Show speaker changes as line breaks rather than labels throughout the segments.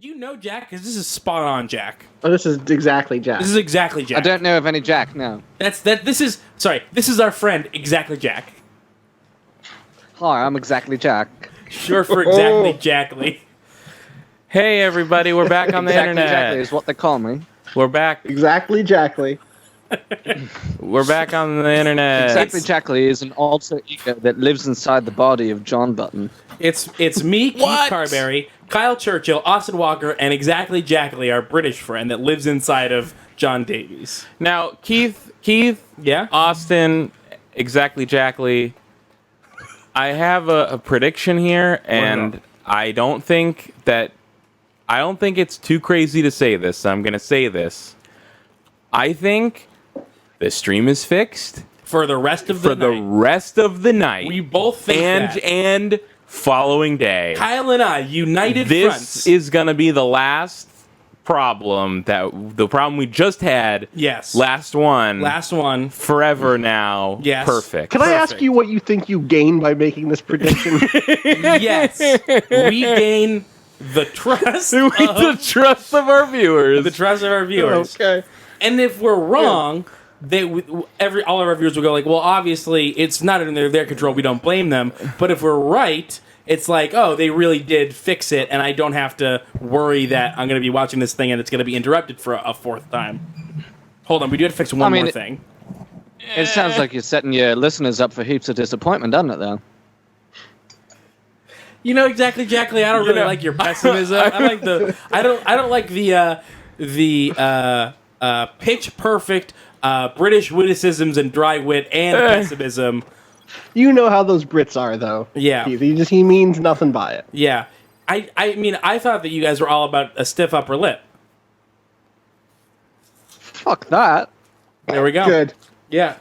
Do you know Jack? Because this is spot on, Jack.
Oh, this is exactly Jack.
This is exactly Jack.
I don't know of any Jack, no.
This is our friend, exactly Jack.
Hi, I'm exactly Jack.
Sure for exactly Jackly.
Hey everybody, we're back on the internet.
Exactly is what they call me.
We're back.
Exactly Jackly.
We're back on the internet.
Exactly Jackly is an alter ego that lives inside the body of John Button.
It's me, Keith Carberry, Kyle Churchill, Austin Walker, and exactly Jackly, our British friend that lives inside of Jon Davies.
Now, Keith,
Yeah?
Austin, exactly Jackly. I have a prediction here, and I don't think it's too crazy to say this, so I'm going to say this. I think the stream is fixed
For the rest of the night.
rest of the night.
We both think that.
And following day.
Kyle and I, united fronts.
This is going to be the last problem we just had.
Yes.
Last one. Forever now.
Yes.
Perfect.
Can I ask you what you think you gain by making this prediction?
Yes. We gain the trust
the trust of our viewers.
The trust of our viewers.
Okay.
And if we're wrong, all of our viewers will go like, well, obviously, it's not under their control. We don't blame them. But if we're right, it's like, oh, they really did fix it, and I don't have to worry that I'm going to be watching this thing and it's going to be interrupted for a fourth time. Hold on, we do have to fix one more thing.
It sounds like you're setting your listeners up for heaps of disappointment, doesn't it, though?
You know exactly, Jackly. I don't really like your pessimism. I don't like the pitch perfect British witticisms and dry wit and pessimism.
You know how those Brits are, though.
Yeah.
He means nothing by it.
Yeah. I mean, I thought that you guys were all about a stiff upper lip.
Fuck that.
There we go.
Good.
Yeah.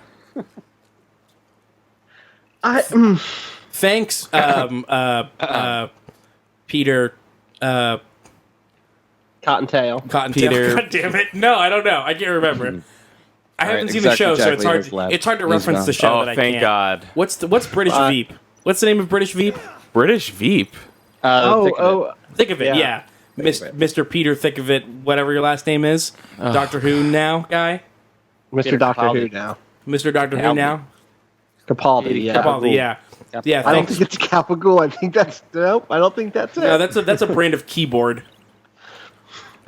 Thanks, Peter.
Cottontail.
Peter.
God damn it! No, I don't know. I can't remember. I haven't seen the show, so it's hard. It's hard to reference the show.
Oh,
that I
thank
can't.
God.
What's British Veep? What's the name of British Veep?
British Veep.
Thick of it. Yeah. Mr. Peter Thick of it. Whatever your last name is. Doctor Who now guy.
Mr. Doctor Who now.
Mr. Doctor Who now.
Capaldi. Yeah.
Capaldi. Yeah. Yeah.
I don't think it's Gabagool. I think that's nope. I don't think that's it.
No, that's a brand of keyboard.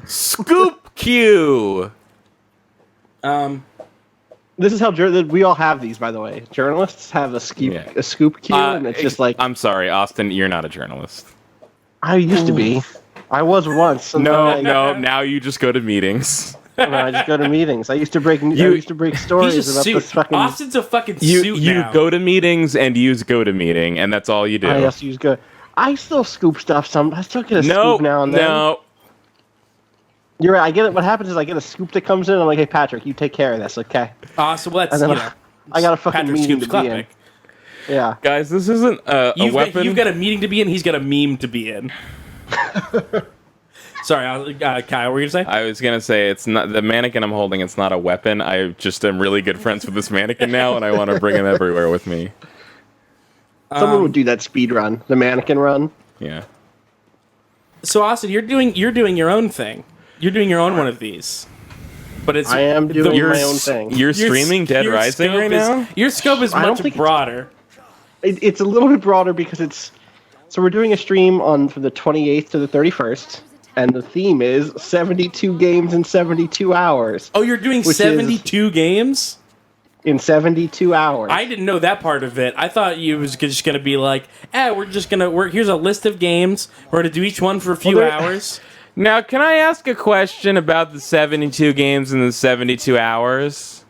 Scoop Q.
This is how we all have these, by the way. Journalists have a scoop queue, and it's just like...
I'm sorry, Austin, you're not a journalist.
I used to be. I was once.
No, now you just go to meetings.
No, I just go to meetings. I used to break stories about this fucking...
Austin's a fucking suit now.
You go to meetings and use GoToMeeting, and that's all you do.
I have to use Go. I still scoop stuff. I still get a scoop now and then.
No.
You're right. I get it. What happens is I get a scoop that comes in. And I'm like, hey, Patrick, you take care of this, okay?
So let's,
I got a fucking
Patrick
meeting
Scoops
to be in. Yeah.
Guys, this isn't a weapon.
You've got a meeting to be in. He's got a meme to be in. Sorry, Kyle, what were you going to say?
I was going to say, it's not the mannequin I'm holding. It's not a weapon. I just am really good friends with this mannequin now, and I want to bring him everywhere with me.
Someone would do that speed run, the mannequin run.
Yeah.
So, Austin, you're doing your own thing. You're doing your own one of these. But I
am doing my own thing.
You're streaming Dead Rising right now?
Your scope is much broader.
It's a little bit broader because it's... So we're doing a stream from the 28th to the 31st, and the theme is 72 games in 72 hours.
Oh, you're doing 72 games?
In 72 hours.
I didn't know that part of it. I thought you was just going to be like, here's a list of games. We're going to do each one for a few hours.
Now, can I ask a question about the 72 games in the 72 hours?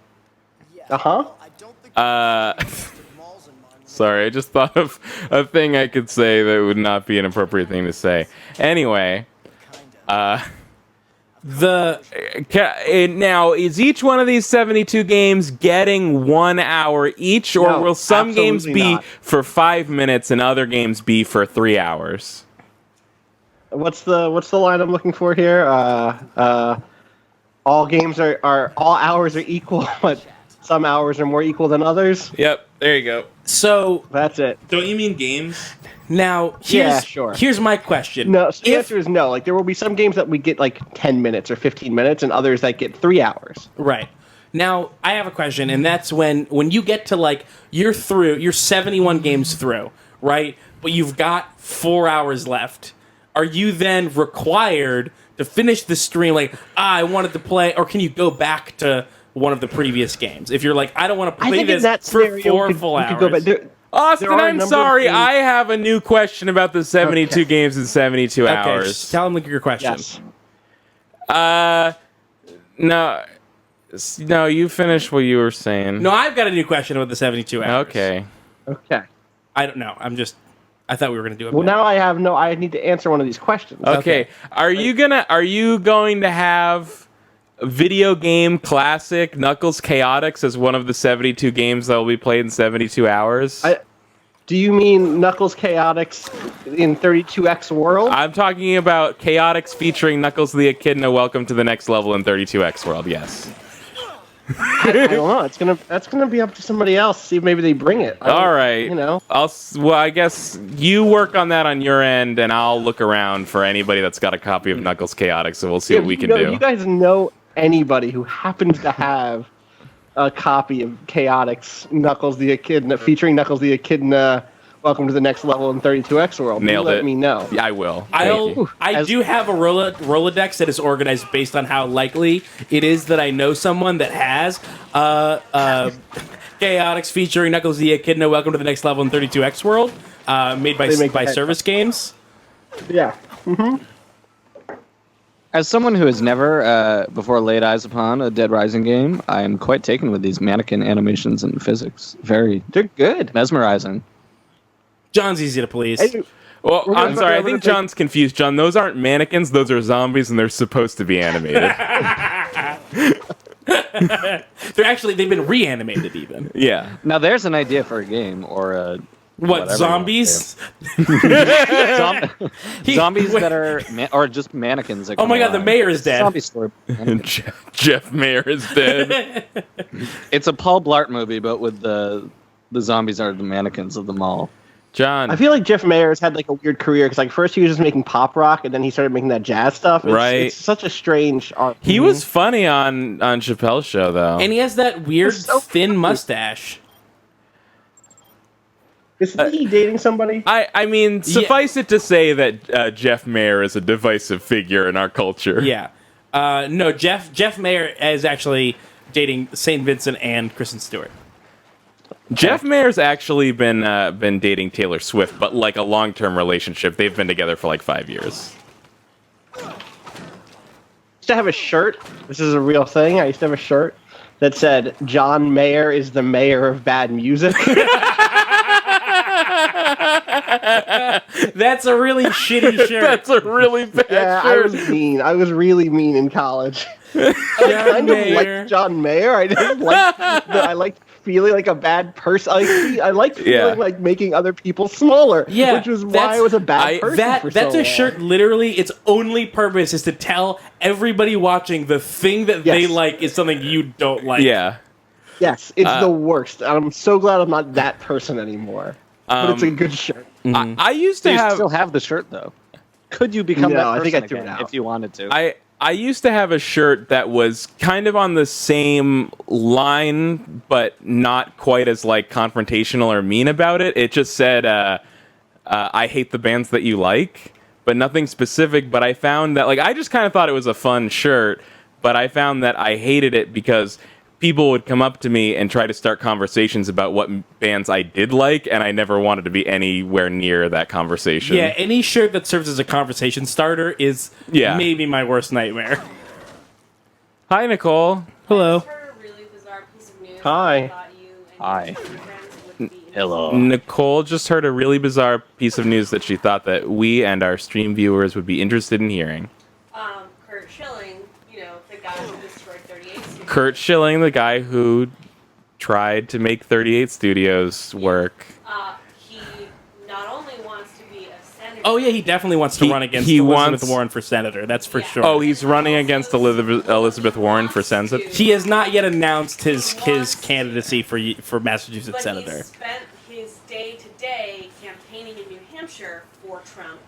Sorry, I just thought of a thing I could say that would not be an appropriate thing to say. Anyway, now, is each one of these 72 games getting 1 hour each, or will some games be for 5 minutes and other games be for 3 hours?
What's the line I'm looking for here? All games all hours are equal, but some hours are more equal than others.
Yep, There you go.
So
That's it.
Don't you mean games?
now,
Yeah, sure.
Here's my question.
No, so the
If-
answer is no. Like, there will be some games that we get like 10 minutes or 15 minutes, and others that get 3 hours.
Right. Now, I have a question, and that's when you get to, like, you're 71 games through, right? But you've got 4 hours left. Are you then required to finish the stream, like, I wanted to play, or can you go back to one of the previous games? If you're like, I don't want to
I
play
think in
this
that
for
scenario,
4
we could-
full
we
hours.
could go back.
Austin,
There are a
I'm
number of
sorry.
games-
I have a new question about the 72
Okay.
games in 72
Okay,
hours.
tell them your question.
Yes.
No, you finish what you were saying.
No, I've got a new question about the 72 hours.
Okay.
Okay.
I don't know. I thought we were going to do it.
Well, now I need to answer one of these questions.
Okay. Are you going to have video game classic Knuckles Chaotix as one of the 72 games that will be played in 72 hours?
Do you mean Knuckles Chaotix in 32X World?
I'm talking about Chaotix featuring Knuckles the Echidna. Welcome to the next level in 32X World. Yes.
I don't know. That's gonna be up to somebody else. See if maybe they bring it.
All right.
You know.
Well, I guess you work on that on your end, and I'll look around for anybody that's got a copy of Knuckles Chaotix, so we'll see what we can do.
You guys know anybody who happens to have a copy of Chaotix Knuckles the Echidna featuring Knuckles the Echidna? Welcome to the next level in 32X World.
Nailed
Let
it.
me know.
Yeah, I will. Thank you.
I do have a Rolodex that is organized based on how likely it is that I know someone that has Chaotix featuring Knuckles the Echidna. Welcome to the next level in 32X World, made by Service Games.
Yeah.
As someone who has never before laid eyes upon a Dead Rising game, I am quite taken with these mannequin animations and physics. Very
They're good.
mesmerizing.
John's easy to please.
Well,
We're
I'm
gonna-
sorry. I
we're
think
gonna
John's confused. John, those aren't mannequins. Those are zombies, and they're supposed to be animated.
They've been reanimated even.
Yeah.
Now there's an idea for a game or a
What,
whatever
zombies?
zombies
wait.
that are or just mannequins. That
Oh
come
my god, the
alive.
mayor is dead.
Zombie story.
Jeff Mayer is dead.
It's a Paul Blart movie, but with the zombies are the mannequins of the mall.
John.
I feel like Jeff Mayer's had like a weird career because like first he was just making pop rock and then he started making that jazz stuff.
Right.
It's such a strange art.
He was funny on Chappelle's show, though.
And he has that weird
so
thin
funny.
mustache.
Is he dating somebody?
I mean, suffice it to say that Jeff Mayer is a divisive figure in our culture.
Yeah. No, Jeff Mayer is actually dating St. Vincent and Kristen Stewart.
Jeff Mayer's actually been dating Taylor Swift, but like a long-term relationship. They've been together for like 5 years.
I used to have a shirt. This is a real thing. I used to have a shirt that said John Mayer is the mayor of bad music.
That's a really shitty shirt.
That's a really bad
Yeah, I
shirt.
was mean. I was really mean in college. I
John
kind of
Mayer.
liked John Mayer. I didn't like. I liked feeling like a bad person. I liked feeling
Yeah.
like making other people smaller.
Yeah,
which was why I was a bad person for so
That's a
long.
shirt. Literally, its only purpose is to tell everybody watching the thing that they
Yes.
like is something you don't like.
Yeah.
Yes, it's the worst. I'm so glad I'm not that person anymore. But it's a good shirt.
I used
So
to
you
have
still have the shirt though. Could you become
No,
that
I
person
think I threw it
again
out.
if you wanted to?
I used to have a shirt that was kind of on the same line, but not quite as like confrontational or mean about it. It just said, "I hate the bands that you like," but nothing specific. But I found that like I just kind of thought it was a fun shirt, but I found that I hated it because people would come up to me and try to start conversations about what bands I did like, and I never wanted to be anywhere near that conversation.
Yeah, any shirt that serves as a conversation starter is maybe my worst nightmare.
Hi, Nicole.
Hello.
heard a really bizarre piece of news.
Hi.
I thought you and
Hi.
your friends would be
Hello.
Nicole just heard a really bizarre piece of news that she thought that we and our stream viewers would be interested in hearing.
Kurt Schilling, the guy who destroyed 38 Studios.
Kurt Schilling, the guy who tried to make 38 Studios work.
He not only wants to be a senator
Oh yeah, he definitely wants to run against Elizabeth Warren for senator. That's for sure.
Oh, he's running against Elizabeth Warren for senator.
He has not yet announced his candidacy for Massachusetts
But
senator.
he spent his day-to-day campaigning in New Hampshire for Trump.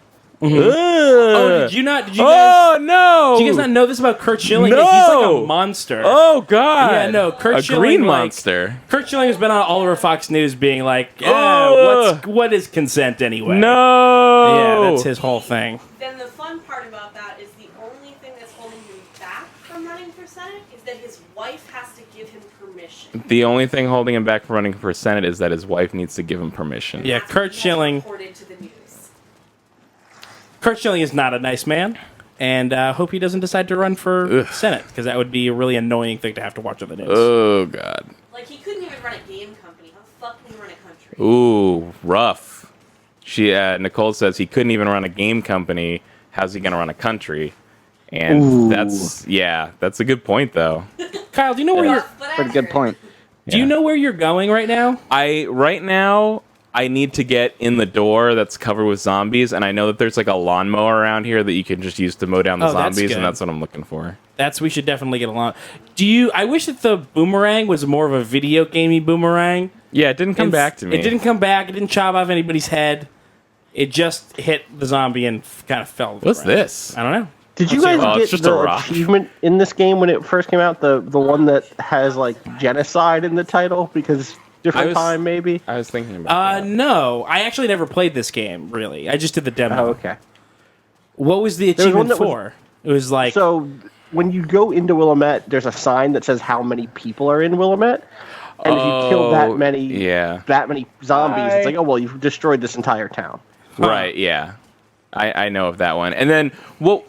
Oh, did you not? Did you
Oh no!
Did you guys not know this about Kurt Schilling?
No!
He's like a monster.
Oh god!
Yeah, no, Kurt
a
Schilling,
green
like-
monster.
Kurt Schilling has been on all over Fox News being like, what is consent anyway?
No!
Yeah, that's his whole thing.
Then the fun part about that is the only thing that's holding him back from running for Senate is that his wife has to give him permission.
The only thing holding him back from running for Senate is that his wife needs to give him permission.
Yeah,
That's
Kurt
what he has
Schilling.
reported to the news.
Kurt Schilling is not a nice man, and hope he doesn't decide to run for Senate, because that would be a really annoying thing to have to watch on the news.
Oh god.
Like, he couldn't even run a game company. How the fuck can he run a country?
Ooh, rough. Nicole says he couldn't even run a game company. How's he gonna run a country? And that's a good point though.
Kyle, do you know where you're?
Rough, but
Pretty good
accurate.
point.
Do you know where you're going right now?
Right now I need to get in the door that's covered with zombies, and I know that there's like a lawnmower around here that you can just use to mow down the
Oh, that's
zombies,
good.
and that's what I'm looking for.
We should definitely get along. I wish that the boomerang was more of a video gamey boomerang.
Yeah, it didn't come back to me.
It didn't come back. It didn't chop off anybody's head. It just hit the zombie and kind of fell. to the
What's
ground.
this?
I don't know.
Did you
Let's see.
guys
Oh, it's
get
just a
the
rock.
achievement in this game when it first came out? The one that has like genocide in the title because different time maybe.
I was thinking about that.
No, I actually never played this game. Really, I just did the demo.
Oh, okay.
What was the
was one
achievement
that was-
for? It was like
So when you go into Willamette, there's a sign that says how many people are in Willamette, and if you kill that many zombies, it's like, oh well, you've destroyed this entire town.
Right, yeah. I know of that one. And then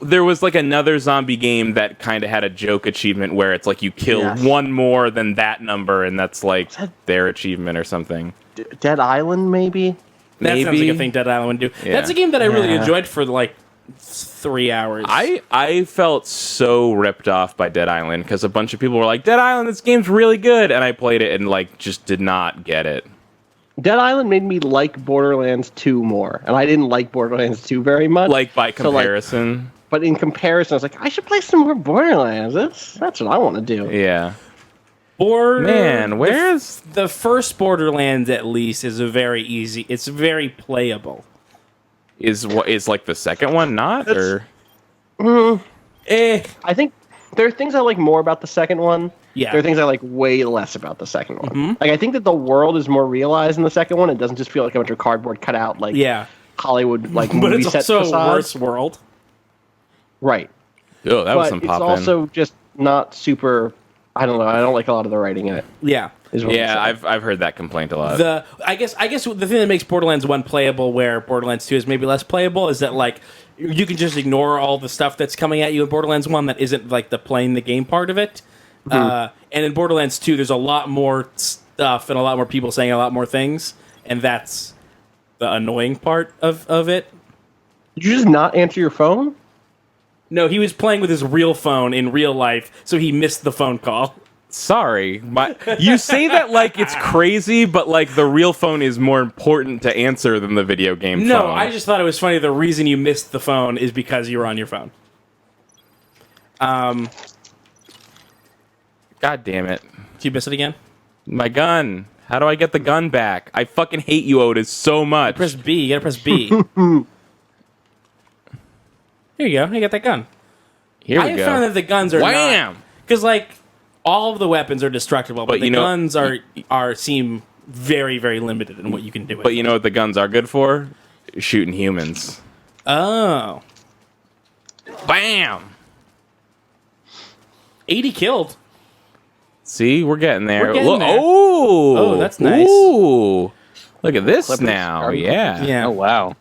there was like another zombie game that kind of had a joke achievement where it's like you kill one more than that number, and that's like their achievement or something.
Dead Island, maybe.
that sounds like a
Maybe.
thing Dead Island would do.
Yeah.
That's a game that I really
Yeah.
enjoyed for like 3 hours.
I felt so ripped off by Dead Island because a bunch of people were like, Dead Island, this game's really good. And I played it and like just did not get it.
Dead Island made me like Borderlands 2 more, and I didn't like Borderlands 2 very much.
Like by
So, like,
comparison.
but in comparison, I was like, I should play some more Borderlands. That's what I want to do.
Yeah.
Man,
where's
the first Borderlands? At least is a very easy. It's very playable.
is like the second one not? Or
I think there are things I like more about the second one.
Yeah.
There are things I like way less about the second one.
Mm-hmm.
Like, I think that the world is more realized in the second one. It doesn't just feel like a bunch of cardboard cut out, like Hollywood, like
but
movie
it's
set
also a
facades.
worse world.
Right.
Oh, that was
But
some
it's
pop in.
also just not super. I don't know. I don't like a lot of the writing in it.
Yeah.
is what I'm
Yeah,
saying.
I've heard that complaint a lot.
I guess the thing that makes Borderlands 1 playable where Borderlands 2 is maybe less playable is that like you can just ignore all the stuff that's coming at you in Borderlands 1 that isn't like the playing the game part of it. And in Borderlands 2 there's a lot more stuff and a lot more people saying a lot more things, and that's the annoying part of it.
Did you just not answer your phone?
No, he was playing with his real phone in real life, so he missed the phone call.
Sorry, you say that like it's crazy, but like the real phone is more important to answer than the video game phone.
No, I just thought it was funny. The reason you missed the phone is because you were on your phone.
God damn it.
Did you miss it again?
My gun. How do I get the gun back? I fucking hate you, Otis, so much.
Press B. You gotta press B. Here you go. You got that gun.
Here
I
we
have
go.
found that the guns are
Wham!
because like all of the weapons are destructible, but
But
the
you know-
guns are seem very very limited in what you can do with.
But you know what the guns are good for? Shooting humans.
Oh,
Bam!
80 killed.
See, we're getting there.
We're getting there.
Oh,
that's nice.
Ooh, look at this
Clippers
now.
are-
Yeah.
Yeah.
Oh wow.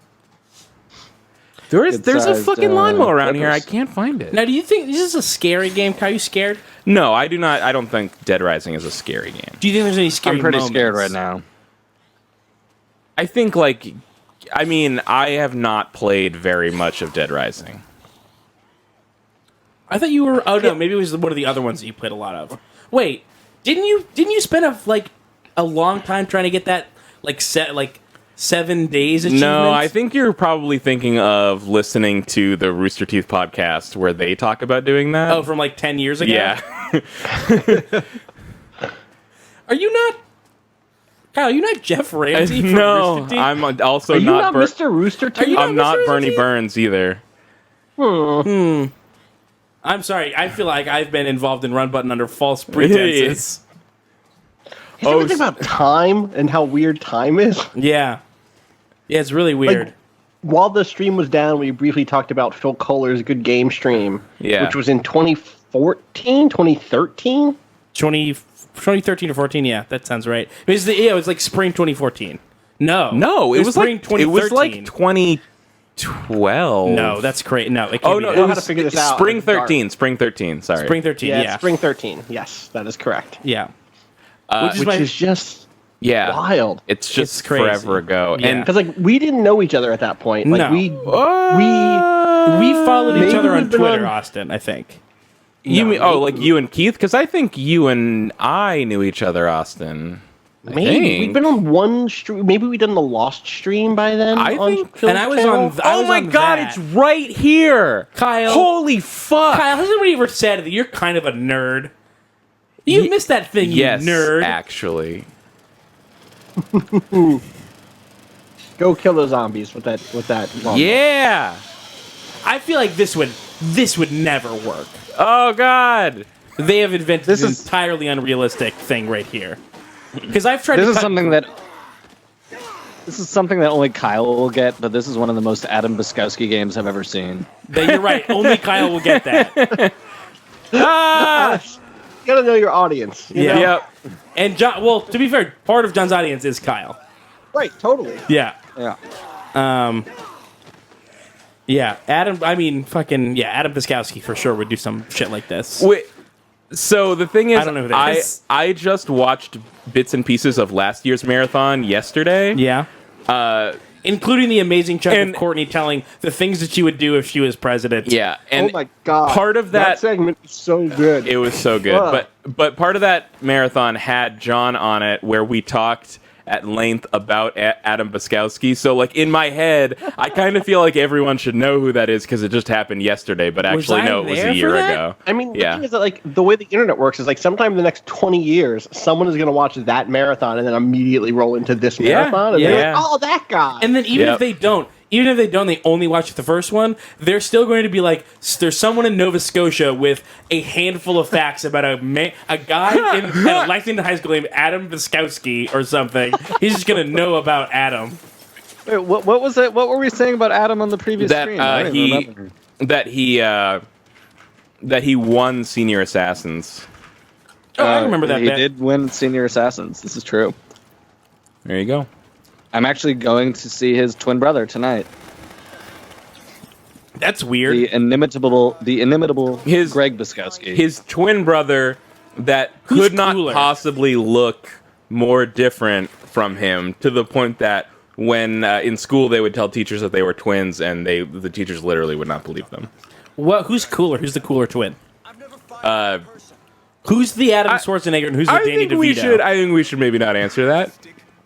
There's a
Good-sized,
fucking lawnmower around here. I
Clippers.
can't find it.
Now, do you think this is a scary game? Are you scared?
No, I do not. I don't think Dead Rising is a scary game.
Do you think there's any scary
I'm pretty
moments?
scared right now.
I think I mean, I have not played very much of Dead Rising.
I thought you were. Oh no, maybe it was one of the other ones that you played a lot of. Wait, didn't you spend a long time trying to get that set 7 days achievement?
No, I think you're probably thinking of listening to the Rooster Teeth podcast where they talk about doing that.
Oh, from like 10 years ago?
Yeah.
Are you not... Kyle, are you not Jeff Ramsey from
No,
Rooster Teeth?
I'm also
Are you not
Ber-
Mr. Rooster Teeth?
Are you
I'm not
Mr.
Bernie
Teeth?
Burns either.
I'm sorry. I feel like I've been involved in Run Button under false pretenses.
You ever think about time and how weird time is?
Yeah. Yeah, it's really weird.
Like, while the stream was down, we briefly talked about Phil Kohler's Good Game stream, which was in 2014, 2013?
2013 or 14, yeah, that sounds right. It was like spring 2014. No,
it was
spring
like
2013.
it was like 2012.
No, that's great. No, it can't
Oh
be
no,
that.
it
how
was
to figure this out.
Spring
It's dark.
13. Spring 13. Sorry.
Spring 13,
Yeah,
yeah.
it's spring 13. Yes, that is correct.
Yeah.
Which is just
Yeah.
wild.
It's just
It's crazy.
forever ago.
Yeah.
And
Because like we didn't know each other at that point. Like
No.
we
We followed each
Maybe
other on
we've been
Twitter,
on-
Austin, I think.
you
No,
mean like you and Keith? Because I think you and I knew each other, Austin. I
maybe
think.
we've been on one stream. Maybe we done the Lost stream by then.
I
on
think-
Phil's
and I was
channel?
on I
Oh
was
my
on
god,
that.
it's right here.
Kyle.
Holy fuck.
Kyle, has anybody ever said that you're kind of a nerd? You missed that thing,
Yes,
you nerd.
actually.
Go kill the zombies with that lawnmower.
Yeah.
I feel like this would never work.
Oh god.
They have invented
This
an
is-
entirely unrealistic thing right here. Because I've tried
This
to
is
cut-
something that only Kyle will get, but this is one of the most Adam Bukowski games I've ever seen.
that you're right. Only Kyle will get that.
Ah.
You gotta know your audience. you
Yeah.
know?
Yep.
And John, well, to be fair, part of John's audience is Kyle.
Right. Totally.
Yeah.
Yeah.
Yeah. Adam Adam Bukowski for sure would do some shit like this.
Wait. So the thing is,
I don't know who that is.
I just watched bits and pieces of last year's marathon yesterday.
Yeah. Including the amazing chunk
and-
of Courtney telling the things that she would do if she was president.
Yeah, and
oh my god.
part of that
segment is so good.
it was so good.
Ugh.
But part of that marathon had John on it, where we talked at length about Adam Bukowski. So like in my head, I kind of feel like everyone should know who that is because it just happened yesterday. But
Was
actually,
I
no, it was
there
a
for
year
that?
ago.
I mean,
Yeah.
the thing is that, like, the way the internet works is like sometime in the next 20 years, someone is going to watch that marathon and then immediately roll into this
Yeah,
marathon. And
yeah.
they're like, oh, that guy.
And then even
Yep.
if they don't, they only watch the first one, they're still going to be like, there's someone in Nova Scotia with a handful of facts about a guy at Lexington High School named Adam Bukowski or something. He's just going to know about Adam.
Wait, what was it? What were we saying about Adam on the previous
That
stream? I don't even remember.
that he won Senior Assassins.
Oh, I remember that
He
bit.
did win Senior Assassins. This is true.
There you go.
I'm actually going to see his twin brother tonight.
That's weird.
The inimitable
His-
Greg Bukowski.
His twin brother that
Who's
could not
cooler?
possibly look more different from him, to the point that when in school they would tell teachers that they were twins, and the teachers literally would not believe them.
Who's cooler? Who's the cooler twin?
Uh,
Who's the Adam Schwarzenegger and who's the
I
Danny
think
DeVito?
I think we should maybe not answer that,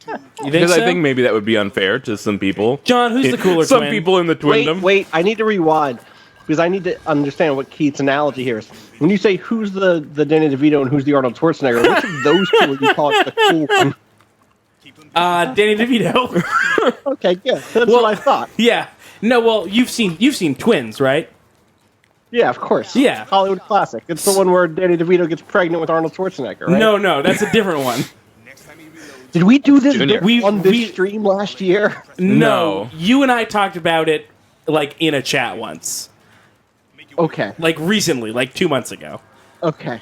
You think
because
so?
I think maybe that would be unfair to some people.
John, who's the cooler
Some
twin?
people in the twindom.
wait, I need to rewind because I need to understand what Keith's analogy here is. When you say who's the Danny DeVito and who's the Arnold Schwarzenegger, which of those two would you call it the cool one?
Danny DeVito.
Okay, good. That's
Well-
what I thought.
Yeah. No, well, you've seen Twins, right?
Yeah, of course.
Yeah.
Hollywood classic. It's the one where Danny DeVito gets pregnant with Arnold Schwarzenegger, right?
No, that's a different one.
Did we do this
Junior.
bit on this
We-
stream last year?
No,
No.
you and I talked about it like in a chat once,
Okay.
like recently, like 2 months ago.
Okay.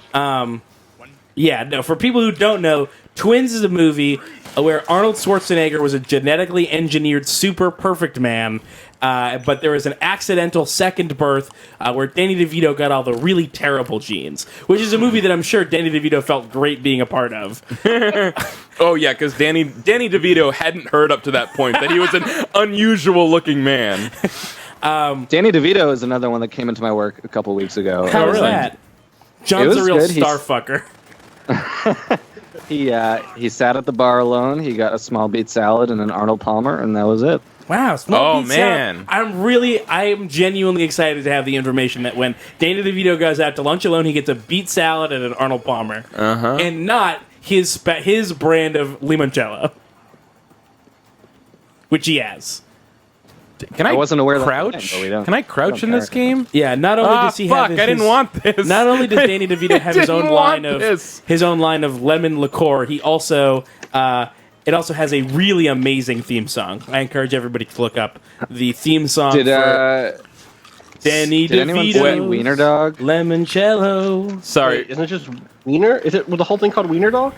Yeah, no. For people who don't know, Twins is a movie where Arnold Schwarzenegger was a genetically engineered super perfect man, but there was an accidental second birth where Danny DeVito got all the really terrible genes, which is a movie that I'm sure Danny DeVito felt great being a part of.
Oh yeah, because Danny DeVito hadn't heard up to that point that he was an unusual looking man.
Danny DeVito is another one that came into my work a couple weeks ago.
How was
really?
that? John's
It
a
was
real
good.
star fucker.
He sat at the bar alone. He got a small beet salad and an Arnold Palmer, and that was it.
Wow, small
Oh,
beat
man.
salad. I am genuinely excited to have the information that when Danny DeVito goes out to lunch alone, he gets a beet salad and an Arnold Palmer, and not his brand of limoncello, which he has.
Can I
wasn't aware of that
crouch?
thing, but we don't-
Can I crouch in
don't
this
care.
game?
Yeah, not only does he have
I didn't want this.
Not only does Danny DeVito have his own
Didn't
line
want
of
this.
his own line of lemon liqueur, he also it also has a really amazing theme song. I encourage everybody to look up the theme song
Did
for Danny
did anyone
DeVito.
say Wiener Dog?
Limoncello.
Sorry.
Wait, isn't it just Wiener? Is it was the whole thing called Wiener Dog?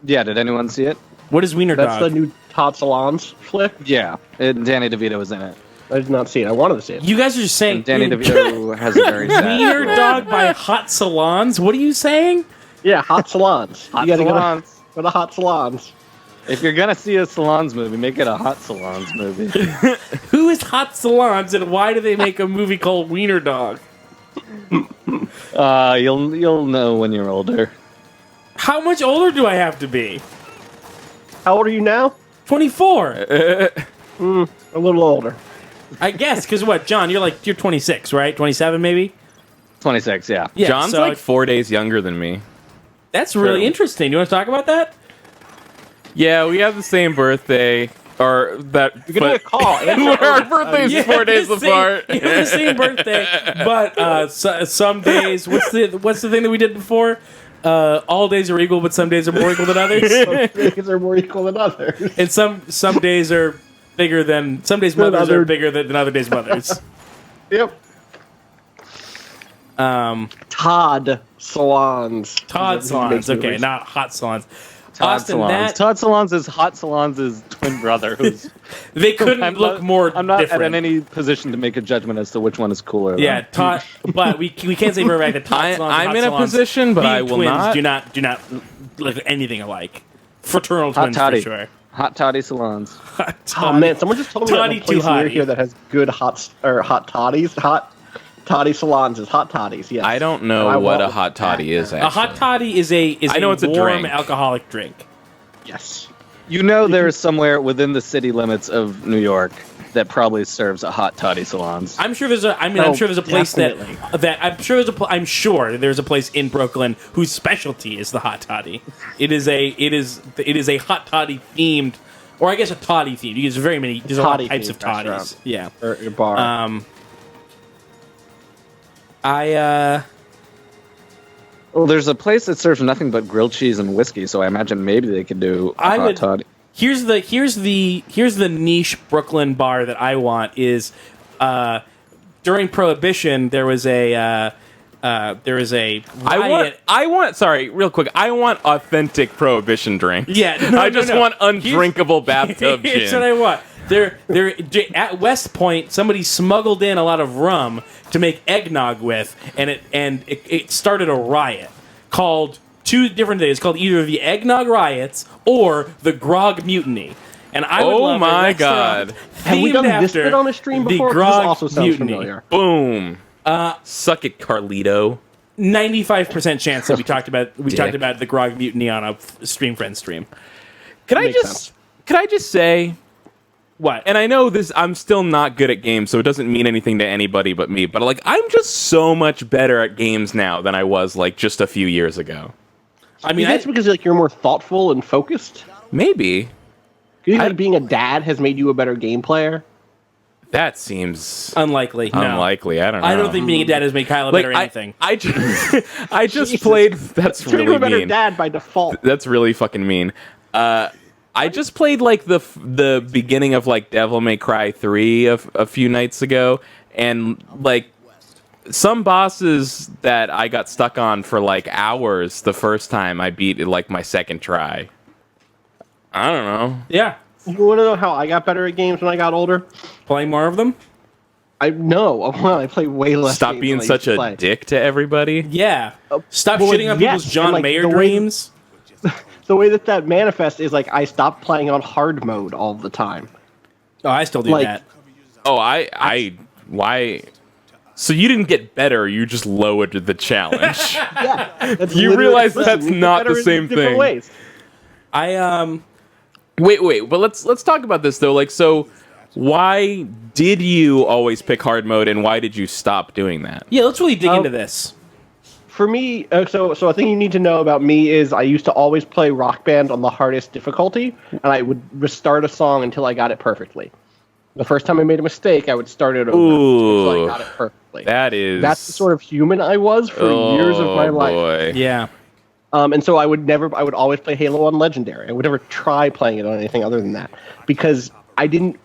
Yeah, did anyone see it?
What is Wiener
That's
Dog?
the new Todd Salons flick.
Yeah, Danny DeVito was in it.
I did not see it. I wanted to see it.
You guys are just saying
And Danny DeVito has a very sad
Wiener
role.
Dog by Hot Salons? What are you saying?
Yeah, hot salons.
Hot
you gotta
Salons.
go to the hot salons.
If you're gonna see a Salons movie, make it a Hot Salons movie.
Who is Hot Salons and why do they make a movie called Wiener Dog?
You'll know when you're older.
How much older do I have to be?
How old are you now?
24.
A little older.
I guess, because what, John, you're 26, right? 27 maybe?
26, yeah.
Yeah,
John's
so
like 4 days younger than me.
that's really interesting. You want to talk about that?
Yeah, we have the same birthday. Or that.
You're gonna get a call.
Our birthday's 4 days apart.
You have the same birthday, but some days. What's the thing that we did before? All days are equal, but some days are more equal than others.
Some days are more equal than others.
And some days are bigger than some days. Mothers are bigger than other days mothers.
Yep. Todd Salons.
Todd Salons,
Makes
okay,
movies.
not Hot Salons.
Todd
Austin,
Salons. Todd Salons is Hot Salons' twin brother. Who's
they couldn't look more
I'm not
different.
in any position to make a judgment as to which one is cooler. though.
Yeah, Todd, but we can't say for a fact that Todd Salons and
I'm
Hot
in a
Salons,
position, but
being
I will
twins,
not.
do not look anything alike. Fraternal
Hot
twins
Toddy.
for sure.
Hot Toddy Salons.
Oh man, someone just told me that
Toddy
the place
too
near
hotty.
here that has good hot toddies. Hot toddy salons is hot toddies. Yes.
I don't
I
know what
want
a hot toddy is. Actually.
A hot toddy is
I know
a
it's a
warm
drink.
alcoholic drink.
Yes.
You know there is somewhere within the city limits of New York that probably serves a Hot Toddy Salons.
I'm sure there's a. I'm
Oh,
sure there's a place
definitely.
I'm sure there's a place in Brooklyn whose specialty is the hot toddy. It is a hot toddy themed, or I guess a toddy themed. There's very many. There's a lot of
Toddy
types of
themed
toddies.
restaurant.
Yeah.
Or a bar.
Well, there's a place that serves nothing but grilled cheese and whiskey, so I imagine maybe they could do a Hot Toddy.
Here's the niche Brooklyn bar that I want is during Prohibition there was a riot.
I want. Sorry, real quick. I want authentic Prohibition drinks.
Yeah, no,
I just
no.
want undrinkable bathtub
Here's what
gin.
I want. They're at West Point. Somebody smuggled in a lot of rum to make eggnog with, and it started a riot called two different things. Called either the Eggnog Riots or the Grog Mutiny. And I would
Oh
love
my
a restaurant
God.
Have we
themed
done this
after
bit on a stream
the
before? 'Cause
Grog
This also sounds
Mutiny.
familiar.
Boom. Suck it, Carlito.
95% chance that we talked about the Grog Mutiny on a Stream Friends stream.
Could I
Makes
just
sense.
say?
What?
And I know this. I'm still not good at games, so it doesn't mean anything to anybody but me. But like, I'm just so much better at games now than I was like just a few years ago.
I mean,
That's because you're more thoughtful and focused.
Maybe.
Do you think being a dad has made you a better game player?
That seems
unlikely. No.
unlikely. I don't know.
I don't think being a dad has made Kyle a better anything.
I just, I just
Jesus.
played. That's
It's made you
really
a better
mean.
dad by default.
That's really fucking mean. I just played like the beginning of like Devil May Cry 3 a few nights ago, and like some bosses that I got stuck on for like hours the first time I beat it like my second try. I don't know.
Yeah.
You want to know how I got better at games when I got older?
Playing more of them?
I know. Well, I play way less.
Stop
games
being
than I
such
used to
a
play.
dick to everybody.
Yeah. Stop
well,
shitting on
yes,
people's John
and, like,
Mayer
the way-
dreams.
The way that manifests is like I stopped playing on hard mode all the time.
Oh, I still do
like-
that.
Oh, why? So you didn't get better, you just lowered the challenge.
Yeah, that's
You
literally-
realize
listen,
that's
you get
not
better
the
in
same
different
thing.
Ways.
Wait, but let's talk about this though. Like, so why did you always pick hard mode, and why did you stop doing that?
Yeah, let's really dig into this.
For me, so a thing you need to know about me is I used to always play Rock Band on the hardest difficulty, and I would restart a song until I got it perfectly. The first time I made a mistake, I would start it over until I got it perfectly. That's the sort of human I was for years of my life.
Boy.
Yeah.
And so I would always play Halo on Legendary. I would never try playing it on anything other than that because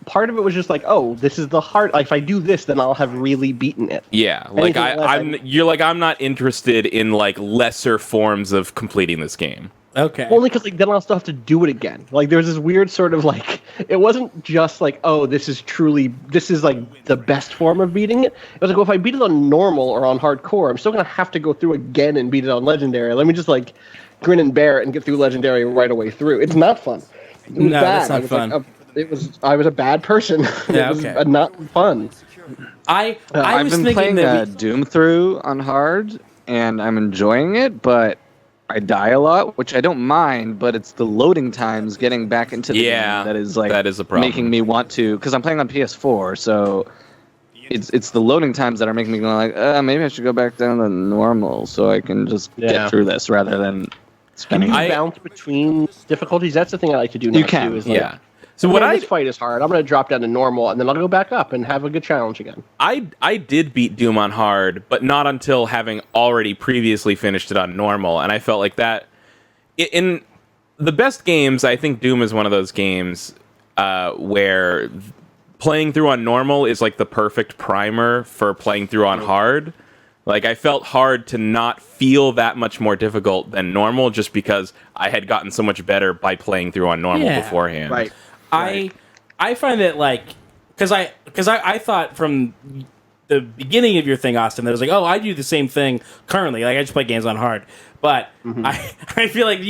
part of it was just like, oh, this is the hard, like, if I do this, then I'll have really beaten it.
Yeah, like I'm not interested in like lesser forms of completing this game.
Okay.
Only because then I'll still have to do it again. Like there's this weird sort of like, it wasn't just like, oh, this is like the best form of beating it. It was like, well, if I beat it on normal or on hardcore, I'm still gonna have to go through again and beat it on legendary. Let me just like grin and bear it and get through legendary right away through. It's not fun. It was
No,
bad.
that's not fun.
I was a bad person.
Yeah,
it was
okay.
not fun.
I
I've
was
been
thinking
playing
that
Doom through on hard, and I'm enjoying it, but I die a lot, which I don't mind, but it's the loading times getting back into the game that is
a problem.
making me want to, because I'm playing on PS4, so it's the loading times that are making me go like, maybe I should go back down to normal so I can just get through this rather than spending.
Can you bounce between difficulties? That's the thing I like to do now
You can,
too. Is like,
So
this fight is hard. I'm going to drop down to normal, and then I'll go back up and have a good challenge again.
I did beat Doom on hard, but not until having already previously finished it on normal, and I felt like that in the best games, I think Doom is one of those games where playing through on normal is like the perfect primer for playing through on hard. Like, I felt hard to not feel that much more difficult than normal just because I had gotten so much better by playing through on normal beforehand.
Right.
I find that, like, because I thought from the beginning of your thing, Austin, that it was like, oh, I do the same thing currently. Like, I just play games on hard. But I feel like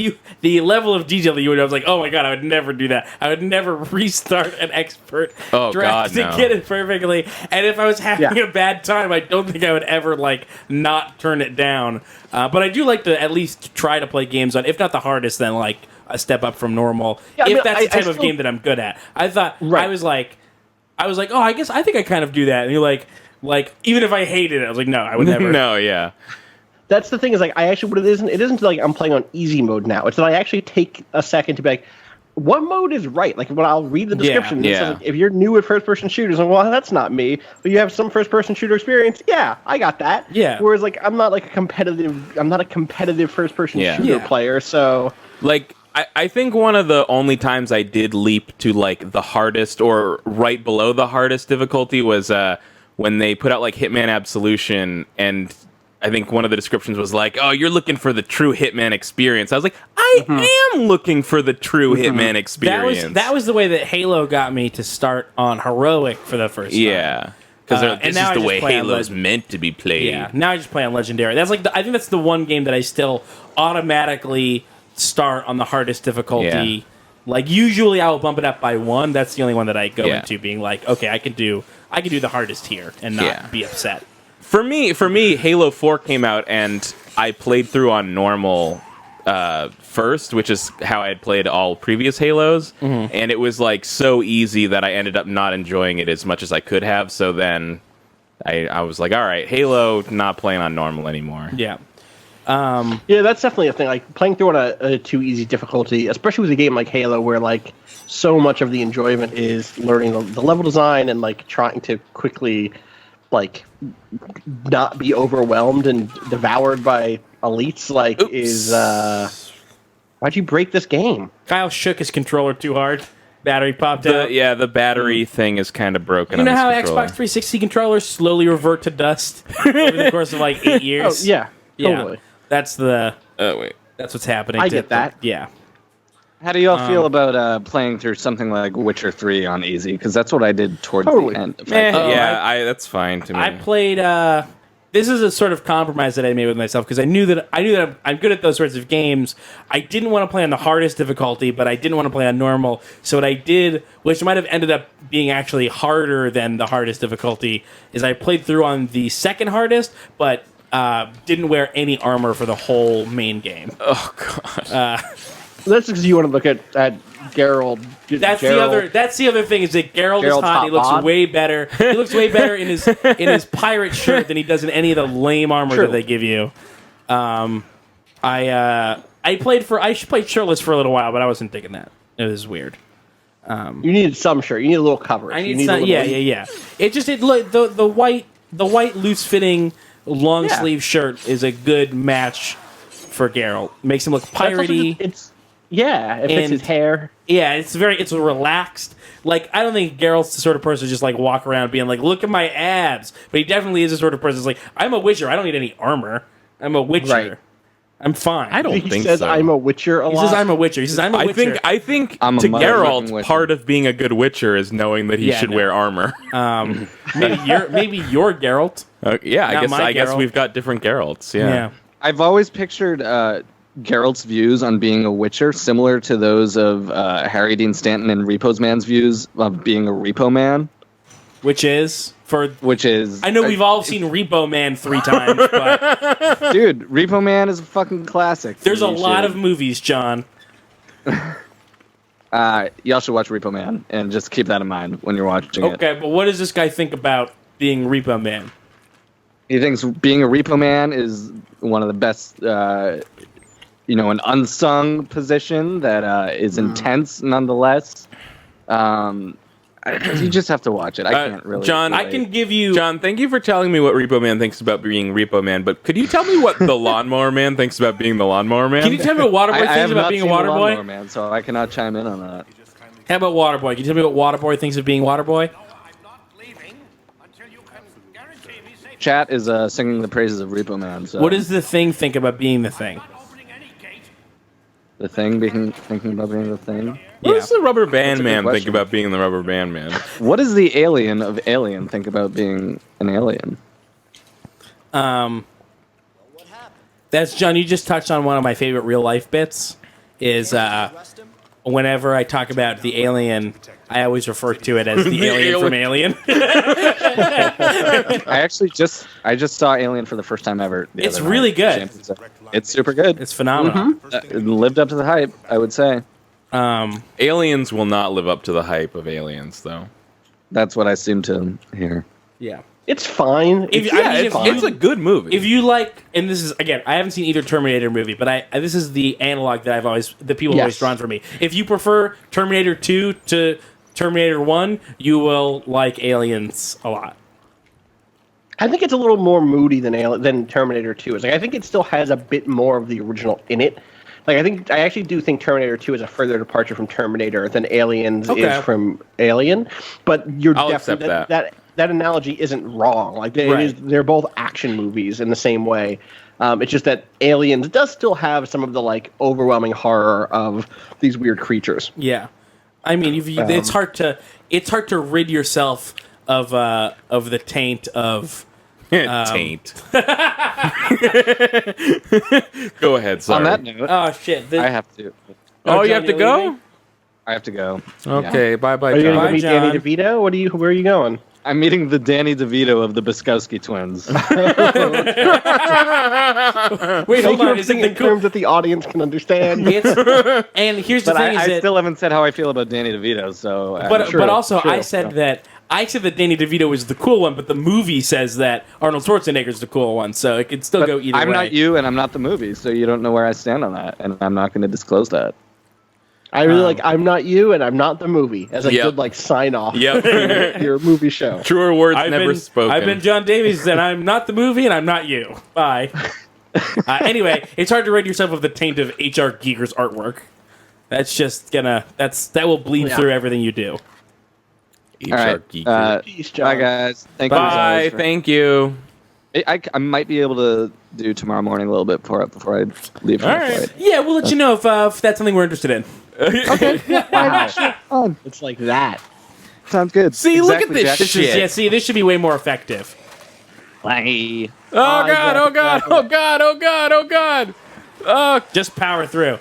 the level of detail that you would have, I was like, oh my god, I would never do that. I would never restart an expert draft to get it perfectly. And if I was having a bad time, I don't think I would ever like not turn it down. But I do like to at least try to play games on, if not the hardest, then like a step up from normal.
Yeah,
if that's the type of game that I'm good at. I thought I was like, oh, I guess I think I kind of do that. And you're like even if I hated it, I was like, no, I would never.
No, yeah.
That's the thing is like I actually what it isn't like I'm playing on easy mode now. It's that I actually take a second to be like, what mode is right? Like when I'll read the description, it says, like, if you're new at first person shooters, I'm well, that's not me. But you have some first person shooter experience, yeah, I got that.
Yeah.
Whereas like I'm not a competitive first person shooter player, so
like I think one of the only times I did leap to like the hardest or right below the hardest difficulty was when they put out like Hitman Absolution, and I think one of the descriptions was like, oh, you're looking for the true Hitman experience. I was like, I am looking for the true Hitman experience.
That was the way that Halo got me to start on Heroic for the first time.
Yeah. Because this is the way Halo's meant to be played.
Yeah, now I just play on Legendary. That's like I think that's the one game that I still automatically start on the hardest difficulty.
Yeah.
Like usually I will bump it up by one. That's the only one that I go into being like, okay, I can do the hardest here and not be upset.
For me, Halo 4 came out and I played through on normal first, which is how I had played all previous Halos, and it was like so easy that I ended up not enjoying it as much as I could have. So then I was like, all right, Halo, not playing on normal anymore.
Yeah.
Yeah, that's definitely a thing. Like playing through on a too easy difficulty, especially with a game like Halo, where like so much of the enjoyment is learning the level design and like trying to quickly like not be overwhelmed and devoured by elites. Like, why'd you break this game?
Kyle shook his controller too hard. Battery popped out.
Yeah, the battery thing is kind of broken.
You know how
controller.
Xbox 360 controllers slowly revert to dust over the course of like 8 years?
Oh, yeah, totally.
That's the.
Oh wait,
that's what's happening.
I get that.
Yeah.
How do y'all feel about playing through something like Witcher 3 on easy? Because that's what I did towards the end.
that's fine to me.
I played this is a sort of compromise that I made with myself because I knew that I'm good at those sorts of games. I didn't want to play on the hardest difficulty, but I didn't want to play on normal. So what I did, which might have ended up being actually harder than the hardest difficulty, is I played through on the second hardest, but didn't wear any armor for the whole main game.
Oh god.
That's because you want to look at Geralt.
That's the other thing is that Geralt is
Geralt's
hot. He looks
hot bod.
way better. He looks way better in his pirate shirt than he does in any of the lame armor
True.
that they give you. I played shirtless for a little while, but I wasn't thinking that. It was weird.
You needed some shirt. You need a little coverage.
I
You
need
a
some,
little-
yeah. The white loose fitting long sleeve shirt is a good match for Geralt. Makes him look
That's also
piratey.
just- it fits
And-
his hair.
Yeah, it's relaxed. Like, I don't think Geralt's the sort of person to just like walk around being like, look at my abs. But he definitely is the sort of person that's like, I'm a Witcher. I don't need any armor. I'm a Witcher.
Right.
I'm fine.
I don't
He
think
says
so.
I'm a Witcher a
He
lot.
says I'm a Witcher. He says I'm a Witcher.
I think
I'm a
to
motherfucking
Geralt,
Witcher.
part of being a good Witcher is knowing that he
Yeah,
should
no.
wear armor.
Maybe you're Geralt.
Yeah,
Not my
I guess
Geralt.
we've got different Geralts. Yeah.
I've always pictured Geralt's views on being a Witcher similar to those of Harry Dean Stanton and Repo Man's views of being a Repo Man,
Which is
which is...
I know we've all seen Repo Man 3 times, but
Dude, Repo Man is a fucking classic.
there's a
You
lot
should-
of movies, John.
y'all should watch Repo Man, and just keep that in mind when you're watching it.
Okay, but what does this guy think about being Repo Man?
He thinks being a Repo Man is one of the best, an unsung position that is intense nonetheless. You just have to watch it. I can't really.
John,
I can give you.
John, thank you for telling me what Repo Man thinks about being Repo Man, but could you tell me what the Lawnmower Man thinks about being the Lawnmower Man?
Can you tell me what Waterboy
I
thinks
have
about
not
being a
seen The Lawnmower
Waterboy?
Man, so I cannot chime in on that.
How about Waterboy? Can you tell me what Waterboy thinks of being Waterboy?
Chat is singing the praises of Repo Man. So
What does the Thing think about being the Thing?
the thing thinking about being the thing?
What does the Rubber Band
good
Man think
question.
about being the Rubber Band Man?
What does the alien of Alien think about being an alien?
That's John. You just touched on one of my favorite real life bits. Is whenever I talk about the alien, I always refer to it as the alien from Alien.
I just saw Alien for the first time ever. the
It's
other
really
night.
good.
It's super good.
It's phenomenal.
It lived up to the hype, I would say.
Aliens will not live up to the hype of Aliens, though.
That's what I seem to hear.
Yeah.
It's fine.
It's a good movie.
If you like, and this is again, I haven't seen either Terminator movie, but this is the analog that people have always drawn for me. If you prefer Terminator 2 to Terminator 1, you will like Aliens a lot.
I think it's a little more moody than Terminator 2 is. Like, I think it still has a bit more of the original in it. Like, I actually do think Terminator 2 is a further departure from Terminator than Aliens is from Alien. But
I'll accept
that analogy isn't wrong. Like, they're both action movies in the same way. It's just that Aliens does still have some of the like overwhelming horror of these weird creatures.
Yeah, I mean, it's hard to rid yourself of the taint of
Taint. Go ahead, sorry.
On that note,
oh shit.
I have to.
Oh, you
John,
have to
you
go?
leaving?
I have to go.
Okay, bye-bye,
Are you going
John.
to meet
John.
Danny DeVito? Where are you going?
I'm meeting the Danny DeVito of the Bowski twins.
Wait, hold on. Is it
in
the
terms that the audience can understand?
And here's the
But
thing:
I
is that
still haven't said how I feel about Danny DeVito, so...
but also I said that Danny DeVito was the cool one, but the movie says that Arnold Schwarzenegger's the cool one, so it could still go either
I'm
way.
not you, and I'm not the movie, so you don't know where I stand on that, and I'm not going to disclose that.
I really like I'm Not You and I'm Not the Movie as a good like sign off
Yep.
for your movie show.
Truer words never spoken.
I've been Jon Davies, and I'm not the movie, and I'm not you. Bye. Anyway, it's hard to rid yourself of the taint of H.R. Giger's artwork. That's just that will bleed through everything you do.
All right.
Peace, John.
Bye, guys. Thank you.
Bye, thank you.
I might be able to do tomorrow morning a little bit before I leave for
All
the
right.
flight.
Yeah, we'll let you know if that's something we're interested in.
Wow. It's like that.
Sounds good.
See, look at this
Jack.
shit.
This should be way more effective.
Laggy.
Oh god! Oh god! Oh god! Oh god! Oh god!
Just power through.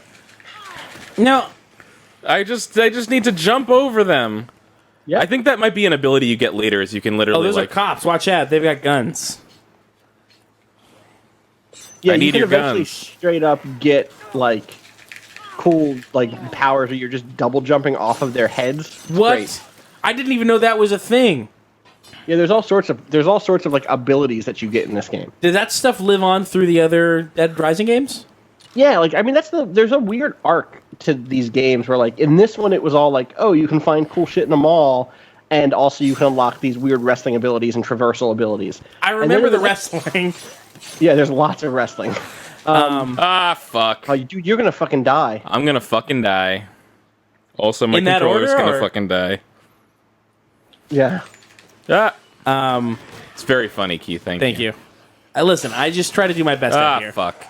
No.
I just need to jump over them.
Yeah.
I think that might be an ability you get later, is you can literally
Oh, those
like.
are cops. Watch out. They've got guns.
Yeah,
I
you
need
can
your
eventually
guns.
straight up get like cool like powers where you're just double jumping off of their heads. It's
What?
great.
I didn't even know that was a thing.
Yeah, there's all sorts of like abilities that you get in this game.
Did that stuff live on through the other Dead Rising games?
Yeah, like I mean there's a weird arc to these games where like in this one it was all like, oh, you can find cool shit in the mall and also you can unlock these weird wrestling abilities and traversal abilities.
I
And
remember
then
the
in next-
wrestling.
Yeah, there's lots of wrestling.
Fuck.
Oh, dude, you're gonna fucking die.
I'm gonna fucking die. Also, my
In that
controller's
order,
gonna
or-
fucking die.
Yeah.
Ah. It's very funny, Keith.
Thank you. Listen, I just try to do my best out here.
Fuck.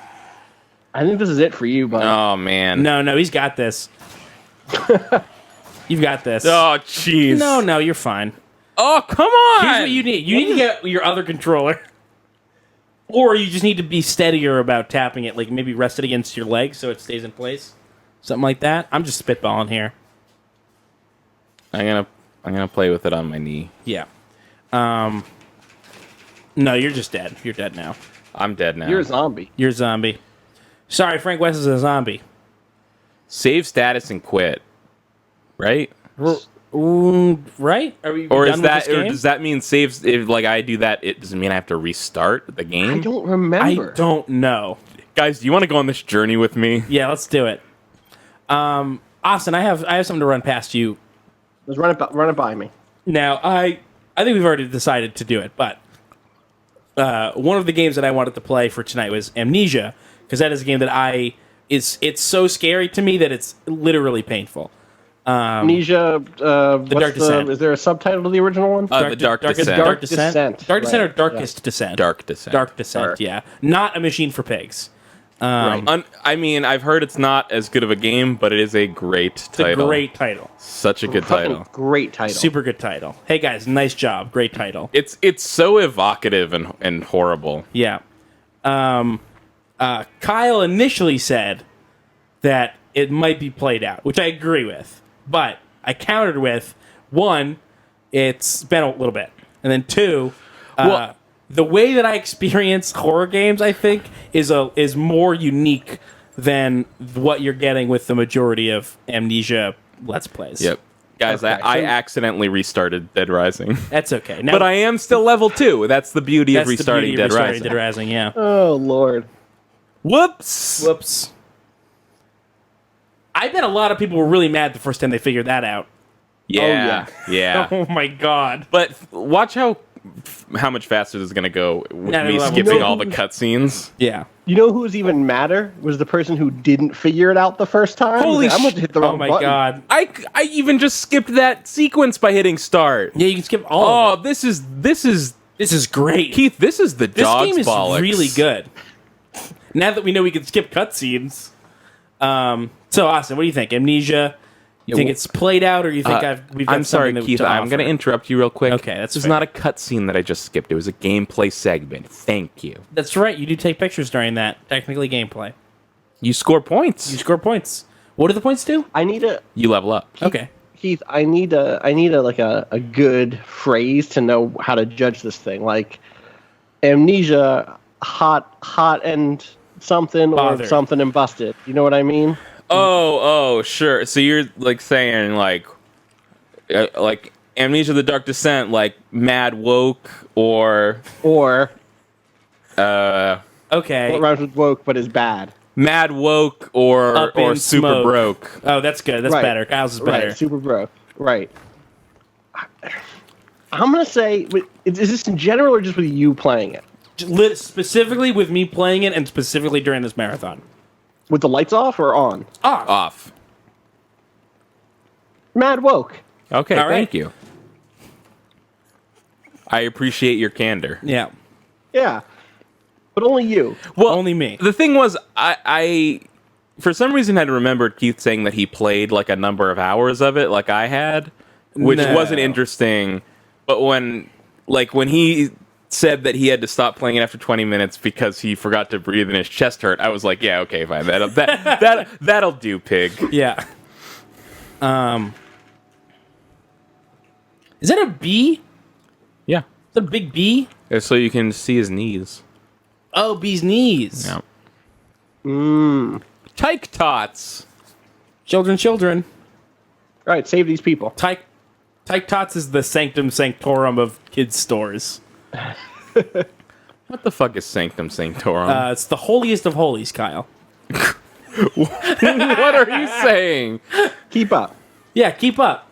I think this is it for you, bud.
Oh man.
No, he's got this. You've got this.
Oh jeez.
No, you're fine.
Oh come on.
Here's what you need. You need to get your other controller. Or you just need to be steadier about tapping it, like maybe rest it against your leg so it stays in place. Something like that. I'm just spitballing here.
I'm gonna play with it on my knee.
Yeah. No, you're just dead. You're dead now.
I'm dead now.
You're a zombie.
You're a zombie. Sorry, Frank West is a zombie.
Save status and quit. Right?
Right? Are we
Or
done
is
with
that?
this
Or
game?
does that mean saves? If like I do that, it doesn't mean I have to restart the game.
I don't remember.
I don't know.
Guys, do you want to go on this journey with me?
Yeah, let's do it. Austin, I have something to run past you.
Just run it by me.
Now, I think we've already decided to do it, but one of the games that I wanted to play for tonight was Amnesia, because that is a game that it's so scary to me that it's literally painful.
Amnesia.
Dark Descent.
Is there a subtitle to the original one?
The Dark Descent.
Dark Descent.
Descent,
Dark Descent or
right,
Darkest Descent?
Dark Descent.
Dark Descent,
Dark.
yeah. Not a machine for pigs.
Right.
I mean, I've heard it's not as good of a game, but it is a great
It's a
title.
great title.
Such a good
Fucking
title.
Great title.
Super good title. Hey guys, nice job. Great title.
It's so evocative and horrible.
Yeah. Kyle initially said that it might be played out, which I agree with. But I countered with, one, it's been a little bit. And then two,
Well-
the way that I experience horror games, I think, is more unique than what you're getting with the majority of Amnesia Let's Plays.
Yep. Guys,
Okay,
I
so-
accidentally restarted Dead Rising.
That's okay. Now,
But I am still level 2. That's the beauty
that's
of
the
restarting
beauty of
Dead
restarting
Rising.
Dead Rising, yeah.
Oh Lord.
Whoops.
Whoops. I bet a lot of people were really mad the first time they figured that out.
Yeah. Yeah.
Oh my god.
But watch how much faster this is going to go with
Yeah,
me
well,
skipping
no,
all the cutscenes.
Yeah.
You know who was even madder? Was the person who didn't figure it out the first time.
Holy
I'm going to hit the
Oh
wrong
my
button.
god.
I even just skipped that sequence by hitting start.
Yeah, you can skip all
Oh,
of it.
this is
This is great.
Keith, this is the
This
dog's
game is
bollocks.
really good. Now that we know we can skip cutscenes. So, Austin, what do you think? Amnesia? You think it's played out, or you think we've got
I'm sorry,
something
Keith.
to
I'm going to
offer?
interrupt you real quick.
Okay, that's
This is
fair.
not a cutscene that I just skipped. It was a gameplay segment. Thank you.
That's right. You do take pictures during that. Technically, gameplay.
You score points.
You score points. What do the points do?
I need a
You level up.
Okay.
Keith. I need a like a good phrase to know how to judge this thing. Like Amnesia, hot and something,
Bothered.
or something and busted. You know what I mean?
Oh, sure. So you're like saying like Amnesia: The Dark Descent, like mad woke, or
Or
Okay.
what rhymes with woke but is bad.
mad woke, or
Up in
super
smoke.
broke.
Oh, that's good. That's
Right.
better. Kyle's is better.
Right, super broke. Right. I'm gonna say, is this in general or just with you playing it?
Specifically with me playing it, and specifically during this marathon.
With the lights off or on?
Off.
Mad woke.
Okay,
All right.
thank you. I appreciate your candor.
Yeah.
Yeah. But only you.
Well,
Only me.
The thing was, I for some reason had remembered Keith saying that he played like a number of hours of it, like I had, which
No.
wasn't interesting. But when he said that he had to stop playing it after 20 minutes because he forgot to breathe and his chest hurt, I was like, yeah, okay, fine. That'll do, pig.
Yeah. Is that a bee?
Yeah.
Is that a big bee?
So you can see his knees.
Oh, bee's knees.
Yeah.
Tyke tots.
Children.
All right, save these people.
Tyke Tots is the sanctum sanctorum of kids' stores.
What the fuck is Sanctum Sanctorum?
It's the holiest of holies, Kyle.
What are you saying?
Keep up.
Yeah, keep up.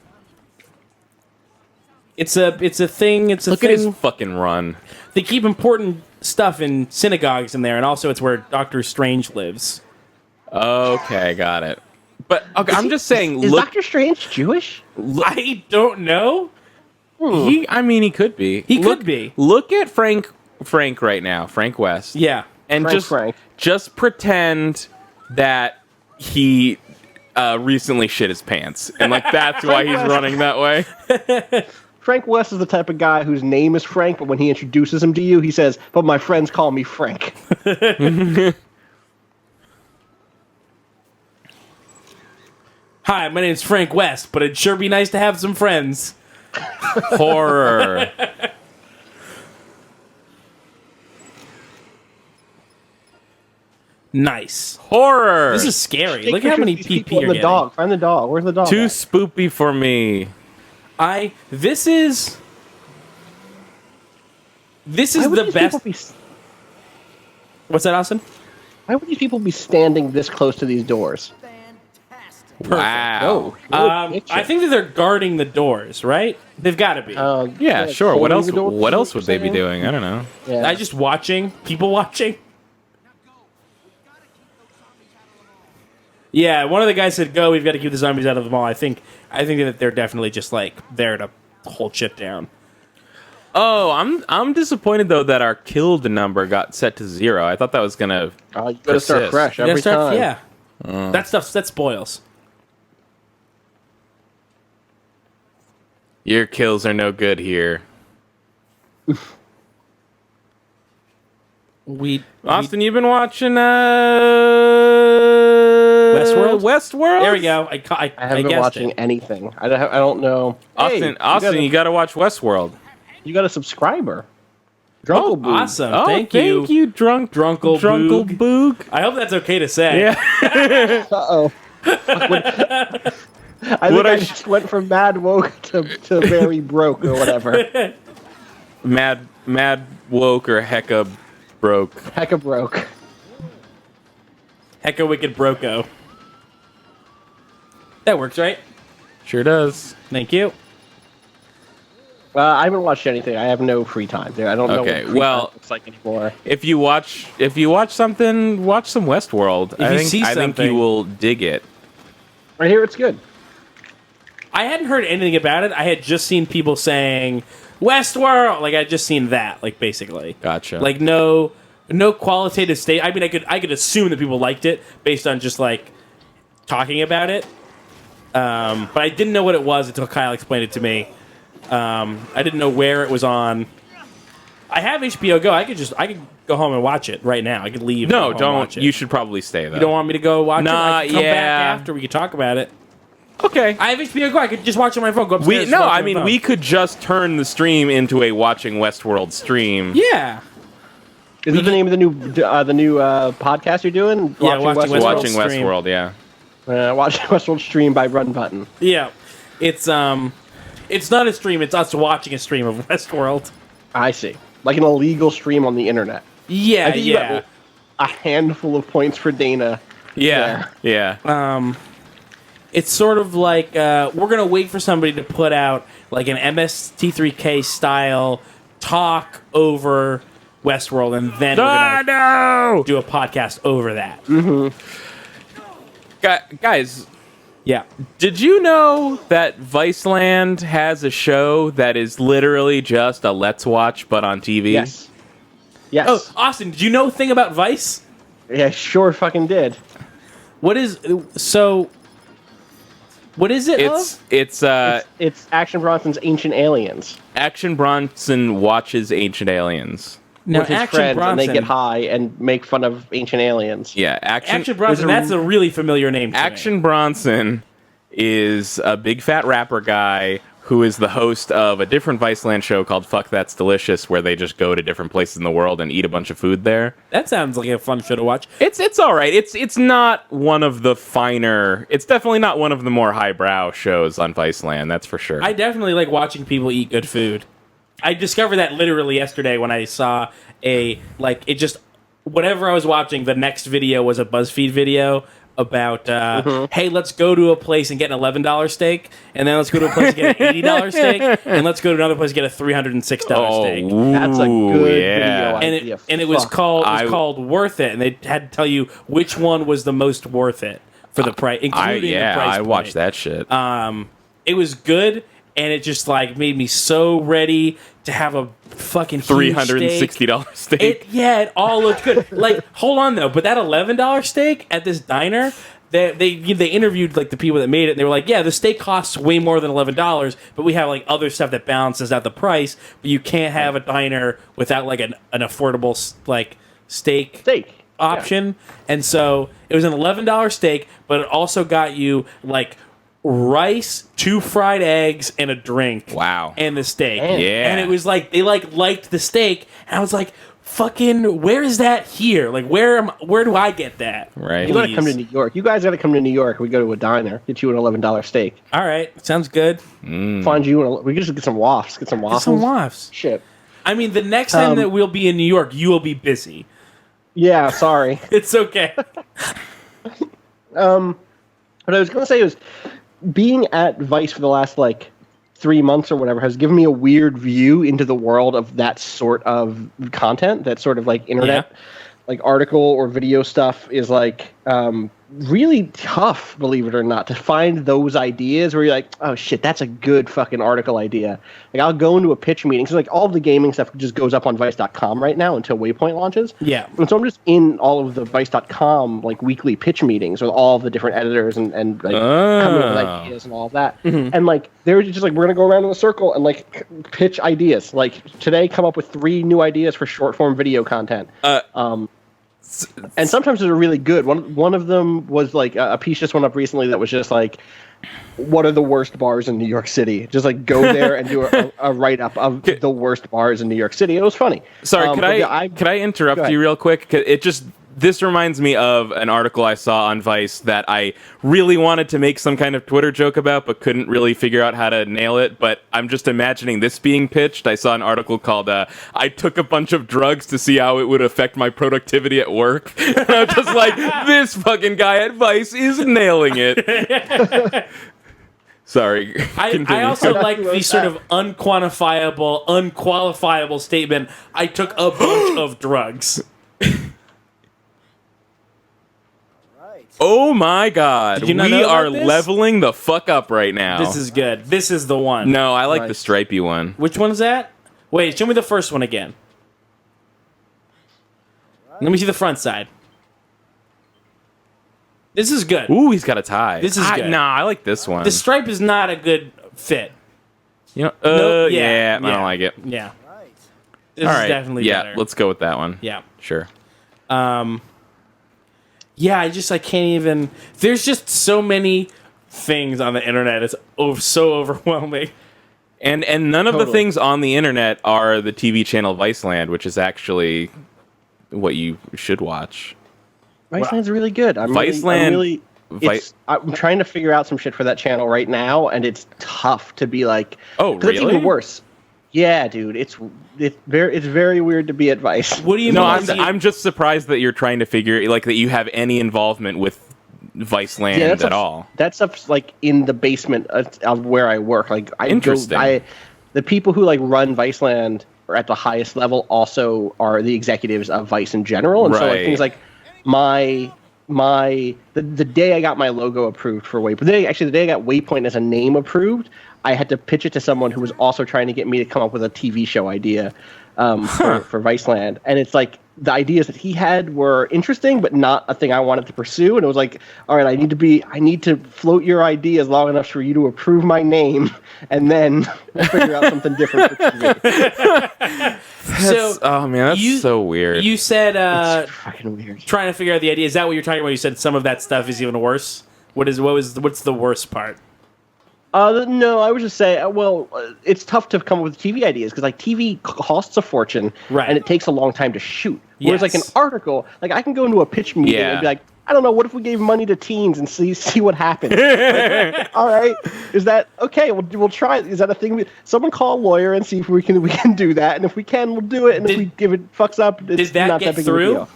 It's a thing. It's a
Look
thing.
at his fucking run.
They keep important stuff in synagogues in there, and also it's where Doctor Strange lives.
Okay, got it. But okay, I'm just saying.
Is
Look,
Doctor Strange Jewish?
I don't know.
he could be.
He could be.
Look at Frank right now, Frank West.
Yeah.
And
Frank.
just pretend that he recently shit his pants, and like that's why he's running that way.
Frank West is the type of guy whose name is Frank, but when he introduces him to you, he says, "But my friends call me Frank."
Hi, my name's Frank West, but it'd sure be nice to have some friends.
Horror.
Nice.
Horror.
This is scary.
Take
Look at how
pictures
many
of these people
PP
and
you're
the
getting.
dog. Find the dog. Where's the dog?
Too
at?
spoopy for me.
This is
Why would
the
these
best.
people
What's that, Austin?
Why would these people be standing this close to these doors?
Wow.
I think that they're guarding the doors, right? They've got to be.
Yeah, sure. What
holding
else?
the doors,
What else
you're
would they be
saying?
doing? I don't know.
Yeah.
I just watching people watching. Yeah, one of the guys said, "Go, we've got to keep the zombies out of the mall." I think that they're definitely just like there to hold shit down.
Oh, I'm disappointed though that our killed number got set to 0. I thought that was gonna.
You gotta start
persist.
fresh
You gotta
every
start-
time.
Yeah, that spoils.
Your kills are no good here. Austin, you've been watching
Westworld?
Westworld.
There we go.
I haven't been
guessed
watching
it.
anything. I don't know.
Austin,
Hey,
you gotta watch Westworld.
you got a subscriber. Drunkle Boo.
Awesome.
Oh,
thank you,
Drunkle
Boog.
Boog.
I hope that's okay to say.
Yeah.
Uh-oh. I think I just went from mad woke to very broke or whatever.
Mad woke or hecka broke.
Hecka broke.
Hecka wicked broko. That works, right?
Sure does.
Thank you.
I haven't watched anything. I have no free time. I don't know
Okay,
what free
well-
time looks like anymore.
If you watch something, watch some Westworld.
you
I
see
think
something-
you will dig it.
I hear it's good.
I hadn't heard anything about it. I had just seen people saying Westworld. Like I just seen that. Like basically.
Gotcha.
Like no qualitative state. I mean, I could assume that people liked it based on just like talking about it. But I didn't know what it was until Kyle explained it to me. I didn't know where it was on. I have HBO Go. I could go home and watch it right now. I could leave.
No,
and go home and watch
don't.
it.
You should probably stay though.
You don't want me to go watch it?
Nah,
I can come back
yeah.
after. We could talk about it.
Okay.
I have HBO Go. I could just watch it on my phone. Go upstairs.
No,
watch it
I
on
mean
my
we
phone.
could just turn the stream into a watching Westworld stream.
Yeah.
Is it the name of the new podcast you're doing?
Yeah, watching Westworld.
Watching
stream.
Westworld, yeah.
Watching Westworld stream by Run Button.
Yeah. It's not a stream. It's us watching a stream of Westworld.
I see. Like an illegal stream on the internet.
Yeah.
I think you got a handful of points for Dana.
Yeah. Yeah.
It's sort of like we're gonna wait for somebody to put out like an MST3K style talk over Westworld, and then we're gonna do a podcast over that.
Guys,
Yeah.
did you know that Viceland has a show that is literally just a Let's Watch but on TV?
Yes. Yes.
Oh, Austin, did you know a thing about Vice?
Yeah, sure fucking did.
What is so? What is it?
It's
It's Action Bronson's Ancient Aliens.
Action Bronson watches Ancient Aliens.
Now,
With his
Action
friends,
Bronson.
and they get high and make fun of ancient aliens.
Yeah,
Action Bronson. That's a really familiar name. To
Action
me.
Bronson is a big fat rapper guy who is the host of a different Viceland show called Fuck That's Delicious, where they just go to different places in the world and eat a bunch of food there.
That sounds like a fun show to watch.
It's all right. It's not one of the finer. It's definitely not one of the more highbrow shows on Viceland. That's for sure.
I definitely like watching people eat good food. I discovered that literally yesterday when I saw whatever I was watching, the next video was a BuzzFeed video about, hey, let's go to a place and get an $11 steak, and then let's go to a place and get an $80 steak, and let's go to another place and get a $306 steak.
That's a good video
And
idea.
it was called Worth It, and they had to tell you which one was the most worth it for the price, including the price
I
point.
watched that shit.
It was good, and it just like made me so ready to have a fucking huge
$360 steak.
It all looked good. Like, hold on though, but that $11 steak at this diner, they interviewed like the people that made it, and they were like, yeah, the steak costs way more than $11, but we have like other stuff that balances out the price. But you can't have a diner without like an affordable like steak option. Yeah. And so it was an $11 steak, but it also got you like rice, 2 fried eggs, and a drink.
Wow.
And the steak.
Damn.
Yeah.
And it was like they liked the steak, and I was like, fucking, where is that here? Like, where do I get that?
Right.
You gotta come to New York. You guys gotta come to New York. We go to a diner, get you an $11 steak.
All right, sounds good.
Find you. We can just get some wafts. Get some waffles.
Get some wafts.
Shit.
I mean, the next time that we'll be in New York, you will be busy.
Yeah. Sorry.
It's okay.
What I was gonna say was, being at Vice for the last 3 months or whatever has given me a weird view into the world of that sort of content, that sort of internet, article or video stuff is really tough, believe it or not, to find those ideas where you're like, oh shit, that's a good fucking article idea. I'll go into a pitch meeting, so all of the gaming stuff just goes up on Vice.com right now until Waypoint launches.
Yeah.
And so I'm just in all of the Vice.com weekly pitch meetings with all of the different editors and coming up with ideas and all of that. Mm-hmm. And they're just we're gonna go around in a circle and pitch ideas. Today, come up with 3 new ideas for short form video content. And sometimes they're really good. One of them was a piece just went up recently that was just what are the worst bars in New York City? Just go there and do a write up of the worst bars in New York City. It was funny.
Sorry, could I interrupt you real quick? This reminds me of an article I saw on Vice that I really wanted to make some kind of Twitter joke about, but couldn't really figure out how to nail it. But I'm just imagining this being pitched. I saw an article called I took a bunch of drugs to see how it would affect my productivity at work. And I'm just like, this fucking guy at Vice is nailing it. Sorry.
I also like the sort of unqualifiable statement, I took a bunch of drugs.
Oh my god. We are leveling the fuck up right now.
This is good. This is the one.
No, I like the stripey one.
Which one is that? Wait, show me the first one again. Let me see the front side. This is good.
Ooh, he's got a tie.
This is good.
Nah, I like this one.
The stripe is not a good fit.
You know, I don't like it.
Yeah. This is definitely better.
Let's go with that one.
Yeah.
Sure.
Yeah, I can't even... There's just so many things on the internet. It's so overwhelming.
And none of the things on the internet are the TV channel Viceland, which is actually what you should watch.
Viceland's really good. I'm trying to figure out some shit for that channel right now, and it's tough to be
oh, really?
It's even worse. Yeah, dude, it's very weird to be at Vice.
What do you mean?
No, I'm just surprised that you're trying to figure that you have any involvement with Viceland at all.
That stuff's in the basement of where I work.
Interesting.
The people who run Viceland are at the highest level also are the executives of Vice in general, and so things like my the day I got my logo approved for Waypoint, the day I got Waypoint as a name approved, I had to pitch it to someone who was also trying to get me to come up with a TV show idea for Viceland. And it's like the ideas that he had were interesting, but not a thing I wanted to pursue. And it was like, all right, I need to float your ideas long enough for you to approve my name, and then we'll figure out something different for TV.
That's so weird.
You said
It's fucking weird.
trying to figure out the idea. Is that what you're talking about? You said some of that stuff is even worse. What's the worst part?
No, I would just say, it's tough to come up with TV ideas because like TV costs a fortune,
right?
And it takes a long time to shoot. Whereas like an
Yes.
article, like I can go into a pitch meeting and be like, I don't know, what if we gave money to teens and see what happens? Like, all right, is that okay? We'll try. Is that a thing? Someone call a lawyer and see if we can do that, and if we can, we'll do it. And if it fucks up, it's
did that
not
get
that big
through?
of a deal.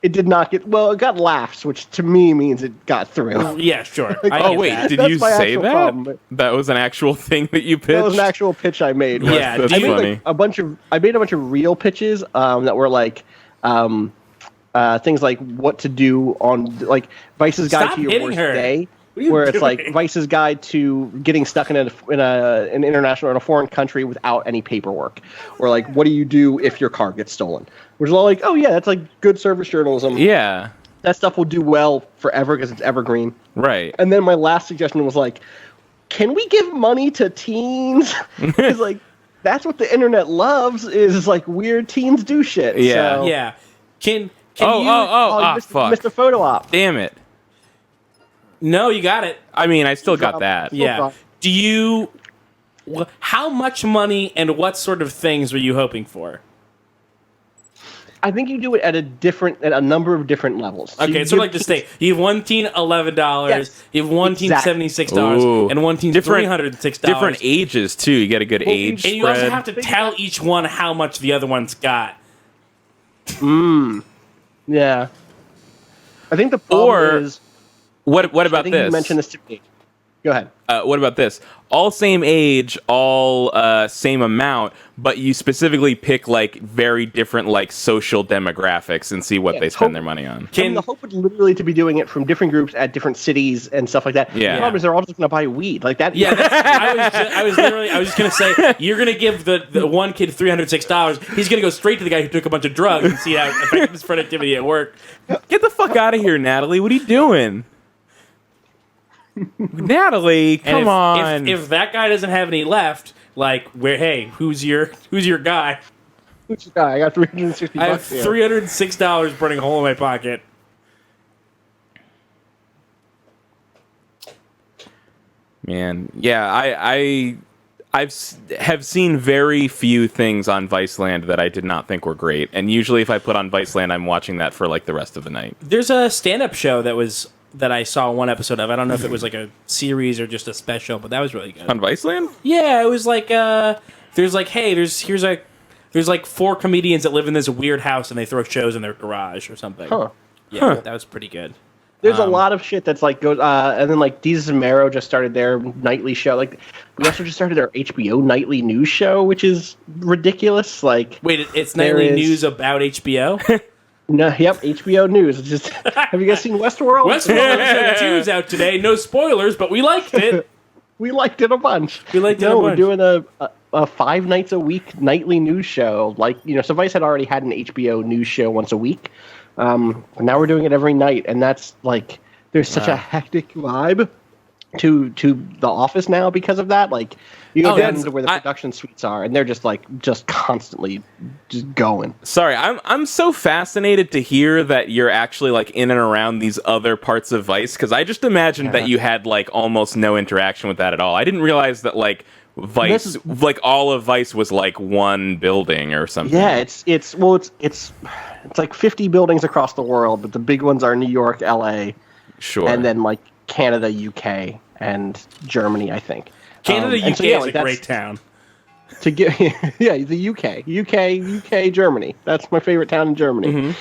It did not get. Well, it got laughs, which to me means it got through.
Yeah, sure.
Oh wait, did
That's
you
my
say
actual
that?
problem.
That was an actual thing that you pitched?
That was an actual pitch I made.
Yeah,
That's
I made
funny.
like I made a bunch of real pitches that were like things like what to do on like Vice's guide
Stop
to your
hitting
worst
her.
day,
What are you
where it's
doing?
like Vice's guide to getting stuck in an international or in a foreign country without any paperwork, or like what do you do if your car gets stolen? Which is all like, oh yeah, that's like good service journalism.
Yeah,
That stuff will do well forever because it's evergreen.
right.
And then my last suggestion was like, can we give money to teens? Because like that's what the internet loves is like weird teens do shit.
Yeah.
So,
Yeah. Can
you
fuck.
missed a photo op.
Damn it.
No, you got it.
I mean, I still got that.
Yeah.
fine.
Do you? How much money and what sort of things were you hoping for?
I think you do it at a number of different levels.
Okay,
you
so
give
like to say you have one teen $11,
Yes,
you have one teen
exactly.
$76,
Ooh.
and one teen $306.
Different ages too. You get a good age
and you
spread.
also have to tell each one how much the other one's got.
Yeah. I think the problem
Or-
is.
what
I
about
think
this?
you mentioned this to me. Go ahead.
What about this? All same age, all same amount, but you specifically pick like very different like social demographics and see what
Yeah,
they spend their money on.
The hope would literally to be doing it from different groups at different cities and stuff like that.
Yeah.
The problem is they're all just going to buy weed like that.
Yeah, I was just gonna say you're gonna give the one kid $306. He's gonna go straight to the guy who took a bunch of drugs and see how effective his productivity at work.
Get the fuck out of here, Natalie. What are you doing? Natalie,
And
come on.
If that guy doesn't have any left, like who's your guy?
Who's your guy? I got 360
I have
bucks here.
$306 burning a hole in my pocket.
Man, yeah, have seen very few things on Viceland that I did not think were great, and usually if I put on Viceland, I'm watching that for like the rest of the night.
There's a stand-up show that I saw one episode of. I don't know if it was like a series or just a special, but that was really good.
On Viceland?
Yeah, it was like there's like there's like 4 comedians that live in this weird house and they throw shows in their garage or something.
Huh.
Yeah, that was pretty good.
There's a lot of shit that's like goes, and then like Deezus and Mero just started their nightly show. Like we also just started our HBO nightly news show, which is ridiculous. Like
Wait, it's
There
nightly
is-
news about HBO?
no, yep, HBO News. It's just have you guys seen Westworld?
Westworld episode 2 is out today. No spoilers, but we liked it.
We liked it a bunch.
We liked it
no,
a
we're
bunch.
doing a 5 nights a week nightly news show. Like so Vice had already had an HBO news show once a week. And now we're doing it every night, and that's like there's such a hectic vibe to the office now because of that. Like you go down to where the production suites are, and they're just constantly just going.
Sorry, I'm so fascinated to hear that you're actually like in and around these other parts of Vice, because I just imagined that you had like almost no interaction with that at all. I didn't realize that like Vice, like all of Vice was like one building or something.
Yeah, it's like 50 buildings across the world, but the big ones are New York, LA,
Sure.
and then like Canada, UK, and Germany, I think.
Canada,
and
UK
so, yeah,
is
like,
a great town.
To get the UK, Germany. That's my favorite town in Germany.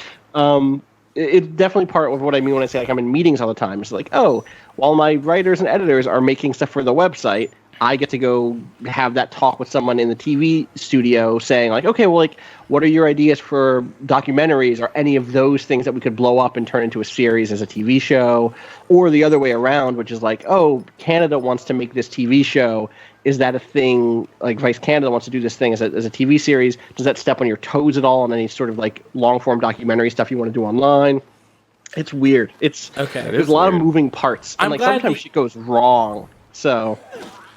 It's definitely part of what I mean when I say like I'm in meetings all the time. It's like, oh, while my writers and editors are making stuff for the website, I get to go have that talk with someone in the TV studio saying like, okay, well, like, what are your ideas for documentaries or any of those things that we could blow up and turn into a series as a TV show, or the other way around, which is like, oh, Canada wants to make this TV show. Is that a thing? Like Vice Canada wants to do this thing as a TV series. Does that step on your toes at all on any sort of like long form documentary stuff you want to do online? It's weird. It's
okay.
There's a lot of moving parts, and like sometimes shit goes wrong. So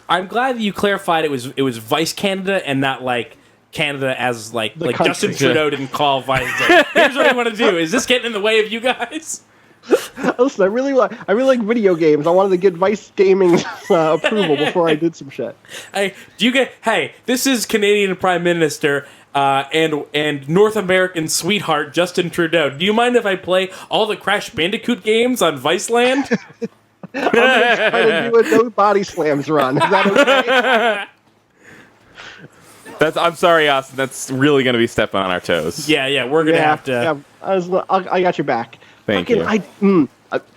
I'm glad that you clarified it was Vice Canada and not like Canada as like
country.
Justin Trudeau didn't call Vice. Like, here's what I want to do. Is this getting in the way of you guys?
Listen, I really like video games. I wanted to get Vice Gaming's approval before I did some shit.
Hey, this is Canadian Prime Minister and North American sweetheart Justin Trudeau. Do you mind if I play all the Crash Bandicoot games on Viceland?
I'm gonna try to do a no body slams run. Is that okay?
I'm sorry, Austin. That's really going to be stepping on our toes.
Yeah, we're gonna have to.
Yeah, I got your back.
Thank you.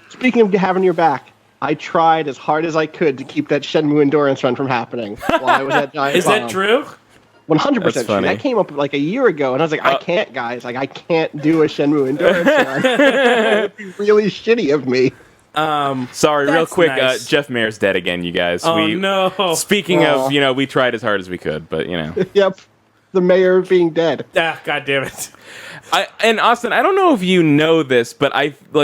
Speaking of having your back, I tried as hard as I could to keep that Shenmue endurance run from happening while I was at Giant
Is
Bomb.
that true?
100% true.
funny.
That came up like a year ago, and I was like, I can't, guys. Like, I can't do a Shenmue endurance run. It would be really shitty of me.
Sorry, real
That's
quick.
nice.
Jeff Mayer's dead again, you guys.
Oh no!
Speaking of, we tried as hard as we could, but
Yep. The mayor being dead.
Ah, God damn it!
And Austin, I don't know if you know this, but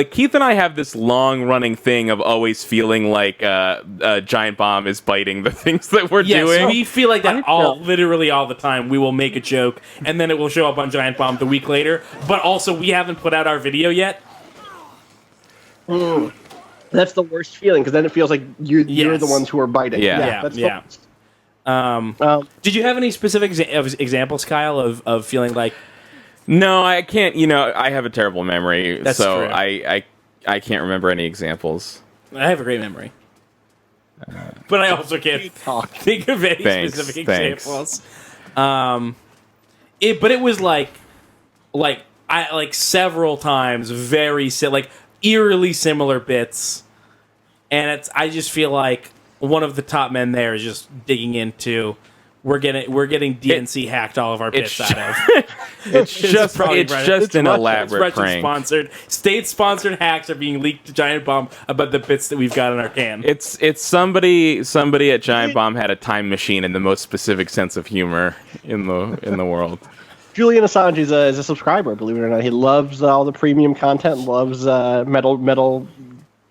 Keith and I have this long-running thing of always feeling like Giant Bomb is biting the things that we're doing.
We feel like that literally all the time. We will make a joke, and then it will show up on Giant Bomb the week later. But also, we haven't put out our video yet.
That's the worst feeling, because then it feels like you're the ones who are biting.
Yeah.
That's
yeah. Did you have any specific examples, Kyle, of feeling like?
No, I can't. I have a terrible memory,
That's
so
true.
I can't remember any example.
I have a great memory, but I also can't think of any specific examples. But it was like several times, very eerily similar bits, and I just feel like one of the top men there is just digging into. We're getting DNC hacked all of our bits out of.
It's just an elaborate prank.
State-sponsored hacks are being leaked to Giant Bomb about the bits that we've got in our can.
It's somebody at Giant Bomb had a time machine in the most specific sense of humor in the world.
Julian Assange is a subscriber, believe it or not. He loves all the premium content, loves Metal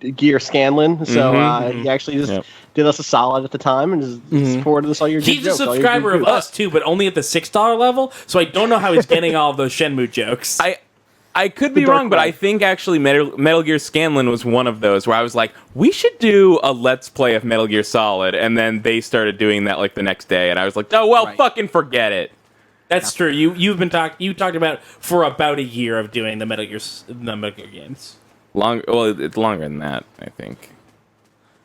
Gear Scanlan, so he actually just did us a solid at the time and just forwarded us all your good
He's
jokes.
a subscriber of us too, but only at the $6 level, so I don't know how he's getting all of those Shenmue jokes.
I could be wrong, but I think actually Metal Gear Scanlan was one of those where I was like, we should do a Let's Play of Metal Gear Solid, and then they started doing that the next day, and I was like, oh, well, fucking forget it.
That's true. You talked about for about a year of doing the Metal Gear games.
It's longer than that, I think.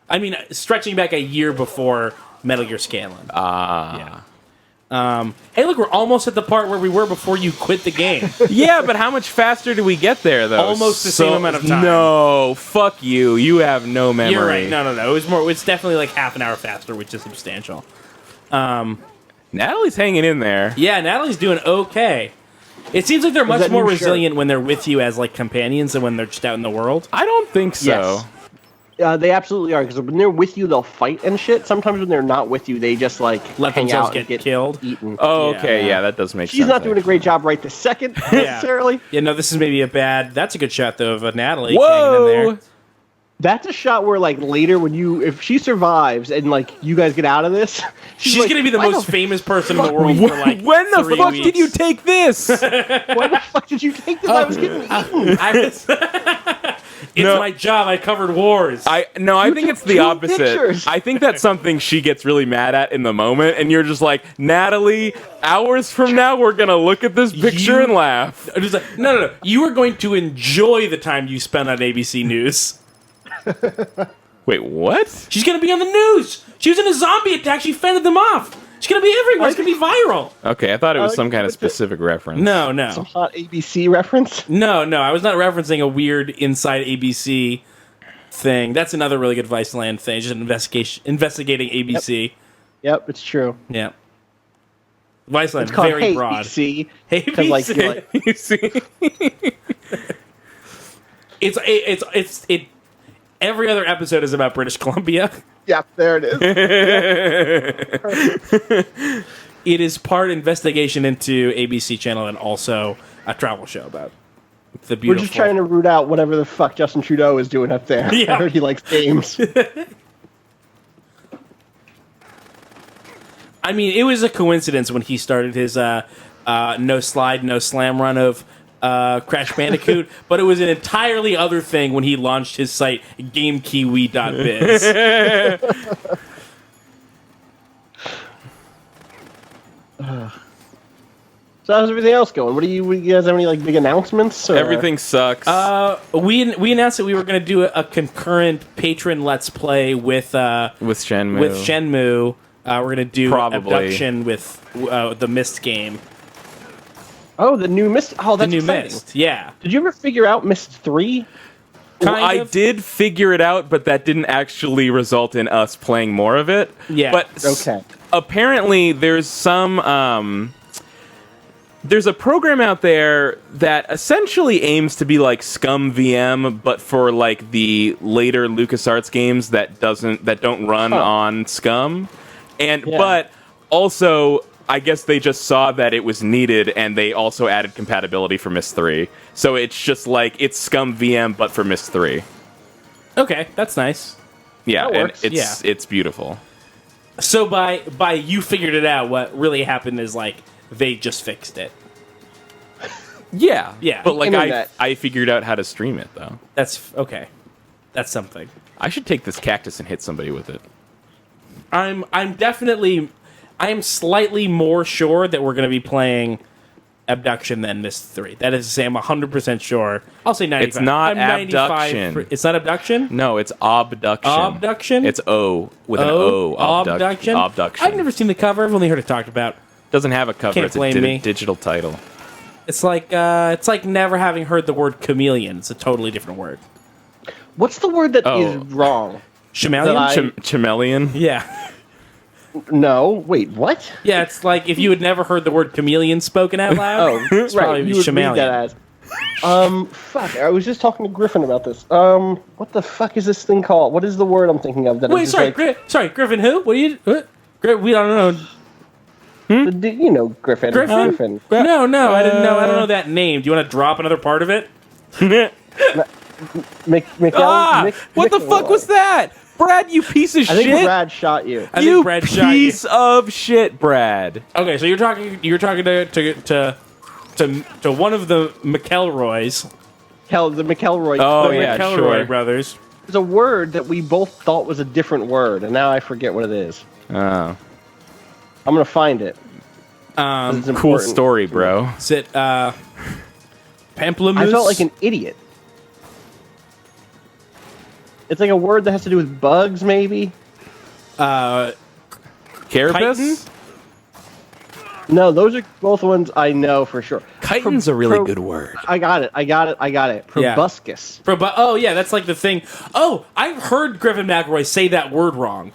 I mean, stretching back a year before Metal Gear Scanlan. Yeah. Hey, look, we're almost at the part where we were before you quit the game.
Yeah, but how much faster do we get there, though?
Almost the same amount of time.
No, fuck you. You have no memory.
You're right. No. It was more. It's definitely like half an hour faster, which is substantial.
Natalie's hanging in there.
Yeah, Natalie's doing okay. It seems like they're much more resilient when they're with you as companions than when they're just out in the world.
I don't think so.
Yes. They absolutely are, because when they're with you, they'll fight and shit. Sometimes when they're not with you, they just
let
hang
themselves
out and
get killed.
Eaten.
Oh, okay, yeah, that does make sense.
She's not doing a great job right this second, necessarily.
Yeah, no, this is maybe a bad. That's a good shot though of Natalie.
Whoa!
Hanging in there.
That's a shot where later if she survives and you guys get out of this,
she's gonna be the most famous person in the world for
when the
3
fuck
weeks.
did you take this?
Why the fuck did you take this? I was getting eaten.
It's my job. I covered wars.
I think it's the
two
opposite.
pictures.
I think that's something she gets really mad at in the moment, and you're just like, Natalie, hours from now, we're gonna look at this picture and laugh.
Just no. You are going to enjoy the time you spend on ABC News.
Wait, what?
She's gonna be on the news. She was in a zombie attack. She fended them off. She's gonna be everywhere. It's gonna be viral.
Okay, I thought it was some kind of specific reference.
No.
Some hot ABC reference?
No. I was not referencing a weird inside ABC thing. That's another really good Viceland thing. Just investigating ABC.
Yep, it's true.
Yeah. Viceland,
It's called
very
Hey
broad.
BC.
Hey,
'Cause, like, you're like,
You see?
It's every other episode is about British Columbia.
yeah, there it is.
It is part investigation into ABC channel and also a travel show about the beautiful.
We're just trying to root out whatever the fuck Justin Trudeau is doing up there.
Yeah.
I heard he likes games.
I mean, it was a coincidence when he started his no slide, no slam run of Crash Bandicoot, but it was an entirely other thing when he launched his site GameKiwi.biz.
So how's everything else going? What do you guys have any like big announcements? Or?
Everything sucks.
We announced that we were going to do a concurrent patron Let's Play with
Shenmue.
With Shenmue. We're going to do
Probably.
Abduction with the Myst game.
Oh, the new Myst. Oh, that's
The new
exciting.
Myst, yeah.
Did you ever figure out Myst 3?
Well,
Kind
I
of.
did figure it out, but that didn't actually result in us playing more of it.
Yeah.
But
Okay.
apparently there's some there's a program out there that essentially aims to be like Scum VM, but for like the later LucasArts games that don't run on Scum. And
Yeah.
but also I guess they just saw that it was needed, and they also added compatibility for Myst 3. So it's just like, it's Scum VM, but for Myst 3.
Okay, that's nice.
Yeah,
That
and
works.
it's beautiful.
So by you figured it out, what really happened is like they just fixed it.
Yeah.
Yeah.
But like,
Internet.
I figured out how to stream it, though.
That's okay. That's something.
I should take this cactus and hit somebody with it.
I'm slightly more sure that we're going to be playing Abduction than Myst 3. That is to say, I'm 100% sure. I'll say 95.
It's not
I'm 95
Abduction.
It's not Abduction?
No, it's Obduction.
Obduction?
It's O with an O.
Obduction?
Obduction.
I've never seen the cover. I've only heard it talked about.
Doesn't have a cover.
Can't
It's
blame
a
me.
digital title.
It's like never having heard the word chameleon. It's a totally different word.
What's the word that is
Oh.
wrong?
Chameleon?
That I-
Chameleon?
Yeah.
No. Wait, what?
Yeah, it's like if you had never heard the word chameleon spoken out loud.
Oh,
it's
right.
probably
You would read
chameleon.
that as. Fuck. I was just talking to Griffin about this. What the fuck is this thing called? What is the word I'm thinking of? That
Wait,
is
sorry,
just
sorry, Griffin. Who? What are you? What? We don't know.
you know, Griffin.
Griffin? No, I didn't know. I don't know that name. Do you want to drop another part of it?
What the fuck was that? Brad, you piece of
I think
shit.
Brad shot you.
I
You
think Brad shot you.
piece of shit, Brad.
Okay, so you're talking to one of the McElroys.
The McElroy.
Oh,
The
yeah,
McElroy
sure.
brothers.
There's a word that we both thought was a different word, and now I forget what it is.
Oh,
I'm gonna find it. 'cause it's
cool
important.
story, bro.
Is it pamplemousse?
I felt like an idiot. It's like a word that has to do with bugs, maybe.
chitin?
Carapace?
No, those are both ones I know for sure.
Chitin's a really good word.
I got it.
Yeah.
Proboscis.
Oh yeah, that's like the thing. Oh, I've heard Griffin McElroy say that word wrong.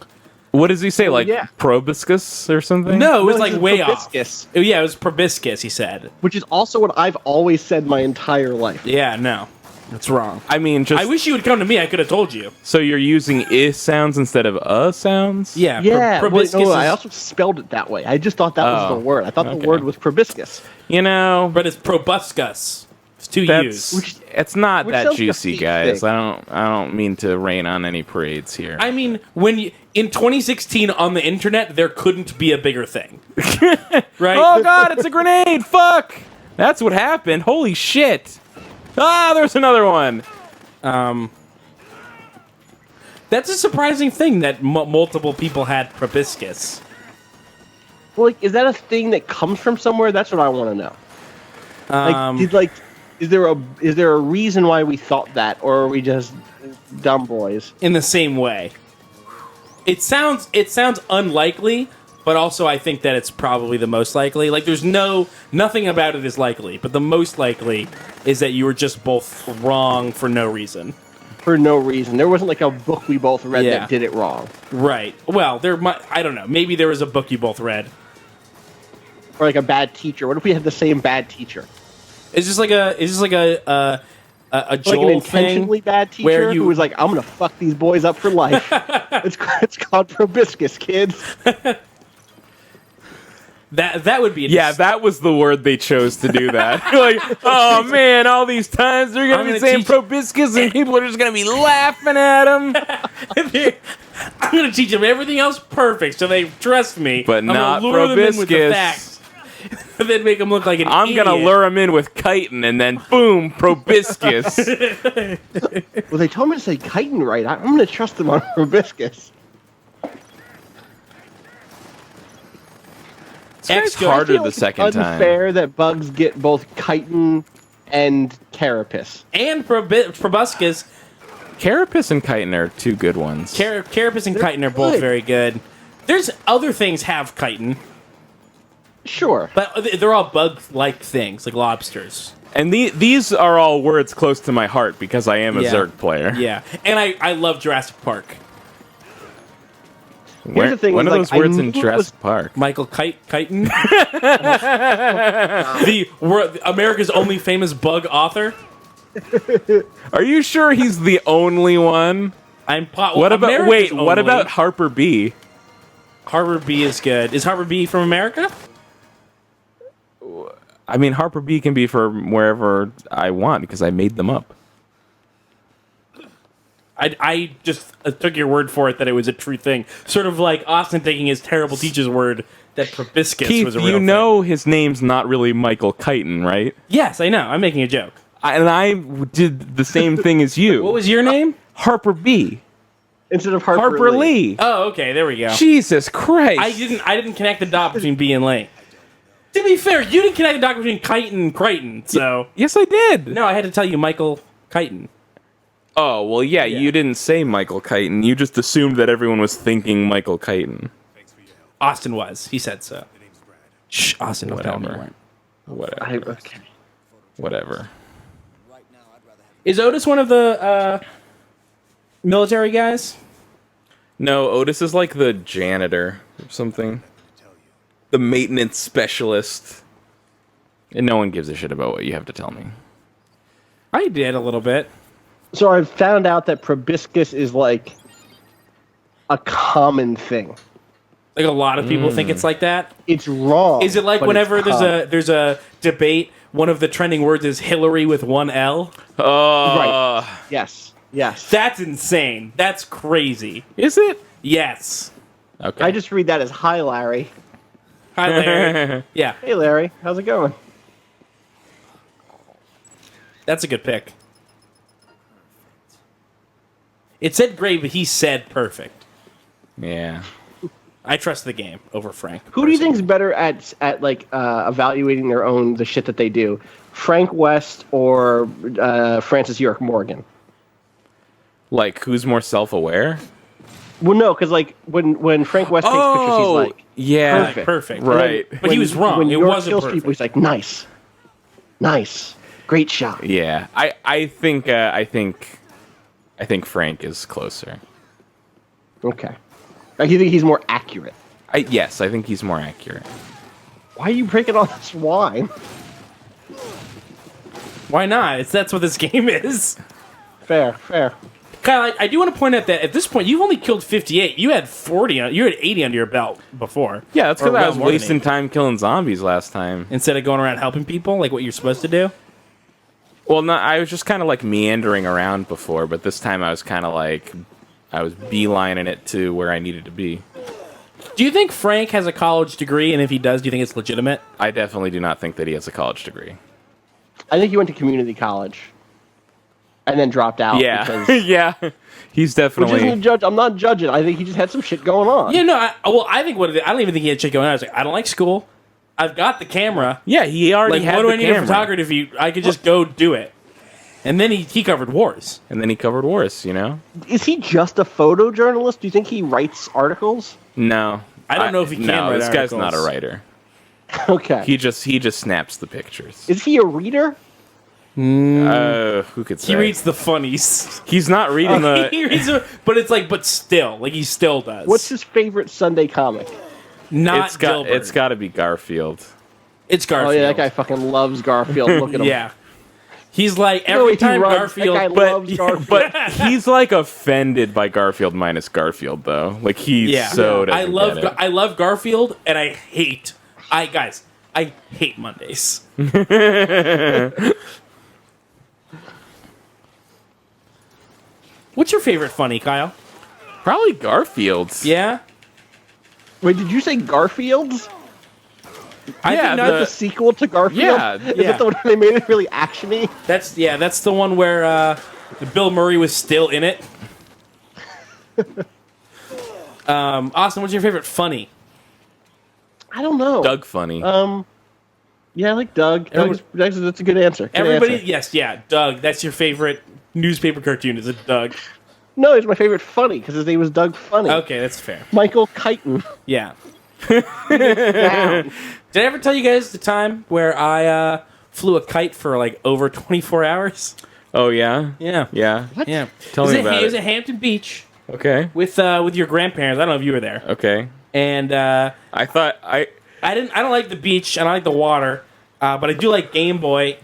What does he say? Like
yeah.
proboscis or something?
No, it was
No,
like
it's
way
proboscis.
off. Oh, yeah, it was proboscis. He said.
Which is also what I've always said my entire life.
Yeah, no, that's wrong.
I mean, just
I wish you would come to me. I could have told you.
so you're using sounds instead of sounds?
Yeah,
Yeah,
proboscis.
no,
is,
I also spelled it that way. I just thought that was
Oh,
the word. I thought
okay.
the word was proboscis.
You know,
but it's proboscis. It's two
that's
U's.
it's not
which
that
sounds like a
juicy,
feet
guys.
thing.
I don't mean to rain on any parades here.
I mean, when you, in 2016 on the internet, there couldn't be a bigger thing, right?
Oh god, it's a grenade! Fuck! That's what happened. Holy shit! Ah, there's another one.
That's a surprising thing that multiple people had proboscis.
Well, like, is that a thing that comes from somewhere? That's what I want to know. Is there a reason why we thought that, or are we just dumb boys?
In the same way. It sounds unlikely, but also I think that it's probably the most likely. Like there's nothing about it is likely, but the most likely is that you were just both wrong for no reason.
for no reason. There wasn't like a book we both read
Yeah.
that did it wrong.
Right. Well, I don't know. Maybe there was a book you both read.
Or like a bad teacher. What if we had the same bad teacher?
Is this like a
Like
Joel
an intentionally
thing
bad teacher
where
who was like, I'm going to fuck these boys up for life. it's called proboscis, kids.
that would be
Yeah, that was the word they chose to do that. Like, oh man, all these times they're
I'm
gonna be
gonna
saying
teach-
proboscis and people are just gonna be laughing at them.
I'm going to teach them everything else perfect, so they trust me.
But
I'm gonna
not
lure them in with the
proboscis.
facts. And then make them look like an
I'm
idiot.
gonna lure them in with chitin and then boom, proboscis.
Well, they told me to say chitin right. I'm going to trust them on proboscis.
It's
go.
harder
I feel
the
like
second
it's
time.
unfair that bugs get both chitin and carapace.
And proboscis.
Carapace and chitin are two good ones.
Carapace and chitin are both
good.
very good. There's other things have chitin,
Sure.
but they're all bug-like things, like lobsters.
And these are all words close to my heart because I am a
Yeah.
Zerg player.
Yeah, and I love Jurassic Park.
Where,
the thing,
when
is,
are
like,
those words
I
in
knew it
Jurassic
was-
Park?
Michael Keaton, America's only famous bug author.
Are you sure he's the only one? What about what about
Harper?
Harper B?
Harper B is good. Is Harper B from America?
I mean, Harper B can be from wherever I want because I made them up.
I just took your word for it that it was a true thing. Sort of like Austin taking his terrible teacher's word that proboscis
Keith,
was a real
you
thing.
know his name's not really Michael Keaton, right?
Yes, I know. I'm making a joke.
And I did the same thing as you.
What was your name?
Harper B?
Instead of
Harper Lee.
Oh, okay. There we go.
Jesus Christ!
I didn't connect the dot between B and Lee. To be fair, you didn't connect the dot between Keaton and Crichton, so
Yes, I did.
no, I had to tell you Michael Keaton.
Oh well, yeah, you didn't say Michael Keaton. You just assumed that everyone was thinking Michael Keaton.
Austin was. He said so. Shh, Austin, don't tell him you
Whatever.
weren't.
Whatever. Whatever.
Is Otis one of the military guys?
No, Otis is like the janitor or something. The maintenance specialist. And no one gives a shit about what you have to tell me.
I did a little bit.
So I've found out that proboscis is like a common thing.
Like a lot of people think it's like that.
It's wrong.
Is it like
but
whenever
it's common.
there's a debate, one of the trending words is Hillary with one L?
Right. Yes. Yes.
That's insane. That's crazy.
Is it?
Yes.
Okay.
I just read that as hi, Larry.
Hi, Larry. Yeah,
Hey, Larry. How's it going?
that's a good pick. It said great, but he said perfect.
Yeah.
I trust the game over Frank.
Who do you think's better at like evaluating the shit that they do? Frank West or Francis York Morgan?
Like, who's more self-aware?
Well, no, because like when Frank West takes pictures, he's like
yeah.
perfect.
Perfect.
Right.
But he was wrong.
When
It
York
wasn't
kills
perfect.
people, he's like nice, great shot.
Yeah. I think Frank is closer.
Okay. Like, you think he's more accurate?
Yes, I think he's more accurate.
Why are you drinking all this wine?
Why not? That's what this game is.
Fair.
Kyle, I do want to point out that at this point, you've only killed 58. You had 40. You had 80 under your belt before.
Yeah, that's
Or
because I
well,
was
more than
wasting
80.
time killing zombies last time.
Instead of going around helping people, like what you're supposed to do.
Well, no, I was just kind of like meandering around before, but this time I was kind of like, I was beelining it to where I needed to be.
Do you think Frank has a college degree? And if he does, do you think it's legitimate?
I definitely do not think that he has a college degree.
I think he went to community college and then dropped out.
Yeah,
Because,
yeah, he's
which
definitely.
isn't a judge. I'm not judging. I think he just had some shit going on.
Yeah, no. I think I don't even think he had shit going on. I was like, I don't like school. I've got the camera.
Yeah, he already
Like,
had
what do
the
I need
camera.
a photographer I could just go do it? And then he covered wars.
And then he covered worse, you know?
Is he just a photojournalist? Do you think he writes articles?
No.
I don't know if he can
No,
write
this guy's not a
articles.
writer.
Okay.
He just snaps the pictures.
Is he a reader?
Who could say?
He reads the funnies.
He's not reading the.
He reads it, but it's like, but still, like he still does.
What's his favorite Sunday comic?
Not Gilbert.
It's got to be Garfield.
It's Garfield.
Oh yeah, that guy fucking loves Garfield. Look at him.
Yeah. He's like
You know,
every
he
time
runs,
Garfield,
that guy loves Garfield.
But he's like offended by Garfield minus Garfield though. Like he's so.
I love
get it.
I love Garfield, and I hate Mondays. What's your favorite funny, Kyle?
Probably Garfield's.
Yeah,
Wait, did you say Garfield's?
I
Yeah,
think
Not the sequel to Garfield?
Yeah,
Is
yeah.
it the one they made it really actiony?
that's the one where Bill Murray was still in it. Austin, what's your favorite funny?
I don't know.
Doug Funny.
Yeah, I like Doug.
Everyone-
That's a good answer. Good
Everybody,
answer.
yes, yeah, Doug. That's your favorite newspaper cartoon. Is it Doug?
No, he's my favorite Funny because his name was Doug Funny.
Okay, that's fair.
Michael Keaton.
Yeah.
Down.
Did I ever tell you guys the time where I flew a kite for like over 24 hours?
Oh yeah.
Yeah.
Yeah.
Yeah.
Tell me about
It was
it.
at Hampton Beach
Okay.
with your grandparents. I don't know if you were there.
Okay.
And
I thought I
don't like the beach. I don't like the water. But I do like Game Boy.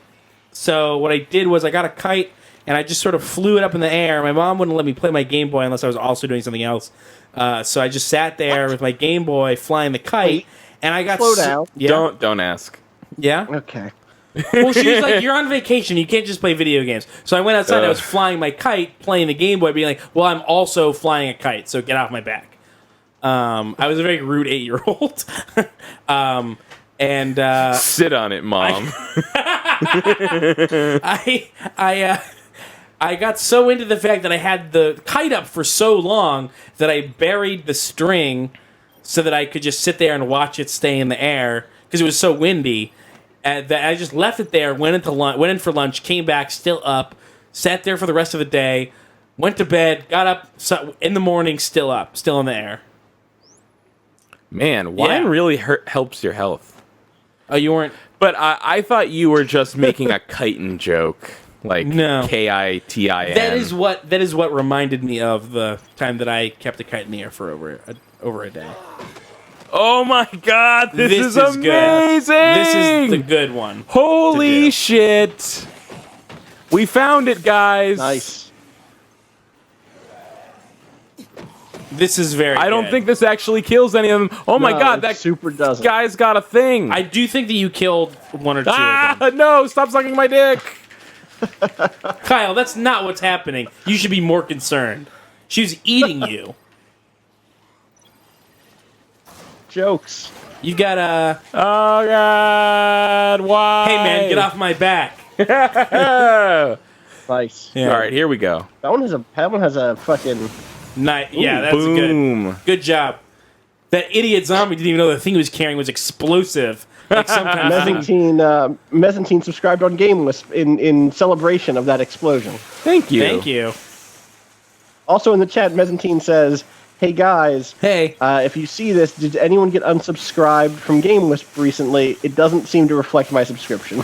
So what I did was I got a kite and I just sort of flew it up in the air. My mom wouldn't let me play my Game Boy unless I was also doing something else. So I just sat there with my Game Boy flying the kite, and I got
Slow down.
Yeah,
don't ask.
yeah.
Okay.
Well, she was like, "You're on vacation. You can't just play video games." So I went outside. I was flying my kite, playing the Game Boy, being like, "Well, I'm also flying a kite, so get off my back." I was a very rude 8-year-old, and
Sit on it, Mom.
I got so into the fact that I had the kite up for so long that I buried the string so that I could just sit there and watch it stay in the air because it was so windy. And that I just left it there, went in for lunch, came back still up, sat there for the rest of the day, went to bed, got up in the morning, still up, still in the air.
Man, wine
Yeah.
really helps your health.
Oh, you weren't?
But I thought you were just making a chitin joke. Like
No.
Kitin.
That is what reminded me of the time that I kept a kite in the air for over a day.
Oh my god, this is
good.
amazing!
This is the good one. to
Holy
do.
shit! We found it, guys.
Nice.
This is very.
I don't
good.
think this actually kills any of them. Oh my
No,
god,
it
that
super doesn't.
guy's got a thing.
I do think that you killed one or two of them.
No, stop sucking my dick.
Kyle, that's not what's happening. You should be more concerned. She was eating you.
Jokes.
You got a.
Oh god, why?
Hey man, get off my back.
Nice.
Yeah.
All right, here we go.
That one has a fucking.
Nice. Yeah, that's
Boom.
good job. That idiot zombie didn't even know the thing he was carrying was explosive. Like some kind of thing.
Mezzantine subscribed on GameList in celebration of that explosion.
Thank you.
Thank you.
Also in the chat, Mezzantine says, "Hey guys,
Hey.
if you see this, did anyone get unsubscribed from GameList recently? It doesn't seem to reflect my subscription."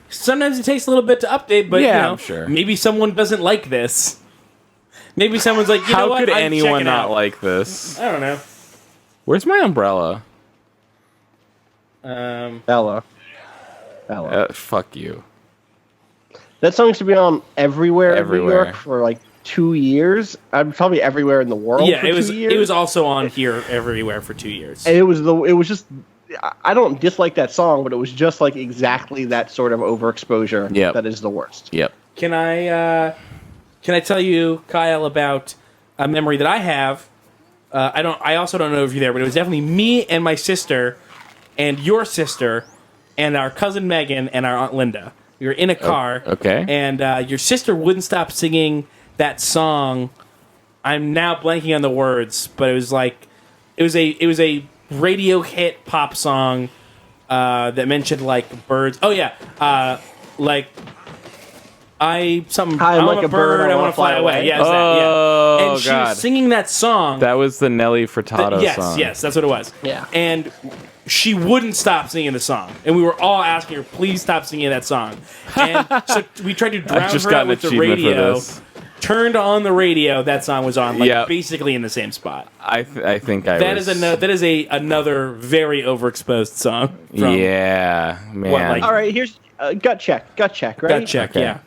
Sometimes it takes a little bit to update, but
Yeah,
you know,
I'm sure.
maybe someone doesn't like this. Maybe someone's like, you know
How
what?
could
I'd check
anyone
it
not
out.
like this?
I don't know.
Where's my umbrella?
Bella.
Fuck you.
That song used to be on everywhere in New
Everywhere.
York for like 2 years. Probably everywhere in the world
Yeah,
for
it was.
2 years.
It was also on here everywhere for 2 years.
And it was just. I don't dislike that song, but it was just like exactly that sort of overexposure
Yep.
that is the worst.
Yep.
Can I tell you, Kyle, about a memory that I have? I also don't know if you're there, but it was definitely me and my sister, and your sister, and our cousin Megan and our aunt Linda. We were in a car.
okay.
And your sister wouldn't stop singing that song. I'm now blanking on the words, but it was a radio hit pop song that mentioned like birds. Oh yeah, like I'm
like
a bird, I want to fly away. Yeah,
Oh,
and she
God.
was singing that song.
That was the Nelly Furtado song.
Yes, that's what it was.
Yeah.
And she wouldn't stop singing the song, and we were all asking her, "Please stop singing that song." And so we tried to drown
just
her
got
out
an
with the
achievement for
radio.
this.
Turned on the radio. That song was on, like
Yep.
basically in the same spot.
I think I
That
was...
is another very overexposed song. From
Yeah, man.
What, like-
All right, here's gut check, right?
Gut check.
Okay.
Yeah.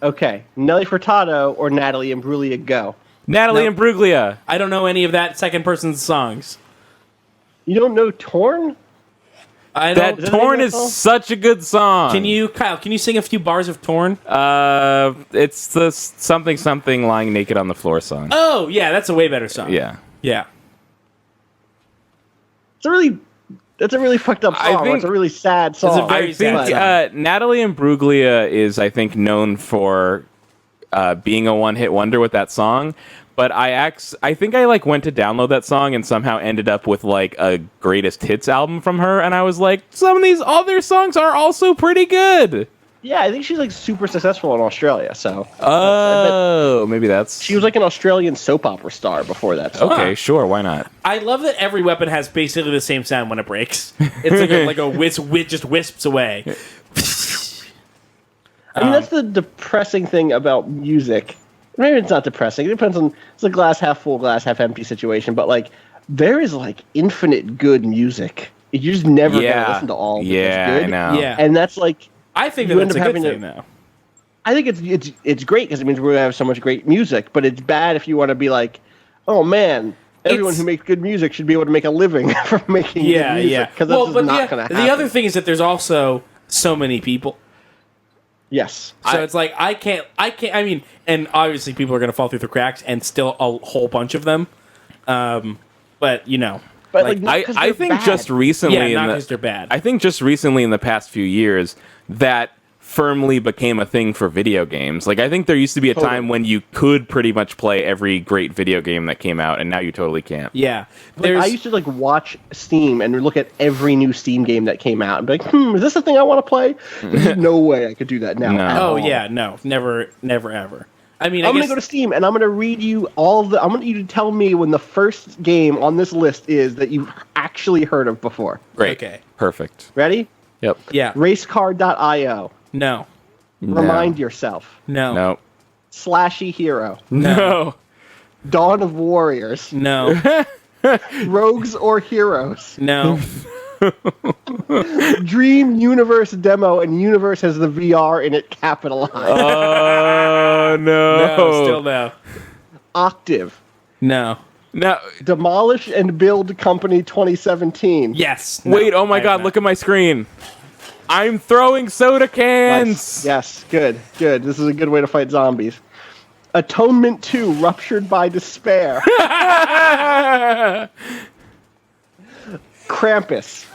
Okay, Nelly Furtado or Natalie Imbruglia, go.
Natalie
No.
Imbruglia.
I don't know any of that second person's songs.
You don't know Torn?
I
That
don't.
that
Torn
name
is
of the song?
such a good song.
Kyle? Can you sing a few bars of Torn?
It's the something lying naked on the floor song.
Oh yeah, that's a way better song.
Yeah.
Yeah.
That's a really fucked up
I
song.
think-
It's a really sad song.
very
I think
sad
Natalie Imbruglia is, I think, known for being a one-hit wonder with that song. But I think I went to download that song and somehow ended up with like a greatest hits album from her, and I was like, some of these other songs are also pretty good.
Yeah, I think she's like super successful in Australia. So
Oh, maybe that's
she was like an Australian soap opera star before that. Song.
okay. Sure, why not?
I love that every weapon has basically the same sound when it breaks. It's like a just wisps away.
I mean, that's the depressing thing about music. Maybe it's not depressing. It depends on it's a glass half full, glass half empty situation. But like, there is like infinite good music. You're just never gonna listen to all of it.
Yeah,
That's good.
I know.
Yeah.
And that's like.
I think
You
that's
end
a
up
good
having
thing,
to-
though.
I think it's great because it means we're gonna have so much great music. But it's bad if you want to be like, oh man, everyone who makes good music should be able to make a living from making
Yeah,
good music.
yeah.
Because that's just not gonna happen.
the other thing is that there's also so many people.
Yes.
So it's like I can't. I mean, and obviously people are going to fall through the cracks, and still a whole bunch of them. But you know,
But
like,
not 'cause
I
they're
think
bad.
just recently,
yeah,
in
not
the-
because they're bad.
I think just recently in the past few years that firmly became a thing for video games. Like, I think there used to be a
Totally.
time when you could pretty much play every great video game that came out, and now you totally can't.
yeah,
Like,
there's.
I used to like watch Steam and look at every new Steam game that came out and be like, is this the thing I want to play? There's no way I could do that now.
No.
at
oh
all.
yeah, no, never, ever. I mean,
I'm
I
gonna
guess
go to Steam and I'm gonna read you I want you to tell me when the first game on this list is that you've actually heard of before.
Great.
Okay.
Perfect.
Ready?
Yep.
yeah,
Racecar.io.
no,
Remind yourself.
no,
No.
Slashy Hero.
No.
Dawn of Warriors.
no,
Rogues or Heroes.
no,
Dream Universe Demo, and Universe has the VR in it capitalized.
Oh, no.
no, still no,
Octave.
no.
No.
Demolish and Build Company 2017.
Yes. No,
Wait, oh my
I have
god,
not.
look at my screen. I'm throwing soda cans.
Nice. Yes, good. This is a good way to fight zombies. Atonement 2, Ruptured by Despair. Krampus.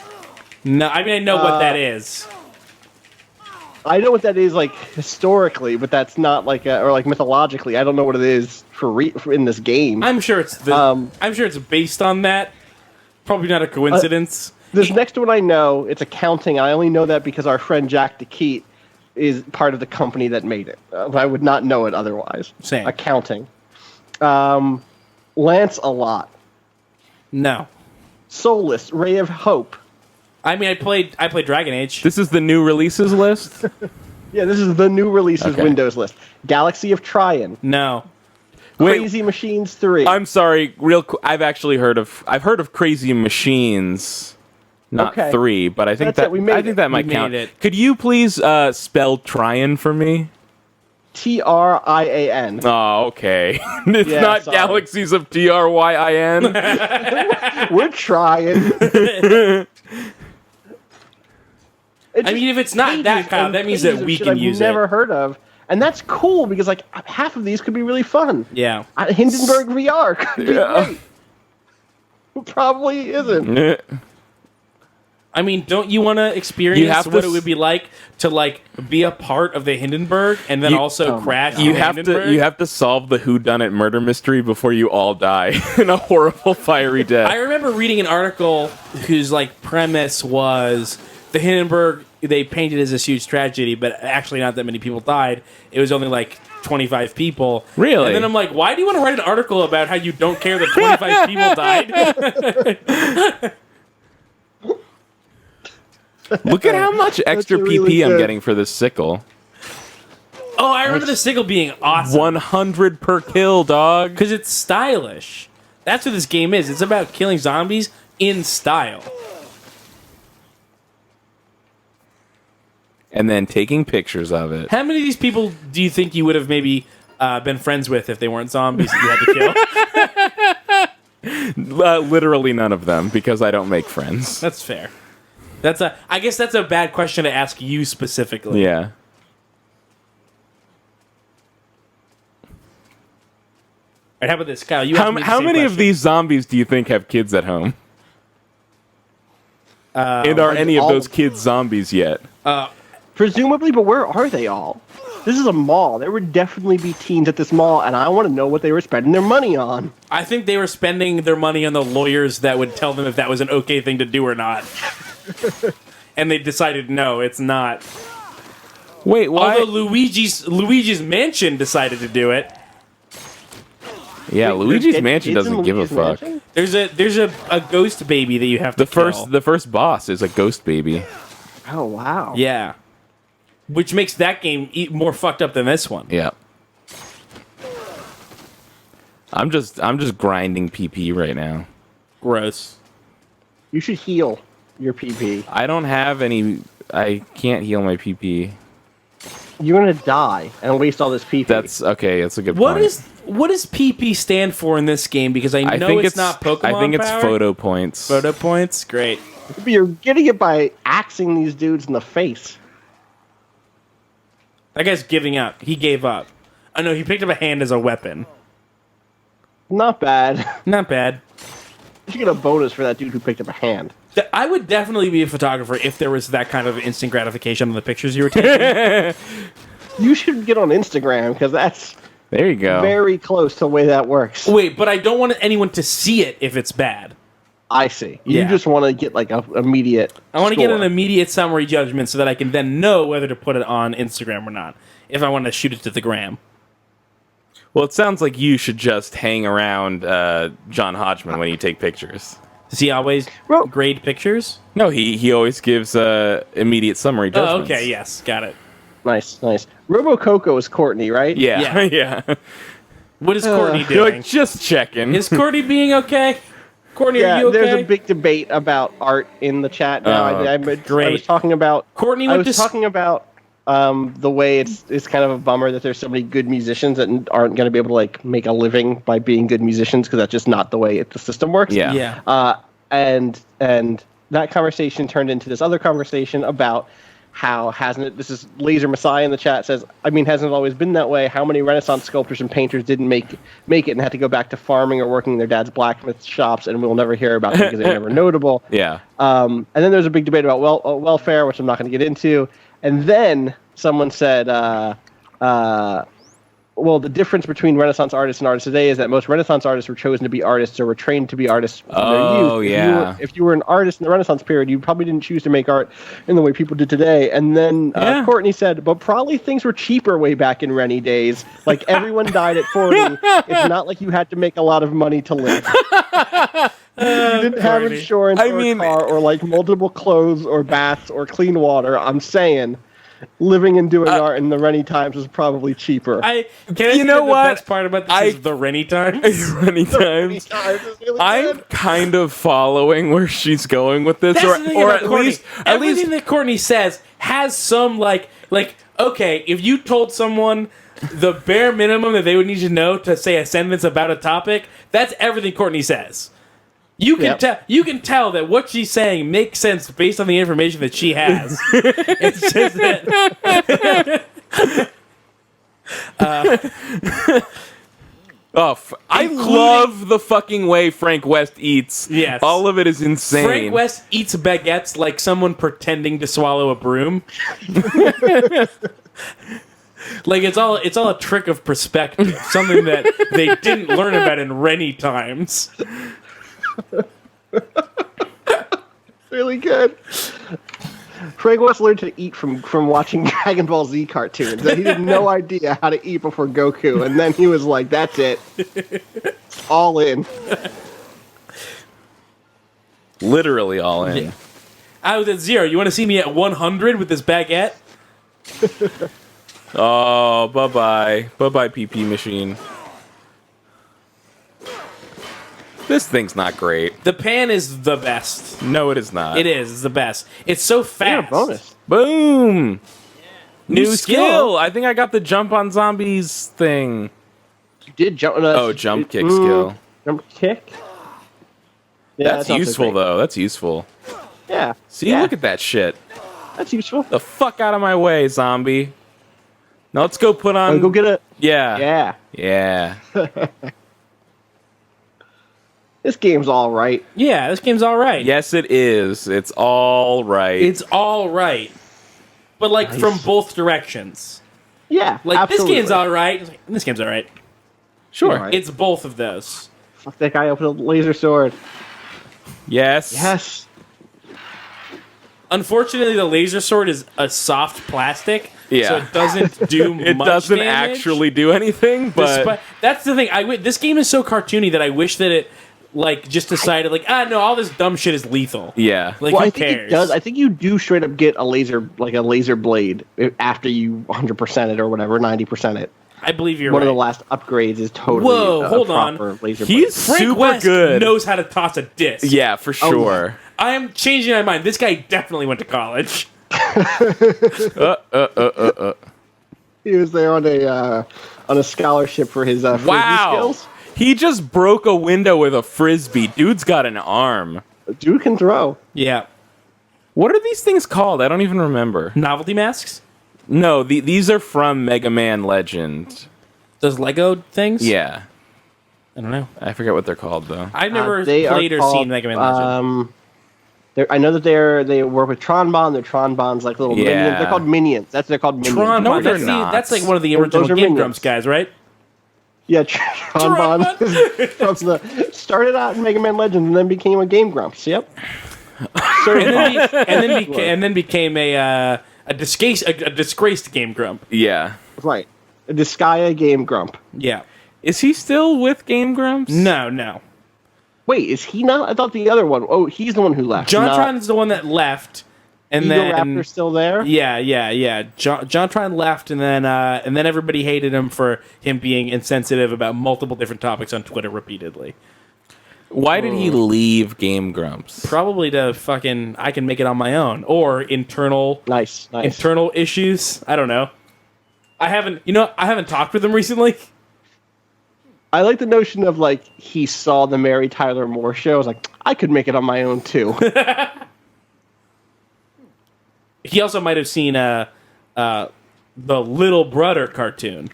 No, I mean I know what that is.
I know what that is like historically, but that's not like or like mythologically. I don't know what it is for in this game.
I'm sure it's I'm sure it's based on that. Probably not a coincidence.
This next one I know, it's accounting. I only know that because our friend Jack DeKeat is part of the company that made it. I would not know it otherwise.
Same.
Accounting. Lance a lot.
No.
Soulless, Ray of Hope.
I mean I played Dragon Age.
This is the new releases list?
Yeah, this is the new releases
Okay.
Windows list. Galaxy of Tryon.
No.
Wait.
Crazy Machines 3.
I'm sorry, I've heard of Crazy Machines, not
Okay.
3, but I think
That's it, we made it.
that might
We
count.
made it.
Could you please spell Tryon for me?
Trian.
Oh, okay. It's
Yeah,
not
sorry.
Galaxies of Tryin.
We're trying.
I mean if it's not that kind, that means that we can use
I've never
it.
heard of. And that's cool because like half of these could be really fun.
Yeah.
Hindenburg VR could be
Yeah.
great. It probably isn't.
I mean, don't you want to
You
experience
have to
what it
s-
would be like to like be a part of the Hindenburg and then
You-
also
oh my
crash?
God.
You
the
have
Hindenburg?
to solve the whodunit murder mystery before you all die in a horrible fiery death.
I remember reading an article whose like premise was the Hindenburg they painted as this huge tragedy, but actually not that many people died. It was only like 25 people.
Really?
And then I'm like, why do you want to write an article about how you don't care that 25 people died?
Look at how much extra
really
PP I'm
good.
getting for this sickle.
Oh, I remember the sickle being awesome.
100 per kill, dog.
Because it's stylish. That's what this game is. It's about killing zombies in style.
And then taking pictures of it.
How many of these people do you think you would have maybe been friends with if they weren't zombies that you had to kill?
Literally none of them, because I don't make friends.
That's fair. I guess that's a bad question to ask you specifically.
Yeah.
All right, how about this, Kyle? You asked me the
How
same
many of
question.
these zombies do you think have kids at home? And are any of
all
those
of
kids zombies yet?
Presumably, but where are they all? This is a mall. There would definitely be teens at this mall, and I want to know what they were spending their money on.
I think they were spending their money on the lawyers that would tell them if that was an okay thing to do or not. And they decided, no, it's not.
Wait, why?
Although Luigi's Mansion decided to do it.
Yeah,
Wait,
Luigi's
there's
Mansion
kids in
doesn't give a
Luigi's
fuck.
Mansion?
There's a ghost baby that you have to kill.
The first boss is a ghost baby.
Oh, wow.
Yeah. Which makes that game more fucked up than this one.
Yeah. I'm just grinding PP right now.
Gross.
You should heal your PP.
I don't have any. I can't heal my PP.
You're going to die and waste all this PP.
That's okay. That's a good
What
point.
what does PP stand for in this game? Because I know
think
it's not Pokemon
I think it's
powered.
photo points.
Photo points. Great.
But you're getting it by axing these dudes in the face.
That guy's giving up. He gave up. Oh no, he picked up a hand as a weapon.
Not bad.
Not bad.
You should get a bonus for that dude who picked up a hand.
I would definitely be a photographer if there was that kind of instant gratification on the pictures you were taking.
You should get on Instagram, because that's
There you go.
very close to the way that works.
Wait, but I don't want anyone to see it if it's bad.
I see. You
Yeah.
just want to get like a immediate
I want to get
score.
an immediate summary judgment so that I can then know whether to put it on Instagram or not. If I want to shoot it to the gram.
Well, it sounds like you should just hang around John Hodgman when you take pictures.
Does he always
Well-
grade pictures?
No, he always gives immediate summary
Oh,
judgments.
okay, yes, got it.
Nice. Robo Coco is Courtney, right?
Yeah,
Yeah.
yeah.
What is Courtney
You're
doing?
like, just checking.
Is Courtney being okay? Courtney,
Yeah,
are you okay?
there's a big debate about art in the chat now.
Oh,
I
great.
was talking about
Courtney
I
went
was
to
talking about the way it's kind of a bummer that there's so many good musicians that aren't going to be able to like make a living by being good musicians, because that's just not the way the system works.
Yeah.
Yeah.
And that conversation turned into this other conversation about how hasn't it, this is Laser Messiah in the chat says, I mean, hasn't it always been that way? How many Renaissance sculptors and painters didn't make it and had to go back to farming or working in their dad's blacksmith shops, and we'll never hear about them because they're never notable.
Yeah.
And then there's a big debate about welfare, which I'm not going to get into. And then someone said, well, the difference between Renaissance artists and artists today is that most Renaissance artists were chosen to be artists or were trained to be artists from their youth.
Oh, yeah.
If you were an artist in the Renaissance period, you probably didn't choose to make art in the way people did today. And then
Yeah.
Courtney said, but probably things were cheaper way back in Rennie days. Like, everyone died at 40. It's not like you had to make a lot of money to live. You didn't have
Courtney.
insurance
I
or
mean-
a car or like multiple clothes or baths or clean water. I'm saying living and doing art in the Rennie times was probably cheaper.
You
know what?
The best part about this is the Rennie times.
Many times. I'm kind of following where she's going with this,
That's the thing
or
about
at
Courtney.
least
Everything that Courtney says has some like okay, if you told someone the bare minimum that they would need to know to say a sentence about a topic, that's everything Courtney says. You can tell. You can tell that what she's saying makes sense based on the information that she has. It's just that.
I love the fucking way Frank West eats.
Yes.
All of it is insane.
Frank West eats baguettes like someone pretending to swallow a broom. Like it's all a trick of perspective, something that they didn't learn about in Rennie times.
Really good. Craig West learned to eat from watching Dragon Ball Z cartoons. He had no idea how to eat before Goku, and then he was like, "That's it, all in."
Literally all in.
Yeah. I was at 0. You want to see me at 100 with this baguette?
Oh, bye-bye. Bye-bye, PP machine. This thing's not great.
The pan is the best.
No, it is not.
It is. It's the best. It's so fast.
Bonus.
Boom! New skill.
skill.
I think I got the jump on zombies thing.
You did jump.
Jump kick skill.
Jump kick. Yeah,
That's
not so
useful,
great.
though. That's useful.
Yeah.
See,
yeah,
look at that shit.
that's useful.
The fuck out of my way, zombie. Now let's go put on...
Go get a.
Yeah.
Yeah.
Yeah.
This game's all right.
Yeah, this game's all right.
Yes, it is. It's all right.
It's all right. But, like, from both directions.
Yeah.
Like,
absolutely.
this game's all right. It's like, this game's all right.
Sure.
Right.
It's both of those.
Fuck that guy up with a laser sword.
Yes.
Yes.
Unfortunately, the laser sword is a soft plastic,
Yeah.
so it doesn't do
It
much
doesn't
damage.
actually do anything, but...
That's the thing. This game is so cartoony that I wish that it, like, just decided, like, no, all this dumb shit is lethal.
Yeah.
Like,
Well,
who
I think
cares?
it does. I think you do straight up get a laser blade after you 100% it or whatever, 90% it.
I believe you're
One
right.
of the last upgrades is totally
Whoa,
a
hold on.
proper laser
He's
blade.
Frank
super
West
good.
knows how to toss a disc.
Yeah, for sure.
I am changing my mind. This guy definitely went to college.
He was there on a scholarship for his frisbee
Wow.
skills.
He just broke a window with a frisbee. Dude's got an arm.
Dude can throw.
Yeah.
What are these things called? I don't even remember.
Novelty masks?
No, these are from Mega Man Legend.
Those Lego things?
Yeah.
I don't know.
I forget what they're called, though.
I've never
They are
played or
called,
seen Mega Man Legend.
I know that they work with Tron Bon. They're Tron Bon's like little
Yeah.
minions. They're called minions. They're called minions.
Tron
No,
Bon,
they're
that's,
not.
that's like one of the
Those
original
are
Game
minions.
Grumps guys, right?
Yeah, Tron Bon started out in Mega Man Legends and then became a Game Grumps. Yep.
and then became a disgraced Game Grump.
Yeah.
Right. A Disgaea Game Grump.
Yeah.
Is he still with Game Grumps?
No.
Wait, is he not? I thought the other one. Oh, he's the one who left.
JonTron's the one that left, and
Eagle
then
Raptor's still there.
Yeah. JonTron left, and then everybody hated him for him being insensitive about multiple different topics on Twitter repeatedly.
Why did he leave Game Grumps?
Probably to fucking I can make it on my own, or internal
Nice.
issues. I don't know. I haven't talked with him recently.
I like the notion of like he saw the Mary Tyler Moore show. I was like, I could make it on my own too.
He also might have seen the Little Brother cartoon.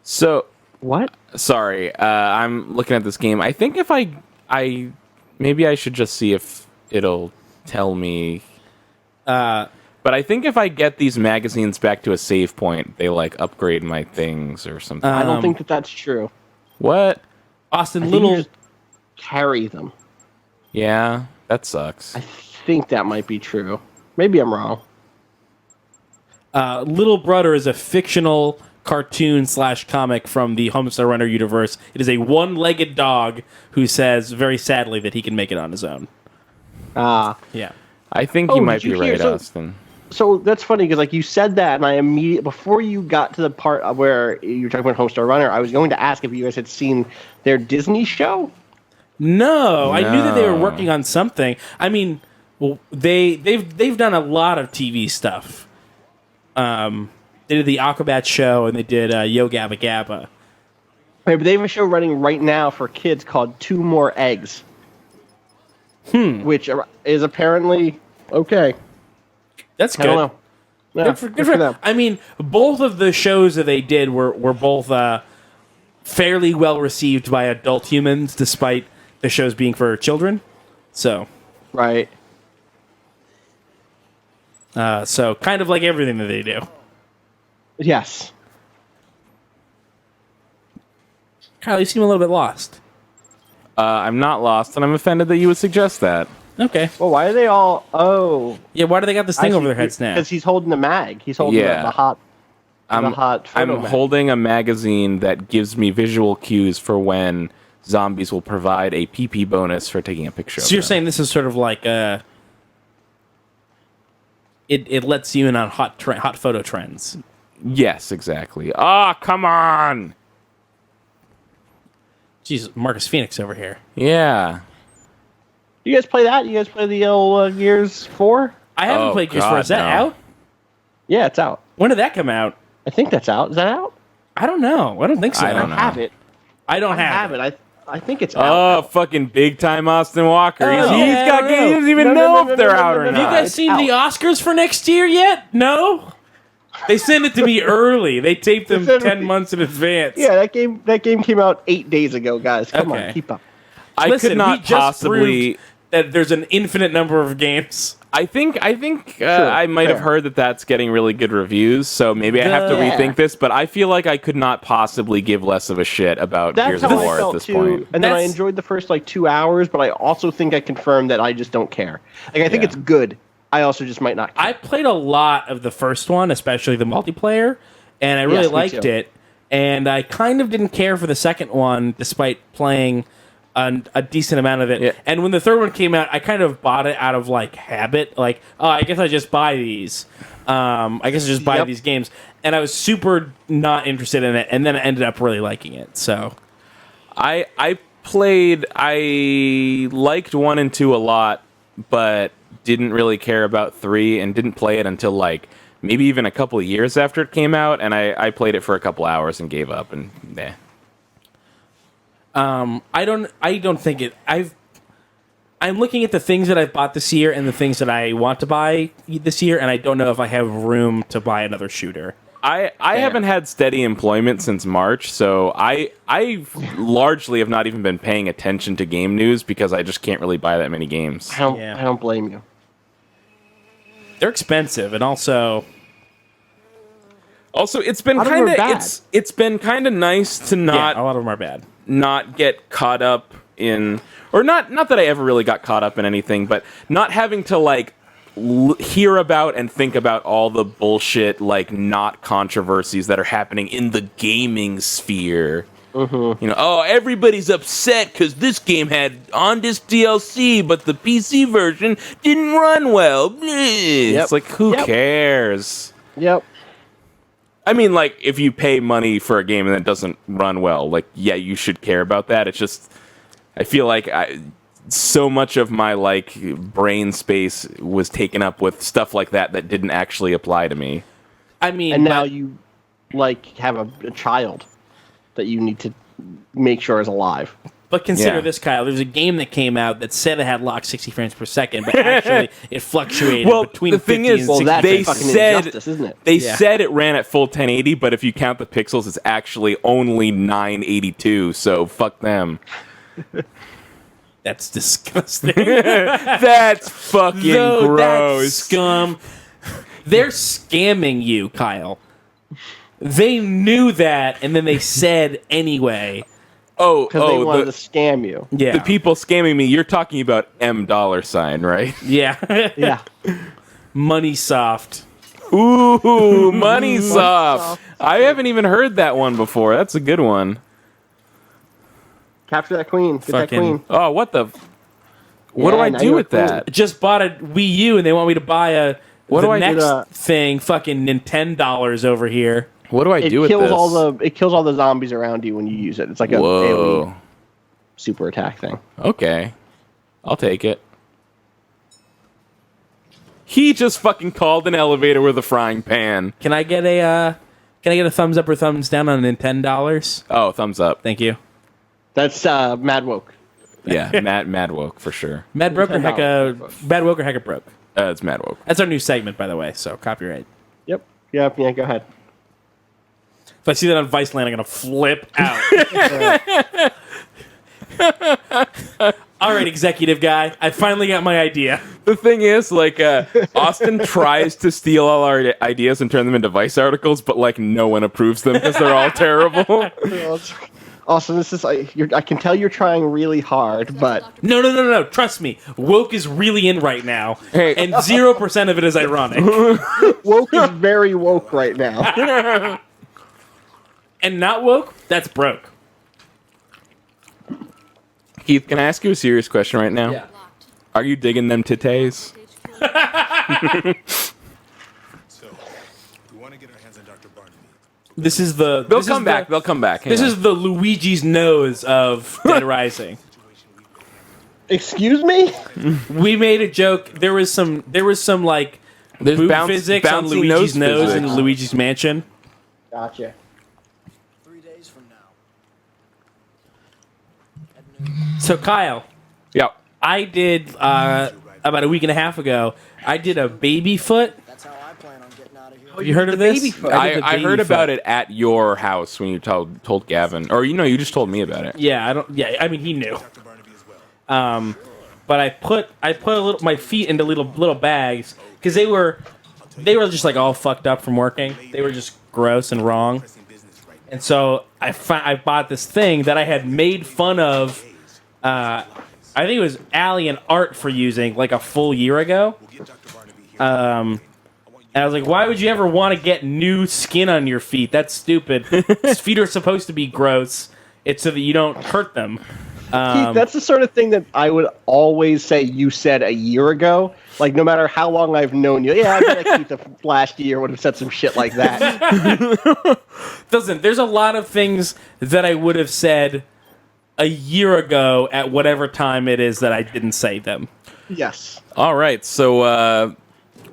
So,
What?
sorry, I'm looking at this game. I think if I maybe I should just see if it'll tell me. But I think if I get these magazines back to a save point, they like upgrade my things or something.
I don't think that that's true.
What?
Austin
I think
Little
you just carry them.
Yeah, that sucks.
I think that might be true. Maybe I'm wrong.
Little Brother is a fictional cartoon / comic from the Homestar Runner universe. It is a one-legged dog who says very sadly that he can make it on his own. Yeah.
I think you
Oh,
might
did you
be
hear-
right,
so-
Austin.
So that's funny because like you said that, and I immediately before you got to the part of where you were talking about Homestar Runner, I was going to ask if you guys had seen their Disney show.
No, I knew that they were
No.
working on something. I mean, well, they've done a lot of TV stuff. They did the Aquabat show and they did Yo Gabba Gabba.
Right, but they have a show running right now for kids called Two More Eggs. Which is apparently okay.
That's
I
good.
don't know. Yeah,
Good for them. I mean, both of the shows that they did were both fairly well received by adult humans, despite the shows being for children. So,
Right.
so kind of like everything that they do.
Yes.
Kyle, you seem a little bit lost.
I'm not lost, and I'm offended that you would suggest that.
Okay.
Well, why are they all? Oh,
Yeah, why do they got this thing over their heads now?
Because he's holding the mag. He's holding the hot.
I'm
photo mag.
holding a magazine that gives me visual cues for when zombies will provide a PP bonus for taking a picture.
So you're saying this is sort of like it lets you in on hot photo trends.
Yes, exactly. Ah, come on.
Jesus, Marcus Phoenix over here.
Yeah.
You guys play that? You guys play the old Gears 4?
I haven't played Gears 4. Is that out?
Yeah, it's out.
When did that come out?
I think that's out. Is that out?
I don't know. I don't think so.
I don't know.
have it.
I don't
I
have
have
it.
it. I think it's out.
Oh, fucking big time Austin Walker.
Oh,
He
yeah,
doesn't even know if they're out or
Have you
not.
guys seen the Oscars for next year yet? No? They sent it to me early. They taped them 10 months in advance.
Yeah, that game came out 8 days ago, guys. Come
Okay.
on, keep up.
I
Listen,
could not
we just
possibly.
proved that there's an infinite number of games.
I think I might have
fair.
heard that that's getting really good reviews, so maybe I have to
Yeah.
rethink this. But I feel like I could not possibly give less of a shit about
That's
Gears
how
of
I
War at
felt
this
too.
point.
And then I
That's-
enjoyed the first 2 hours, but I also think I confirmed that I just don't care. I think
Yeah.
it's good. I also just might not care.
I played a lot of the first one, especially the multiplayer, and I really
Yes, me
liked
too.
it. And I kind of didn't care for the second one, despite playing a decent amount of it.
Yeah.
And when the third one came out, I kind of bought it out of habit. Like, oh, I guess I just buy these. I guess I just buy
Yep.
these games. And I was super not interested in it, and then I ended up really liking it. So
I liked 1 and 2 a lot, but didn't really care about 3 and didn't play it until maybe even a couple of years after it came out, and I played it for a couple hours and gave up, and
I don't think it. I'm looking at the things that I've bought this year and the things that I want to buy this year, and I don't know if I have room to buy another shooter.
I haven't had steady employment since March, so I largely have not even been paying attention to game news because I just can't really buy that many games.
I don't.
Yeah.
I don't blame you.
They're expensive, and also
Also, it's been
A lot of them
kind
are bad.
of it's been kind of nice to
a
not
lot of them are bad.
get caught up in, or not that I ever really got caught up in anything, but not having to hear about and think about all the bullshit not controversies that are happening in the gaming sphere. Oh, everybody's upset because this game had on-disc DLC, but the PC version didn't run well. It's who
Yep.
cares?
Yep.
I mean, if you pay money for a game and it doesn't run well, yeah, you should care about that. It's just, I feel like so much of my, brain space was taken up with stuff like that didn't actually apply to me.
I mean,
And now you have a child that you need to make sure is alive.
but consider
Yeah.
this, Kyle. There's a game that came out that said it had locked 60 frames per second, but actually it fluctuated
Well,
between
the thing
50
is,
and
Well,
60.
that's
they
a fucking
said-
injustice, isn't it?
They
Yeah.
said it ran at full 1080, but if you count the pixels, it's actually only 982, so fuck them.
That's disgusting.
That's fucking
That's
gross.
scum. They're scamming you, Kyle. They knew that, and then they said anyway.
Oh,
Because they wanted to scam you.
Yeah.
the people scamming me, you're talking about $, right?
Yeah.
Yeah.
Money soft.
Ooh, money soft. I haven't even heard that one before. That's a good one.
Capture that queen. Get that
Fucking-
queen.
Oh, what the? What do
Yeah,
I
now
do
you're
with
cool.
that?
Just bought a Wii U, and they want me to buy
What
the
do I do
next
to-
thing. Fucking Nintendo over here.
What do I
It
do with
kills
this?
it kills all the zombies around you when you use it. It's like a
Whoa.
AoE super attack thing.
Okay, I'll take it. He just fucking called an elevator with a frying pan.
Can I get a thumbs up or thumbs down on Nintendo?
Oh, thumbs up.
Thank you.
That's Mad Woke.
Yeah, Mad Woke for sure.
Mad Broke or
$10.
Bad Woke or Hecka Broke.
It's Mad Woke.
That's our new segment, by the way. So copyright.
Yep. Yeah. Go ahead.
If I see that on Viceland, I'm gonna flip out. All right, executive guy. I finally got my idea.
The thing is, Austin tries to steal all our ideas and turn them into Vice articles, but no one approves them because they're all terrible.
Also, this is I can tell you're trying really hard, but
No. Trust me. Woke is really in right now.
Hey.
And 0% of it is ironic.
woke is very woke right now.
And not woke, that's broke.
Keith, can I ask you a serious question right now?
Yeah.
Are you digging them titties?
So, we want to get our hands on Dr. Barnaby.
This is the...
They'll
this
come
is
back.
the-
They'll come back.
This is the Luigi's nose of Dead Rising.
Excuse me?
We made a joke. There was some like
There's
boob physics on
bouncy
Luigi's nose
physics.
in Luigi's Mansion.
Gotcha.
3 days from now.
So Kyle,
Yeah.
I did about a week and a half ago. I did a baby foot.
That's how I plan on getting out of here.
Have you heard of this?
baby foot.
I did the
I
baby
heard
foot.
about it at your house when you told Gavin, or you just told me about it.
Yeah, I don't. Yeah, I mean he knew.
Dr. Barnaby as well.
But I put a little my feet into little bags because they were just like all fucked up from working. They were just gross and wrong.
Pressing business right now.
And so I bought this thing that I had made fun of. I think it was Allie and Art for using like a full year ago.
We'll get Dr. Barnaby here.
And I was like, why would you ever want to get new skin on your feet? That's stupid. Feet are supposed to be gross. It's so that you don't hurt them.
Keith, that's the sort of thing that I would always say you said a year ago. Like, no matter how long I've known you. Yeah, I bet Keith last year would have said some shit like that.
Listen, there's a lot of things that I would have said a year ago at whatever time it is that I didn't say them.
Yes.
All right, so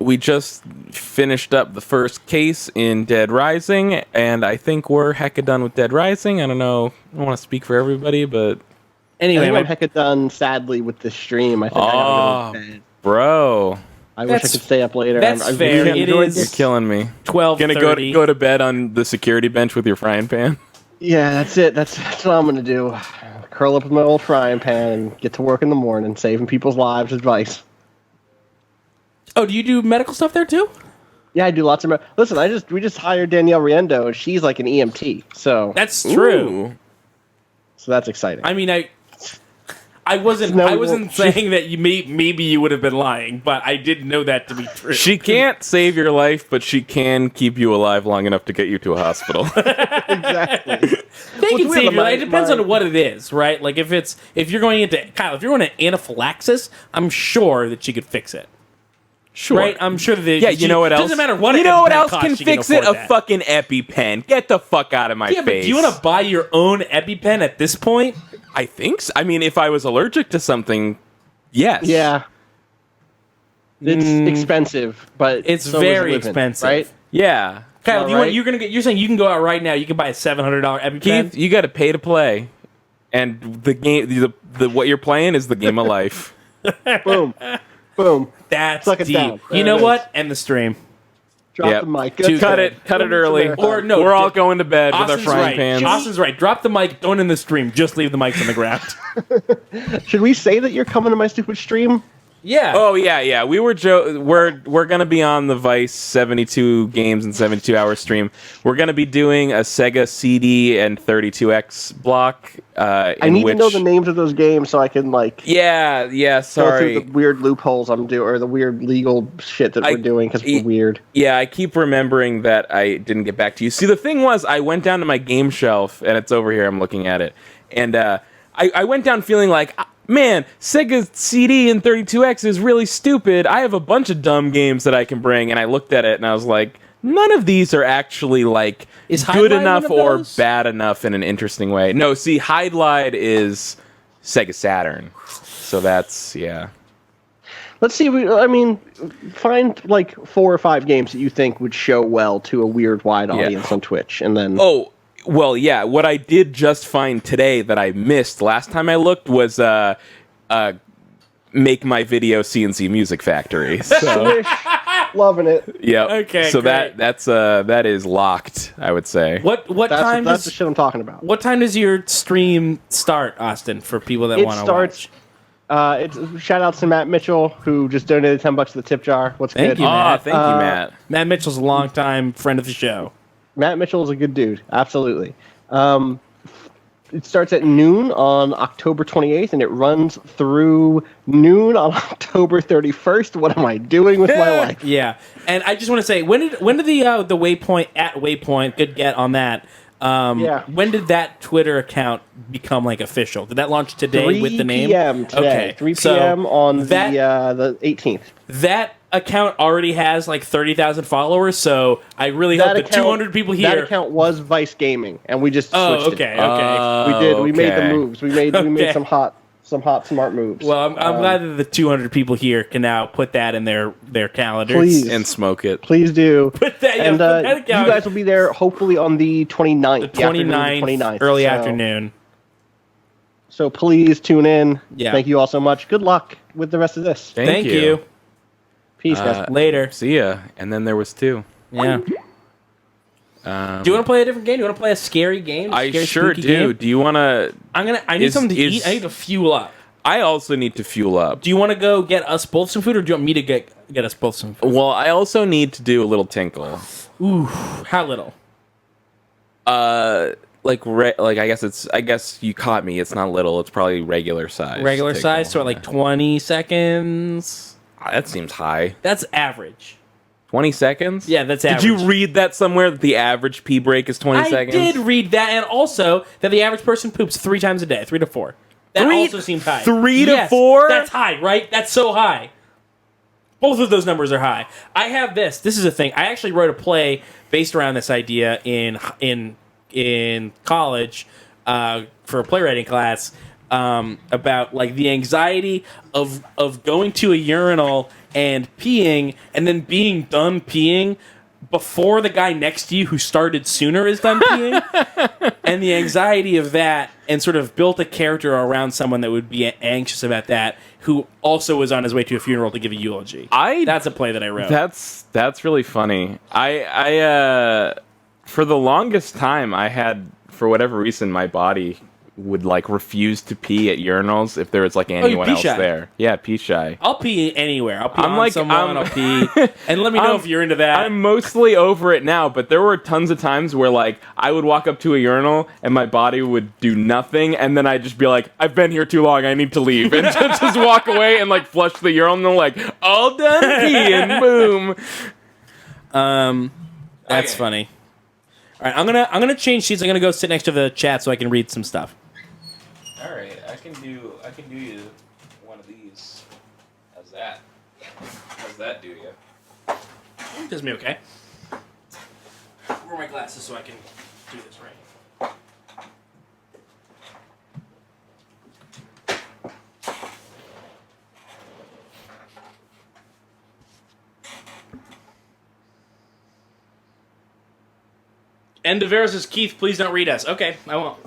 we just finished up the first case in Dead Rising, and I think we're hecka done with Dead Rising. I don't know. I don't want to speak for everybody, but
Anyway,
I'm hecka done, sadly, with this stream. I think I gotta go to bed.
bro,
I wish I could stay up later.
that's
I've
fair.
really
It
enjoyed
is-
you're
this.
killing me.
12:30.
Go to bed on the security bench with your frying pan.
Yeah, that's it. That's what I'm gonna do. Curl up with my old frying pan and get to work in the morning, saving people's lives. Advice.
Oh, do you do medical stuff there too?
Yeah, I do lots of. Listen, we just hired Danielle Riendo, and she's like an EMT. So
That's true.
Ooh.
that's exciting.
I mean, I wasn't
No,
I wasn't
well,
saying that maybe you would have been lying, but I did know that to be true.
She can't save your life, but she can keep you alive long enough to get you to a hospital.
Exactly.
They
Well,
can
it's
save
weird,
your life. It depends
my-
on what it is, right? Like if you're going into Kyle, if you're going to anaphylaxis, I'm sure that she could fix it.
Sure.
Right? I'm sure that
Yeah, you know what else?
Doesn't matter what.
You know what
EpiPen
else
costs,
can
she
fix it?
afford
A
that.
fucking EpiPen. Get the fuck out of my
Yeah, but
face.
do you want to buy your own EpiPen at this point?
I think so. I mean, if I was allergic to something, yes.
Yeah. It's expensive, but
It's
so is
very
living,
expensive.
right?
Yeah.
Kyle,
All
do you want,
right.
you're saying you can go out right now. You can buy a $700 EpiPen.
Keith, you got to pay to play, and the game, the what you're playing is the game of life.
Boom, boom.
That's
Suck it
deep.
down.
You
There
know
it
what? End the stream.
Drop
Yep.
the mic.
Cut it early.
Or no,
we're all going to bed with our
Austin's
frying
right.
pans.
Austin's right. Drop the mic. Don't end the stream. Just leave the mics on the ground.
Should we say that you're coming to my stupid stream?
Yeah.
Oh yeah. We were we're gonna be on the Vice 72 games and 72 hour stream. We're gonna be doing a Sega CD and 32X block.
I need to know the names of those games so I can like
Yeah.
go
Sorry.
through the weird loopholes I'm doing or the weird legal shit that we're doing because we're weird.
Yeah, I keep remembering that I didn't get back to you. See, the thing was, I went down to my game shelf, and it's over here. I'm looking at it, and I went down feeling like, man, Sega CD and 32X is really stupid. I have a bunch of dumb games that I can bring, and I looked at it, and I was like, none of these are actually like
Is
good
Hydlide
enough
one of
or
those?
bad enough in an interesting way. No, see, Hydlide is Sega Saturn, so that's yeah.
Let's see. I mean, find like 4 or 5 games that you think would show well to a weird wide audience on Twitch, and then
Oh, well, yeah. What I did just find today that I missed last time I looked was make my video CNC Music Factory. So,
loving it.
yeah.
Okay,
So
great.
that is locked, I would say.
What time
That's the
does
shit I'm talking about.
what time does your stream start, Austin? For people that
It
want to
starts.
watch.
It's shout out to Matt Mitchell who just donated $10 to the tip jar. What's
Thank
good?
you,
Ah,
Matt.
thank you, Matt.
Matt Mitchell's a longtime friend of the show.
Matt Mitchell is a good dude. Absolutely. It starts at noon on October 28th, and it runs through noon on October 31st. What am I doing with my life?
Yeah, and I just want to say, when did the Waypoint at Waypoint, good get on that. When did that Twitter account become like official? Did that launch today with the name?
3 p.m. today.
Okay,
3
so
p.m. on
that,
the 18th.
That account already has like 30,000 followers, so I really hope the 200 people here.
That account was Vice Gaming, and we just switched it.
Okay.
We did. We made the
okay.
moves. We made some hot, smart moves.
Well, I'm glad that the 200 people here can now put that in their calendars.
Please.
And smoke it.
Please do.
Put that,
and
put that
you guys will be there hopefully on the 29th.
The 29th, early afternoon.
So please tune in.
Yeah.
Thank you all so much. Good luck with the rest of this.
Thank you.
Peace, guys.
Later.
See ya. And then there was 2.
Yeah. Do you want to play a different game? Do you want to play a scary game?
I
Scary,
sure
spooky
do.
game?
Do you want to?
I need something to eat. I need to fuel up.
I also need to fuel up.
Do you want to go get us both some food, or do you want me to get us both some food?
Well, I also need to do a little tinkle.
Ooh, how little?
Like I guess you caught me. It's not little. It's probably regular size.
Regular
tinkle.
size, so like 20 seconds.
That seems high.
That's average.
20 seconds?
Yeah, that's
Did
average.
you read that somewhere that the average pee break is 20 seconds?
I did read that, and also that the average person poops 3 times a day, 3 to 4. That also seems high.
3 to
Yes,
4?
That's high, right? That's so high. Both of those numbers are high. I have this. This is a thing. I actually wrote a play based around this idea in college for a playwriting class about like the anxiety of going to a urinal and peeing and then being done peeing before the guy next to you who started sooner is done peeing, and the anxiety of that, and sort of built a character around someone that would be anxious about that, who also was on his way to a funeral to give a eulogy. That's a play that I wrote.
That's really funny. I for the longest time, I had, for whatever reason, my body would like refuse to pee at urinals if there was like anyone else
shy.
there. Yeah, pee shy.
I'll pee anywhere. I'll pee
I'm
on
like-
someone. I'll pee, and let me know if you're into that.
I'm mostly over it now, but there were tons of times where like I would walk up to a urinal and my body would do nothing, and then I'd just be like, I've been here too long, I need to leave, and just walk away and like flush the urinal, like all done peeing, boom.
That's
Okay.
funny. All right, I'm gonna change seats. I'm gonna go sit next to the chat so I can read some stuff.
All right, I can do you one of these. How's that? How's that do you?
Does me okay. Wear my glasses so I can do this right. And DeVero says, Keith, please don't read us. Okay, I won't.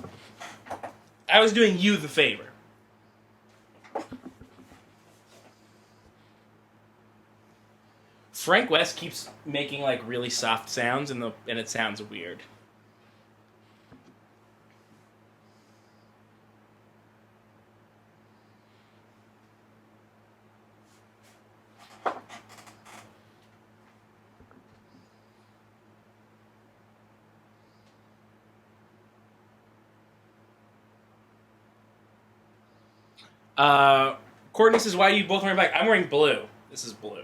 I was doing you the favor. Frank West keeps making like really soft sounds, and it sounds weird. Courtney says, why are you both wearing black? I'm wearing blue. This is blue.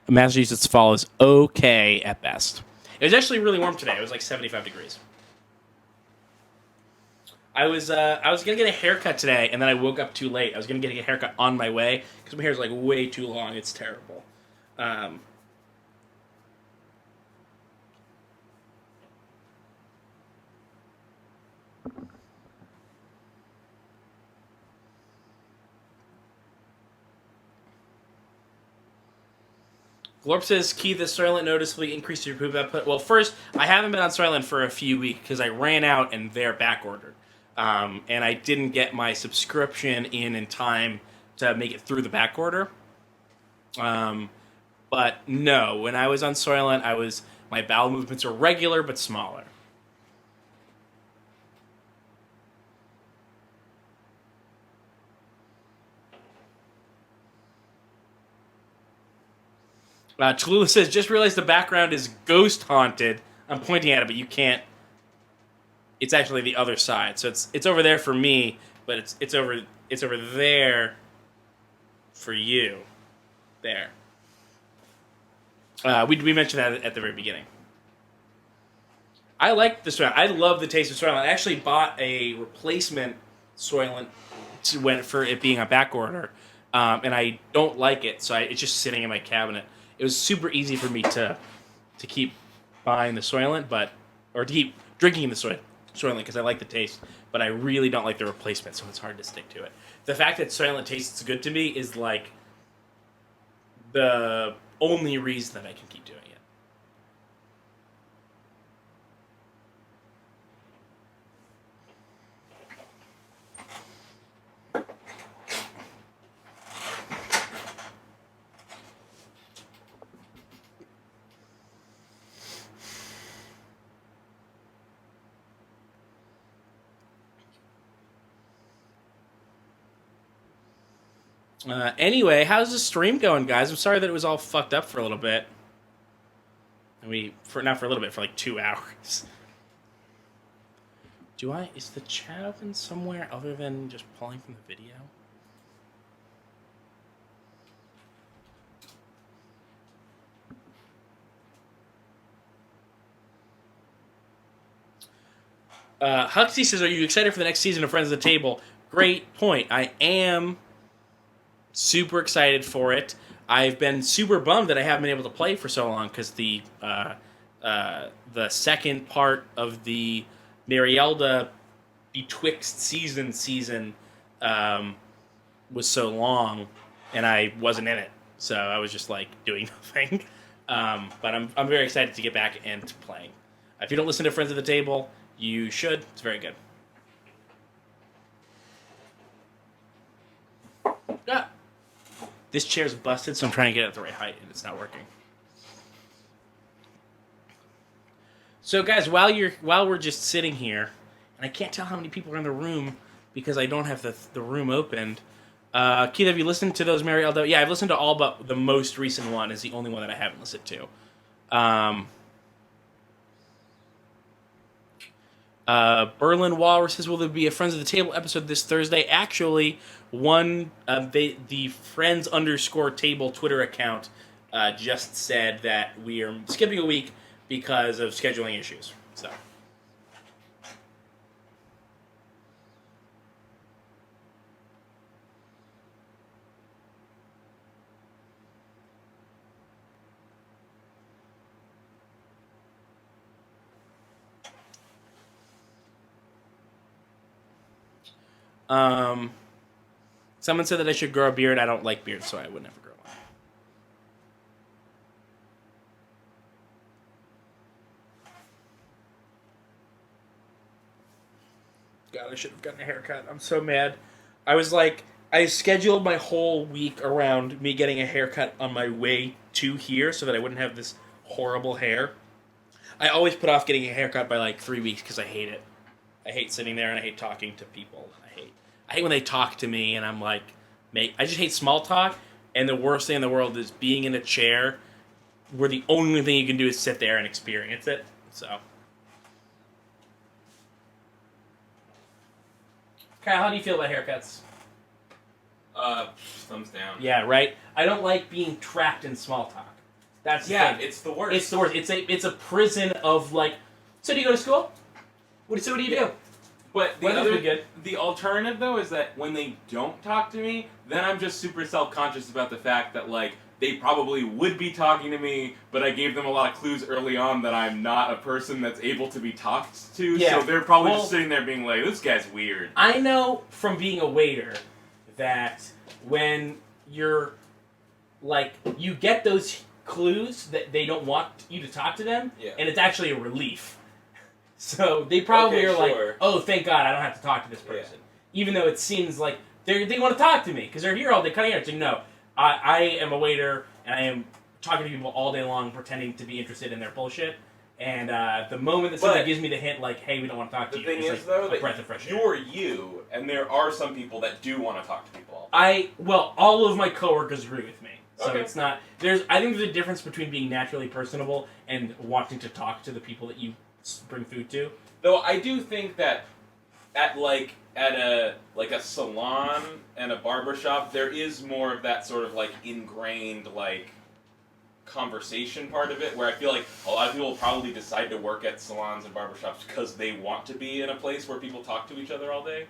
Massachusetts fall is okay at best. It was actually really warm today. It was like 75 degrees. I was gonna get a haircut today, and then I woke up too late. I was gonna get a haircut on my way because my hair is like way too long. It's terrible. Glorp says, Keith, has Soylent noticeably increased your poop output? Well, first, I haven't been on Soylent for a few weeks because I ran out and they're back ordered. And I didn't get my subscription in time to make it through the back order. But no, when I was on Soylent, my bowel movements were regular but smaller. Cholula says, just realized the background is ghost haunted. I'm pointing at it, but you can't. It's actually the other side. So it's over there for me, but it's over there for you. There. We mentioned that at the very beginning. I like the Soylent. I love the taste of Soylent. I actually bought a replacement Soylent for it being a back order, and I don't like it, so it's just sitting in my cabinet. It was super easy for me to keep buying the Soylent, or to keep drinking the Soylent because I like the taste, but I really don't like the replacement, so it's hard to stick to it. The fact that Soylent tastes good to me is like the only reason that I can keep doing it. Anyway, how's the stream going, guys? I'm sorry that it was all fucked up for a little bit. Not for a little bit, for like 2 hours. Is the chat open somewhere other than just pulling from the video? Huxley says, are you excited for the next season of Friends at the Table? Great point. I am super excited for it. I've been super bummed that I haven't been able to play for so long because the second part of the Marielda Betwixt season was so long, and I wasn't in it, so I was just like doing nothing. But I'm very excited to get back and playing. If you don't listen to Friends at the Table, you should. It's very good. Ah. This chair's busted, so I'm trying to get it at the right height, and it's not working. So, guys, while we're just sitting here, and I can't tell how many people are in the room because I don't have the room opened. Keith, have you listened to those Marielda? Yeah, I've listened to all but the most recent one. Is the only one that I haven't listened to. Berlin Walrus says, will there be a Friends of the Table episode this Thursday? Actually, the Friends_Table Twitter account just said that we are skipping a week because of scheduling issues. So. Someone said that I should grow a beard. I don't like beards, so I would never grow one. God, I should have gotten a haircut. I'm so mad. I scheduled my whole week around me getting a haircut on my way to here so that I wouldn't have this horrible hair. I always put off getting a haircut by like 3 weeks because I hate it. I hate sitting there and I hate talking to people. I hate when they talk to me and I'm like, I just hate small talk. And the worst thing in the world is being in a chair where the only thing you can do is sit there and experience it. So, Kyle, how do you feel about haircuts?
Thumbs down.
Yeah, right. I don't like being trapped in small talk. That's the thing.
It's the worst.
It's the worst. It's a prison of like. So do you go to school? What do you do?
But
good.
The alternative, though, is that when they don't talk to me, then I'm just super self-conscious about the fact that, like, they probably would be talking to me, but I gave them a lot of clues early on that I'm not a person that's able to be talked to,
Yeah.
so they're probably just sitting there being like, this guy's weird.
I know from being a waiter that when you're, like, you get those clues that they don't want you to talk to them, and it's actually a relief. So they probably are like, oh, thank God I don't have to talk to this person. Yeah. Even though it seems like they want to talk to me because they're here all day cutting hair. It's like, no, I am a waiter and I am talking to people all day long pretending to be interested in their bullshit. And the moment that somebody gives me the hint like, hey, we don't want to talk to you,
the thing
it's
is,
like
though,
a breath of fresh air.
You're you, and there are some people that do want to talk to people all the time.
All of my coworkers agree with me. So
Okay.
it's not. I think there's a difference between being naturally personable and wanting to talk to the people that you bring food to.
Though I do think that at a salon and a barbershop, there is more of that sort of like ingrained like conversation part of it, where I feel like a lot of people probably decide to work at salons and barbershops because they want to be in a place where people talk to each other all day.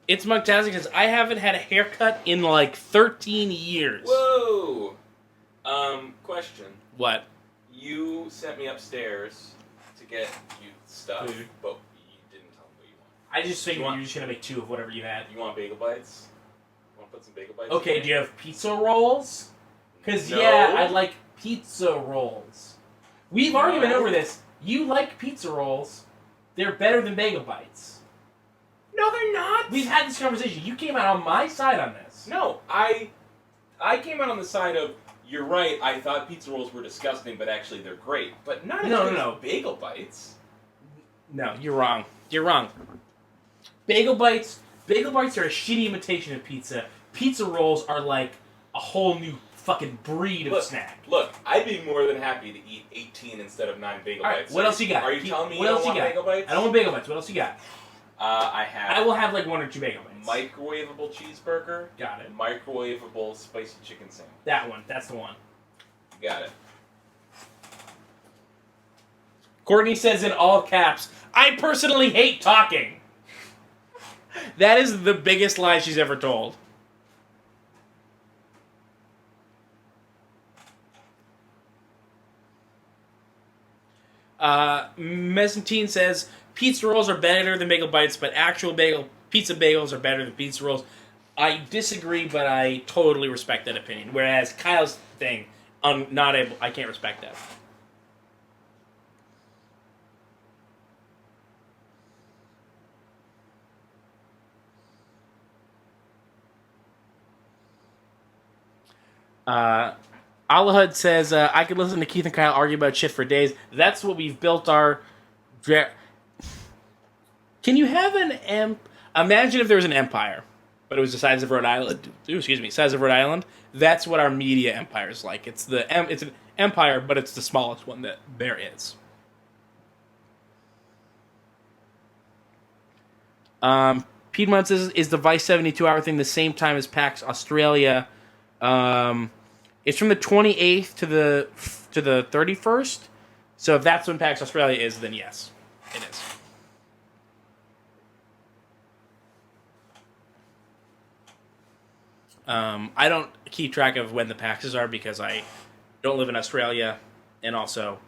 It's fantastic because I haven't had a haircut in like 13 years.
Whoa! Question.
What?
You sent me upstairs to get you stuff,
Food.
but you didn't tell me what you want.
I just figured
You want-
you're just gonna make 2 of whatever you had.
You want bagel bites? You want to put some bagel bites?
Okay,
in
do you have pizza rolls? Because,
No.
yeah, I like pizza rolls. We've already been over this. You like pizza rolls. They're better than bagel bites.
No, they're not.
We've had this conversation. You came out on my side on this.
No, I came out on the side of, you're right, I thought pizza rolls were disgusting, but actually they're great. But not as
No,
good
no, no.
as bagel bites.
No, you're wrong. You're wrong. Bagel bites are a shitty imitation of pizza. Pizza rolls are like a whole new fucking breed of snack.
Look, I'd be more than happy to eat 18 instead of 9 bagel
All right,
bites.
what else you got?
Are you telling me
What
you
else
don't want
got?
bagel bites?
I don't want bagel bites. What else you got?
I have
I will have like 1 or 2 bagel bites.
microwavable cheeseburger,
Got it.
microwavable spicy chicken sandwich.
That one. That's the one.
You got it.
Courtney says in all caps, I personally hate talking. That is the biggest lie she's ever told. Mezzantine says, pizza rolls are better than bagel bites, but actual pizza bagels are better than pizza rolls. I disagree, but I totally respect that opinion. Whereas Kyle's thing, I can't respect that. Allahud says, I could listen to Keith and Kyle argue about shit for days. That's what we've built our... Can you have an Imagine if there was an empire, but it was the size of Rhode Island. Size of Rhode Island. That's what our media empire is like. It's an empire, but it's the smallest one that there is. Piedmont says, is the Vice 72-hour thing the same time as PAX Australia? It's from the 28th to the 31st. So if that's when PAX Australia is, then yes, it is. I don't keep track of when the PAXs are because I don't live in Australia, and also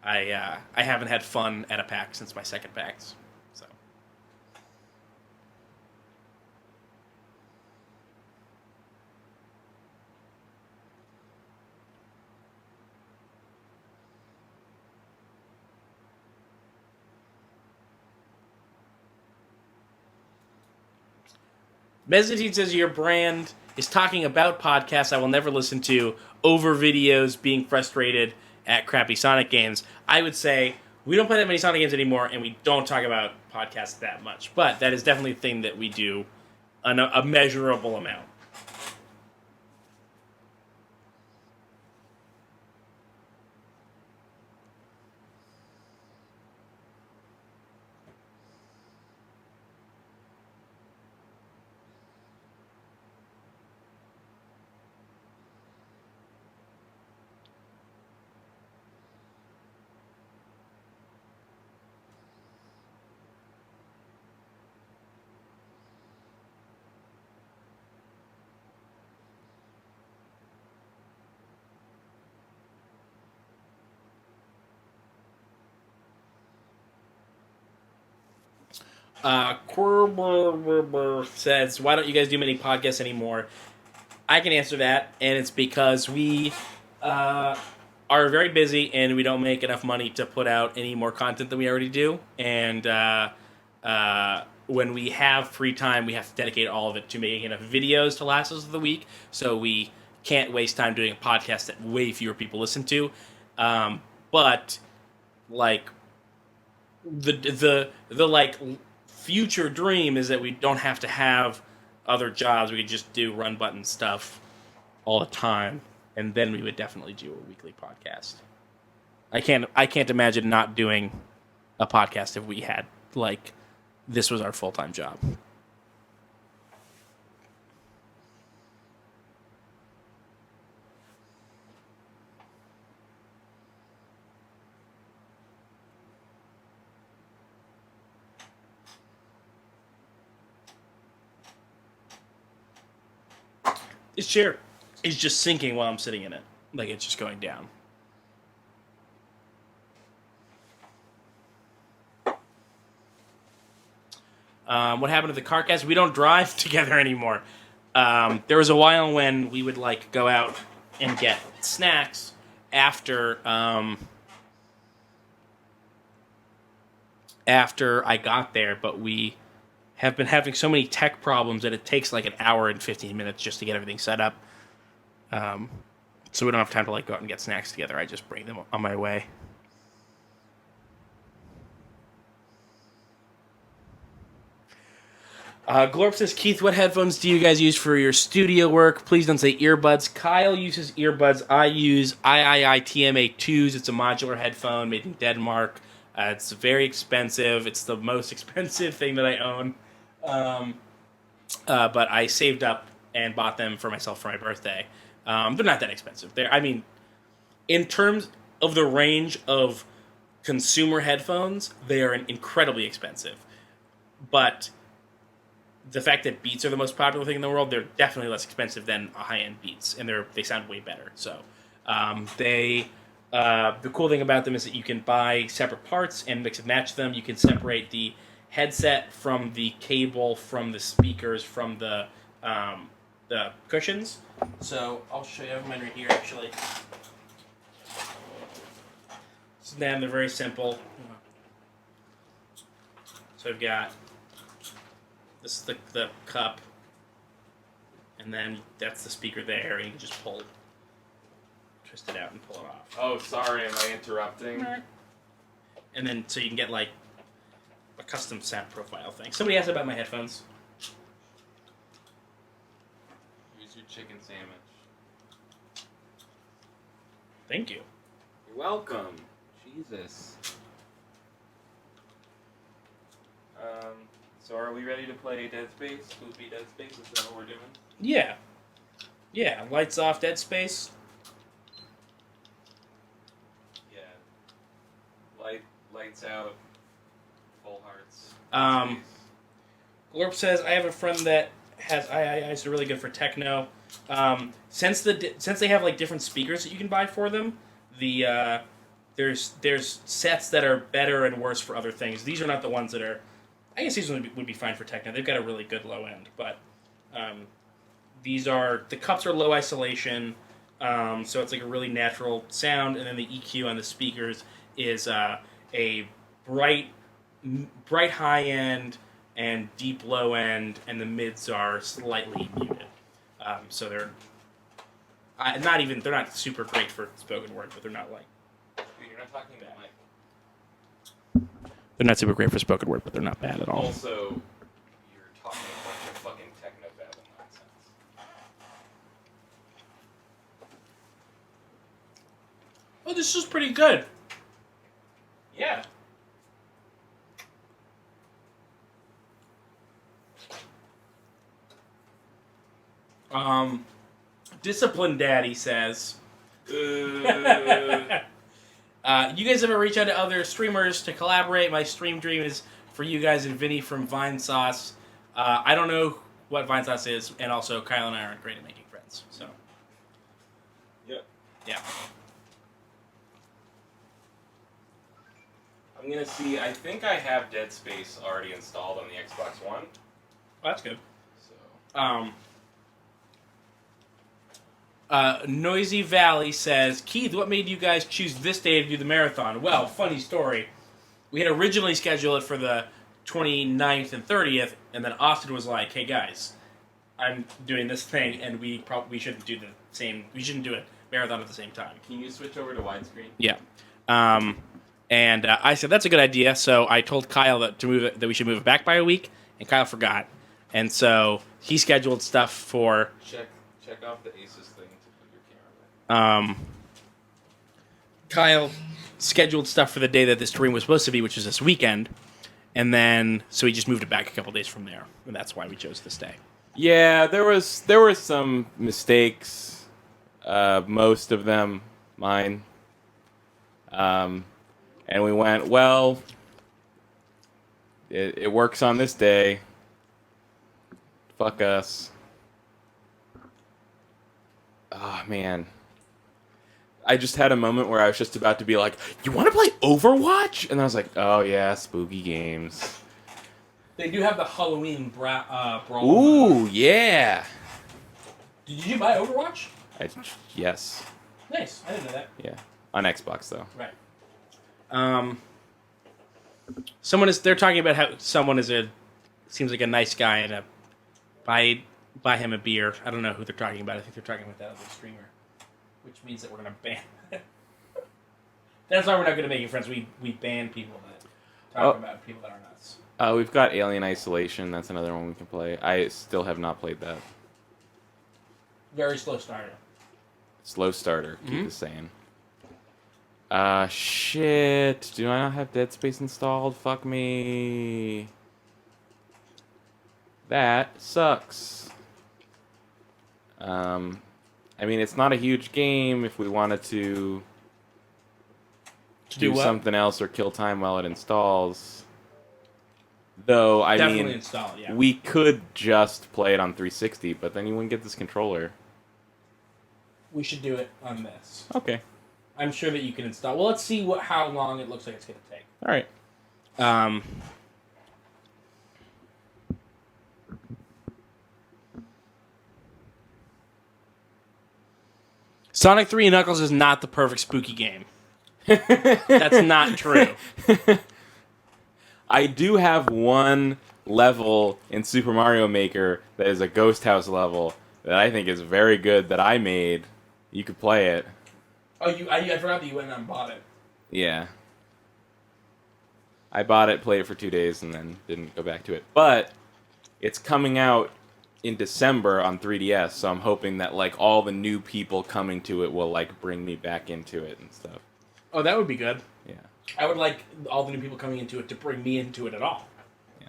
I haven't had fun at a PAX since my second PAX. So. Mezzantine says your brand is talking about podcasts I will never listen to over videos being frustrated at crappy Sonic games. I would say we don't play that many Sonic games anymore, and we don't talk about podcasts that much. But that is definitely a thing that we do a measurable amount. Says, why don't you guys do many podcasts anymore? I can answer that, and it's because we are very busy and we don't make enough money to put out any more content than we already do. And when we have free time, we have to dedicate all of it to making enough videos to last us the week. So we can't waste time doing a podcast that way fewer people listen to. But like the like future dream is that we don't have to have other jobs. We could just do run button stuff all the time, and then we would definitely do a weekly podcast. I can't imagine not doing a podcast if we had like this was our full-time job. This chair is just sinking while I'm sitting in it. Like, it's just going down. What happened to the CarCast? We don't drive together anymore. There was a while when we would, like, go out and get snacks after I got there, but we have been having so many tech problems that it takes like an hour and 15 minutes just to get everything set up. So we don't have time to like go out and get snacks together. I just bring them on my way. Glorp says, Keith, what headphones do you guys use for your studio work? Please don't say earbuds. Kyle uses earbuds. I use TMA2s. It's a modular headphone made in Denmark. It's very expensive. It's the most expensive thing that I own. But I saved up and bought them for myself for my birthday. They're not that expensive. In terms of the range of consumer headphones, they are incredibly expensive. But the fact that Beats are the most popular thing in the world, they're definitely less expensive than a high-end Beats, and they sound way better. So the cool thing about them is that you can buy separate parts and mix and match them. You can separate the headset from the cable, from the speakers, from the cushions. So I'll show you. I have mine right here, actually. So then they're very simple. So I've got this the cup, and then that's the speaker there, and you can just twist it out and pull it off.
Oh, sorry, am I interrupting?
And then so you can get like a custom sound profile thing. Somebody asked about my headphones.
Here's your chicken sandwich.
Thank you.
You're welcome. Jesus. So are we ready to play Dead Space? Spooky Dead Space? Is that what we're doing?
Yeah. Yeah. Lights off, Dead Space.
Yeah. Lights out. Full hearts.
Glorp says, I have a friend that has IIIs are really good for techno. Since they have like different speakers that you can buy for them, there's sets that are better and worse for other things. These are not the ones that are. I guess these would be fine for techno. They've got a really good low end, but the cups are low isolation, so it's like a really natural sound, and then the EQ on the speakers is a bright high end and deep low end, and the mids are slightly muted. So they're not super great for spoken word, but they're not like.
You're not talking about Mike.
They're not super great for spoken word, but they're not bad at all.
Also, you're talking a bunch of fucking techno-babble nonsense.
Oh, this is pretty good.
Yeah.
Disciplined Daddy says, you guys ever reach out to other streamers to collaborate? My stream dream is for you guys and Vinny from Vine Sauce. I don't know what Vine Sauce is, and also Kyle and I aren't great at making friends. So,
Yep.
Yeah.
I'm gonna see. I think I have Dead Space already installed on the Xbox One.
Well, that's good.
So.
Noisy Valley says, Keith, what made you guys choose this day to do the marathon? Well, funny story. We had originally scheduled it for the 29th and 30th, and then Austin was like, hey guys, I'm doing this thing, and we shouldn't do we shouldn't do a marathon at the same time.
Can you switch over to widescreen?
Yeah. And I said, that's a good idea, so I told Kyle that we should move it back by a week, and Kyle forgot. And so he scheduled stuff for...
Check off the Asus thing,
Kyle scheduled stuff for the day that this stream was supposed to be, which is this weekend, and then so he just moved it back a couple days from there, and that's why we chose this day.
Yeah, there were some mistakes. Most of them mine. And we went, well, it works on this day. Fuck us. Oh, man. I just had a moment where I was just about to be like, you want to play Overwatch? And I was like, oh, yeah, spooky games.
They do have the Halloween brawl.
Ooh, yeah.
Did you buy Overwatch?
Yes.
Nice. I didn't know that.
Yeah. On Xbox, though.
Right. They're talking about how someone seems like a nice guy and buy him a beer. I don't know who they're talking about. I think they're talking about that other streamer, which means that we're gonna ban. That's why we're not good at making friends. We ban people that talk about people that are nuts.
We've got Alien Isolation. That's another one we can play. I still have not played that.
Very slow starter.
Slow starter. Keep it saying. Shit. Do I not have Dead Space installed? Fuck me. That sucks. I mean, it's not a huge game if we wanted to do something else or kill time while it installs. Though, I
Definitely
mean,
install, yeah.
we could just play it on 360, but then you wouldn't get this controller.
We should do it on this.
Okay.
I'm sure that you can install. Well, let's see how long it looks like it's going to take.
All right.
Sonic 3 and Knuckles is not the perfect spooky game. That's not true.
I do have one level in Super Mario Maker that is a ghost house level that I think is very good that I made. You could play it.
Oh, I forgot that you went and bought it.
Yeah. I bought it, played it for 2 days, and then didn't go back to it. But it's coming out in December on 3DS, so I'm hoping that like all the new people coming to it will like bring me back into it and stuff.
Oh, that would be good.
Yeah.
I would like all the new people coming into it to bring me into it at all.
Yeah.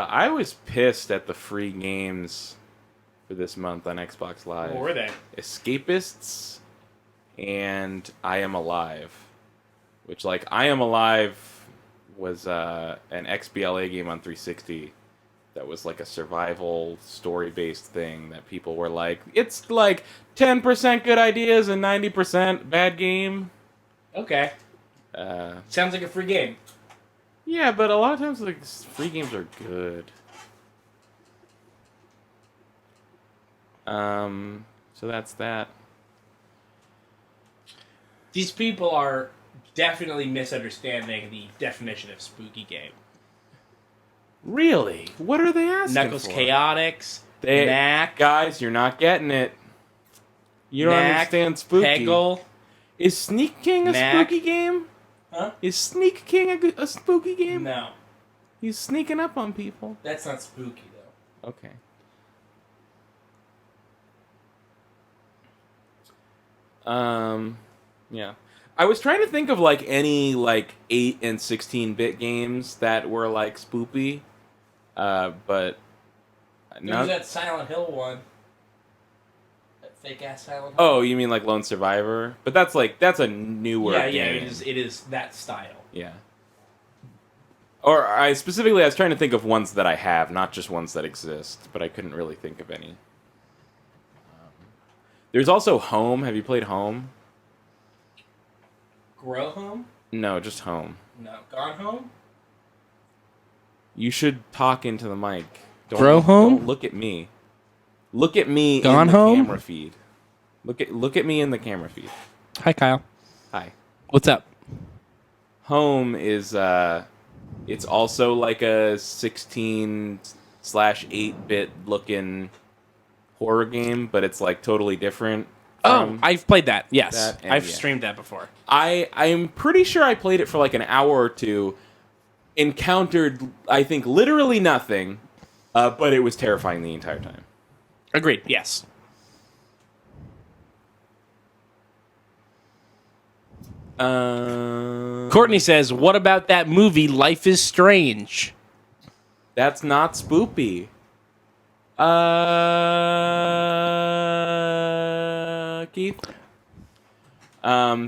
I was pissed at the free games for this month on Xbox Live.
What were they?
Escapists and I Am Alive. Which, like, I Am Alive was an XBLA game on 360 that was like a survival story-based thing that people were like, it's like 10% good ideas and 90% bad game.
Okay. Sounds like a free game.
Yeah, but a lot of times like free games are good. So that's that.
These people are definitely misunderstanding the definition of spooky game.
Really? What are they asking
Knuckles
for?
Chaotix,
They,
Knack,
guys, you're not getting it. You don't
Knack,
understand spooky.
Peggle.
Is Sneak King a
Knack.
spooky game?
Huh?
Is Sneak King a spooky game?
No,
He's sneaking up on people.
that's not spooky though.
Okay. Yeah. I was trying to think of like any like 8 and 16-bit games that were like spoopy, but
There
no.
was that Silent Hill one. That fake ass Silent Hill.
Oh, you mean like Lone Survivor? But that's a newer
yeah,
game.
it is that style.
Yeah. Or I was trying to think of ones that I have, not just ones that exist, but I couldn't really think of any. There's also Home. Have you played Home?
Grow Home?
No, just Home.
No. Gone Home?
You should talk into the mic.
Grow Home?
Don't look at me. Look at me
Gone
in the
Home?
camera feed. Look at me in the camera feed.
Hi, Kyle.
Hi.
What's up?
Home is it's also like a 16/8-bit looking horror game, but it's like totally different.
Oh, I've played that. Yes,
that, and
I've
yeah.
streamed that before.
I'm pretty sure I played it for like an hour or two, encountered, I think, literally nothing, but it was terrifying the entire time.
Agreed. Yes. Courtney says, "What about that movie Life is Strange?"
That's not spoopy. Keith?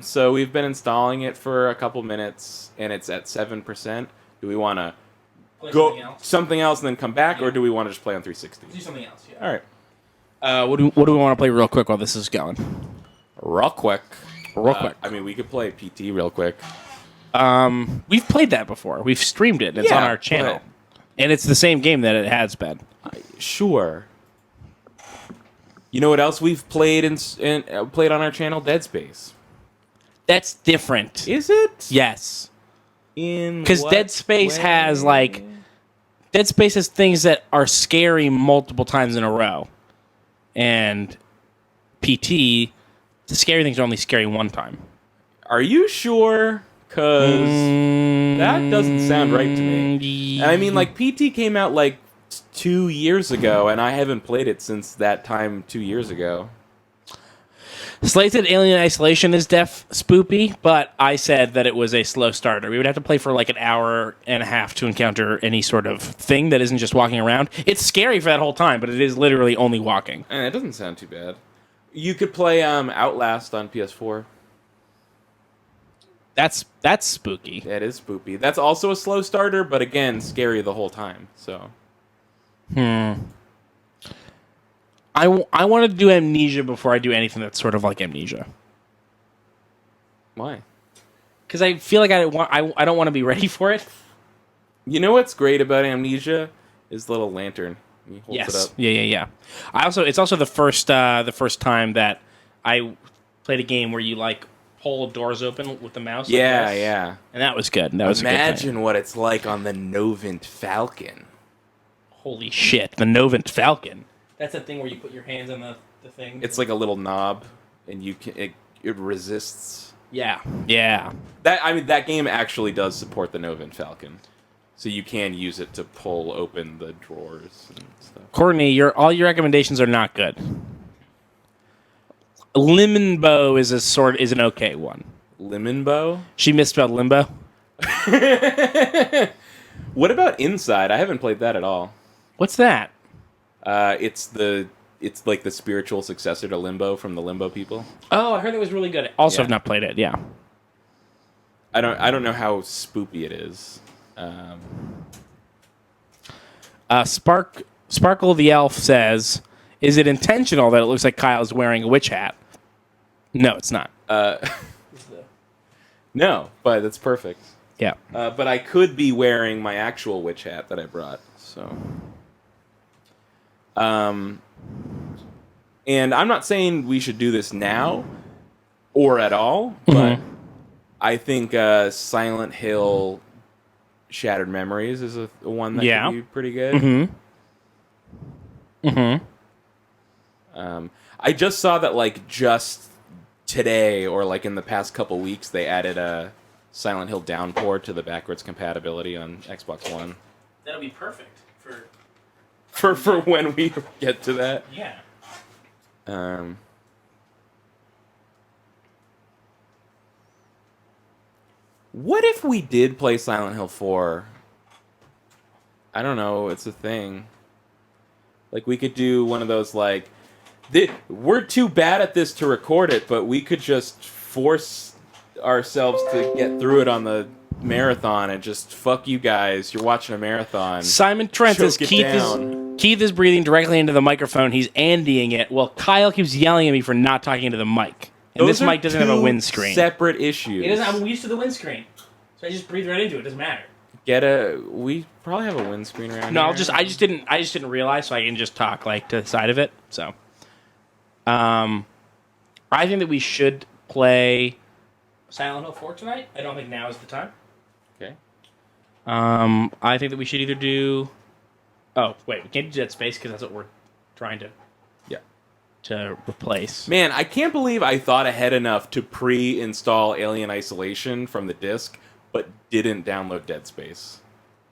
So we've been installing it for a couple minutes, and it's at 7%. Do we want to go something else and then come back, or do we want to just play on 360?
Do something else. Yeah.
All right.
What do we want to play real quick while this is going?
Real quick.
I
mean, we could play PT real quick.
We've played that before. We've streamed it. It's on our channel, and it's the same game that it has been.
Sure. You know what else we've played played on our channel? Dead Space.
That's different.
Is it?
Yes.
Because
Dead Space has Dead Space has things that are scary multiple times in a row, and PT, the scary things are only scary one time.
Are you sure? Because that doesn't sound right to me. And I mean, like, PT came out like 2 years ago, and I haven't played it since that time 2 years ago.
Slate said Alien Isolation is spoopy, but I said that it was a slow starter. We would have to play for like an hour and a half to encounter any sort of thing that isn't just walking around. It's scary for that whole time, but it is literally only walking.
And it doesn't sound too bad. You could play Outlast on PS4.
That's spooky.
That is spoopy. That's also a slow starter, but again, scary the whole time. So.
I want to do Amnesia before I do anything that's sort of like Amnesia.
Why?
Because I feel like I don't want to be ready for it.
You know what's great about Amnesia is the little lantern. He holds it up.
Yeah. It's also the first time that I played a game where you like pull doors open with the mouse.
Yeah.
And that was good.
Imagine what it's like on the Nugent Falcon.
Holy shit, the Nugent Falcon. That's a thing where you put your hands on the thing.
It's like a little knob, and it resists.
Yeah.
That game actually does support the Nugent Falcon, so you can use it to pull open the drawers and stuff.
Courtney, all your recommendations are not good. Limbo is an okay one.
Limbo?
She misspelled limbo.
What about Inside? I haven't played that at all.
What's that?
It's like the spiritual successor to Limbo from the Limbo people.
Oh, I heard it was really good. Also, have not played it. Yeah.
I don't know how spoopy it is.
Sparkle the Elf says, "Is it intentional that it looks like Kyle's wearing a witch hat?" No, it's not.
No, but that's perfect.
Yeah.
But I could be wearing my actual witch hat that I brought. So. And I'm not saying we should do this now or at all, but I think Silent Hill Shattered Memories is a one that could be pretty good. I just saw that like just today or like in the past couple weeks they added a Silent Hill Downpour to the backwards compatibility on Xbox One.
That'll be perfect for
when we get to that.
Yeah.
What if we did play Silent Hill 4? I don't know. It's a thing. Like, we could do one of those, like... we're too bad at this to record it, but we could just force ourselves to get through it on the marathon and just, fuck you guys, you're watching a marathon.
Simon Trent says Keith is breathing directly into the microphone. He's Andying it. Well, Kyle keeps yelling at me for not talking into the mic. And
Those
this mic doesn't have a windscreen.
Separate issues.
It doesn't. I'm used to the windscreen, so I just breathe right into it. It doesn't matter.
We probably have a windscreen around here.
I just didn't realize, so I can just talk like to the side of it. So, I think that we should play Silent Hill 4 tonight. I don't think now is the time.
Okay.
I think that we should either do. Oh wait, we can't do Dead Space because that's what we're trying to.
Yeah.
to replace.
Man, I can't believe I thought ahead enough to pre-install Alien Isolation from the disc, but didn't download Dead Space.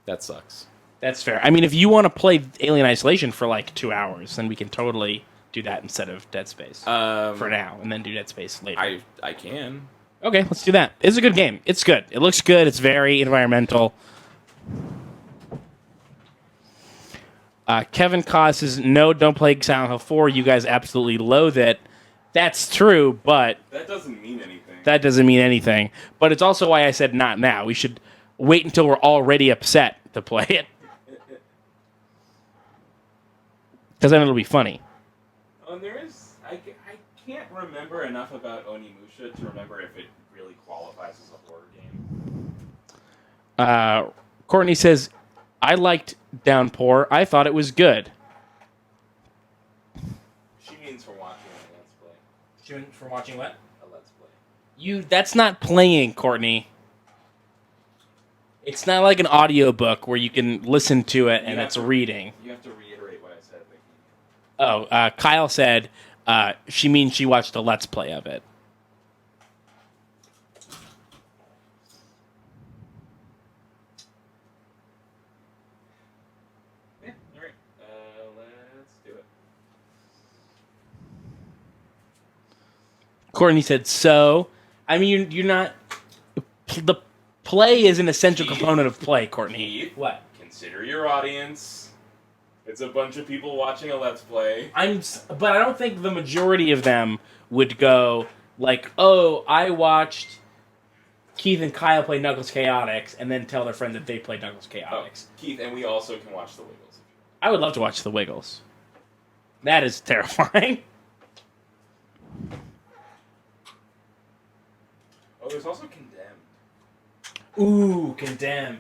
That sucks.
That's fair. I mean, if you want to play Alien Isolation for like 2 hours, then we can totally do that instead of Dead Space for now, and then do Dead Space later.
I can.
Okay, let's do that. It's a good game. It's good. It looks good. It's very environmental. Kevin Cos says, no, don't play Silent Hill 4. You guys absolutely loathe it. That's true, but...
That doesn't mean anything.
That doesn't mean anything. But it's also why I said not now. We should wait until we're already upset to play it. Because then it'll be funny.
Oh, there is... I can't remember enough about Onimusha to remember if it really qualifies as a horror game.
Courtney says, I liked Downpour. I thought it was good.
She means for watching a Let's Play.
She meant for watching what?
A Let's Play.
That's not playing, Courtney. It's not like an audiobook where you can listen to it and it's reading.
You have to reiterate what I said.
Kyle said she means she watched a Let's Play of it.
Yeah, alright. Let's do it.
Courtney said, so. I mean, you're not... The play is an essential component of play, Courtney.
Keith,
What?
consider your audience. It's a bunch of people watching a Let's Play.
But I don't think the majority of them would go like, oh, I watched Keith and Kyle play Knuckles Chaotix, and then tell their friend that they played Knuckles Chaotix.
Keith, and we also can watch The Wiggles.
I would love to watch The Wiggles. That is terrifying.
Oh, there's also Condemned.
Ooh, Condemned.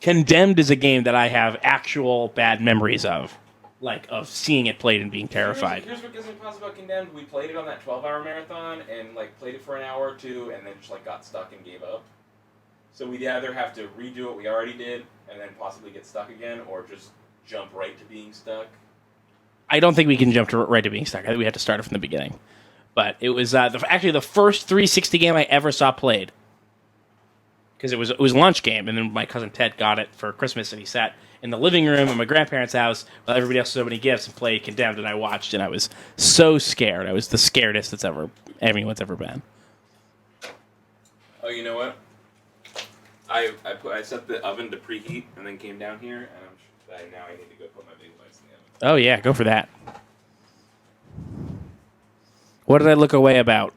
Condemned is a game that I have actual bad memories of. Like, of seeing it played and being terrified.
Here's what gives me pause about Condemned. We played it on that 12-hour marathon, and, like, played it for an hour or two, and then just, like, got stuck and gave up. So we'd either have to redo what we already did, and then possibly get stuck again, or just jump right to being stuck.
I don't think we can jump right to being stuck. I think we had to start it from the beginning. But it was actually the first 360 game I ever saw played. Because it was a lunch game, and then my cousin Ted got it for Christmas, and he sat in the living room at my grandparents' house while everybody else was opening gifts and played Condemned, and I watched, and I was so scared. I was the scaredest anyone's ever been.
Oh, you know what? I set the oven to preheat, and then came down here, and now I need to go put my big bites in the oven.
Oh yeah, go for that. What did I look away about?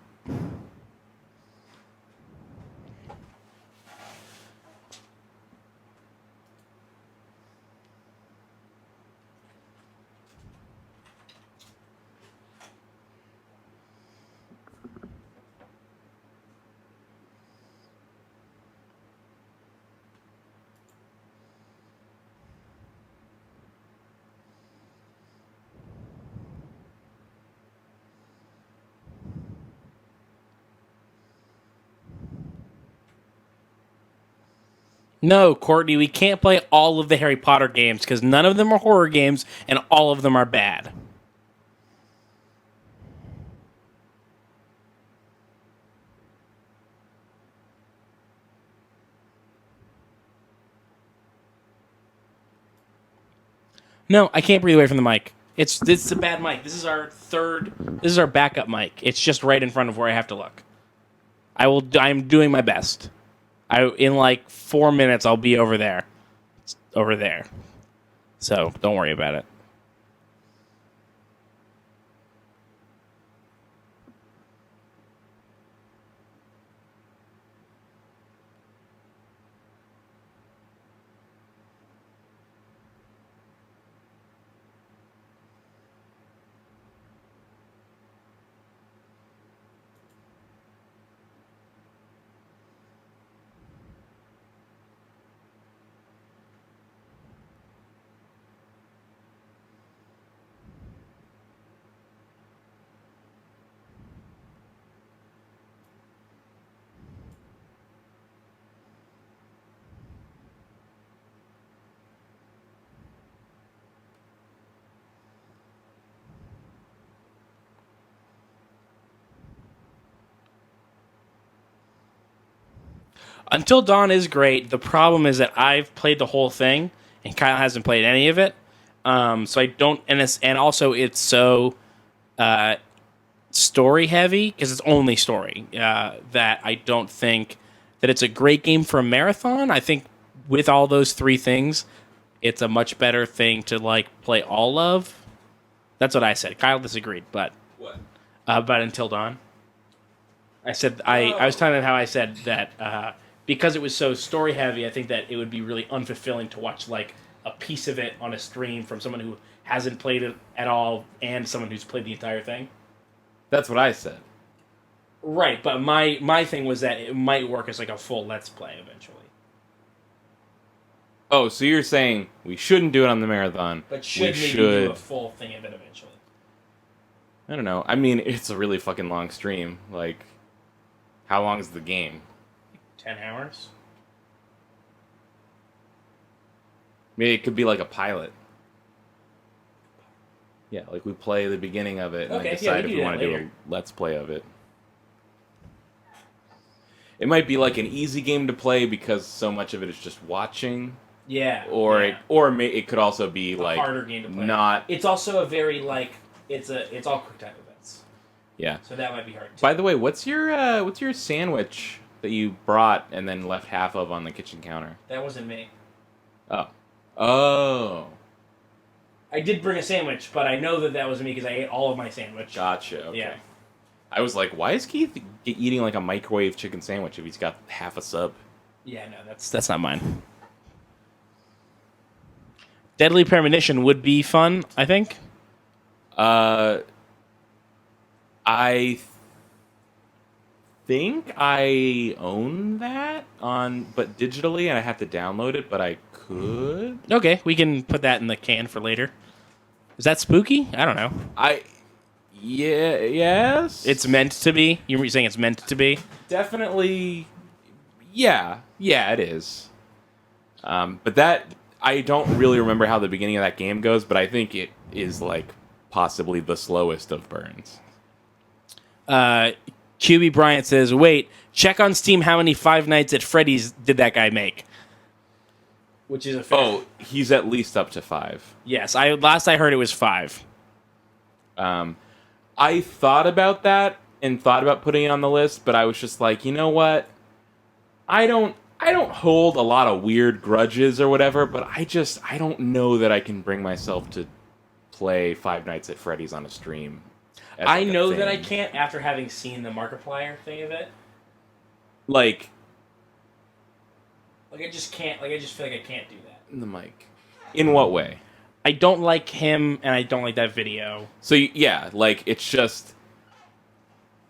No, Courtney, we can't play all of the Harry Potter games because none of them are horror games and all of them are bad. No, I can't breathe away from the mic. It's a bad mic. This is our backup mic. It's just right in front of where I have to look. I'm doing my best. In like 4 minutes, I'll be over there. It's over there. So don't worry about it. Until Dawn is great. The problem is that I've played the whole thing, and Kyle hasn't played any of it. So I don't, and also it's so story heavy because it's only story that I don't think that it's a great game for a marathon. I think with all those three things, it's a much better thing to like play all of. That's what I said. Kyle disagreed, but
What?
about Until Dawn. I said I was telling him how I said that because it was so story heavy. I think that it would be really unfulfilling to watch like a piece of it on a stream from someone who hasn't played it at all and someone who's played the entire thing.
That's what I said.
Right, but my thing was that it might work as like a full Let's Play eventually.
Oh, so you're saying we shouldn't do it on the marathon.
But should
we
maybe
should
do a full thing of it eventually.
I don't know. I mean, it's a really fucking long stream. Like, how long is the game?
10 hours?
Maybe it could be like a pilot. Yeah, like we play the beginning of it and
Okay,
then decide
we
if
can
we
do
want
that
to do
later.
a let's play of it. It might be like an easy game to play because so much of it is just watching,
Yeah.
or
yeah.
it could also be
A
like
harder game to play.
not.
It's also a very like it's all quick time events.
Yeah.
So that might be hard too.
By the way, what's your sandwich that you brought and then left half of on the kitchen counter?
That wasn't me.
Oh.
I did bring a sandwich, but I know that wasn't me because I ate all of my sandwich.
Gotcha. Okay.
Yeah.
I was like, why is Keith eating like a microwave chicken sandwich if he's got half a sub?
Yeah, no, that's not mine. Deadly Premonition would be fun, I think.
I think I own that but digitally, and I have to download it. But I could.
Okay, we can put that in the can for later. Is that spooky? I don't know.
Yes.
It's meant to be. You're saying it's meant to be?
Definitely. Yeah, it is. But that I don't really remember how the beginning of that game goes, but I think it is like possibly the slowest of burns.
QB Bryant says, "Wait, check on Steam how many Five Nights at Freddy's did that guy make?" Which is a fair.
Oh, he's at least up to 5.
Yes, last I heard it was 5.
I thought about that and thought about putting it on the list, but I was just like, you know what? I don't hold a lot of weird grudges or whatever, but I don't know that I can bring myself to play Five Nights at Freddy's on a stream.
I know that I can't after having seen the Markiplier thing of it.
Like
I just can't. Like I just feel like I can't do that.
the mic. In what way?
I don't like him, and I don't like that video.
So yeah, like it's just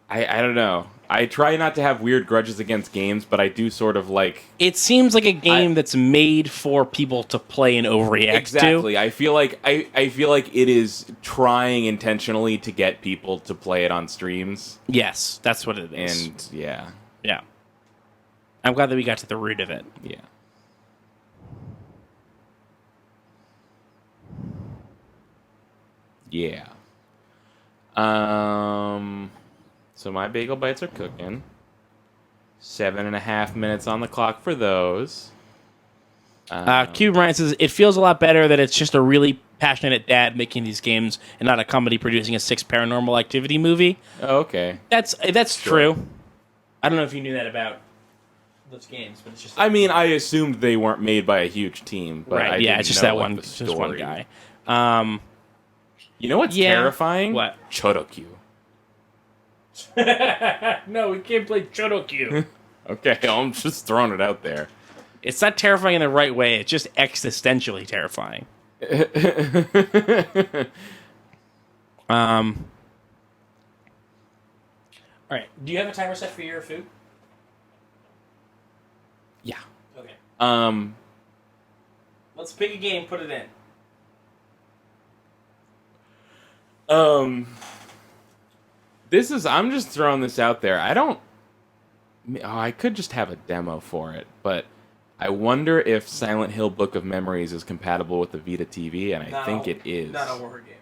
I don't know. I try not to have weird grudges against games, but I do sort of like.
It seems like a game that's made for people to play and overreact
Exactly.
to.
I feel like it is trying intentionally to get people to play it on streams.
Yes, that's what it is.
And yeah.
Yeah. I'm glad that we got to the root of it.
Yeah. Yeah. So my bagel bites are cooking. 7.5 minutes on the clock for those.
Q Ryan says, it feels a lot better that it's just a really passionate dad making these games and not a company producing a 6 Paranormal Activity movie.
Oh, okay.
That's
Sure.
true. I don't know if you knew that about those games, but it's just...
I mean, I assumed they weren't made by a huge team, but
right,
I
yeah,
didn't
it's just
know,
that
like,
one,
the
just one
story.
guy.
You know what's
Yeah.
terrifying?
What?
Chotokyu.
No, we can't play Chotokyu.
Okay, I'm just throwing it out there.
It's not terrifying in the right way. It's just existentially terrifying. All right. Do you have a timer set for your food?
Yeah.
Okay. Let's pick a game. Put it in.
I'm just throwing this out there. I could just have a demo for it, but I wonder if Silent Hill Book of Memories is compatible with the Vita TV, and I think it is.
Not a horror game.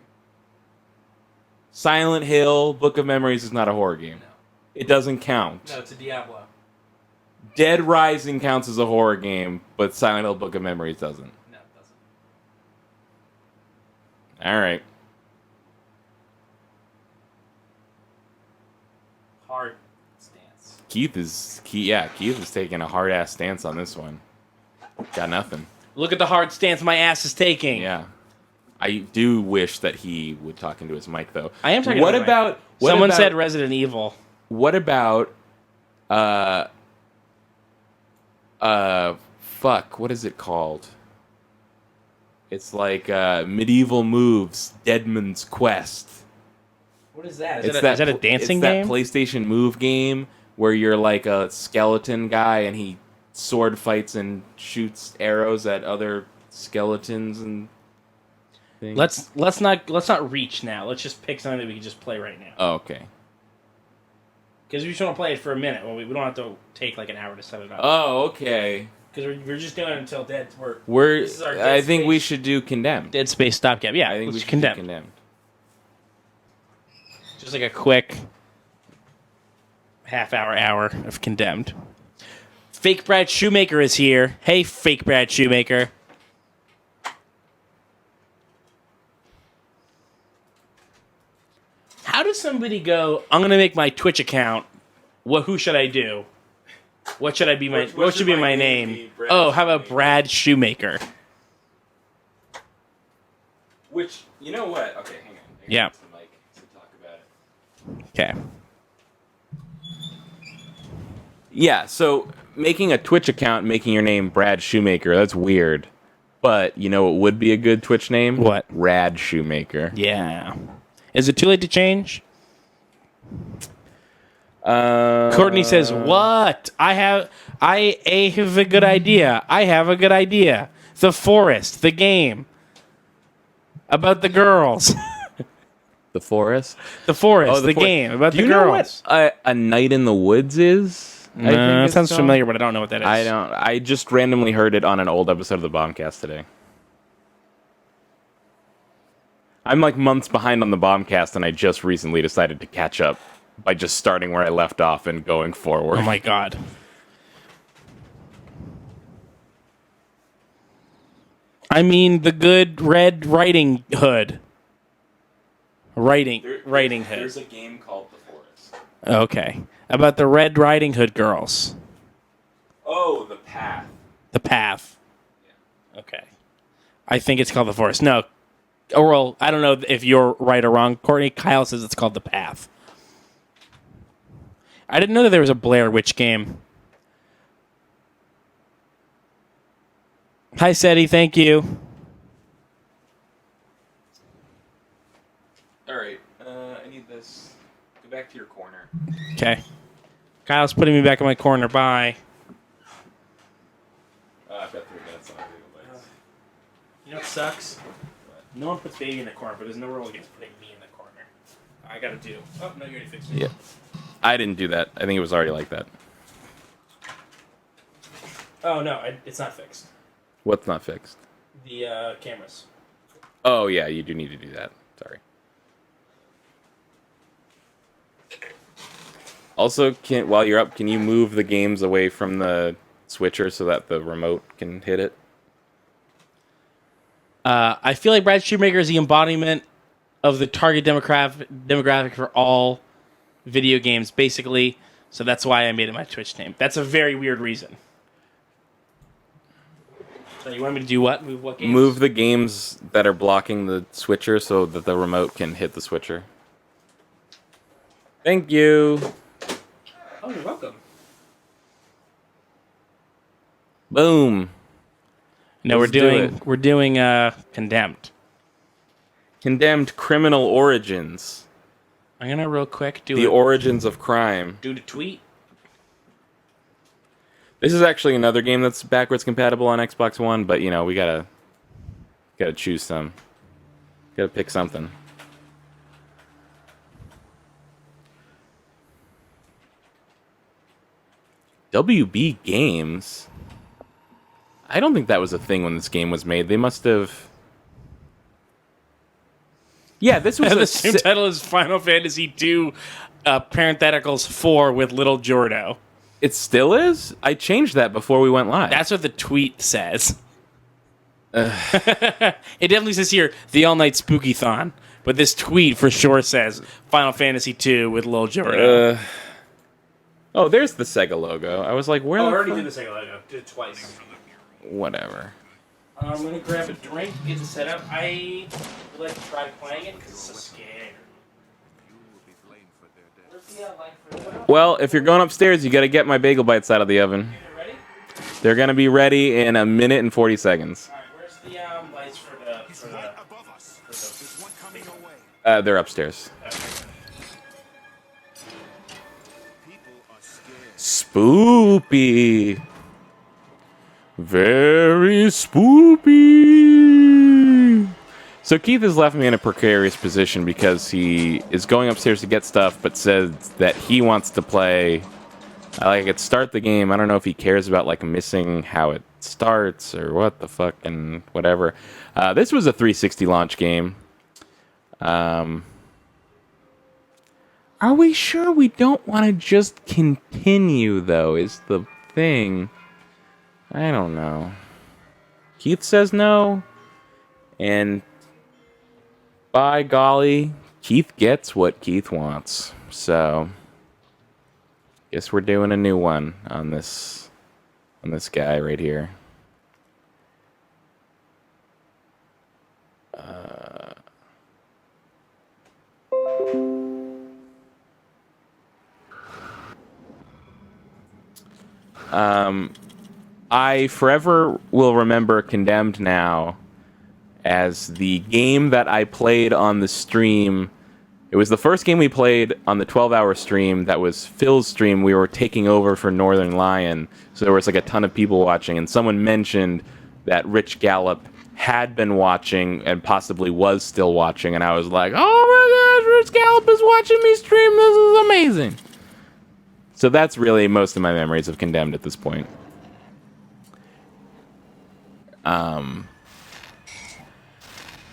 Silent Hill Book of Memories is not a horror game.
No.
It doesn't count.
No, it's a Diablo.
Dead Rising counts as a horror game, but Silent Hill Book of Memories doesn't.
No, it doesn't.
All right.
Hard stance.
Keith is taking a hard ass stance on this one. Got nothing.
Look at the hard stance my ass is taking.
Yeah. I do wish that he would talk into his mic though.
I am talking
What
into my mic.
about
Someone said Resident Evil.
What about fuck, what is it called? It's like Medieval Moves, Deadman's Quest.
What is that?
It's
Is that a dancing game?
That PlayStation Move game where you're like a skeleton guy and he sword fights and shoots arrows at other skeletons and things.
Let's not reach now. Let's just pick something that we can just play right now.
Oh, okay.
Because we just want to play it for a minute. Well, we don't have to take like an hour to set it up.
Oh, okay.
Because we're just doing it until Dead.
This is
our
I
Dead
think
Space-
we should do Condemned.
Dead Space stopgap. Yeah,
I think we
let's
should
condemn.
do Condemned.
Just like a quick hour of Condemned. Fake Brad Shoemaker is here. Hey, Fake Brad Shoemaker. How does somebody go, I'm going to make my Twitch account. Who should I do? What should I be my what should be my name? Oh, how about Brad Shoemaker?
Which, you know what? Okay, hang on.
Yeah.
The mic to talk about it.
Okay.
Yeah, so making a Twitch account, making your name Brad Shoemaker, that's weird. But you know what would be a good Twitch name?
What?
Rad Shoemaker.
Yeah. Is it too late to change? Courtney says, "What? I have a good idea. I have a good idea. The Forest, the game about the girls.
The Forest?
The Forest, the
Forest.
game about
Do
the
you
girls.
know what a Night in the Woods is? I think
It
it's
sounds
called.
familiar, but I don't know what that is.
I don't. I just randomly heard it on an old episode of the Bombcast today. I'm like months behind on the Bombcast, and I just recently decided to catch up by just starting where I left off and going forward.
Oh my god. I mean, the good Red Riding Hood. Riding Hood.
There's a game called The Forest.
Okay. About the Red Riding Hood girls.
Oh, The Path.
The Path. Okay. I think it's called The Forest. No. Or, well, I don't know if you're right or wrong. Courtney, Kyle says it's called The Path. I didn't know that there was a Blair Witch game. Hi, Seti. Thank you.
All right. I need this. Go back to your corner.
Okay. Kyle's putting me back in my corner. Bye.
I've got 3 minutes on it.
You know what sucks? No one puts baby in the corner, but there's no rule against putting me in the corner. I gotta do. Oh, no, you already fixed it.
Yeah. I didn't do that. I think it was already like that.
Oh, no, it's not fixed.
What's not fixed?
The cameras.
Oh, yeah, you do need to do that. Sorry. Also, while you're up, can you move the games away from the switcher so that the remote can hit it?
I feel like Brad Shoemaker is the embodiment of the target demographic for all video games, basically. So that's why I made it my Twitch name. That's a very weird reason. So you want me to do what? Move what games?
Move the games that are blocking the switcher so that the remote can hit the switcher. Thank you.
Oh, you're welcome.
Boom.
No,
Let's do
we're doing Condemned.
Condemned Criminal Origins.
I'm gonna real quick do
The origins of crime.
do the tweet.
This is actually another game that's backwards compatible on Xbox One, but you know, we gotta choose some. Gotta pick something. WB Games? I don't think that was a thing when this game was made. They must have... Yeah, this was
The same title as Final Fantasy II, parentheticals 4 with Little Jordo.
It still is? I changed that before we went live.
That's what the tweet says. It definitely says here, the all-night Spooky-thon. But this tweet for sure says Final Fantasy II with Lil Jordan.
Oh, there's the Sega logo. I was like, where the fuck?
did the Sega logo. Did it twice.
Whatever.
I'm going to grab a drink, get it set up. I would like to try playing it because it's so scared.
Well, if you're going upstairs, you got to get my bagel bites out of the oven.
Ready?
They're going to be ready in 1 minute and 40 seconds.
All right, where's the lights for the...
Above us. There's one coming away.
They're upstairs.
People are scared.
Spoopy. Very spoopy. So Keith has left me in a precarious position because he is going upstairs to get stuff, but says that he wants to play. I could start the game. I don't know if he cares about like missing how it starts or what the fuck and whatever. This was a 360 launch game. Are we sure we don't want to just continue though? Is the thing. I don't know. Keith says no, and by golly, Keith gets what Keith wants. So, guess we're doing a new one on this guy right here. I forever will remember Condemned Now as the game that I played on the stream. It was the first game we played on the 12-hour stream. That was Phil's stream. We were taking over for Northern Lion, so there was like a ton of people watching, and someone mentioned that Rich Gallup had been watching and possibly was still watching, and I was like, oh my gosh, Rich Gallup is watching me stream. This is amazing. So that's really most of my memories of Condemned at this point.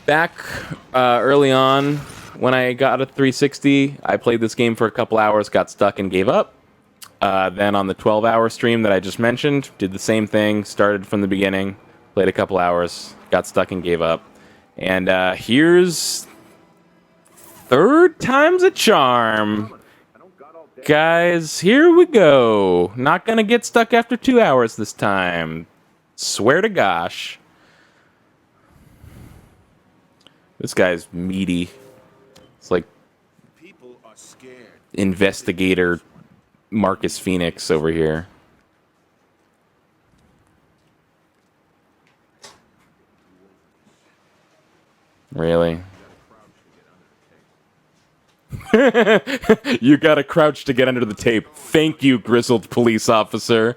Back early on, when I got a 360, I played this game for a couple hours, got stuck, and gave up. Then on the 12-hour stream that I just mentioned, did the same thing, started from the beginning, played a couple hours, got stuck, and gave up. And here's third time's a charm. Guys, here we go. Not gonna get stuck after 2 hours this time. Swear to gosh. This guy's meaty. It's like
People are scared.
investigator Marcus Phoenix over here. Really? You gotta crouch to get under the tape. Thank you, grizzled police officer.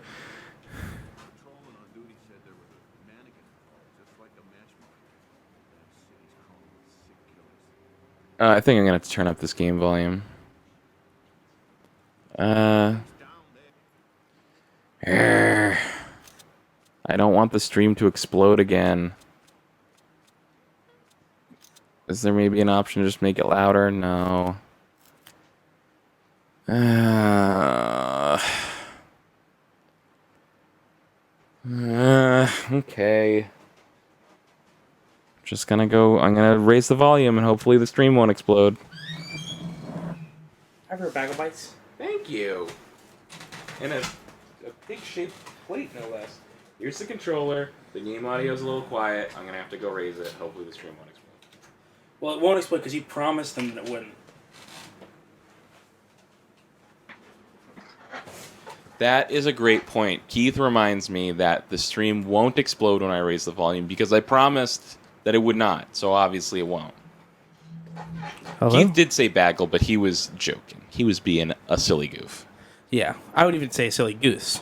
I think I'm gonna have to turn up this game volume. I don't want the stream to explode again. Is there maybe an option to just make it louder? No. Okay. Just gonna go. I'm gonna raise the volume and hopefully the stream won't explode.
Have your bag of bites.
Thank you. And a pig-shaped plate, no less. Here's the controller. The game audio's a little quiet. I'm gonna have to go raise it. Hopefully the stream won't explode.
Well, it won't explode because you promised them that it wouldn't.
That is a great point. Keith reminds me that the stream won't explode when I raise the volume because I promised that it would not. So obviously it won't.
Hello?
Keith did say bagel, but he was joking. He was being a silly goof.
Yeah, I would even say silly goose.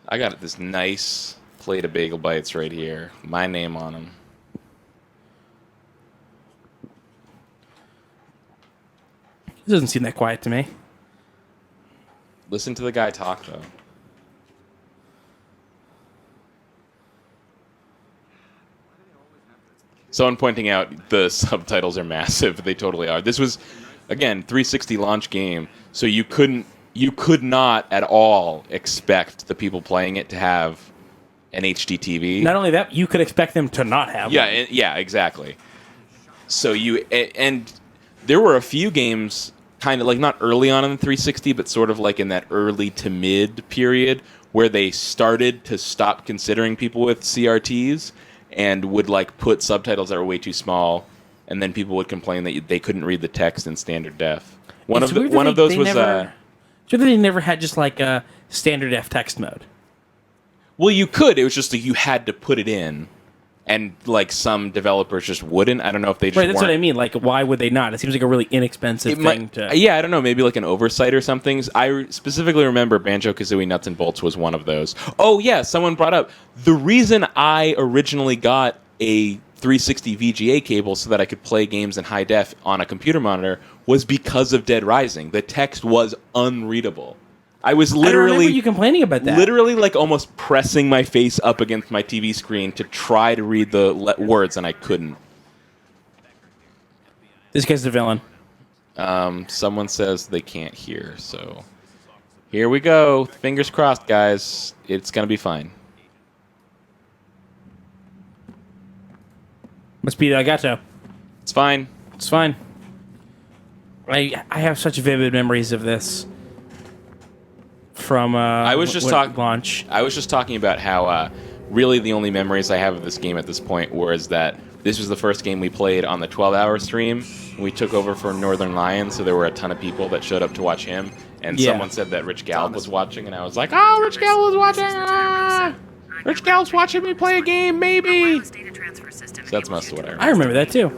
I got this nice plate of bagel bites right here. My name on them.
It doesn't seem that quiet to me.
Listen to the guy talk, though. Someone pointing out the subtitles are massive. They totally are. This was, again, 360 launch game, so you couldn't you could not at all expect the people playing it to have an HD TV.
Not only that, you could expect them to not have one.
Exactly. So and there were a few games kind of like not early on in the 360, but sort of like in that early to mid period where they started to stop considering people with CRTs and would like put subtitles that were way too small, and then people would complain that they couldn't read the text in standard def. One of those was
sure that they never had just like a standard F text mode.
Well, you could. It was just that you had to put it in, and like some developers just wouldn't. I don't know if they just
right. That's what I mean. Like, why would they not? It seems like a really inexpensive thing to.
Yeah, I don't know. Maybe like an oversight or something. I specifically remember Banjo-Kazooie Nuts and Bolts was one of those. Oh yeah, someone brought up the reason I originally got a 360 VGA cable so that I could play games in high def on a computer monitor was because of Dead Rising. The text was unreadable. I was literally...
I remember you complaining about that.
Literally, like, almost pressing my face up against my TV screen to try to read the words, and I couldn't.
This guy's the villain.
Someone says they can't hear, so... Here we go. Fingers crossed, guys. It's gonna be fine.
Must be Elgato.
It's fine.
It's fine. I have such vivid memories of this from launch.
I was just talking about how really the only memories I have of this game at this point was that this was the first game we played on the 12-hour stream. We took over for Northern Lion, so there were a ton of people that showed up to watch him. And someone said that Rich Gallup was watching, and I was like, "Oh, Rich Gallup was watching! Rich Gallup's watching me play a game, maybe." So that's most of what I remember.
I remember that too.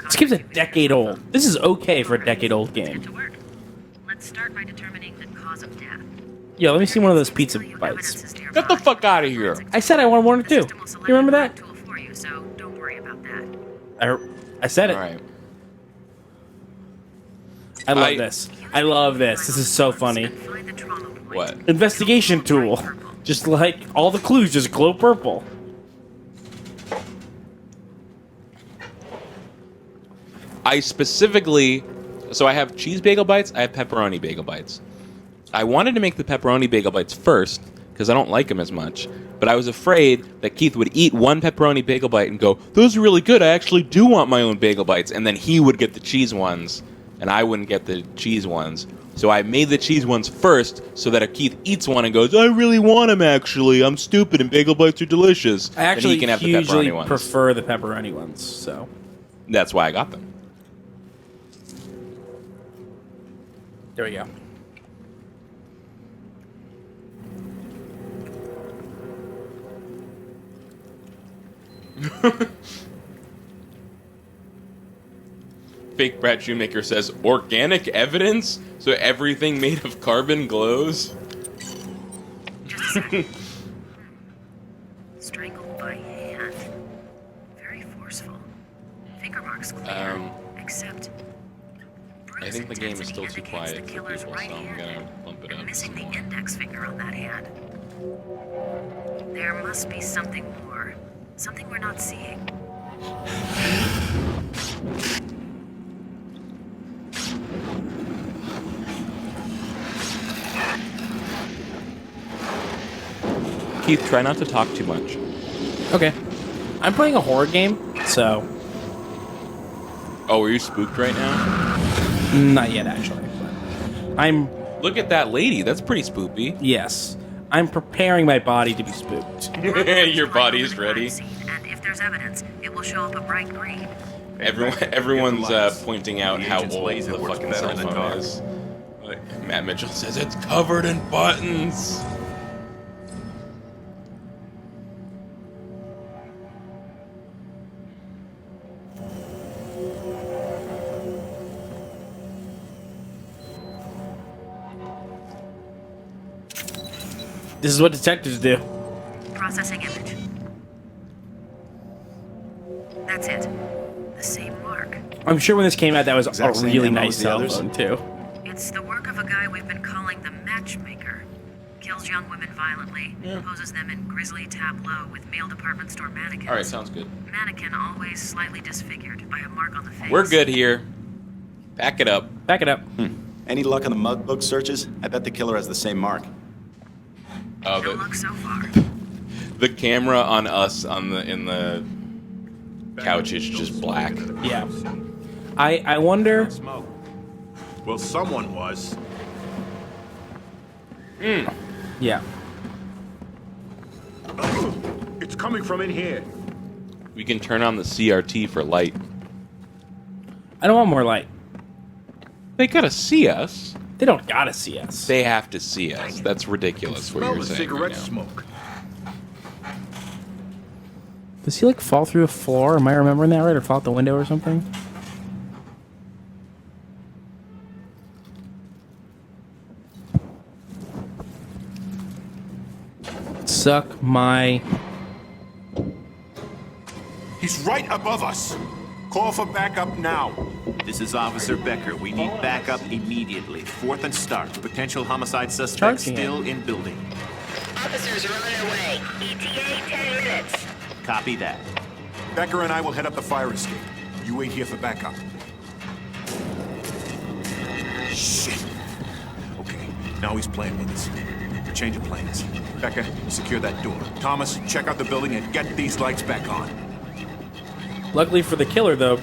This game's a decade old. This is okay for a decade-old game.
Let's start by determining the cause of death.
Yo, let me see one of those pizza bites.
Get the fuck out of here!
I said I wanted one or two. You remember that?
So don't worry about that.
I said it.
All right.
I love this. I love this. This is so funny.
What?
Investigation tool. Just like all the clues just glow purple.
I specifically... So I have cheese bagel bites, I have pepperoni bagel bites. I wanted to make the pepperoni bagel bites first, because I don't like them as much. But I was afraid that Keith would eat one pepperoni bagel bite and go, "Those are really good, I actually do want my own bagel bites." And then he would get the cheese ones, and I wouldn't get the cheese ones. So I made the cheese ones first, so that if Keith eats one and goes, "I really want them actually, I'm stupid and bagel bites are delicious,"
I actually
then he can have the
hugely
pepperoni ones.
prefer the pepperoni ones, so...
That's why I got them.
There we go.
Fake Brad Shoemaker says, "Organic evidence? So everything made of carbon glows?"
Just a second. Strangled by hand. Very forceful. Finger marks clear. Except...
I think the game is still too quiet for people, so I'm gonna bump it up
Missing
some
the
more.
index finger on that hand. There must be something more. Something we're not seeing.
Keith, try not to talk too much.
Okay. I'm playing a horror game, so...
Oh, are you spooked right now?
Not yet, actually. I'm...
Look at that lady. That's pretty spoopy.
Yes. I'm preparing my body to be spooked.
Your body is ready.
And if there's evidence, it will show up a bright green.
Everyone's pointing out how old the fucking cell phone is. Like, Matt Mitchell says it's covered in buttons.
This is what detectives do.
Processing image. That's it. The same mark.
I'm sure when this came out, that was
Exact
a
same
really
MO
nice
as the
cell
others?
phone, too.
It's the work of a guy we've been calling the matchmaker. Kills you young women violently, poses them in grisly tableau with male department store mannequins.
All right, sounds good.
Mannequin always slightly disfigured by a mark on the face.
We're good here. Back it up.
Back it up.
Any luck on the mug book searches? I bet the killer has the same mark.
Oh,
No luck so far.
the camera on us in the couch is just black.
Yeah. I wonder.
Smoke. Well, someone was.
Yeah.
It's coming from in here.
We can turn on the CRT for light.
I don't want more light.
They gotta see us.
They don't gotta see us.
They have to see us. That's ridiculous what
Smell
you're
the
saying
cigarette
right now.
smoke.
Does he like fall through a floor? Am I remembering that right? Or fall out the window or something? Suck my...
He's right above us. Call for backup now.
This is Officer Becker. We need backup immediately. 4th and Stark. Potential homicide suspect
Charging
still in building.
Officers are on their way. ETA 10 minutes.
Copy that.
Becker and I will head up the fire escape. You wait here for backup. Shit. Okay, now he's playing with us. Change of plans. Becker, secure that door. Thomas, check out the building and get these lights back on.
Luckily for the killer, though,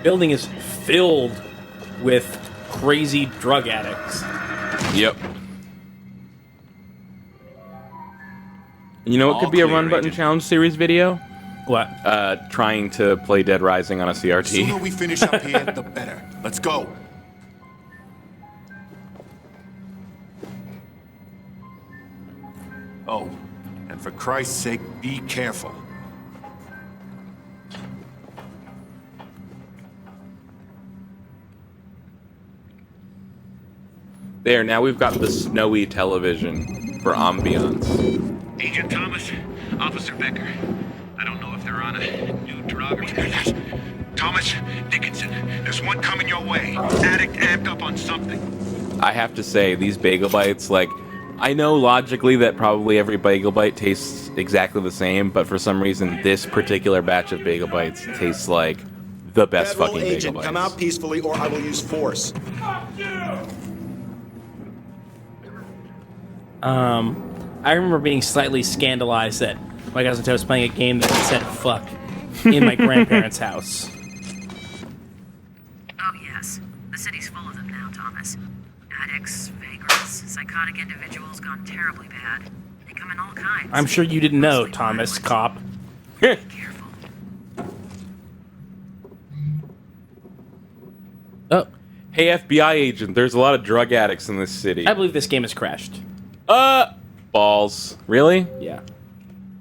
building is filled with crazy drug addicts.
Yep. You know what
All
could be a
clear,
run button
Agent.
challenge series video?
What?
Trying to play Dead Rising on a
The sooner
CRT.
we finish up here, the better. Let's go. Oh, and for Christ's sake, be careful.
There, now we've got the snowy television for ambiance.
Agent Thomas, Officer Becker. I don't know if they're on a new drug or...
Thomas, Dickinson, there's one coming your way. Addict amped up on something.
I have to say, these bagel bites, like, I know logically that probably every bagel bite tastes exactly the same, but for some reason, this particular batch of bagel bites tastes like the best
Federal
fucking bagel
agent,
bites.
come out peacefully or I will use force.
I remember being slightly scandalized that my cousin Toad was playing a game that said fuck in my grandparents' house.
Oh, yes. The city's full of them now, Thomas. Addicts, vagrants, psychotic individuals gone terribly bad. They come in all kinds.
I'm sure you didn't know,
Mostly
Thomas,
violent.
cop.
Be careful.
Oh,
Hey, FBI agent, there's a lot of drug addicts in this city.
I believe this game has crashed.
Balls. Really?
Yeah.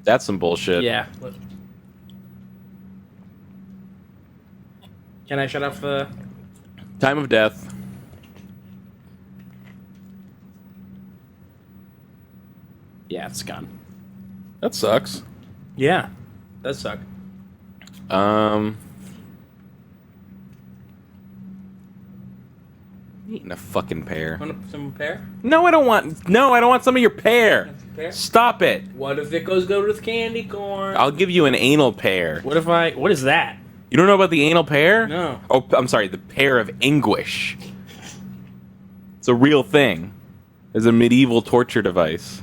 That's some bullshit.
Yeah. Can I shut off the...
Time of death.
Yeah, it's gone.
That sucks.
Yeah. Does suck.
Eating a fucking pear.
Want some pear?
No, I don't want. No, I don't want some of your pear.
Pear?
Stop it.
What if it goes go to the candy corn?
I'll give you an anal pear.
What if I... What is that?
You don't know about the anal pear?
No.
Oh, I'm sorry. The pear of anguish. It's a real thing. It's a medieval torture device.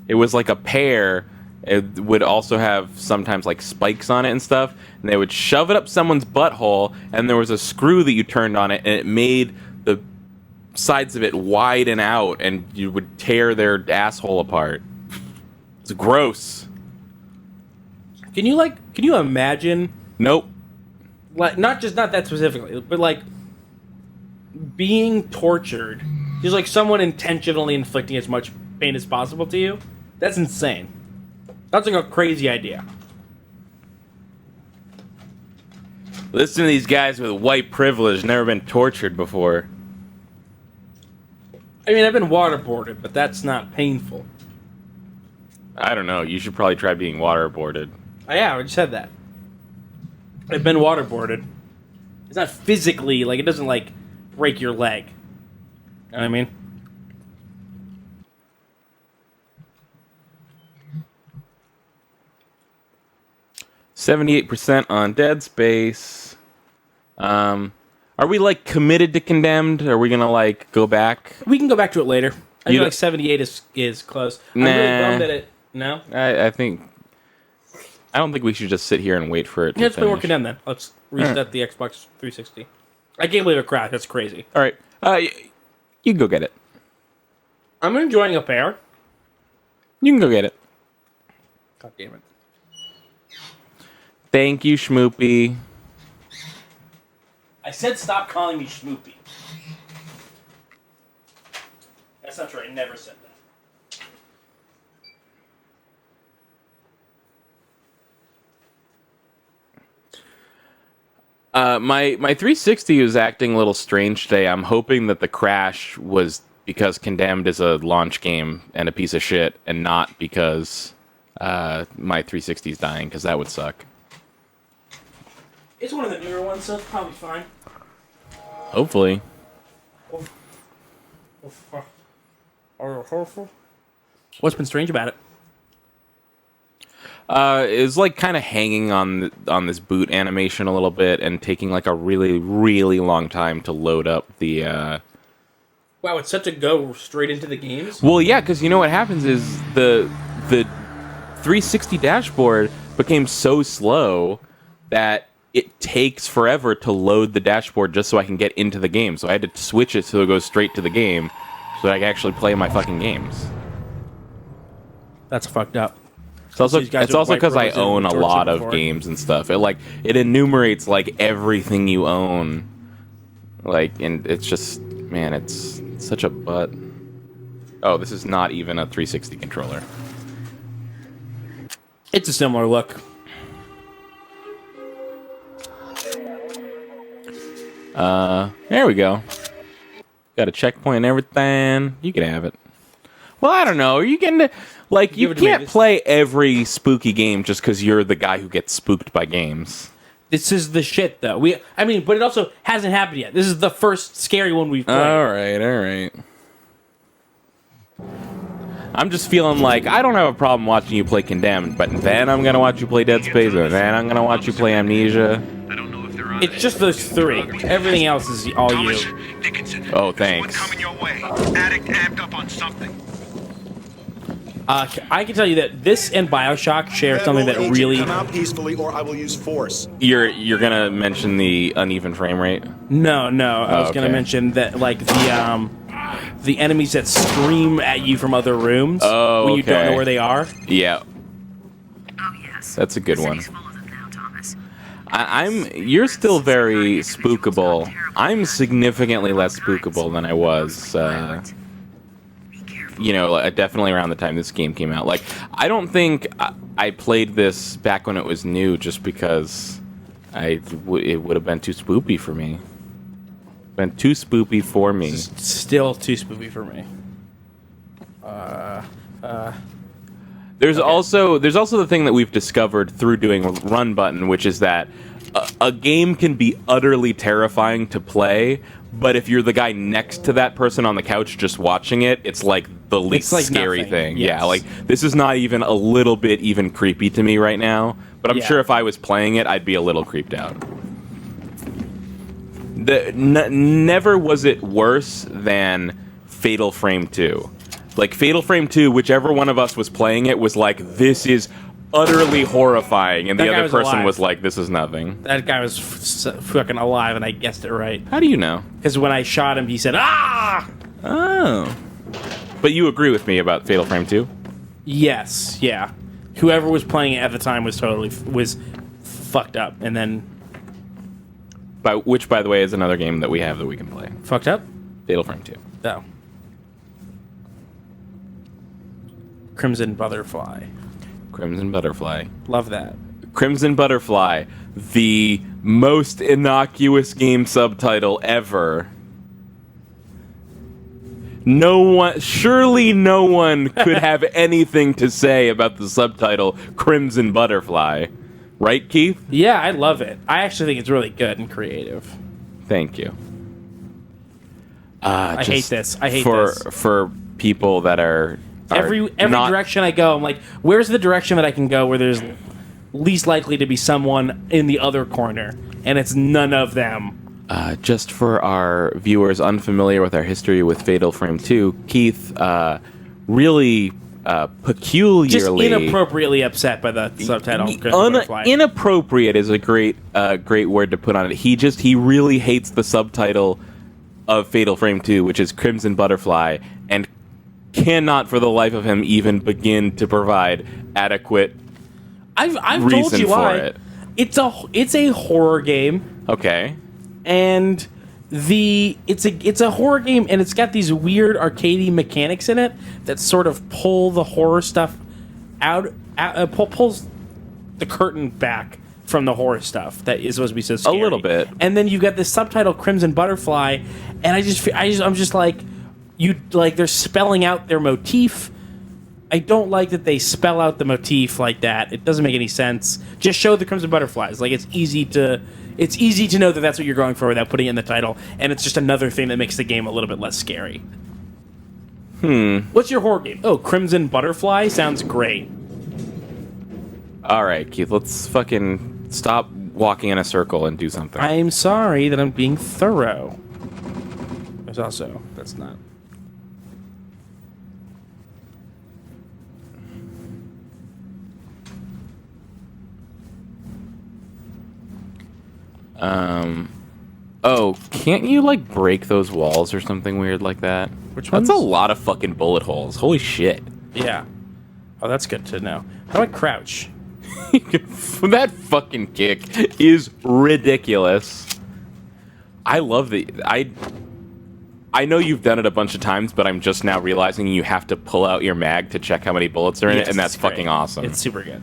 It was like a pear. It would also have sometimes like spikes on it and stuff. And they would shove it up someone's butthole, and there was a screw that you turned on it, and it made the sides of it widen out, and you would tear their asshole apart. It's gross.
Can you imagine,
Nope.
like, not that specifically, but like being tortured, just like someone intentionally inflicting as much pain as possible to you? That's insane. That's like a crazy idea.
Listen to these guys with white privilege, never been tortured before.
I mean, I've been waterboarded, but that's not painful.
I don't know. You should probably try being waterboarded.
Oh, yeah, I just said that. I've been waterboarded. It's not physically, like, it doesn't, like, break your leg. You know what I mean?
78% on Dead Space. Are we like committed to Condemned? Are we gonna like go back?
We can go back to it later. I
You
feel
don't-
like 78 is close. I'm
Nah.
really bummed that it. No.
I don't think we should just sit here and wait for it to
Yeah, let's play more
finish.
Condemned then. Let's reset the Xbox 360. I can't believe it cracked. That's crazy.
All right, you can go get it.
I'm enjoying a pair.
You can go get it.
God damn it.
Thank you, Schmoopy.
I said stop calling me Schmoopy. That's not true. I never said that.
My 360 was acting a little strange today. I'm hoping that the crash was because Condemned is a launch game and a piece of shit, and not because my 360 is dying, because that would suck.
It's one of the newer ones, so it's probably fine.
Hopefully.
What's been strange about it?
It's like kind of hanging on this boot animation a little bit and taking like a really, really long time to load up the...
Wow, it's such a go straight into the games.
Well, yeah, because you know what happens is the 360 dashboard became so slow that it takes forever to load the dashboard just so I can get into the game. So I had to switch it so it goes straight to the game so that I can actually play my fucking games.
That's fucked up.
It's also
These guys with white
because I
robes and
own a
torture
lot of
before.
games and stuff. It enumerates like everything you own. Like, and it's just, man, it's such a butt. Oh, this is not even a 360 controller.
It's a similar look.
There we go. Got a checkpoint and everything. You can have it. Well, I don't know. Are you getting to... Like, you
Give it to me.
can't play every spooky game just because you're the guy who gets spooked by games.
This is the shit, though. But it also hasn't happened yet. This is the first scary one we've played.
All right. I'm just feeling like I don't have a problem watching you play Condemned, but then I'm going to watch you play Dead Space, and then I'm going to watch you play Amnesia.
It's just those three. Everything else is all you.
Oh, thanks.
Coming your way. Addict amped up on something.
I can tell you that this and Bioshock share something that really...
Come out peacefully, or I will use force.
You're going to mention the uneven frame rate?
No. I was going to
okay.
mention that, like, the enemies that scream at you from other rooms when you don't
okay.
know where they are.
Yeah.
Oh, yes.
That's a good
The
one.
city's full of them now, Thomas.
You're still very spookable. I'm significantly less spookable than I was, definitely around the time this game came out. Like, I don't think I played this back when it was new just because it would have been too spoopy for me. Been too spoopy for me.
Still too spoopy for me.
There's also the thing that we've discovered through doing Run Button, which is that a game can be utterly terrifying to play, but if you're the guy next to that person on the couch just watching it, it's like the least
like
scary
nothing.
thing.
Yes.
Yeah, like this is not even a little bit even creepy to me right now, but I'm
Yeah.
sure if I was playing it, I'd be a little creeped out. Never was it worse than Fatal Frame 2. Like, Fatal Frame 2, whichever one of us was playing it was like, this is utterly horrifying, and
That
the
guy
other
was
person
alive.
was like, this is nothing.
That guy was fucking alive, and I guessed it right.
How do you know?
Because when I shot him, he said, "Ah!"
Oh. But you agree with me about Fatal Frame 2?
Yes, yeah. Whoever was playing it at the time was fucked up, and then
Which, by the way, is another game that we have that we can play.
fucked up.
Fatal Frame 2.
No. Crimson Butterfly.
Crimson Butterfly.
Love that.
Crimson Butterfly, the most innocuous game subtitle ever. Surely no one could have anything to say about the subtitle Crimson Butterfly. Right, Keith?
Yeah, I love it. I actually think it's really good and creative.
Thank you.
I hate this. I hate
for,
this.
For people that are
Every
not-
direction I go, I'm like, where's the direction that I can go where there's least likely to be someone in the other corner, and it's none of them.
Just for our viewers unfamiliar with our history with Fatal Frame 2, Keith really peculiarly...
Just inappropriately upset by the subtitle.
Inappropriate is a great word to put on it. He really hates the subtitle of Fatal Frame 2, which is Crimson Butterfly, and cannot for the life of him even begin to provide adequate
I've
reason
told you
for
why.
it.
It's a horror game.
Okay.
And it's a horror game, and it's got these weird arcadey mechanics in it that sort of pull the horror stuff pulls the curtain back from the horror stuff that is supposed to be so scary.
A little bit.
And then you've got this subtitle Crimson Butterfly, and I'm just like, they're spelling out their motif. I don't like that they spell out the motif like that. It doesn't make any sense. Just show the Crimson Butterflies. Like, it's easy to know that that's what you're going for without putting it in the title, and it's just another thing that makes the game a little bit less scary. What's your horror game? Oh, Crimson Butterfly? Sounds great.
All right, Keith, let's fucking stop walking in a circle and do something.
I'm sorry that I'm being thorough. There's also... That's not...
Oh, can't you, like, break those walls or something weird like that?
Which ones?
That's a lot of fucking bullet holes. Holy shit.
Yeah. Oh, that's good to know. How do I crouch?
That fucking kick is ridiculous. I love I know you've done it a bunch of times, but I'm just now realizing you have to pull out your mag to check how many bullets are in it, and that's fucking awesome.
It's super good.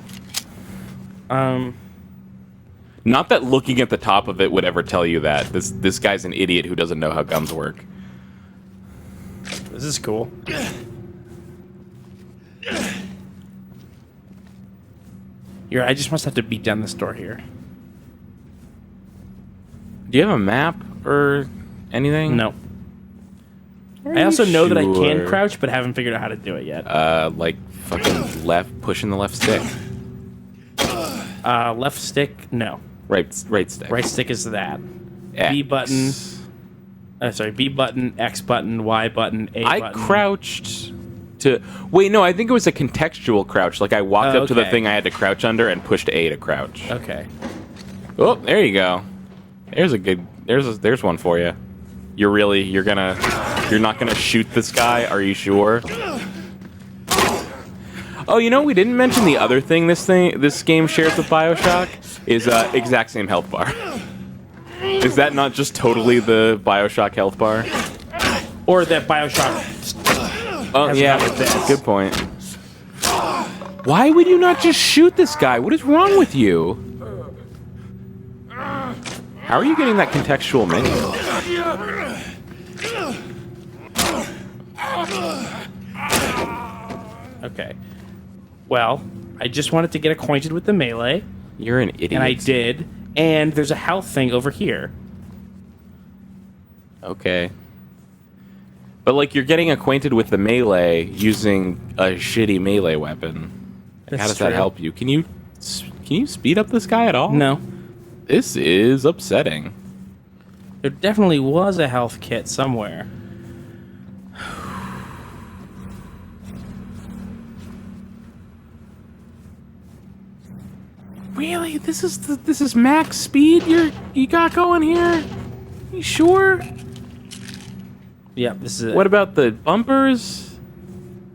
Not that looking at the top of it would ever tell you that. This guy's an idiot who doesn't know how guns work.
This is cool. I just must have to beat down this door here.
Do you have a map or anything?
No. I also know that I can crouch, but haven't figured out how to do it yet.
Like fucking pushing the left stick.
Left stick, no.
Right stick.
Right stick is that.
X.
B button. B button, X button, Y button, A button.
I crouched to... Wait, no, I think it was a contextual crouch. Like, I walked up to the thing I had to crouch under and pushed A to crouch.
Okay.
Oh, there you go. There's one for you. You're not gonna shoot this guy? Are you sure? Oh, you know, we didn't mention the other thing this game shares with BioShock is exact same health bar. Is that not just totally the BioShock health bar?
Or that BioShock...
Oh, yeah, good point. Why would you not just shoot this guy? What is wrong with you? How are you getting that contextual menu?
Okay. Well, I just wanted to get acquainted with the melee.
You're an idiot.
And I did. And there's a health thing over here.
Okay. But, like, you're getting acquainted with the melee using a shitty melee weapon. How does that help you? Can you speed up this guy at all?
No.
This is upsetting.
There definitely was a health kit somewhere.
Really? This is max speed you got going here? You sure?
Yep, this is it.
What about the bumpers?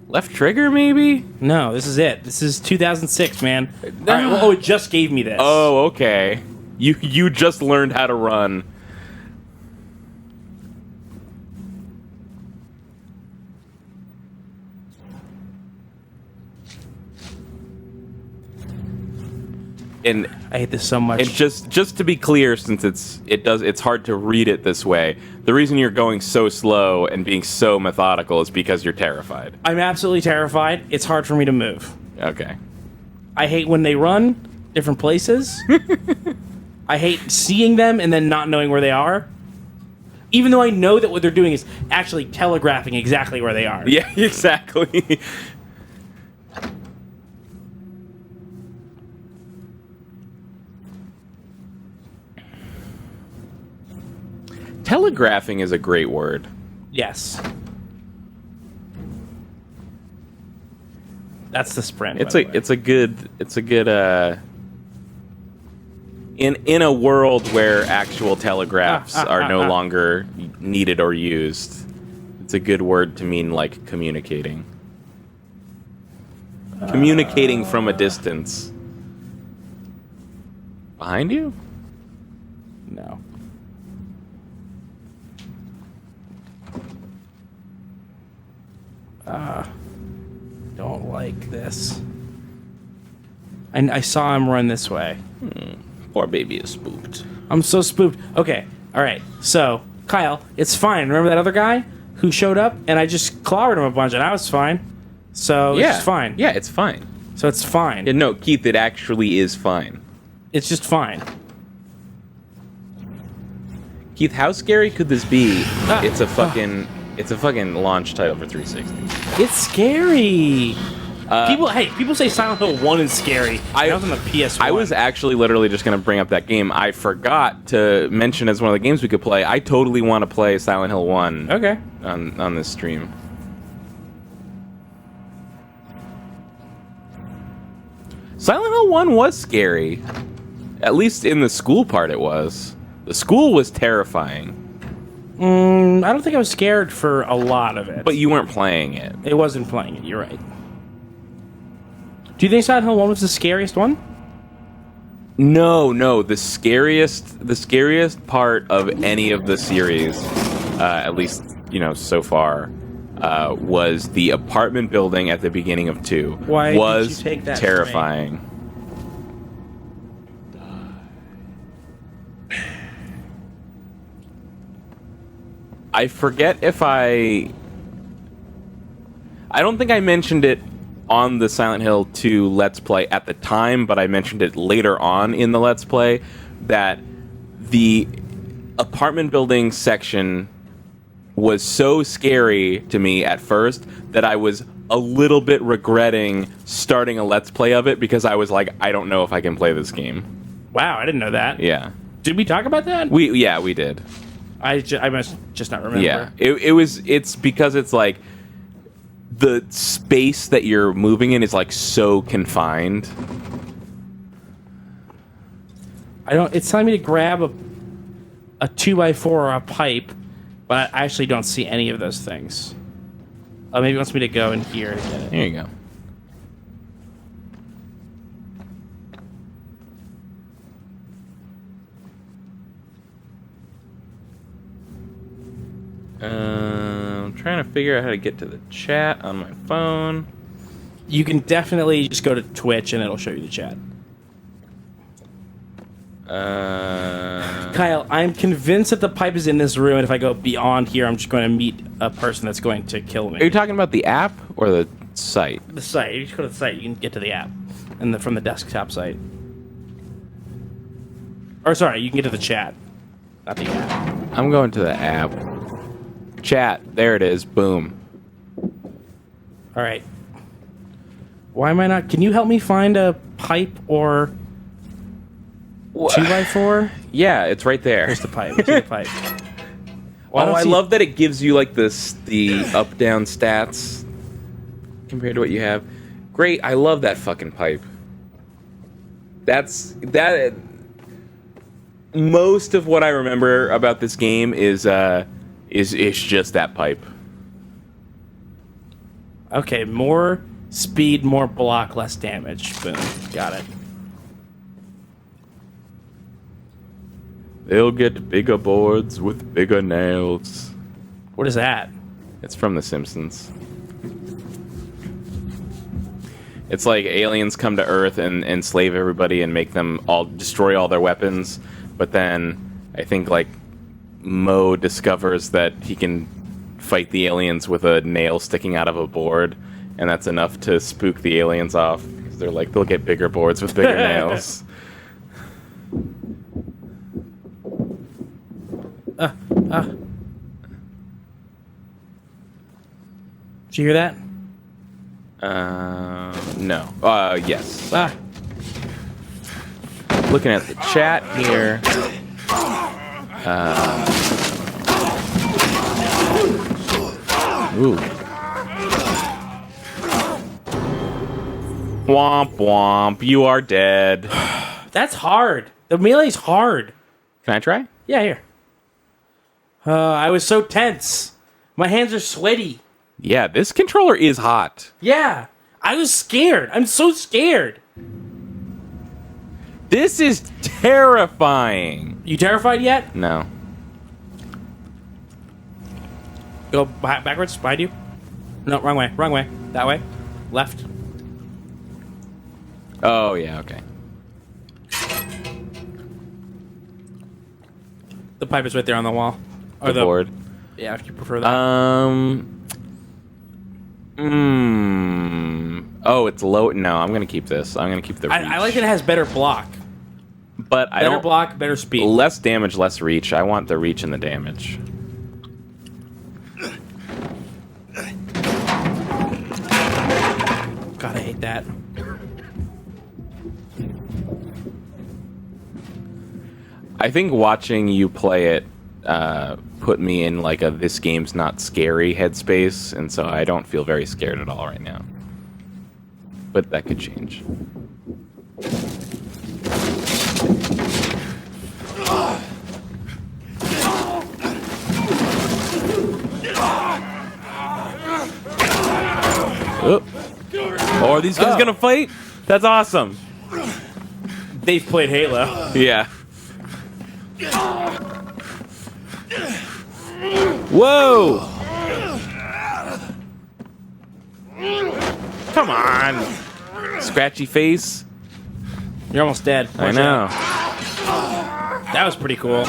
Left trigger, maybe?
No, this is it. This is 2006, man. All right, well, it just gave me this.
Oh, okay. You just learned how to run. And
I hate this so much.
And just to be clear, since it's hard to read it this way, the reason you're going so slow and being so methodical is because you're terrified.
I'm absolutely terrified. It's hard for me to move.
Okay.
I hate when they run different places. I hate seeing them and then not knowing where they are. Even though I know that what they're doing is actually telegraphing exactly where they are.
Yeah, exactly. Telegraphing is a great word.
Yes. That's the sprint.
It's a good in a world where actual telegraphs are no longer needed or used. It's a good word to mean like communicating. Communicating from a distance. Behind you?
No. Don't like this. I saw him run this way.
Poor baby is spooked.
I'm so spooked. Okay, all right. So, Kyle, it's fine. Remember that other guy who showed up and I just clobbered him a bunch and I was fine. So,
Yeah,
it's fine.
Yeah, it's fine.
So, it's fine.
Yeah, no, Keith, it actually is fine.
It's just fine.
Keith, how scary could this be? It's a fucking launch title for 360.
It's scary. People say Silent Hill 1 is scary. That was on the PS1.
I was actually literally just going to bring up that game. I forgot to mention as one of the games we could play. I totally want to play Silent Hill 1 on this stream. Silent Hill 1 was scary. At least in the school part it was. The school was terrifying.
I don't think I was scared for a lot of it.
But you weren't playing it.
It wasn't playing it, you're right. Do you think Silent Hill 1 was the scariest one?
No. The scariest part of any of the series, at least, so far, was the apartment building at the beginning of 2.
Why
was
did you take that
terrifying. I forget if I don't think I mentioned it on the Silent Hill 2 Let's Play at the time, but I mentioned it later on in the Let's Play, that the apartment building section was so scary to me at first that I was a little bit regretting starting a Let's Play of it because I was like, I don't know if I can play this game.
Wow, I didn't know that.
Yeah.
Did we talk about that?
We did.
I must just not remember.
Yeah, it's because it's like the space that you're moving in is like so confined.
It's telling me to grab a 2x4 or a pipe, but I actually don't see any of those things. Maybe it wants me to go in here to get it.
Here you go. I'm trying to figure out how to get to the chat on my phone.
You can definitely just go to Twitch and it'll show you the chat. Kyle, I'm convinced that the pipe is in this room, and if I go beyond here, I'm just going to meet a person that's going to kill me.
Are you talking about the app or the site?
The site. You just go to the site, you can get to the app, and from the desktop site. Or sorry, you can get to the chat, not the app.
I'm going to the app. Chat, there it is. Boom.
All right. Why am I not? Can you help me find a pipe or 2x4?
Yeah, it's right there.
Here's the pipe. Here's the pipe.
I love that it gives you like the up down stats compared to what you have. Great, I love that fucking pipe. That. Most of what I remember about this game is just that pipe.
Okay, more speed, more block, less damage. Boom, got it.
They'll get bigger boards with bigger nails.
What is that?
It's from The Simpsons. It's like aliens come to Earth and enslave everybody and make them all destroy all their weapons, but then I think like Moe discovers that he can fight the aliens with a nail sticking out of a board, and that's enough to spook the aliens off because they're like they'll get bigger boards with bigger nails.
Did you hear that?
No. Yes.
Ah.
Looking at the chat here. Ooh. Womp womp. You are dead.
That's hard. The melee's hard.
Can I try?
Yeah, here. I was so tense. My hands are sweaty.
Yeah, this controller is hot.
Yeah. I was scared. I'm so scared.
This is terrifying.
You terrified yet?
No.
Go backwards, behind you. No, wrong way. Wrong way. That way. Left.
Oh, yeah, okay.
The pipe is right there on the wall. Or
The board.
Yeah, if you prefer that.
Oh, it's low. No, I'm going to keep this. I'm going to keep the reach.
I like that it has better block.
But I
Better
don't...
block, better speed.
Less damage, less reach. I want the reach and the damage.
God, I hate that.
I think watching you play it put me in like a this game's not scary headspace, and so I don't feel very scared at all right now. But that could change. Oh, are these guys gonna fight? That's awesome.
They've played Halo.
Yeah. Whoa! Come on! Scratchy face.
You're almost dead.
I know.
That was pretty cool.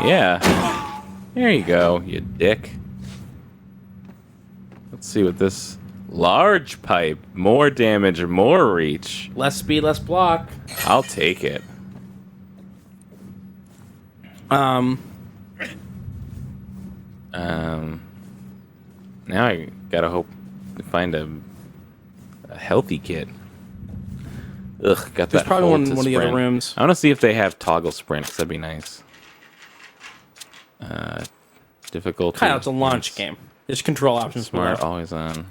Yeah. There you go, you dick. Let's see what this... Large pipe. More damage, more reach.
Less speed, less block.
I'll take it. Now I gotta hope to find a healthy kit. Ugh, got
There's
that.
probably
hold
one
to
in one of the other
sprint.
rooms.
I want to see if they have toggle sprint, 'cause that'd be nice. Difficulty.
Kind of, it's a launch game. There's control options.
Smart,
below.
always on.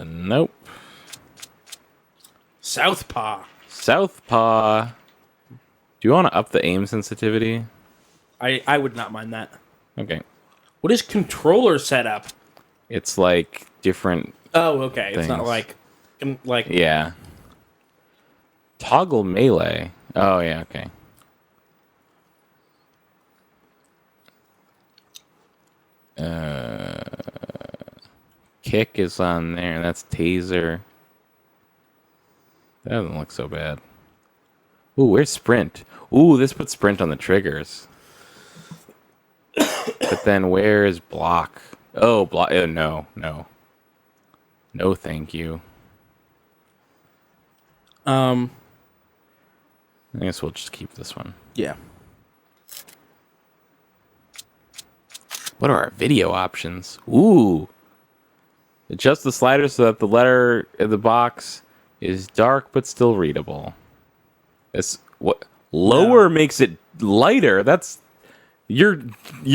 Nope.
Southpaw.
Southpaw. Do you want to up the aim sensitivity?
I would not mind that.
Okay.
What is controller setup?
It's like different.
Oh, okay. It's not
things.
like
Yeah. Toggle melee. Oh, yeah, okay. Kick is on there. That's taser. That doesn't look so bad. Ooh, where's sprint? Ooh, this puts sprint on the triggers. But then where is block? Oh, block. No. No, thank you. I guess we'll just keep this one.
Yeah.
What are our video options? Ooh. Adjust the slider so that the letter in the box is dark but still readable. This what lower makes it lighter. That's you're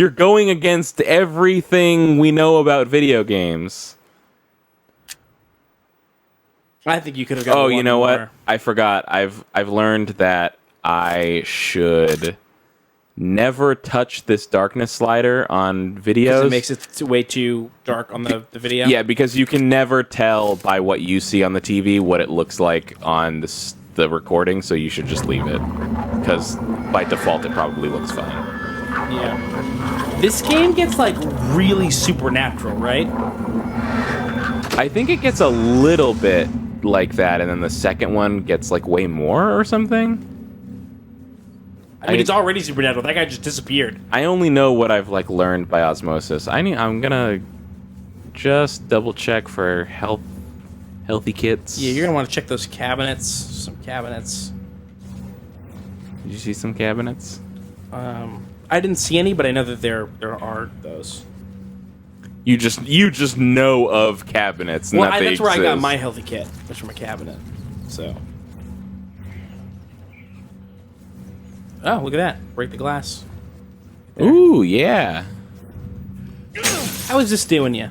going against everything we know about video games.
I think you could have got.
Oh, you know
more.
what? I forgot. I've learned that I should never touch this darkness slider on videos.
It makes it way too dark on the video.
Yeah, because you can never tell by what you see on the TV what it looks like on the recording, so you should just leave it. Because by default, it probably looks fine.
Yeah. This game gets, like, really supernatural, right?
I think it gets a little bit like that, and then the second one gets, like, way more or something.
I mean, it's already supernatural. That guy just disappeared.
I only know what I've, like, learned by osmosis. I'm gonna just double check for healthy kits.
Yeah, you're gonna want to check those cabinets. Some cabinets.
Did you see some cabinets?
I didn't see any, but I know that there are those.
You just know of cabinets. And
Well,
that they
that's where I got
exist.
my healthy kit. Was from a cabinet. So. Oh, look at that. Break the glass.
Ooh, yeah.
How is this doing you?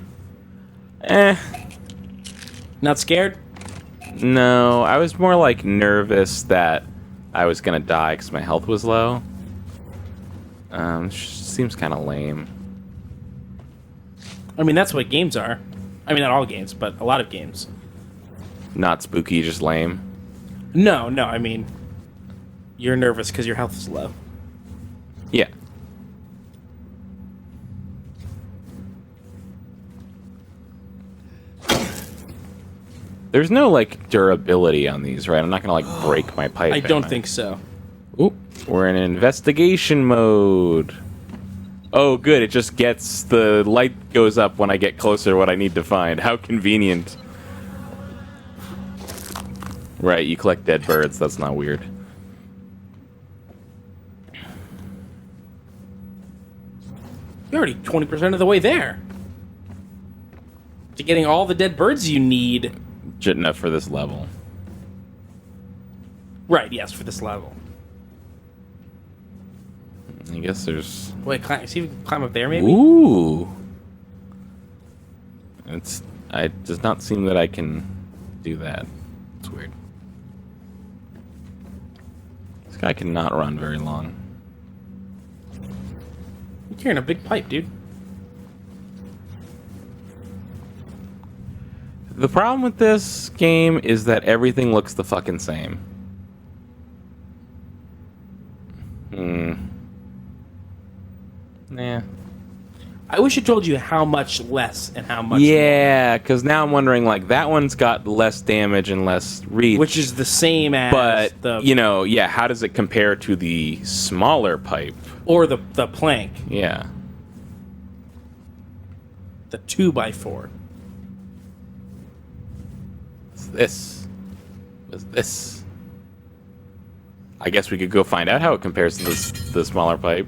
Not scared?
No, I was more like nervous that I was gonna die because my health was low. Seems kind of lame.
I mean, that's what games are. I mean, not all games, but a lot of games.
Not spooky, just lame.
No, I mean, you're nervous because your health is low.
Yeah. There's no, like, durability on these, right? I'm not gonna, like, break my pipe.
I don't think so.
Oop, we're in investigation mode. Oh, good. It just gets... The light goes up when I get closer to what I need to find. How convenient. Right, you collect dead birds. That's not weird.
You're already 20% of the way there. To getting all the dead birds you need.
Just enough for this level.
Right, yes, for this level.
I guess there's...
Wait, see if you can climb up there, maybe?
Ooh. It does not seem that I can do that. It's weird. This guy cannot run very long.
You're carrying a big pipe, dude.
The problem with this game is that everything looks the fucking same. Nah.
I wish it told you how much less and how much
Yeah, because now I'm wondering, like, that one's got less damage and less reach.
which is the same as
But,
the
you know, yeah, how does it compare to the smaller pipe?
or the plank,
Yeah.
the 2x4.
What's this? What's this? I guess we could go find out how it compares to the smaller pipe.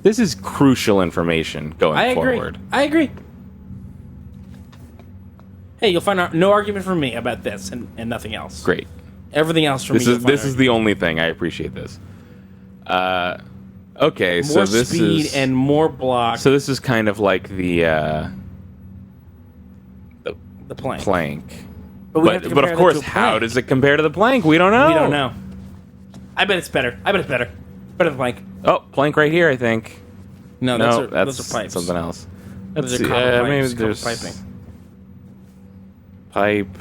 This is crucial information going forward.
I agree. Hey, you'll find no argument from me about this and nothing else.
Great.
Everything else from
This
me.
is the only thing. I appreciate this. Okay,
more
so this
speed
is
and more block.
So this is kind of like the
plank.
But of course, how does it compare to the plank? We don't know.
We don't know. I bet it's better. Better than the plank.
Oh, plank right here, I think.
No,
that's
those are pipes.
something else.
Those are copper pipes,
maybe
copper
there's
piping.
Pipe,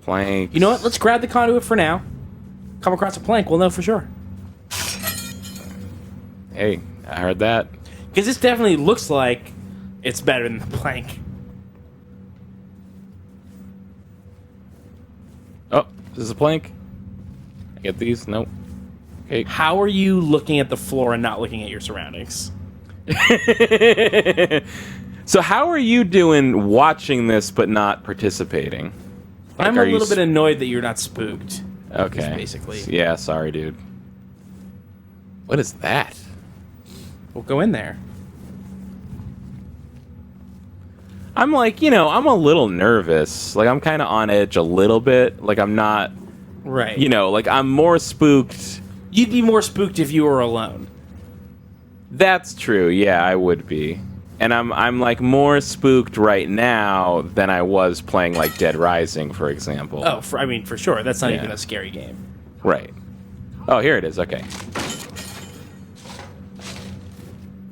plank.
You know what? Let's grab the conduit for now. Come across a plank, we'll know for sure.
Hey, I heard that.
Because this definitely looks like it's better than the plank.
Oh, is this a plank? I get these? Nope. Okay.
How are you looking at the floor and not looking at your surroundings?
So how are you doing watching this but not participating? Like,
I'm a little bit annoyed that you're not spooked.
Okay.
Basically.
Yeah, sorry, dude. What is that?
We'll go in there.
I'm like, I'm a little nervous. Like, I'm kind of on edge a little bit. Like, I'm not...
Right.
Like, I'm more spooked.
You'd be more spooked if you were alone.
That's true. Yeah, I would be. And I'm like more spooked right now than I was playing like Dead Rising, for example.
Oh, for sure. That's not even a scary game.
Right. Oh, here it is. Okay.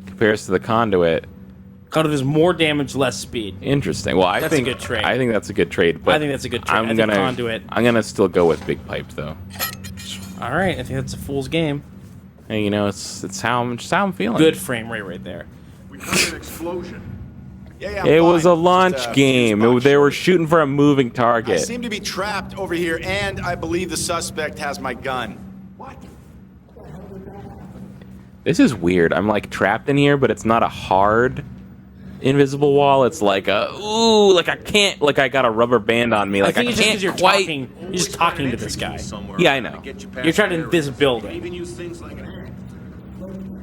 Compares to the conduit.
Conduit does more damage, less speed.
Interesting. Well,
That's a good trade.
I think that's a good trade. But
I think that's a good trade.
I'm gonna still go with big pipe though.
All right. I think that's a fool's game.
Hey, it's how I'm feeling.
Good frame rate right there.
We heard an explosion.
Yeah,
it was a
fine.
launch
Just,
game. They were shooting for a moving target.
I seem to be trapped over here, and I believe the suspect has my gun.
What?
This is weird. I'm like trapped in here, but it's not a hard invisible wall. It's like like I can't, like I got a rubber band on me. Like I can't
you're
quite.
talking. You're just talking to this guy.
Yeah, I know.
You're trying to this building.
Even use things like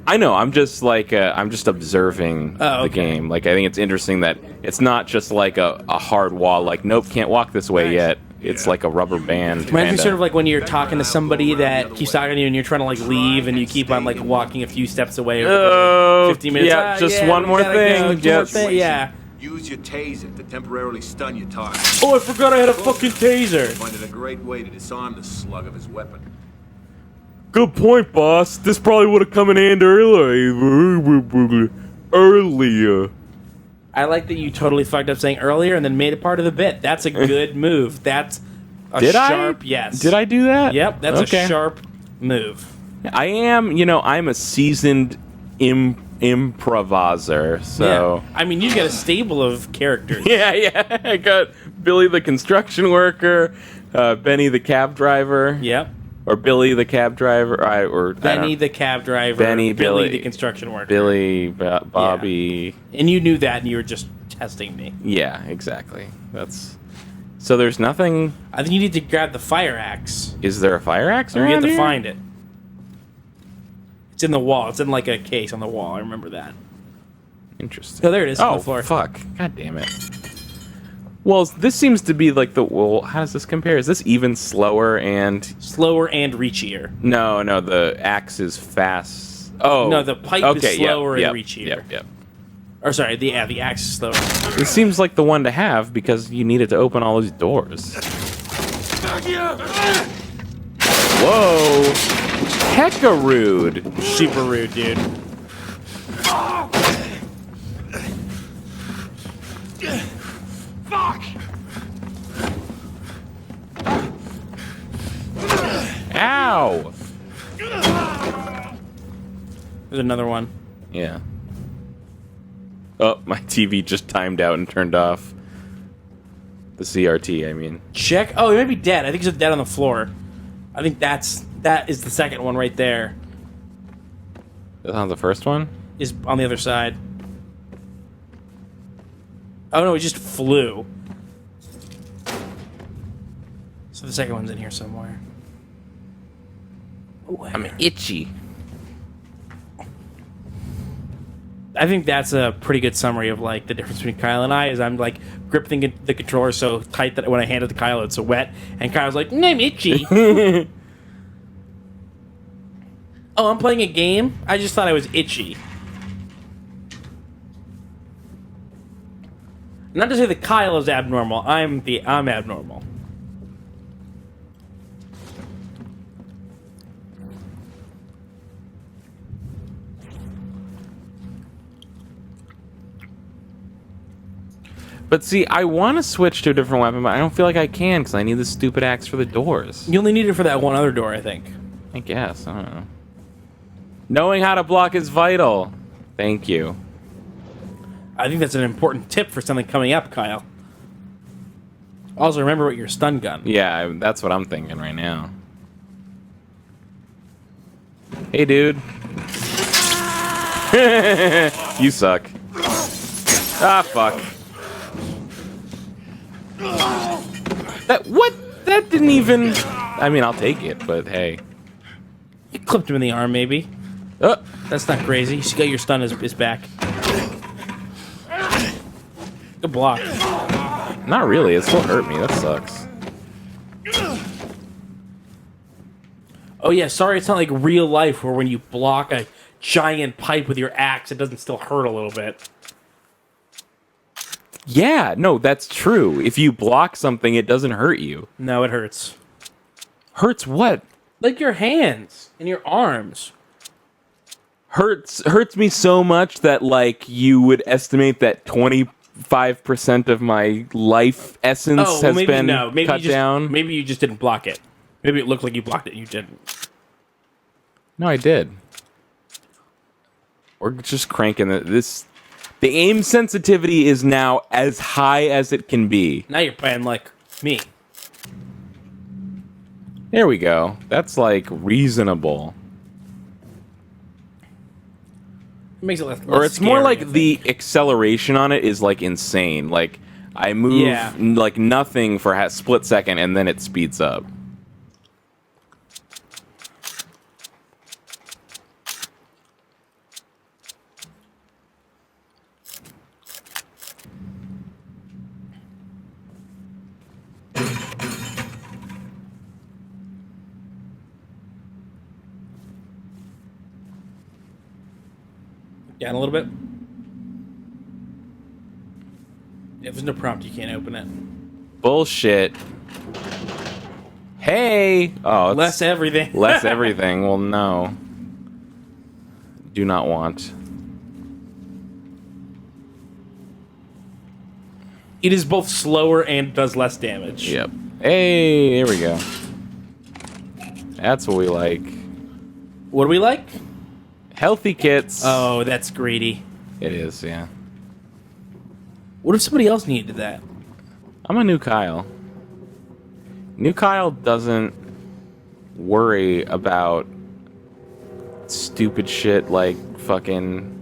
I know. I'm just like I'm just observing the game. Like I think it's interesting that it's not just like a hard wall. Like nope, can't walk this way yet. it's like a rubber band.
Reminds me sort of like when you're talking to somebody that keeps talking to you and you're trying to like leave and you keep on like walking a few steps away over 15 minutes.
Yeah, just one more thing.
Yeah.
Use your taser to temporarily stun your target.
Oh, I forgot I had a fucking taser.
Find it a great way to disarm the slug of his weapon.
Good point, boss. This probably would have come in handy earlier.
I like that you totally fucked up saying earlier and then made it part of the bit. That's a good move. That's a sharp yes.
Did I do that?
Yep, that's a sharp move.
I am, I'm a seasoned improviser, so...
Yeah. I mean, you got a stable of characters.
Yeah. I got Billy the construction worker, Benny the cab driver.
Yep.
Or Billy the cab driver,
Benny the cab driver.
Benny,
Billy the construction worker.
Billy, Bobby.
Yeah. And you knew that, and you were just testing me.
Yeah, exactly. So there's nothing.
I think you need to grab the fire axe.
Is there a fire axe
Or
around
you have to
here?
find it. It's in the wall. It's in like a case on the wall. I remember that.
Interesting.
Oh, there it is. on
Oh,
the floor.
fuck. God damn it. Well, this seems to be like how does this compare? Is this even slower and...
Slower and reachier.
No, the axe is fast. Oh.
No, the pipe is slower and reachier.
Yep.
Or sorry, the axe is slower.
It seems like the one to have because you need it to open all these doors. Whoa. Hecka rude.
Super rude, dude.
Fuck!
Ow.
There's another one.
Yeah. Oh, my TV just timed out and turned off. The CRT, I mean.
Check. Oh, he might be dead. I think he's dead on the floor. I think that is the second one right there.
That's not the first one?
Is on the other side. Oh no, he just flew. So the second one's in here somewhere.
I'm itchy.
I think that's a pretty good summary of like the difference between Kyle and I. Is I'm like gripping the controller so tight that when I hand it to Kyle, it's so wet, and Kyle's like, "I'm itchy." Oh, I'm playing a game? I just thought I was itchy. Not to say that Kyle is abnormal. I'm abnormal.
But see, I want to switch to a different weapon, but I don't feel like I can because I need this stupid axe for the doors.
You only need it for that one other door, I think.
I guess. I don't know. Knowing how to block is vital. Thank you.
I think that's an important tip for something coming up, Kyle. Also, remember what your stun gun.
Yeah, that's what I'm thinking right now. Hey, dude. You suck. Ah, fuck. That didn't even... I mean, I'll take it, but hey.
You clipped him in the arm, maybe. That's not crazy. You got your stun is back. Good block.
Not really. It still hurt me. That sucks.
Oh yeah, sorry it's not like real life where when you block a giant pipe with your axe, it doesn't still hurt a little bit.
Yeah, no, that's true. If you block something, it doesn't hurt you.
No, it hurts.
Hurts what?
Like your hands and your arms.
Hurts me so much that like you would estimate that 25% of my life essence has been cut down.
Maybe you just didn't block it. Maybe it looked like you blocked it and you didn't.
No, I did. We're just cranking this. The aim sensitivity is now as high as it can be.
Now you're playing like me.
There we go. That's like reasonable.
It makes it less
or it's more
scary,
like the acceleration on it is like insane. Like I move like nothing for a split second and then it speeds up.
Down a little bit. If there's no prompt, you can't open it.
Bullshit. Hey! Oh, it's
Less everything.
less everything. Well, no. Do not want.
It is both slower and does less damage.
Yep. Hey, here we go. That's what we like.
What do we like?
Healthy kits.
Oh, that's greedy.
It is, yeah.
What if somebody else needed that?
I'm a new Kyle. New Kyle doesn't worry about stupid shit like fucking,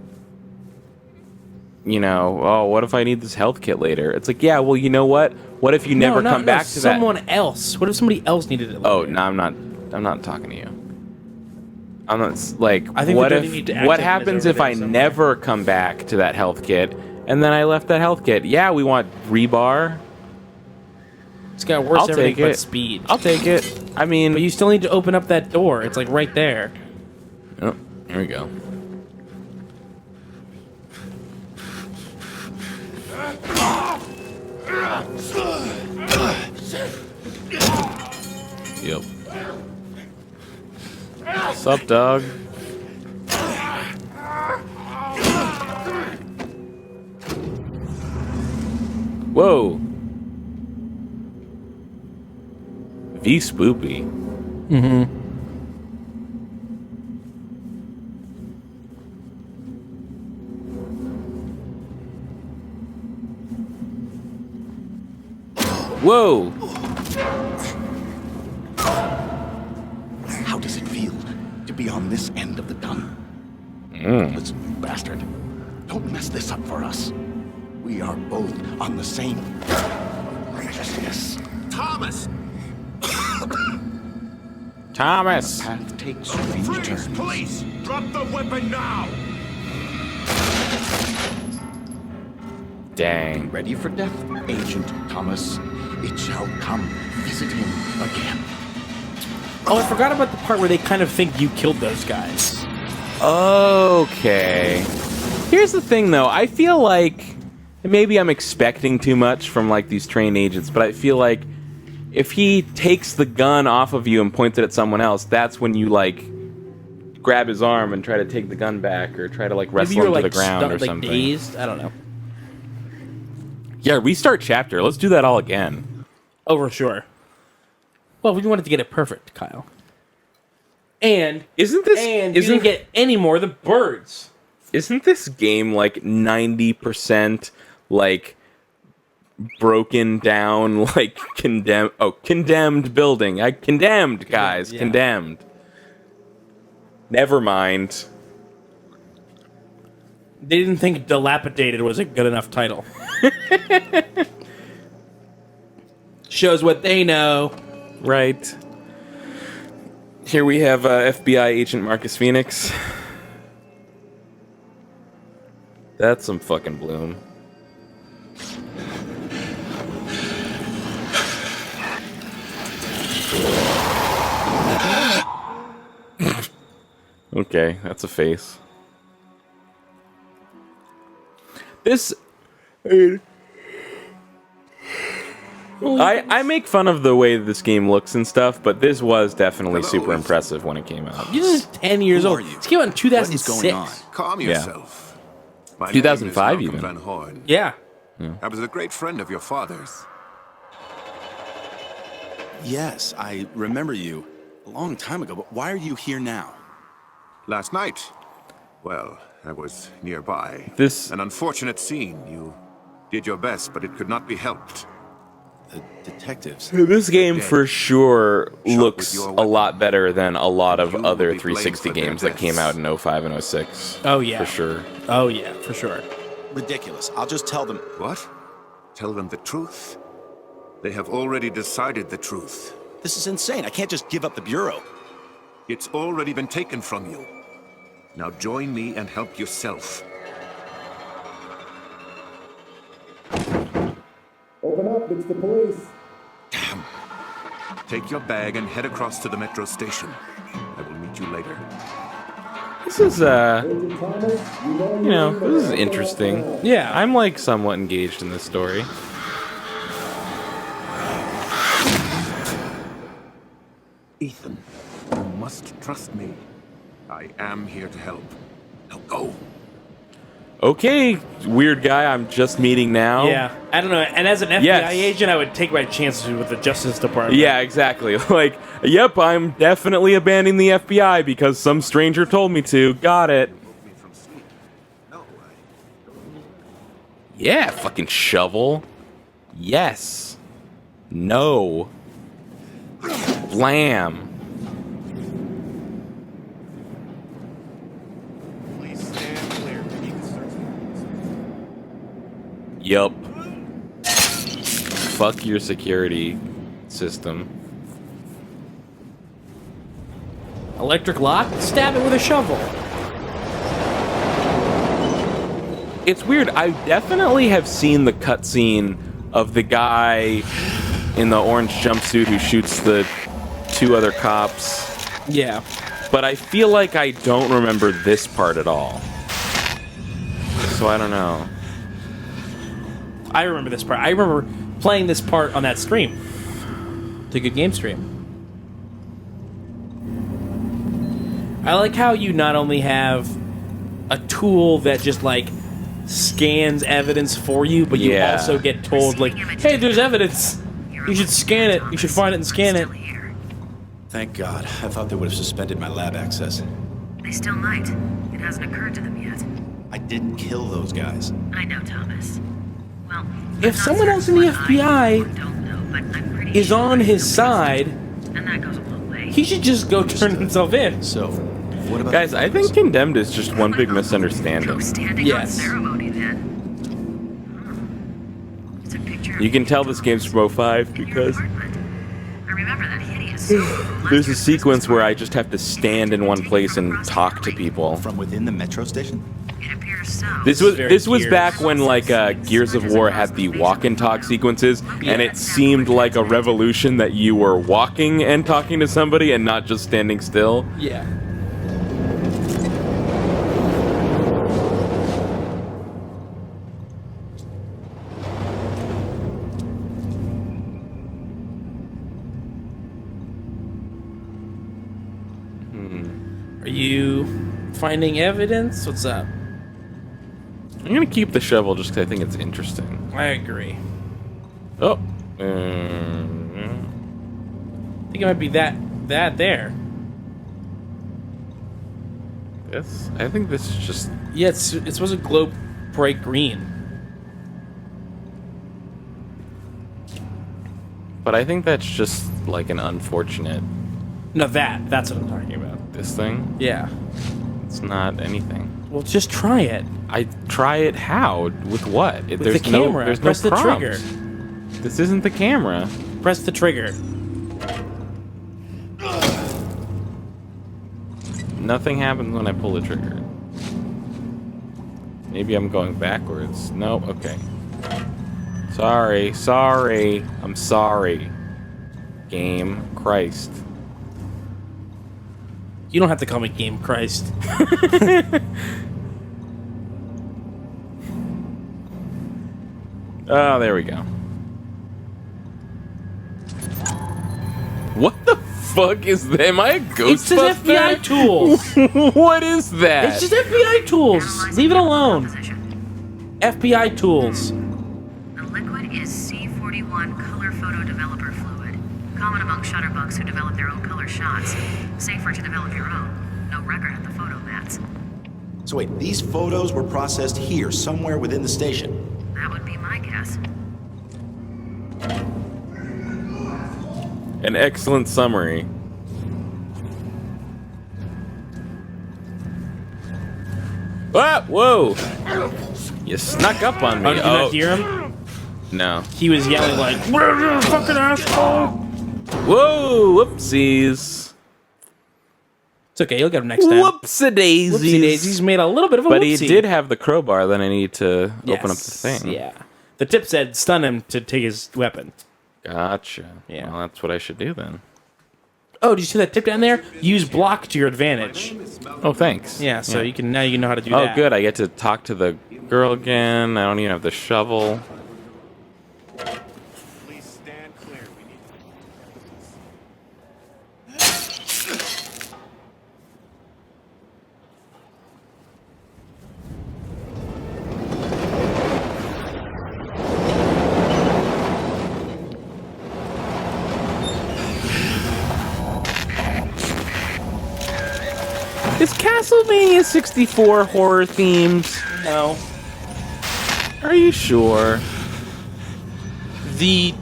you know, oh, what if I need this health kit later? It's like, yeah, well, you know what? What if you never come back to that?
Someone else. What if somebody else needed it later?
Oh, no, I'm not talking to you. I'm not, like,
I think
what
they need to
what
activate
happens
it
if
over
I
there somewhere.
never come back to that health kit and then I left that health kit? Yeah, we want rebar.
It's got worse
I'll
everything
take
but
it.
speed.
I'll take it. I mean,
But you still need to open up that door. It's like right there.
oh, here we go. Yep. Sup, dog? Whoa. V Spoopy.
Mm-hmm.
Whoa.
How does it feel to be on this end of the gun? Listen, you bastard. Don't mess this up for us. We are both on the same righteousness.
Thomas!
Thomas.
Path takes strange
Freeze!
turns.
Police! Drop the weapon now!
Dang.
Ready for death, Agent Thomas. It shall come. Visit him again.
Oh, I forgot about the part where they kind of think you killed those guys.
Okay. Here's the thing, though. I feel like maybe I'm expecting too much from like these trained agents, but I feel like if he takes the gun off of you and points it at someone else, that's when you like grab his arm and try to take the gun back or try to like wrestle
Maybe
him
you're
to the ground or
like
something.
dazed. I don't know.
Yeah, restart chapter. Let's do that all again.
Oh, for sure. Well, we wanted to get it perfect, Kyle. And you didn't get any more of the birds.
Isn't this game like 90% like broken down, like condemned building? Condemned, guys.
Yeah.
Condemned. Never mind.
They didn't think dilapidated was a good enough title. Shows what they know.
Right. Here we have FBI agent Marcus Phoenix. That's some fucking bloom. Okay, that's a face. This... I make fun of the way this game looks and stuff, but this was definitely super impressive when it came out.
This is 10 years old. This came out in 2006.
Calm
Yeah.
yourself. My
2005
name is Malcolm
even.
Van Horn.
Yeah.
I was a great friend of your father's.
Yes, I remember you a long time ago, but why are you here now?
Last night, well, I was nearby.
This...
An unfortunate scene. You did your best, but it could not be helped.
The detectives.
This game for sure
Shot
looks
with your
a
weapon.
lot better than a lot of
You will
other
be blamed
360
for their
games that came
deaths.
out in 05 and 06.
Oh, yeah.
For sure.
Oh, yeah, for sure.
Ridiculous. I'll just tell them.
What? Tell them the truth? They have already decided the truth.
This is insane. I can't just give up the Bureau.
It's already been taken from you. Now join me and help yourself. Open up, it's the police. Damn. Take your bag and head across to the metro station. I will meet you later.
This is this is interesting.
Yeah.
I'm like somewhat engaged in this story.
Ethan, you must trust me. I am here to help. Now go.
Okay, weird guy I'm just meeting now.
Yeah, I don't know. And as an FBI agent, I would take my chances with the Justice Department.
Yeah, exactly. Like, yep, I'm definitely abandoning the FBI because some stranger told me to. Got it. Yeah, fucking shovel. Yes. No. Blam. Yup. Fuck your security system.
Electric lock? Stab it with a shovel.
It's weird. I definitely have seen the cutscene of the guy in the orange jumpsuit who shoots the two other cops.
Yeah.
But I feel like I don't remember this part at all. So I don't know.
I remember this part. I remember playing this part on that stream. It's a good game stream. I like how you not only have a tool that just, like, scans evidence for you, but you also get told, like, hey, there's evidence. You should scan it. You should find it and scan it.
Thank God. I thought they would have suspended my lab access.
They still might. It hasn't occurred to them yet.
I didn't kill those guys.
I know, Thomas. Well,
If someone else in the FBI is on his side,
and that goes a long way.
he should just go turn himself in.
So, what about
Guys, I think Condemned is just one big misunderstanding.
Yes.
Ceremony, then. It's a picture
You can tell this game's from 05 because
I remember that hideous.
there's a sequence where I just have to stand in one place and talk to people.
from within the metro station?
It appears so.
This was back when like Gears of War had the walk and talk sequences, and it seemed like a revolution that you were walking and talking to somebody and not just standing still.
Yeah. Are you finding evidence? What's up?
I'm gonna keep the shovel just because I think it's interesting.
I agree.
Oh.
I think it might be that there.
This? I think this is just...
Yeah, it's supposed to glow bright green.
But I think that's just like an unfortunate...
No, that's what I'm talking about.
This thing?
Yeah.
It's not anything.
Well, just try it.
I try it how? With what?
With the camera.
There's
Press
no
the
prompts.
trigger.
This isn't the camera.
Press the trigger.
Nothing happens when I pull the trigger. Maybe I'm going backwards. No, okay. Sorry. I'm sorry. Game. Christ.
You don't have to call me Game Christ.
Oh, there we go. What the fuck is that? Am I a Ghostbuster?
It's just FBI tools.
What is that?
It's just FBI tools. Leave it alone. FBI tools.
The liquid is C41 color photo developer fluid. Common among shutterbugs who develop their own color shots. Safer to develop your own. No record of the photo mats.
So wait, these photos were processed here, somewhere within the station.
That would be my guess.
An excellent summary. Ah, whoa! You snuck up on me.
Oh, did you not hear him?
No.
He was yelling like, "Where's your fucking asshole?"
Whoa! Whoopsies.
It's okay. You'll get him next time.
Whoopsie-daisies.
Whoopsie-daisies made a little bit of a
But
whoopsie.
he did have the crowbar that I need to open up the
Yes,
thing.
Yeah. The tip said stun him to take his weapon.
Gotcha.
Yeah.
Well, that's what I should do then.
Oh, did you see that tip down there? Use block to your advantage.
Oh, thanks.
Yeah, so you can know how to do
Oh,
that.
good. I get to talk to the girl again. I don't even have the shovel.
Please stand clear. We need
Is Castlevania 64 horror themed?
No.
Are you sure?
The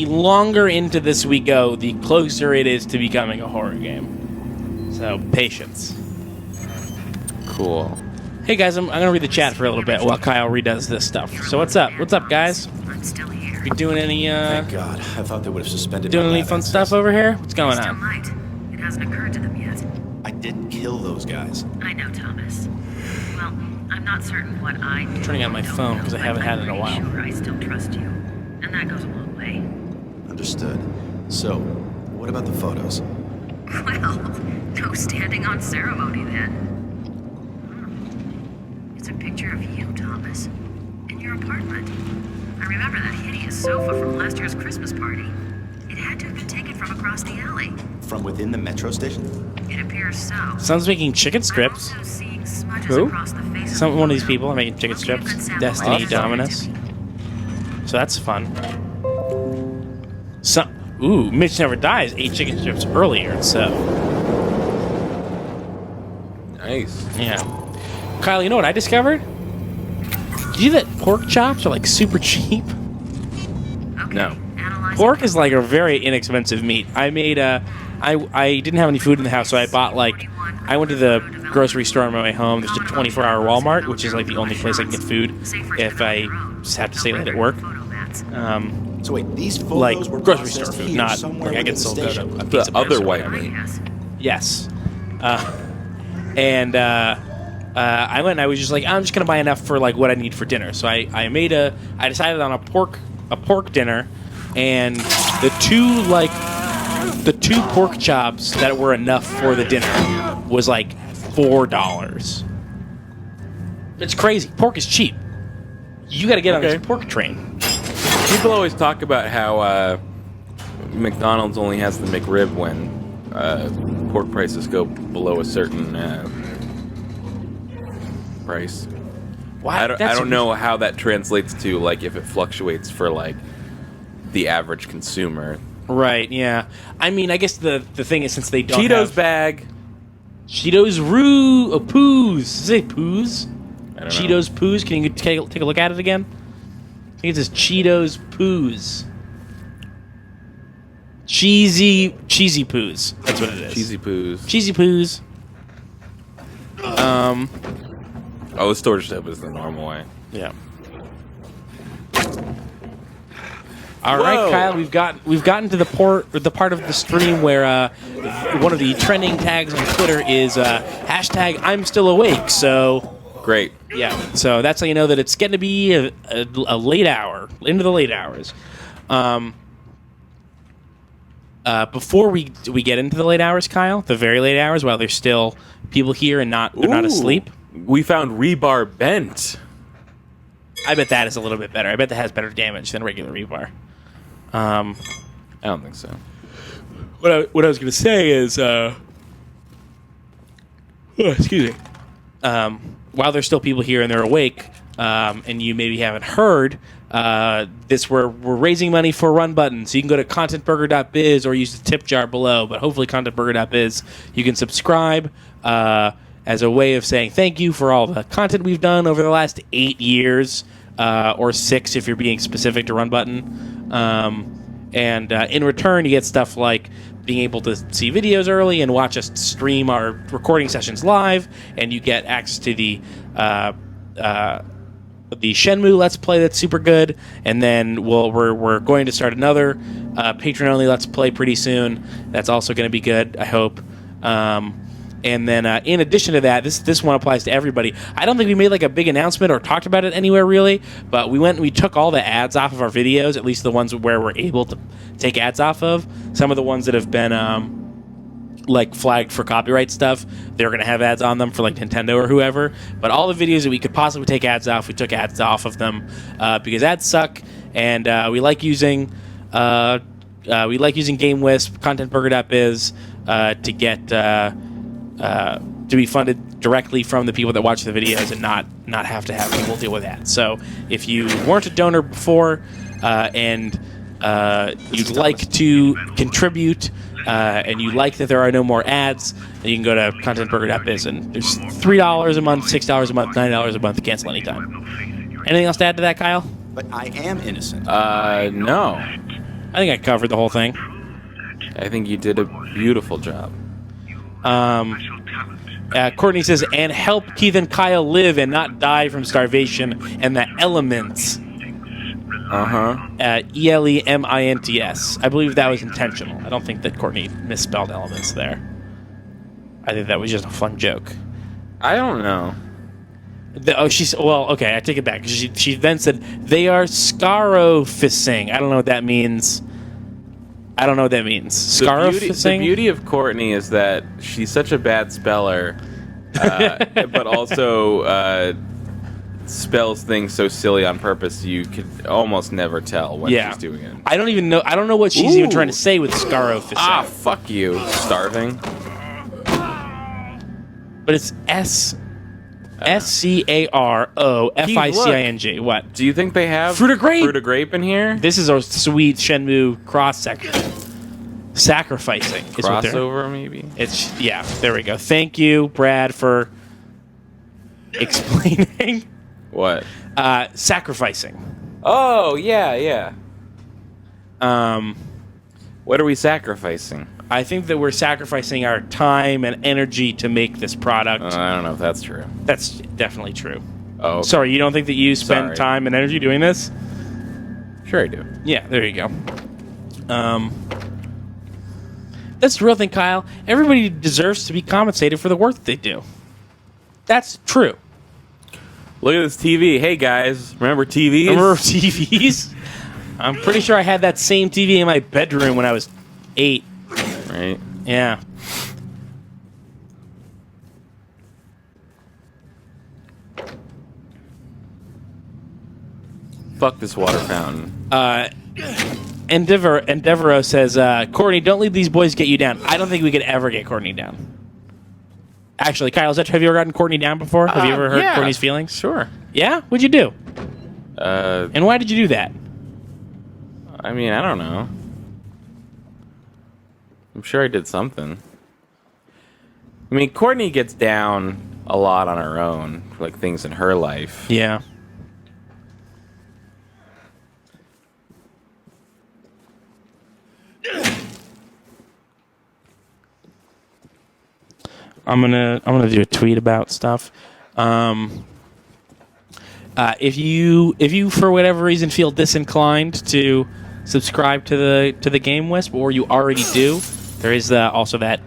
longer into this we go, the closer it is to becoming a horror game. So, patience.
Cool.
Hey guys, I'm gonna read the chat for a little bit while Kyle redoes this stuff. So what's up? What's up, guys?
I'm still here.
You doing any
Thank God. I thought they would have suspended
doing
my
any
lab
fun
access.
stuff over here? What's going
Still
on?
might. It hasn't occurred to them yet.
I didn't kill those guys.
I know, Thomas. Well, I'm not certain what I do.
Turning on my
don't
phone
know,
'cause I
but
haven't had it in a
I'm
while.
pretty Sure, I still trust you, and that goes a long way.
Understood. So, what about the photos?
Well, no standing on ceremony then. It's a picture of you, Thomas, in your apartment. I remember that hideous sofa from last year's Christmas party. It had to have been taken from across the alley.
From within the metro station?
It appears so.
Someone's making chicken strips.
I'm also seeing smudges
Who?
across the face of
One of
the
these
photo.
people are making chicken strips.
Awesome.
Destiny, Dominus. So that's fun. Mitch Never Dies ate chicken strips earlier, so
Nice.
yeah. Kyle, you know what I discovered? Did you know that pork chops are like super cheap?
Okay.
No.
Analyze
Pork
it.
is like a very inexpensive meat. I made I didn't have any food in the house, so I bought I went to the grocery store on my way home. There's a 24-hour Walmart, which is like the only place I can get food if I just have to stay late at work.
So wait, these photos
Like
were
grocery store
processed
food,
here,
not
somewhere
like I
within
can
the
still go
station.
to a
The
pizza place
other
or
white
whatever.
meat.
Yes. And I went and I was just like, I'm just gonna buy enough for like what I need for dinner. So I decided on a pork dinner, and the two pork chops that were enough for the dinner was like $4. It's crazy. Pork is cheap. You got to get on this pork train.
People always talk about how McDonald's only has the McRib when pork prices go below a certain price.
Why?
I don't know how that translates to like if it fluctuates for like the average consumer.
Right? Yeah. I mean, I guess the thing is, since they don't
Cheetos
have
bag.
Cheetos poos. Does it say poos?
I don't know.
Cheetos poos. Can you take a look at it again? I think it says Cheetos poos. Cheesy poos. That's what it is.
Cheesy poos.
Cheesy poos.
Oh, the storage step is the normal way.
Yeah. All right,
Whoa.
Kyle. We've gotten to the part of the stream where one of the trending tags on Twitter is hashtag I'm still awake. So
Great.
yeah, so that's how you know that it's getting to be a late hour, into the late hours. Before we get into the late hours, Kyle, the very late hours, while there's still people here and they're not
Ooh.
asleep.
We found rebar bent.
I bet that is a little bit better. I bet that has better damage than regular rebar.
I don't think so.
What I was going to say is, excuse me. While there's still people here and they're awake, and you maybe haven't heard, we're raising money for Run Button. So you can go to contentburger.biz or use the tip jar below. But hopefully contentburger.biz, you can subscribe as a way of saying thank you for all the content we've done over the last 8 years, or 6 if you're being specific to Run Button. And in return, you get stuff like being able to see videos early and watch us stream our recording sessions live, and you get access to the Shenmue Let's Play that's super good, and then we're going to start another Patreon-only Let's Play pretty soon. That's also going to be good, I hope. And then in addition to that, this one applies to everybody. I don't think we made like a big announcement or talked about it anywhere really, but we took all the ads off of our videos, at least the ones where we're able to take ads off of. Some of the ones that have been like flagged for copyright stuff, they're going to have ads on them for like Nintendo or whoever. But all the videos that we could possibly take ads off, we took ads off of them because ads suck, and we like using GameWisp, ContentBurger.biz to get to be funded directly from the people that watch the videos and not have to have people deal with that. So if you weren't a donor before and you'd like to contribute and you like that there are no more ads, then you can go to contentburger.biz, and there's $3 a month, $6 a month, $9 a month to cancel anytime. Anything else to add to that, Kyle?
But I am innocent.
No.
I think I covered the whole thing.
I think you did a beautiful job.
Courtney says, and help Keith and Kyle live and not die from starvation and the elements. ELEMINTS. I believe that was intentional. I don't think that Courtney misspelled elements there. I think that was just a fun joke.
I don't know.
Okay, I take it back. She then said, they are scarofissing. I don't know what that means. Scarofissing?
The beauty of Courtney is that she's such a bad speller, but also spells things so silly on purpose you could almost never tell when she's doing it.
I don't know what she's even trying to say with scarofissing.
Ah, fuck you. Starving.
But it's SCAROFICING. What?
Do you think they have
Fruit of Grape?
Fruit of Grape in here?
This is a sweet Shenmue cross section. Sacrificing.
Crossover, maybe?
There we go. Thank you, Brad, for explaining.
What?
Sacrificing.
Oh, yeah. What are we sacrificing?
I think that we're sacrificing our time and energy to make this product.
I don't know if that's true.
That's definitely true.
Oh, okay.
Sorry, you don't think that you spend time and energy doing this?
Sure I do.
Yeah, there you go. That's the real thing, Kyle. Everybody deserves to be compensated for the work that they do. That's true.
Look at this TV. Hey, guys. Remember TVs?
Remember TVs? I'm pretty sure I had that same TV in my bedroom when I was 8.
Right?
Yeah.
Fuck this water fountain.
Endeavoro says, Courtney, don't leave these boys get you down. I don't think we could ever get Courtney down. Actually, Kyle, have you ever gotten Courtney down before? Have you ever heard Courtney's feelings?
Sure.
Yeah? What'd you do?
And
and why did you do that?
I mean, I don't know. I'm sure I did something. I mean, Courtney gets down a lot on her own, like things in her life.
Yeah. I'm gonna do a tweet about stuff. If you for whatever reason feel disinclined to subscribe to the Game Wisp, or you already do, there is also that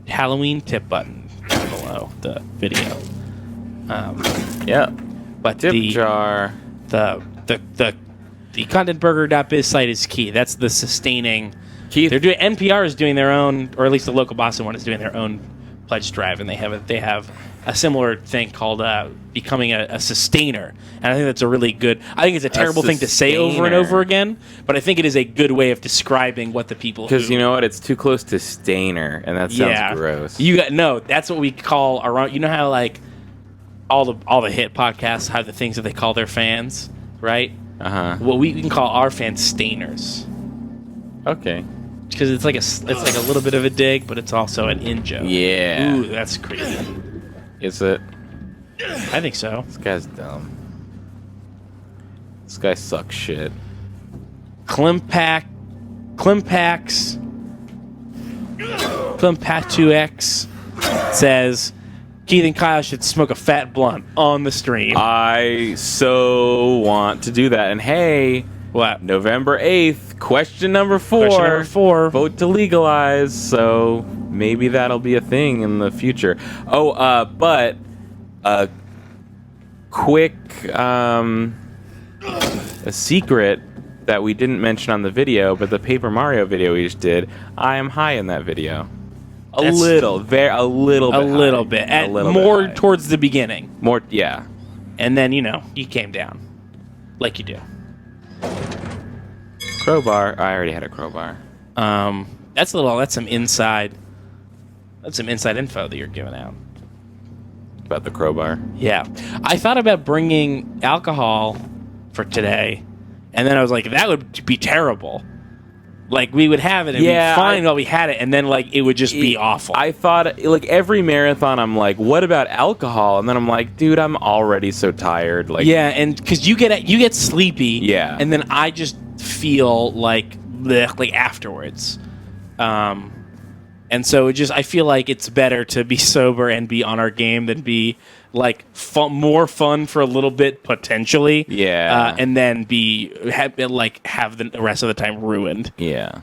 Halloween tip button down below the video.
Yeah,
but
tip jar.
The contentburger.biz site is key. That's the sustaining.
Keith,
they're doing. NPR is doing their own, or at least the local Boston one is doing their own pledge drive, and they have a similar thing called becoming a sustainer. And I think that's a really good. I think it's a terrible thing to say over and over again, but I think it is a good way of describing what the people.
Because you know what, it's too close to stainer, and that sounds gross.
That's what we call our. You know how like all the hit podcasts have the things that they call their fans, right? Well, we can call our fans stainers.
Okay.
Because it's like a little bit of a dig, but it's also an in-joke.
Yeah.
Ooh, that's creepy.
Is it?
I think so.
This guy's dumb. This guy sucks shit.
Klimpax 2X says Keith and Kyle should smoke a fat blunt on the stream.
I so want to do that. And hey,
what?
November 8th, question number 4. Vote to legalize. So maybe that'll be a thing in the future. Oh, but a quick a secret that we didn't mention on the video, but the Paper Mario video we just did, I am high in that video. A little bit.
A little bit.
A little
more
bit high.
towards the beginning.
More, yeah.
And then, you came down. Like you do.
Crowbar. I already had a crowbar.
That's some inside info that you're giving out.
About the crowbar.
Yeah. I thought about bringing alcohol for today, and then I was like, that would be terrible. Like, we would have it and be fine while we had it, and then, like, it would just be awful.
I thought, like, every marathon, I'm like, what about alcohol? And then I'm like, dude, I'm already so tired. Like,
yeah, and because you get sleepy,
yeah,
and then I just feel like blech, like afterwards. And so I feel like it's better to be sober and be on our game than be like more fun for a little bit potentially.
Yeah.
And then have the rest of the time ruined.
Yeah.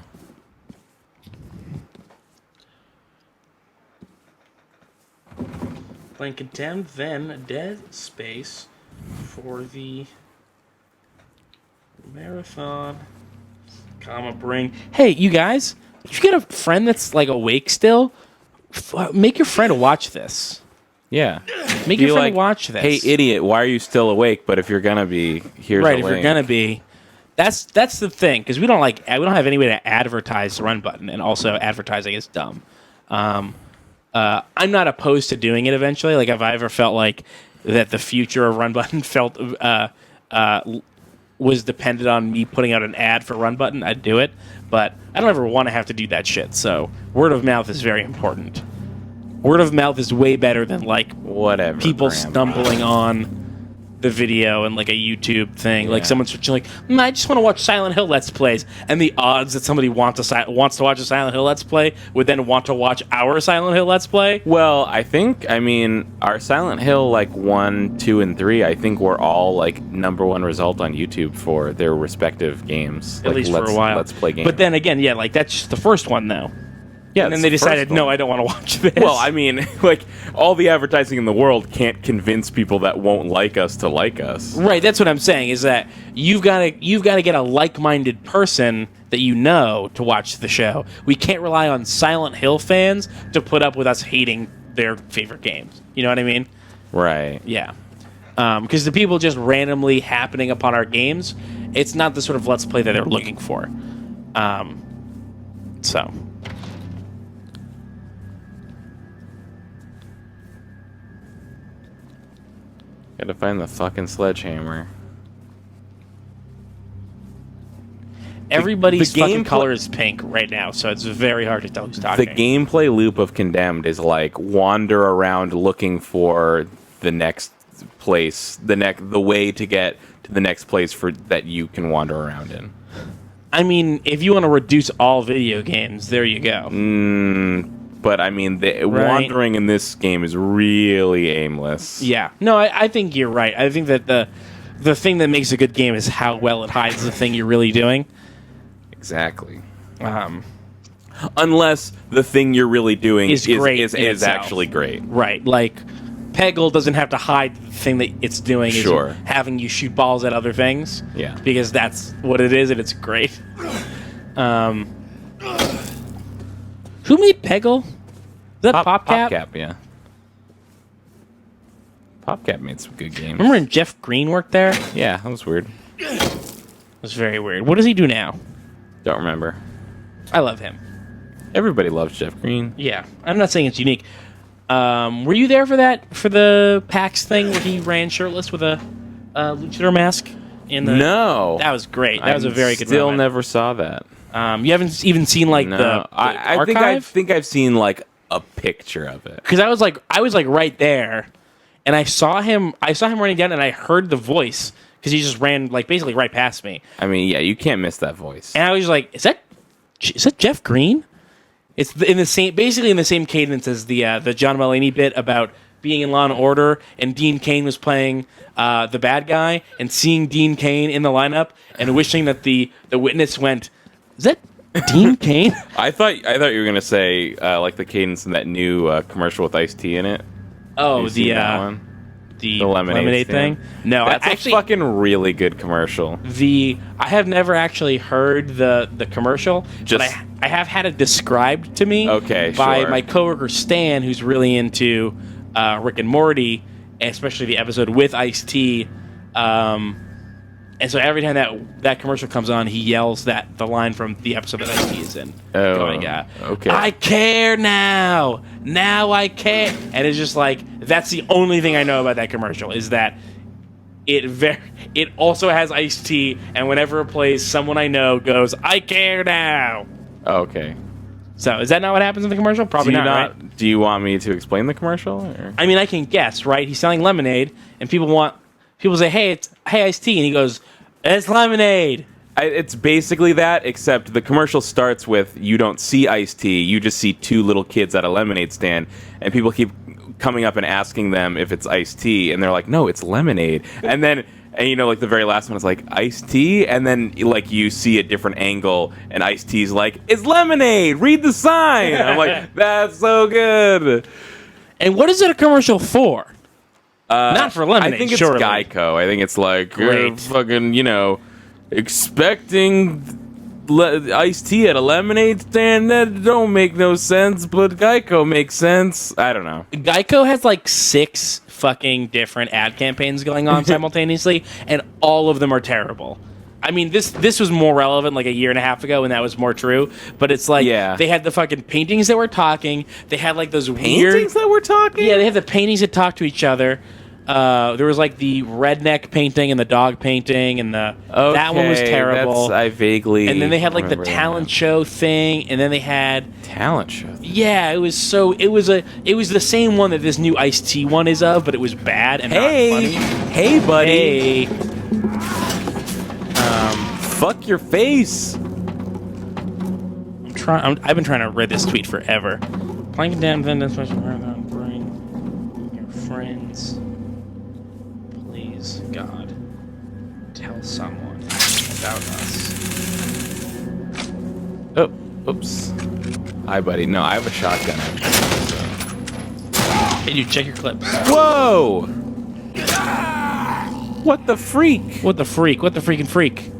Playing Condemned, then Dead Space for the marathon. Hey, you guys. If you get a friend that's like awake still, make your friend watch this.
Yeah.
Make your friend watch this.
Hey, idiot, why are you still awake? But if you're gonna be, here's
right.
a
If
link.
you're gonna be, that's the thing, because we don't have any way to advertise the Run Button, and also advertising is dumb. I'm not opposed to doing it eventually. Like, if I ever felt like that the future of Run Button was dependent on me putting out an ad for Run Button, I'd do it. But I don't ever want to have to do that shit. So word of mouth is very important. Word of mouth is way better than like
whatever
people stumbling on the video and like a YouTube thing. Like someone searching like, I just want to watch Silent Hill Let's Plays, and the odds that somebody wants to watch a Silent Hill Let's Play would then want to watch our Silent Hill Let's Play.
Well, I mean, our Silent Hill like 1, 2, and 3, I think were all like #1 result on YouTube for their respective games.
At least for a while.
Let's Play games.
But then again, like that's just the first one though.
Yeah,
and then they decided, no, I don't want to watch this.
Well, I mean, like, all the advertising in the world can't convince people that won't like us to like us.
Right, that's what I'm saying, is that you've got to get a like-minded person that you know to watch the show. We can't rely on Silent Hill fans to put up with us hating their favorite games. You know what I mean?
Right.
Yeah. Because the people just randomly happening upon our games, it's not the sort of Let's Play that they're looking for. So...
Gotta find the fucking sledgehammer.
Everybody's fucking color is pink right now, so it's very hard to tell who's talking.
The gameplay loop of Condemned is like wander around looking for the next place, the way to get to the next place that you can wander around in.
I mean, if you want to reduce all video games, there you go.
But I mean, wandering in this game is really aimless.
Yeah. No, I think you're right. I think that the thing that makes a good game is how well it hides the thing you're really doing.
Exactly. Unless the thing you're really doing is actually great.
Right. Like, Peggle doesn't have to hide the thing that it's doing.
Sure.
Is having you shoot balls at other things.
Yeah.
Because that's what it is, and it's great. Who made Peggle? Is that PopCap?
PopCap, yeah. PopCap made some good games.
Remember when Jeff Green worked there?
Yeah, that was weird.
It was very weird. What does he do now?
Don't remember.
I love him.
Everybody loves Jeff Green.
Yeah. I'm not saying it's unique. Were you there for the PAX thing where he ran shirtless with a luchador mask?
No.
That was great. That was a very good
Still
moment.
never saw that.
You haven't even seen like the archive?
I think I've seen like a picture of it.
Because I was like right there, and I saw him running down, and I heard the voice because he just ran like basically right past me.
I mean, yeah, you can't miss that voice.
And I was like, is that Jeff Green? It's basically in the same cadence as the John Mulaney bit about being in Law and Order, and Dean Cain was playing the bad guy, and seeing Dean Cain in the lineup and wishing that the witness went, is that Dean Cain?
I thought you were gonna say like the cadence in that new commercial with Ice-T in it.
Oh, the lemonade thing. No,
that's actually a fucking really good commercial.
I have never actually heard the commercial, but I have had it described to me by
sure.
my coworker Stan, who's really into Rick and Morty, especially the episode with Ice-T. And so every time that commercial comes on, he yells the line from the episode that Ice-T is in.
Okay.
I care now. Now I care. And it's just like, that's the only thing I know about that commercial, is that it also has Ice-T, and whenever it plays, someone I know goes, I care now.
Okay.
So is that not what happens in the commercial? Probably not, right?
Do you want me to explain the commercial? Or?
I mean, I can guess, right? He's selling lemonade, and people say, hey, Ice-T, and he goes, it's lemonade.
It's basically that, except the commercial starts with, you don't see Ice-T, you just see two little kids at a lemonade stand, and people keep coming up and asking them if it's iced tea, and they're like, no, it's lemonade. And then, like the very last one is like, iced tea? And then, like, you see a different angle, and iced tea's like, it's lemonade! Read the sign! I'm like, that's so good!
And what is it a commercial for? Not for lemonade,
I think it's
surely.
Geico. I think it's like,
Great.
fucking, expecting iced tea at a lemonade stand? That don't make no sense, but Geico makes sense. I don't know.
Geico has like 6 fucking different ad campaigns going on simultaneously, and all of them are terrible. I mean, this was more relevant like a year and a half ago, and that was more true. But it's like, they had the fucking paintings that were talking. They had like those
paintings that were talking?
Yeah, they had the paintings that talk to each other. There was like the redneck painting and the dog painting, and that one was terrible.
I vaguely.
And then they had like the talent show thing, and then they had
talent show.
Yeah, it was the same one that this new Iced Tea one is of, but it was bad and not funny.
Hey, buddy.
Hey.
Fuck your face.
I've been trying to read this tweet forever. Planking down then special bring your friends. Please, God, tell someone about us.
Oh, oops. Hi, buddy. No, I have a shotgun.
Hey, dude, check your clips.
Whoa! What the freak?
What the freak? What the freaking freak?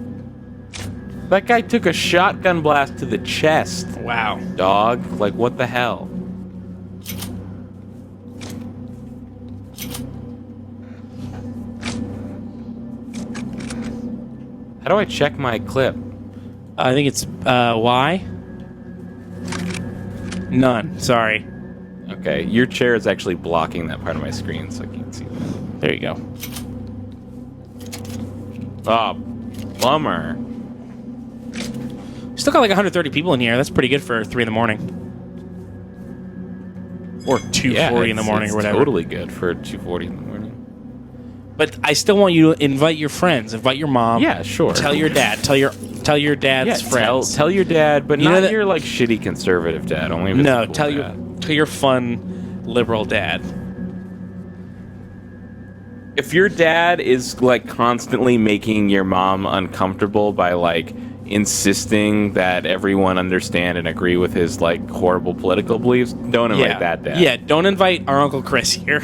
That guy took a shotgun blast to the chest.
Wow.
Dog. Like, what the hell? How do I check my clip?
I think it's Y. None. Sorry.
Okay, your chair is actually blocking that part of my screen, so I can't see that.
There you go.
Oh, bummer.
Still got like 130 people in here. That's pretty good for 3 in the morning. Or 2:40 in the morning or whatever.
Totally good for 2:40 in the morning.
But I still want you to invite your friends, invite your mom.
Yeah, sure.
Tell your dad. Tell your dad's friends.
Tell your dad, but
You know
not
that-
your like shitty conservative dad. Only if it's
No,
a cool
tell
dad.
your fun liberal dad.
If your dad is like constantly making your mom uncomfortable by like insisting that everyone understand and agree with his like horrible political beliefs, don't invite that dad.
Yeah, don't invite our Uncle Chris here.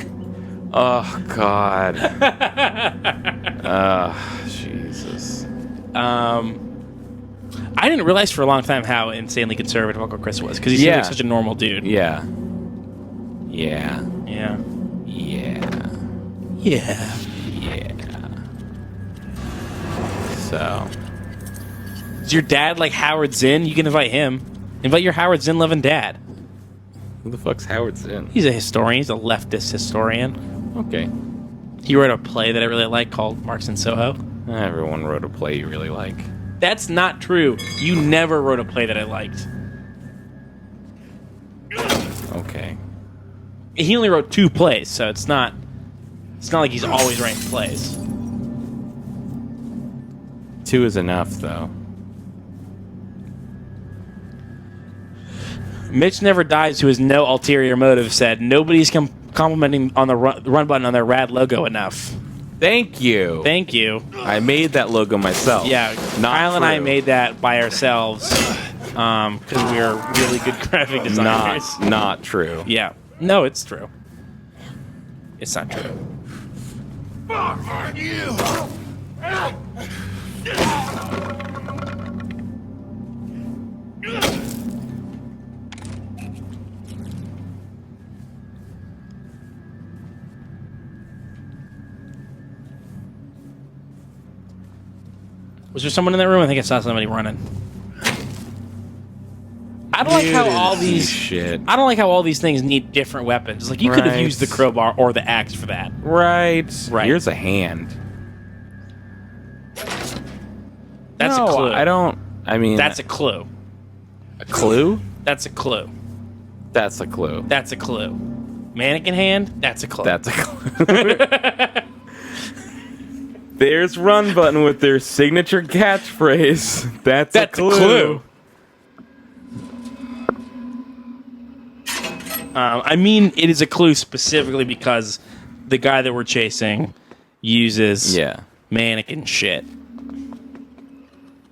Oh God. Jesus.
I didn't realize for a long time how insanely conservative Uncle Chris was, because he seemed like such a normal dude.
Yeah. Yeah.
Yeah.
Yeah.
Yeah.
Yeah. So.
Is your dad like Howard Zinn? You can invite him. Invite your Howard Zinn loving dad.
Who the fuck's Howard Zinn?
He's a historian. He's a leftist historian.
Okay.
He wrote a play that I really like called Marx and Soho.
Everyone wrote a play you really like.
That's not true. You never wrote a play that I liked.
Okay.
He only wrote 2 plays, so it's not like he's always writing plays.
2 is enough, though.
Mitch Never Dies, who has no ulterior motive, said nobody's complimenting on the run button on their rad logo enough.
Thank you.
Thank you.
I made that logo myself.
Yeah, Kyle and I made that by ourselves because we are really good graphic designers.
Not true.
Yeah. No, it's true. It's not true.
Fuck you!
Was there someone in that room? I think I saw somebody running. I don't like how all these
shit.
I don't like how all these things need different weapons. Like you could have used the crowbar or the axe for that.
Right. Here's a hand.
That's a clue.
I mean,
that's a clue.
A clue?
That's a clue.
That's a clue.
That's a clue. Mannequin hand? That's a clue.
That's a clue. There's Run Button with their signature catchphrase. That's a clue.
I mean, it is a clue specifically because the guy that we're chasing uses mannequin shit.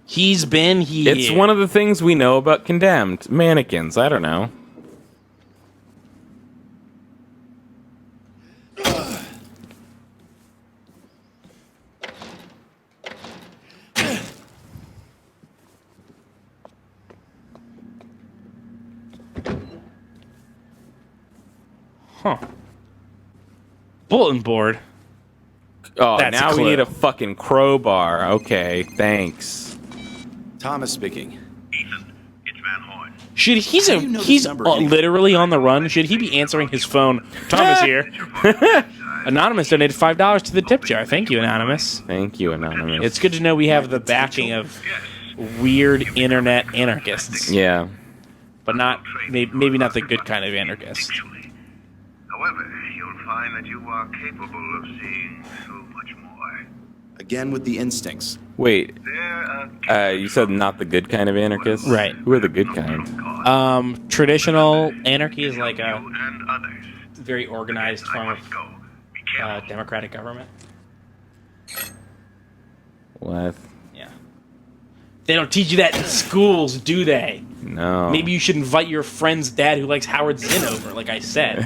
He's been here.
It's one of the things we know about Condemned. Mannequins. I don't know.
Huh. Bulletin board.
Oh,
That's
now
a
we
clue.
need a fucking crowbar. Okay, thanks.
Thomas speaking.
Should he's literally on the run? Should he be answering his phone? Thomas here. Anonymous donated $5 to the tip jar. Thank you, Anonymous.
Thank you, Anonymous.
It's good to know we have the backing of weird internet anarchists.
Yeah.
But not maybe not the good kind of anarchist.
However, you'll find that you are capable of seeing so much more.
Again with the instincts.
Wait. You said not the good kind of anarchist?
Right.
Who are the good kind?
Traditional anarchy is like a very organized form of democratic government.
What?
Yeah. They don't teach you that in schools, do they?
No.
Maybe you should invite your friend's dad who likes Howard Zinn over, like I said.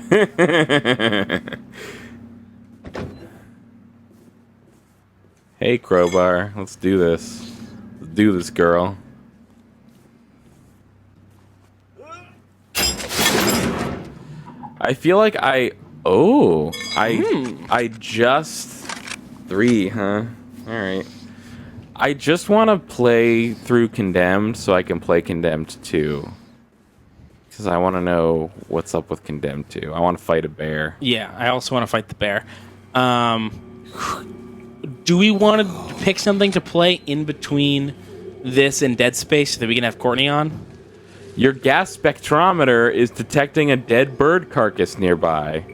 Hey, crowbar. Let's do this. Let's do this, girl. I feel like I just 3, huh? All right. I just want to play through Condemned so I can play Condemned 2. Because I want to know what's up with Condemned 2. I want to fight a bear.
Yeah, I also want to fight the bear. Do we want to pick something to play in between this and Dead Space so that we can have Courtney on?
Your gas spectrometer is detecting a dead bird carcass nearby.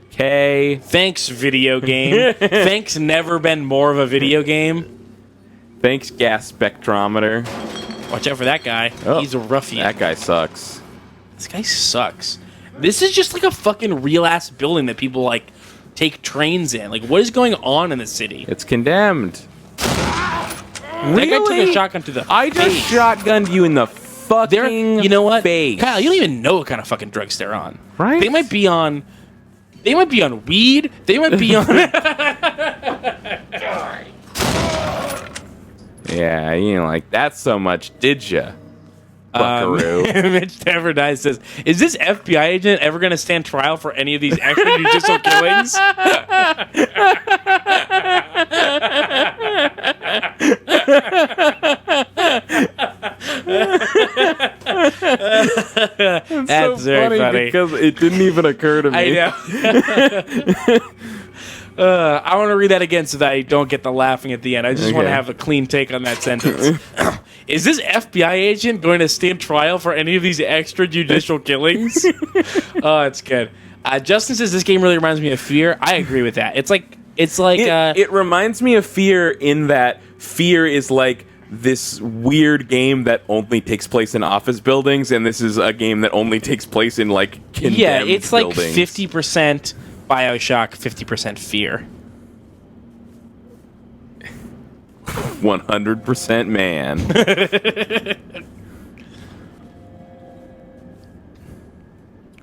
Okay.
Thanks, video game. Thanks, never been more of a video game.
Thanks, gas spectrometer.
Watch out for that guy.
Oh,
he's a ruffian.
That guy sucks.
This guy sucks. This is just like a fucking real-ass building that people, like, take trains in. Like, what is going on in the city?
It's Condemned.
That guy took a shotgun to the
I just
face.
shotgunned you in the fucking
You know what?
face.
Kyle, you don't even know what kind of fucking drugs they're on.
Right?
They might be on weed. They might be on...
Yeah, you didn't like that so much, did ya? Buckaroo.
Mitch Tavernine says, is this FBI agent ever going to stand trial for any of these extrajudicial killings? That's
so
very funny.
because it didn't even occur to me.
I know. I want to read that again so that I don't get the laughing at the end. I just want to have a clean take on that sentence. Is this FBI agent going to stand trial for any of these extrajudicial killings? Oh, it's good. Justin says this game really reminds me of Fear. I agree with that. It's like
it reminds me of Fear in that Fear is like this weird game that only takes place in office buildings, and this is a game that only takes place in like condemned
it's
buildings.
like 50% BioShock, 50% Fear.
100% man.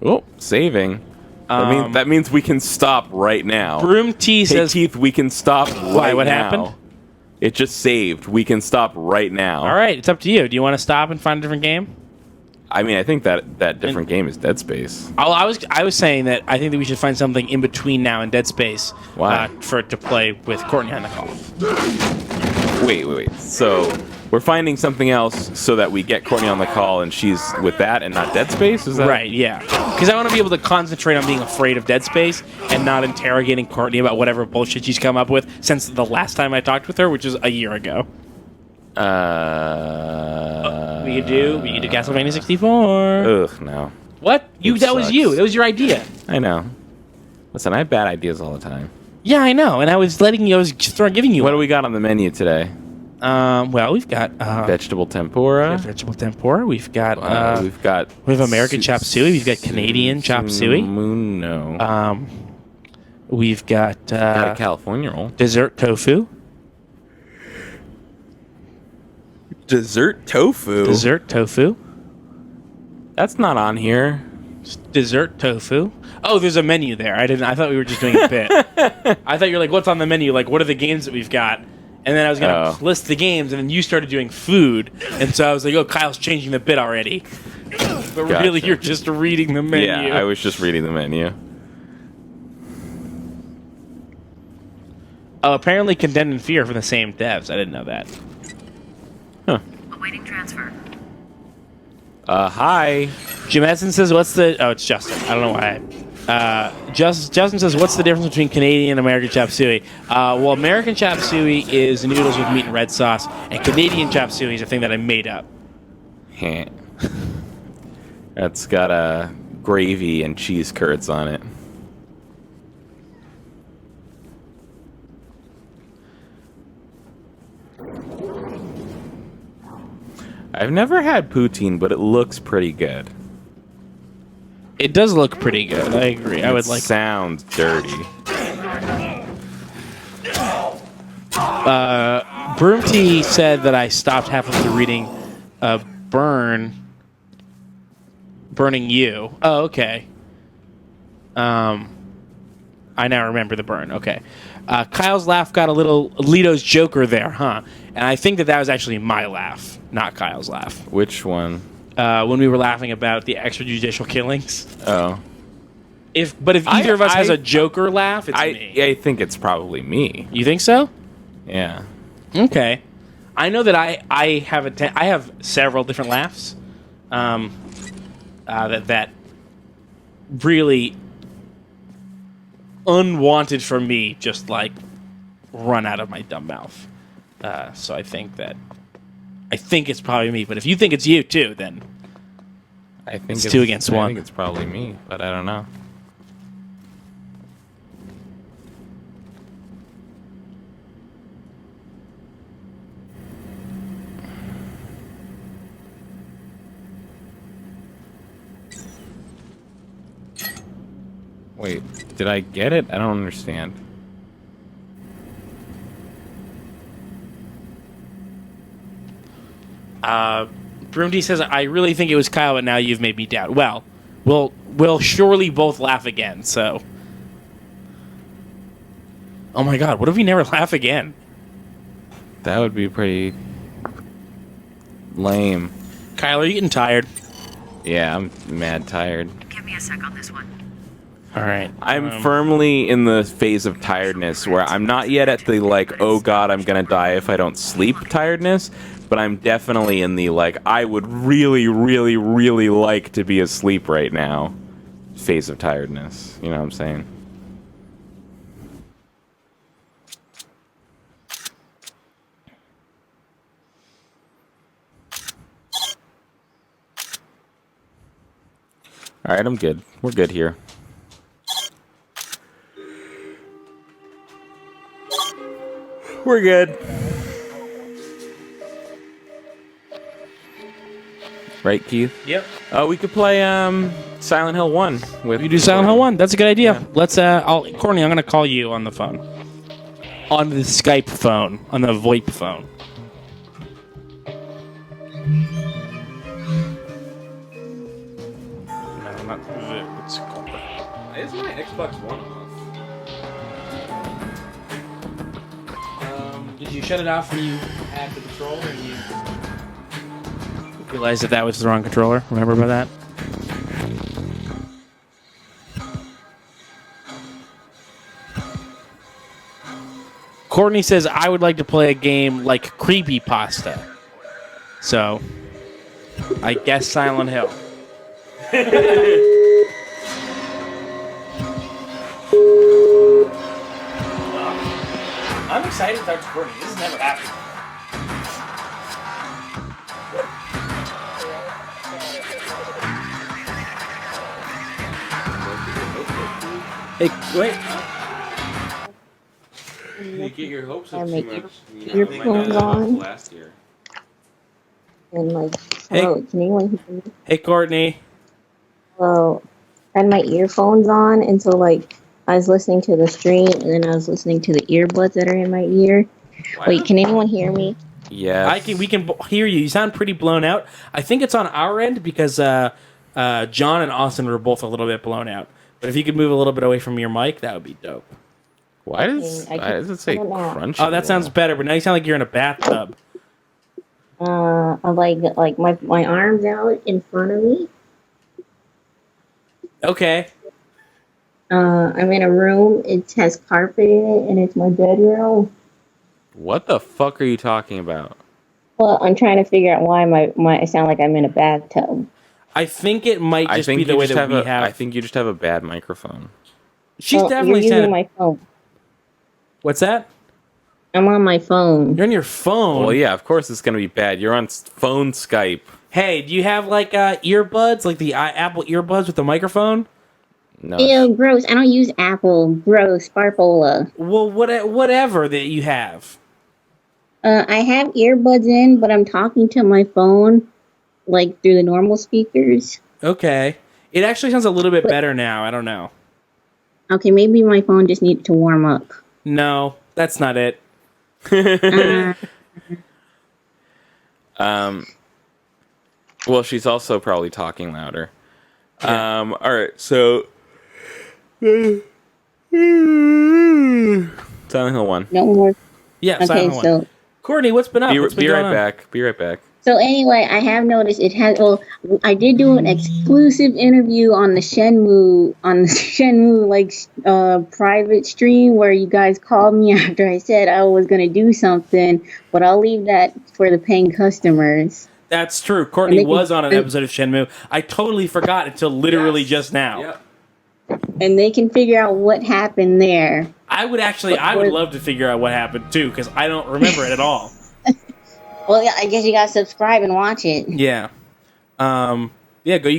Oh, saving. That means we can stop right now.
Broom T says,
Keith, we can stop right
Why, what
now.
happened?
It just saved. We can stop right now.
All right, it's up to you. Do you want to stop and find a different game?
I mean, I think that different game is Dead Space.
I was saying that I think that we should find something in between now and Dead Space
Why?
for it to play with Courtney on the call.
Wait. So we're finding something else so that we get Courtney on the call and she's with that and not Dead Space? Is that
right? Yeah. Because I want to be able to concentrate on being afraid of Dead Space and not interrogating Courtney about whatever bullshit she's come up with since the last time I talked with her, which was a year ago. We could do Castlevania 64.
Ugh, no.
What? That was you. That was your idea.
I know. Listen, I have bad ideas all the time.
Yeah, I know. And I was giving you.
What do we got on the menu today?
Well, we've got
vegetable tempura.
We've got we have American chop suey. We've got Canadian chop suey.
No.
We've got
a California roll.
Dessert tofu.
Dessert tofu. That's not on here.
Dessert tofu. Oh, there's a menu there. I thought we were just doing a bit. I thought you were like, what's on the menu? Like, what are the games that we've got? And then I was going to list the games, and then you started doing food. And so I was like, oh, Kyle's changing the bit already. But really, you're just reading the menu.
Yeah, I was just reading the menu.
Oh, apparently Contend and Fear from the same devs. I didn't know that.
Huh.
Awaiting transfer.
Hi.
Jim Edson says, what's the... Oh, it's Justin. I don't know why. Justin says, what's the difference between Canadian and American chop suey? Well, American chop suey is noodles with meat and red sauce, and Canadian chop suey is a thing that I made up.
That's got gravy and cheese curds on it. I've never had poutine, but it looks pretty good.
It does look pretty good. I agree. I would like.
Sounds dirty.
Broomty said that I stopped halfway through reading Burning You. Oh, okay. I now remember the burn. Okay. Kyle's laugh got a little Alito's Joker there, huh? And I think that was actually my laugh, not Kyle's laugh.
Which one?
When we were laughing about the extrajudicial killings.
Oh.
If either of us has a Joker laugh, it's me.
I think it's probably me.
You think so?
Yeah.
Okay. I know that I have several different laughs. That really unwanted from me just like run out of my dumb mouth. So I think it's probably me, but if you think it's you too, then
I think
it's 2 against 1.
I think it's probably me, but I don't know. Wait, did I get it? I don't understand.
Broomty says, I really think it was Kyle, but now you've made me doubt. Well, we'll surely both laugh again, so. Oh my god, what if we never laugh again?
That would be pretty lame.
Kyle, are you getting tired?
Yeah, I'm mad tired.
Give me a sec on this one.
All right.
I'm firmly in the phase of tiredness where I'm not yet at the, like, oh god, I'm gonna die if I don't sleep tiredness, but I'm definitely in the, like, I would really, really, really like to be asleep right now phase of tiredness. You know what I'm saying? Alright, I'm good. We're good here. We're good. Right, Keith?
Yep.
We could play Silent Hill 1 with.
We do Silent Hill 1. That's a good idea. Yeah. Let's. Courtney, I'm gonna call you on the phone. On the Skype phone. On the VoIP phone. No, not. What's it called?
Is my Xbox One off?
Did you shut it off when you had the controller and you realized that was the wrong controller? Remember about that? Courtney says, I would like to play a game like Creepypasta. So, I guess Silent Hill. I'm excited to talk to Courtney. This has never happened. Hey, wait.
You get your hopes
I
up
make
too much.
earphones on.
Last year.
And like,
Hey.
hello, can anyone hear me?
Hey, Courtney.
Well, I had my earphones on, and so like, I was listening to the stream, and then I was listening to the earbuds that are in my ear. Wait, can anyone hear me?
Yeah.
We can hear you. You sound pretty blown out. I think it's on our end because John and Austin were both a little bit blown out. But if you could move a little bit away from your mic, that would be dope.
Why does it say crunchy?
Oh, that sounds better. But now you sound like you're in a bathtub.
I like my arms out in front of me.
Okay.
I'm in a room. It has carpet in it, and it's my bedroom.
What the fuck are you talking about?
Well, I'm trying to figure out why I sound like I'm in a bathtub.
I think it might just be the way that we have.
I think you just have a bad microphone.
She's definitely
you're using
sounded.
my phone.
What's that?
I'm on my phone.
You're on your phone.
Well, yeah, of course it's gonna be bad. You're on phone Skype.
Hey, do you have like earbuds, like the Apple earbuds with the microphone?
No.
Ew, gross. I don't use Apple. Gross. Barbola.
Well, whatever that you have.
I have earbuds in, but I'm talking to my phone, like through the normal speakers.
Okay. It actually sounds a little bit better now. I don't know.
Okay, maybe my phone just needs to warm up.
No, that's not it.
Well, she's also probably talking louder. All right, so Silent Hill 1.
No more.
Yeah,
Okay,
Silent Hill 1.
so
Courtney, what's been up? What's been
Be
going
right
on?
back. Be right back.
so anyway, I have noticed it has. Well, I did do an exclusive interview on the Shenmue private stream where you guys called me after I said I was gonna do something, but I'll leave that for the paying customers.
That's true. Courtney was on an episode of Shenmue. I totally forgot until literally just now.
Yep.
And they can figure out what happened there.
I would love to figure out what happened too, because I don't remember it at all.
Well, yeah, I guess you gotta subscribe and watch it.
Yeah. You can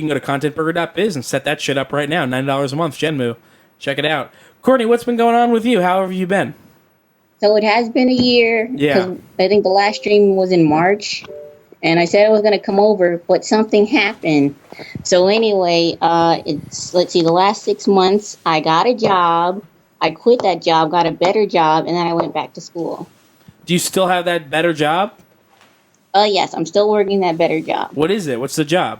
go to contentburger.biz and set that shit up right now. $9 a month, Shenmue. Check it out. Courtney, what's been going on with you? How have you been?
So it has been a year.
Yeah.
'Cause I think the last stream was in March. And I said I was going to come over, but something happened. So anyway, the last 6 months, I got a job. I quit that job, got a better job, and then I went back to school.
Do you still have that better job?
Yes, I'm still working that better job.
What is it? What's the job?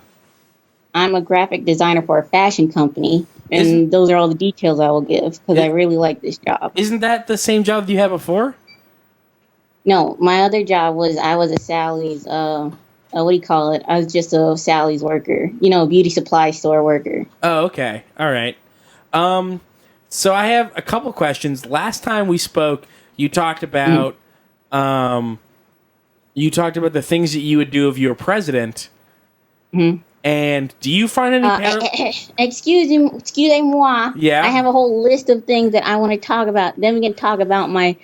I'm a graphic designer for a fashion company, and those are all the details I will give, because I really like this job.
Isn't that the same job that you had before?
No, my other job was I was a Sally's, what do you call it? I was just a Sally's worker, beauty supply store worker.
Oh, okay. All right. So I have a couple questions. Last time we spoke, you talked about the things that you would do if you were president.
Mm-hmm.
And do you find any
Excusez-moi.
Yeah.
I have a whole list of things that I want to talk about. Then we can talk about my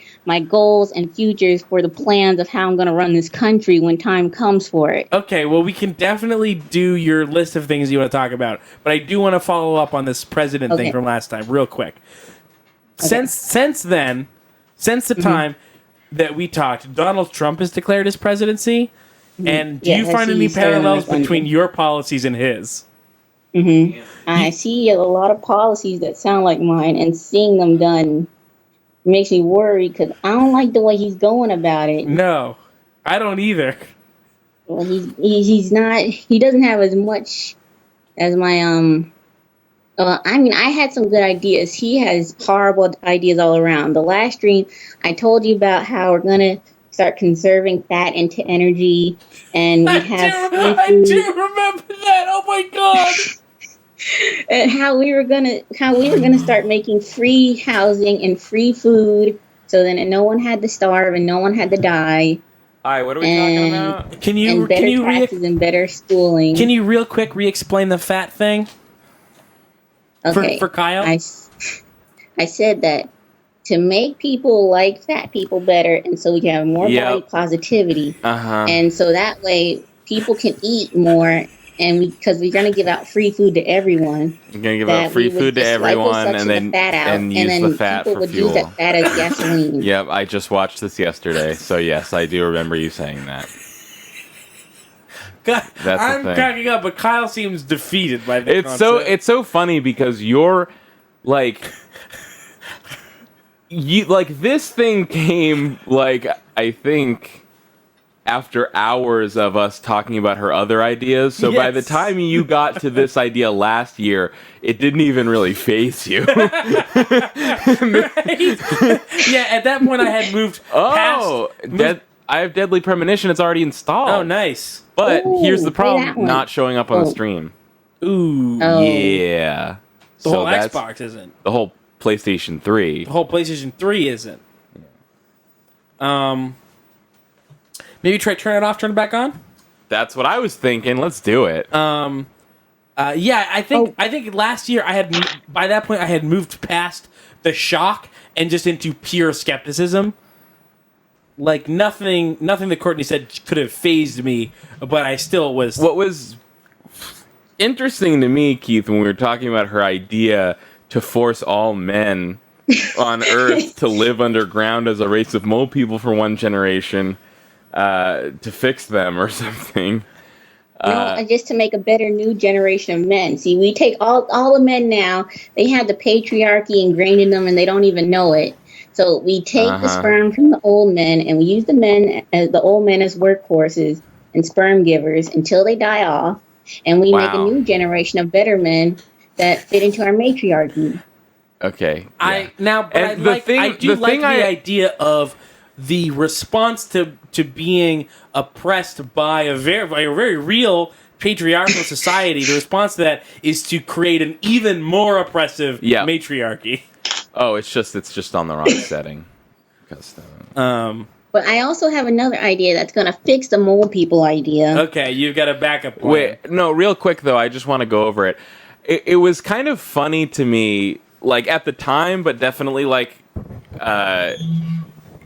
goals and futures for the plans of how I'm going to run this country when time comes for it.
Okay, well, we can definitely do your list of things you want to talk about. But I do want to follow up on this president thing from last time real quick. Okay. Since the time that we talked, Donald Trump has declared his presidency. And do you find any parallels between your policies and his?
Mm-hmm. I see a lot of policies that sound like mine, and seeing them done makes me worry because I don't like the way he's going about it.
No, I don't either.
Well, he's not. He doesn't have as much as my I had some good ideas. He has horrible ideas all around. The last stream, I told you about how we're gonna start conserving fat into energy, and we have. I do
remember that. Oh my god!
And how we were gonna start making free housing and free food, so so then no one had to starve and no one had to die.
All right, what are we talking about?
Can you
taxes and better schooling?
Can you real quick re-explain the fat thing?
Okay,
for Kyle?
I said that to make people like fat people better, and so we can have more body positivity, and so that way people can eat more, and because we're going to give out free food to everyone.
You're going to give out free food to everyone, and then use the fat for
would
fuel.
Use that fat as gasoline.
Yep, I just watched this yesterday, so yes, I do remember you saying that.
God,
That's
I'm
the thing.
cracking up, but Kyle seems defeated by the
It's so funny because you're like this thing came like I think after hours of us talking about her other ideas. So by the time you got to this idea last year, it didn't even really faze you.
Yeah, at that point I had moved past...
I have Deadly Premonition. It's already installed.
Oh, nice.
But here's the
play that
problem.
one.
Not showing up on the stream.
Ooh.
Yeah.
The whole
that's-
Xbox isn't.
The whole PlayStation 3.
The whole PlayStation 3 isn't. Maybe try turn it off, turn it back on?
That's what I was thinking. Let's do it.
Yeah, I think last year by that point I had moved past the shock and just into pure skepticism. Like nothing that Courtney said could have phased me, but I still was.
What was interesting to me, Keith, when we were talking about her idea to force all men on Earth to live underground as a race of mole people for one generation, to fix them or something.
Just to make a better new generation of men. See, we take all the men now, they have the patriarchy ingrained in them and they don't even know it. So we take the sperm from the old men and we use the old men as workhorses and sperm givers until they die off. And we make a new generation of better men that fit into our matriarchy.
Okay.
I do like the idea of the response to being oppressed by a very real patriarchal society. The response to that is to create an even more oppressive matriarchy.
Oh, it's just on the wrong setting.
But I also have another idea that's going to fix the mole people idea.
Okay, you've got a backup plan.
Wait, no, real quick though, I just want to go over it. It was kind of funny to me, like at the time, but definitely like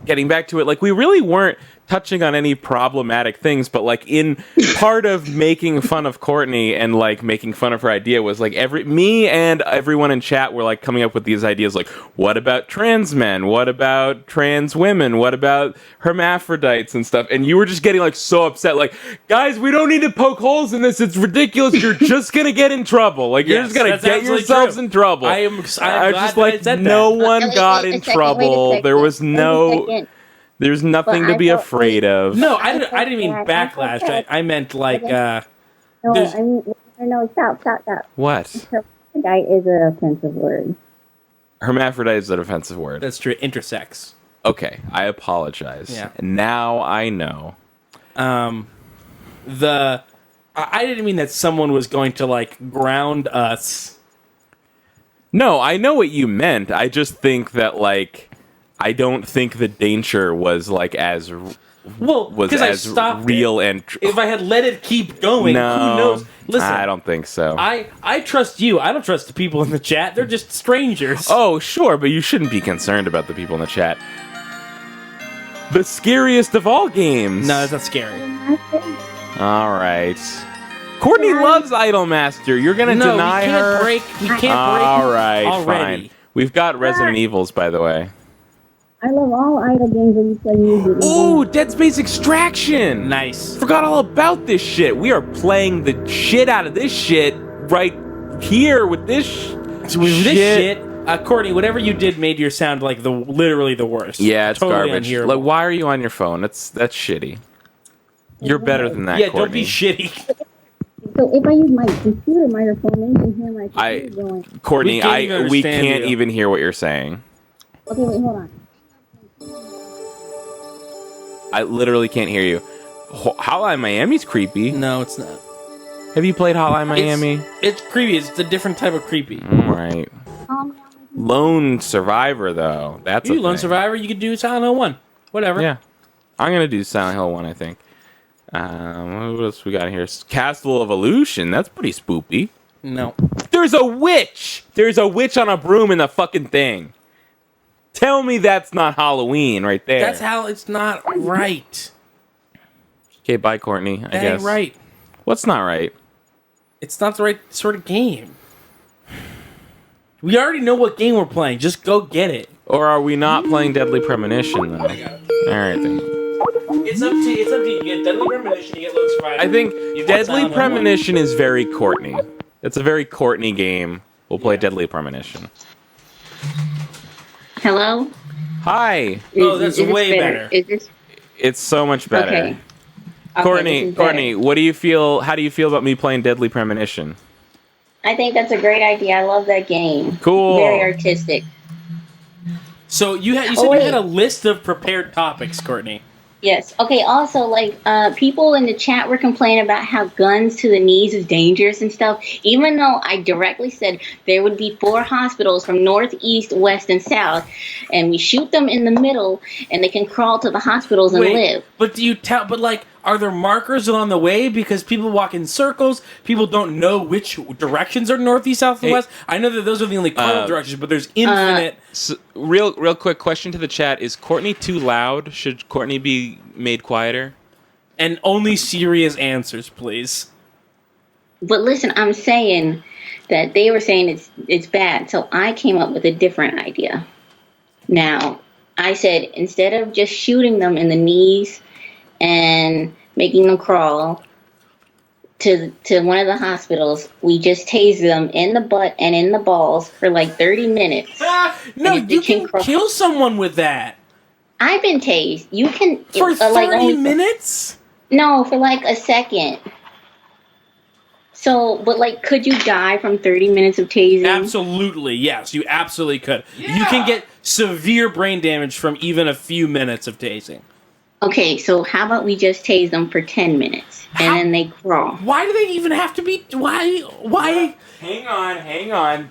getting back to it, like we really weren't touching on any problematic things, but like in part of making fun of Courtney and like making fun of her idea was like me and everyone in chat were like coming up with these ideas like, what about trans men? What about trans women? What about hermaphrodites and stuff? And you were just getting like so upset, like, guys, we don't need to poke holes in this. It's ridiculous. You're just gonna get in trouble. Like you're just gonna get yourselves in trouble.
I'm
just like, no one got in trouble. There was no. There's nothing to be afraid of.
No, I didn't mean backlash. I meant like.
No, stop.
What?
Hermaphrodite is an offensive word.
Hermaphrodite is an offensive word.
That's true. Intersex.
Okay, I apologize.
Yeah.
Now I know.
I didn't mean that someone was going to like ground us.
No, I know what you meant. I just think that like. I don't think the danger was like as real and.
If I had let it keep going,
no,
who knows? Listen,
I don't think so.
I trust you. I don't trust the people in the chat. They're just strangers.
Oh, sure, but you shouldn't be concerned about the people in the chat. The scariest of all games.
No, that's not scary.
All right. Courtney loves Idolmaster. You're gonna deny her.
We can't break.
All right,
already.
fine. We've got Resident Evils, by the way.
I love all idle games where you play music.
Ooh, Dead Space Extraction!
Nice.
Forgot all about this shit. We are playing the shit out of this shit right here with this shit.
Courtney, whatever you did made your sound like literally the worst.
Yeah, it's
totally
garbage.
Unhearable.
Like, why are you on your phone? That's shitty. You're better than that,
Yeah,
Courtney.
don't be shitty.
So if I use my computer microphone, then you can hear my computer going.
Courtney, we can't
you.
even hear what you're saying.
Okay, wait, hold on.
I literally can't hear you. Hotline Miami's creepy.
No, it's not.
Have you played Hotline Miami?
It's creepy. It's a different type of creepy.
All right. Lone Survivor, though. That's
You
a
Lone
thing.
Survivor, you could do Silent Hill 1. Whatever.
Yeah. I'm going to do Silent Hill 1, I think. What else we got here? Castle of Illusion. That's pretty spoopy.
No.
There's a witch! There's a witch on a broom in the fucking thing. Tell me that's not Halloween right there.
That's how it's not right.
Okay, bye, Courtney, I
That
guess.
ain't right.
What's not right?
It's not the right sort of game. We already know what game we're playing. Just go get it.
Or are we not playing Deadly Premonition, though? Alright, then.
It's up to you. You get Deadly Premonition, you get Lone Survivor.
I think
you get
Deadly
Silent Hill 1.
Premonition is very Courtney. It's a very Courtney game. We'll play Deadly Premonition.
Hello?
Hi.
Oh, that's way better.
Is this
It's so much better.
okay?
Courtney,
this is
Courtney, what do you feel? How do you feel about me playing Deadly Premonition?
I think that's a great idea. I love that game.
Cool.
Very artistic.
So you said you had a list of prepared topics, Courtney.
Yes. Okay. Also, like, people in the chat were complaining about how guns to the knees is dangerous and stuff. Even though I directly said there would be 4 hospitals from north, east, west, and south, and we shoot them in the middle, and they can crawl to the hospitals and live.
But do you tell? But like, are there markers along the way? Because people walk in circles. People don't know which directions are north, east, south, and west. I know that those are the only cardinal directions, but there's infinite.
So, real quick question to the chat: is Courtney too loud? Should Courtney be made quieter?
And only serious answers, please.
But listen, I'm saying that they were saying it's bad, so I came up with a different idea. Now, I said instead of just shooting them in the knees and making them crawl to one of the hospitals, we just tase them in the butt and in the balls for like 30 minutes.
No, you can kill someone with that.
I've been tased. You can
for 30 minutes?
No, for like a second. So, but like, could you die from 30 minutes of tasing?
Absolutely, yes. You absolutely could. Yeah. You can get severe brain damage from even a few minutes of tasing.
Okay, so how about we just tase them for 10 minutes, and then they crawl?
Why do they even have to be... Why?
Hang on.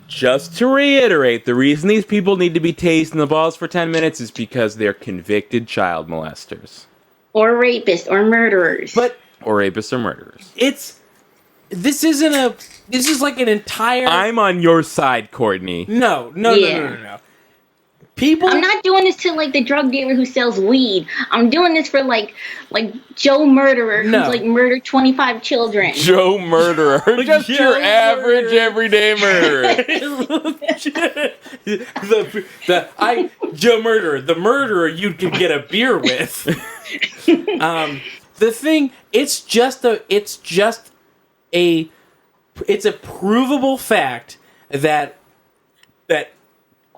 Just to reiterate, the reason these people need to be tased in the balls for 10 minutes is because they're convicted child molesters.
Or rapists, or murderers.
Or rapists or murderers.
This is like an entire...
I'm on your side, Courtney.
No. People...
I'm not doing this to like the drug dealer who sells weed. I'm doing this for like Joe Murderer who's like murdered 25 children.
Joe Murderer. Just your average everyday murderer.
Joe Murderer. The murderer you can get a beer with. The thing, it's a provable fact that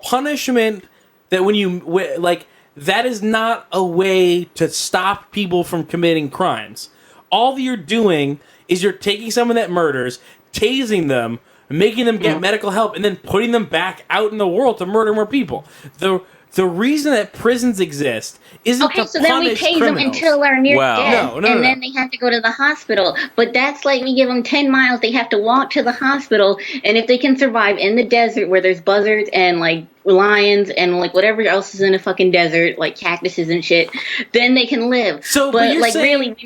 punishment, that when you, like, that is not a way to stop people from committing crimes. All that you're doing is you're taking someone that murders, tasing them, making them get medical help, and then putting them back out in the world to murder more people. The reason that prisons exist isn't to punish criminals. Okay, so then we tase them
until they're near death, then they have to go to the hospital. But that's like we give them 10 miles, they have to walk to the hospital, and if they can survive in the desert where there's buzzards and like lions and like whatever else is in a fucking desert, like cactuses and shit, then they can live.
So,
but like really,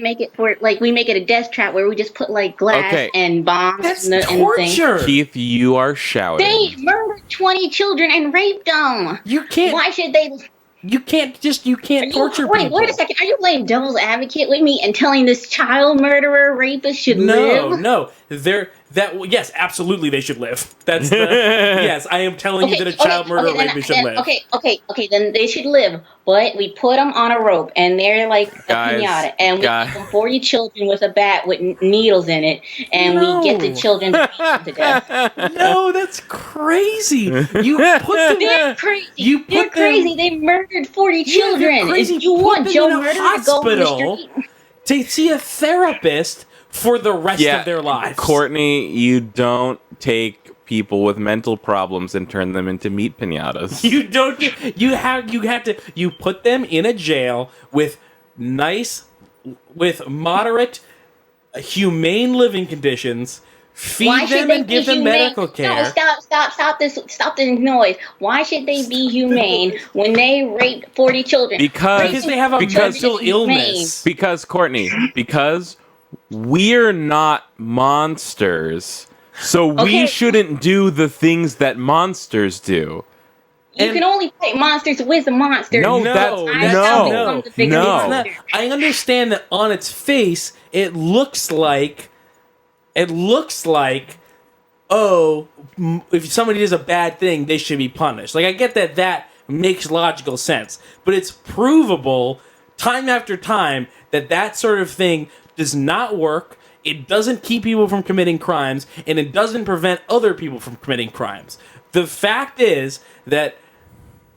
we make it a death trap where we just put like glass and bombs.
That's
torture.
Keith, you are shouting.
They murdered 20 children and raped them.
You can't.
Why should they?
You can't torture people.
Wait a second. Are you playing devil's advocate with me and telling this child murderer rapist should live?
No. Yes, absolutely they should live. That's yes, I am telling you that a child murderer rapist should live.
Okay, then they should live. But we put them on a rope and they're like a piñata, and we give them 40 children with a bat with needles in it, and we get the children to beat them to death.
No, that's crazy. You put them.
They're crazy. They're crazy. They murdered 40 children.
Crazy.
If you want Joe Murder to go on the street
to see a therapist for the rest of their lives.
Courtney, you don't take people with mental problems and turn them into meat piñatas.
You don't. You have to. You put them in a jail with moderate, humane living conditions Feed them and give them medical care.
No, stop this noise. Why should they be humane when they rape 40 children?
Because they have a mental illness.
Because, Courtney, because we're not monsters, so we shouldn't do the things that monsters do.
You can only fight monsters with a monster.
No.
I understand that on its face, it looks like, oh, if somebody does a bad thing, they should be punished. Like, I get that makes logical sense, but it's provable time after time that sort of thing does not work. It doesn't keep people from committing crimes, and it doesn't prevent other people from committing crimes. The fact is that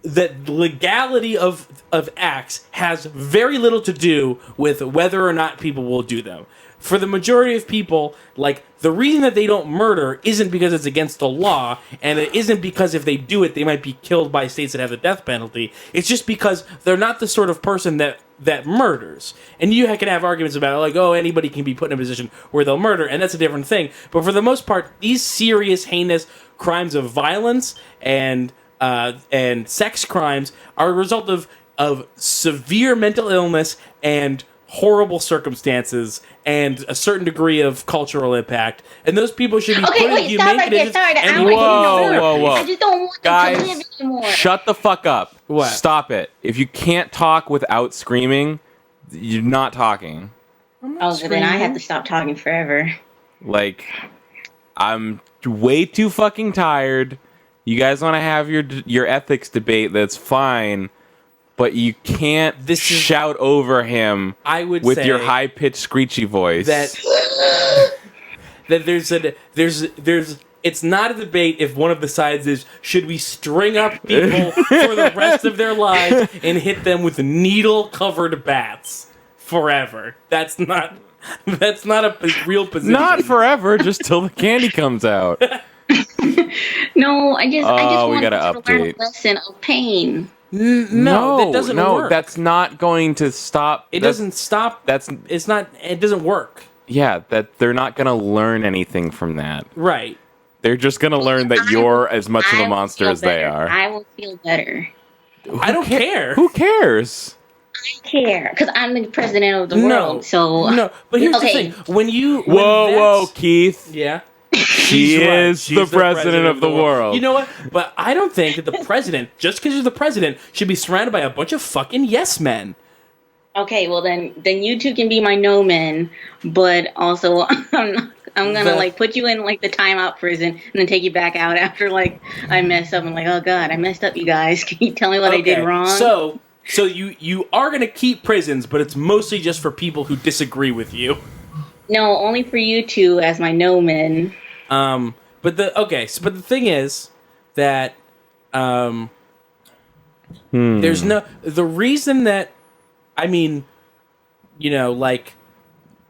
legality of acts has very little to do with whether or not people will do them. For the majority of people, like, the reason that they don't murder isn't because it's against the law, and it isn't because if they do it, they might be killed by states that have the death penalty. It's just because they're not the sort of person that murders. And you can have arguments about it, like, oh, anybody can be put in a position where they'll murder, and that's a different thing. But for the most part, these serious, heinous crimes of violence and sex crimes are a result of severe mental illness and horrible circumstances and a certain degree of cultural impact, and those people should be put in humane conditions.
Whoa!
I just don't want them to live anymore.
Shut the fuck up!
What?
Stop it! If you can't talk without screaming, you're not talking.
Then I have to stop talking forever.
Like, I'm way too fucking tired. You guys want to have your ethics debate? That's fine. But you can't shout over him with your high-pitched screechy voice.
That there's it's not a debate if one of the sides is, should we string up people for the rest of their lives and hit them with needle-covered bats forever. That's not a real position.
Not forever, just till the candy comes out.
No, I just want
gotta
them to learn a
update.
lesson of pain.
No, that doesn't work.
That's not going to stop.
It doesn't stop. It doesn't work.
Yeah, that they're not going to learn anything from that.
Right.
They're just going to learn that you're as much of a monster as they are.
I will feel better.
I don't care.
Who cares?
I care because I'm the president of the world. So
no. But here's the thing: when
whoa, Keith.
Yeah.
She is the president of the world.
You know what? But I don't think that the president, just because you're the president, should be surrounded by a bunch of fucking yes men.
Okay, well then you two can be my no men, but also I'm gonna put you in the timeout prison and then take you back out after I mess up and oh god, I messed up, you guys. Can you tell me what I did wrong?
So you are gonna keep prisons, but it's mostly just for people who disagree with you.
No, only for you two as my no men.
But the thing is that there's the reason that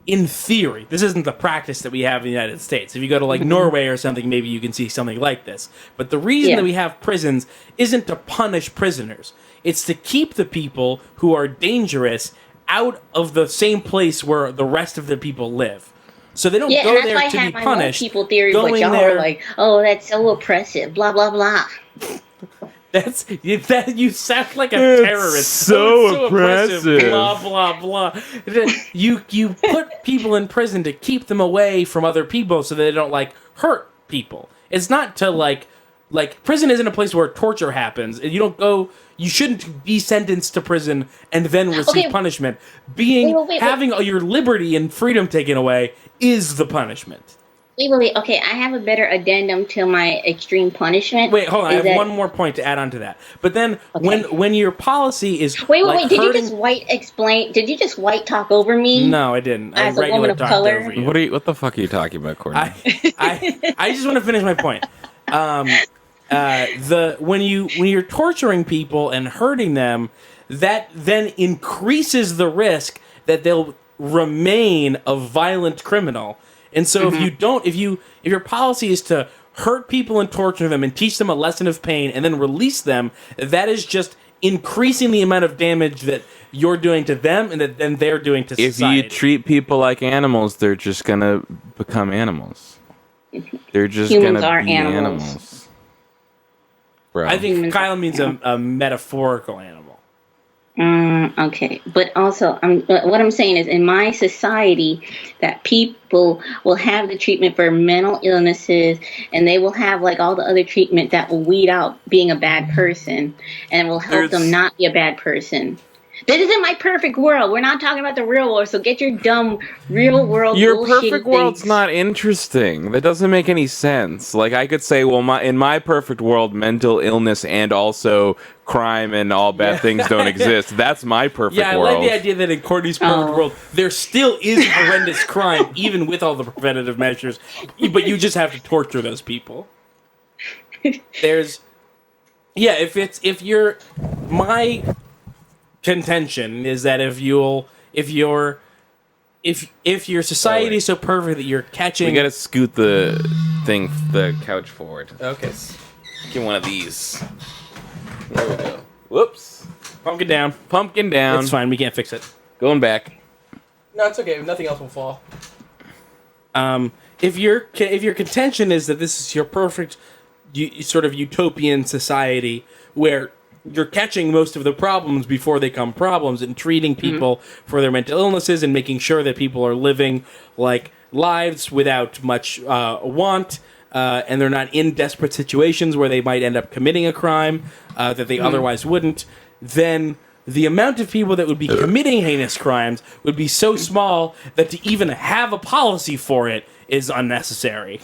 in theory, this isn't the practice that we have in the United States. If you go to Norway or something, maybe you can see something like this. But the reason that we have prisons isn't to punish prisoners. It's to keep the people who are dangerous out of the same place where the rest of the people live. So they don't go there to be punished.
People theory, but y'all are oh, that's so oppressive, blah blah blah.
You sound like a terrorist.
So oppressive.
Blah blah blah. You put people in prison to keep them away from other people so they don't hurt people. It's not to prison isn't a place where torture happens. You don't go. You shouldn't be sentenced to prison and then receive punishment. Having your liberty and freedom taken away is the punishment.
Wait. Okay, I have a better addendum to my extreme punishment.
Wait, hold on. I have one more point to add on to that. But then when your policy is
wait. Did you just white talk over me?
No, I didn't.
As a woman of color.
Over you. What the fuck are you talking about, Courtney?
I just want to finish my point. When you're torturing people and hurting them, that then increases the risk that they'll remain a violent criminal. And so if your policy is to hurt people and torture them and teach them a lesson of pain and then release them, that is just increasing the amount of damage that you're doing to them and that then they're doing to society.
If you treat people like animals, they're just gonna become animals. They're just
Humans
gonna
are
be
animals.
animals. Bro.
I think Kyle means a metaphorical animal.
Okay, but also, what I'm saying is, in my society, that people will have the treatment for mental illnesses, and they will have like all the other treatment that will weed out being a bad person, and will help them not be a bad person. This isn't my perfect world. We're not talking about the real world, so get your dumb real world
Your
bullshit
perfect
things.
world's not interesting. That doesn't make any sense. Like, I could say, well, in my perfect world, mental illness and also crime and all bad things don't exist. That's my perfect world.
Yeah, I like the idea that in Courtney's perfect world, there still is horrendous crime, even with all the preventative measures, but you just have to torture those people. My contention is that if your society is so perfect that you're catching,
We gotta scoot the couch forward.
Okay.
Get one of these. There we go. Whoops.
Pumpkin down.
Pumpkin down.
It's fine. We can't fix it.
Going back.
No, it's okay. Nothing else will fall. If your contention is that this is your perfect sort of utopian society where you're catching most of the problems before they become problems and treating people for their mental illnesses and making sure that people are living like lives without much want, and they're not in desperate situations where they might end up committing a crime that they otherwise wouldn't, then the amount of people that would be committing heinous crimes would be so small that to even have a policy for it is unnecessary.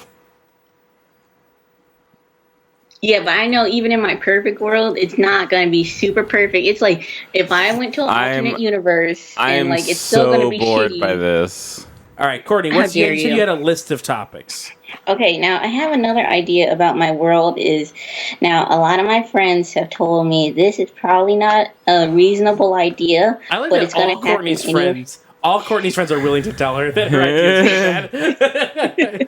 Yeah, but I know even in my perfect world, it's not going to be super perfect. It's like if I went to an alternate universe and like it's still going to be
bored
shitty.
by this.
All right, Courtney,
How dare
you said
you.
you had a list of topics.
Okay, now I have another idea about my world is now a lot of my friends have told me this is probably not a reasonable idea,
I like
but
that
it's going
all
to happen
Courtney's
anyway.
friends. All Courtney's friends are willing to tell her that her idea is bad.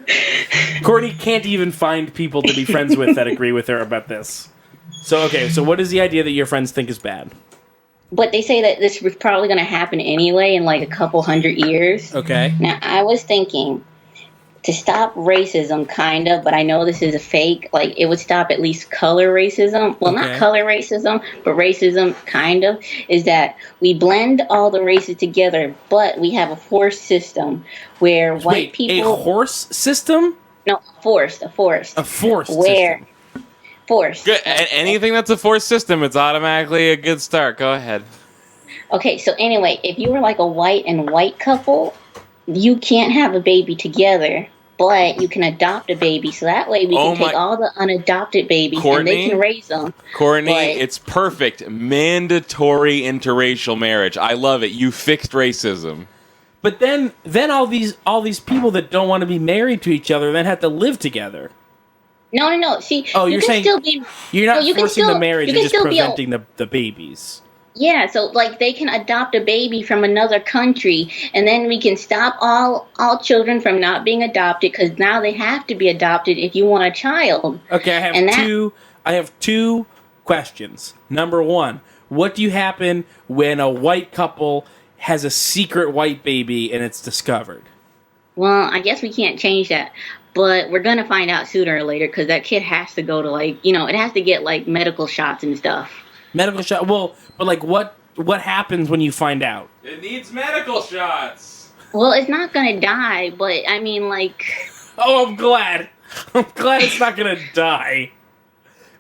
Courtney can't even find people to be friends with that agree with her about this. So what is the idea that your friends think is bad?
But they say that this was probably going to happen anyway in like a couple 100 years.
Okay.
Now, I was thinking to stop racism, kind of, but I know this is a fake. Like, it would stop at least color racism. Well, not color racism, but racism, kind of, is that we blend all the races together, but we have a forced system where white people...
a horse system?
No, forced. A forced
system.
Forced.
Good. Anything that's a forced system, it's automatically a good start. Go ahead.
Okay, so anyway, if you were like a white and white couple, you can't have a baby together, but you can adopt a baby. So that way we can take all the unadopted babies and they can raise them.
Courtney, it's perfect. Mandatory interracial marriage. I love it. You fixed racism.
But then all these people that don't want to be married to each other then have to live together.
No. See,
you're saying you're not forcing the marriage, you're just preventing the babies.
Yeah, so like they can adopt a baby from another country, and then we can stop all children from not being adopted because now they have to be adopted if you want a child.
Okay, I have two questions. Number one, what do you happen when a white couple has a secret white baby and it's discovered?
Well, I guess we can't change that. But we're going to find out sooner or later because that kid has to go to it has to get like medical shots and stuff.
Medical shot? Well, but like what happens when you find out?
It needs medical shots.
Well, it's not going to die, but I mean like...
Oh, I'm glad. I'm glad it's not going to die.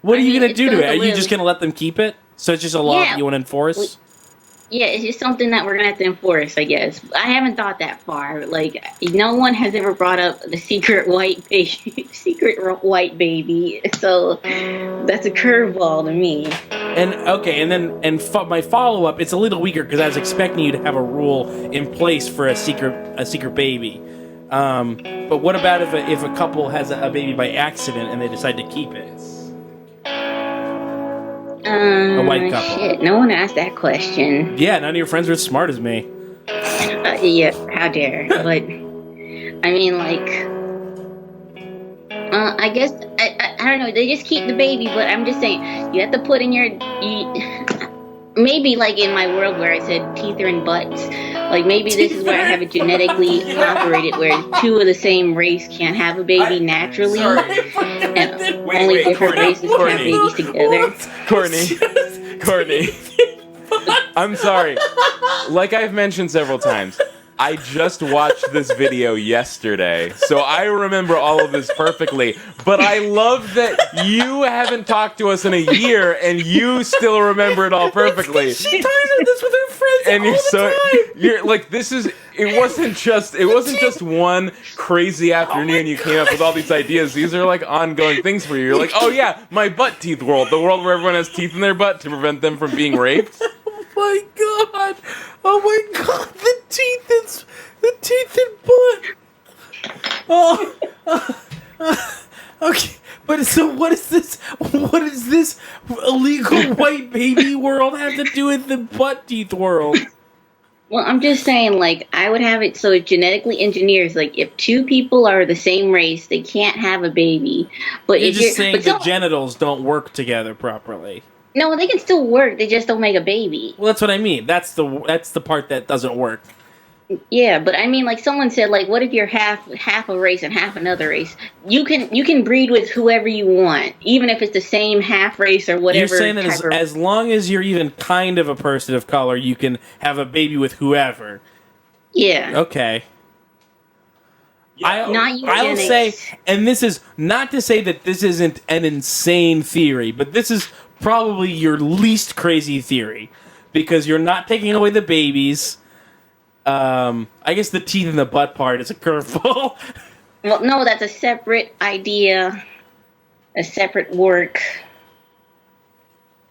What are you going to do to it? Are you just going to let them keep it? So it's just a law that you want to enforce?
Yeah, it's just something that we're going to have to enforce, I guess. I haven't thought that far. Like, no one has ever brought up the secret white baby, so that's a curveball to me.
My follow-up, it's a little weaker because I was expecting you to have a rule in place for a secret baby. But what about if a couple has a baby by accident and they decide to keep it? A white couple.
Shit, no one asked that question.
Yeah, none of your friends are as smart as me.
Yeah, how dare. But, I mean, like... I guess, I don't know, they just keep the baby, but I'm just saying, you have to put in maybe like in my world where I said teeth are in butts, Like maybe this is where I have it genetically operated, where two of the same race can't have a baby naturally, and only different races can have babies together.
Courtney. I'm sorry. Like I've mentioned several times, I just watched this video yesterday, so I remember all of this perfectly. But I love that you haven't talked to us in a year, and you still remember it all perfectly.
She talks about this with her friends
And
all the time.
you're like, this is. It wasn't just one crazy afternoon you came up with all these ideas. These are like ongoing things for you. You're like, oh yeah, my butt teeth world, the world where everyone has teeth in their butt to prevent them from being raped.
My God! Oh my God! The teeth and butt. Okay, but so what is this? What is this illegal white baby world have to do with the butt teeth world?
Well, I'm just saying, like, I would have it so it genetically engineers, like, if two people are the same race, they can't have a baby. But
You're
if
just saying the genitals don't work together properly.
No, they can still work. They just don't make a baby.
Well, that's what I mean. That's the part that doesn't work.
Yeah, but I mean, like someone said, like, what if you're half a race and half another race? You can breed with whoever you want, even if it's the same half race or whatever.
You're saying that as long as you're even kind of a person of color, you can have a baby with whoever.
Yeah.
Okay.
Not
I'll say, and this is not to say that this isn't an insane theory, but this is probably your least crazy theory, because you're not taking away the babies. I guess the teeth and the butt part is a curveball.
Well, no, that's a separate idea, a separate work.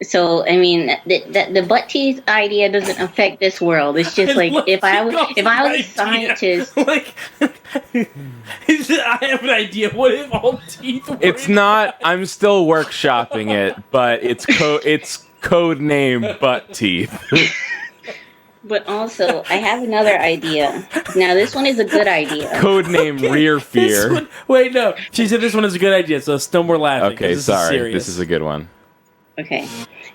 So, I mean, the butt teeth idea doesn't affect this world. It's just like if I was a scientist,
like I have an idea. What if all teeth were
It's not. I'm still workshopping it, but it's code name butt teeth.
But also, I have another idea. Now, this one is a good idea.
Codename Rear Fear.
Wait, no. She said this one is a good idea, so still more laughing.
Okay,
this
sorry.
Is serious.
This is a good one.
Okay.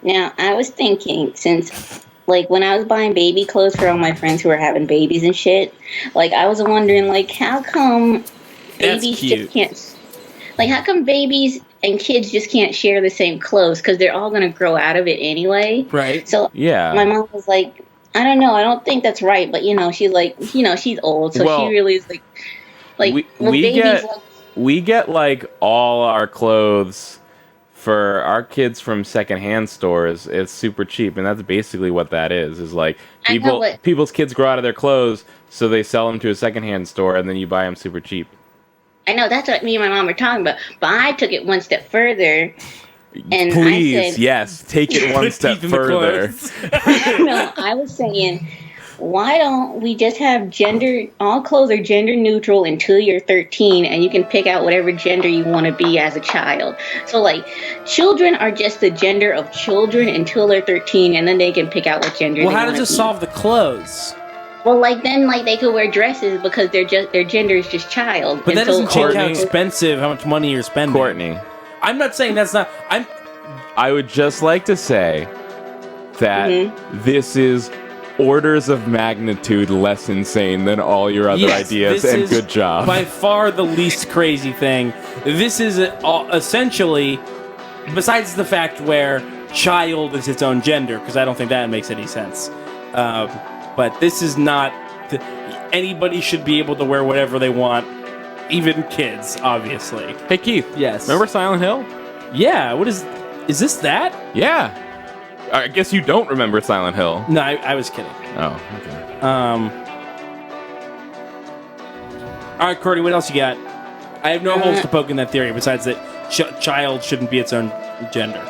Now, I was thinking, since, like, when I was buying baby clothes for all my friends who were having babies and shit, like, I was wondering, like, how come babies just can't... Like, how come babies and kids just can't share the same clothes? Because they're all going to grow out of it anyway.
Right.
So,
yeah.
My mom was like... I don't know. I don't think that's right, but she's like, she's old, so she really is like
we get like all our clothes for our kids from secondhand stores. It's super cheap, and that's basically what that is. Is like people's kids grow out of their clothes, so they sell them to a secondhand store, and then you buy them super cheap.
I know that's what me and my mom were talking about, but I took it one step further. And
please,
I said,
yes, take it one step further.
No, I was saying, why don't we just have all clothes are gender neutral until you're 13, and you can pick out whatever gender you want to be as a child. So, like, children are just the gender of children until they're 13, and then they can pick out what gender they want to be.
Well, how does this solve the clothes?
Well, then they could wear dresses because their gender is just child.
But that doesn't change how expensive, how much money you're spending.
Courtney.
I'm not saying that's not...
I would just like to say that this is orders of magnitude less insane than all your other ideas, and good job.
By far the least crazy thing. This is essentially, besides the fact where child is its own gender, because I don't think that makes any sense. But this is not... Anybody should be able to wear whatever they want. Even kids, obviously.
Hey, Keith.
Yes.
Remember Silent Hill?
Yeah. What is this that?
Yeah. I guess you don't remember Silent Hill.
No, I was kidding.
Oh, okay.
All right, Courtney, what else you got? I have no holes to poke in that theory besides that child shouldn't be its own gender.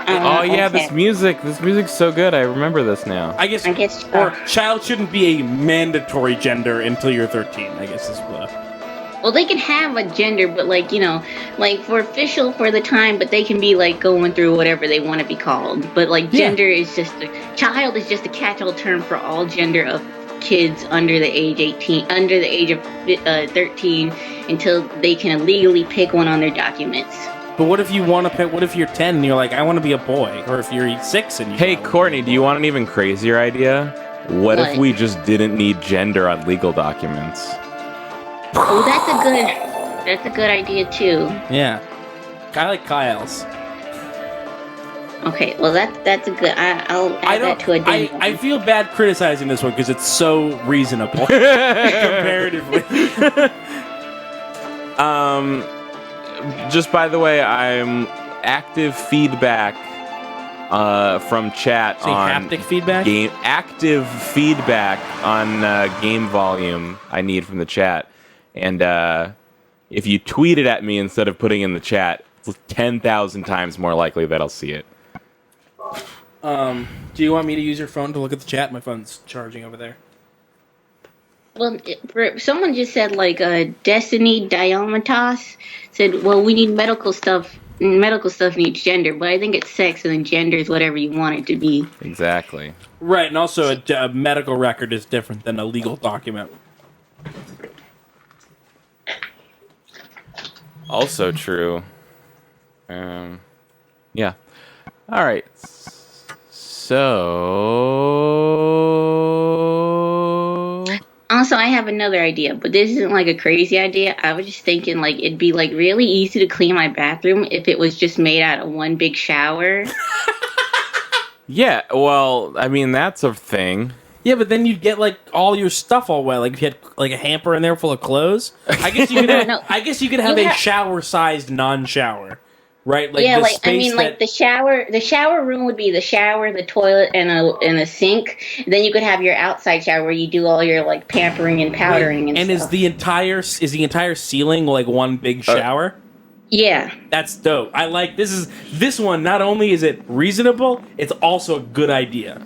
Oh yeah, this music's so good. I remember this now.
I guess or child shouldn't be a mandatory gender until you're 13. I guess is what.
Well, they can have a gender, but like for official for the time, but they can be like going through whatever they want to be called. But like gender is just child is just a catch-all term for all gender of kids under the age of 13 until they can legally pick one on their documents.
But what if you want to pick? What if you're 10 and you're like, I want to be a boy? Or if you're 6 and you...
Hey, Courtney, do you want an even crazier idea? What if we just didn't need gender on legal documents?
Oh, that's a good idea too.
Yeah. I like Kyle's.
Okay, well that's a good. I'll add that to a demo.
I feel bad criticizing this one because it's so reasonable comparatively.
Just by the way, I'm active feedback from chat on
haptic feedback.
Active feedback on game volume. I need from the chat, and if you tweet it at me instead of putting it in the chat, it's 10,000 times more likely that I'll see it.
Do you want me to use your phone to look at the chat? My phone's charging over there.
Well, someone just said like Destiny Diamatos said, well, we need medical stuff. Medical stuff needs gender, but I think it's sex, and then gender is whatever you want it to be.
Exactly.
Right, and also a medical record is different than a legal document.
Also true. Yeah. All right. So.
Also, I have another idea, but this isn't like a crazy idea. I was just thinking like it'd be like really easy to clean my bathroom if it was just made out of one big shower.
Yeah, well, I mean that's a thing.
Yeah, but then you'd get like all your stuff all wet. Like if you had like a hamper in there full of clothes. I guess you could. I guess you could have a shower-sized non-shower, right? Like
yeah,
the
like
space
I mean, like the shower. The shower room would be the shower, the toilet, and a sink. Then you could have your outside shower where you do all your like pampering and powdering and stuff.
Is the entire ceiling like one big shower?
Yeah,
that's dope. I like this one. Not only is it reasonable, it's also a good idea.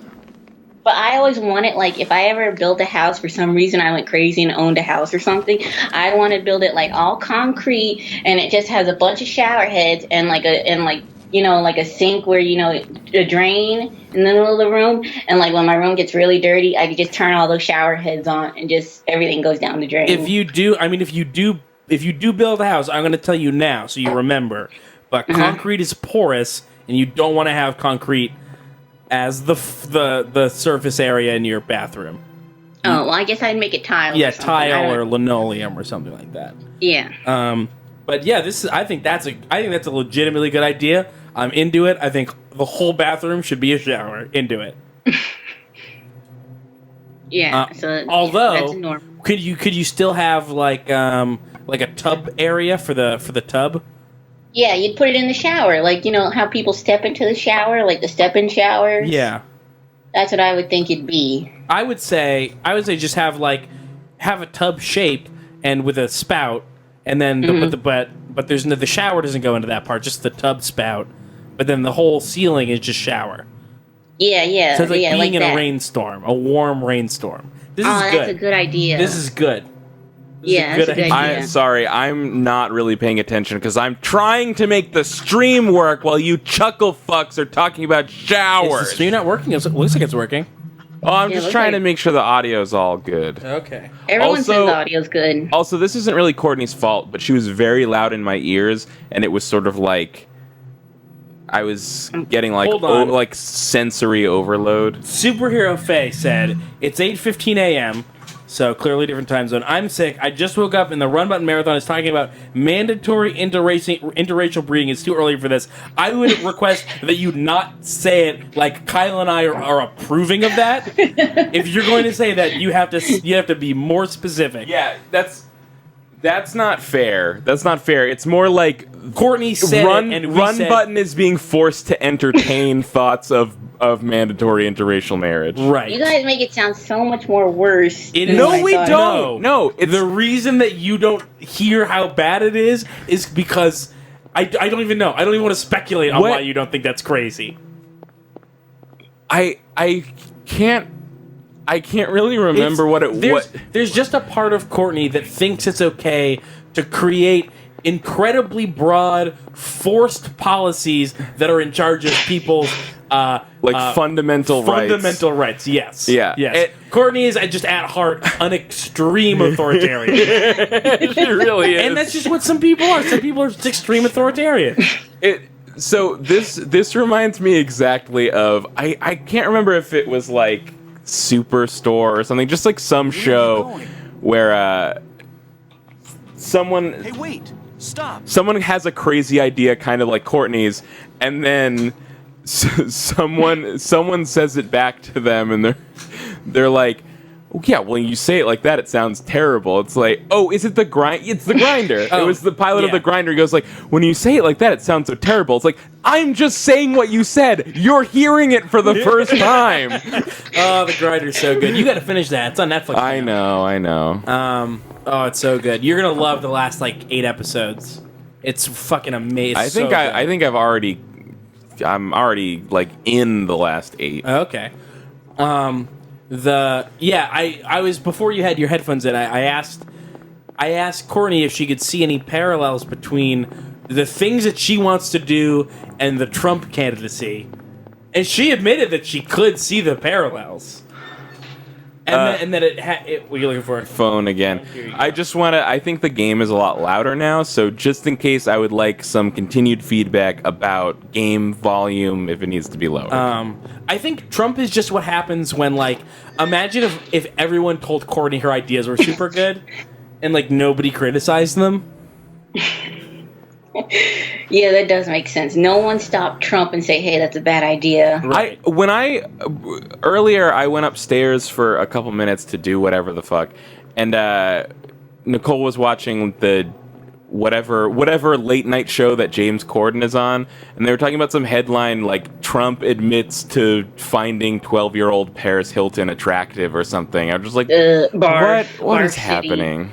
But I always wanted, like, if I ever built a house for some reason, I went crazy and owned a house or something, I'd want to build it like all concrete, and it just has a bunch of shower heads and like a sink where a drain in the middle of the room, and like when my room gets really dirty, I could just turn all those shower heads on and just everything goes down the drain.
If you do build a house, I'm going to tell you now so you remember. But concrete is porous, and you don't want to have concrete as the surface area in your bathroom.
Oh, well, I guess I'd make it tile.
Yeah, tile or linoleum or something like that.
Yeah.
But yeah, I think that's a legitimately good idea. I'm into it. I think the whole bathroom should be a shower. Into it.
Yeah.
Although,
that's normal.
could you still have like a tub area for the tub?
Yeah, you'd put it in the shower, like how people step into the shower, like the step-in showers.
Yeah,
that's what I would think it'd be.
I would say just have a tub shape and with a spout, and then but there's the shower doesn't go into that part, just the tub spout, but then the whole ceiling is just shower.
Yeah.
So it's like being
like
in
that.
a rainstorm, a warm rainstorm. This is good.
That's a good idea.
This is good.
That's a good idea.
Sorry, I'm not really paying attention because I'm trying to make the stream work while you chuckle fucks are talking about showers.
Is the stream not working? It looks like it's working.
Oh, I'm just trying to make sure the audio's all good.
Okay.
Everyone says the audio's good.
Also, this isn't really Courtney's fault, but she was very loud in my ears, and it was sort of like I was getting like sensory overload.
Superhero Faye said it's 8:15 a.m. So clearly different time zone. I'm sick. I just woke up and the Run Button Marathon is talking about mandatory interracial breeding. It's too early for this. I would request that you not say it like Kyle and I are approving of that. If you're going to say that, you have to be more specific.
Yeah, that's not fair. That's not fair. It's more like
Courtney said
Run Button is being forced to entertain thoughts of mandatory interracial marriage.
Right.
You guys make it sound so much more worse.
No, we don't. No,
the reason that you don't hear how bad it is because I don't even know. I don't even want to speculate on why you don't think that's crazy.
I can't really remember what it was.
There's just a part of Courtney that thinks it's okay to create incredibly broad, forced policies that are in charge of people's
fundamental rights.
Fundamental rights, yes.
Yeah.
Yes. Courtney is just at heart an extreme authoritarian.
She really is.
And that's just what some people are. Some people are just extreme authoritarian.
So this reminds me exactly of I can't remember if it was like Superstore or something, just like some show where someone
Hey, wait! Stop!
someone has a crazy idea, kind of like Courtney's, and then someone says it back to them, and they're like, oh, yeah, when you say it like that, it sounds terrible. It's like, oh, is it the grind? It's the Grinder. It was the pilot of the Grinder. He goes like, when you say it like that, it sounds so terrible. It's like, I'm just saying what you said. You're hearing it for the first time.
Oh, the Grinder's so good. You got to finish that. It's on Netflix.
I know.
Oh, it's so good. You're gonna love the last like 8 episodes. It's fucking amazing.
I think I'm already like in the last 8.
Okay. I was, before you had your headphones in, I asked Courtney if she could see any parallels between the things that she wants to do and the Trump candidacy, and she admitted that she could see the parallels. And then what are you looking for?
Phone again. I think the game is a lot louder now, so just in case, I would like some continued feedback about game volume if it needs to be lowered.
I think Trump is just what happens when, like, imagine if everyone told Courtney her ideas were super good and, like, nobody criticized them.
Yeah, that does make sense. No one stopped Trump and say, hey, that's a bad idea.
Right.
Earlier I went upstairs for a couple minutes to do whatever the fuck, and Nicole was watching the whatever late night show that James Corden is on, and they were talking about some headline like Trump admits to finding 12-year-old Paris Hilton attractive or something. I'm just like, what is happening?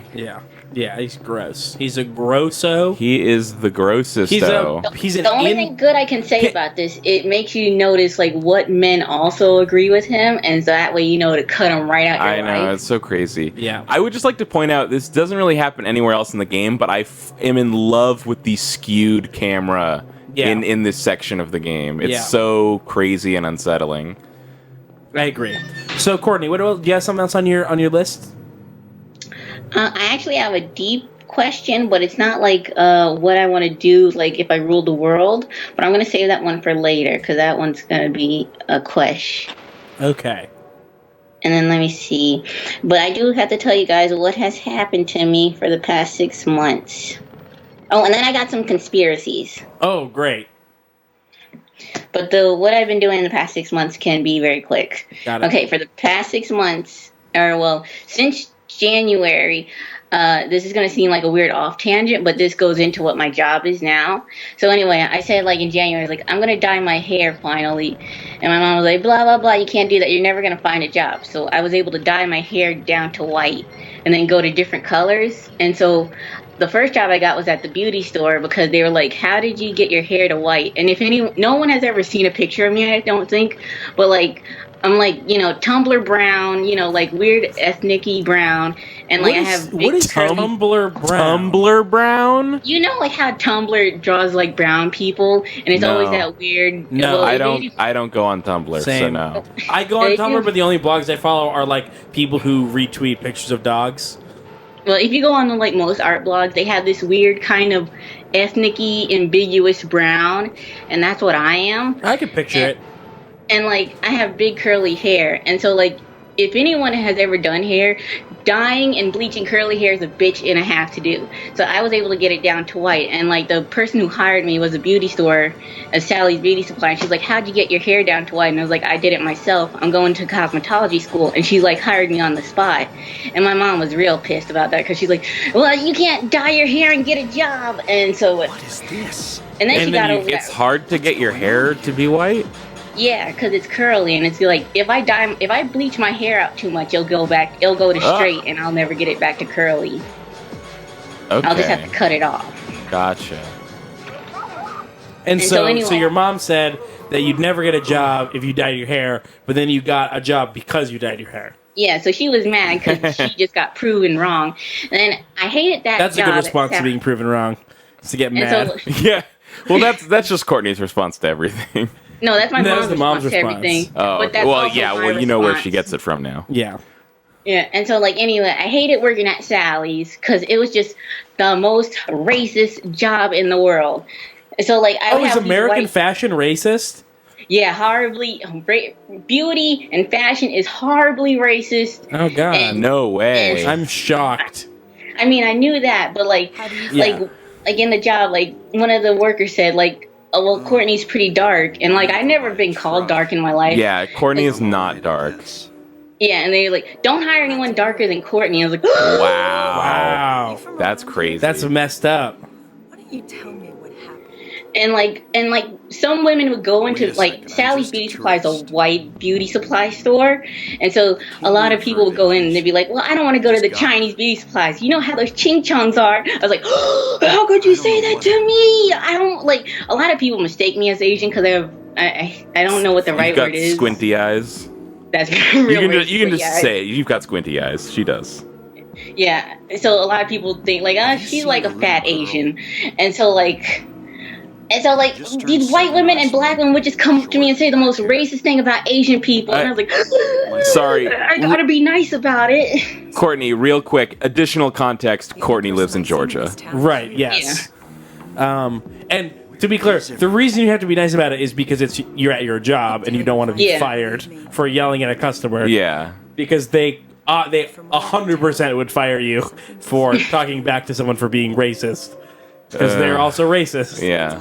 Yeah, he's gross. He's a grosso.
He is the grossest.
The only thing good I can say about this, it makes you notice like what men also agree with him, and so that way you know to cut him right out your life.
I know, it's so crazy.
Yeah.
I would just like to point out, this doesn't really happen anywhere else in the game, but I am in love with the skewed camera in this section of the game. It's so crazy and unsettling.
I agree. So, Courtney, do you have something else on your list?
I actually have a deep question, but it's not like what I want to do, like if I ruled the world. But I'm going to save that one for later, because that one's going to be a question.
Okay.
And then let me see. But I do have to tell you guys what has happened to me for the past 6 months. Oh, and then I got some conspiracies.
Oh, great.
But what I've been doing in the past 6 months can be very quick.
Got it.
Okay, for the past 6 months, since January, this is going to seem like a weird off tangent, but this goes into what my job is now. So anyway, I said like in January, like I'm going to dye my hair finally. And my mom was like, blah, blah, blah, you can't do that. You're never going to find a job. So I was able to dye my hair down to white and then go to different colors. And so the first job I got was at the beauty store, because they were like, how did you get your hair to white? And no one has ever seen a picture of me, I don't think, but like, I'm like, Tumblr brown, like weird ethnic-y brown. And like
what is Tumblr brown?
Tumblr brown?
You know like how Tumblr draws like brown people, and it's always that weird.
No, I don't go on Tumblr, so no.
I go on Tumblr, but the only blogs I follow are like people who retweet pictures of dogs.
Well, if you go on like most art blogs, they have this weird kind of ethnic-y, ambiguous brown, and that's what I am.
I can picture it.
And, like, I have big curly hair. And so, like, if anyone has ever done hair, dyeing and bleaching curly hair is a bitch and a half to do. So I was able to get it down to white. And, like, the person who hired me was a beauty store, a Sally's Beauty Supply. And she's like, how'd you get your hair down to white? And I was like, I did it myself. I'm going to cosmetology school. And she's, like, hired me on the spot. And my mom was real pissed about that, because she's like, well, you can't dye your hair and get a job. And so... What
is this?
And then she got over
it's hard to get your hair to be white?
Yeah, because it's curly, and it's like if I bleach my hair out too much, it'll go to straight, and I'll never get it back to curly.
Okay.
I'll just have to cut it off.
Gotcha.
And so your mom said that you'd never get a job if you dyed your hair, but then you got a job because you dyed your hair.
Yeah, so she was mad because she just got proven wrong. And then I hated that
That's
job.
a good response to being proven wrong, is to get mad.
Yeah. Well, that's just Courtney's response to everything.
No, that's my mom's response to everything.
Oh,
but that's
you know where she gets it from now.
Yeah.
Yeah, and so, like, anyway, I hated working at Sally's because it was just the most racist job in the world. And so, like,
is American fashion racist?
Yeah, horribly. Beauty and fashion is horribly racist.
Oh God,
no way!
I'm shocked.
I mean, I knew that, but like in the job, like one of the workers said, like, "Oh well, Courtney's pretty dark," and like I never been called dark in my life.
Yeah, Courtney is not dark.
Yeah, and they're like, "Don't hire anyone darker than Courtney." I was like,
Wow, that's crazy.
That's messed up.
You tell me what happened.
And like some women would go into like Sally's Beauty Supply is a white beauty supply store, and so a lot of people would go in and they'd be like, "Well, I don't want to go to the Chinese beauty supplies. You know how those ching chongs are." I was like, "Oh, how could you say that to me?" I don't like. A lot of people mistake me as Asian because I don't know what the right word is.
Squinty eyes.
That's real.
You can just say it. You've got squinty eyes. She does.
Yeah. So a lot of people think like, she's like a fat Asian, and so like these white women and black women would just come up to me and say the most racist thing about Asian people, and I was like,
sorry,
I gotta be nice about it.
Courtney, real quick, additional context: Courtney lives in Georgia.
Right. Yes. Yeah. And to be clear, the reason you have to be nice about it is because you're at your job and you don't want to be fired for yelling at a customer.
Yeah.
Because they 100% would fire you for talking back to someone for being racist. Because they're also racist.
Yeah.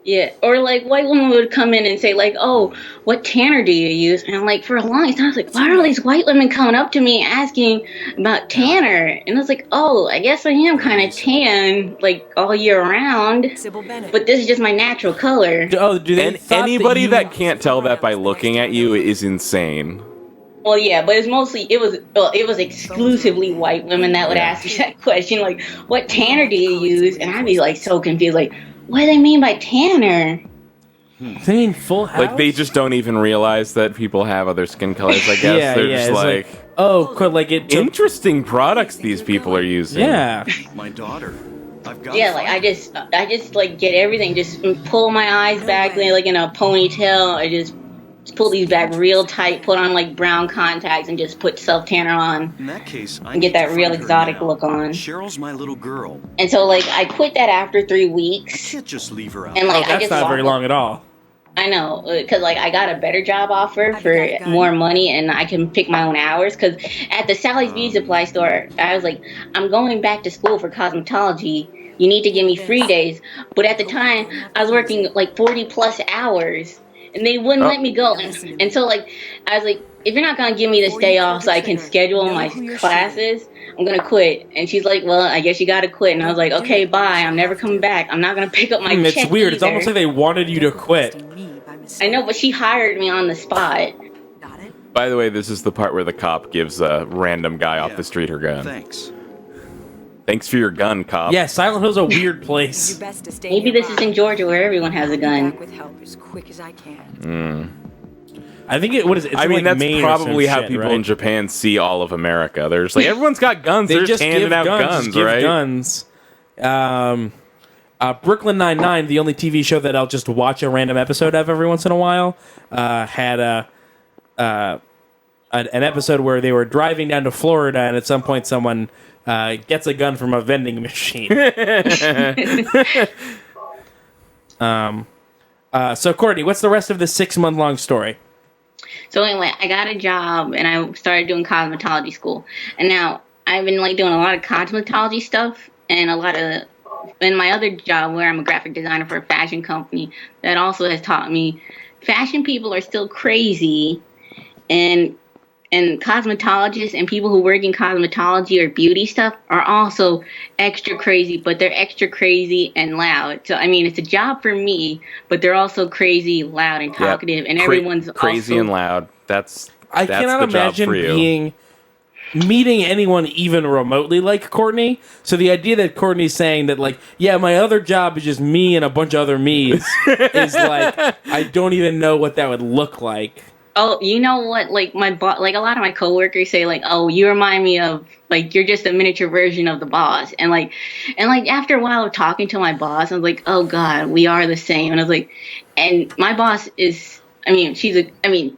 Yeah, or like white women would come in and say like, "Oh, what tanner do you use?" And I'm like, for a long time, I was like, why are all these white women coming up to me asking about tanner? And I was like, oh, I guess I am kind of tan like all year round, but this is just my natural color.
Oh, do they?
And anybody that can't tell that by looking at you is insane.
Well, yeah, but it was exclusively white women that would ask me that question, like, what tanner do you use? And I'd be like so confused, like, what do they mean by tanner?
They mean full house?
Like, they just don't even realize that people have other skin colors, I guess. They're just like,
oh, like it.
Interesting products these people are using.
Yeah.
My daughter.
Yeah, like I just like get everything, just pull my eyes back, like in a ponytail. I just pull these back real tight, put on like brown contacts, and just put self tanner on.
In that case,
and get that real exotic look on.
Cheryl's my little girl.
And so like I quit that after 3 weeks.
I can't just leave her out.
And like
that's not very long at all.
I know, because like I got a better job offer for more money, and I can pick my own hours. Because at the Sally's Beauty Supply store, I was like, I'm going back to school for cosmetology. You need to give me free days. But at the time, I was working like 40 plus hours. And they wouldn't let me go. And so, like, I was like, if you're not going to give me this day off so I can schedule my classes, I'm going to quit. And she's like, well, I guess you got to quit. And I was like, okay, bye. I'm never coming back. I'm not going to pick up my check
It's weird.
either.
It's almost like they wanted you to quit.
I know, but she hired me on the spot.
By the way, this is the part where the cop gives a random guy off the street her gun. Thanks for your gun, cop.
Yeah, Silent Hill's a weird place.
Maybe this is in Georgia where everyone has a gun.
With help as quick as I can.
I think what is it? It's
I mean,
like
that's
Maine
probably
or some
how
shit,
people
right?
in Japan see all of America. They're just like, everyone's got guns. They're just handing out guns,
just give
right?
Guns. Brooklyn Nine-Nine, the only TV show that I'll just watch a random episode of every once in a while, had an episode where they were driving down to Florida, and at some point someone gets a gun from a vending machine. So, Courtney, what's the rest of this 6-month-long story?
So anyway, I got a job and I started doing cosmetology school. And now I've been like doing a lot of cosmetology stuff and a lot of in my other job where I'm a graphic designer for a fashion company that also has taught me fashion people are still crazy and cosmetologists and people who work in cosmetology or beauty stuff are also extra crazy, but they're extra crazy and loud. So, I mean, it's a job for me, but they're also crazy, loud, and talkative, and everyone's
crazy
also
and loud.
I cannot
the job
imagine
for you.
meeting anyone even remotely like Courtney. So the idea that Courtney's saying that, like, yeah, my other job is just me and a bunch of other me's is like, I don't even know what that would look like.
Oh, you know what? Like like a lot of my coworkers say, like, "Oh, you remind me of like you're just a miniature version of the boss." And like after a while of talking to my boss, I was like, "Oh God, we are the same." And I was like, and my boss is, I mean,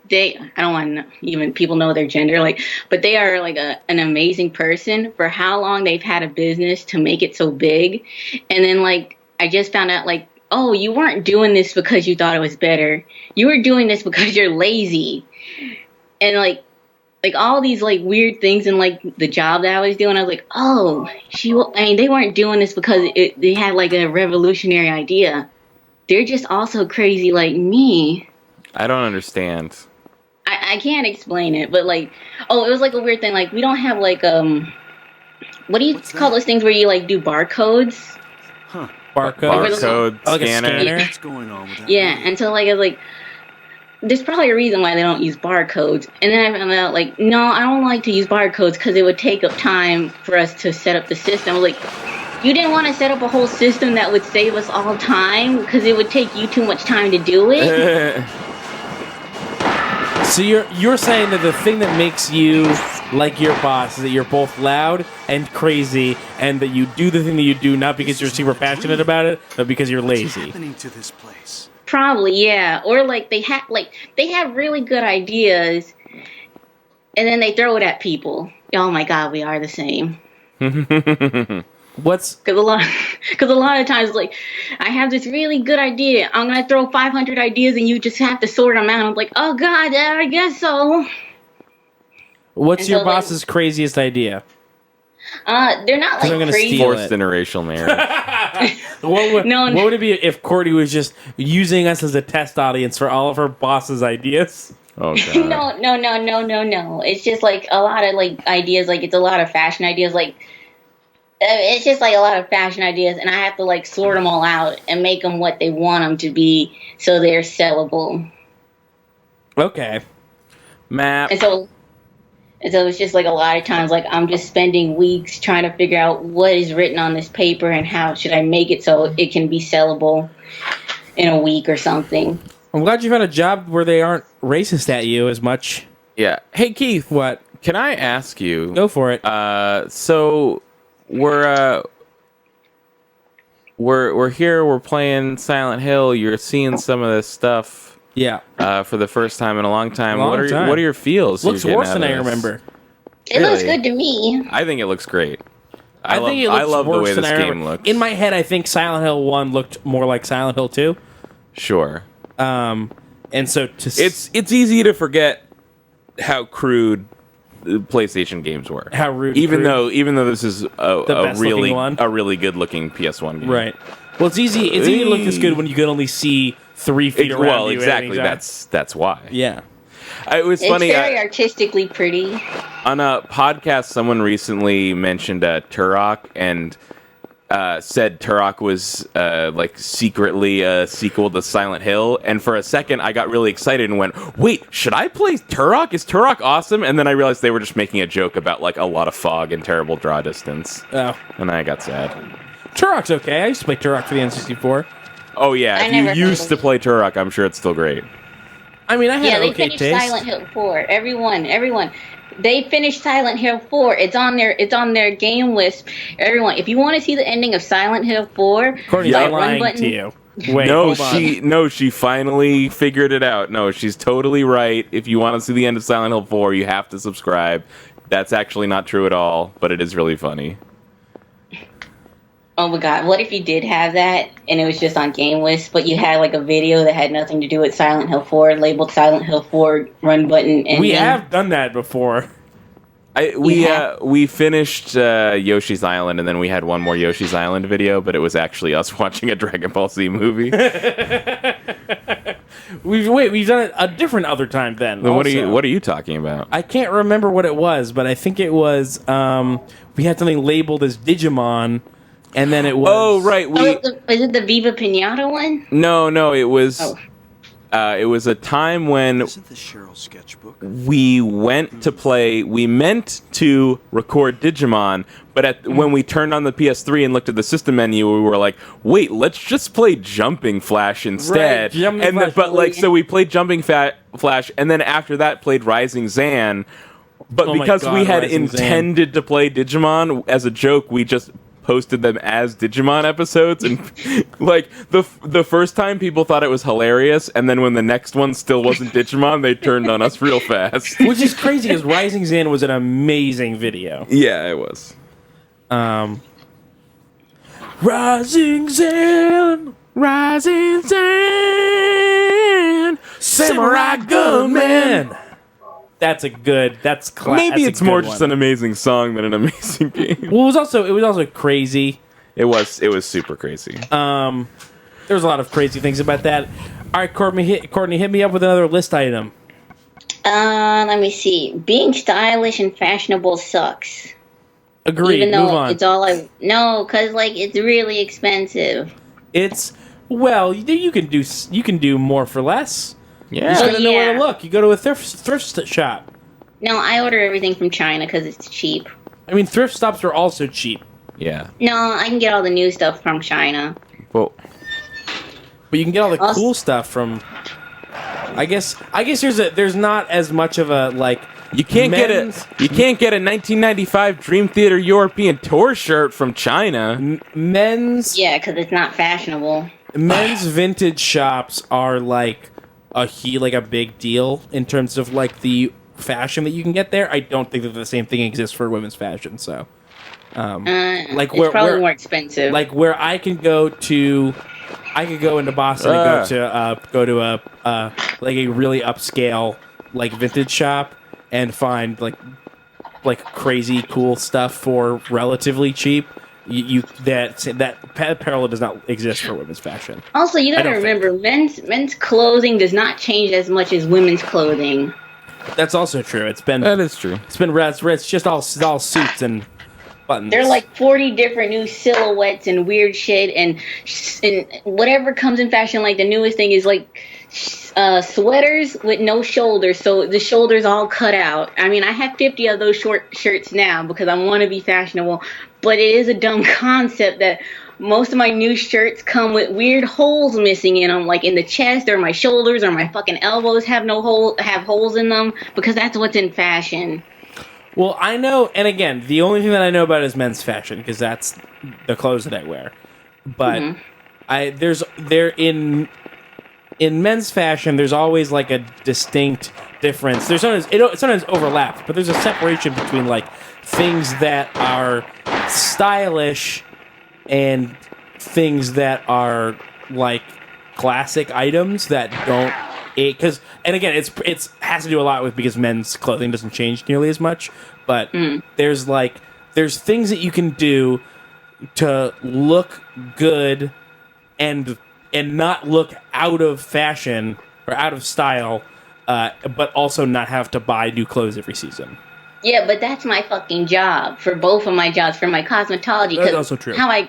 they, I don't want to even people know their gender, like, but they are like an amazing person for how long they've had a business to make it so big. And then like I just found out like oh, you weren't doing this because you thought it was better. You were doing this because you're lazy. And like all these like weird things in like the job that I was doing, I was like, oh, they weren't doing this because they had like a revolutionary idea. They're just also crazy like me.
I don't understand.
I can't explain it, but like, oh, it was like a weird thing. Like, we don't have like what do you call those things where you like do barcodes?
Huh.
Barcode
like
scanner.
What's going on with that?
Yeah, and so like I was like, there's probably a reason why they don't use barcodes. And then I found out like, no, I don't like to use barcodes because it would take up time for us to set up the system. I was like, you didn't want to set up a whole system that would save us all time because it would take you too much time to do it.
So you're saying that the thing that makes you like your boss is that you're both loud and crazy, and that you do the thing that you do not because you're super passionate about it, but because you're lazy.
What's happening to this place?
Probably, yeah. Or like they have really good ideas, and then they throw it at people. Oh my God, we are the same.
Because
a lot of times, like, I have this really good idea. I'm gonna throw 500 ideas, and you just have to sort them out. I'm like, oh God, I guess so.
What's your boss's craziest idea?
They're not like crazy.
Forced interracial marriage.
What would it be if Courtney was just using us as a test audience for all of her boss's ideas?
Oh God.
No. It's just like a lot of like ideas. Like it's a lot of fashion ideas. Like it's just like a lot of fashion ideas, and I have to like sort them all out and make them what they want them to be, so they're sellable.
Okay. Map.
And so it's just like a lot of times, like I'm just spending weeks trying to figure out what is written on this paper and how should I make it so it can be sellable in a week or something.
I'm glad you found a job where they aren't racist at you as much.
Yeah. Hey Keith,
what?
Can I ask you?
Go for it.
So we're here. We're playing Silent Hill. You're seeing some of this stuff.
Yeah.
For the first time in a long time. What are your feels?
Looks worse than I remember.
It looks good to me.
I think it looks great.
I love
the way this game looks.
In my head, I think Silent Hill 1 looked more like Silent Hill 2.
Sure.
And so
it's easy to forget how crude PlayStation games were.
How rude.
Even though this is a really good looking PS1 game.
Right. Well, it's easy to look this good when you can only see 3 feet around you.
Well, exactly. That's why.
Yeah.
It's
funny.
It's very artistically pretty.
On a podcast, someone recently mentioned Turok and said Turok was like secretly a sequel to Silent Hill. And for a second, I got really excited and went, "Wait, should I play Turok? Is Turok awesome?" And then I realized they were just making a joke about like a lot of fog and terrible draw distance.
Oh,
and I got sad.
Turok's okay. I used to play Turok for the N64.
Oh yeah, if you used to play Turok, I'm sure it's still great.
I mean, I had
they finished Silent Hill 4. Everyone. They finished Silent Hill 4. It's on their game list. Everyone, if you want to see the ending of Silent Hill 4,
Courtney's lying to you.
Wait, she finally figured it out. No, she's totally right. If you want to see the end of Silent Hill 4, you have to subscribe. That's actually not true at all, but it is really funny.
Oh my God, what if you did have that and it was just on game list, but you had like a video that had nothing to do with Silent Hill 4, labeled Silent Hill 4 run button ending?
We have done that before.
We finished Yoshi's Island, and then we had one more Yoshi's Island video, but it was actually us watching a Dragon Ball Z movie.
We've done it a different other time then.
What are you talking about?
I can't remember what it was, but I think it was we had something labeled as Digimon, and then it was.
Oh right,
is it the Viva Pinata one?
No, it was. Oh. It was a time when we meant to record Digimon, but when we turned on the PS3 and looked at the system menu, we were like, "Wait, let's just play Jumping Flash instead."
Right,
so we played Jumping Flash, and then after that played Rising Zan. But because we had intended to play Digimon as a joke, we just posted them as Digimon episodes, and like the first time people thought it was hilarious, and then when the next one still wasn't Digimon, they turned on us real fast.
Which is crazy because Rising Zan was an amazing video.
Yeah, it was.
Rising Zan. Rising Sun, Samurai Gunman. That's a good.
Maybe it's more just an amazing song than an amazing game.
Well, it was also crazy.
It was super crazy.
There was a lot of crazy things about that. All right, Courtney, hit me up with another list item.
Let me see. Being stylish and fashionable sucks.
Agreed.
Even though
Move on.
it's all because it's really expensive.
You can do more for less.
Yeah.
You just gotta know where to look. You go to a thrift shop.
No, I order everything from China because it's cheap.
I mean, thrift shops are also cheap.
Yeah.
No, I can get all the new stuff from China.
Well,
but you can get all the cool stuff from. I guess there's not as much of a like.
You can't get a 1995 Dream Theater European Tour shirt from China.
Men's.
Yeah, because it's not fashionable.
Men's vintage shops are like a big deal in terms of like the fashion that you can get there. I don't think that the same thing exists for women's fashion. So,
it's probably more expensive.
Like where I could go into Boston and go to a really upscale like vintage shop and find like crazy cool stuff for relatively cheap. That parallel does not exist for women's fashion.
Also, you gotta remember, men's clothing does not change as much as women's clothing.
That's also true.
That is true.
It's just all suits and buttons.
There are like 40 different new silhouettes and weird shit, and whatever comes in fashion. Like the newest thing is like sweaters with no shoulders, so the shoulders all cut out. I mean, I have 50 of those short shirts now because I want to be fashionable, but it is a dumb concept that most of my new shirts come with weird holes missing in them, like in the chest or my shoulders or my fucking elbows have holes in them because that's what's in fashion.
Well, I know, and again, the only thing that I know about is men's fashion because that's the clothes that I wear. But in men's fashion, there's always like a distinct difference. There's sometimes overlaps, but there's a separation between like things that are stylish and things that are like classic items that don't. And again, it has to do a lot with because men's clothing doesn't change nearly as much. But there's things that you can do to look good and not look out of fashion or out of style, but also not have to buy new clothes every season.
Yeah, but that's my fucking job for both of my jobs for my cosmetology.
That's also true.
How I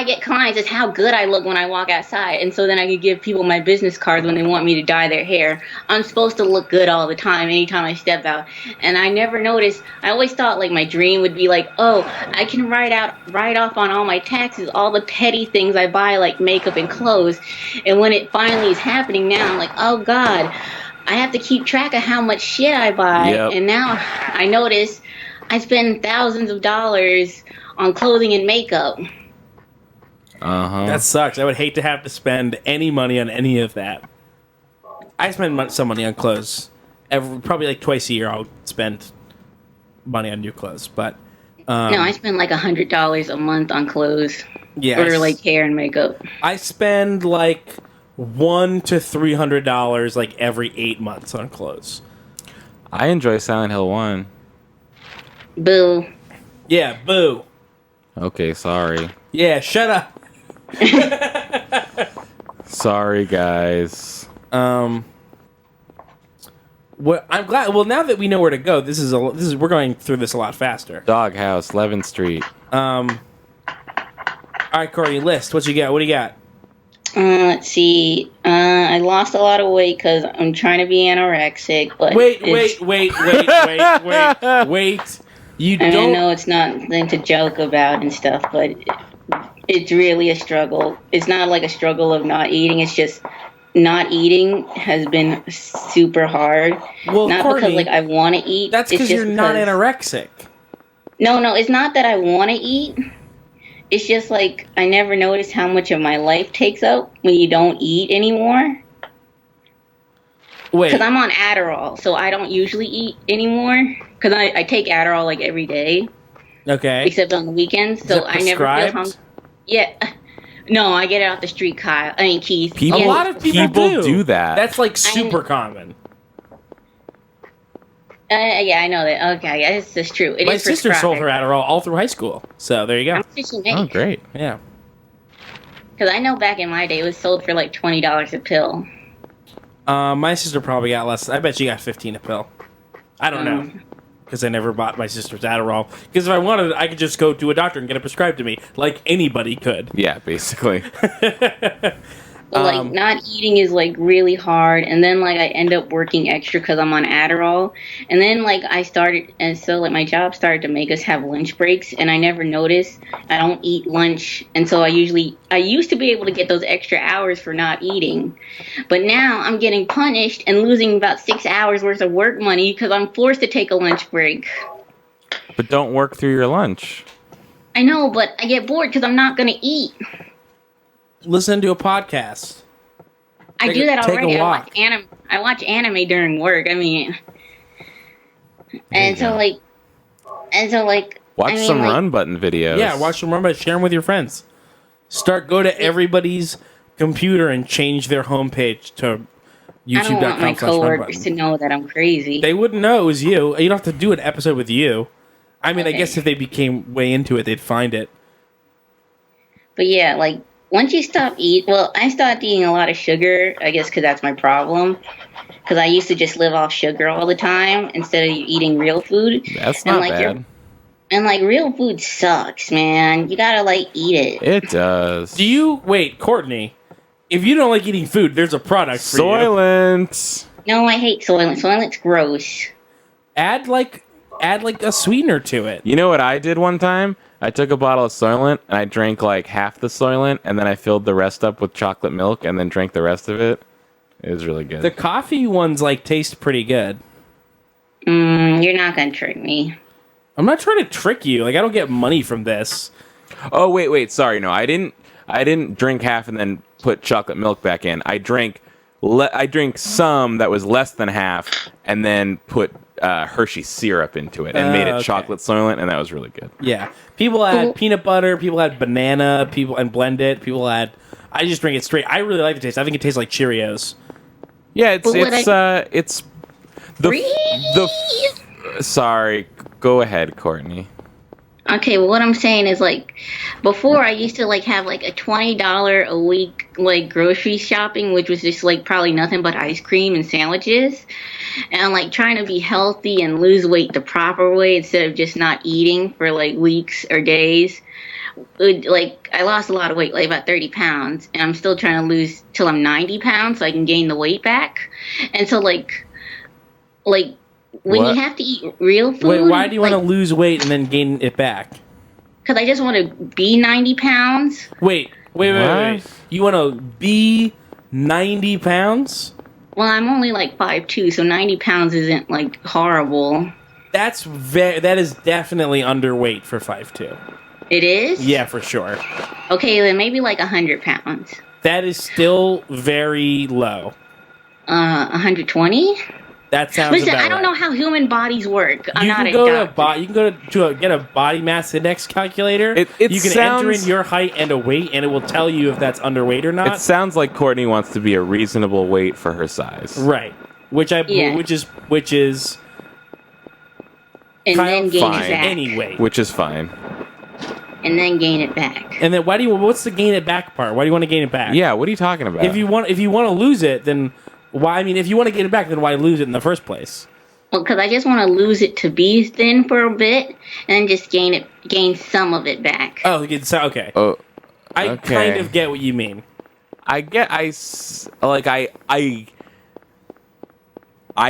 get clients is how good I look when I walk outside, and so then I can give people my business cards when they want me to dye their hair. I'm supposed to look good all the time, anytime I step out, and I never noticed. I always thought like my dream would be like, oh, I can write off on all my taxes all the petty things I buy like makeup and clothes, and when it finally is happening now, I'm like, oh god. I have to keep track of how much shit I buy, and now I notice I spend thousands of dollars on clothing and makeup.
That sucks. I would hate to have to spend any money on any of that. I spend some money on clothes. Probably like twice a year I'll spend money on new clothes. But
no, I spend like $100 a month on clothes.
Yeah,
or like hair and makeup.
I spend like $100 to $300 like every 8 months on clothes.
I enjoy Silent Hill 1.
Boo.
Yeah, boo.
Okay, sorry.
Yeah, shut up.
Sorry, guys.
What I'm glad. Well, now that we know where to go, we're going through this a lot faster.
Doghouse, 11th Street.
All right, Courtney, list. What you got? What do you got?
Let's see. I lost a lot of weight because I'm trying to be anorexic. But
wait. I
know it's not something to joke about and stuff, but it's really a struggle. It's not like a struggle of not eating. It's just not eating has been super hard.
Well,
not
Courtney,
because like I want to eat.
That's because you're not anorexic.
No, it's not that I want to eat. It's just like I never noticed how much of my life takes up when you don't eat anymore.
Wait.
Because I'm on Adderall, so I don't usually eat anymore. Because I take Adderall like every day.
Okay.
Except on the weekends, so I never feel hungry. Yeah. No, I get it off the street, Kyle. I mean, Keith.
People,
A lot of people
do that.
That's like super common.
Yeah, I know that. Okay, yeah, it's just true.
My sister sold her Adderall all through high school. So there you go.
Oh, great.
Yeah.
Because I know back in my day, it was sold for like $20 a pill.
My sister probably got less. I bet she got 15 a pill. I don't know. Because I never bought my sister's Adderall. Because if I wanted, I could just go to a doctor and get it prescribed to me, like anybody could.
Yeah, basically.
But like not eating is like really hard, and then like I end up working extra because I'm on Adderall, and then like I started, and so like my job started to make us have lunch breaks, and I never noticed I don't eat lunch, and so I used to be able to get those extra hours for not eating, but now I'm getting punished and losing about 6 hours worth of work money because I'm forced to take a lunch break.
But don't work through your lunch.
I know, but I get bored because I'm not gonna eat.
Listen to a podcast.
I do that already. I watch anime during work. I mean, and so like,
watch some run button videos.
Yeah, watch some run button. Share them with your friends. Go to everybody's computer and change their homepage to YouTube.com.
I don't want my coworkers to know that I'm crazy.
They wouldn't know it was you. You don't have to do an episode with you. I mean, I guess if they became way into it, they'd find it.
But yeah, like. Once you stop I stopped eating a lot of sugar, I guess because that's my problem. Because I used to just live off sugar all the time instead of eating real food.
That's not bad.
And like real food sucks, man. You gotta like eat it.
It does.
Wait, Courtney, if you don't like eating food, there's a product for
Soylent.
No, I hate Soylent. Soylent's gross.
Add like a sweetener to it.
You know what I did one time? I took a bottle of Soylent, and I drank like half the Soylent, and then I filled the rest up with chocolate milk, and then drank the rest of it. It was really good.
The coffee ones like taste pretty good.
You're not gonna trick me.
I'm not trying to trick you. Like, I don't get money from this.
Oh, wait. Sorry, no, I didn't drink half and then put chocolate milk back in. I drank some that was less than half, and then put Hershey syrup into it and made it chocolate Soylent, and that was really good.
Yeah, people add peanut butter, people add banana, and blend it. People add. I just drink it straight. I really like the taste. I think it tastes like Cheerios.
Yeah, it's sorry. Go ahead, Courtney.
Okay, well, what I'm saying is, like, before I used to, like, have, like, a $20 a week, like, grocery shopping, which was just, like, probably nothing but ice cream and sandwiches. And I'm, like, trying to be healthy and lose weight the proper way instead of just not eating for, like, weeks or days. Like, I lost a lot of weight, like, about 30 pounds. And I'm still trying to lose till I'm 90 pounds so I can gain the weight back. And so, like when you have to eat real food...
Wait, why do you want to lose weight and then gain it back?
Because I just want to be 90 pounds.
Wait. You want to be 90 pounds?
Well, I'm only like 5'2", so 90 pounds isn't like horrible.
That is definitely underweight for 5'2".
It is?
Yeah, for sure.
Okay, then maybe like 100 pounds.
That is still very low.
120?
That sounds.
Listen, I don't know how human bodies work. I'm not a
doctor. You can go to get a body mass index calculator. You can enter in your height and a weight, and it will tell you if that's underweight or not.
It sounds like Courtney wants to be a reasonable weight for her size.
Right. Which is.
And then gain it back.
Anyway.
Which is fine.
And then gain it back.
And then what's the gain it back part? Why do you want to gain it back?
Yeah, what are you talking about?
If you want to lose it, then why? I mean, if you want to gain it back, then why lose it in the first place?
Well, because I just want to lose it to be thin for a bit, and then just gain some of it back.
Oh, okay.
Oh,
I kind of get what you mean.
I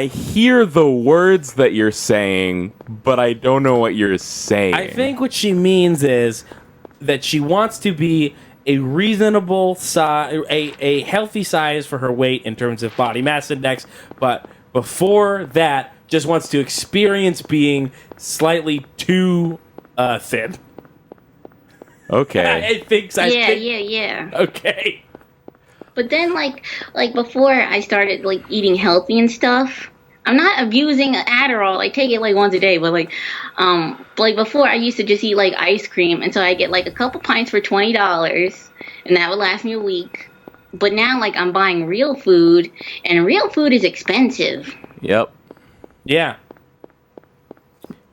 hear the words that you're saying, but I don't know what you're saying.
I think what she means is that she wants to be a reasonable size, a healthy size for her weight in terms of body mass index, but before that, just wants to experience being slightly too thin.
Okay.
I think.
Yeah.
Okay.
But then, like before I started like eating healthy and stuff, I'm not abusing Adderall. I take it like once a day, but like before I used to just eat like ice cream, and so I get like a couple pints for $20, and that would last me a week. But now like I'm buying real food, and real food is expensive.
Yep.
Yeah.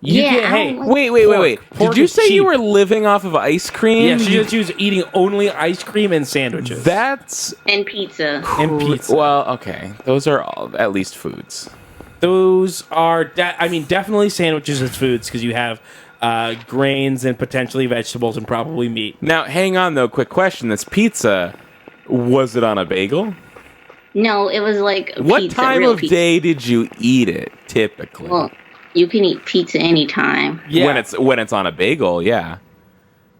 Wait. Did you say you were living off of ice cream?
Yeah, she was eating only ice cream and sandwiches.
And pizza.
Well, okay. Those are all at least foods.
Those are, definitely sandwiches as foods because you have grains and potentially vegetables and probably meat.
Now, hang on though. Quick question: this pizza, was it on a bagel?
No, it was like
what
pizza,
time
real
of
pizza.
day did you eat it? Typically,
Well, you can eat pizza anytime.
Yeah. When it's on a bagel, yeah.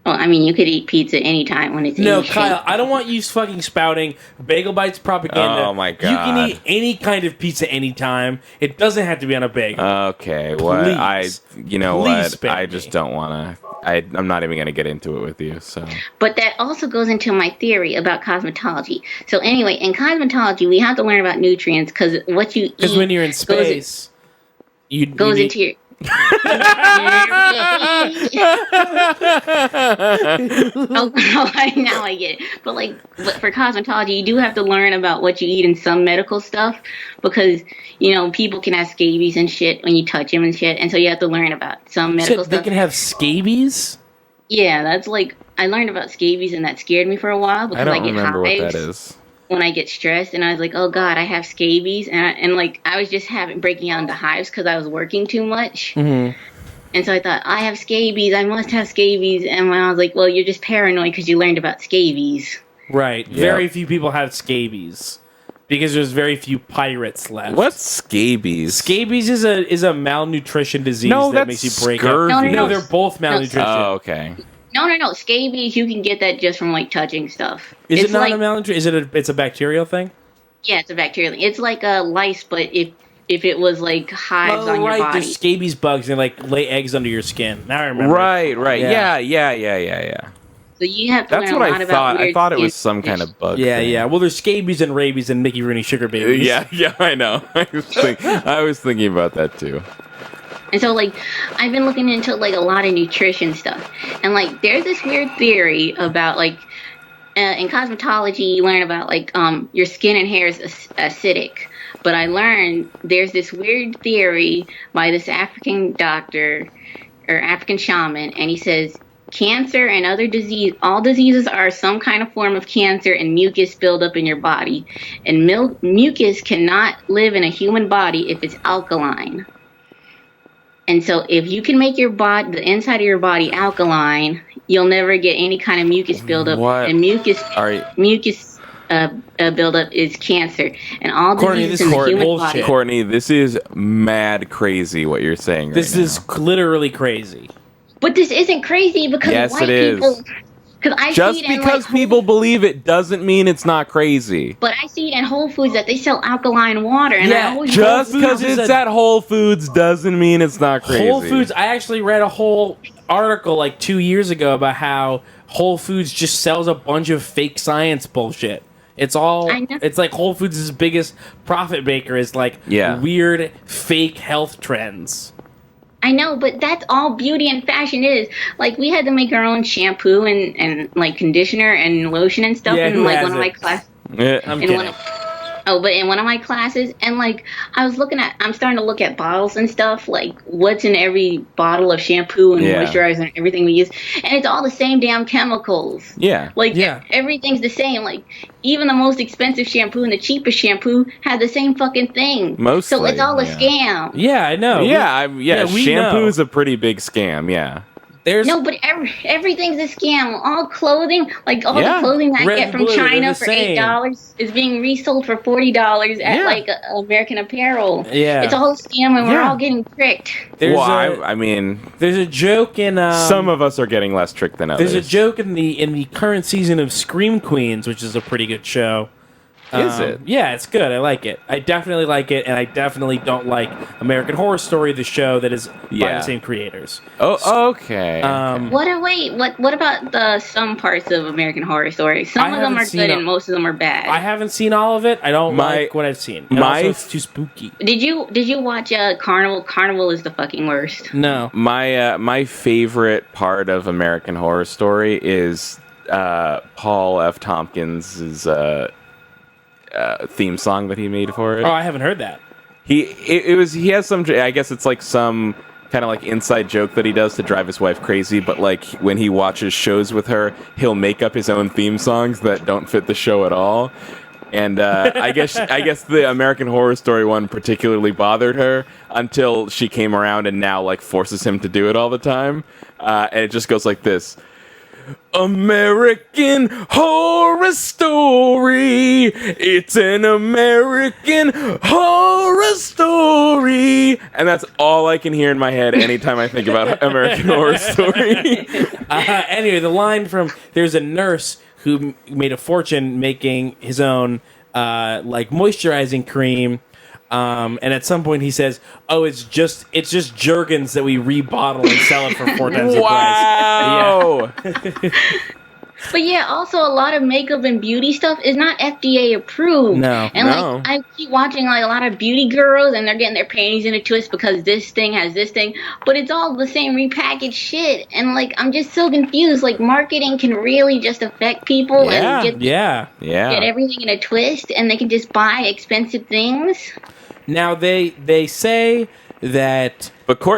Well, I mean, you could eat pizza anytime when it's
No,
in
Kyle,
shape.
I don't want you fucking spouting Bagel Bites propaganda.
Oh, my
You can
God.
eat any kind of pizza anytime. It doesn't have to be on a bagel.
Okay, what
Please. Please spare
I just don't want to. I'm not even gonna get into it with you. So.
But that also goes into my theory about cosmetology. So anyway, in cosmetology, we have to learn about nutrients because what you eat...
Because when you're in space,
goes into your... Oh, now I get it. But for cosmetology, you do have to learn about what you eat in some medical stuff because people can have scabies and shit when you touch them and shit, and so you have to learn about some medical
They
stuff.
can have scabies?
Yeah, that's I learned about scabies, and that scared me for a while because
I
I
don't
get
remember what
hives
that is.
when I get stressed, and I was like, oh god, I have scabies, and I was just breaking out into hives because I was working too much.
Mm-hmm.
And so I thought, I have scabies, I must have scabies. And when I was like, well, you're just paranoid because you learned about scabies.
Right.
Yep.
Very few people have scabies because there's very few pirates left.
What's scabies?
Scabies is a malnutrition disease
No,
that
that's
makes you break
scurvy.
up.
No.
They're both malnutrition.
Oh, okay.
No. Scabies, you can get that just from touching stuff.
Is
It's
it not
like,
a malnutrition? It's a bacterial thing?
Yeah, it's a bacterial thing. It's like a lice, but if it was like hives on your body.
There's scabies bugs and lay eggs under your skin. Now I remember.
Right. Yeah.
So you have to
That's
learn
what
a lot
I
about
thought. I
weird
thought it was
skin
some kind of bug.
Yeah,
thing.
yeah. Well, there's scabies and rabies and Mickey Rooney sugar babies.
Yeah, I know. I was thinking about that too.
And so, I've been looking into, a lot of nutrition stuff. And, there's this weird theory about, in cosmetology, you learn about, your skin and hair is acidic. But I learned there's this weird theory by this African doctor, or African shaman, and he says, cancer and other all diseases are some kind of form of cancer and mucus buildup in your body. And mucus cannot live in a human body if it's alkaline. And so if you can make the inside of your body alkaline, you'll never get any kind of mucus buildup.
What?
And mucus buildup is cancer. And all diseases in the human body.
Courtney, this is mad crazy what you're saying
This is literally crazy.
But this isn't crazy because
Yes,
white
it is.
people...
Just because people believe it doesn't mean it's not crazy.
But I see it in Whole Foods that they sell alkaline water. And I always
just because it's at Whole Foods doesn't mean it's not crazy.
Whole Foods, I actually read a whole article 2 years ago about how Whole Foods just sells a bunch of fake science bullshit. It's like Whole Foods' biggest profit maker is weird fake health trends.
I know, but that's all beauty and fashion is. We had to make our own shampoo and conditioner and lotion and stuff in one of my classes.
Yeah, I'm kidding.
But in one of my classes, and I'm starting to look at bottles and stuff, what's in every bottle of shampoo and moisturizer and everything we use, and it's all the same damn chemicals.
Yeah.
Everything's the same. Even the most expensive shampoo and the cheapest shampoo have the same fucking thing.
Mostly.
So it's all a scam.
Yeah, I know.
Shampoo's a pretty big scam, yeah.
No, but everything's a scam. All clothing, the clothing I get from China for $8 is being resold for $40 at American Apparel.
Yeah,
it's all a scam, and we're all getting tricked.
There's a joke in
some of us are getting less tricked than others.
There's a joke in the current season of Scream Queens, which is a pretty good show,
Is it?
Yeah, it's good. I like it. I definitely like it, and I definitely don't like American Horror Story, the show that is by
Yeah.
the same creators.
Oh, okay.
What about some parts of American Horror Story? Some of them
haven't
are
seen
good
a-
and most of them are bad.
I haven't seen all of it. I don't like what I've seen. And also, it's too spooky.
Did you watch Carnival? Carnival is the fucking worst.
No.
My favorite part of American Horror Story is Paul F. Tompkins' theme song that he made for it.
Oh, I haven't heard that.
He has some, I guess it's like some kind of like inside joke that he does to drive his wife crazy, but like when he watches shows with her, he'll make up his own theme songs that don't fit the show at all. And I guess the American Horror Story one particularly bothered her until she came around and now like forces him to do it all the time. And it just goes like this. American Horror Story. It's an American Horror Story. And that's all I can hear in my head anytime I think about American Horror Story.
Anyway, the line from there's a nurse who made a fortune making his own like moisturizing cream. And at some point he says, "Oh, it's just Jergens that we rebottle and sell it for 4 times the price."
Wow.
Yeah.
But yeah, also a lot of makeup and beauty stuff is not FDA approved.
No.
And
No.
like I keep watching like a lot of beauty girls and they're getting their panties in a twist because this thing has this thing, but it's all the same repackaged shit. And like I'm just so confused. Like marketing can really just affect people and get everything in a twist, and they can just buy expensive things.
Now they say that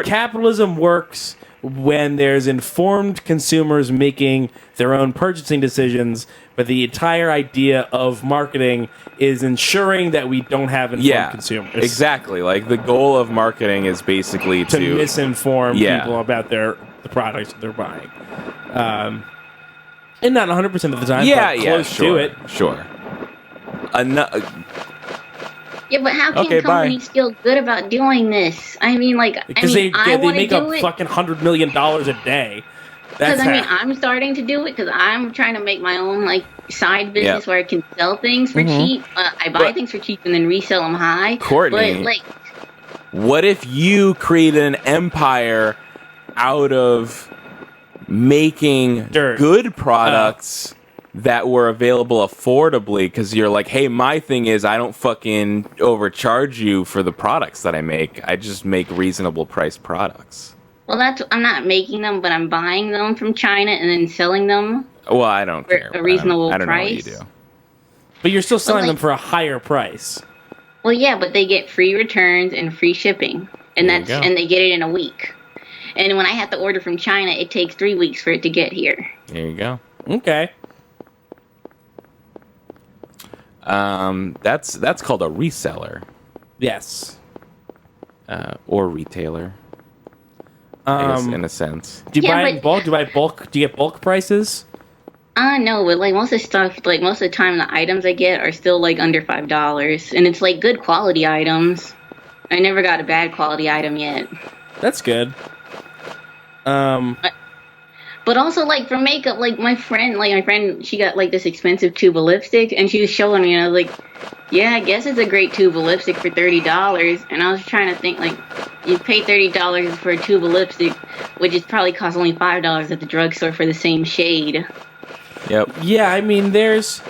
capitalism works when there's informed consumers making their own purchasing decisions, but the entire idea of marketing is ensuring that we don't have informed consumers.
Exactly. Like the goal of marketing is basically
to misinform
Yeah.
people about the products that they're buying. And not 100% of the time, but close to it.
Sure.
Yeah, but how can
Okay, bye.
companies feel good about doing this? I mean, like,
Because
I want to
make
do
up
it.
fucking $100 million a day.
Because
That's
I'm starting to do it because I'm trying to make my own like side business where I can sell things for
Mhm.
cheap. I buy things for cheap and then resell them high.
Courtney.
But like,
What if you created an empire out of making good products that were available affordably? Because you're like, hey, my thing is I don't fucking overcharge you for the products that I make. I just make reasonable priced products.
well, I'm not making them, but I'm buying them from China and then selling them
Well, I don't
for
care.
a reasonable
I don't know what you
price.
do.
But you're still selling
like-
them for a higher price.
Well, yeah, but they get free returns and free shipping, and
There you go.
and they get it in a week. And when I have to order from China, it takes 3 weeks for it to get here.
There you go.
Okay.
That's called a reseller.
Yes.
Or retailer. I guess, in a sense.
Do you
Yeah,
buy it
but-
in bulk? Do you buy bulk? Do you get bulk prices?
No, but like most of the stuff, like most of the time, the items I get are still like under $5, and it's like good quality items. I never got a bad quality item yet.
That's good.
But also, like for makeup, like my friend, she got like this expensive tube of lipstick, and she was showing me, and I was like, "Yeah, I guess it's a great tube of lipstick for $30." And I was trying to think, like, you pay $30 for a tube of lipstick, which is probably costs only $5 at the drugstore for the same shade.
Yep.
Yeah, I mean, there's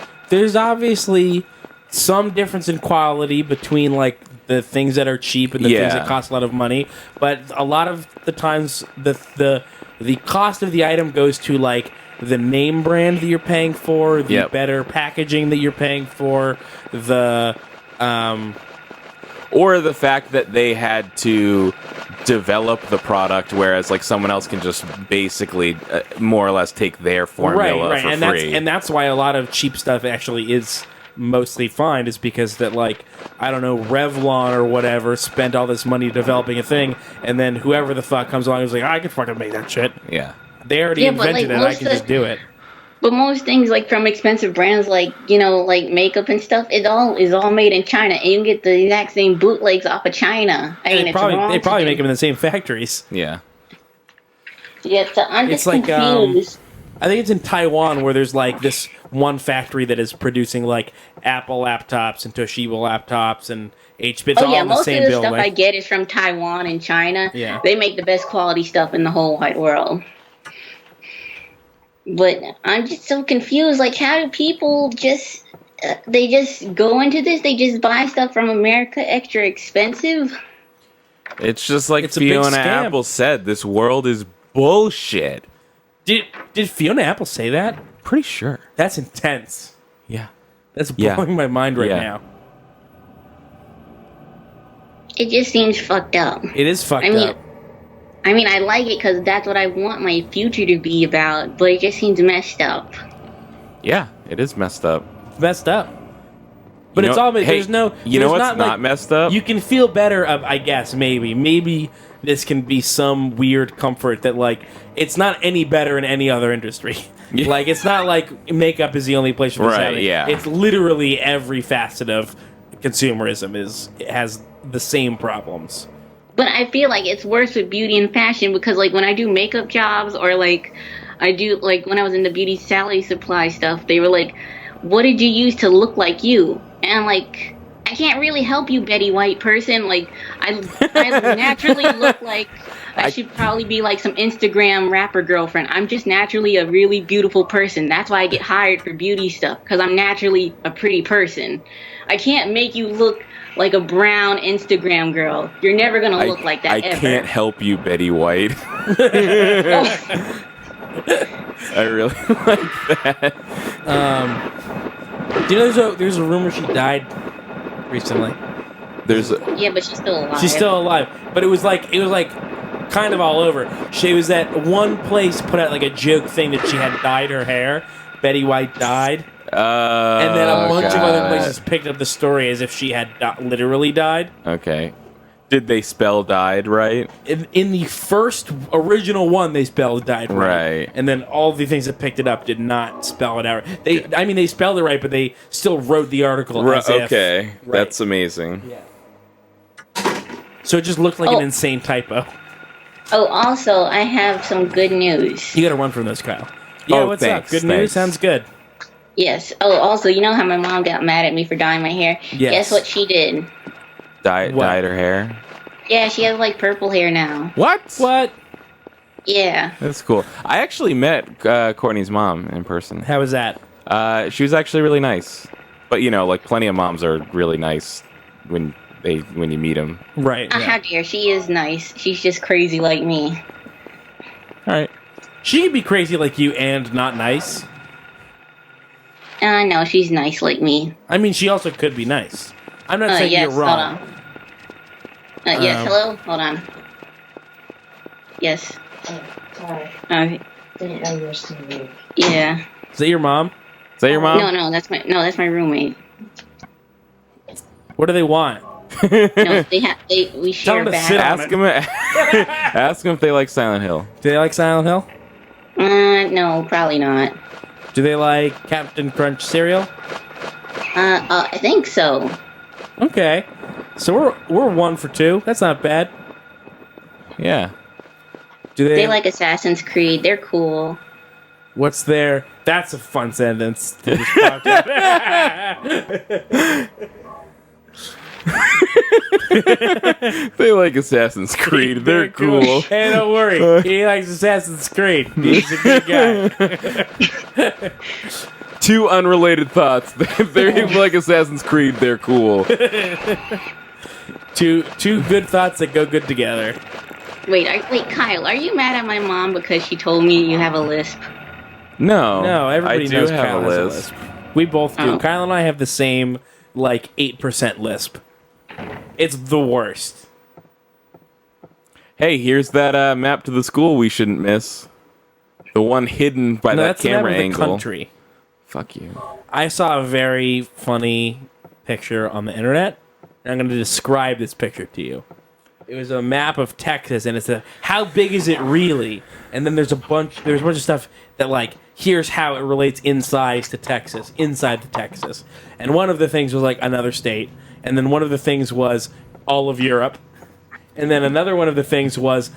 obviously some difference in quality between like the things that are cheap and the things
Yeah.
that cost a lot of money, but a lot of the times the cost of the item goes to like the name brand that you're paying for, the
Yep.
better packaging that you're paying for, the
or the fact that they had to develop the product, whereas like someone else can just basically more or less take their formula
right,
for
and
free.
that's why a lot of cheap stuff actually is mostly fine, is because that like I don't know, Revlon or whatever spent all this money developing a thing, and then whoever the fuck comes along and is like, I can fucking make that shit.
Yeah,
they already
Yeah, but,
invented
like,
it. I
most
can
of-
just do it.
But most things, like from expensive brands, like like makeup and stuff, it all is all made in China, and you can get the exact same bootlegs off of China. I mean,
They
it's wrong.
probably
to
make them in the same factories.
Yeah.
Yeah, so I'm
It's
just
like
confused.
I think it's in Taiwan where there's like this one factory that is producing like Apple laptops and Toshiba laptops and HP. It's all in the
most
same
of the
building.
stuff I get is from Taiwan and China.
Yeah.
They make the best quality stuff in the whole wide world. But I'm just so confused. Like, how do people just... they just go into this? They just buy stuff from America extra expensive?
It's just like
It's a big
Fiona
scam.
Apple said, this world is bullshit.
Did Fiona Apple say that?
Pretty sure.
That's intense.
Yeah.
That's
Yeah.
blowing my mind right
Yeah.
now.
It just seems fucked up.
It is fucked up.
I mean, I like it because that's what I want my future to be about, but it just seems messed up.
Yeah, it is messed up.
Messed up. But
You
it's
know-
all.
hey,
There's no.
you know
there's
what's not messed up?
You can feel better. I guess maybe this can be some weird comfort that like it's not any better in any other industry. Like it's not like makeup is the only place for this
Right,
happening.
yeah.
It's literally every facet of consumerism has the same problems.
But I feel like it's worse with beauty and fashion because, like, when I do makeup jobs or, like, I do, like, when I was in the beauty salary supply stuff, they were like, what did you use to look like you? And I'm like, I can't really help you, Betty White person. Like, I naturally look like I should probably be, like, some Instagram rapper girlfriend. I'm just naturally a really beautiful person. That's why I get hired for beauty stuff, because I'm naturally a pretty person. I can't make you look like a brown Instagram girl. You're never gonna look like that
I
ever.
can't help you, Betty White. I really like that.
Do you know there's a rumor she died recently?
Yeah, but she's still alive.
She's still alive, but it was like kind of all over. She was at one place put out like a joke thing that she had dyed her hair. Betty White died. And then a bunch of other places picked up the story as if she had literally died.
Okay. Did they spell died right?
In the first original one, they spelled died right.
Right.
And then all the things that picked it up did not spell it out. They spelled it right, but they still wrote the article as if.
Okay.
Right.
That's amazing.
Yeah. So it just looked like an insane typo.
Oh, also, I have some good news.
You gotta run from this, Kyle. Yeah, what's
thanks,
up? Good news? Sounds good.
Yes. Oh, also, you know how my mom got mad at me for dyeing my hair?
Yes.
Guess what she did?
Dyed her hair?
Yeah, she has, like, purple hair now.
What?
Yeah.
That's cool. I actually met Courtney's mom in person.
How was that?
She was actually really nice. But, you know, like, plenty of moms are really nice when you meet them.
Right.
How dare. She is nice. She's just crazy like me.
All right.
She could be crazy like you and not nice.
No, she's nice like me.
I mean, she also could be nice. I'm not saying
yes,
you're wrong.
Hold on. Yes, hello? Hold on. Yes.
Sorry. Didn't know you were still awake.
Yeah.
Is that your mom?
Is that your mom?
No, that's my roommate.
What do they want?
No, we share
them to
back.
sit on
Ask them, ask them if they like Silent Hill.
Do they like Silent Hill?
No, probably not.
Do they like Captain Crunch cereal?
I think so.
Okay. So we're 1 for 2. That's not bad.
Yeah.
Do
They like Assassin's Creed. They're cool.
What's their... That's a fun sentence to this podcast.
They like Assassin's Creed. They're cool.
Hey, don't worry. He likes Assassin's Creed. He's a good guy.
Two unrelated thoughts. They like Assassin's Creed. They're cool.
Two good thoughts that go good together.
Wait, Kyle, are you mad at my mom because she told me you have a lisp?
No,
everybody
I do
knows
have
Kyle
a
has
lisp.
We both do.
Oh.
Kyle and I have the same, like, 8% lisp. It's the worst.
Hey, here's that map to the school we shouldn't miss. The one hidden by that
that's the map
camera
of the
angle.
country.
Fuck you.
I saw a very funny picture on the internet, and I'm going to describe this picture to you. It was a map of Texas, and it said, how big is it really? And then there's a bunch of stuff that, like, here's how it relates inside to Texas. And one of the things was, like, another state. And then one of the things was all of Europe. And then another one of the things was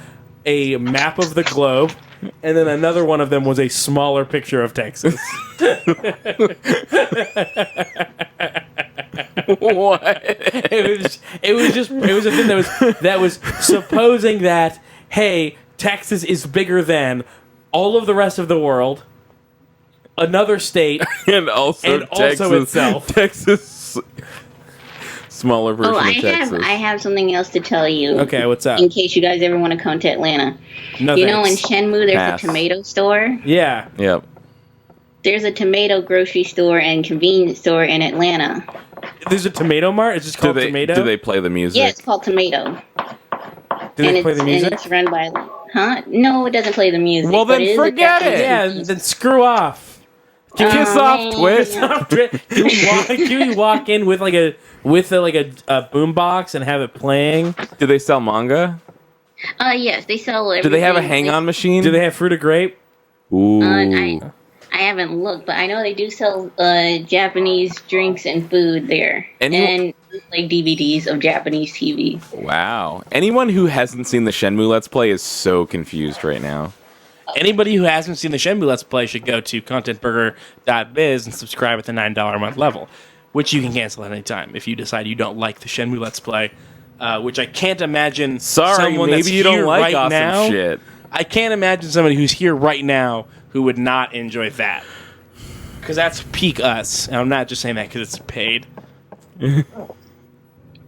a map of the globe. And then another one of them was a smaller picture of Texas.
What?
It was a thing that was supposing that, hey, Texas is bigger than all of the rest of the world, another state,
and also
itself.
Texas, smaller version of Texas.
I have something else to tell you.
Okay, what's up?
In case you guys ever want to come to Atlanta.
No,
you know, in
thanks.
Shenmue, there's
Pass.
a tomato store.
Yeah.
Yep.
There's a tomato grocery store and convenience store in Atlanta.
There's a tomato mart? It's just called Tomato?
Do they play the music?
Yeah, it's called Tomato.
Do they play the music?
And it's run by... Huh? No, it doesn't play the music.
Well,
but
then
it is a
forget it.
Japanese
Yeah, then screw off. Kiss off, Twist. Can we walk in with like a boombox and have it playing?
Do they sell manga?
Yes, they sell everything.
Do they have a hang-on machine?
Do they have fruit of grape?
Ooh.
I haven't looked, but I know they do sell Japanese drinks and food there. And like DVDs of Japanese TV.
Wow. Anyone who hasn't seen the Shenmue Let's Play is so confused right now.
Anybody who hasn't seen the Shenmue Let's Play should go to contentburger.biz and subscribe at the $9 a month level, which you can cancel at any time if you decide you don't like the Shenmue Let's Play, which I can't imagine someone
maybe
that's
you don't
here
like
right
awesome
now.
shit.
I can't imagine somebody who's here right now who would not enjoy that. Because that's peak us. And I'm not just saying that because it's paid.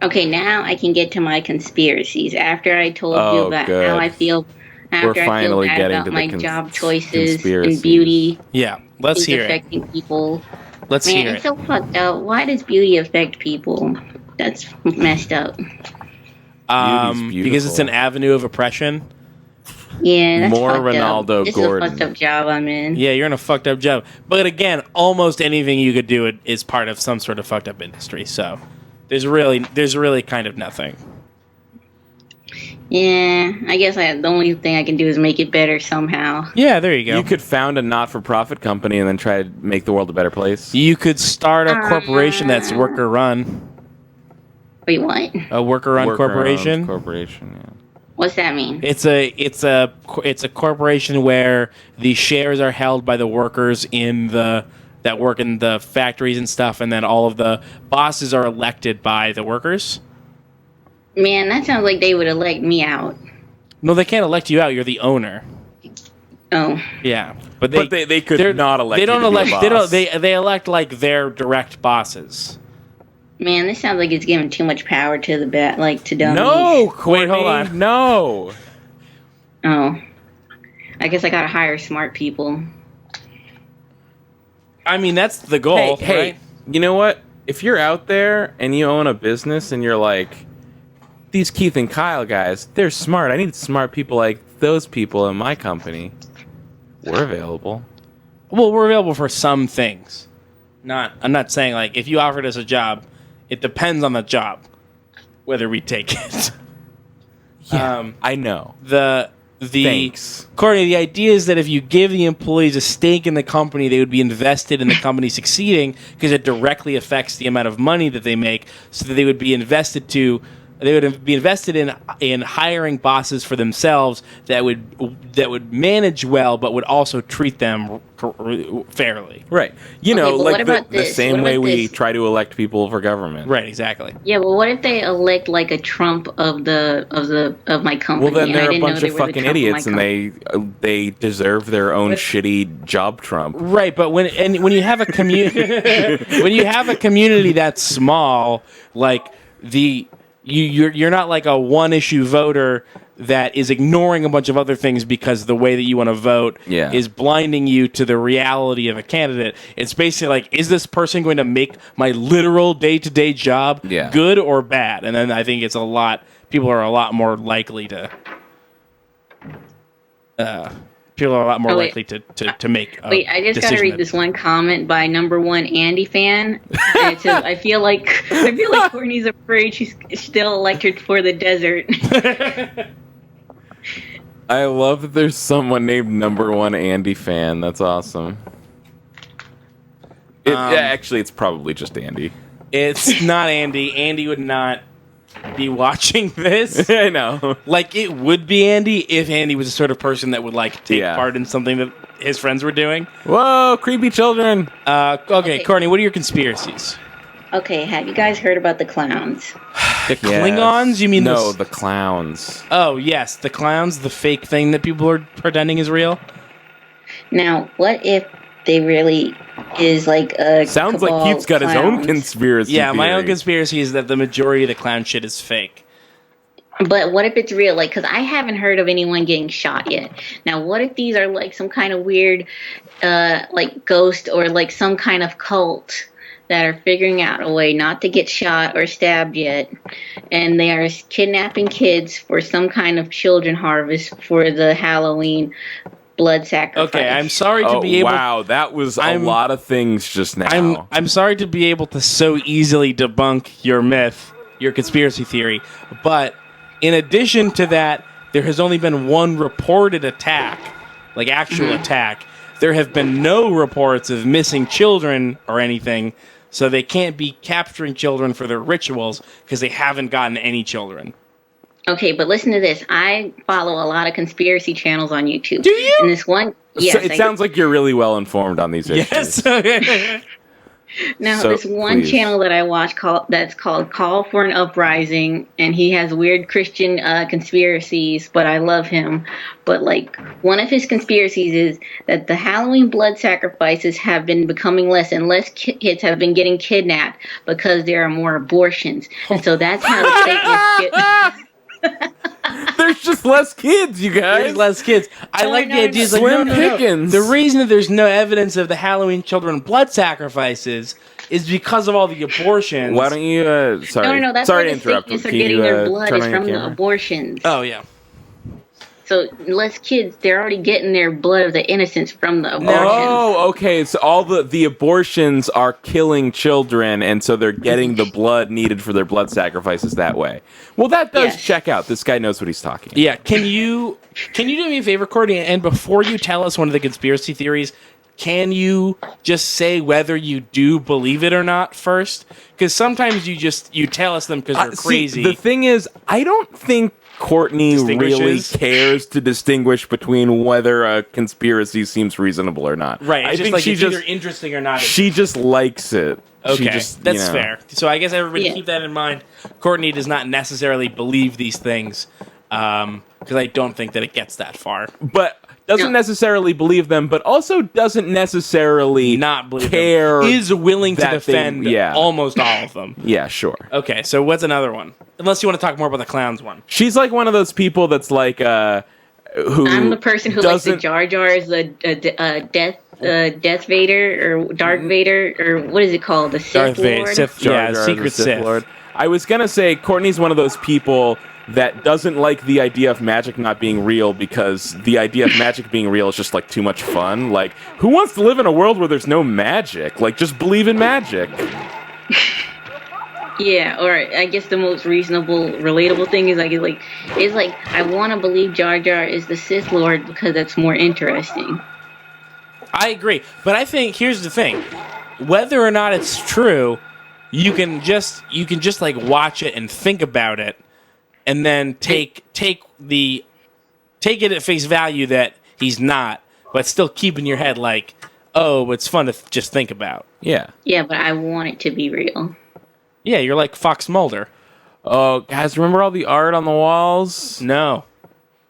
Okay, now I can get to my conspiracies. After I told you about
good.
how I feel,
We're
after I feel
finally
bad
getting
about
to the
my job choices
conspiracies.
and beauty,
Yeah, let's
things
hear it.
affecting people.
Let's
Man,
hear
it's
it.
so fucked up. Why does beauty affect people? That's messed up.
Because it's an avenue of oppression.
Yeah, that's
More
fucked
Ronaldo
up. This
Gordon.
is a fucked up job I'm in.
Yeah, you're in a fucked up job. But again, almost anything you could do is part of some sort of fucked up industry. So there's really kind of nothing.
Yeah, I guess the only thing I can do is make it better somehow.
Yeah, there you go.
You could found a not-for-profit company and then try to make the world a better place.
You could start a corporation that's worker run.
Wait, what?
A worker run corporation.
Corporation, yeah.
What's that mean?
It's a corporation where the shares are held by the workers that work in the factories and stuff, and then all of the bosses are elected by the workers.
Man, that sounds like they would elect me out.
No, they can't elect you out. You're the owner.
Oh.
Yeah, but
they could not elect.
They don't
you to
elect.
be a
They don't.
boss.
They elect like their direct bosses.
Man, this sounds like it's giving too much power to the to dummies.
No, Courtney,
Wait, hold on.
No.
Oh. I guess I gotta hire smart people.
I mean, that's the goal,
Hey,
right?
you know what? If you're out there and you own a business and you're like, these Keith and Kyle guys, they're smart. I need smart people like those people in my company. We're available.
Well, we're available for some things. I'm not saying like if you offered us a job, it depends on the job whether we take it.
Yeah, I know.
Thanks. Courtney, the idea is that if you give the employees a stake in the company, they would be invested in the company succeeding because it directly affects the amount of money that they make, so that they would be invested in hiring bosses for themselves that would manage well, but would also treat them fairly.
Right. You know, like the same way we try to elect people for government.
Right. Exactly.
Yeah, well, what if they elect like a Trump of my company?
Well, then
and I
they're a
didn't know
bunch
they
of
were the
fucking
Trump of my
idiots, and they deserve their own shitty job Trump.
Right, but when you have a community that's small, like you're not like a one issue voter that is ignoring a bunch of other things because the way that you want to vote is blinding you to the reality of a candidate. It's basically like, is this person going to make my literal day-to-day job good or bad? And then I think people are a lot more likely to likely to make a
Wait, I just gotta
decision
read
that-
this one comment by #1 Andy fan. And it says, I feel like Courtney's afraid she's still elected for the desert.
I love that there's someone named #1 Andy fan. That's awesome. Actually, it's probably just Andy.
It's not Andy. Andy would not. be watching this.
I know.
Like, it would be Andy if Andy was the sort of person that would, like, take part in something that his friends were doing.
Whoa, creepy children.
Okay, Courtney, what are your conspiracies?
Okay, have you guys heard about the clowns?
The Klingons? You mean
no, the clowns.
Oh, yes, the clowns, the fake thing that people are pretending is real.
Now, what if they really is like a
Sounds like
cabal
Keith's got his own
clowns?
conspiracy
Yeah, my own
theory.
conspiracy is that the majority of the clown shit is fake.
But what if it's real? Like, because I haven't heard of anyone getting shot yet. Now, what if these are like some kind of weird, like ghost or like some kind of cult that are figuring out a way not to get shot or stabbed yet, and they are kidnapping kids for some kind of children harvest for the Halloween blood sacrifice.
Okay, I'm sorry to be able.
Wow, that was a lot of things just now.
I'm sorry to be able to so easily debunk your myth, your conspiracy theory, but in addition to that, there has only been one reported attack, like actual attack. There have been no reports of missing children or anything, so they can't be capturing children for their rituals because they haven't gotten any children.
Okay, but listen to this. I follow a lot of conspiracy channels on YouTube.
Do you?
And this one, yes.
So it sounds like you're really well informed on these issues.
Yes.
Now,
So,
this one
please.
channel that I watch that's called Call for an Uprising, and he has weird Christian conspiracies, but I love him. But, like, one of his conspiracies is that the Halloween blood sacrifices have been becoming less, and less kids have been getting kidnapped because there are more abortions. And so that's how the Satanists get...
There's just less kids, you guys.
There's less kids. I like the idea. Like,
Slim
no.
pickings.
The reason that there's no evidence of the Halloween children blood sacrifices is because of all the abortions.
Why don't you? Sorry,
No, that's
sorry
where
to
the
interrupt.
Satanists are
Can
getting
you,
their blood
turn
is
on your
from the
camera?
abortions.
Oh, yeah.
So less kids, they're already getting their blood of the innocents from the abortions.
Oh, okay. So all the abortions are killing children, and so they're getting the blood needed for their blood sacrifices that way. Well, that does check out. This guy knows what he's talking about.
Yeah. Can you do me a favor, Courtney? And before you tell us one of the conspiracy theories, can you just say whether you do believe it or not first? Because sometimes you tell us them because they're crazy.
See, the thing is, I don't think Courtney really
Distinguishes?
cares to distinguish between whether a conspiracy seems reasonable or not.
Right. It's
I
just
think
like
she
it's either interesting or not.
She just likes it.
Okay,
She just,
that's fair. So I guess everybody keep that in mind. Courtney does not necessarily believe these things because I don't think that it gets that far.
But doesn't necessarily believe them, but also doesn't necessarily
not believe
care.
Them. Is willing to
that
defend almost all of them.
Yeah, sure.
Okay, so what's another one? Unless you want to talk more about the clowns one.
She's like one of those people that's like, who
I'm the person who likes the
doesn't-
Jar Jar as the Death Vader or Dark Vader or what is it called? The Sith
Darth Vader,
Lord.
Sith,
Jar
yeah,
Jar,
secret
the
Sith.
Lord. I was gonna say Courtney's one of those people that doesn't like the idea of magic not being real because the idea of magic being real is just like too much fun. Like, who wants to live in a world where there's no magic? Like, just believe in magic.
Yeah, or I guess the most reasonable, relatable thing is I want to believe Jar Jar is the Sith Lord because that's more interesting.
I agree, but I think here's the thing: whether or not it's true, you can just like watch it and think about it, and then take it at face value that he's not, but still keep in your head like, oh, it's fun to just think about.
Yeah.
Yeah, but I want it to be real.
Yeah, you're like Fox Mulder.
Oh, guys, remember all the art on the walls?
No.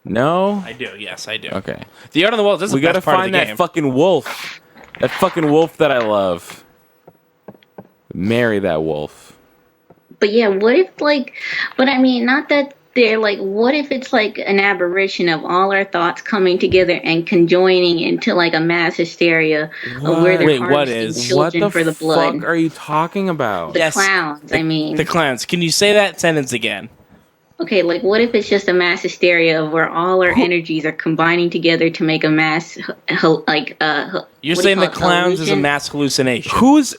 No?
I do, yes, I do.
Okay.
The art on the walls, that's
We
the
gotta
best part of
find
the
that
game.
fucking wolf. That fucking wolf that I love. Marry that wolf.
But yeah, what if but I mean, not that they're like, what if it's like an aberration of all our thoughts coming together and conjoining into like a mass hysteria of where they're
Wait, what
harvesting
is?
children
What the
for the blood.
fuck are you talking about?
The clowns, I mean.
The clowns. Can you say that sentence again?
Okay, like what if it's just a mass hysteria of where all our energies are combining together to make a mass,
You're saying the clowns is a mass hallucination.
Who's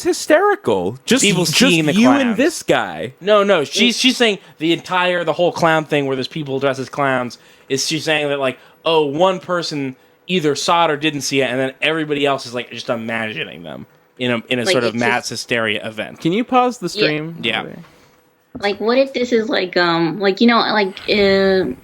hysterical? Just
people
just
seeing the
you
clowns.
and this guy.
No. She's saying the whole clown thing where there's people dressed as clowns. Is she saying that like, oh, one person either saw it or didn't see it, and then everybody else is like just imagining them in a
Like,
sort of
it's
mass hysteria event.
Can you pause the stream?
Yeah.
Like, what if this is like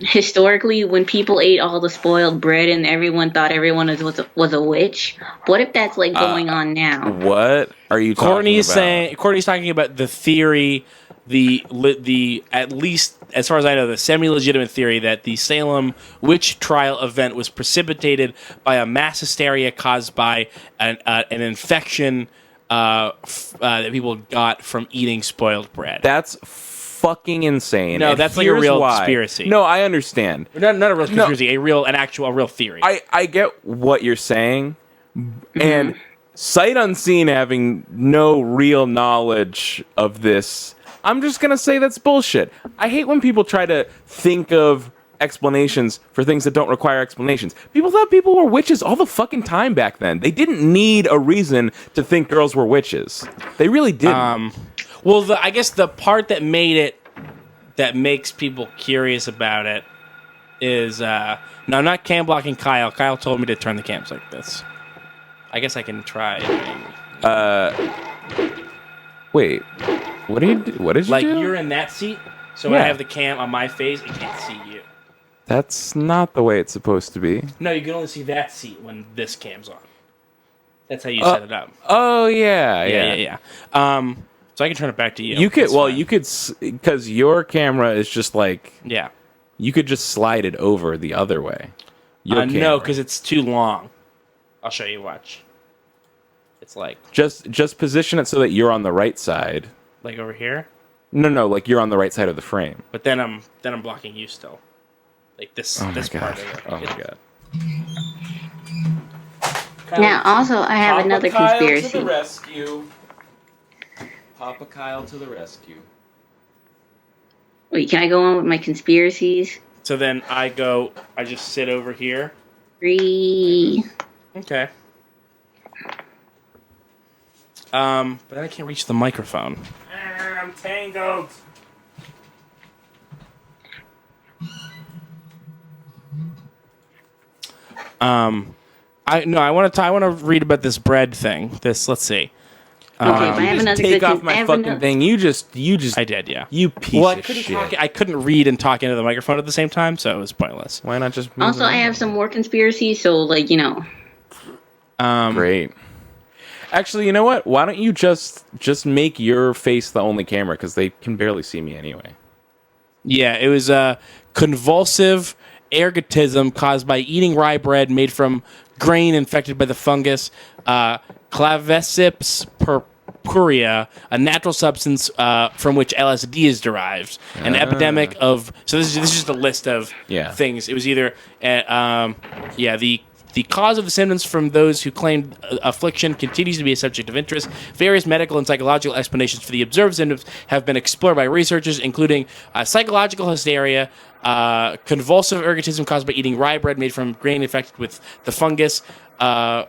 historically when people ate all the spoiled bread and everyone thought everyone was a witch? What if that's like going on now?
What are you talking about?
Courtney's talking about the theory, the at least as far as I know, the semi-legitimate theory that the Salem witch trial event was precipitated by a mass hysteria caused by an infection that people got from eating spoiled bread.
That's fucking insane.
No,
and
that's like a real conspiracy.
No, I understand.
Not a real conspiracy, a real theory.
I get what you're saying, and sight unseen, having no real knowledge of this, I'm just gonna say that's bullshit. I hate when people try to think of explanations for things that don't require explanations. People thought people were witches all the fucking time back then. They didn't need a reason to think girls were witches. They really didn't.
Well, I guess the part that makes people curious about it is no, I'm not cam blocking Kyle. Kyle told me to turn the cams like this. I guess I can try.
Wait, what did you do?
Like you're in that seat, so when I have the cam on my face, I can't see you.
That's not the way it's supposed to be.
No, you can only see that seat when this cam's on. That's how you set it up.
Oh yeah.
So I can turn it back to you.
You could, because your camera is just like,
yeah.
You could just slide it over the other way.
No, because it's too long. I'll show you. Watch. It's like
just position it so that you're on the right side.
Like over here.
No, like you're on the right side of the frame.
But then I'm blocking you still. Like this. This part of it.
Oh my god.
Now, also, I have another conspiracy.
To the rescue. Papa Kyle to the rescue.
Wait, can I go on with my conspiracies?
So then I just sit over here.
3.
Okay. But then I can't reach the microphone. I'm tangled. I want to read about this bread thing. Let's see.
Okay, but I have another
take off my fucking thing. You just.
I did, yeah.
You piece of
shit. I couldn't read and talk into the microphone at the same time, so it was pointless.
Why not just?
Also, I have some more conspiracies, so like
Great. Actually, you know what? Why don't you just make your face the only camera, because they can barely see me anyway.
Yeah, it was convulsive ergotism caused by eating rye bread made from grain infected by the fungus Claviceps purpurea, a natural substance from which LSD is derived. An epidemic of... So this is just a list of things. It was either... The cause of the symptoms from those who claimed affliction continues to be a subject of interest. Various medical and psychological explanations for the observed symptoms have been explored by researchers, including psychological hysteria, convulsive ergotism caused by eating rye bread made from grain infected with the fungus, a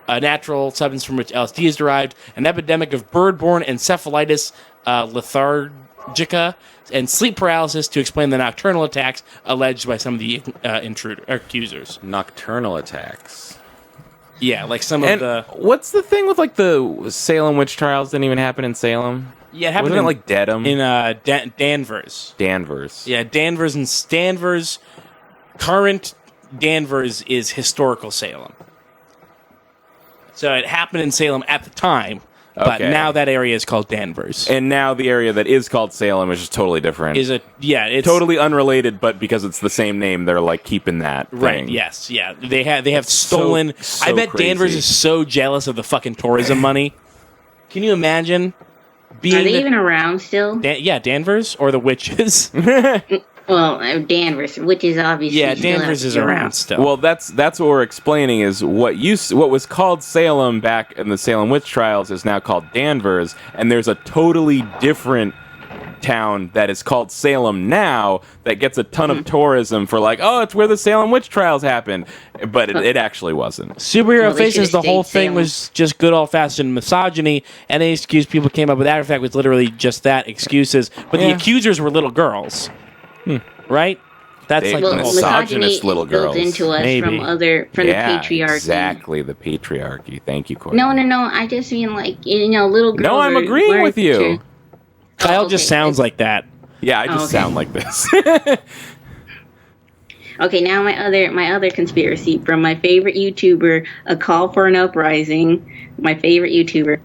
natural substance from which LSD is derived, an epidemic of bird-borne encephalitis lethargica, and sleep paralysis to explain the nocturnal attacks alleged by some of the accusers.
Nocturnal attacks.
Yeah, like some of the...
What's the thing with like the Salem witch trials didn't even happen in Salem?
Yeah, it happened
Wasn't it like Dedham?
In Danvers.
Danvers.
Yeah, Danvers and Danvers. Current Danvers is historical Salem. So it happened in Salem at the time. But now that area is called Danvers.
And now the area that is called Salem is just totally different.
It's
totally unrelated, but because it's the same name, they're like keeping that thing.
Right, yes, yeah. They have stolen...
So
I bet
crazy.
Danvers is so jealous of the fucking tourism money. Can you imagine being...
Are they even around still?
Danvers or the witches.
Well, Danvers, which is obviously...
Yeah, Danvers is around still.
Well, that's what we're explaining is what was called Salem back in the Salem witch trials is now called Danvers, and there's a totally different town that is called Salem now that gets a ton of tourism for like, oh, it's where the Salem witch trials happened, but it actually wasn't.
Superhero Faces, the whole thing was just good old-fashioned misogyny, and any excuse people came up with after the fact was literally just that, excuses. But the accusers were little girls. Right? That's like the
misogynist little girls.
Built into us from the patriarchy.
Exactly, the patriarchy. Thank you, Courtney.
No. I just mean like little girls.
No, I'm agreeing with you.
Kyle just sounds like that.
Yeah, I just sound like this.
Okay, now my other conspiracy from my favorite YouTuber, A Call for an Uprising, my favorite YouTuber.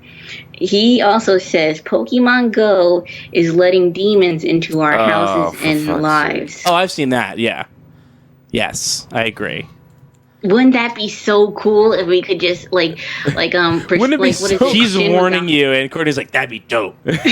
He also says Pokemon Go is letting demons into our houses and lives.
Oh, I've seen that. Yeah. Yes, I agree.
Wouldn't that be so cool if we could just wouldn't it be
He's warning you, and Courtney's like, that'd be dope.
What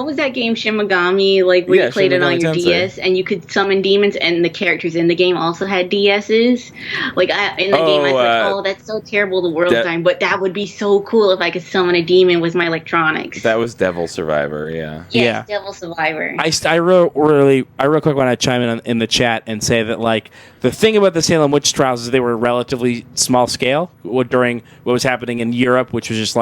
was that game Shin Megami? Where you played it on your DS and you could summon demons, and the characters in the game also had DSs. In the game, I was like, oh, that's so terrible. The world's dying, but that would be so cool if I could summon a demon with my electronics.
That was Devil Survivor, yeah.
Yes, Devil Survivor.
I real quick want to chime in the chat and say that the thing about the Salem witch trials is they were relatively small scale during what was happening in Europe, which was just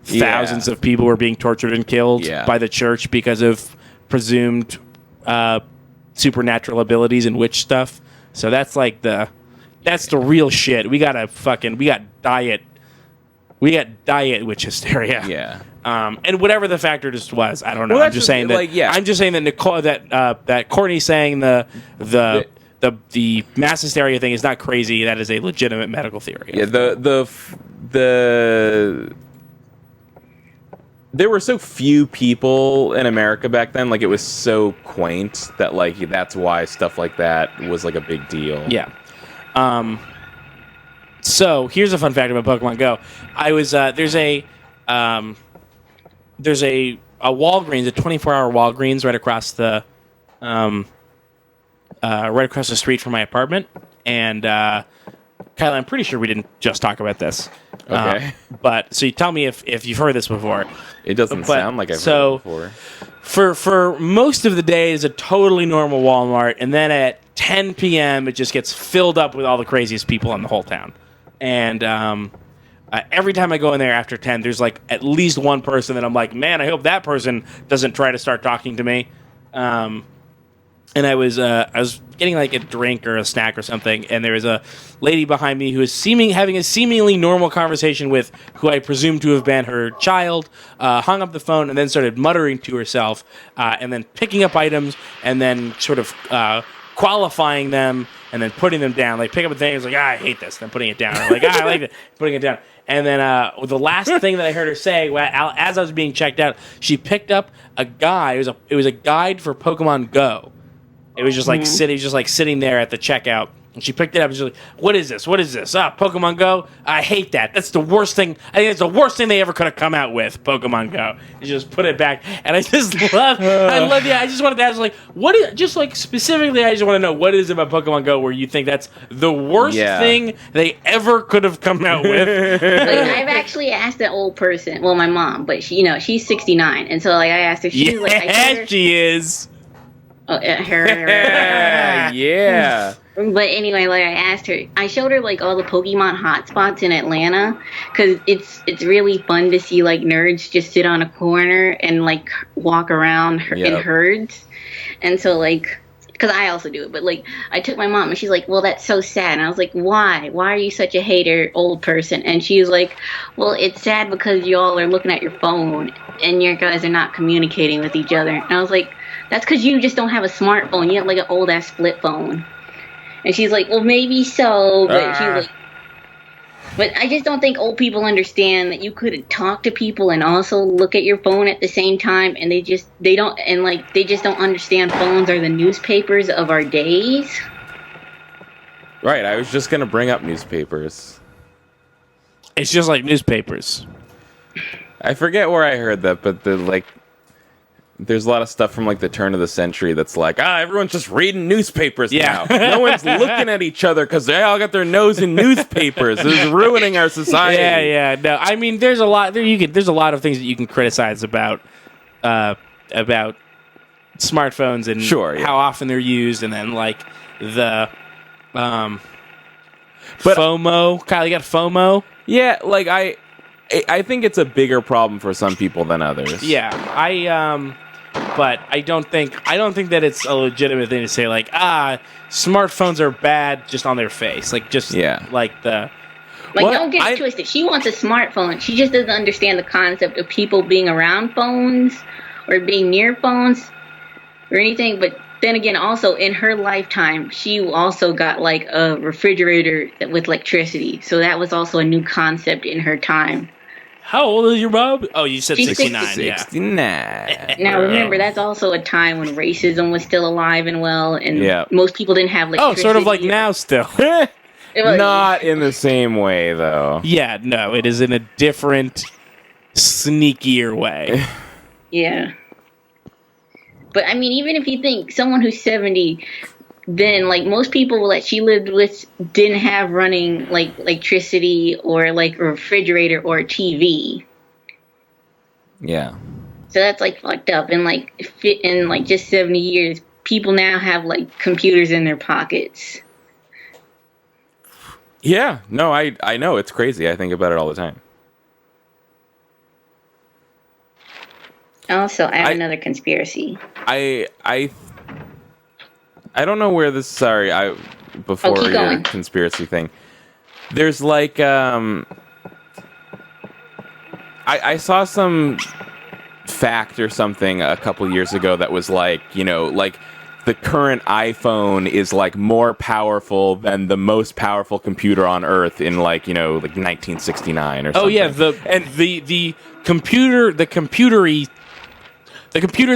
thousands of people were being tortured and killed by the church because of presumed supernatural abilities and witch stuff. So that's that's the real shit. We got diet witch hysteria.
Yeah.
And whatever the factor just was, I don't know.
Well,
I'm just saying that. I'm just saying that Nicole, that Courtney's saying the mass hysteria thing is not crazy. That is a legitimate medical theory.
Yeah, there were so few people in America back then. It was so quaint that that's why stuff like that was a big deal.
Yeah. So here's a fun fact about Pokemon Go. I was there's a Walgreens, a 24-hour Walgreens right across the street from my apartment, and Kyle, I'm pretty sure we didn't just talk about this.
Okay.
But so you tell me if you've heard this before.
It doesn't sound like I've heard it before.
For most of the day is a totally normal Walmart, and then at 10 p.m. it just gets filled up with all the craziest people in the whole town. And every time I go in there after 10, there's at least one person that I'm like, man, I hope that person doesn't try to start talking to me. And I was getting a drink or a snack or something, and there was a lady behind me who was having a seemingly normal conversation with who I presume to have been her child, hung up the phone, and then started muttering to herself, and then picking up items, and then sort of qualifying them, and then putting them down. Pick up a thing, it's I hate this, then putting it down. Or I like it, putting it down. And then the last thing that I heard her say, as I was being checked out, she picked up a guide. It was a guide for Pokemon Go. It was just sitting there at the checkout, and she picked it up and she's like, "What is this? What is this? Pokemon Go? I hate that. That's the worst thing. I think it's the worst thing they ever could have come out with. Pokemon Go." And she just put it back, and I just love. I just wanted to ask, what is specifically? I just want to know what is it about Pokemon Go where you think that's the worst thing they ever could have come out with.
I've actually asked that old person. Well, my mom, but she's 69, and so I asked her. She's
she is.
Yeah.
But anyway, I asked her, I showed her all the Pokemon hotspots in Atlanta, because it's really fun to see nerds just sit on a corner and walk around in herds, and so because I also do it, but I took my mom and she's like, well, that's so sad, and I was like, why are you such a hater, old person? And she's like, well, it's sad because y'all are looking at your phone and you guys are not communicating with each other. And I was like, that's because you just don't have a smartphone. You have an old ass flip phone. And she's like, well, maybe so, but she's like, but I just don't think old people understand that you could talk to people and also look at your phone at the same time, and they just don't understand phones are the newspapers of our days.
Right, I was just gonna bring up newspapers.
It's just like newspapers.
I forget where I heard that, but there's a lot of stuff from the turn of the century that's everyone's just reading newspapers now. No one's looking at each other because they all got their nose in newspapers. This is ruining our society.
Yeah. No, I mean, there's a lot of things that you can criticize about smartphones and how often they're used, and then the FOMO. Kyle, you got FOMO?
Yeah, I think it's a bigger problem for some people than others.
Yeah, but I don't think that it's a legitimate thing to say smartphones are bad just on their face,
Like, don't get it twisted. She wants a smartphone. She just doesn't understand the concept of people being around phones or being near phones or anything. But then again, also in her lifetime, she also got like a refrigerator with electricity. So that was also a new concept in her time.
How old is your mom? Oh, you said 69.
69.
Now remember, that's also a time when racism was still alive and well, and most people didn't have electricity.
Oh, sort of like now still.
Not in the same way, though.
Yeah, no, it is in a different, sneakier way.
Yeah. But, I mean, even if you think someone who's 70, then, like, most people that she lived with didn't have running, like, electricity or, like, a refrigerator or a TV.
Yeah.
So that's, like, fucked up. And, like, in, like, just 70 years, people now have, like, computers in their pockets.
Yeah, no, I know. It's crazy. I think about it all the time.
Also, I have another conspiracy.
I don't know where this. Sorry, before your
going.
conspiracy thing. There's like I saw some fact or something a couple years ago that was like, you know, like the current iPhone is like more powerful than the most powerful computer on Earth in like, you know, like 1969 or something.
Oh yeah, the computers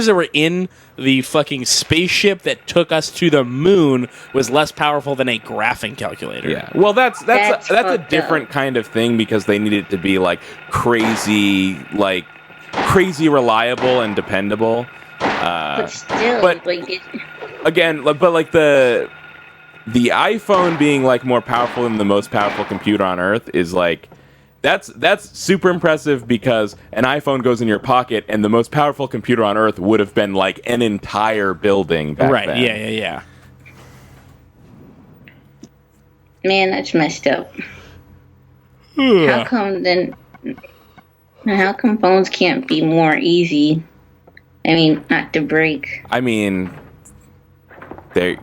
that were in the fucking spaceship that took us to the moon was less powerful than a graphing calculator.
Yeah. Well, that's a different kind of thing because they needed to be like crazy reliable and dependable.
But still,
again, but like the iPhone being like more powerful than the most powerful computer on Earth is like. That's super impressive because an iPhone goes in your pocket and the most powerful computer on Earth would have been like an entire building back then.
Right, yeah.
Man, that's messed up. How come phones can't be more easy? I mean, not to break.
I mean,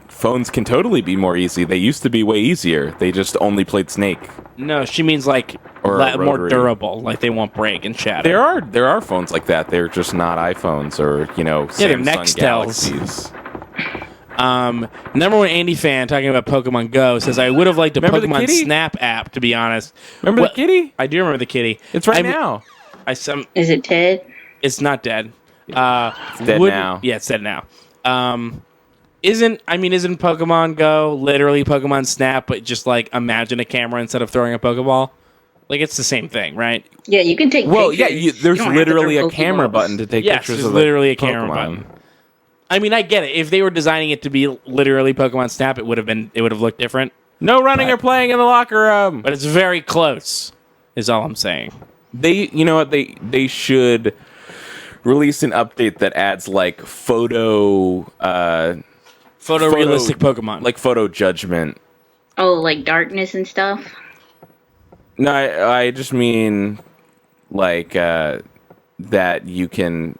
phones can totally be more easy. They used to be way easier. They just only played Snake.
No, she means like more durable, like they won't break and shatter.
There are phones like that. They're just not iPhones or, you know, Samsung Galaxies.
Number one Andy fan talking about Pokemon Go says, I would have liked a Pokemon Snap app, to be honest.
Remember the kitty?
I do remember the kitty.
It's now.
Is it dead?
It's not dead.
It's dead now.
Yeah, it's dead now. Isn't Pokemon Go literally Pokemon Snap, but just like imagine a camera instead of throwing a Pokeball? Like, it's the same thing, right?
Yeah, you can take pictures.
Well, yeah, there's literally a camera button to take pictures of
literally a camera button. I mean, I get it. If they were designing it to be literally Pokemon Snap, it would have looked different.
No running or playing in the locker room.
But it's very close, is all I'm saying.
You know what? They should release an update that adds like photorealistic
Pokemon,
like photo judgment.
Oh, like darkness and stuff.
No, I just mean like that you can,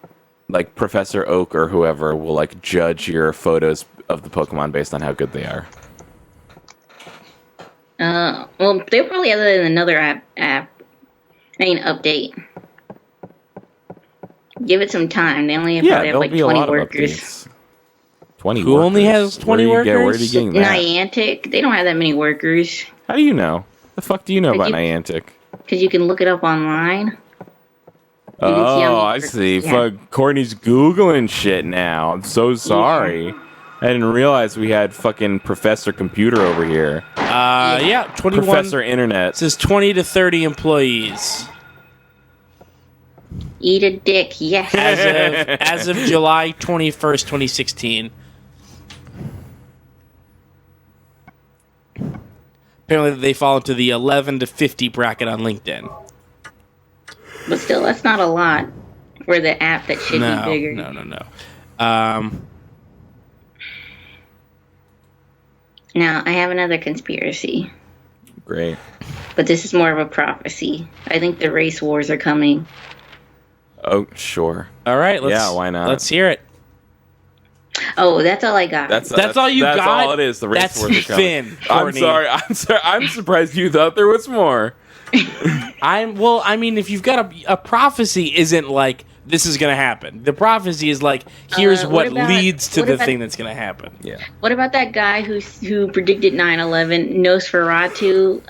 like Professor Oak or whoever will like judge your photos of the Pokemon based on how good they are.
Well, they probably have another update. Give it some time. They only probably have like 20 workers.
20
Who
workers?
only has 20 workers?
Where are you getting that?
Niantic. They don't have that many workers.
How do you know? The fuck do you know about Niantic?
Because you can look it up online.
Oh, I see.
Yeah.
Fuck, Courtney's Googling shit now. I'm so sorry. Yeah. I didn't realize we had fucking Professor Computer over here.
21.
Professor Internet.
It says 20 to 30 employees.
Eat a dick, yes.
As of July 21st, 2016. Apparently, they fall into the 11 to 50 bracket on LinkedIn.
But still, that's not a lot for the app that should be bigger.
No.
Now, I have another conspiracy.
Great.
But this is more of a prophecy. I think the race wars are coming.
Oh, sure.
All right.
Why not?
Let's hear it.
Oh, that's all I got.
That's all you got?
That's all it is. The race wars are coming. I'm sorry. I'm surprised you thought there was more.
I mean, if you've got a prophecy, isn't like this is gonna happen. The prophecy is like here's what leads to the thing that's gonna happen.
Yeah.
What about that guy who predicted 9/11, Nosferatu,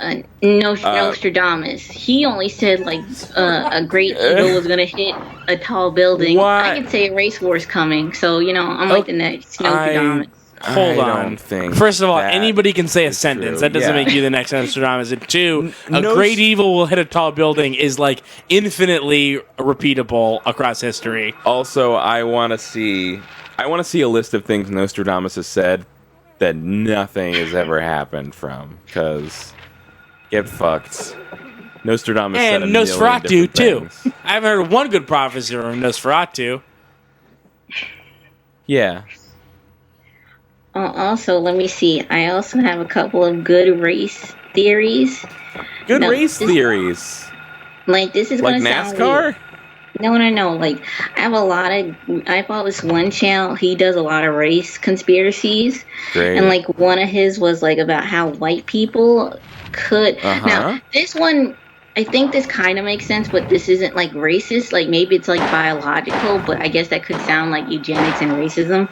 Nostradamus? He only said like a great eagle was gonna hit a tall building.
What?
I could say a race war's coming, so I'm like the next Nostradamus.
Hold on.
Don't think
First of all,
that
anybody can say a sentence.
true.
That doesn't
Yeah.
make you the next Nostradamus. And two, a great evil will hit a tall building is like infinitely repeatable across history.
Also, I want to see a list of things Nostradamus has said that nothing has ever happened from. Because get fucked. Nostradamus said a
And
million
Nosferatu
different
too.
things.
I haven't heard one good prophecy from Nosferatu.
Yeah.
Also, let me see. I also have a couple of good race theories.
Good race theories.
Like this is
Like
gonna sound
NASCAR?
weird. No. Like I follow this one channel. He does a lot of race conspiracies.
Great.
And like one of his was like about how white people could.
Uh-huh.
Now this one, I think this kind of makes sense, but this isn't like racist. Like maybe it's like biological, but I guess that could sound like eugenics and racism.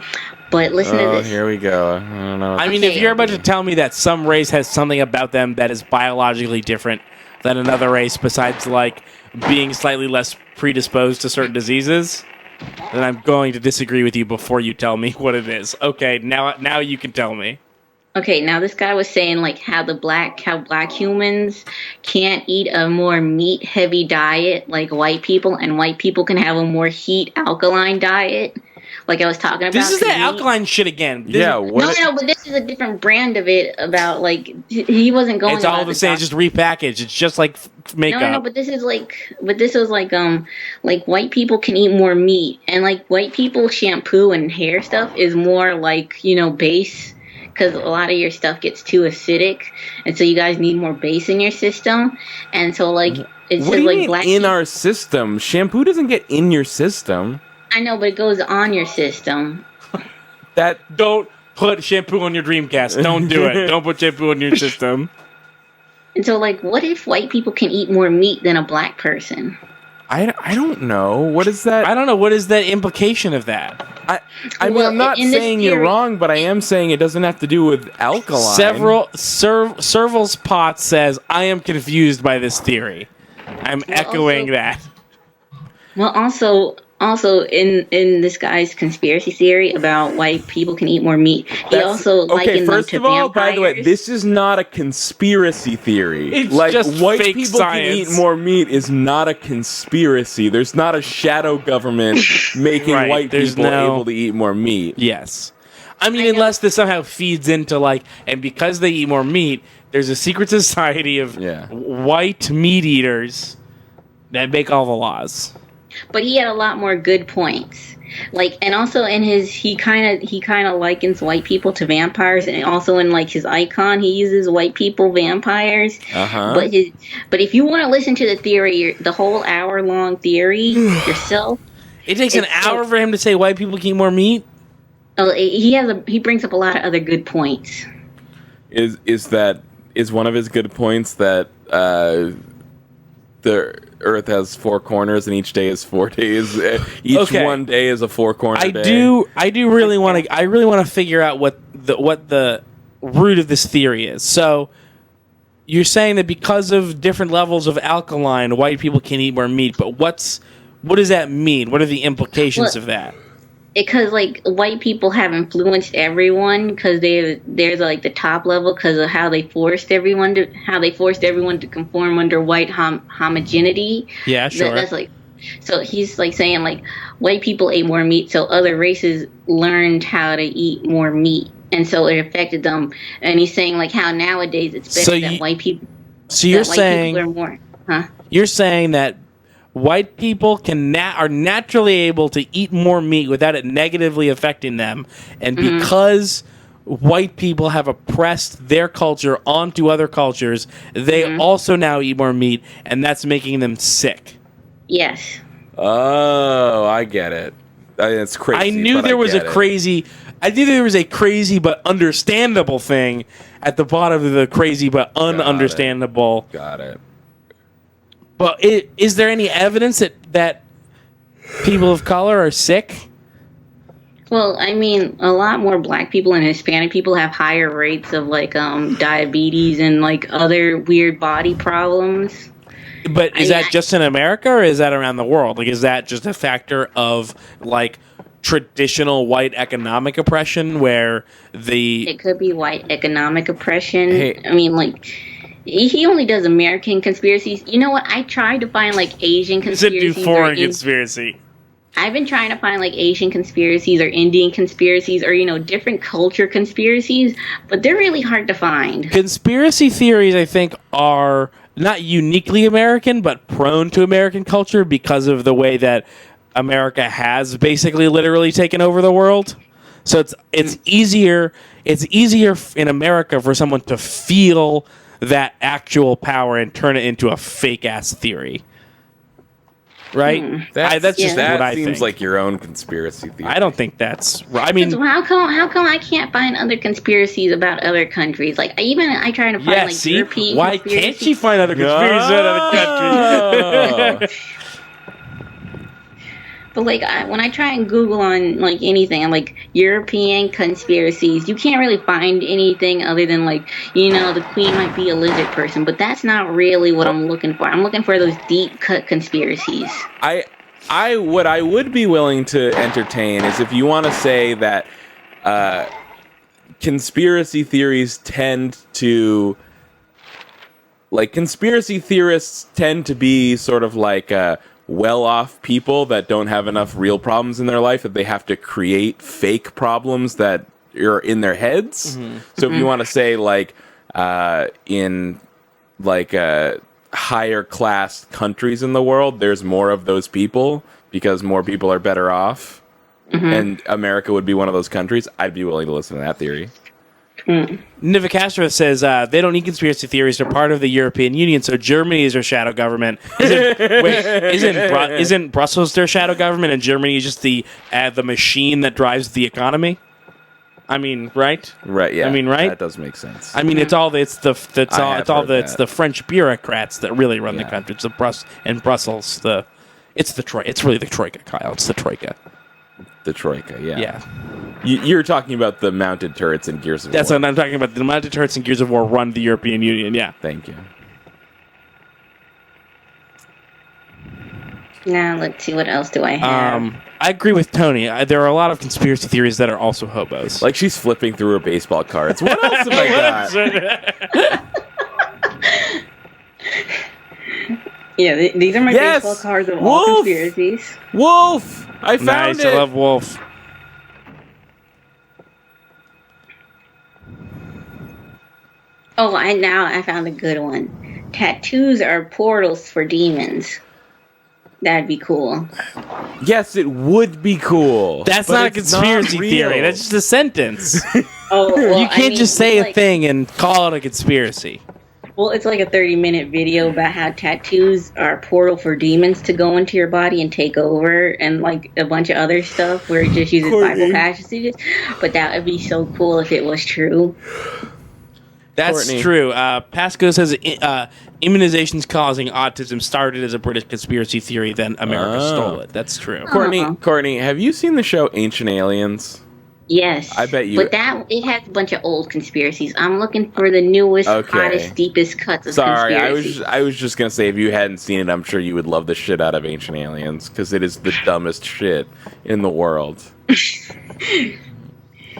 But listen to this.
Here we go. I don't know.
I mean, if you're about to tell me that some race has something about them that is biologically different than another race, besides like being slightly less predisposed to certain diseases, then I'm going to disagree with you before you tell me what it is. Okay, now you can tell me.
Okay, now this guy was saying like how black humans can't eat a more meat heavy diet like white people, and white people can have a more heat alkaline diet. Like I was talking about.
This is that alkaline shit again.
No, but this is a different brand of it. About like he wasn't going.
It's all the same. It's just repackaged. It's just like makeup.
No, but this was like white people can eat more meat, and like white people shampoo and hair stuff is more like base, because a lot of your stuff gets too acidic, and so you guys need more base in your system, and so like it's
What do
just
you
like
mean
black.
in our system? Shampoo doesn't get in your system.
I know, but it goes on your system.
Don't put shampoo on your Dreamcast. Don't do it. Don't put shampoo on your system.
And so, like, what if white people can eat more meat than a black person?
I don't know. What is that?
I don't know. What is the implication of that?
I mean, I'm not saying you're wrong, but I am saying it doesn't have to do with alkaline.
Serval's Pot says, I am confused by this theory. I'm echoing that.
Well, also in this guy's conspiracy theory about white people can eat more meat, he also likened them to vampires.
By the way, this is not a conspiracy theory.
It's
like
just
white
fake
people
science.
can eat more meat is not a conspiracy. There's not a shadow government making
Right,
white
there's
people
no-
able to eat more meat.
Yes. I mean, unless this somehow feeds into like, and because they eat more meat, there's a secret society of white meat eaters that make all the laws.
But he had a lot more good points. Like, and also in his, he kind of likens white people to vampires, and also in like his icon, he uses white people vampires.
Uh-huh.
But if you want to listen to the theory, the whole hour-long theory yourself,
it takes an hour for him to say white people can eat more meat.
Oh, he brings up a lot of other good points.
Is one of his good points that the Earth has 4 corners and each day is 4 days. Each one day is a 4-corner day.
I really want to figure out what the root of this theory is. So you're saying that because of different levels of alkaline, white people can eat more meat, but what does that mean? What are the implications of that?
Because like white people have influenced everyone, because there's like the top level because of how they forced everyone to conform under white homogeneity.
Yeah, sure.
That's like, so he's like saying like white people ate more meat, so other races learned how to eat more meat, and so it affected them. And he's saying like how nowadays it's better that white people.
So you're saying
people are more, huh?
You're saying that white people are naturally able to eat more meat without it negatively affecting them, and because white people have oppressed their culture onto other cultures, they also now eat more meat, and that's making them sick.
Yes.
Oh, I get it. It's crazy.
I knew there was a crazy but understandable thing at the bottom of the crazy but ununderstandable.
Got it.
But is there any evidence that people of color are sick?
Well, I mean, a lot more black people and Hispanic people have higher rates of like diabetes and like other weird body problems.
But is that just in America or is that around the world? Like, is that just a factor of like traditional white economic oppression where
It could be white economic oppression.
Hey.
I mean, like, he only does American conspiracies. You know what? I tried to find like Asian
does it
conspiracies.
do foreign conspiracy?
I've been trying to find like Asian conspiracies or Indian conspiracies or, you know, different culture conspiracies, but they're really hard to find.
Conspiracy theories, I think, are not uniquely American, but prone to American culture because of the way that America has basically literally taken over the world. So it's easier in America for someone to feel that actual power and turn it into a fake ass theory. Right? That's just what I think.
Seems like your own conspiracy theory.
I don't think that's right. I mean,
how come I can't find other conspiracies about other countries? Like I try to find European
why
conspiracies.
can't she find other conspiracies about other countries?
But like when I try and Google on like anything, I'm like European conspiracies. You can't really find anything other than like, you know, the Queen might be a lizard person, but that's not really what I'm looking for. I'm looking for those deep cut conspiracies.
What I would be willing to entertain is if you want to say that conspiracy theories tend to, like, conspiracy theorists tend to be sort of like well-off people that don't have enough real problems in their life that they have to create fake problems that are in their heads.
Mm-hmm.
So if you want to say like in like higher class countries in the world, there's more of those people because more people are better off, and America would be one of those countries, I'd be willing to listen to that theory.
Niva Castro says they don't need conspiracy theories. They're part of the European Union, so Germany is their shadow government. Isn't Brussels their shadow government, and Germany is just the machine that drives the economy? I mean, right?
Right. Yeah.
I mean, right?
That does make sense.
I mean, it's the French bureaucrats that really run the country. It's Brussels. It's really the Troika, Kyle. It's the Troika.
The Troika, yeah.
Yeah.
You're talking about the mounted turrets in Gears of War.
That's what I'm talking about. The mounted turrets in Gears of War run the European Union, yeah.
Thank you.
Now, let's see, what else do I have?
I agree with Tony. There are a lot of conspiracy theories that are also hobos.
Like she's flipping through her baseball cards. What else have I got?
Yeah, these are my baseball cards of all conspiracies.
Wolf! I found it!
I love Wolf.
Oh, I found a good one. Tattoos are portals for demons. That'd be cool.
Yes, it would be cool.
That's not a conspiracy theory. That's just a sentence.
Well,
you can't just say a thing and call it a conspiracy.
Well, it's like a 30-minute video about how tattoos are a portal for demons to go into your body and take over, and like a bunch of other stuff where it just uses Bible passages. But that would be so cool if it was true.
That's
Courtney.
true. Pasco says immunizations causing autism started as a British conspiracy theory, then America stole it. That's true.
Courtney, have you seen the show Ancient Aliens?
Yes.
I bet you.
But it has a bunch of old conspiracies. I'm looking for the newest, hottest, deepest cuts of conspiracies.
I was just gonna say, if you hadn't seen it, I'm sure you would love the shit out of Ancient Aliens because it is the dumbest shit in the world.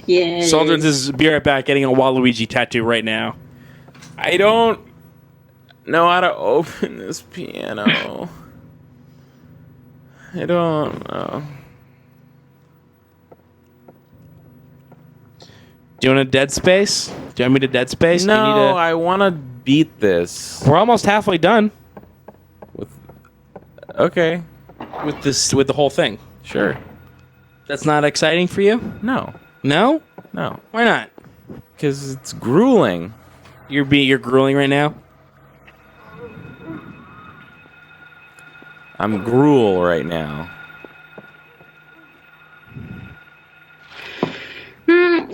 Yeah.
Soldrins is be right back getting a Waluigi tattoo right now.
I don't know how to open this piano. I don't know.
Do you want a Dead Space? Do you want me to Dead Space?
No, I want to beat this.
We're almost halfway done.
Okay.
With the whole thing.
Sure.
That's not exciting for you?
No.
No?
No.
Why not?
Because it's grueling.
You're grueling right now?
I'm gruel right now.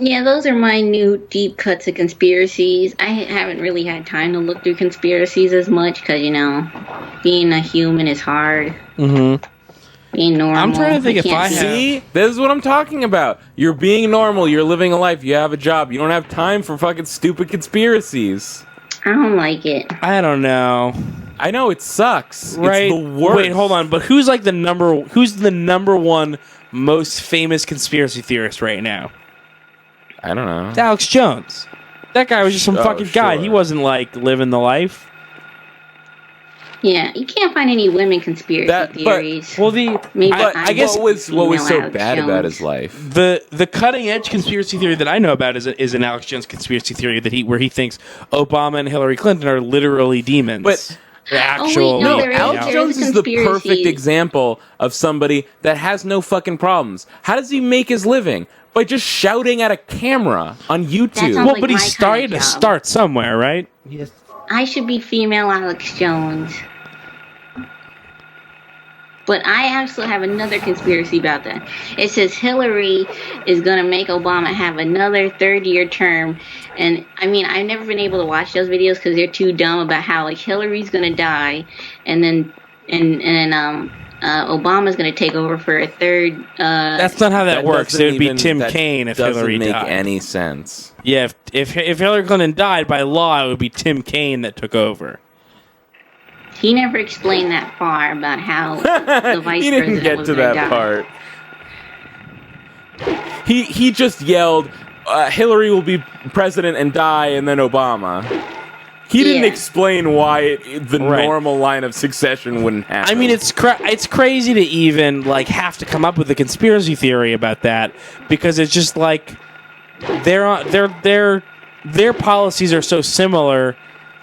Yeah, those are my new deep cuts of conspiracies. I haven't really had time to look through conspiracies as much because, you know, being a human is hard.
Mm-hmm.
Being normal.
I'm trying to think if I have.
See, this is what I'm talking about. You're being normal. You're living a life. You have a job. You don't have time for fucking stupid conspiracies.
I don't like it.
I don't know.
I know it sucks.
Right?
It's the worst.
Wait, hold on. But who's the number one most famous conspiracy theorist right now?
I don't know.
It's Alex Jones. That guy was just some fucking guy.
Sure.
He wasn't like living the life.
Yeah, you can't find any women conspiracy theories.
Well,
Maybe
I guess
what was so
Alex
bad
Jones.
about his life?
The cutting edge conspiracy theory that I know about is an Alex Jones conspiracy theory where he thinks Obama and Hillary Clinton are literally demons.
But
actual.
Alex Jones is the perfect example of somebody that has no fucking problems. How does he make his living? By just shouting at a camera on YouTube.
sounds like
but he
my
started
kind of
to
job.
start somewhere, right?
Yes.
I should be female Alex Jones. But I actually have another conspiracy about that. It says Hillary is going to make Obama have another third-year term. And, I mean, I've never been able to watch those videos because they're too dumb about how, like, Hillary's going to die. And then Obama's going to take over for a third...
That's not how that works. It would be Tim Kaine if Hillary
doesn't
died.
make any sense.
Yeah, if Hillary Clinton died, by law, it would be Tim Kaine that took over.
He never explained that far about how the vice
He
president
didn't get
was
to
gonna
that
die.
part. He just yelled, Hillary will be president and die, and then Obama. He didn't explain why the normal line of succession wouldn't happen.
I mean, it's crazy to even like have to come up with a conspiracy theory about that because it's just like their policies are so similar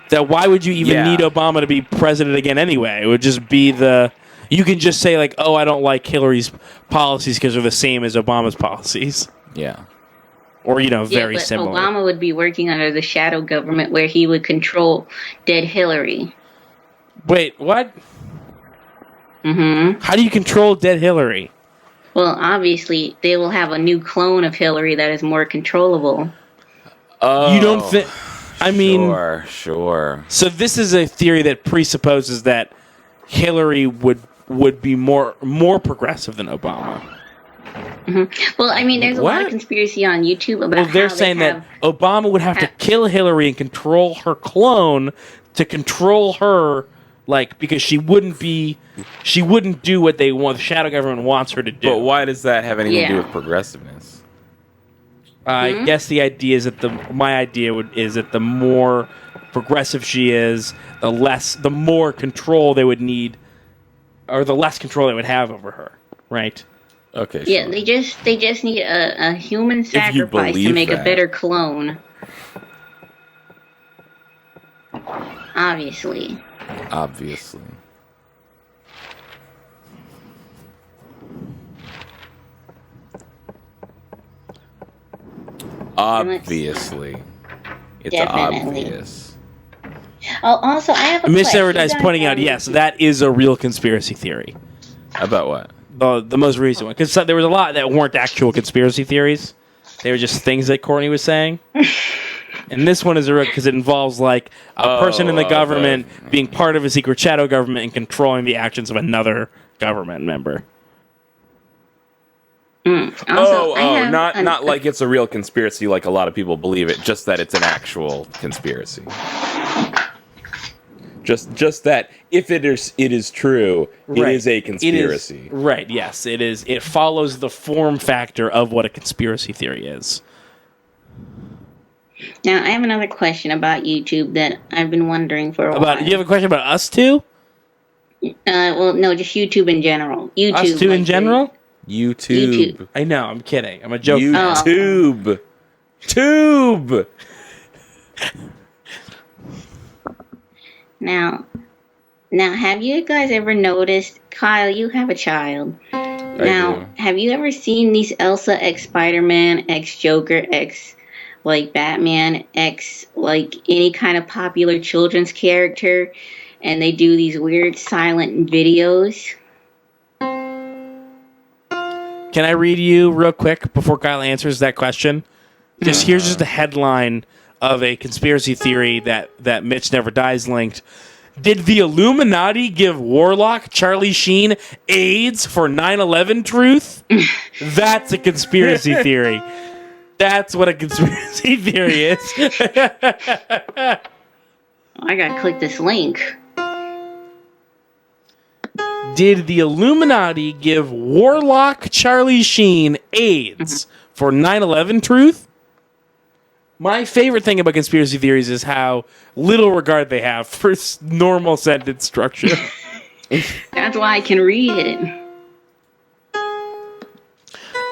that why would you even need Obama to be president again anyway? It would just be you can just say like, oh, I don't like Hillary's policies because they're the same as Obama's policies.
Yeah.
Or, very
but
similar.
Obama would be working under the shadow government where he would control dead Hillary.
Wait, what?
Mm-hmm.
How do you control dead Hillary?
Well, obviously, they will have a new clone of Hillary that is more controllable.
Oh.
You don't think... I mean...
Sure.
So this is a theory that presupposes that Hillary would be more progressive than Obama.
Mm-hmm. Well, I mean, there's a lot of conspiracy on YouTube about
Well, they're
how
saying
they
that Obama would have to kill Hillary and control her clone to control her, like, because she wouldn't do what the shadow government wants her to do.
But why does that have anything to do with progressiveness?
I guess the idea is that the more progressive she is, the more control they would need, or the less control they would have over her, right?
Okay.
Yeah,
sure.
they just need a human sacrifice to make a better clone. Obviously.
It's
Definitely.
obvious.
Oh, also, I have a
Miss
question.
Everdice pointing out, yes, that is a real conspiracy theory.
About what?
The most recent one. Because there was a lot that weren't actual conspiracy theories. They were just things that Courtney was saying. And this one is because it involves like a person in the government being part of a secret shadow government and controlling the actions of another government member.
Not like it's a real conspiracy like a lot of people believe it, just that it's an actual conspiracy. Just that if it is true, it is a conspiracy.
Right, yes, it is. It follows the form factor of what a conspiracy theory is.
Now, I have another question about YouTube that I've been wondering for a while.
You have a question about us two?
Well, no, just YouTube in general. YouTube.
Us two in general?
YouTube.
I know, I'm kidding. I'm a joke.
YouTube. Tube.
Now, have you guys ever noticed, Kyle, you have a child. Now, have you ever seen these Elsa X Spider-Man, X Joker, X like Batman, X like any kind of popular children's character, and they do these weird silent videos?
Can I read you real quick before Kyle answers that question? Here's just a headline of a conspiracy theory that Mitch Never Dies linked. Did the Illuminati give Warlock Charlie Sheen AIDS for 9/11 truth? That's a conspiracy theory. That's what a conspiracy theory is.
I gotta click this link.
Did the Illuminati give Warlock Charlie Sheen AIDS for 9/11 truth? My favorite thing about conspiracy theories is how little regard they have for normal sentence structure.
That's why I can read it.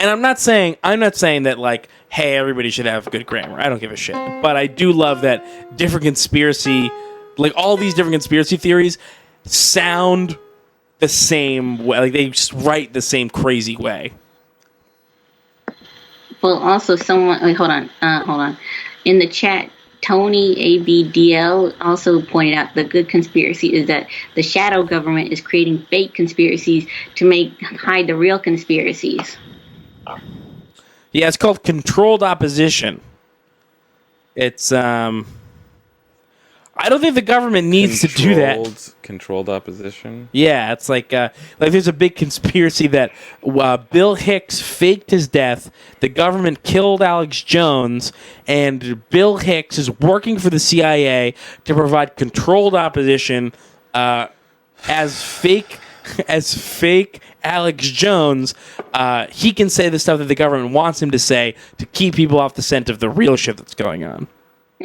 And I'm not saying that like, hey, everybody should have good grammar. I don't give a shit. But I do love that different conspiracy, like all these different conspiracy theories, sound the same way. Like they just write the same crazy way.
Well, also someone. Wait, hold on. In the chat, Tony ABDL also pointed out the good conspiracy is that the shadow government is creating fake conspiracies to hide the real conspiracies.
Yeah, it's called controlled opposition. It's I don't think the government needs to do that.
Controlled opposition?
Yeah, it's like there's a big conspiracy that Bill Hicks faked his death, the government killed Alex Jones, and Bill Hicks is working for the CIA to provide controlled opposition as fake Alex Jones. He can say the stuff that the government wants him to say to keep people off the scent of the real shit that's going on.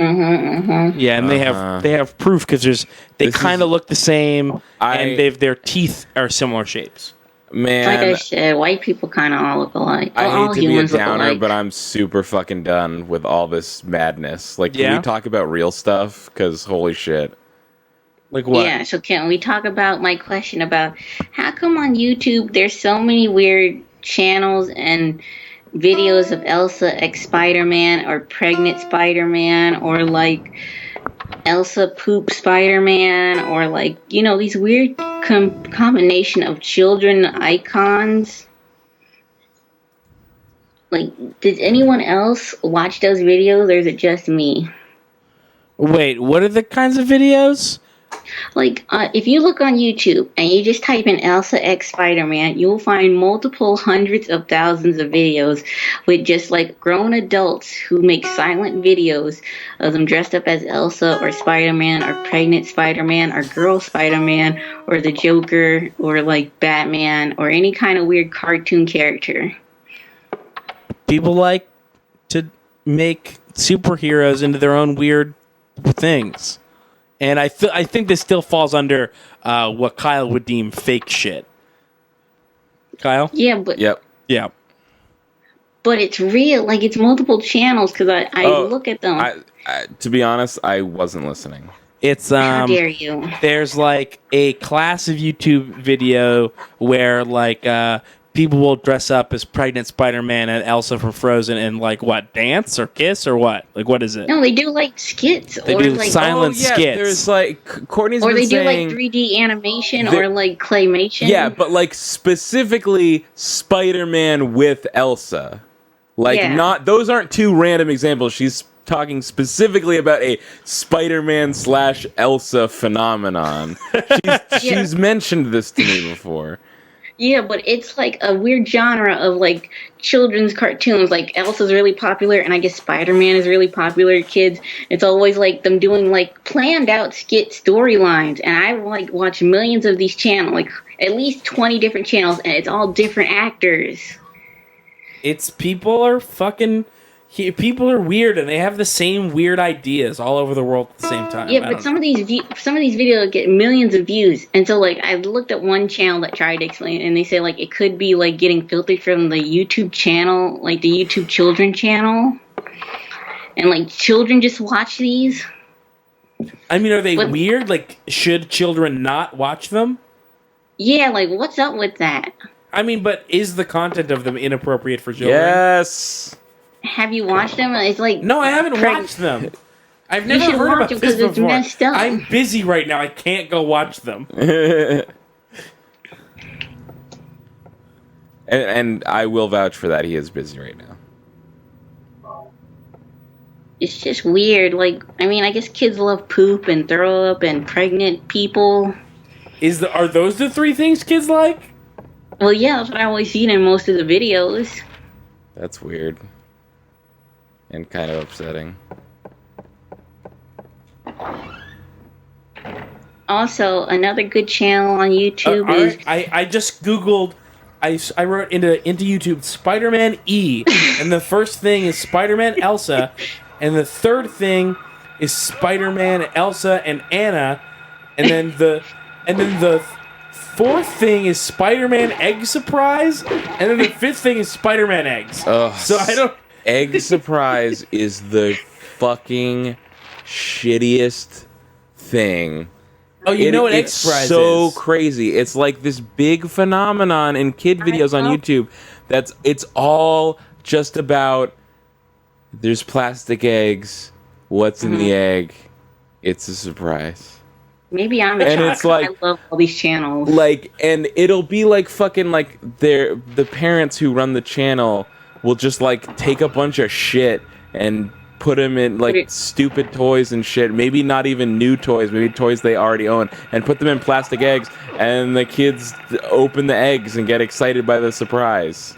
Yeah, and they have proof because they kind of look the same, and their teeth are similar shapes.
Man,
like I said, white people kind of all look alike.
I
all
hate to be a
humans look
downer,
alike.
but I'm super fucking done with all this madness. Like, can
Yeah?
we talk about real stuff? Because holy shit.
Like what?
Yeah, so can we talk about my question about how come on YouTube there's so many weird channels and videos of Elsa ex Spider-Man or pregnant Spider-Man or like Elsa poop Spider-Man or like, you know, these weird combination of children icons. Like, did anyone else watch those videos or is it just me?
Wait, what are the kinds of videos?
Like, if you look on YouTube and you just type in Elsa X Spider-Man, you will find multiple hundreds of thousands of videos with just like grown adults who make silent videos of them dressed up as Elsa or Spider-Man or pregnant Spider-Man or girl Spider-Man or the Joker or like Batman or any kind of weird cartoon character.
People like to make superheroes into their own weird things. And I think this still falls under what Kyle would deem fake shit. Kyle?
Yeah, but
Yep.
Yeah.
But it's real. Like, it's multiple channels because I look at them.
I, to be honest, I wasn't listening.
It's
How dare you?
There's like a class of YouTube video where like people will dress up as pregnant Spider-Man and Elsa from Frozen and like what, dance or kiss or what? Like what is it?
No, they do like skits.
They
or
do
like,
silent skits.
There's like Courtney's
or
been
they do
saying,
like 3D animation or like claymation.
yeah, but like specifically Spider-Man with Elsa. Like
Yeah.
those aren't two random examples. She's talking specifically about a Spider-Man / Elsa phenomenon. She's mentioned this to me before.
Yeah, but it's like a weird genre of like children's cartoons. Like Elsa's really popular, and I guess Spider-Man is really popular to kids. It's always like them doing like planned out skit storylines, and I like watch millions of these channels, like at least 20 different channels, and it's all different actors.
It's people are weird and they have the same weird ideas all over the world at the same time.
Yeah, but some of these videos get millions of views, and so like I looked at one channel that tried to explain it, and they say like it could be like getting filtered from the YouTube channel, like the YouTube children channel, and like children just watch these.
I mean, are they weird? Like, should children not watch them?
Yeah, like what's up with that?
I mean, but is the content of them inappropriate for children?
Yes.
Have you watched them? It's like
no, I haven't watched them. I've
You
never
should
heard
watch
about
them
this
'cause it's
before.
messed up.
I'm busy right now. I can't go watch them.
And I will vouch for that. He is busy right now.
it's just weird. Like, I mean, I guess kids love poop and throw up and pregnant people.
Are those the three things kids like?
Well, yeah, that's what I always seen in most of the videos.
That's weird. And kind of upsetting.
Also, another good channel on YouTube is...
I just Googled... I wrote into YouTube Spider-Man E, and the first thing is Spider-Man Elsa, and the third thing is Spider-Man Elsa and Anna, and then the fourth thing is Spider-Man Egg Surprise, and then the fifth thing is Spider-Man Eggs.
Ugh,
so I don't.
Egg Surprise is the fucking shittiest thing.
Oh, you know what Egg
It's
Surprise
so
is?
crazy. It's like this big phenomenon in kid videos on YouTube. It's all just about there's plastic eggs. What's in the egg? It's a surprise.
Maybe I'm a
And
child.
it's like-
I love all these channels.
Like, and it'll be like fucking like the parents who run the channel will just like take a bunch of shit and put them in like stupid toys and shit. Maybe not even new toys, maybe toys they already own, and put them in plastic eggs. And the kids open the eggs and get excited by the surprise.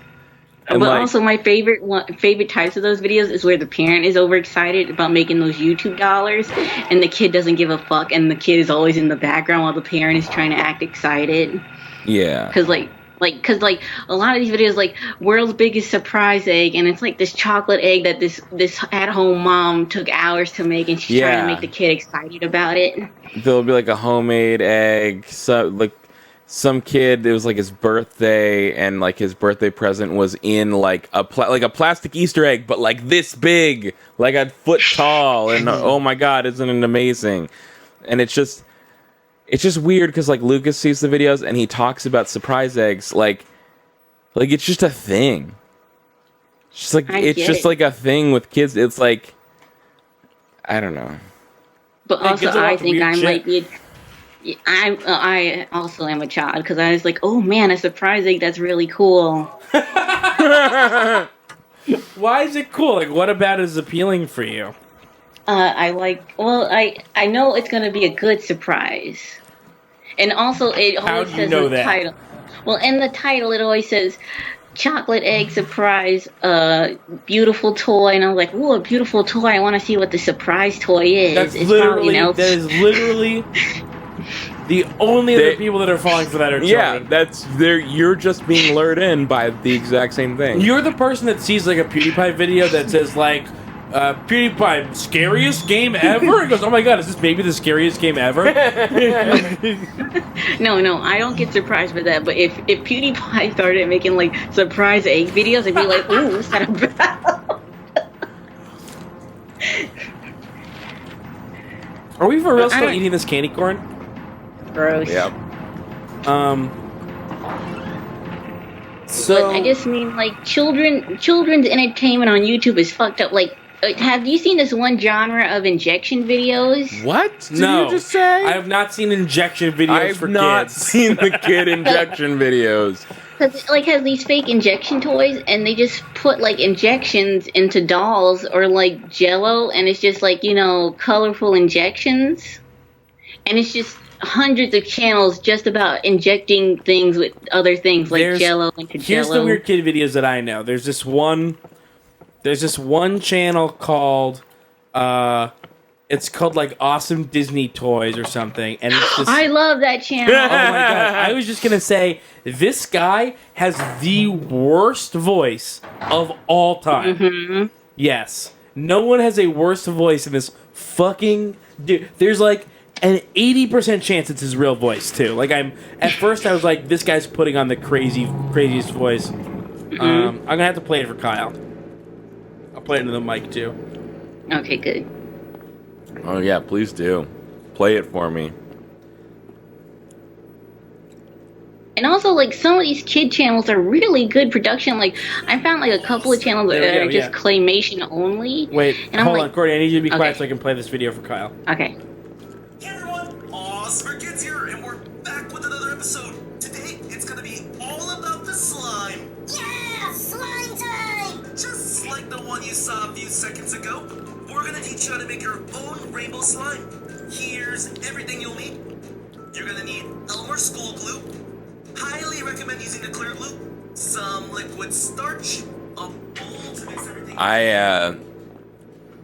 And
But
like,
also, my favorite types of those videos is where the parent is overexcited about making those YouTube dollars, and the kid doesn't give a fuck, and the kid is always in the background while the parent is trying to act excited.
yeah.
Because like a lot of these videos, like world's biggest surprise egg, and it's like this chocolate egg that this at-home mom took hours to make, and she's trying
Yeah.
to make the kid excited about it.
There'll be like a homemade egg. So like some kid, it was like his birthday, and like his birthday present was in like a plastic Easter egg, but like this big, like a foot tall, and oh my god, isn't it amazing? And it's just weird because like Lucas sees the videos and he talks about surprise eggs like it's just a thing. It's just like a thing with kids. It's like, I don't know.
But
Yeah,
also,
kids are
I
watching
think
weird
I
shit.
might be. I also am a child because I was like, oh man, a surprise egg, that's really cool.
Why is it cool? Like, what about it is appealing for you?
I know it's gonna be a good surprise, and also it
How
always
do you
says
know
in the
that?
title. Well, in the title, it always says chocolate egg surprise, beautiful toy, and I was like, ooh, a beautiful toy. I want to see what the surprise toy is.
That's
It's probably
literally that is literally the only other people that are falling for that are children.
Yeah, you're just being lured in by the exact same thing.
You're the person that sees like a PewDiePie video that says like, PewDiePie, scariest game ever? He goes, oh my god, is this maybe the scariest game ever?
No, I don't get surprised by that. But if PewDiePie started making like surprise egg videos, I'd be like, ooh, what's that about?
Are we for real still
don't-
eating this candy corn?
Gross.
Yep.
So
But I just mean like children's entertainment on YouTube is fucked up. Like, have you seen this one genre of injection videos?
What? Did
no,
you just say?
I have not seen injection videos for
I've not
kids.
seen the kid injection videos.
Because it like has these fake injection toys, and they just put like injections into dolls or like Jello, and it's just like, you know, colorful injections, and it's just hundreds of channels just about injecting things with other things like Jello into
Here's
Jello.
the weird kid videos that I know. There's this one channel called it's called like Awesome Disney Toys or something, and it's just
I love that channel.
oh my god! I was just gonna say this guy has the worst voice of all time.
Mm-hmm.
Yes, no one has a worse voice than this fucking dude. There's like an 80% chance it's his real voice too. Like at first I was like, this guy's putting on the craziest voice.
Mm-hmm.
I'm gonna have to play it for Kyle. I'll play it into the mic too.
Okay, good.
Oh yeah, please do. Play it for me.
And also, like, some of these kid channels are really good production. Like, I found, like, a couple of channels that
There we
are
go,
just
yeah.
claymation only.
Wait,
and I'm
hold
like,
on, Courtney. I need you to be quiet
okay.
so I can play this video for Kyle.
Okay.
Kids here, and we're back with another episode. Today, it's gonna be all about the slime. Yeah, slime time! Just like the one you saw a few seconds ago, we're gonna teach you how to make your own rainbow slime. Here's everything you'll need. You're gonna need Elmer school glue. Highly recommend using the clear glue. Some liquid starch. A bowl to mix everything.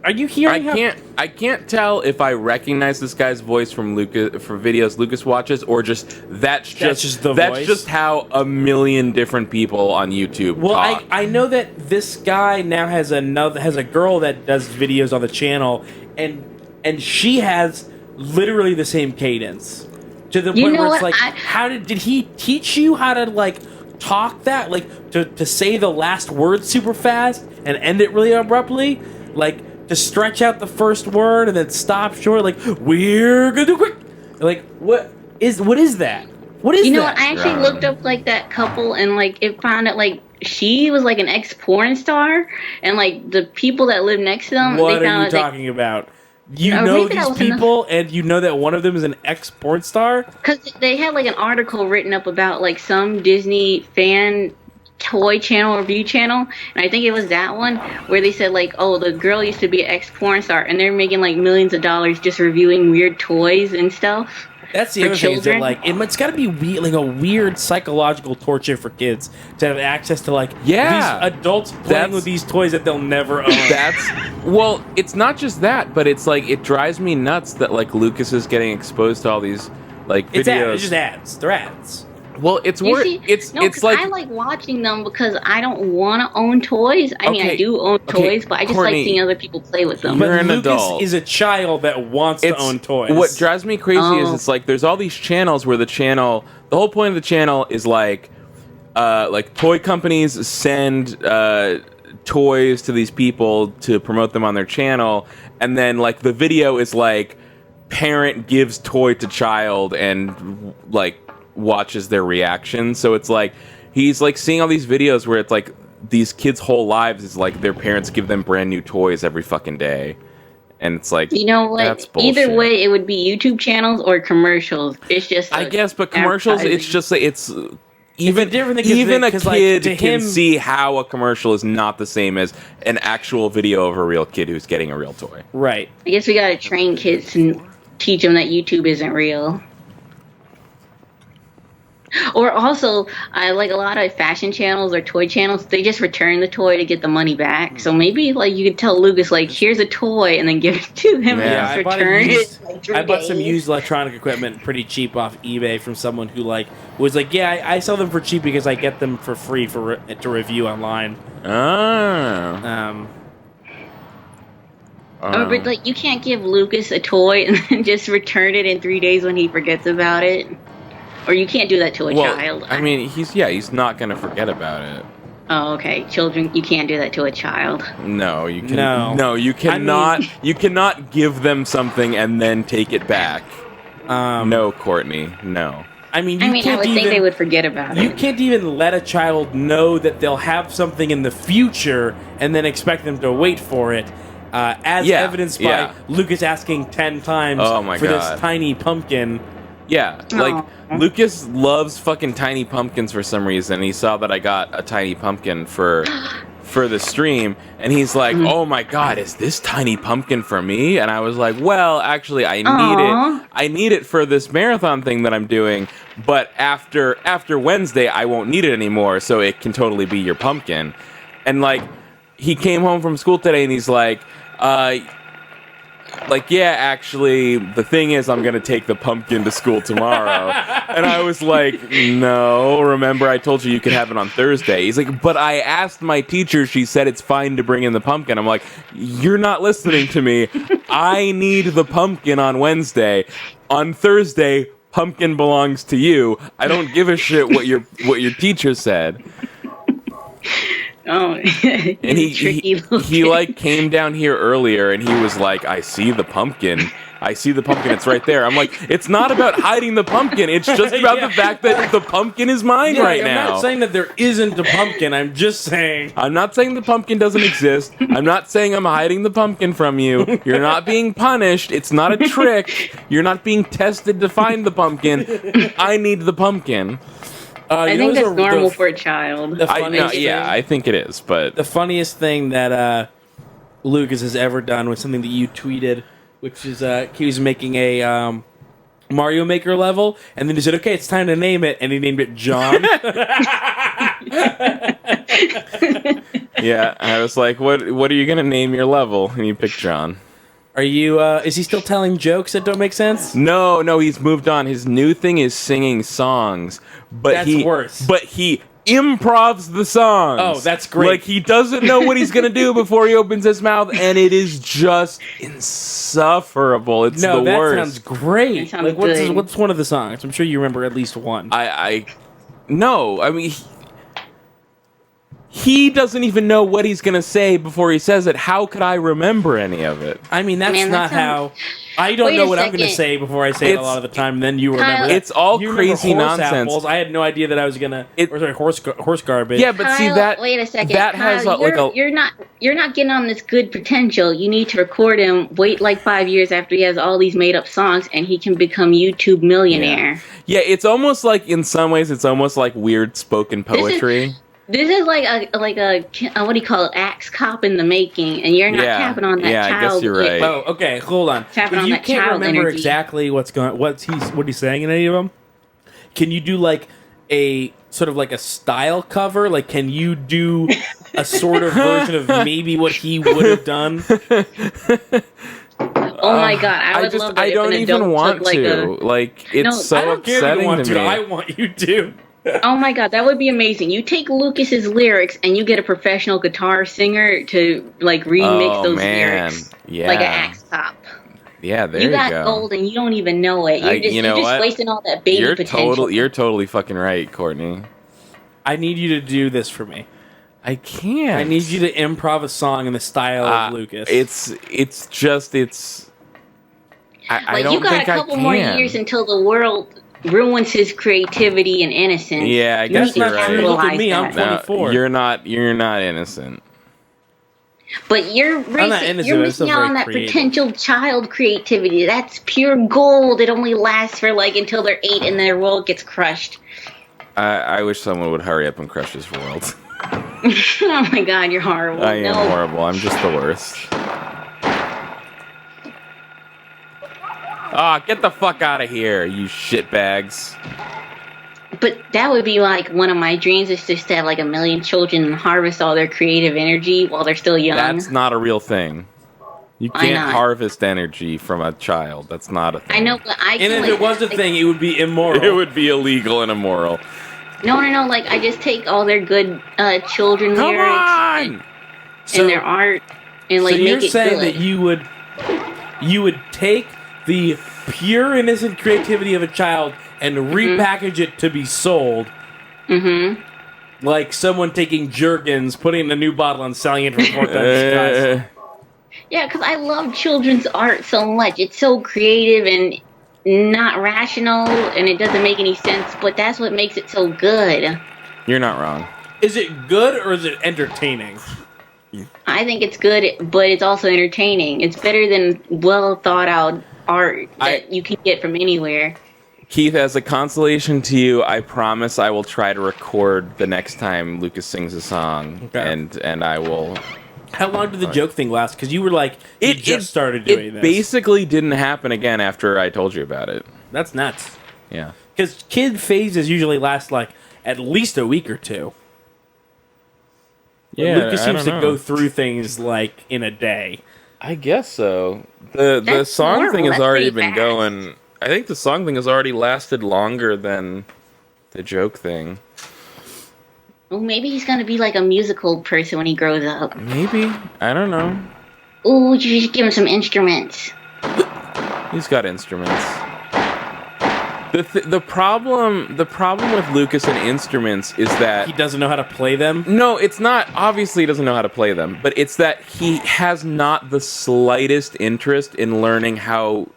Are you hearing?
I can't tell if I recognize this guy's voice from videos Lucas watches, or that's just how a million different people on YouTube talk.
I know that this guy now has a girl that does videos on the channel, and she has literally the same cadence to the point where it's like, how did he teach you how to like talk that, like to say the last word super fast and end it really abruptly, like to stretch out the first word and then stop short, like we're gonna do quick, like what is that? What is that?
You know what? I actually looked up like that couple, and like it found out like she was like an ex-porn star, and like the people that live next to them.
What
they
are you talking about? You know these people, and you know that one of them is an ex-porn star?
Because they had like an article written up about like some Disney fan toy channel review channel, and I think it was that one where they said like, oh, the girl used to be an ex-porn star, and they're making like millions of dollars just reviewing weird toys and stuff.
That's the other thing, is that like it's got to be like a weird psychological torture for kids to have access to like these adults playing with these toys that they'll never own.
Well, it's not just that, but it's like it drives me nuts that like Lucas is getting exposed to all these like videos.
It's just ads. They're ads.
Well, it's
like I like watching them because I don't want to own toys. I mean, I do own toys, but I just
Courtney,
like seeing other people play with them.
You're an
Lucas
adult.
is a child that wants to own toys.
What drives me crazy is it's like there's all these channels where the whole point of the channel is like toy companies send toys to these people to promote them on their channel, and then like the video is like parent gives toy to child and like watches their reaction. So it's like he's like seeing all these videos where it's like these kids' whole lives is like their parents give them brand new toys every fucking day, and it's like,
you know what,
that's bullshit.
Either way it would be YouTube channels or commercials. It's just
I guess, but commercials, it's just like it's even
different
even a kid
to
can
him,
see how a commercial is not the same as an actual video of a real kid who's getting a real toy.
Right.
I guess we gotta train kids and teach them that YouTube isn't real. Or also, I like a lot of fashion channels or toy channels, they just return the toy to get the money back. So maybe like you could tell Lucas like, here's a toy, and then give it to him and just return it.
I bought some used electronic equipment pretty cheap off eBay from someone who like was like, yeah, I sell them for cheap because I get them for free to review online.
But like you can't give Lucas a toy and then just return it in 3 days when he forgets about it. Or you can't do that to a child.
I mean, he's not gonna forget about it.
Oh, okay. Children, you can't do that to a child.
No, you can. No, you cannot. You cannot give them something and then take it back. No, Courtney. No.
I mean,
I would think they would forget about it.
You can't even let a child know that they'll have something in the future and then expect them to wait for it. As evidenced by Lucas asking 10 times for this tiny pumpkin.
Yeah, like Lucas loves fucking tiny pumpkins for some reason. He saw that I got a tiny pumpkin for the stream, and he's like, "Oh my god, is this tiny pumpkin for me?" And I was like, "Well, actually, I need it. I need it for this marathon thing that I'm doing. But after Wednesday, I won't need it anymore, so it can totally be your pumpkin." And like, he came home from school today, and he's like, yeah, actually, the thing is, I'm going to take the pumpkin to school tomorrow. And I was like, no, remember I told you could have it on Thursday. He's like, but I asked my teacher, she said it's fine to bring in the pumpkin. I'm like, you're not listening to me. I need the pumpkin on Wednesday. On Thursday, pumpkin belongs to you. I don't give a shit what your teacher said.
Oh,
and he like came down here earlier and he was like, I see the pumpkin, it's right there. I'm like, it's not about hiding the pumpkin, it's just about the fact that the pumpkin is mine now.
I'm not saying that there isn't a pumpkin, I'm just saying.
I'm not saying the pumpkin doesn't exist. I'm not saying I'm hiding the pumpkin from you. You're not being punished. It's not a trick. You're not being tested to find the pumpkin. I need the pumpkin.
I think that's normal for a child.
I think it is, but
the funniest thing that Lucas has ever done was something that you tweeted, which is he was making a Mario Maker level, and then he said, "Okay, it's time to name it," and he named it John.
Yeah, I was like, "What are you gonna name your level?" And you picked John.
Are you? Is he still telling jokes that don't make sense?
No, he's moved on. His new thing is singing songs, but
That's worse.
But he improvs the songs.
Oh, that's great.
Like he doesn't know what he's gonna do before he opens his mouth, and it is just insufferable. It's the worst.
That sounds great.
That sounds
Like,
good.
what's one of the songs? I'm sure you remember at least one.
No, I mean. He doesn't even know what he's going to say before he says it. How could I remember any of it?
I mean, that's not how... I don't know what I'm going to say before I say it a lot of the time, and then you remember that.
It's all
you
crazy
horse
nonsense.
Apples. I had no idea that I was going to... horse garbage.
Yeah, but see, that...
Wait a second.
That has
Kyle, you're not getting on this good potential. You need to record him, wait like 5 years after he has all these made-up songs, and he can become YouTube millionaire.
Yeah, it's almost like, in some ways, it's almost like weird spoken poetry.
This is like a what do you call it? Axe cop in the making, and you're not tapping on that child.
I guess you're right.
Oh, okay, hold on.
Tapping
if
on
you
that
can't
child
remember
energy.
exactly what he's saying in any of them, can you do like a sort of like a style cover? Like, can you do a sort of version of maybe what he would have done?
Oh my god, I would love that.
I don't even want to. It's so
I don't care if you
upsetting
want
to me.
I want you to.
Oh my god, that would be amazing. You take Lucas's lyrics and you get a professional guitar singer to like remix those lyrics.
Yeah.
Like an axe top.
Yeah, there you
got
go.
gold and you don't even know it. You're just wasting all that baby potential.
You're totally fucking right, Courtney.
I need you to do this for me.
I can't.
I need you to improv a song in the style of Lucas.
I don't
you got
think
a couple
I
more
can.
years until the world ruins his creativity and innocence.
Yeah, I
You
guess
need to
you're right.
Look at
capitalize
me, I'm
that.
24.
You're not innocent.
But you're
not innocent,
you're
I'm still
missing out
very
on that
creative.
potential child creativity. That's pure gold. It only lasts for like until they're 8 and their world gets crushed.
I wish someone would hurry up and crush this world.
Oh my god, you're horrible.
I am horrible. I'm just the worst. Get the fuck out of here, you shitbags.
But that would be like one of my dreams is just to have like 1 million children and harvest all their creative energy while they're still young.
That's not a real thing. You
Why
can't
not?
harvest energy from a child. That's not a thing.
I know, but I can,
And if
like,
it was a thing, it would be immoral.
It would be illegal and immoral.
No, like I just take all their good children
Come
lyrics
on!
and their art and like
so
make
you're
it
saying
good.
that you would take the pure innocent creativity of a child and repackage it to be sold.
Mm-hmm.
Like someone taking Jergens, putting in a new bottle and selling it for 4 times the price.
Yeah, because I love children's art so much. It's so creative and not rational, and it doesn't make any sense, but that's what makes it so good.
You're not wrong.
Is it good or is it entertaining?
I think it's good, but it's also entertaining. It's better than well thought out art that you can get from anywhere.
Keith, as a consolation to you, I promise I will try to record the next time Lucas sings a song, and I will...
How long did the joke thing last? Because you were like, you just started doing this.
It basically didn't happen again after I told you about it.
That's nuts.
Yeah.
Because kid phases usually last like at least a week or two.
Yeah,
Lucas
I
seems to
don't
go
know.
through things like in a day.
I guess so. The
That's
song
normal.
thing has
That's
already
pretty
been
fast.
going... I think the song thing has already lasted longer than the joke thing.
Well, maybe he's gonna be like a musical person when he grows up.
Maybe. I don't know.
Ooh, you should give him some instruments.
He's got instruments. The problem with Lucas and instruments is that
he doesn't know how to play them.
No, it's not. Obviously, he doesn't know how to play them, but it's that he has not the slightest interest in learning how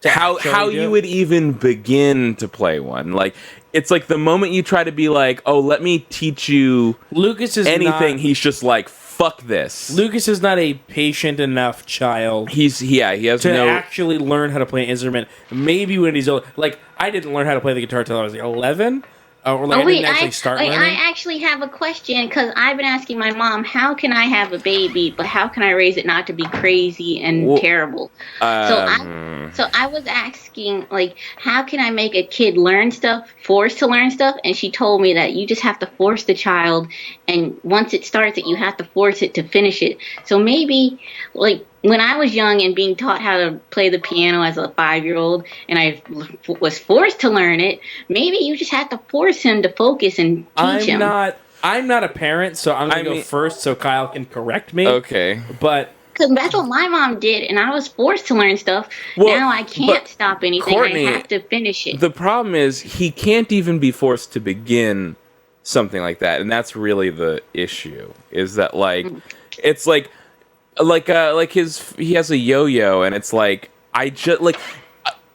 you would even begin to play one. Like, it's like the moment you try to be like, oh, let me teach you
Lucas is
anything,
not,
he's just like, fuck this.
Lucas is not a patient enough child.
He has
to
no
actually learn how to play an instrument. Maybe when he's old. Like, I didn't learn how to play the guitar till I was like 11. or like I
wait,
didn't actually start learning.
I actually have a question because I've been asking my mom, how can I have a baby, but how can I raise it not to be crazy and terrible? So I was asking, like, how can I make a kid learn stuff, forced to learn stuff? And she told me that you just have to force the child, and once it starts it, you have to force it to finish it. So maybe, like, when I was young and being taught how to play the piano as a 5-year-old, and I was forced to learn it, maybe you just have to force him to focus and teach him.
I'm not a parent, so I'm going to go first so Kyle can correct me.
Okay.
But
because that's what my mom did, and I was forced to learn stuff. Well, now I can't stop anything.
Courtney,
I have to finish it.
The problem is he can't even be forced to begin something like that, and that's really the issue. Is that like it's like he has a yo-yo, and it's like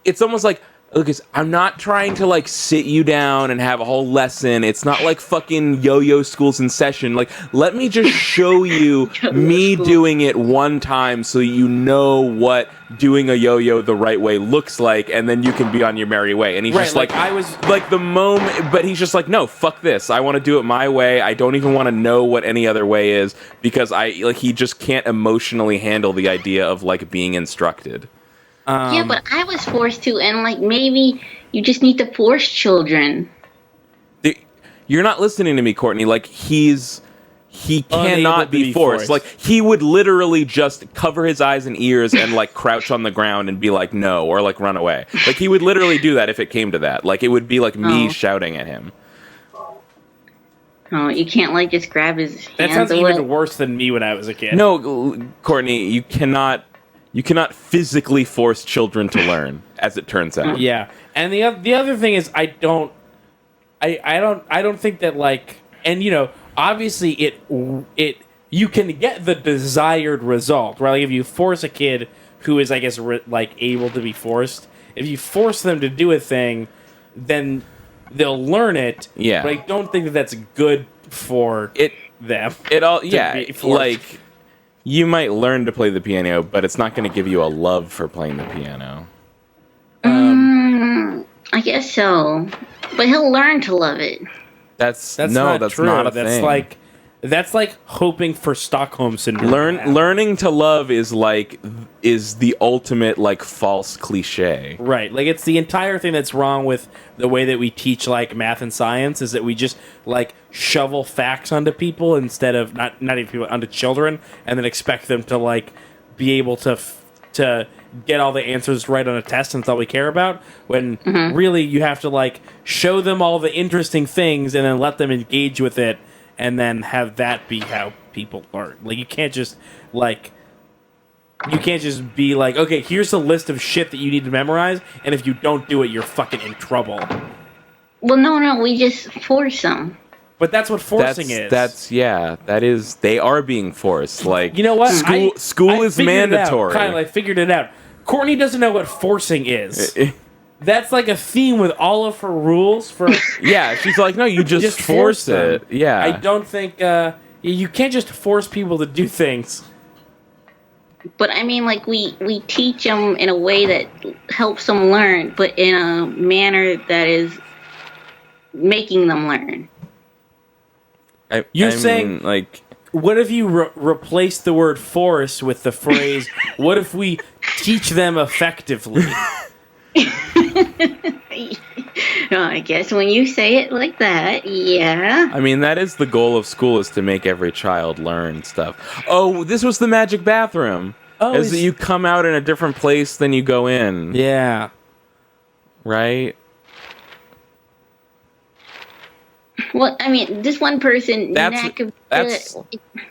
it's almost like, look, I'm not trying to like sit you down and have a whole lesson. It's not like fucking yo-yo school's in session. Like, let me just show you me doing it one time so you know what doing a yo-yo the right way looks like, and then you can be on your merry way. And he's just like I was like the moment, but he's just like, no, fuck this. I want to do it my way. I don't even want to know what any other way is, because he just can't emotionally handle the idea of like being instructed.
Yeah, but I was forced to, and like maybe you just need to force children.
You're not listening to me, Courtney. Like he cannot be forced. Like he would literally just cover his eyes and ears and like crouch on the ground and be like no, or like run away. Like he would literally do that if it came to that. Like it would be like me shouting at him.
Oh, you can't like just grab his hands.
That sounds even worse than me when I was a kid.
No, Courtney, you cannot physically force children to learn, as it turns out.
Yeah, and the other thing is, I don't think that, like, and you know, obviously it you can get the desired result, right? Like if you force a kid who is, I guess, like able to be forced, if you force them to do a thing, then they'll learn it.
Yeah,
but I don't think that that's good for them.
Like. You might learn to play the piano, but it's not going to give you a love for playing the piano.
I guess so, but he'll learn to love it.
That's not true.
Not a thing.
That's like hoping for Stockholm syndrome.
Learning to love is the ultimate like false cliche.
Right. Like it's the entire thing that's wrong with the way that we teach like math and science, is that we just like shovel facts onto people instead of not even people, onto children, and then expect them to like be able to get all the answers right on a test, and that's all we care about, when really you have to like show them all the interesting things and then let them engage with it, and then have that be how people learn. Like you can't just be like, okay, here's a list of shit that you need to memorize, and if you don't do it, you're fucking in trouble.
Well, no, we just force them.
But that's what forcing is.
That is. They are being forced. Like,
you know what?
School is mandatory.
Kyle, I figured it out. Courtney doesn't know what forcing is. That's like a theme with all of her rules for.
Yeah, she's like, no, you just force it. Yeah,
I don't think you can't just force people to do things.
But I mean, like we teach them in a way that helps them learn, but in a manner that is making them learn.
You're saying,
like,
what if you replace the word force with the phrase, what if we teach them effectively?
I guess when you say it like that, yeah.
I mean, that is the goal of school, is to make every child learn stuff. Oh, this was the magic bathroom. Oh, is that you come out in a different place than you go in.
Yeah.
Well,
Right?
I mean, this one person...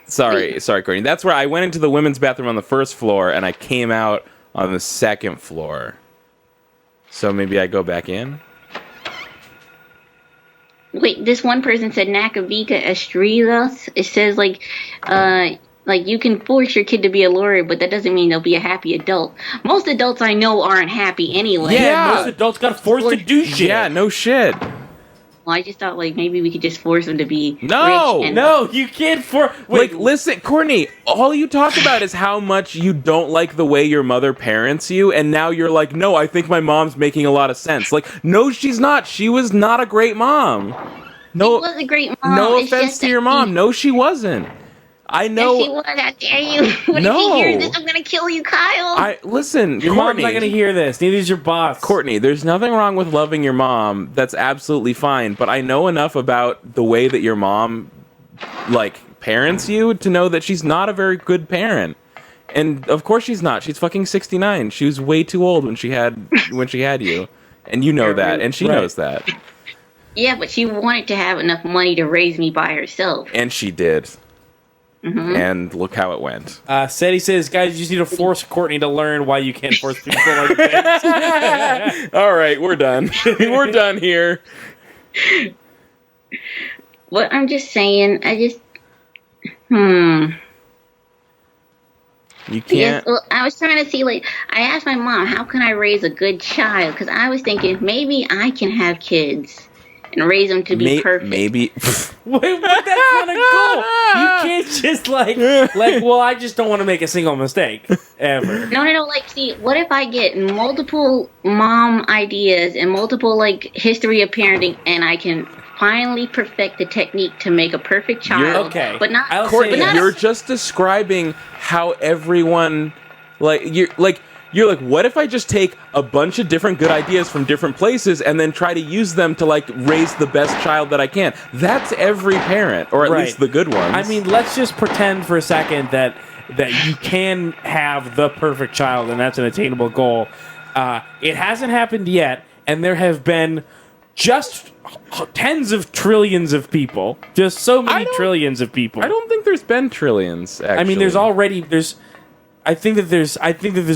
Sorry, Courtney. That's where I went into the women's bathroom on the first floor, and I came out on the second floor. So maybe I go back in?
Wait, this one person said Nakavika Estrellas. It says, like you can force your kid to be a lawyer, but that doesn't mean they'll be a happy adult. Most adults I know aren't happy anyway.
Yeah, most adults got forced to do shit.
Yeah, no shit.
I just thought like maybe we could just force them to be rich. And
No, you can't
Like, listen, Courtney, all you talk about is how much you don't like the way your mother parents you, and now you're like, no, I think my mom's making a lot of sense. Like, no, she's not. She was not a great mom. No,
She was a great mom.
no
It's
offense
just
to
that
your mom. No, she wasn't. I know.
Yes, she was. I dare you. What if he hears this? I'm gonna kill you, Kyle.
Listen,
Your
Courtney.
mom's not gonna hear this. Neither is your boss.
Courtney, there's nothing wrong with loving your mom. That's absolutely fine. But I know enough about the way that your mom, like, parents you to know that she's not a very good parent. And of course she's not. She's fucking 69. She was way too old when she had you, and you know that, and she knows that.
Yeah, but she wanted to have enough money to raise me by herself.
And she did.
Mm-hmm.
And look how it went.
Seti says, guys, you just need to force Courtney to learn why you can't force people like that.
All right, we're done. We're done here.
Well, I'm just saying,
You can't.
Yes, well, I was trying to see, like, I asked my mom, how can I raise a good child? Because I was thinking, maybe I can have kids and raise them to be perfect.
Maybe.
Wait, but that's not a goal. You can't just like, well, I just don't want to make a single mistake ever.
No. Like, see, what if I get multiple mom ideas and multiple, like, history of parenting, and I can finally perfect the technique to make a perfect child? But not,
Courtney,
but not
you're just describing how everyone, you're like, what if I just take a bunch of different good ideas from different places and then try to use them to, like, raise the best child that I can? That's every parent, or at least the good ones.
I mean, let's just pretend for a second that you can have the perfect child, and that's an attainable goal. It hasn't happened yet, and there have been just tens of trillions of people. Just so many trillions of people.
I don't think there's been trillions, actually.
I mean, I think that there's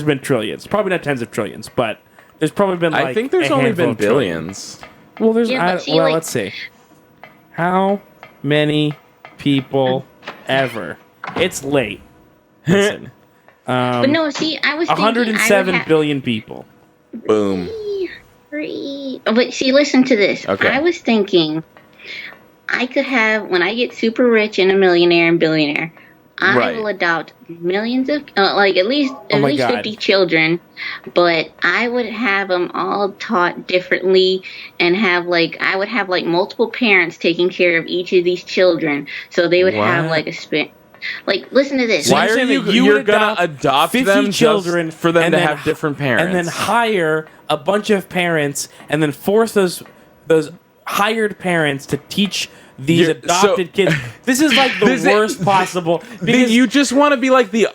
been trillions. Probably not tens of trillions, but there's probably been like
I think there's
a
only
handful
been
of trillions.
billions.
Well, there's
Yeah, but see, like-
let's see. How many people ever? It's late. Listen.
but no, see, I was thinking
107 billion people.
Boom.
But see, listen to this.
Okay.
I was thinking I could have, when I get super rich and a millionaire and billionaire, I will adopt millions of, at least 50 children, but I would have them all taught differently and I would have multiple parents taking care of each of these children, so they would have listen to this.
Why are you're gonna adopt
50
them
children
just for them
and
to
then
have different parents,
and then hire a bunch of parents and then force those hired parents to teach these adopted kids? This is like the worst possible. Because
you just want to be like the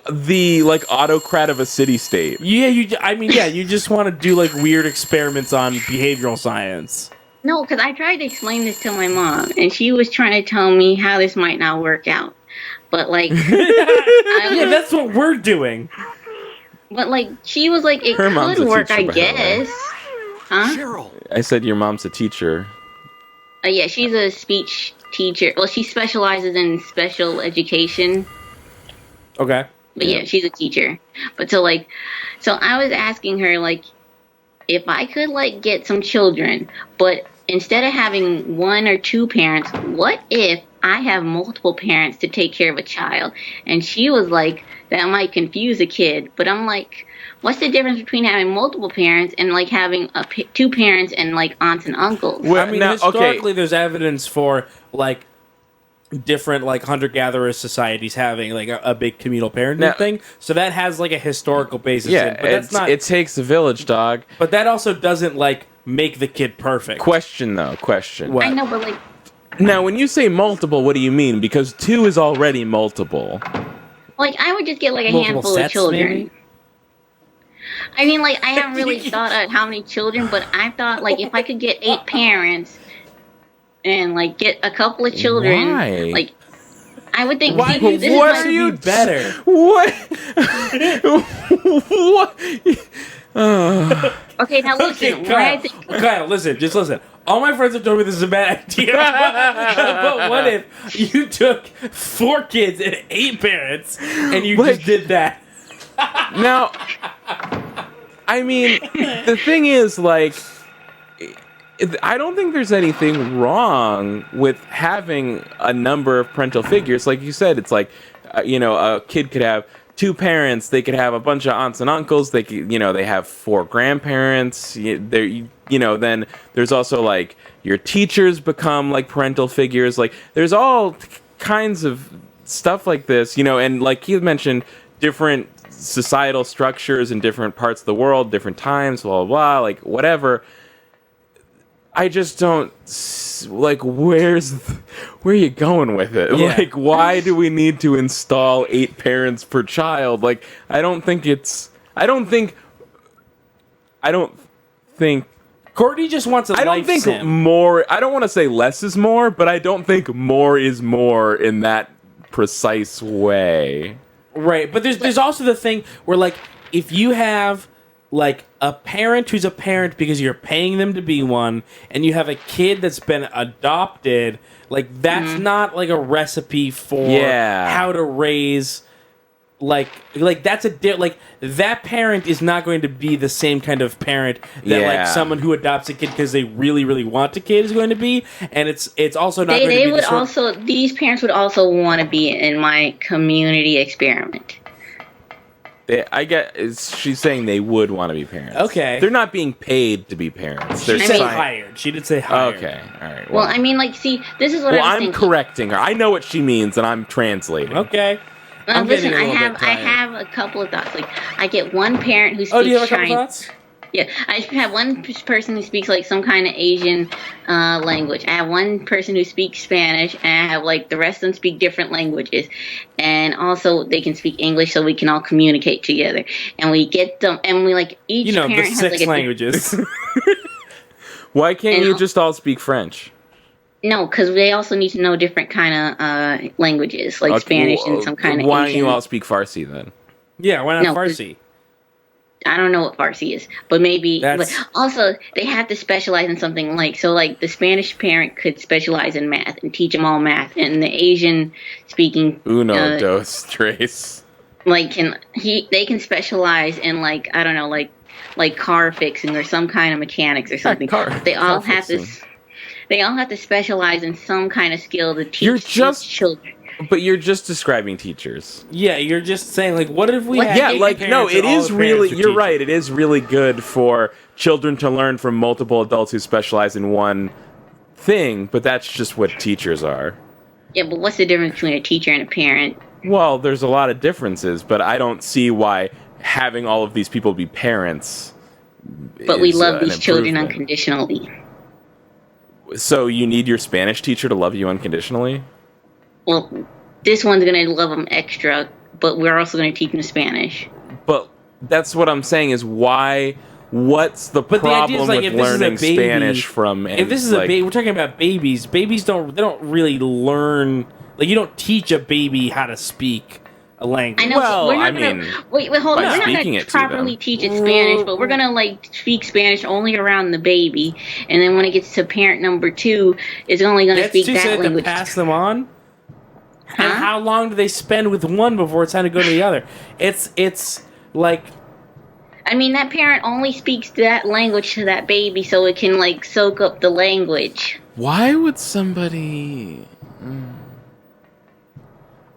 autocrat of a city state.
Yeah, you just want to do like weird experiments on behavioral science.
No, because I tried to explain this to my mom, and she was trying to tell me how this might not work out. But
yeah, that's what we're doing.
But she was like, it
Her mom's
could
a
work,
teacher,
I
by the way.
guess. Huh?
I said your mom's a teacher.
Yeah, she's a speech teacher. Well, she specializes in special education.
Okay.
But yeah, she's a teacher. But so I was asking her if I could get some children, but instead of having one or two parents, what if I have multiple parents to take care of a child? And she was like, that might confuse a kid. But I'm like, what's the difference between having multiple parents and having two parents and aunts and uncles?
Well, I mean, historically, there's evidence for different hunter-gatherer societies having a big communal parenting thing. So that has a historical basis.
Yeah,
but that's not.
It takes a village, dog.
But that also doesn't make the kid perfect.
Question.
What?
I know, but
now, when you say multiple, what do you mean? Because two is already multiple.
I would just get a
Multiple
handful
sets,
of children.
maybe?
I mean, I haven't really thought out how many children, but I thought if I could get 8 parents and get a couple of children,
Why?
I would think.
Why?
See, this
What
is
are you better?
What? What?
Okay, now listen.
Kyle, listen. Just listen. All my friends have told me this is a bad idea. But what if you took 4 kids and 8 parents and you just did that?
Now, I mean, the thing is, I don't think there's anything wrong with having a number of parental figures. Like you said, it's like, a kid could have 2 parents. They could have a bunch of aunts and uncles. They could, they have 4 grandparents. Then there's also like your teachers become like parental figures. Like there's all kinds of stuff like this, and like he mentioned, different societal structures in different parts of the world, different times, blah, blah, blah, like whatever. I just don't like where are you going with it?
Yeah.
Like, why do we need to install 8 parents per child? Like, I don't think
Courtney just wants a life sim.
I don't think more. I don't want to say less is more, but I don't think more is more in that precise way.
Right, but there's also the thing where, like, if you have like a parent who's a parent because you're paying them to be one, and you have a kid that's been adopted, like that's not like a recipe for how to raise. Like that's like that parent is not going to be the same kind of parent that like someone who adopts a kid because they really, really want a kid is going to be, and it's also not.
They would also, these parents would also want to be in my community experiment.
She's saying they would want to be parents.
Okay,
they're not being paid to be parents. They're
hired. She did say hired.
Okay, all right.
Well, I mean, like, see, this is what I'm thinking.
Correcting her. I know what she means, and I'm translating.
Okay.
Listen, I have a couple of thoughts. Like, I get one parent who speaks
do you have a couple thoughts?
Yeah, I have one person who speaks like some kind of Asian language. I have one person who speaks Spanish, and I have like the rest of them speak different languages, and also they can speak English, so we can all communicate together. And we get them, and we like each parent
the
has
6
like
languages.
Why can't you just all speak French?
No, because they also need to know different kind of languages, like Spanish and some kind of
Why
Asian.
don't you all speak Farsi then?
Yeah, why not Farsi?
I don't know what Farsi is, but maybe. But also, they have to specialize in something like the Spanish parent could specialize in math and teach them all math, and the Asian speaking
Uno, dos, tres.
Like they can specialize in like I don't know like car fixing or some kind of mechanics or something. They all have to. They all have to specialize in some kind of skill to teach children.
But you're just describing teachers.
Yeah, you're just saying, like, what if we had
it is really, you're right, it is really good for children to learn from multiple adults who specialize in one thing, but that's just what teachers are.
Yeah, but what's the difference between a teacher and a parent?
Well, there's a lot of differences, but I don't see why having all of these people be parents
But we love these children unconditionally.
So you need your Spanish teacher to love you unconditionally?
Well, this one's going to love them extra, but we're also going to teach them Spanish.
But that's what I'm saying is why... What's the problem with learning Spanish from...
If this is a baby, we're talking about babies. Babies don't really learn... Like, you don't teach a baby how to speak a language.
I know. Well, hold on. We're not going to properly teach it Spanish, but we're going to like speak Spanish only around the baby, and then when it gets to parent number 2, it's only going to speak that language.
To pass them on. And how long do they spend with one before it's time to go to the other? It's like.
I mean, that parent only speaks that language to that baby, so it can like soak up the language.
Why would somebody?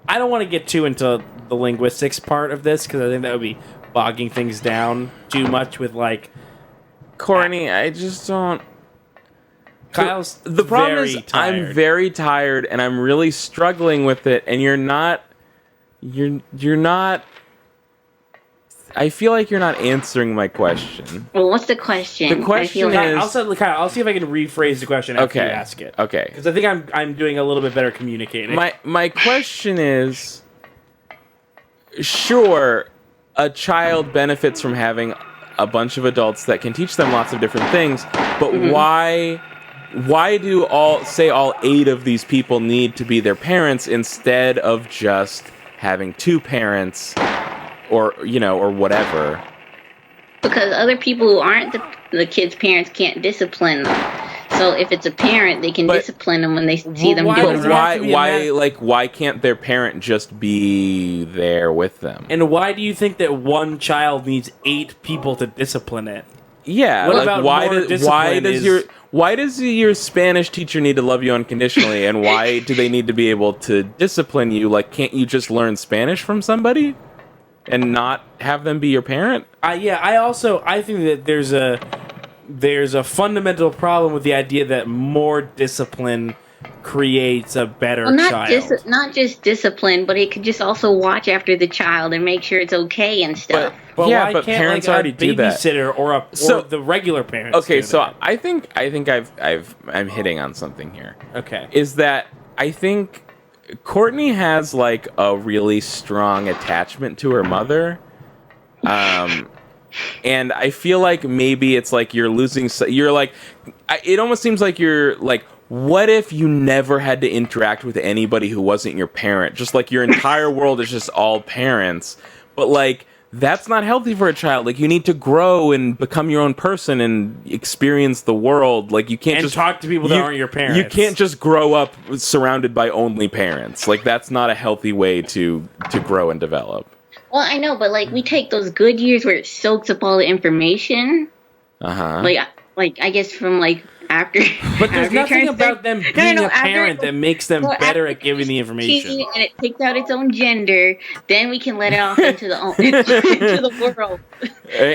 I don't want to get too into the linguistics part of this because I think that would be bogging things down too much with like
Courtney. I just don't.
Kyle's
the problem is tired. I'm very tired and I'm really struggling with it, and you're not. I feel like you're not answering my question.
Well, what's the question?
The question is...
I'll see if I can rephrase the question after you ask it.
Okay.
Because I think I'm doing a little bit better communicating.
My question is... Sure, a child benefits from having a bunch of adults that can teach them lots of different things, but why do all 8 of these people need to be their parents instead of just having 2 parents... Or whatever.
Because other people who aren't the kids' parents can't discipline them. So if it's a parent, they can discipline them when they see them doing wrong.
Why can't their parent just be there with them?
And why do you think that one child needs 8 people to discipline it?
Yeah,
What
like
about
why
more
why does your Spanish teacher need to love you unconditionally, and why do they need to be able to discipline you? Like, can't you just learn Spanish from somebody and not have them be your parent?
I think that there's a fundamental problem with the idea that more discipline creates a better child.
Not just discipline, but it could just also watch after the child and make sure it's okay and stuff.
But
yeah,
why
but
can't
parents
like,
already do that.
Babysitter or the regular parents?
Okay,
do
so
that?
I think I'm hitting on something here.
Okay,
is that I think Courtney has like a really strong attachment to her mother, and I feel like maybe it's like you're losing. You're like, it almost seems like you're like. What if you never had to interact with anybody who wasn't your parent? Just like your entire world is just all parents. But like, that's not healthy for a child. Like, you need to grow and become your own person and experience the world. Like, you can't just
talk to people that aren't your parents.
You can't just grow up surrounded by only parents. Like, that's not a healthy way to grow and develop.
Well, I know, but like we take those good years where it soaks up all the information. Like I guess from like after.
But there's nothing about them being a
after-
parent that makes them better at
after
giving the information.
And it takes out its own gender, then we can let it off into the into the world.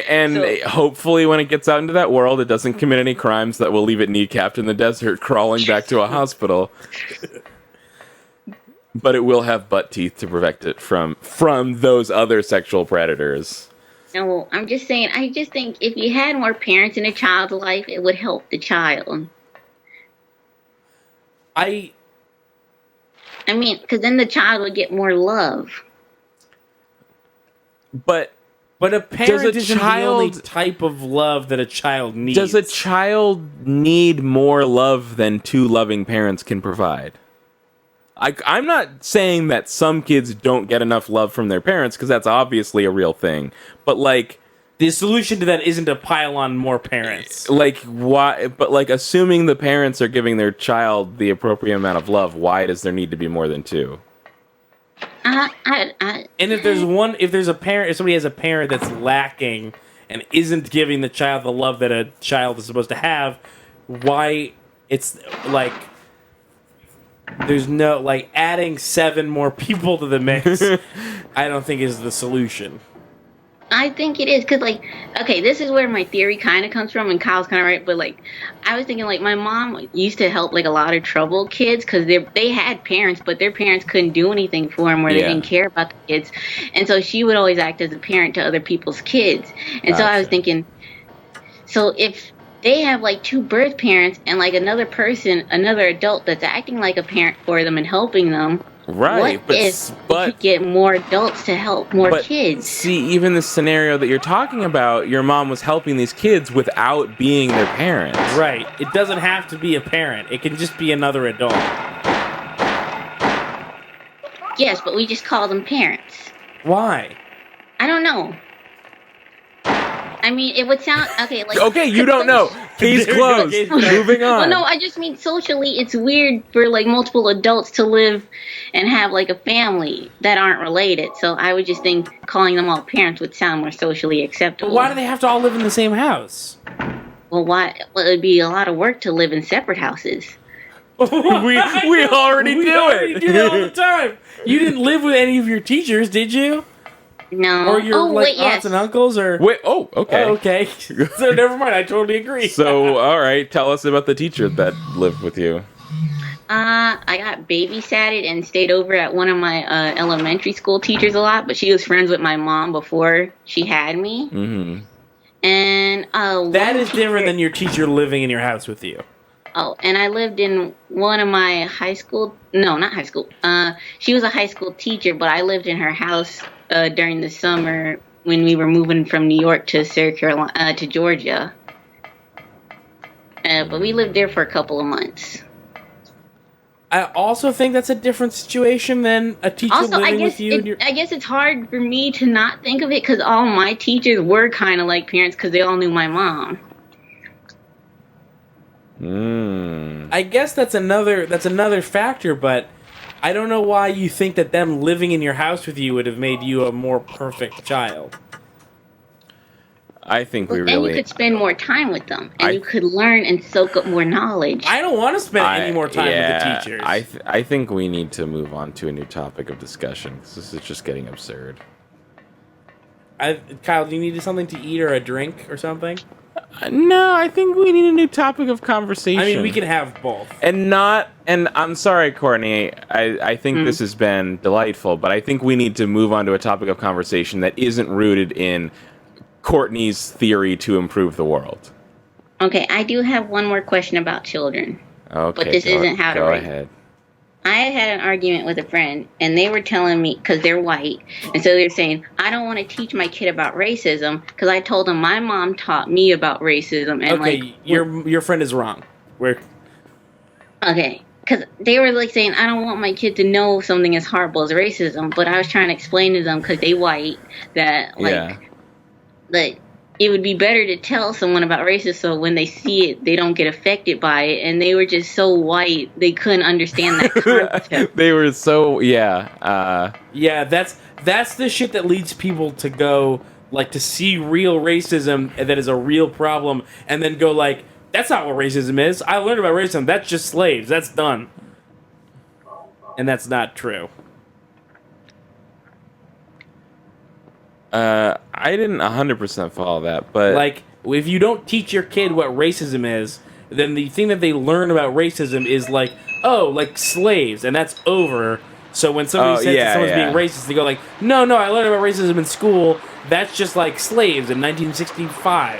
And hopefully when it gets out into that world, it doesn't commit any crimes that will leave it kneecapped in the desert crawling back to a hospital. But it will have butt teeth to protect it from those other sexual predators.
No, I'm just saying, I just think if you had more parents in a child's life, it would help the child. I mean, because then the child would get more love.
But a parent isn't the only type of love that a child needs.
Does a child need more love than two loving parents can provide? I'm not saying that some kids don't get enough love from their parents, because that's obviously a real thing. But, like...
The solution to that isn't to pile on more parents.
Like, why... But, like, assuming the parents are giving their child the appropriate amount of love, why does there need to be more than two?
And if there's a parent, if somebody has a parent that's lacking and isn't giving the child the love that a child is supposed to have, why it's like there's no like adding 7 more people to the mix. I don't think is the solution.
I think it is, because, like, okay, this is where my theory kind of comes from, and Kyle's kind of right, but, like, I was thinking, like, my mom used to help, like, a lot of troubled kids, because they had parents, but their parents couldn't do anything for them, or they didn't care about the kids, and so she would always act as a parent to other people's kids, and so I was thinking, so if they have, like, 2 birth parents, and, like, another adult that's acting like a parent for them and helping them,
right,
what if we could get more adults to help more kids?
See, even the scenario that you're talking about, your mom was helping these kids without being their parent.
Right. It doesn't have to be a parent. It can just be another adult.
Yes, but we just call them parents.
Why?
I don't know. I mean, it would sound okay. Like
okay, you don't know. Case closed. Moving on.
Well, no, I just mean socially, it's weird for like multiple adults to live and have like a family that aren't related. So I would just think calling them all parents would sound more socially acceptable.
But why do they have to all live in the same house?
Well, why? Well, it'd be a lot of work to live in separate houses.
we already do
that all the time. You didn't live with any of your teachers, did you?
No.
Or your aunts and uncles, or
wait? Oh, okay.
Oh, okay. So never mind. I totally agree.
So, all right. Tell us about the teacher that lived with you.
I got babysatted and stayed over at one of my elementary school teachers a lot, but she was friends with my mom before she had me.
Mm-hmm.
And
that is different than your teacher living in your house with you.
Oh, and I lived in one of my high school. No, not high school. She was a high school teacher, but I lived in her house during the summer when we were moving from New York to South Carolina to Georgia. But we lived there for a couple of months.
I also think that's a different situation than a teacher living with you.
I guess it's hard for me to not think of it because all my teachers were kind of like parents because they all knew my mom.
I guess that's another factor, but I don't know why you think that them living in your house with you would have made you a more perfect child.
I think we
then
really.
you could spend more time with them, and you could learn and soak up more knowledge.
I don't want to spend any more time with the teachers.
I think we need to move on to a new topic of discussion, because this is just getting absurd.
Kyle, do you need something to eat or a drink or something?
No, I think we need a new topic of conversation.
I mean, we can have both.
And I'm sorry, Courtney, I think this has been delightful, but I think we need to move on to a topic of conversation that isn't rooted in Courtney's theory to improve the world.
Okay, I do have one more question about children.
Okay,
but this isn't how to
go
raise.
ahead.
I had an argument with a friend, and they were telling me, because they're white, and so they're saying, I don't want to teach my kid about racism, because I told them my mom taught me about racism. And
okay, your friend is wrong.
Okay, because they were like saying, I don't want my kid to know something as horrible as racism, but I was trying to explain to them, because they white, that like it would be better to tell someone about racism so when they see it, they don't get affected by it. And they were just so white, they couldn't understand that concept.
They were so,
that's the shit that leads people to go, like, to see real racism that is a real problem, and then go, like, that's not what racism is. I learned about racism. That's just slaves. That's done. And that's not true.
I didn't 100% follow that, but...
Like, if you don't teach your kid what racism is, then the thing that they learn about racism is like, oh, like slaves, and that's over. So when somebody says that someone's being racist, they go like, no, I learned about racism in school. That's just like slaves in 1965.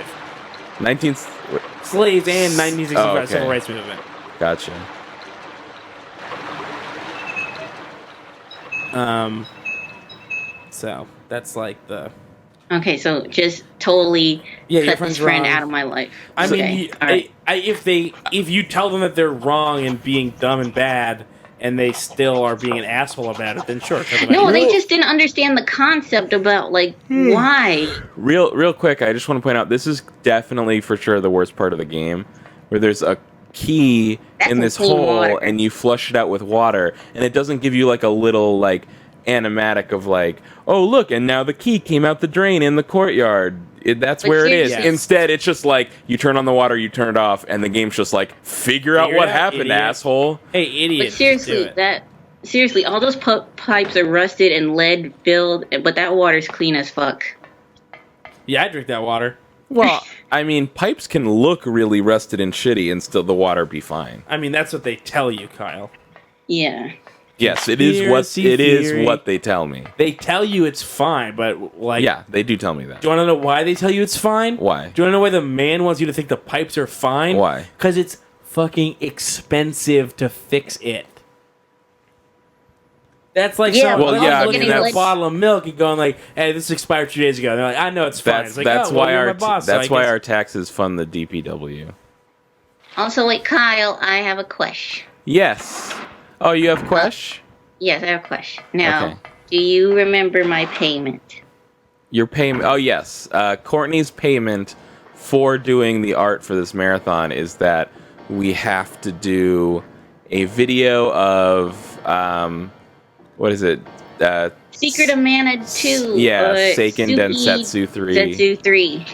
Slaves and 1965 Civil Rights Movement.
Gotcha.
So that's like the...
Okay, so just totally cut this friend
wrong.
out of my life.
I mean, if you tell them that they're wrong and being dumb and bad, and they still are being an asshole about it, then sure.
No, they just didn't understand the concept about like why.
Real quick, I just want to point out this is definitely for sure the worst part of the game, where there's a key in this hole and you flush it out with water, and it doesn't give you like a little like animatic of like, oh look, and now the key came out the drain in the courtyard. That's where it is. Yes. Instead, it's just like you turn on the water, you turn it off, and the game's just like, figure out what happened, asshole.
Hey, idiot!
But seriously, all those pipes are rusted and lead filled, but that water's clean as fuck.
Yeah, I drink that water.
Well, I mean, pipes can look really rusted and shitty, and still the water be fine.
I mean, that's what they tell you, Kyle.
Yeah.
Yes, it is what they tell me.
They tell you it's fine, but like...
Yeah, they do tell me that.
Do you want to know why they tell you it's fine?
Why?
Do you want to know why the man wants you to think the pipes are fine?
Why?
Because it's fucking expensive to fix it. That's like looking at a bottle of milk and going like, hey, this expired 2 days ago. And they're like, I know it's fine. It's like,
that's why our taxes fund the DPW.
Also, like, Kyle, I have a question.
Yes. Oh, you have a question?
Yes, I have a question. Now, do you remember my payment?
Your payment? Oh, yes. Courtney's payment for doing the art for this marathon is that we have to do a video of, what is it?
Secret of Mana 2.
Yeah, Seiken Densetsu 3.
Densetsu 3.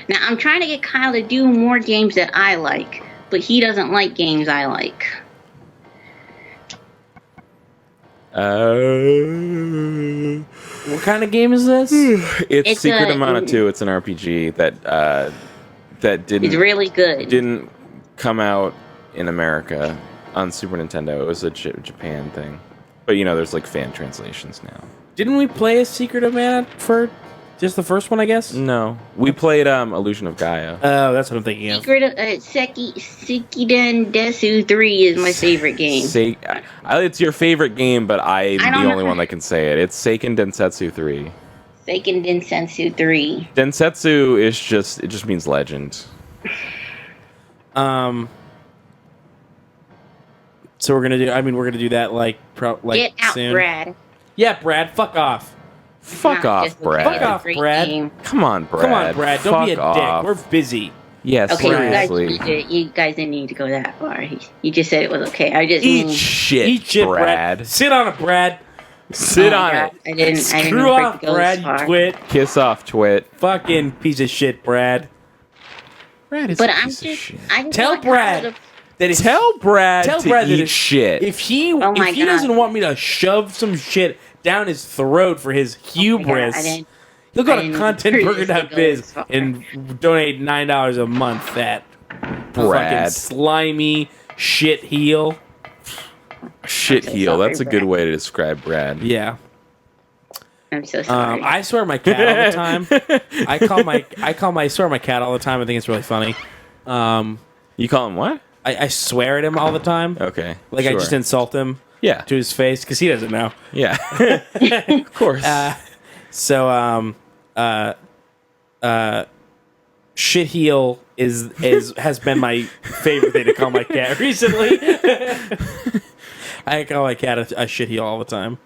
Now, I'm trying to get Kyle to do more games that I like, but he doesn't like games I like.
What kind of game is this?
It's Secret of Mana 2. It's an RPG that didn't...
It's really good.
Didn't come out in America on Super Nintendo. It was a Japan thing. But, you know, there's, like, fan translations now.
Didn't we play a Secret of Mana for just the first one, I guess?
No. We played Illusion of Gaia.
Oh, that's what I'm thinking of.
Secret of Seikiden Desu 3 is my favorite game.
It's your favorite game, but I'm the only one that can say it. It's Seiken Densetsu 3.
Seiken Densetsu 3.
Densetsu is just means legend.
So we're gonna do that like
Get out,
soon.
Brad.
Yeah, Brad, fuck off.
Fuck off, Brad.
Fuck off, Brad.
Game.
Come on, Brad.
Come on, Brad. Don't be a
off.
dick. We're busy.
Yeah,
okay,
seriously.
You guys didn't need to go that far. You just said it was okay. I just
Eat shit,
Brad.
Brad.
Sit on it, Brad.
Sit on
God.
it.
I didn't
Screw
break
off,
the ghost
Brad, you
part.
twit.
Kiss off, twit.
Fucking piece of shit, Brad.
Brad is
But
a
I'm
piece of
just,
shit.
I just
Tell
want
Brad
Kyle to-
that if
Tell Brad
Tell
to
Brad that
eat
if-
shit.
if he
Oh my God.
doesn't want me to shove some shit down his throat for his hubris,
I didn't-
he'll go
I
to
didn't
contentburger.biz
ghost
and donate $9 a month. That fucking
Brad.
slimy shit heel.
Shit
so
heel.
sorry,
That's a good
Brad.
way to describe Brad.
Yeah.
I'm so sorry.
I swear my cat all the time. I swear my cat all the time. I think it's really funny.
You call him what?
I swear at him all the time.
Okay.
Like I
sure.
just insult him.
Yeah.
To his face because he doesn't know.
Yeah. Of course.
Shit heel has been my favorite thing to call my cat recently. I call my cat a shit heel all the time.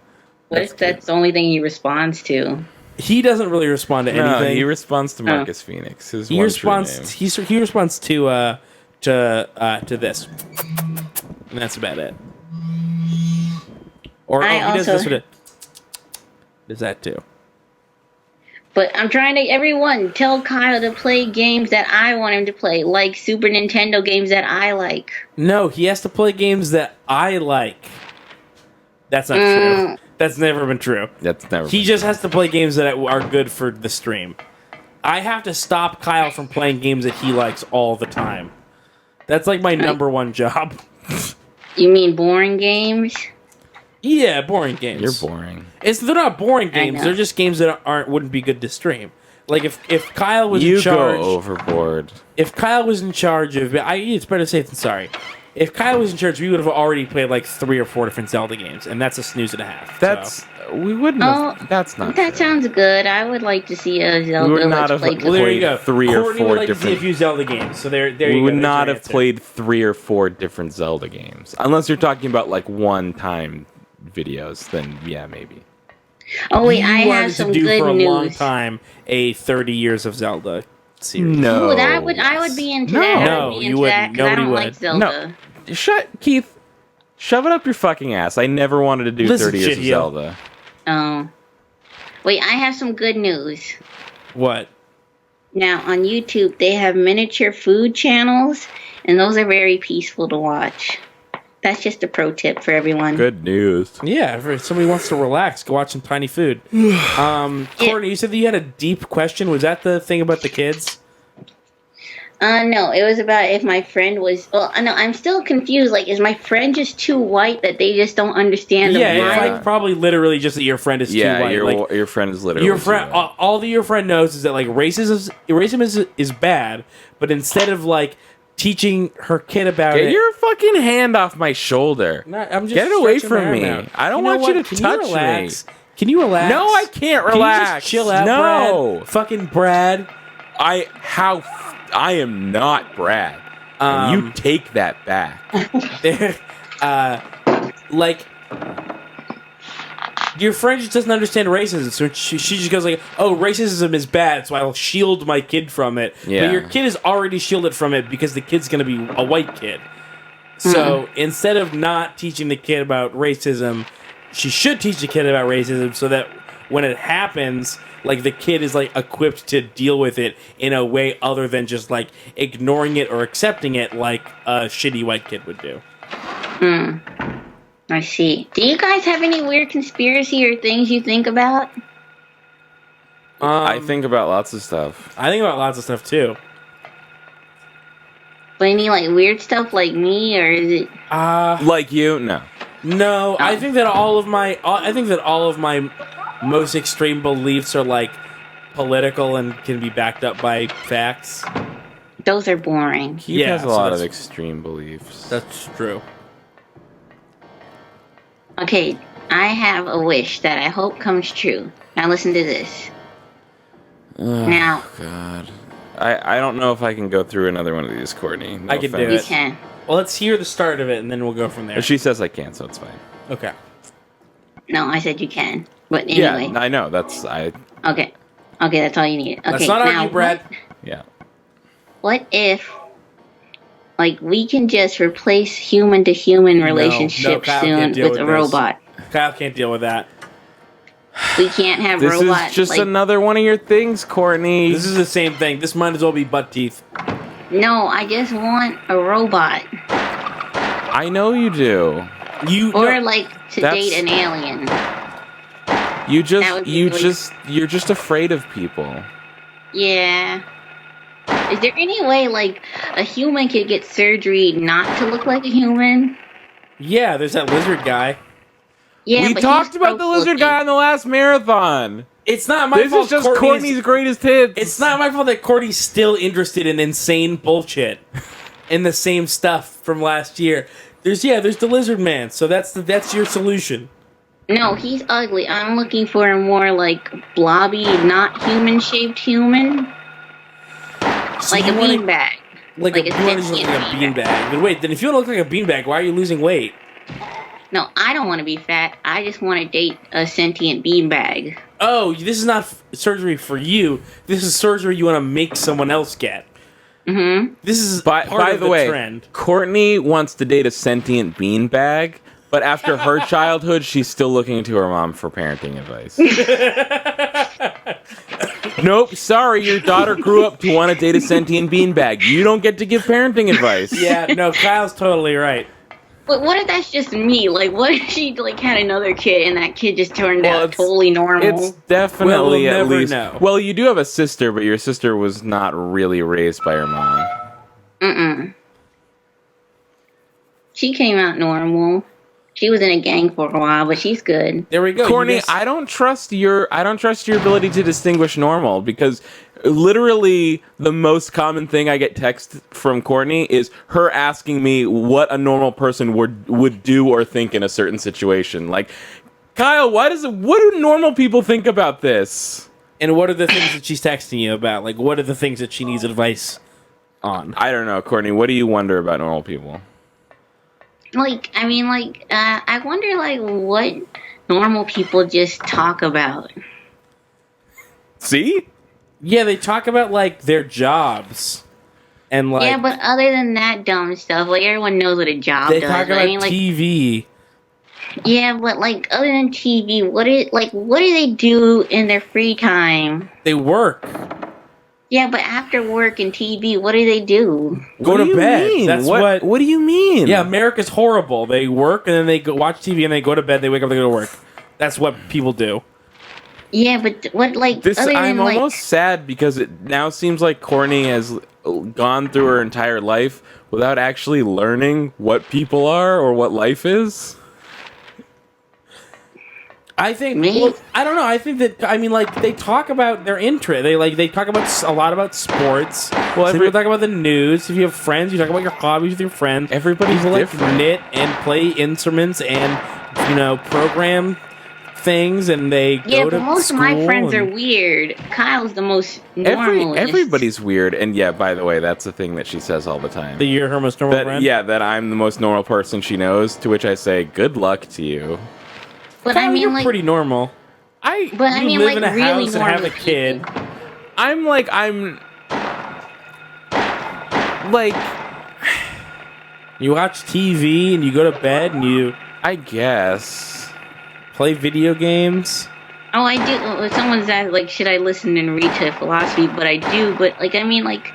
What if that's the only thing he responds to?
He doesn't really respond to
No,
anything.
he responds to Marcus Phoenix. His
He
one
responds.
true name.
He responds to this, and that's about it. Or
I
he does
also-
this with it. Does that too?
But I'm trying to, everyone, tell Kyle to play games that I want him to play, like Super Nintendo games that I like.
No, he has to play games that I like. That's not true. That's never been true.
That's never.
He just has to play games that are good for the stream. I have to stop Kyle from playing games that he likes all the time. That's like my number one job.
You mean boring games?
Yeah, boring games.
You're boring.
They're not boring games.
know.
They're just games that wouldn't be good to stream. Like if Kyle was
You
in charge,
go overboard.
if Kyle was in charge of, it's better safe than sorry. If Kyle was in charge, we would have already played like 3 or 4 different Zelda games, and that's a snooze and a half.
That's we wouldn't have. That's not.
That sounds good. I would like to see a Zelda
would not
Let's
have
Play.
Well, there you go.
played 3 or
Courtney
4
would like to see a
different.
few Zelda games. So there you go.
We would
There's
not
your
have
answer.
played 3 or 4 different Zelda games, unless you're talking about like one-time videos. Then yeah, maybe.
Oh wait,
You
I
wanted
have
to
some
do
good
for a long
news.
time a 30 years of Zelda series.
No.
Ooh, I would be into that. I
No,
would be
you
into that
wouldn't.
'cause I
Nobody
don't
would.
like Zelda.
No. Shut, Keith. Shove it up your fucking ass. I never wanted to do
Listen,
30 years
shit
of
heel.
Zelda.
Oh. Wait, I have some good news.
What?
Now, on YouTube, they have miniature food channels, and those are very peaceful to watch. That's just a pro tip for everyone.
Good news.
Yeah, if somebody wants to relax, go watch some tiny food. Courtney, you said that you had a deep question. Was that the thing about the kids?
No, it was about if my friend was... Well, no, I'm still confused. Like, is my friend just too white that they just don't understand the
Yeah, it's
vibe?
like probably literally just that your friend is too white.
Your friend is literally
your
too
friend.
white.
All that your friend knows is that like racism is bad, but instead of like teaching her kid about
Get
it,
your fucking hand off my shoulder.
No, I'm just
Get it away
stretching my
from me.
arm out.
I don't
know
want you
what?
to
Can
touch
relax?
me.
Can you relax?
No, I can't
Can you
relax.
just chill out,
No.
Brad? Fucking Brad.
I am not Brad. And you take that back.
Like your friend just doesn't understand racism, so she just goes like, "Oh, racism is bad, so I'll shield my kid from it."
Yeah.
But your kid is already shielded from it because the kid's gonna be a white kid. So instead of not teaching the kid about racism, she should teach the kid about racism so that when it happens, like the kid is like equipped to deal with it in a way other than just like ignoring it or accepting it like a shitty white kid would do.
I see. Do you guys have any weird conspiracy or things you think about?
I think about lots of stuff.
I think about lots of stuff too.
But any like weird stuff like me, or is it?
Like you? No.
No, I think that all of my most extreme beliefs are like political and can be backed up by facts.
Those are boring.
He has a lot of
that's-
extreme beliefs.
That's true.
Okay, I have a wish that I hope comes true. Now listen to this.
Oh,
Now-
God. I don't know if I can go through another one of these, Courtney. No
I can do
offense.
it.
You can.
Well, let's hear the start of it and then we'll go from there.
But she says I can't, so it's fine.
Okay.
No, I said you can. But anyway.
Yeah, I know. That's I.
Okay. Okay, that's all you need. Okay,
Let's not
now
argue, Brad.
Yeah.
What if, like, we can just replace human to human relationships
Kyle
soon
can't deal
with a
this.
robot?
Kyle can't deal with that.
We can't have
This
robots.
is just
like,
another one of your things, Courtney.
This is the same thing. This might as well be butt teeth.
No, I just want a robot.
I know you do.
Or like to
that's-
date an alien.
You
That would be
you're just afraid of people.
Yeah. Is there any way like a human could get surgery not to look like a human?
Yeah, there's that lizard guy.
Yeah,
We
but
talked
he's
about the lizard
gross-looking.
guy on the last marathon.
It's not my
This
fault.
is just Courtney's greatest hits.
It's not my fault that Courtney's still interested in insane bullshit and the same stuff from last year. There's the lizard man. So that's your solution.
No, he's ugly. I'm looking for a more like blobby, not human shaped human.
So
Like a
you wanna-
beanbag.
Like
Like
you
a
want to look
sentient
like a beanbag. But wait, then if you want to look like a beanbag, why are you losing weight?
No, I don't want to be fat. I just want to date a sentient beanbag.
Oh, this is not surgery for you. This is surgery you want to make someone else get.
Mm-hmm.
This is
By
part of
the way,
trend.
Courtney wants to date a sentient beanbag, but after her childhood, she's still looking to her mom for parenting advice. Nope, sorry, your daughter grew up to want to date a sentient beanbag. You don't get to give parenting advice.
Yeah, no, Kyle's totally right.
But what if that's just me? Like, what if she like had another kid and that kid just turned out totally normal?
It's definitely
We'll
at
never
least.
know.
Well, you do have a sister, but your sister was not really raised by her mom.
Mm-mm. She came out normal. She was in a gang for a while, but she's good.
There we go.
Courtney, I don't trust your ability to distinguish normal, because literally the most common thing I get text from Courtney is her asking me what a normal person would do or think in a certain situation. Like, Kyle, what do normal people think about this?
And what are the things that she's texting you about? Like, what are the things that she needs advice on?
I don't know, Courtney. What do you wonder about normal people?
Like, I mean, like, I wonder, like, what normal people just talk about.
See?
Yeah, they talk about, like, their jobs. And, like...
Yeah, but other than that dumb stuff, like, everyone knows what a job
they
does.
talk
but,
about
I mean, like,
TV.
yeah, but, like, other than TV, what do they do in their free time?
They work.
Yeah, but after work and TV, what do they do?
Go to bed.
mean?
That's
What do you mean?
Yeah, America's horrible. They work and then they go watch TV and they go to bed. They wake up, they go to work. That's what people do.
Yeah, but what, like,
This
other than,
I'm
like,
almost sad because it now seems like Courtney has gone through her entire life without actually learning what people are or what life is.
I think. Well, I don't know. I think that. I mean, like they talk about their interest. They talk about a lot about sports. Well, some people talk about the news. If you have friends, you talk about your hobbies with your friends.
Everybody's
people
different.
like knit and play instruments and program things, and they
yeah,
go to
but most of my
school
friends are
and-
weird. Kyle's the most normal.
Everybody's weird, and yeah, by the way, that's the thing that she says all the time.
That you're her most normal
That-
friend?
Yeah, that I'm the most normal person she knows, to which I say, good luck to you.
But
Kyle,
I mean,
you're
like,
pretty normal.
but
You
I mean,
live
like,
in a
really
house and have
normal
a kid.
I'm like,
you watch TV and you go to bed and you.
I guess.
Play video games.
Oh, I do. Someone's asked, like, should I listen and read to philosophy? But I do. But, like, I mean, like,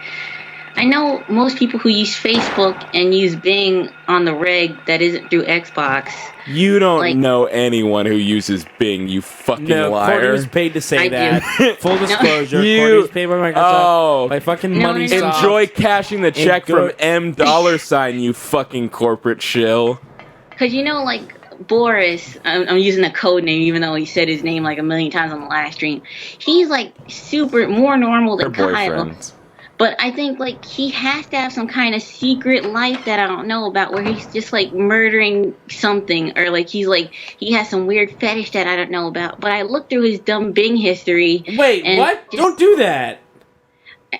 I know most people who use Facebook and use Bing on the reg that isn't through Xbox.
You don't
Like-
know anyone who uses Bing, you fucking
No,
liar.
Courtney was paid to say
I
that.
do.
Full disclosure,
You-
Courtney was paid by Microsoft.
Oh.
By fucking
No,
money.
no, no.
Enjoy cashing the check
go-
from $M$, you fucking corporate shill.
Because, like, Boris, I'm using the code name even though he said his name like a million times on the last stream. He's, like, more normal
Her
than Kyle.
boyfriend.
But I think, like, he has to have some kind of secret life that I don't know about, where he's just, like, murdering something, or, like, he has some weird fetish that I don't know about. But I looked through his dumb Bing history.
Wait,
and
what? Don't do that.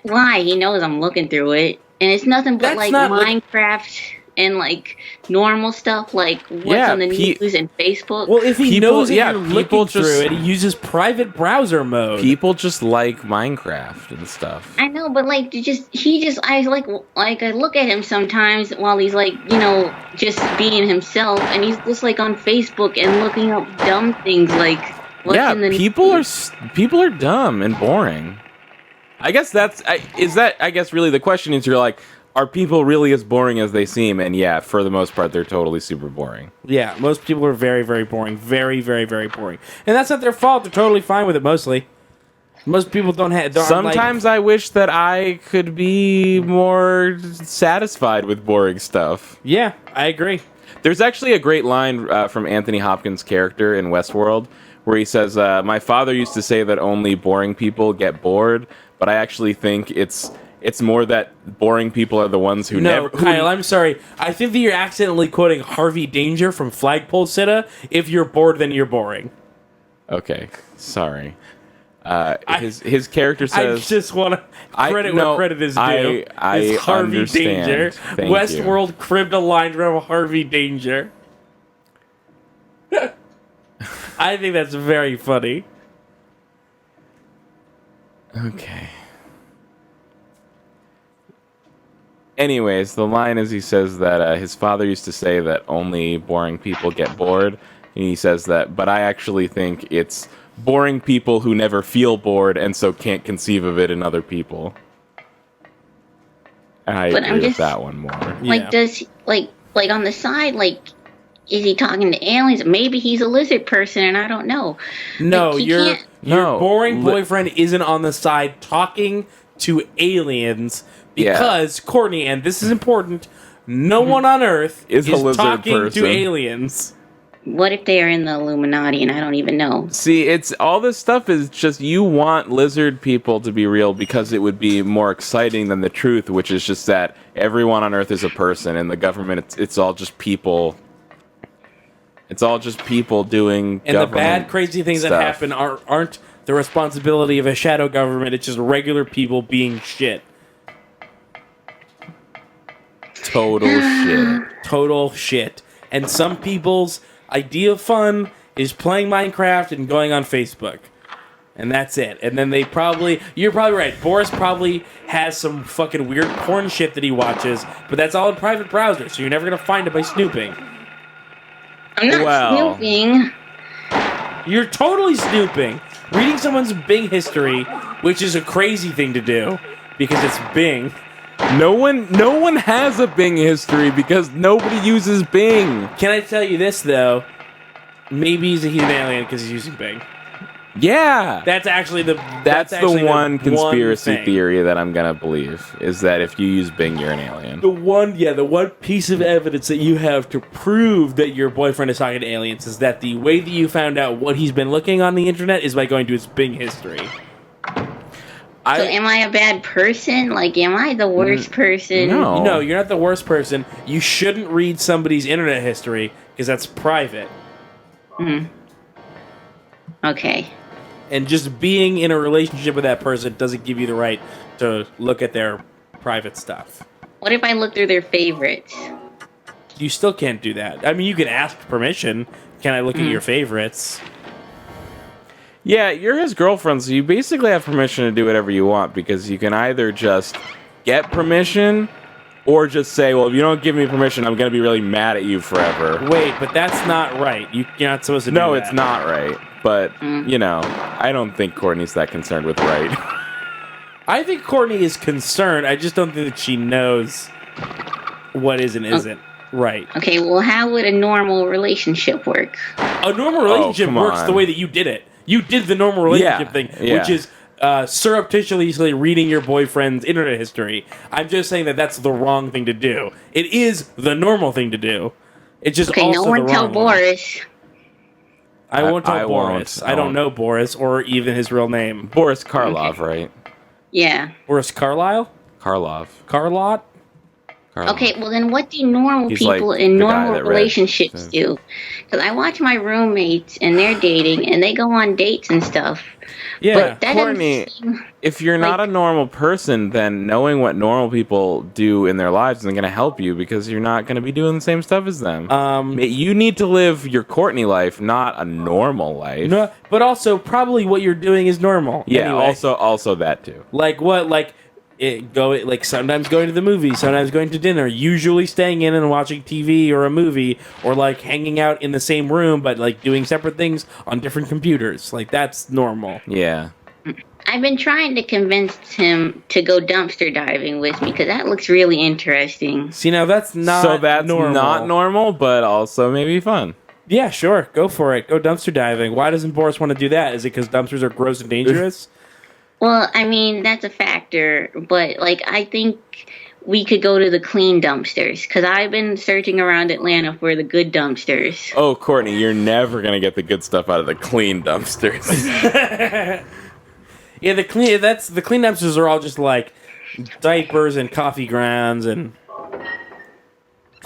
Why? He knows I'm looking through it. And it's nothing but,
That's
like,
not, like-
Minecraft and, like, normal stuff, like what's
Yeah,
on the news and Facebook.
Well, if he
People-
knows that
yeah,
you're
people
looking through
just-
it, he uses private browser mode.
People just like Minecraft and stuff.
I know, but like, I look at him sometimes while he's like, just being himself, and he's just like on Facebook and looking up dumb things like
people are dumb and boring. I guess really the question is, you're like, are people really as boring as they seem? And yeah, for the most part, they're totally super boring.
Yeah, most people are very, very boring. Very, very, very boring. And that's not their fault. They're totally fine with it, mostly. Most people don't have...
Sometimes I wish that I could be more satisfied with boring stuff.
Yeah, I agree.
There's actually a great line from Anthony Hopkins' character in Westworld where he says, my father used to say that only boring people get bored, but I actually think it's more that boring people are the ones who never...
No, Kyle, I'm sorry. I think that you're accidentally quoting Harvey Danger from Flagpole Sitta. If you're bored, then you're boring.
Okay, sorry. His character says...
I just want to credit where credit is due.
I
Harvey
understand.
Danger.
Thank
Westworld
you.
cribbed a line from Harvey Danger. I think that's very funny.
Okay. Anyways, the line is, he says that his father used to say that only boring people get bored. And he says that, but I actually think it's boring people who never feel bored and so can't conceive of it in other people. And I agree with that one more.
Like, does, like on the side, like, is he talking to aliens? Maybe he's a lizard person and I don't know.
No,
like,
your boring boyfriend isn't on the side talking to aliens because, Courtney, and this is important, no one on Earth is
a lizard
talking
person.
to aliens.
What if they are in the Illuminati and I don't even know?
See, it's all this stuff is just, you want lizard people to be real because it would be more exciting than the truth, which is just that everyone on Earth is a person and the government, it's all just people. It's all just people doing
And the bad, crazy things
stuff.
that happen aren't the responsibility of a shadow government. It's just regular people being shit.
Total shit.
Total shit. And some people's idea of fun is playing Minecraft and going on Facebook. And that's it. And then you're probably right. Boris probably has some fucking weird porn shit that he watches, but that's all in private browser, so you're never going to find it by snooping.
I'm not snooping.
You're totally snooping. Reading someone's Bing history, which is a crazy thing to do, because it's Bing.
No one has a Bing history because nobody uses Bing.
Can I tell you this, though? Maybe he's a human alien because he's using Bing.
Yeah.
That's actually the
one conspiracy
thing.
theory that I'm gonna believe, is that if you use Bing, you're an alien.
The one piece of evidence that you have to prove that your boyfriend is talking to aliens is that the way that you found out what he's been looking on the internet is by going to his Bing history.
So am I a bad person? Like, am I the worst person?
No, you're not the worst person. You shouldn't read somebody's internet history because that's private.
Okay.
And just being in a relationship with that person doesn't give you the right to look at their private stuff.
What if I look through their favorites?
You still can't do that. I mean, you can ask permission. Can I look at your favorites?
Yeah, you're his girlfriend, so you basically have permission to do whatever you want, because you can either just get permission or just say, well, if you don't give me permission, I'm going to be really mad at you forever.
Wait, but that's not right. You're not supposed to do that.
No, it's not right. But, you know, I don't think Courtney's that concerned with right.
I think Courtney is concerned. I just don't think that she knows what is and isn't right.
Okay, well, how would a normal relationship work?
A normal relationship works the way that you did it. You did the normal relationship thing, which is surreptitiously reading your boyfriend's internet history. I'm just saying that that's the wrong thing to do. It is the normal thing to do. It's just also
no one
the
tell
wrong one.
Boris.
I won't tell
I
Boris.
won't.
I don't know Boris or even his real name.
Boris Karloff, right?
Yeah.
Boris Carlisle?
Karloff.
Carlot?
Okay, well then what do normal
He's
people
like
in
the guy
normal
that read
relationships do? Because I watch my roommates and they're dating and they go on dates and stuff.
Yeah,
but that
Courtney, if you're not a normal person, then knowing what normal people do in their lives isn't going to help you because you're not going to be doing the same stuff as them. You need to live your Courtney life, not a normal life.
No, but also probably what you're doing is normal.
Yeah,
anyway.
also that too.
Like what? Like sometimes going to the movies, sometimes going to dinner, usually staying in and watching TV or a movie, or like hanging out in the same room but like doing separate things on different computers. Like that's normal.
Yeah.
I've been trying to convince him to go dumpster diving with me because that looks really interesting.
See, now that's not
not normal, but also maybe fun.
Yeah, sure. Go for it. Go dumpster diving. Why doesn't Boris want to do that? Is it because dumpsters are gross and dangerous?
Well, I mean, that's a factor, but, like, I think we could go to the clean dumpsters, because I've been searching around Atlanta for the good dumpsters.
Oh, Courtney, you're never going to get the good stuff out of the clean dumpsters.
Yeah, the clean dumpsters are all just, like, diapers and coffee grounds and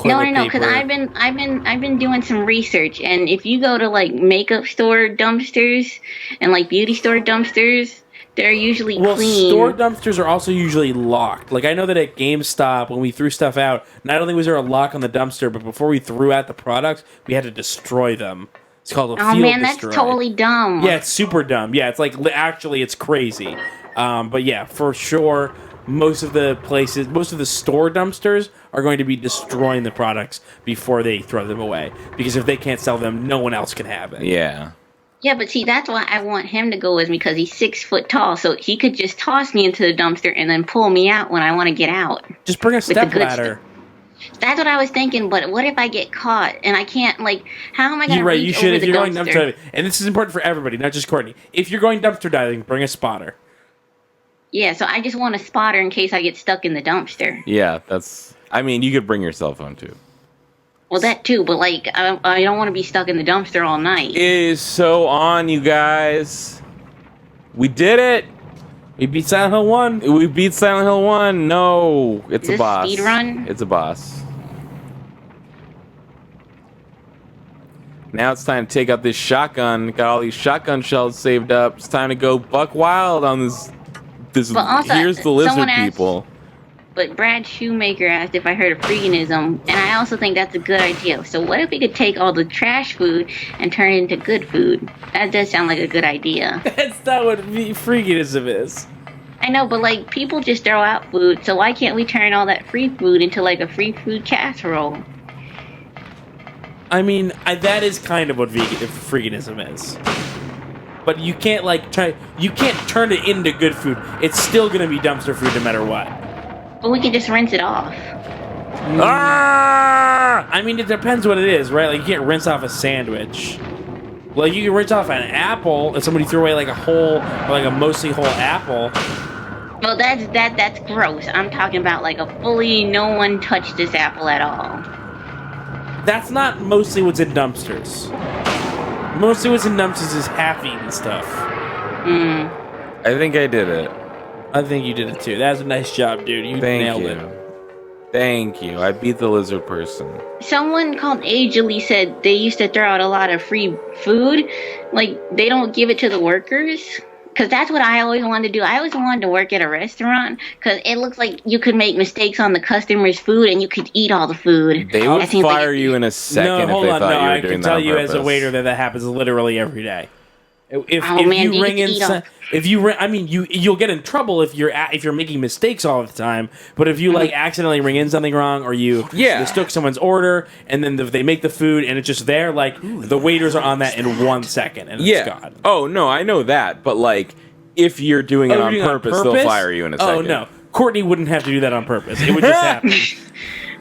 No, because I've been doing some research, and if you go to, like, makeup store dumpsters and, like, beauty store dumpsters, they're usually clean.
Store dumpsters are also usually locked. Like, I know that at GameStop, when we threw stuff out, not only was there a lock on the dumpster, but before we threw out the products, we had to destroy them. It's called a field
man,
destroy.
that's totally dumb.
Yeah, it's super dumb. Yeah, it's like, actually, it's crazy. But yeah, for sure, most of the store dumpsters are going to be destroying the products before they throw them away. Because if they can't sell them, no one else can have it.
Yeah.
Yeah, but see, that's why I want him to go with me, because he's 6 foot tall, so he could just toss me into the dumpster and then pull me out when I want to get out.
Just bring a stepladder.
That's what I was thinking, but what if I get caught and I can't, like, how am I going to reach
you should
over
if
the
you're going
dumpster?
dumpster diving. And this is important for everybody, not just Courtney. If you're going dumpster diving, bring a spotter.
Yeah, so I just want a spotter in case I get stuck in the dumpster.
Yeah, you could bring your cell phone too.
Well, that too, but, like, I don't want to be stuck in the dumpster all night.
It is so on, you guys. We did it.
We beat Silent Hill 1.
We beat Silent Hill 1. No, it's
Is
a
this
boss.
speed run?
It's a boss. Now it's time to take out this shotgun. Got all these shotgun shells saved up. It's time to go buck wild on this.
But also,
here's the lizard
someone asked-
people.
But Brad Shoemaker asked if I heard of freeganism, and I also think that's a good idea. So what if we could take all the trash food and turn it into good food? That does sound like a good idea.
That's not what freeganism is.
I know, but, like, people just throw out food, so why can't we turn all that free food into, like, a free food casserole?
I mean, that is kind of what freeganism is. But you can't, you can't turn it into good food. It's still going to be dumpster food no matter what.
But we can just rinse it off.
I mean, it depends what it is, right? Like, you can't rinse off a sandwich. Like, you can rinse off an apple if somebody threw away, like, a mostly whole apple.
Well, that's gross. I'm talking about, like, a fully no one touched this apple at all.
That's not mostly what's in dumpsters. Mostly what's in dumpsters is half-eaten stuff.
I think I did it.
I think you did it too. That's a nice job, dude. You nailed it.
Thank you. I beat the lizard person.
Someone called Ageley said they used to throw out a lot of free food. Like, they don't give it to the workers. Because that's what I always wanted to do. I always wanted to work at a restaurant. Because it looks like you could make mistakes on the customer's food and you could eat all the food.
They would fire you in a second if they thought you were doing that on purpose.
I can tell you as a waiter that happens literally every day. You'll get in trouble if you're making mistakes all the time. But if you accidentally ring in something wrong, or you mistook someone's order, and then they make the food and it's just there, the waiters are on that in 1 second and it's gone.
Oh no, I know that. But if you're doing it on purpose, they'll fire you in a second.
Oh no, Courtney wouldn't have to do that on purpose. It would just happen.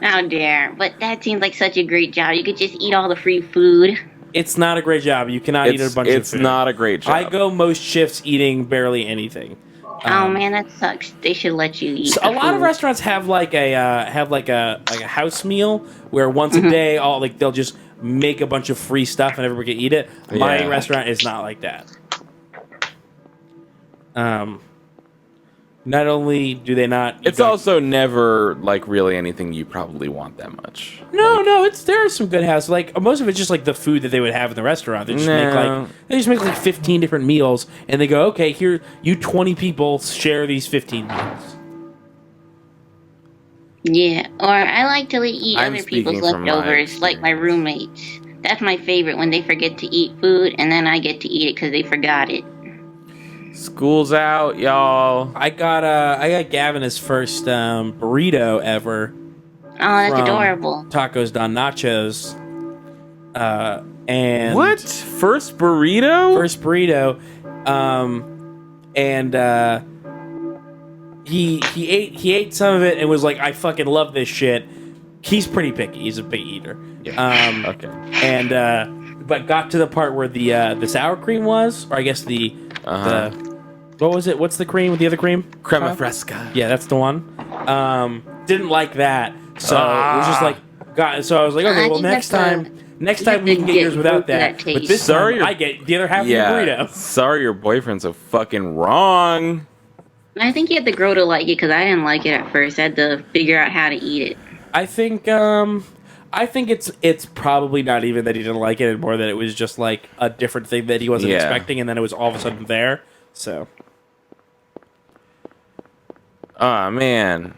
How dare! But that seems like such a great job. You could just eat all the free food.
It's not a great job. You cannot eat a bunch of food.
It's not a great job.
I go most shifts eating barely anything.
Oh man, that sucks. They should let you eat.
So a lot of restaurants have a house meal where once a day they'll just make a bunch of free stuff and everybody can eat it. My restaurant is not like that. Not only do they not...
It's also never, really anything you probably want that much.
No, there is some good house. Most of it's just, the food that they would have in the restaurant. They just make, 15 different meals, and they go, okay, here, you 20 people share these 15 meals.
Yeah, or I like to eat other people's leftovers, like my roommates. That's my favorite, when they forget to eat food, and then I get to eat it because they forgot it.
School's out, y'all.
I got Gavin his first burrito ever.
Oh, that's
from
adorable.
Tacos Don Nachos. And
What? First burrito?
First burrito. He ate some of it and was like, I fucking love this shit. He's pretty picky. He's a big eater.
Yeah. Okay.
And but got to the part where the sour cream was, or I guess the what was it? What's the cream with the other cream?
Crema fresca.
Yeah, that's the one. Didn't like that, so it was just like so I was like, okay, well next time we can get yours without that. But this time I get the other half of the burrito.
Sorry, your boyfriend's so fucking wrong.
I think you have to grow to like it because I didn't like it at first. I had to figure out how to eat it.
I think it's probably not even that he didn't like it, and more that it was just like a different thing that he wasn't expecting, and then it was all of a sudden there. So,
oh man,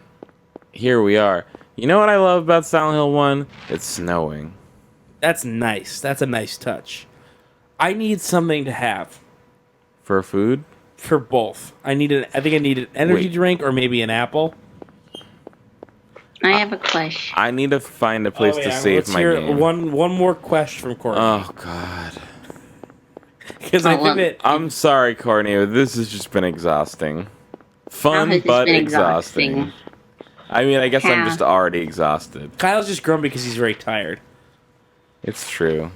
here we are. You know what I love about Silent Hill 1? It's snowing.
That's nice. That's a nice touch. I need something to have
for food.
For both, I think I need an energy drink or maybe an apple.
I have a question.
I need to find a place to save my game.
One more question from Courtney.
Oh God.
Because I think that
I'm sorry, Courtney. But this has just been exhausting. Fun, but exhausting. I mean, I guess I'm just already exhausted.
Kyle's just grumpy because he's very tired.
It's true.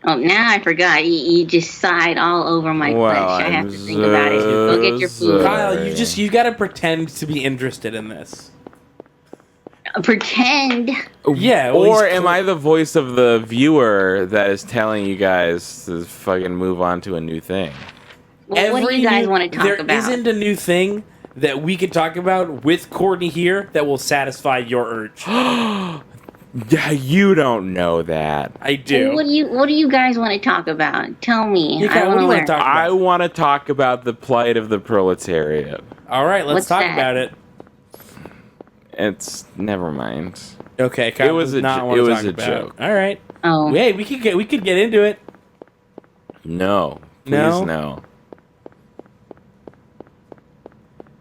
Oh, now I forgot. You just sighed all over my flesh. I have to think about it. Go get your food.
Kyle, you gotta pretend to be interested in this.
Pretend.
Yeah.
Well, or am I the voice of the viewer that is telling you guys to fucking move on to a new thing?
Well, what do you guys want to talk about?
There isn't a new thing that we can talk about with Courtney here that will satisfy your urge.
Yeah, you don't know that.
I do.
Well, what do you guys want to talk about? Tell me.
Yeah, what do you want to talk about?
I want to talk about the plight of the proletariat.
All right, let's talk about it.
It's never mind.
Okay, Kyle
it was a joke.
All right.
Oh.
Hey, we could get into it.
No. Please no.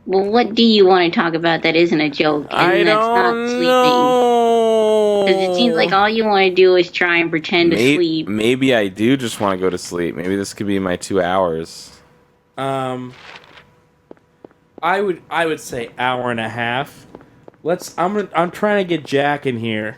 Well, what do you want to talk about that isn't a joke? And
I
that's
don't
not sleeping?
know.
Because it seems like all you want to do is try and pretend to sleep.
Maybe I do just want to go to sleep. Maybe this could be my 2 hours.
I would say hour and a half. I'm trying to get Jack in here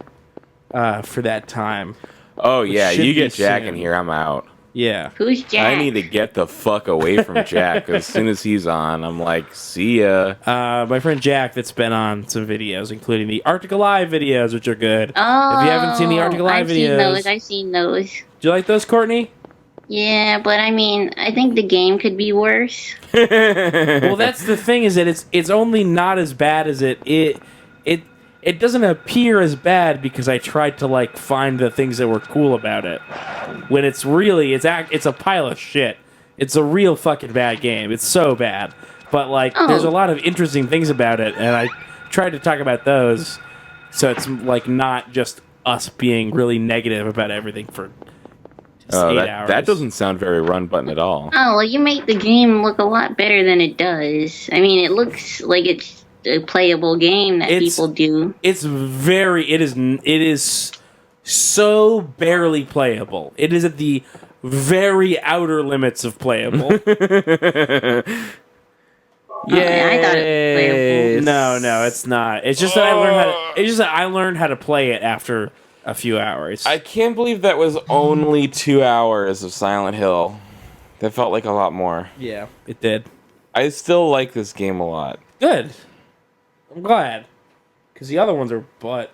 for that time.
Oh yeah, you get Jack in here, I'm out.
Yeah.
Who's Jack?
I need to get the fuck away from Jack. As soon as he's on, I'm like, see ya.
My friend Jack that's been on some videos, including the Arctic Alive videos, which are good.
Oh,
if you haven't seen the Arctic Alive videos,
I've seen those.
Do you like those, Courtney?
Yeah, but I mean, I think the game could be worse.
Well, that's the thing, is that it's only not as bad as it doesn't appear as bad because I tried to like find the things that were cool about it. When it's really it's a pile of shit. It's a real fucking bad game. It's so bad. But like there's a lot of interesting things about it, and I tried to talk about those so it's like not just us being really negative about everything for 8 hours.
That doesn't sound very run button at all.
Oh, well, you make the game look a lot better than it does. I mean, it looks like it's a playable game that people do.
It is so barely playable. It is at the very outer limits of playable.
Yeah, I thought it was playable.
No, it's not. It's just that I learned how to play it after a few hours.
I can't believe that was only 2 hours of Silent Hill. That felt like a lot more.
Yeah, it did.
I still like this game a lot.
Good. I'm glad. Because the other ones are butt.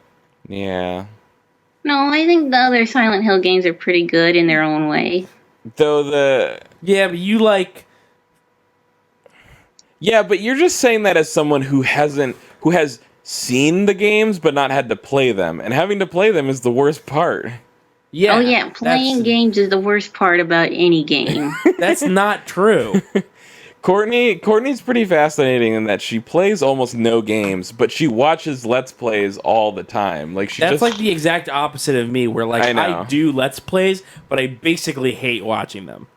Yeah.
No, I think the other Silent Hill games are pretty good in their own way.
Yeah, but you like...
Yeah, but you're just saying that as someone who has seen the games but not had to play them. And having to play them is the worst part.
Yeah.
Oh yeah, playing games is the worst part about any game.
That's not true.
Courtney's pretty fascinating in that she plays almost no games, but she watches Let's Plays all the time.
That's like the exact opposite of me, where like
I know.
I do Let's Plays, but I basically hate watching them.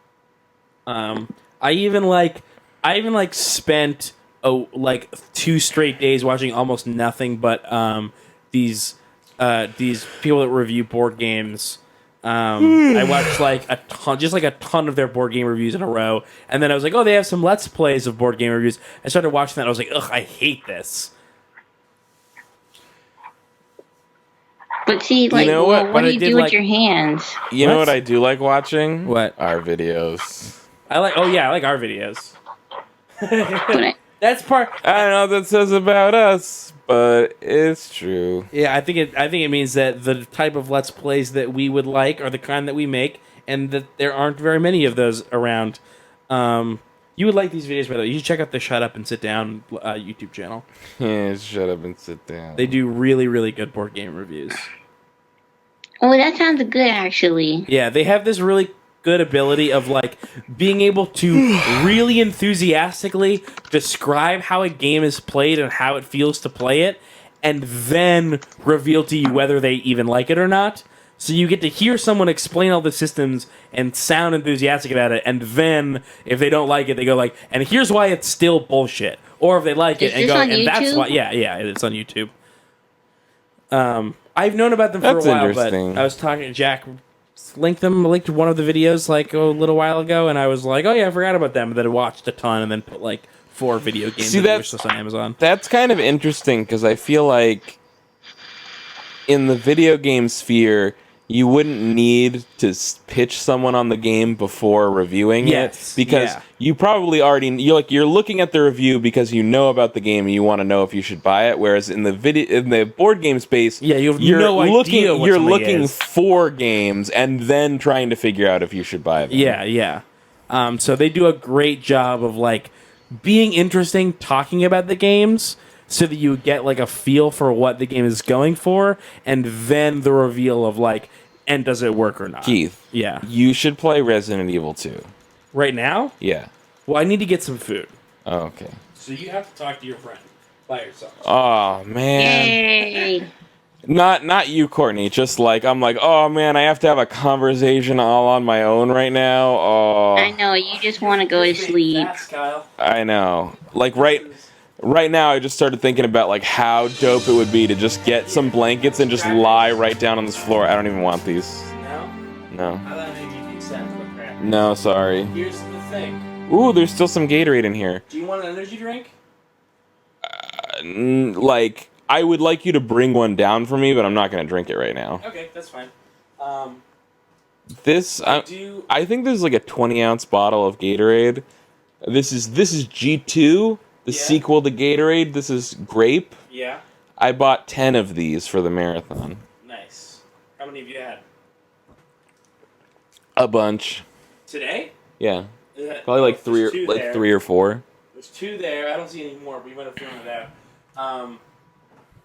I even spent 2 straight days watching almost nothing but these people that review board games. I watched a ton of their board game reviews in a row, and then I was like, oh, they have some Let's Plays of board game reviews. I started watching that, and I was like, ugh, I hate this.
But see, like, what do you do with your hands?
You know what I do like watching?
What?
Our videos.
I like our videos. That's part.
I don't know what that says about us, but it's true.
Yeah, I think it means that the type of Let's Plays that we would like are the kind that we make, and that there aren't very many of those around. You would like these videos, by the way. You should check out the Shut Up and Sit Down YouTube channel.
Yeah, Shut Up and Sit Down.
They do really, really good board game reviews.
Oh, that sounds good, actually.
Yeah, they have this really good ability of like being able to really enthusiastically describe how a game is played and how it feels to play it, and then reveal to you whether they even like it or not. So you get to hear someone explain all the systems and sound enthusiastic about it, and then if they don't like it, they go like, and here's why it's still bullshit. Or if they like it and go, and that's why, yeah, it's on YouTube. I've known about them for a while, but I was talking to Jack, linked one of the videos like a little while ago, and I was like, oh yeah, I forgot about them, and then I watched a ton, and then put like 4 video games that were just on Amazon.
That's kind of interesting, because I feel like in the video game sphere, you wouldn't need to pitch someone on the game before reviewing it, because you probably already you're looking at the review because you know about the game and you want to know if you should buy it. Whereas in the board game space, you're looking for games and then trying to figure out if you should buy them.
Yeah. So they do a great job of like being interesting, talking about the games, so that you get like a feel for what the game is going for, and then the reveal of like, and does it work or not?
Keith,
yeah,
you should play Resident Evil 2
right now.
Yeah.
Well, I need to get some food.
Oh, okay.
So you have to talk to your friend by yourself.
Oh man.
Yay.
Not you, Courtney. Just like I'm like, oh man, I have to have a conversation all on my own right now. Oh.
I know, you just want to go to sleep.
I know. Like right now, I just started thinking about like how dope it would be to just get some blankets and just lie right down on this floor. I don't even want these. No.
I thought maybe you'd accept the crap.
No, sorry.
Here's the thing.
Ooh, there's still some Gatorade in here.
Do you want an energy drink?
Like, I would like you to bring one down for me, but I'm not going to drink it right now.
Okay, that's fine.
I think there's like a 20-ounce bottle of Gatorade. This is G2, the sequel to Gatorade. This is grape.
Yeah.
I bought 10 of these for the marathon.
Nice. How many have you had?
A bunch.
Today?
Yeah. Probably like three or four.
There's 2 there. I don't see any more, but you might have thrown it out.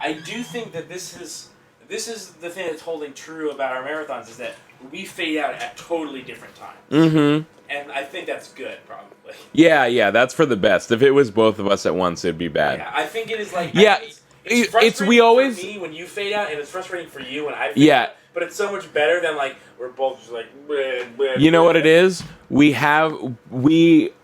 I do think that this is the thing that's holding true about our marathons, is that we fade out at totally different times.
Mm-hmm.
And I think that's good, probably.
Yeah, that's for the best. If it was both of us at once, it'd be bad.
Yeah, I think it is like...
Yeah,
it's frustrating for me when you fade out, and it's frustrating for you when I fade out. But it's so much better than like, we're both just like...
You know what it is? We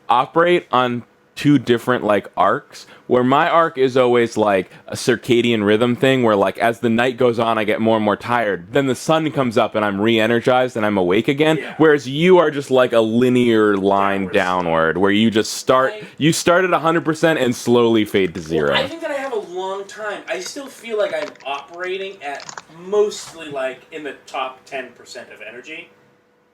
operate on 2 different like arcs, where my arc is always like a circadian rhythm thing, where like as the night goes on I get more and more tired, then the sun comes up and I'm re-energized and I'm awake again. Whereas you are just like a linear line downward where you just start at 100% and slowly fade to 0.
Well, I think that I have a long time. I still feel like I'm operating at mostly like in the top 10% of energy,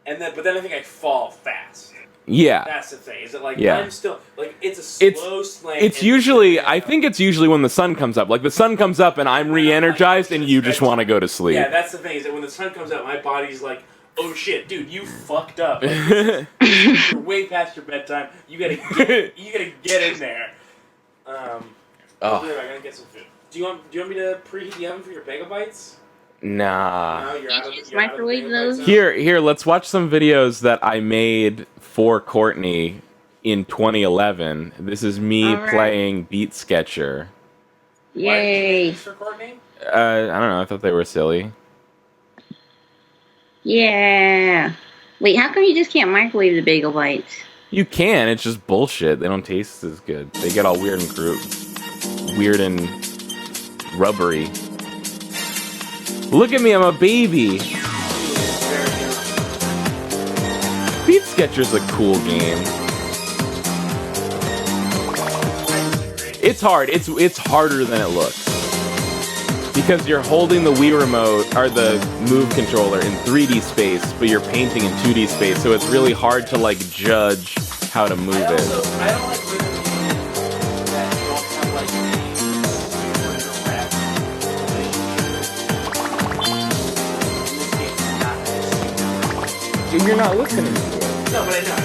but then I think I fall fast.
Yeah.
That's the thing. Is it like I'm still like it's a slow slant?
It's usually I think it's usually when the sun comes up. Like the sun comes up and I'm re-energized and you just want to go to sleep.
Yeah, that's the thing. Is that when the sun comes up, my body's like, oh shit, dude, you fucked up. Like, you're way past your bedtime. You gotta get in there. I gotta get some food. Do you want me to preheat the oven for your bagel bites?
Nah.
No, you're out of
microwave those?
Here, let's watch some videos that I made for Courtney in 2011. This is me playing Beat Sketcher.
Yay.
For Courtney?
I don't know. I thought they were silly.
Yeah. Wait, how come you just can't microwave the bagel bites?
You can. It's just bullshit. They don't taste as good. They get all weird and rubbery. Look at me, I'm a baby. Beat Sketcher's a cool game. It's hard. It's harder than it looks. Because you're holding the Wii remote, or the Move controller, in 3D space, but you're painting in 2D space, so it's really hard to, like, judge how to move it.
I don't like rhythm games that don't have, like,
You're not listening to it.
No, but I know.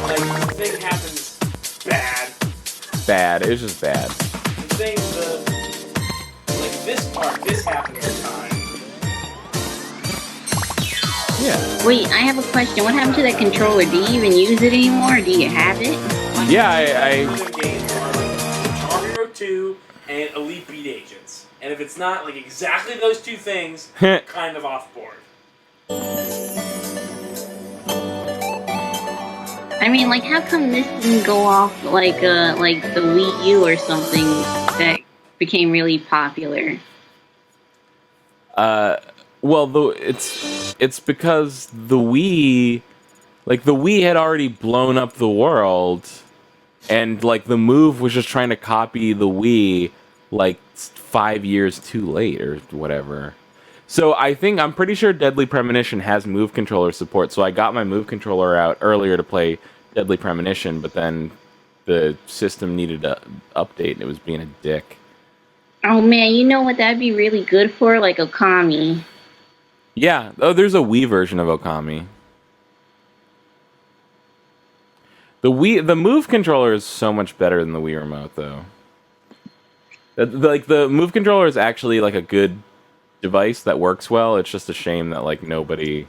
Like, the thing happens bad.
Bad. It's just bad.
The thing, this happens in time.
Yeah.
Wait, I have a question. What happened to that controller? Do you even use it anymore? Or do you have it?
Yeah, I
Rhythm games are like Guitar Hero 2 and Elite Beat Agents. And if it's not like exactly those two things, kind of off board.
I mean, like, how come this didn't go off like the Wii U or something that became really popular?
Well, it's because the Wii had already blown up the world, and like the Move was just trying to copy the Wii like 5 years too late or whatever. So I'm pretty sure Deadly Premonition has Move controller support. So I got my Move controller out earlier to play Deadly Premonition, but then the system needed to update and it was being a dick.
Oh man, you know what that'd be really good for? Like Okami.
Yeah. Oh, there's a Wii version of Okami. The Move controller is so much better than the Wii remote, though. Like the Move controller is actually like a good device that works well. It's just a shame that like nobody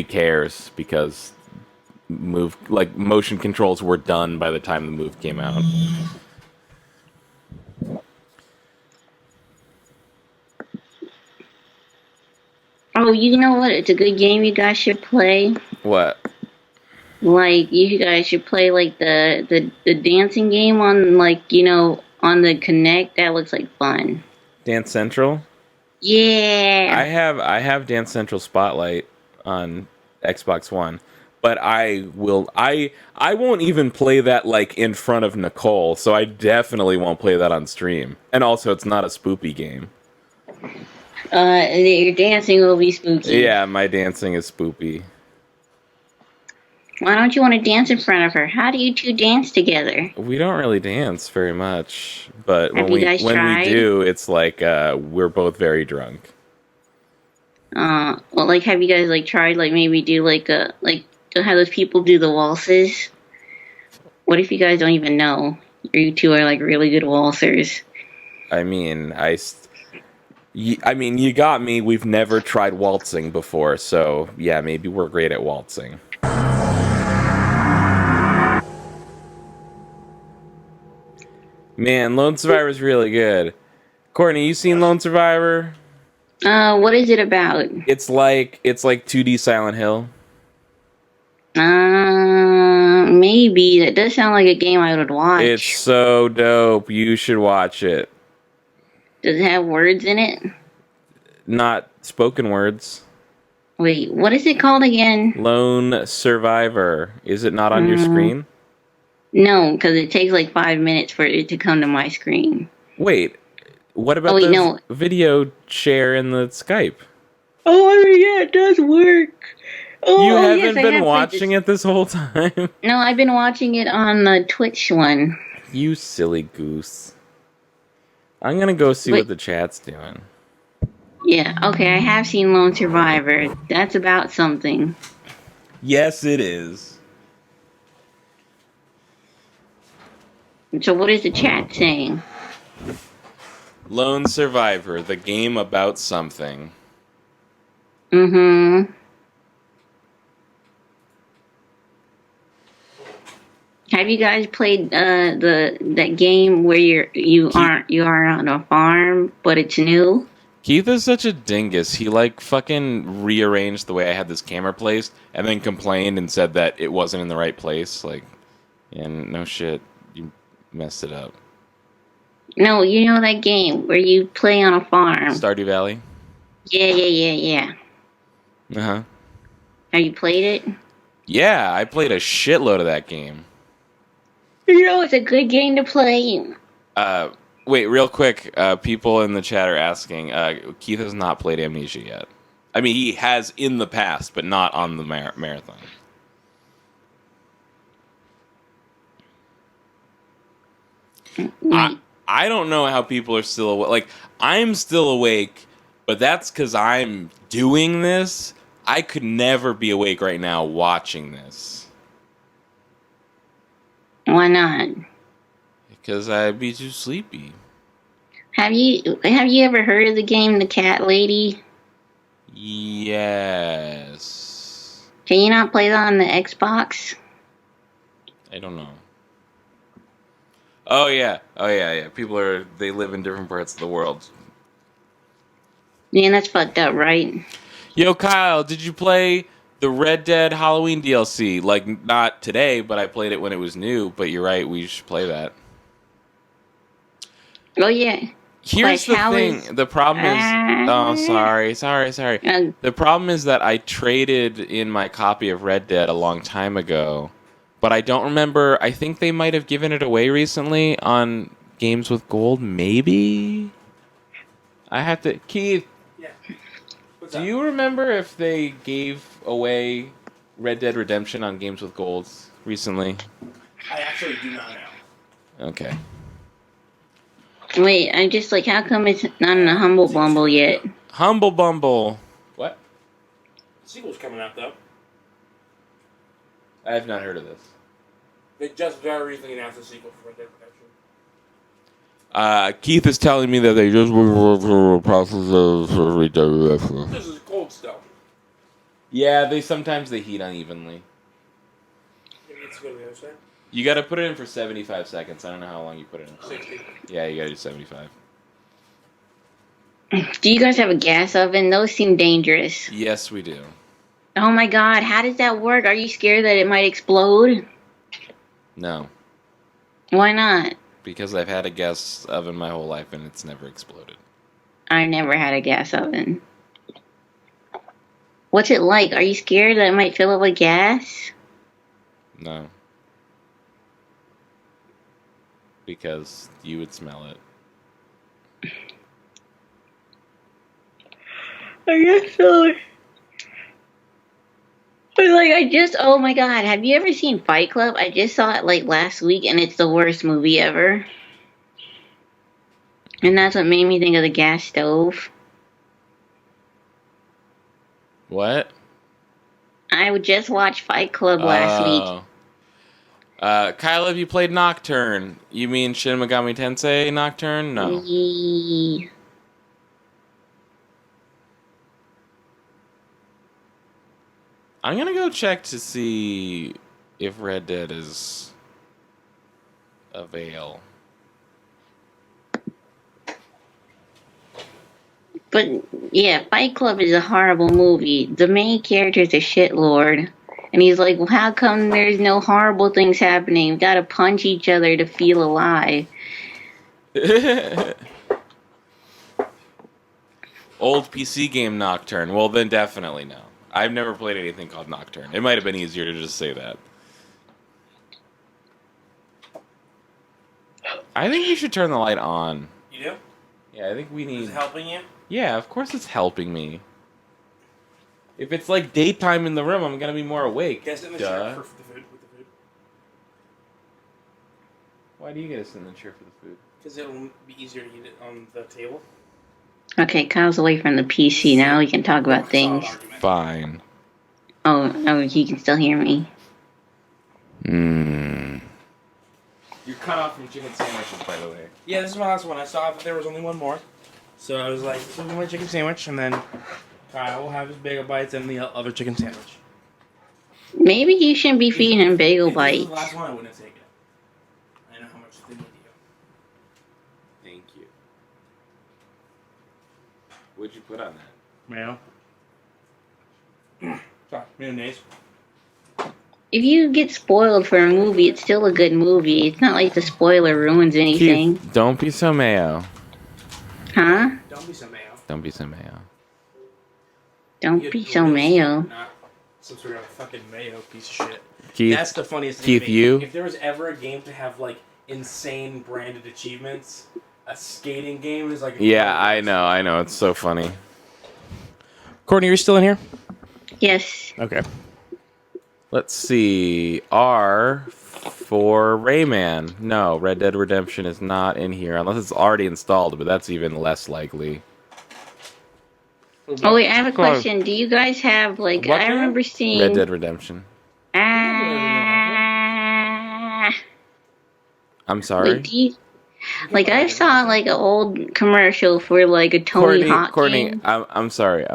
cares because motion controls were done by the time the Move came out.
Oh, you know what? It's a good game you guys should play.
What?
Like, you guys should play, like, the dancing game on, like, on the Kinect. That looks like fun.
Dance Central?
Yeah!
I have Dance Central Spotlight on Xbox One, but I won't even play that, like, in front of Nicole, so I definitely won't play that on stream. And also, it's not a spoopy game.
Your dancing will be spooky.
Yeah, my dancing is spoopy.
Why don't you want to dance in front of her? How do you two dance together?
We don't really dance very much, but
Have
when
you guys
we
tried?
do, it's like we're both very drunk.
Well, like, have you guys, like, tried, like, maybe do, like, to have those people do the waltzes? What if you guys don't even know? You two are, like, really good waltzers.
I mean, you got me. We've never tried waltzing before, so yeah, maybe we're great at waltzing. Man, Lone Survivor is really good. Courtney, you seen Lone Survivor?
What is it about?
It's like 2D Silent Hill.
Maybe. That does sound like a game I would watch.
It's so dope. You should watch it.
Does it have words in it?
Not spoken words.
Wait, what is it called again?
Lone Survivor. Is it not on your screen?
No, because it takes like 5 minutes for it to come to my screen.
Wait, what about the video share in the Skype?
Oh, yeah, it does work. Oh,
you haven't
yes,
been watching it this whole time?
No, I've been watching it on the Twitch one.
You silly goose. I'm gonna go see what the chat's doing.
Yeah, okay, I have seen Lone Survivor. That's about something.
Yes, it is.
So what is the chat saying?
Lone Survivor, the game about something.
Mm-hmm. Have you guys played that game where you are on a farm, but it's new?
Keith is such a dingus. He like fucking rearranged the way I had this camera placed and then complained and said that it wasn't in the right place. Like, yeah, no shit. You messed it up.
No, you know that game where you play on a farm?
Stardew Valley?
Yeah.
Uh-huh.
Have you played it?
Yeah, I played a shitload of that game.
You know, it's a good game to play.
Wait, real quick. People in the chat are asking. Keith has not played Amnesia yet. I mean, he has in the past, but not on the marathon. I don't know how people are still awake. Like, I'm still awake, but that's because I'm doing this. I could never be awake right now watching this.
Why not?
Because I'd be too sleepy.
Have you ever heard of the game The Cat Lady?
Yes.
Can you not play that on the Xbox?
I don't know. Oh yeah. People they live in different parts of the world.
Yeah, that's fucked up, right?
Yo, Kyle, did you play the Red Dead Halloween DLC? Like, not today, but I played it when it was new. But you're right, we should play that.
Oh, yeah.
Here's the thing. The problem is... Oh, sorry. The problem is that I traded in my copy of Red Dead a long time ago. But I don't remember... I think they might have given it away recently on Games with Gold. Maybe? I have to... Keith...
Yeah.
Do you remember if they gave away Red Dead Redemption on Games with Gold recently?
I actually do not know.
Okay.
Wait, I'm just like, how come it's not in a Humble Bumble yet?
Humble Bumble. What?
The sequel's coming out, though.
I have not heard of this.
They just very recently announced a sequel for Red Dead Redemption.
Keith is telling me that they just were through the process of Red Dead Redemption.
This is cold still.
Yeah, sometimes they heat unevenly.
Maybe it's good on the other side.
You gotta put it in for 75 seconds. I don't know how long you put it in.
60.
Yeah, you gotta do 75.
Do you guys have a gas oven? Those seem dangerous.
Yes, we do.
Oh my god, how does that work? Are you scared that it might explode?
No.
Why not?
Because I've had a gas oven my whole life and it's never exploded.
I never had a gas oven. What's it like? Are you scared that it might fill up with gas?
No. Because you would smell it.
I guess so. But oh my god, have you ever seen Fight Club? I just saw it like last week and it's the worst movie ever. And that's what made me think of the gas stove.
What?
I would just watch Fight Club last week.
Kyle, have you played Nocturne? You mean Shin Megami Tensei Nocturne? No. I'm gonna go check to see if Red Dead is avail.
But yeah, Fight Club is a horrible movie. The main character is a shitlord. And he's like, well, how come there's no horrible things happening? We gotta punch each other to feel alive.
Old PC game Nocturne. Well, then definitely no. I've never played anything called Nocturne. It might have been easier to just say that. I think you should turn the light on.
You do?
Yeah, I think we need...
Is it helping you?
Yeah, of course it's helping me. If it's like daytime in the room, I'm gonna be more awake.
Guess in the chair for the food, with the food.
Why do you get to sit in the chair for the food?
Because it'll be easier to eat it on the table.
Okay, Kyle's away from the PC now. We can talk about things.
Fine.
Oh, he can still hear me.
You're cut off from chicken sandwiches, by the way.
Yeah, this is my last one. I saw that there was only one more. So I was like, this is my chicken sandwich, and then Kyle will have his bagel bites and the other chicken sandwich.
Maybe you shouldn't be feeding him bagel
If this
bites.
was the last one, I wouldn't have taken it. I know how much they need you.
Thank you. What'd you put on that?
Mayo. Sorry, mayonnaise.
If you get spoiled for a movie, it's still a good movie. It's not like the spoiler ruins anything.
Keith, don't be so mayo.
Huh?
Don't be so mayo.
Don't be so mayo.
Don't be so mayo.
Not some sort of fucking mayo piece of shit.
Keith,
That's the funniest thing.
Keith,
to me.
you?
If there was ever a game to have like insane branded achievements, a skating game is like.
Yeah, I know. It's so funny.
Courtney, are you still in here?
Yes.
Okay.
Let's see. R for Rayman. No, Red Dead Redemption is not in here unless it's already installed, but that's even less likely.
Oh wait, I have a question. Do you guys have like? I remember seeing
Red Dead Redemption. I'm sorry.
Like I saw like an old commercial for like a Tony Hawk
Courtney,
game.
I'm sorry.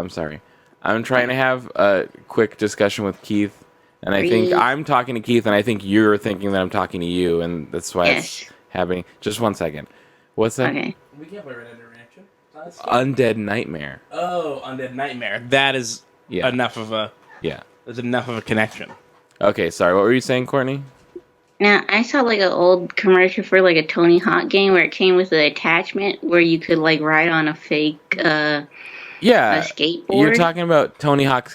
I'm trying to have a quick discussion with Keith, and I think I'm talking to Keith, and I think you're thinking that I'm talking to you, and that's why it's happening. Just 1 second. What's that?
Okay.
We can't play Red Dead Redemption.
Undead Nightmare.
Oh, Undead Nightmare. That is enough of a.
Yeah.
There's enough of a connection.
Okay, sorry. What were you saying, Courtney?
Now I saw like an old commercial for like a Tony Hawk game where it came with an attachment where you could like ride on a fake a skateboard.
You're talking about Tony Hawk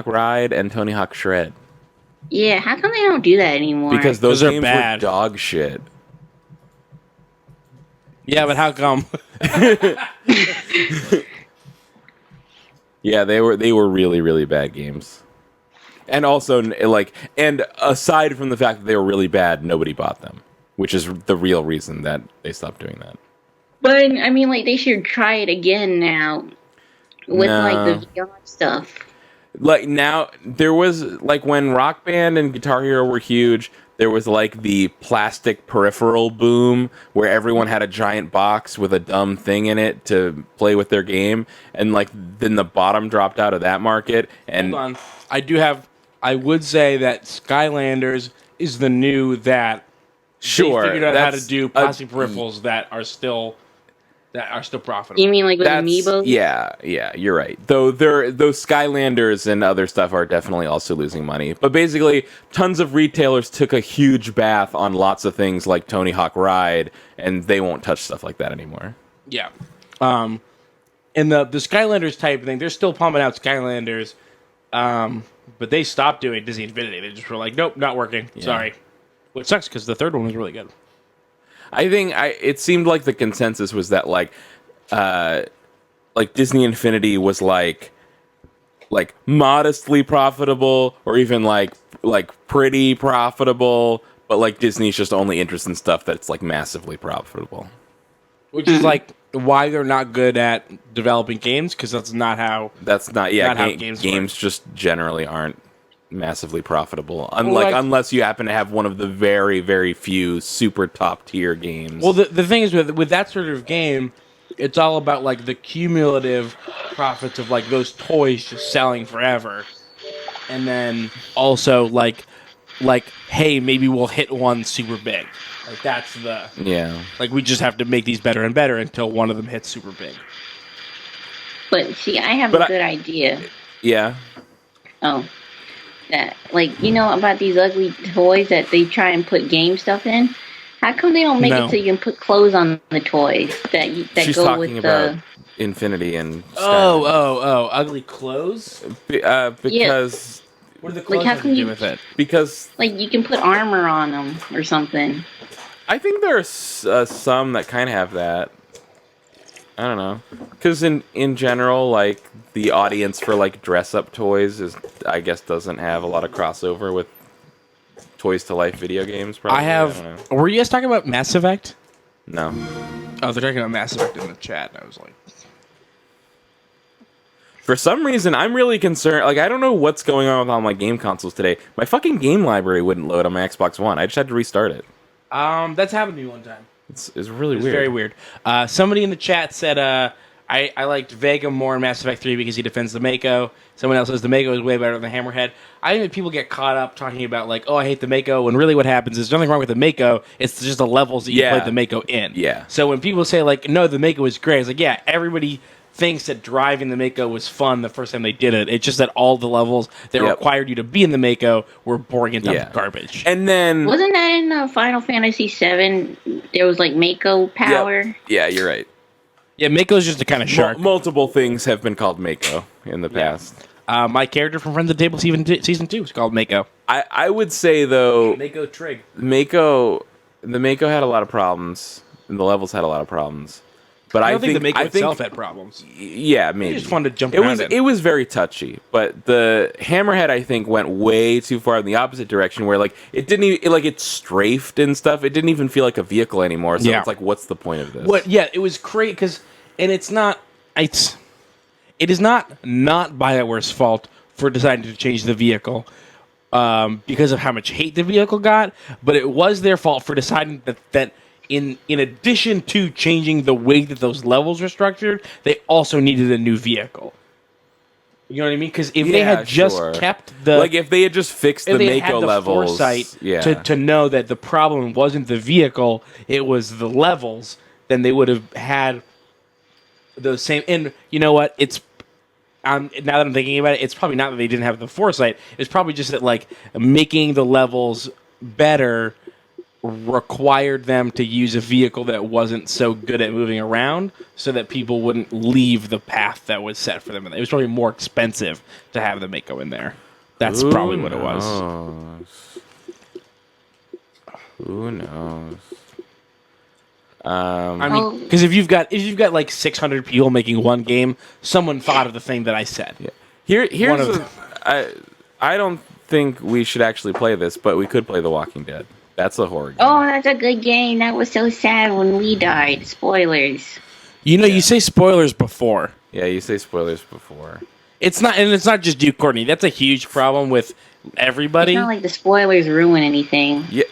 Ride and Tony Hawk Shred.
Yeah, how come they don't do that anymore?
Because those
are
games
bad.
were dog shit.
Yeah, but how come?
Yeah, they were really, really bad games. And also, and aside from the fact that they were really bad, nobody bought them, which is the real reason that they stopped doing that.
But I mean, like they should try it again now with like the VR stuff.
Like now, there was like when Rock Band and Guitar Hero were huge. There was like the plastic peripheral boom where everyone had a giant box with a dumb thing in it to play with their game, and like then the bottom dropped out of that market. And
Hold on, I would say that Skylanders is the new that.
Sure,
they figured out how to do plastic peripherals that are still profitable.
You mean like with Amiibo?
Yeah, you're right. Though those Skylanders and other stuff are definitely also losing money. But basically, tons of retailers took a huge bath on lots of things like Tony Hawk Ride, and they won't touch stuff like that anymore.
Yeah. And the Skylanders type thing, they're still pumping out Skylanders, but they stopped doing Disney Infinity. They just were like, nope, not working.
Yeah.
Sorry. Which sucks because the third one was really good.
I think it seemed like the consensus was that like Disney Infinity was like modestly profitable or even like pretty profitable, but like Disney's just only interested in stuff that's like massively profitable.
Which is like why they're not good at developing games, because that's not how how games work.
Just generally aren't massively profitable, unless you happen to have one of the very, very few super top tier games.
Well, the thing is with that sort of game, it's all about like the cumulative profits of like those toys just selling forever, and then also like hey, maybe we'll hit one super big. Like that's like we just have to make these better and better until one of them hits super big.
But see, I have a good idea.
Yeah.
Oh. That, like, you know about these ugly toys that they try and put game stuff in? How come they don't make it so you can put clothes on the toys that
She's
go
talking
with
about
the
Infinity and
oh, ugly clothes?
Because
what do the clothes have to do with it?
Because
like you can put armor on them or something.
I think there's some that kind of have that. I don't know, because in general, like the audience for like dress up toys I guess doesn't have a lot of crossover with Toys to Life video games. Probably. I don't know.
Were you guys talking about Mass Effect?
No.
Oh, they're talking about Mass Effect in the chat. I was like,
for some reason, I'm really concerned. Like, I don't know what's going on with all my game consoles today. My fucking game library wouldn't load on my Xbox One. I just had to restart it.
That's happened to me one time.
It's really weird.
Very weird. Somebody in the chat said, I liked Vega more in Mass Effect 3 because he defends the Mako. Someone else says the Mako is way better than the Hammerhead. I think that people get caught up talking about, like, oh, I hate the Mako, when really what happens is there's nothing wrong with the Mako. It's just the levels that you play the Mako in.
Yeah.
So when people say, like, no, the Mako is great, it's like, yeah, everybody thinks that driving the Mako was fun the first time they did it. It's just that all the levels that required you to be in the Mako were boring and dumb garbage.
And then
wasn't that in Final Fantasy VII? There was like Mako power.
Yep. Yeah, you're right.
Yeah, Mako's just a kind of shark.
Multiple things have been called Mako in the past.
My character from Friends of the Table season 2 is called Mako.
I would say though,
Mako Trig.
The Mako had a lot of problems, and the levels had a lot of problems. But
I don't think the Mako itself had problems.
Yeah, maybe.
It was fun to jump around in.
It was very touchy, but the Hammerhead I think went way too far in the opposite direction, where like it didn't even it strafed and stuff. It didn't even feel like a vehicle anymore. So it's like, what's the point of this?
Yeah, it was great because, and it is not BioWare's fault for deciding to change the vehicle because of how much hate the vehicle got, but it was their fault for deciding that in addition to changing the way that those levels were structured, they also needed a new vehicle. You know what I mean? Because if they had just kept
if they had just fixed the Mako levels,
foresight to know that the problem wasn't the vehicle, it was the levels, then they would have had those same. And you know what? It's now that I'm thinking about it, it's probably not that they didn't have the foresight. It's probably just that like making the levels better required them to use a vehicle that wasn't so good at moving around so that people wouldn't leave the path that was set for them. It was probably more expensive to have the Mako in there. That's probably what it was.
Who knows?
I mean, because if you've got like 600 people making one game, someone thought of the thing that I said.
Here's I don't think we should actually play this, but we could play The Walking Dead. That's a horror game.
Oh, that's a good game. That was so sad when we died. Spoilers.
You say spoilers before.
Yeah, you say spoilers before.
It's not just you, Courtney. That's a huge problem with everybody.
It's not like the spoilers ruin anything.
Yeah,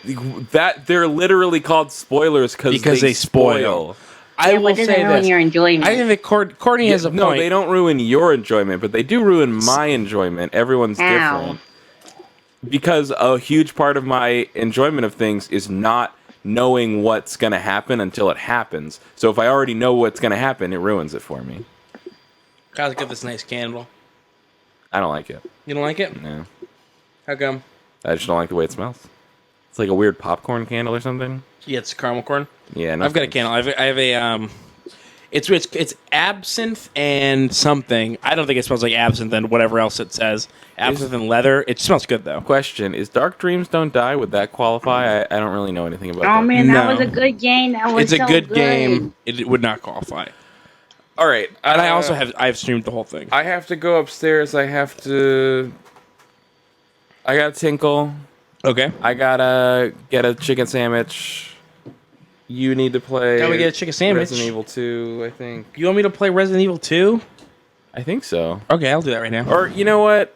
that they're literally called spoilers because they spoil.
I will say
ruin your enjoyment.
I think that Courtney has a point.
No, they don't ruin your enjoyment, but they do ruin my enjoyment. Everyone's different. Because a huge part of my enjoyment of things is not knowing what's going to happen until it happens. So if I already know what's going to happen, it ruins it for me.
Kyle's got this nice candle.
I don't like it.
You don't like it?
No.
How come?
I just don't like the way it smells. It's like a weird popcorn candle or something.
Yeah, it's caramel corn.
Yeah,
I've got a candle. I have a It's absinthe and something. I don't think it smells like absinthe and whatever else it says. Absinthe and leather. It smells good though.
Question: is Dark Dreams Don't Die? Would that qualify? I don't really know anything about that.
Oh man, that was a good game.
It's a good game. It would not qualify.
All right,
and I also have streamed the whole thing.
I have to go upstairs. I gotta tinkle.
Okay.
I gotta get a chicken sandwich. You need to play.
Can we get a chicken sandwich?
Resident Evil 2, I think.
You want me to play Resident Evil 2?
I think so.
Okay, I'll do that right now.
Or you know what?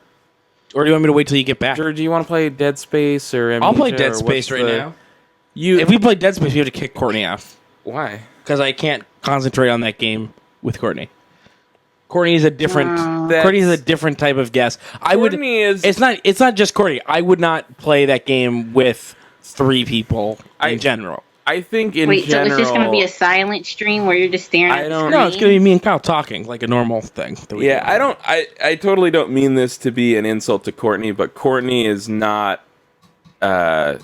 Or do you want me to wait till you get back?
Or do you want to play Dead Space or Amnesia?
I'll play Dead Space right now. If we play Dead Space, we have to kick Courtney off.
Why?
Because I can't concentrate on that game with Courtney. Courtney is a different. Courtney is a different type of guest. It's not just Courtney. I would not play that game with 3 people in general.
I think in
Wait,
general...
so it's just going to be a silent stream where you're just staring at the screen?
No, it's going to be me and Kyle talking like a normal thing.
I totally don't mean this to be an insult to Courtney, but Courtney is not...
Courtney's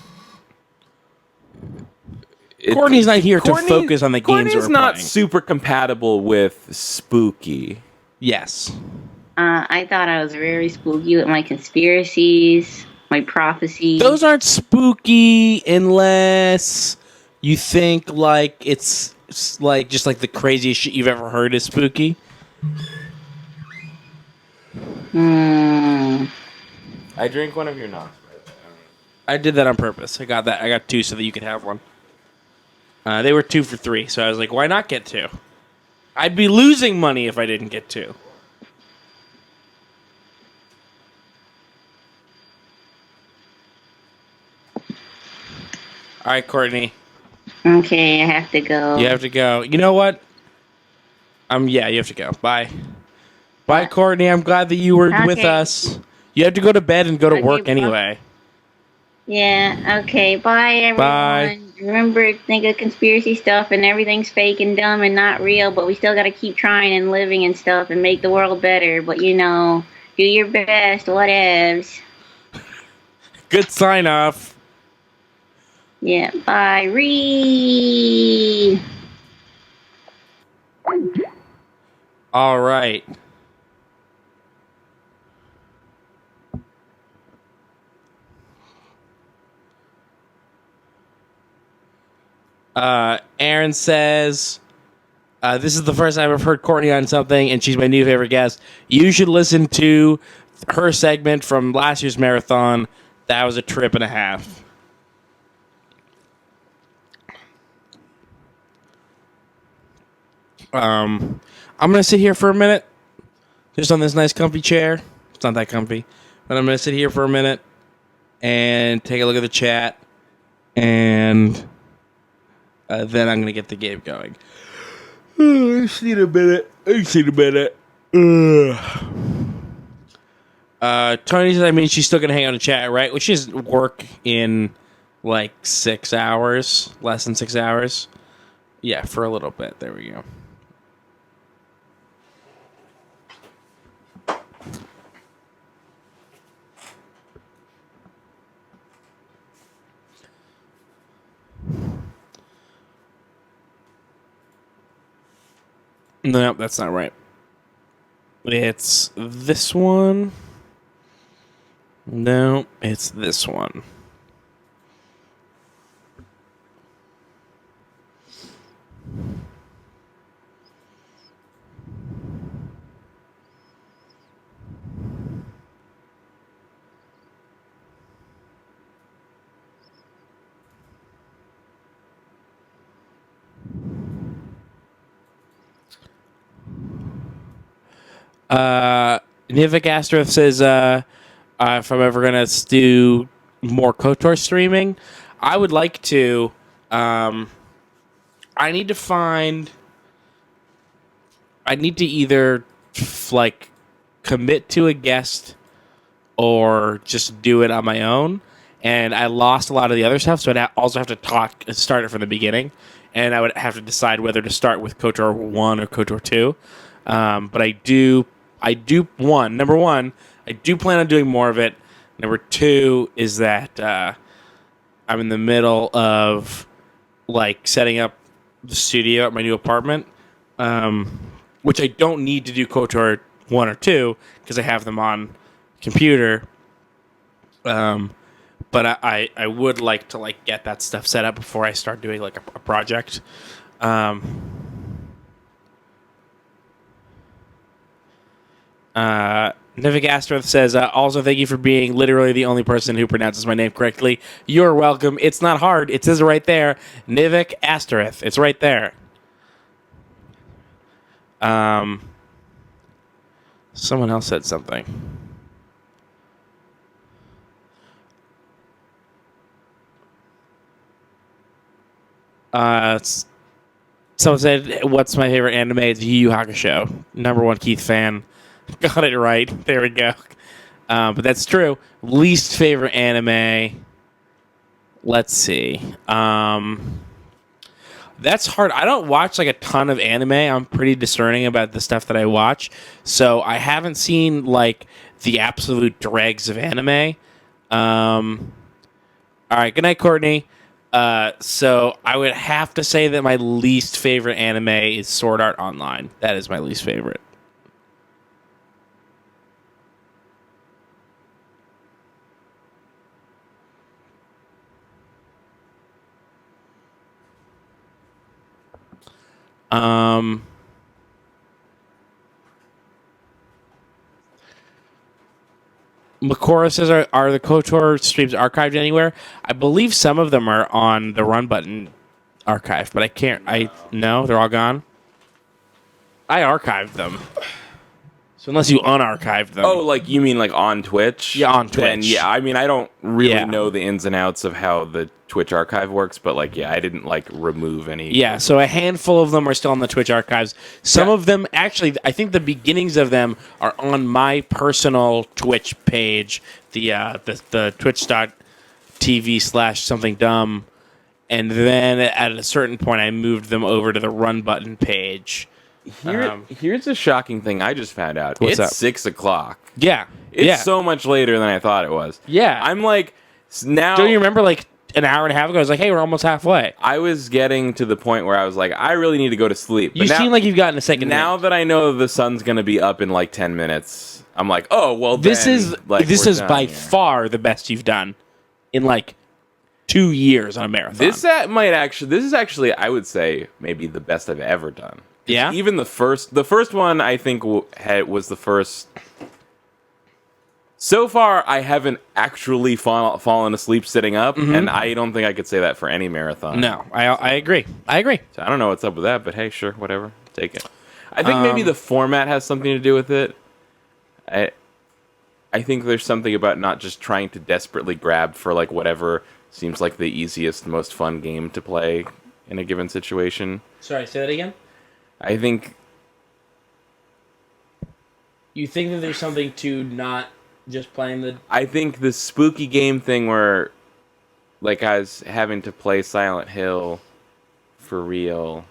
not here to focus on the games
Courtney's
we're
not
playing.
super compatible with Spooky.
Yes.
I thought I was very spooky with my conspiracies, my prophecies.
Those aren't spooky unless... You think like it's like just like the craziest shit you've ever heard is spooky?
I drink one of your knocks.
I did that on purpose. I got 2 so that you could have one. They were 2 for $3, so I was like, why not get 2? I'd be losing money if I didn't get 2. All right, Courtney.
Okay, I have to go.
You have to go. You know what? Yeah, you have to go. Bye. Bye, Courtney. I'm glad that you were with us. You have to go to bed and go to work anyway.
Yeah, okay. Bye, everyone.
Bye.
Remember, think of conspiracy stuff and everything's fake and dumb and not real, but we still gotta keep trying and living and stuff and make the world better. But do your best, whatevs.
Good sign off.
Yeah, bye. Read.
All right. Aaron says, this is the first time I've heard Courtney on something, and she's my new favorite guest. You should listen to her segment from last year's marathon. That was a trip and a half. I'm going to sit here for a minute, just on this nice comfy chair. It's not that comfy, but I'm going to sit here for a minute and take a look at the chat, and then I'm going to get the game going. I just need a minute. Tony says, she's still going to hang out and chat, right? Which is work in like 6 hours, less than 6 hours. Yeah, for a little bit. There we go. No, that's not right. It's this one. No, it's this one. Nivik Asterith says, if I'm ever going to do more KOTOR streaming, I would like to. I need to either commit to a guest or just do it on my own. And I lost a lot of the other stuff, so I'd also have to start it from the beginning. And I would have to decide whether to start with KOTOR 1 or KOTOR 2. But number one, I do plan on doing more of it. Number two is that I'm in the middle of setting up the studio at my new apartment, which I don't need to do KOTOR 1 or 2 because I have them on computer. But I would like to get that stuff set up before I start doing a project. Nivik Asterith says, also thank you for being literally the only person who pronounces my name correctly. You're welcome. It's not hard. It says right there, Nivik Asterith. It's right there. Someone else said something. Someone said, what's my favorite anime? It's Yu Yu Hakusho. Number one Keith fan. Got it right. There we go. But that's true. Least favorite anime. Let's see. That's hard. I don't watch a ton of anime. I'm pretty discerning about the stuff that I watch. So I haven't seen the absolute dregs of anime. All right. Good night, Courtney. So I would have to say that my least favorite anime is Sword Art Online. That is my least favorite. Makora says, are the KOTOR streams archived anywhere? I believe some of them are on the Run Button archive, but no, they're all gone. I archived them. So unless you unarchived them.
Oh, you mean on Twitch?
Yeah, on Twitch.
Then, yeah, I don't really know the ins and outs of how the Twitch archive works, but I didn't remove any.
Yeah, so a handful of them are still on the Twitch archives. Some of them, actually, I think the beginnings of them are on my personal Twitch page, the twitch.tv/something dumb. and then at a certain point, I moved them over to the run button page.
Here's a shocking thing I just found out.
What's
it's
up?
6 o'clock.
Yeah.
It's so much later than I thought it was.
Yeah.
I'm like, now...
Don't you remember, like, an hour and a half ago, I was like, hey, we're almost halfway.
I was getting to the point where I was like, I really need to go to sleep.
You seem like you've gotten a second
Now that I know the sun's going to be up in like 10 minutes, I'm like, oh, well,
This
then,
is
like,
this
we're
is
done
by
here.
far the best you've done in, like, 2 years on a marathon.
This is actually, I would say, maybe the best I've ever done.
Yeah?
Even the first one, I think, was the first... So far, I haven't actually fallen asleep sitting up, and I don't think I could say that for any marathon.
No, I agree.
So I don't know what's up with that, but hey, sure, whatever. Take it. I think maybe the format has something to do with it. I think there's something about not just trying to desperately grab for like whatever seems like the easiest, most fun game to play in a given situation.
Sorry, say that again?
I think...
You think that there's something to not just playing the...
I think the spooky game thing where, like, I was having to play Silent Hill for real.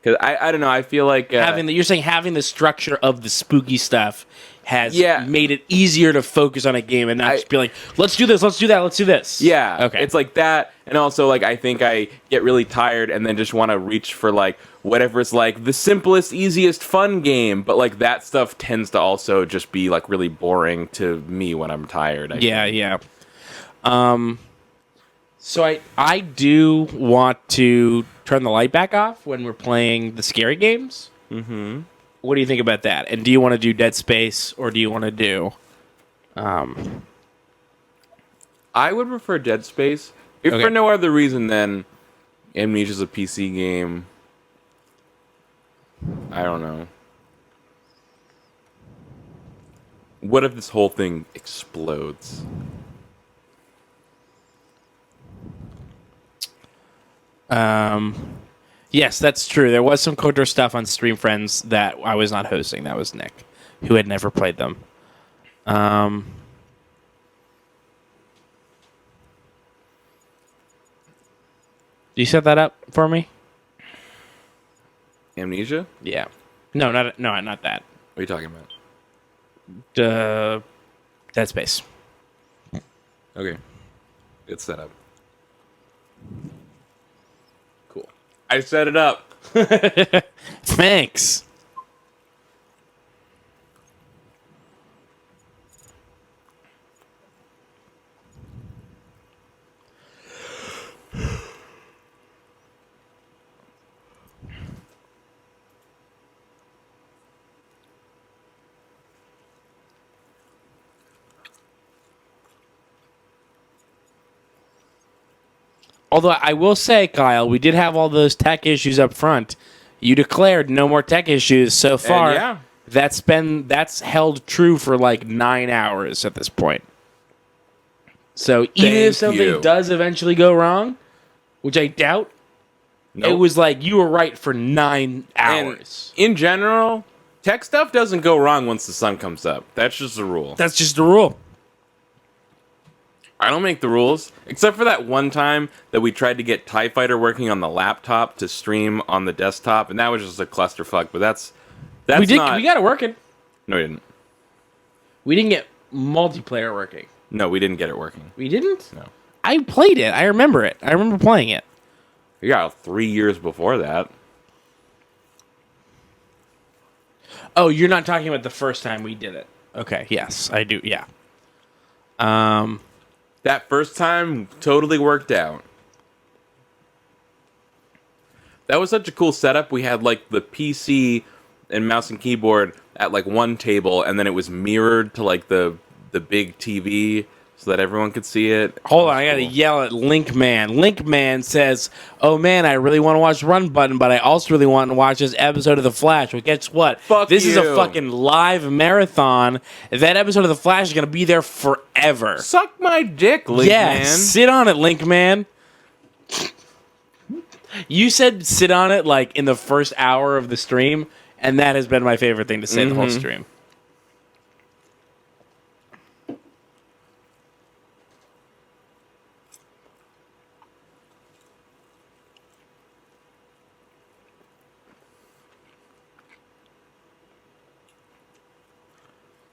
Because I don't know, I feel like...
you're saying having the structure of the spooky stuff has made it easier to focus on a game and not just be like, let's do this, let's do that, let's do this.
Yeah.
Okay.
It's like that, and also, like, I think I get really tired and then just want to reach for, like, whatever's, like, the simplest, easiest, fun game, but, like, that stuff tends to also just be, like, really boring to me when I'm tired.
Yeah. So I do want to turn the light back off when we're playing the scary games.
Mm-hmm.
What do you think about that? And do you want to do Dead Space, or do you want to do...
I would prefer Dead Space. If for no other reason than Amnesia's a PC game. I don't know. What if this whole thing explodes?
Yes, that's true. There was some KOTOR stuff on Stream Friends that I was not hosting. That was Nick, who had never played them. Do you set that up for me?
Amnesia?
Yeah. No, not that.
What are you talking about?
Dead Space.
Okay. It's set up. Cool. I set it up.
Thanks. Although I will say, Kyle, we did have all those tech issues up front. You declared no more tech issues so far.
yeah.
That's held true for like 9 hours at this point. So even if something does eventually go wrong, which I doubt, it was like you were right for 9 hours.
And in general, tech stuff doesn't go wrong once the sun comes up. That's just a rule.
That's just a rule.
I don't make the rules, except for that one time that we tried to get TIE Fighter working on the laptop to stream on the desktop, and that was just a clusterfuck, but that's
we
not...
We got it working.
No, we didn't.
We didn't get multiplayer working.
No, we didn't get it working.
We didn't?
No.
I played it. I remember it. I remember playing it.
Yeah, 3 years before that.
Oh, you're not talking about the first time we did it. Okay, yes, I do, yeah.
That first time totally worked out. That was such a cool setup. We had like the PC and mouse and keyboard at like one table, and then it was mirrored to like the big TV so that everyone could see it.
Hold on, I gotta yell at Linkman. Linkman says, "Oh man, I really want to watch Run Button, but I also really want to watch this episode of The Flash." Well, guess what? This is a fucking live marathon. That episode of The Flash is gonna be there forever.
Suck my dick, Linkman.
Yeah, sit on it, Linkman. You said sit on it like in the first hour of the stream, and that has been my favorite thing to say the whole stream.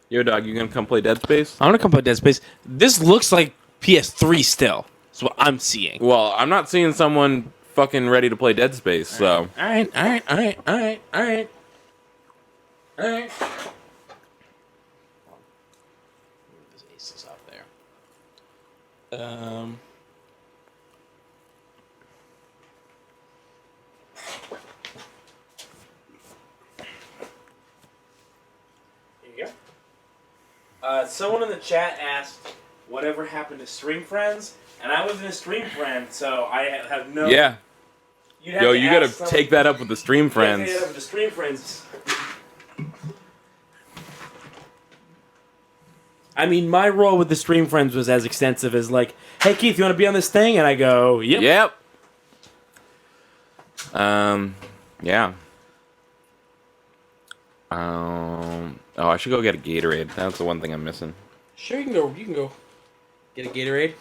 Yo, dog, you gonna come play Dead Space?
I'm gonna come play Dead Space. This looks like PS3 still. That's what I'm seeing.
Well, I'm not seeing someone fucking ready to play Dead Space, so.
All right. There's aces out there. Here you go. Someone in the chat asked, whatever happened to Stream Friends? And I wasn't a Stream Friend, so I have no...
Yeah. Yo, you gotta
someone...
take that up with the Stream Friends.
Take that up with the Stream Friends. I mean, my role with the Stream Friends was as extensive as like, hey Keith, you want to be on this thing? And I go, yep.
Yep. Yeah. Oh, I should go get a Gatorade. That's the one thing I'm missing.
Sure, you can go. You can go get a Gatorade.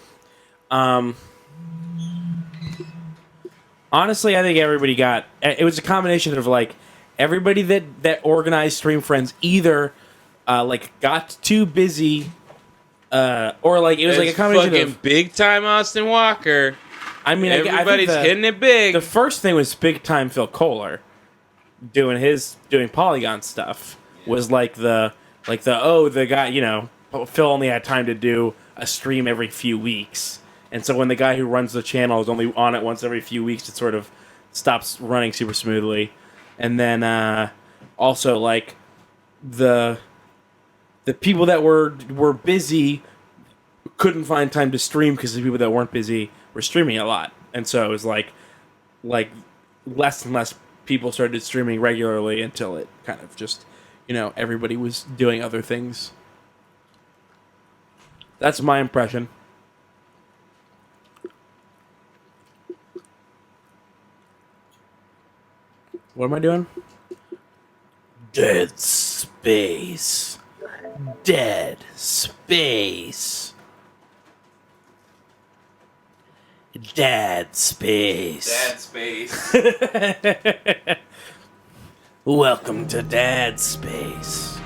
Honestly, I think everybody got. It was a combination of like everybody that organized Stream Friends either like got too busy, or like it was like a combination of
big time Austin Walker.
I mean,
everybody's hitting it big.
The first thing was big time Phil Kohler doing Polygon stuff. Was like the guy, you know, Phil only had time to do a stream every few weeks. And so when the guy who runs the channel is only on it once every few weeks, it sort of stops running super smoothly. And then also like the people that were busy couldn't find time to stream because the people that weren't busy were streaming a lot. And so it was like less and less people started streaming regularly until it kind of just, you know, everybody was doing other things. That's my impression. What am I doing? Dead Space. Dead Space. Dead Space.
Dead Space.
Welcome to Dead Space.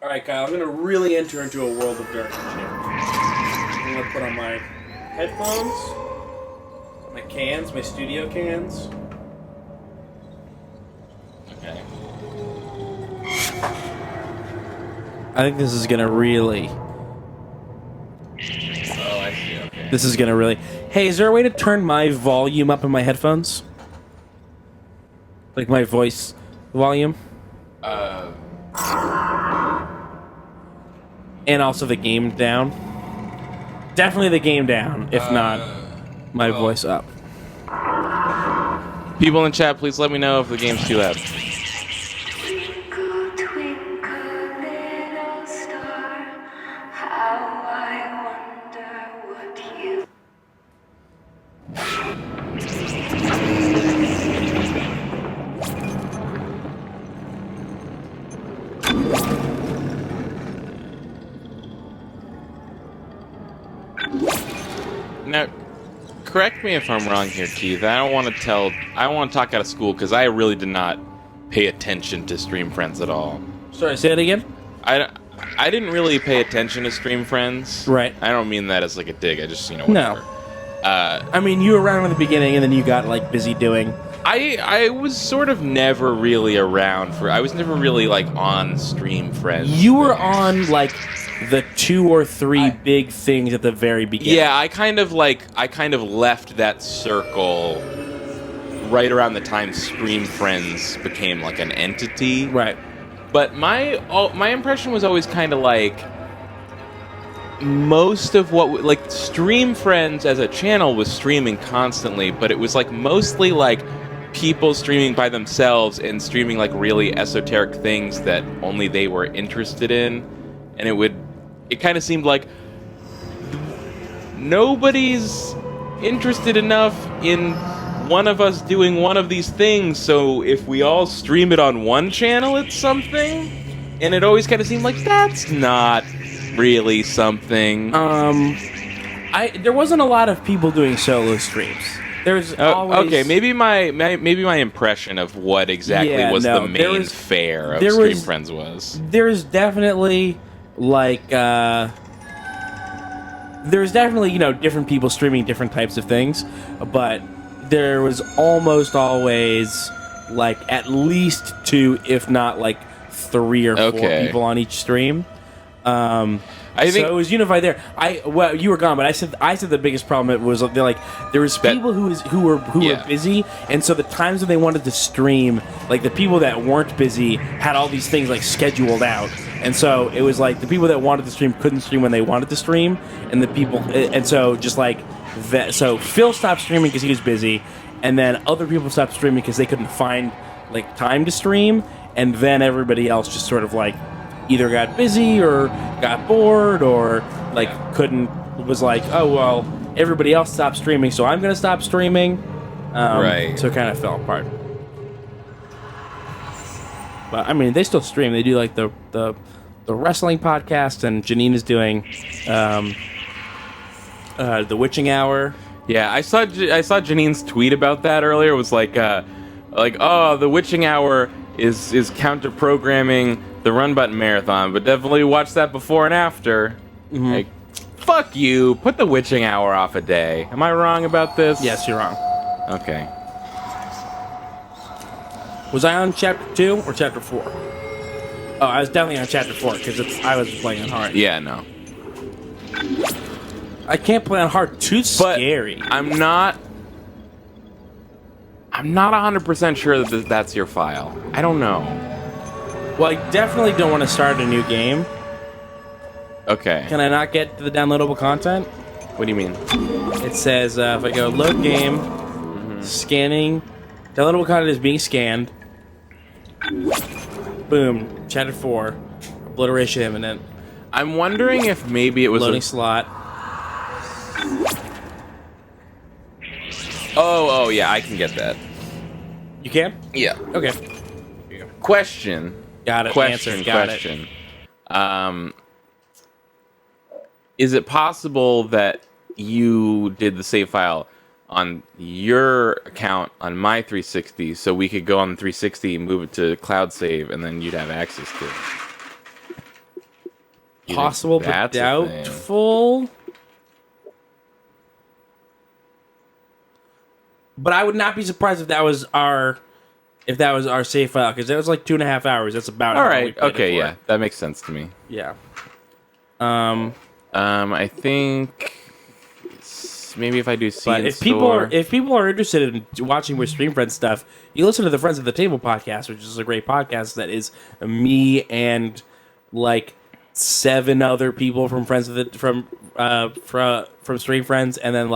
Alright, Kyle, I'm going to really enter into a world of darkness here. I'm going to put on my headphones, my cans, my studio cans. Okay. I think this is going to really...
Oh, I see, okay.
This is going to really... Hey, is there a way to turn my volume up in my headphones? Like my voice volume? And also the game down. Definitely the game down, if not my voice up.
People in chat, please let me know if the game's too loud. Now, correct me if I'm wrong here, Keith. I don't want to talk out of school because I really did not pay attention to Stream Friends at all.
Sorry, say that again?
I didn't really pay attention to Stream Friends.
Right.
I don't mean that as like a dig. I just, whatever.
No. I mean, you were around in the beginning and then you got like busy doing...
I was sort of never really around I was never really like on Stream Friends.
You were on like the 2 or 3 big things at the very beginning.
Yeah, I kind of left that circle right around the time Stream Friends became like an entity.
Right.
But my impression was always kind of like most of what like Stream Friends as a channel was streaming constantly, but it was like mostly like people streaming by themselves and streaming like really esoteric things that only they were interested in, and it kind of seemed like nobody's interested enough in one of us doing one of these things, so if we all stream it on one channel, it's something. And it always kind of seemed like that's not really something.
There wasn't a lot of people doing solo streams. There's always
okay. Maybe my impression of what exactly was the main fare of Stream Friends was.
There's definitely different people streaming different types of things, but there was almost always at least 2, if not 3 or 4 people on each stream. I think it was unified there. You were gone, but I said the biggest problem was there was people who were busy, and so the times when they wanted to stream, the people that weren't busy had all these things scheduled out, and so it was the people that wanted to stream couldn't stream when they wanted to stream, and the people, and so just that. So Phil stopped streaming because he was busy, and then other people stopped streaming because they couldn't find time to stream, and then everybody else just sort of either got busy or got bored or was oh well, everybody else stopped streaming, so I'm gonna stop streaming.
Right.
So it kind of fell apart. But I mean, they still stream. They do the wrestling podcast, and Janine is doing the Witching Hour.
Yeah, I saw Janine's tweet about that earlier. It was oh, the Witching Hour is counter programming the Run Button Marathon, but definitely watch that before and after.
Mm-hmm.
Fuck you. Put the Witching Hour off a day. Am I wrong about this?
Yes, you're wrong.
Okay.
Was I on chapter 2 or chapter 4? Oh, I was definitely on chapter 4 because I was playing on hard.
Yeah, no.
I can't play on hard. Too scary.
I'm not 100% sure that that's your file. I don't know.
Well, I definitely don't want to start a new game.
Okay.
Can I not get to the downloadable content?
What do you mean?
It says if I go load game, scanning, downloadable content is being scanned. Boom. Chapter 4. Obliteration imminent.
I'm wondering if maybe it was
loading slot.
Oh, yeah, I can get that.
You can?
Yeah.
Okay.
Question.
Got it.
Question. Is it possible that you did the save file on your account on my 360, so we could go on the 360, move it to cloud save, and then you'd have access to it?
Possible, but doubtful. But I would not be surprised if that was our save file, because that was 2.5 hours. That's about
all right. Okay, yeah, that makes sense to me.
Yeah.
I think maybe if I do see,
but if people are interested in watching more Stream Friends stuff, you listen to the Friends at the Table podcast, which is a great podcast that is me and 7 other people from from Stream Friends, and then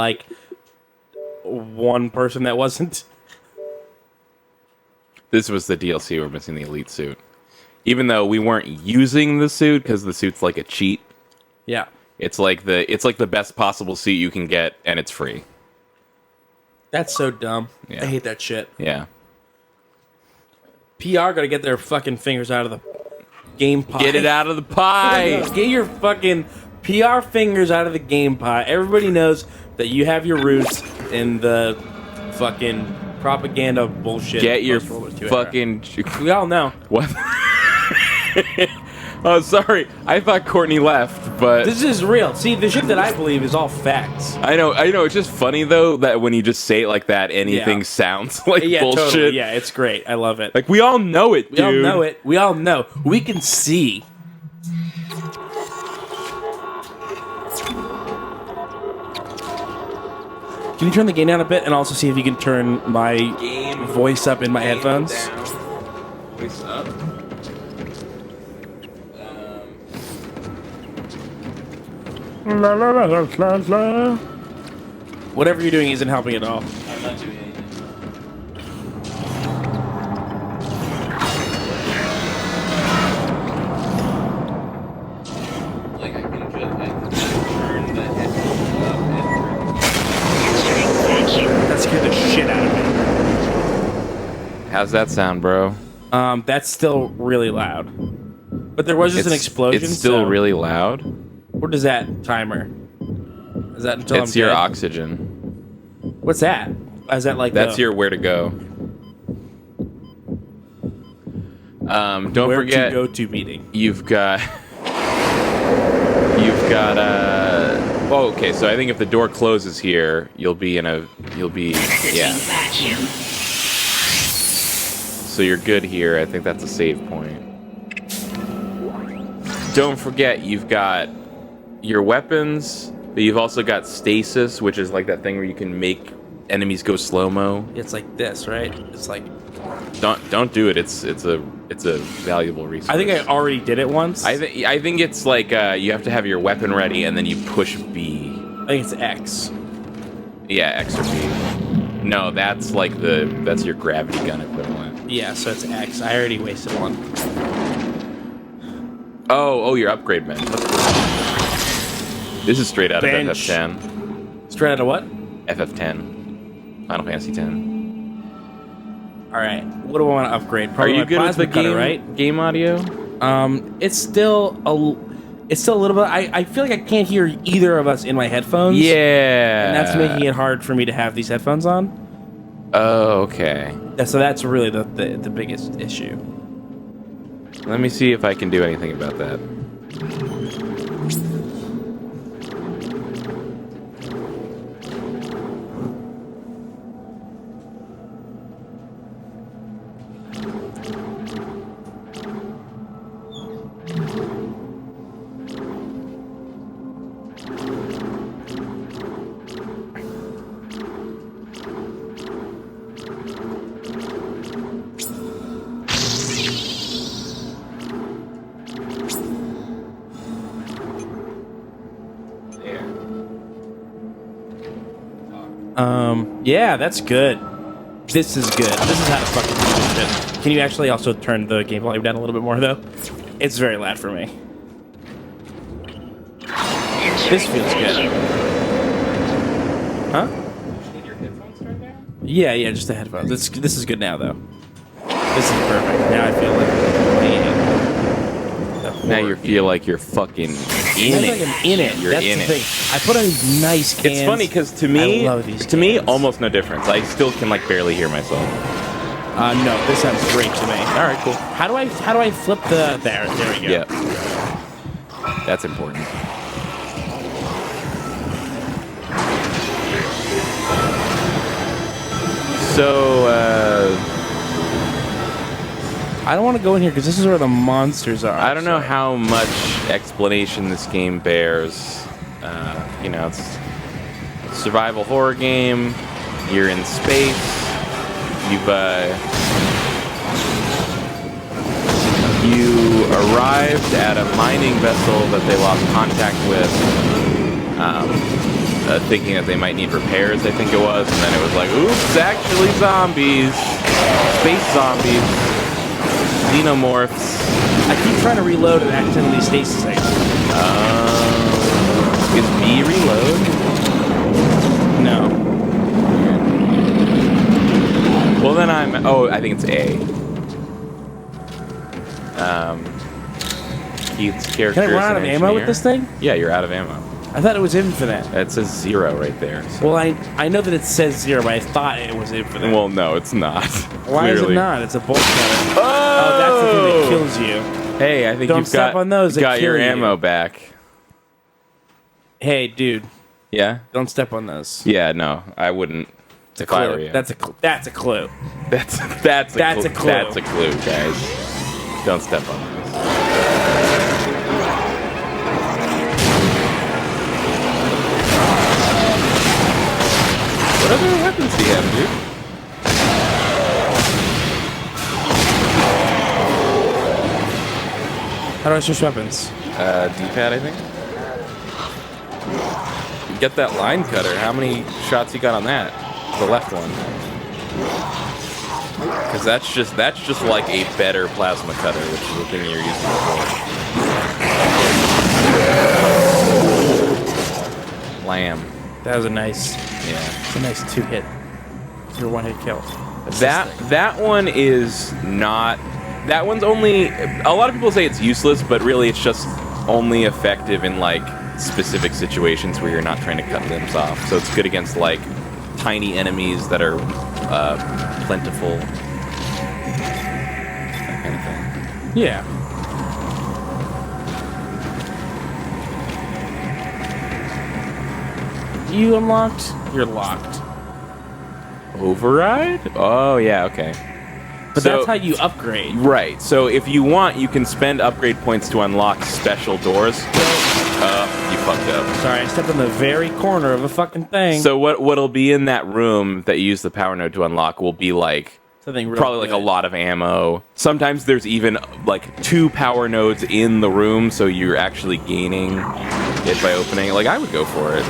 1 person that wasn't.
This was the DLC. We're missing the elite suit, even though we weren't using the suit because the suit's a cheat.
Yeah,
it's the best possible suit you can get, and it's free.
That's so dumb.
Yeah.
I hate that shit.
Yeah.
PR gotta get their fucking fingers out of the game pie.
Get it out of the pie.
Get your fucking PR fingers out of the game pie. Everybody knows that you have your roots in the fucking propaganda bullshit.
Get your fucking...
We all know.
What? Oh, sorry. I thought Courtney left, but...
This is real. See, the shit that I believe is all facts.
I know. It's just funny, though, that when you just say it like that, anything sounds like bullshit.
Totally. Yeah, it's great. I love it.
We all know it, dude.
We all know it. We all know. We can see. Can you turn the gain down a bit and also see if you can turn my voice up in my headphones?
Voice up.
La, la, la, la, la, la. Whatever you're doing isn't helping at all.
I'm not doing anything. I can turn the headphones up and...
That scared the shit out of me.
How's that sound, bro?
That's still really loud. But there was just an explosion.
It's still really loud?
What is that timer? Is that until
It's
I'm
your
dead?
oxygen.
What's that? Is that like
That's your where to go. Don't
where
forget
to go to meeting.
You've got oh, okay, so I think if the door closes here, you'll be yeah. So you're good here. I think that's a save point. Don't forget you've got your weapons, but you've also got stasis, which is like that thing where you can make enemies go slow-mo.
It's like this, right? It's like
don't do it. It's a valuable resource.
I think I already did it once.
I think it's like you have to have your weapon ready and then you push B.
I think it's X.
Yeah, X or B. No, that's like that's your gravity gun equivalent.
Yeah, so it's X. I already wasted one.
Oh, your upgrade bench. This is straight out
Bench.
of FF10.
Straight out of what?
FF10. Final Fantasy 10.
All right. What do I want to upgrade?
Are
Probably
you
my
good with
plasma
the
cutter, right?
game audio?
It's still a little bit. I feel like I can't hear either of us in my headphones.
Yeah.
And that's making it hard for me to have these headphones on.
Oh, okay.
Yeah, so that's really the biggest issue.
Let me see if I can do anything about that.
Yeah, that's good. This is good. This is how to fucking do this shit. Can you actually also turn the game volume down a little bit more, though? It's very loud for me. This feels good. Huh? Yeah, just the headphones. This is good now, though. This is perfect. Now I feel like I'm playing.
Now you feel like you're fucking in it.
Like I'm in it.
You're
That's
in
the
it.
thing. I put on these nice cans.
It's funny because to
I
me,
love these
almost no difference. I still can like barely hear myself.
No, this sounds great to me.
All right, cool.
How do I flip the there we go.
Yeah, that's important. So
I don't want to go in here because this is where the monsters are.
I don't know how much explanation this game bears. It's a survival horror game. You're in space. You arrived at a mining vessel that they lost contact with, thinking that they might need repairs, I think it was, and then it was like, oops, actually zombies. Space zombies. Xenomorphs.
I keep trying to reload and accidentally stasis it.
Is B reload?
No.
Well, then I think it's A. Keith's character.
Can I run out of ammo with this thing?
Yeah, you're out of ammo.
I thought it was infinite.
It says 0 right there. So.
Well, I know that it says 0, but I thought it was infinite.
Well, no, it's not.
Why is it not? It's a bolt cutter. Oh, that's the thing that kills you.
Hey, I think
Don't
you've
step on those.
got your
kill you.
ammo back.
Hey, dude.
Yeah.
Don't step on those.
Yeah, no, I wouldn't.
It's a clue. That's a clue.
That's a clue. That's a clue. That's a clue, guys. Don't step on those. What other weapons do you have, dude?
How do I switch weapons?
D-pad, I think. Get that line cutter. How many shots you got on that? The left one. Because that's just like a better plasma cutter, which is the thing you're using before. Lamb.
That was a nice.
Yeah.
It's a nice 2-hit. Your 1-hit kill.
That one is not. That one's only. A lot of people say it's useless, but really it's just only effective in like specific situations where you're not trying to cut limbs off. So it's good against like tiny enemies that are plentiful. That kind of thing.
Yeah. You unlocked? You're locked.
Override? Oh, yeah, okay.
But that's how you upgrade.
Right. So if you want, you can spend upgrade points to unlock special doors. You fucked up.
Sorry, I stepped in the very corner of a fucking thing.
So what'll be in that room that you use the power node to unlock will be like
something real
probably like a lot of ammo. Sometimes there's even like 2 power nodes in the room, so you're actually gaining it by opening it. Like I would go for it.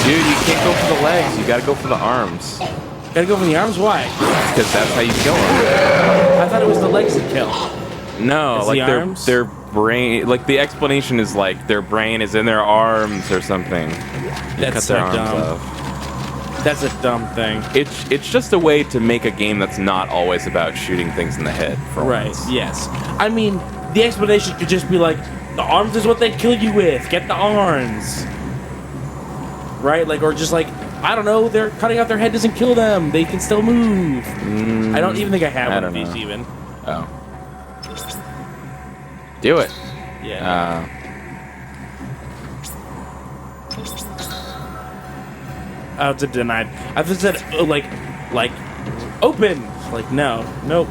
Dude, you can't go for the legs.
You gotta go for the arms.
Gotta go for the arms? Why?
Because that's how you kill them.
I thought it was the legs that kill.
No,
It's
like
the arms?
their brain. Like the explanation is like their brain is in their arms or something.
That's
cut
so
their arms
dumb.
off.
That's a dumb thing.
It's just a way to make a game that's not always about shooting things in the head. For
Right,
once.
yes. I mean, the explanation could just be like, the arms is what they kill you with. Get the arms. Right? Like, or just like, I don't know, they're cutting out their head doesn't kill them. They can still move. I don't even think I have one of these even.
Oh. Do it.
Yeah. Oh, it's a denied. I thought it said, like, open. Like, no. Nope.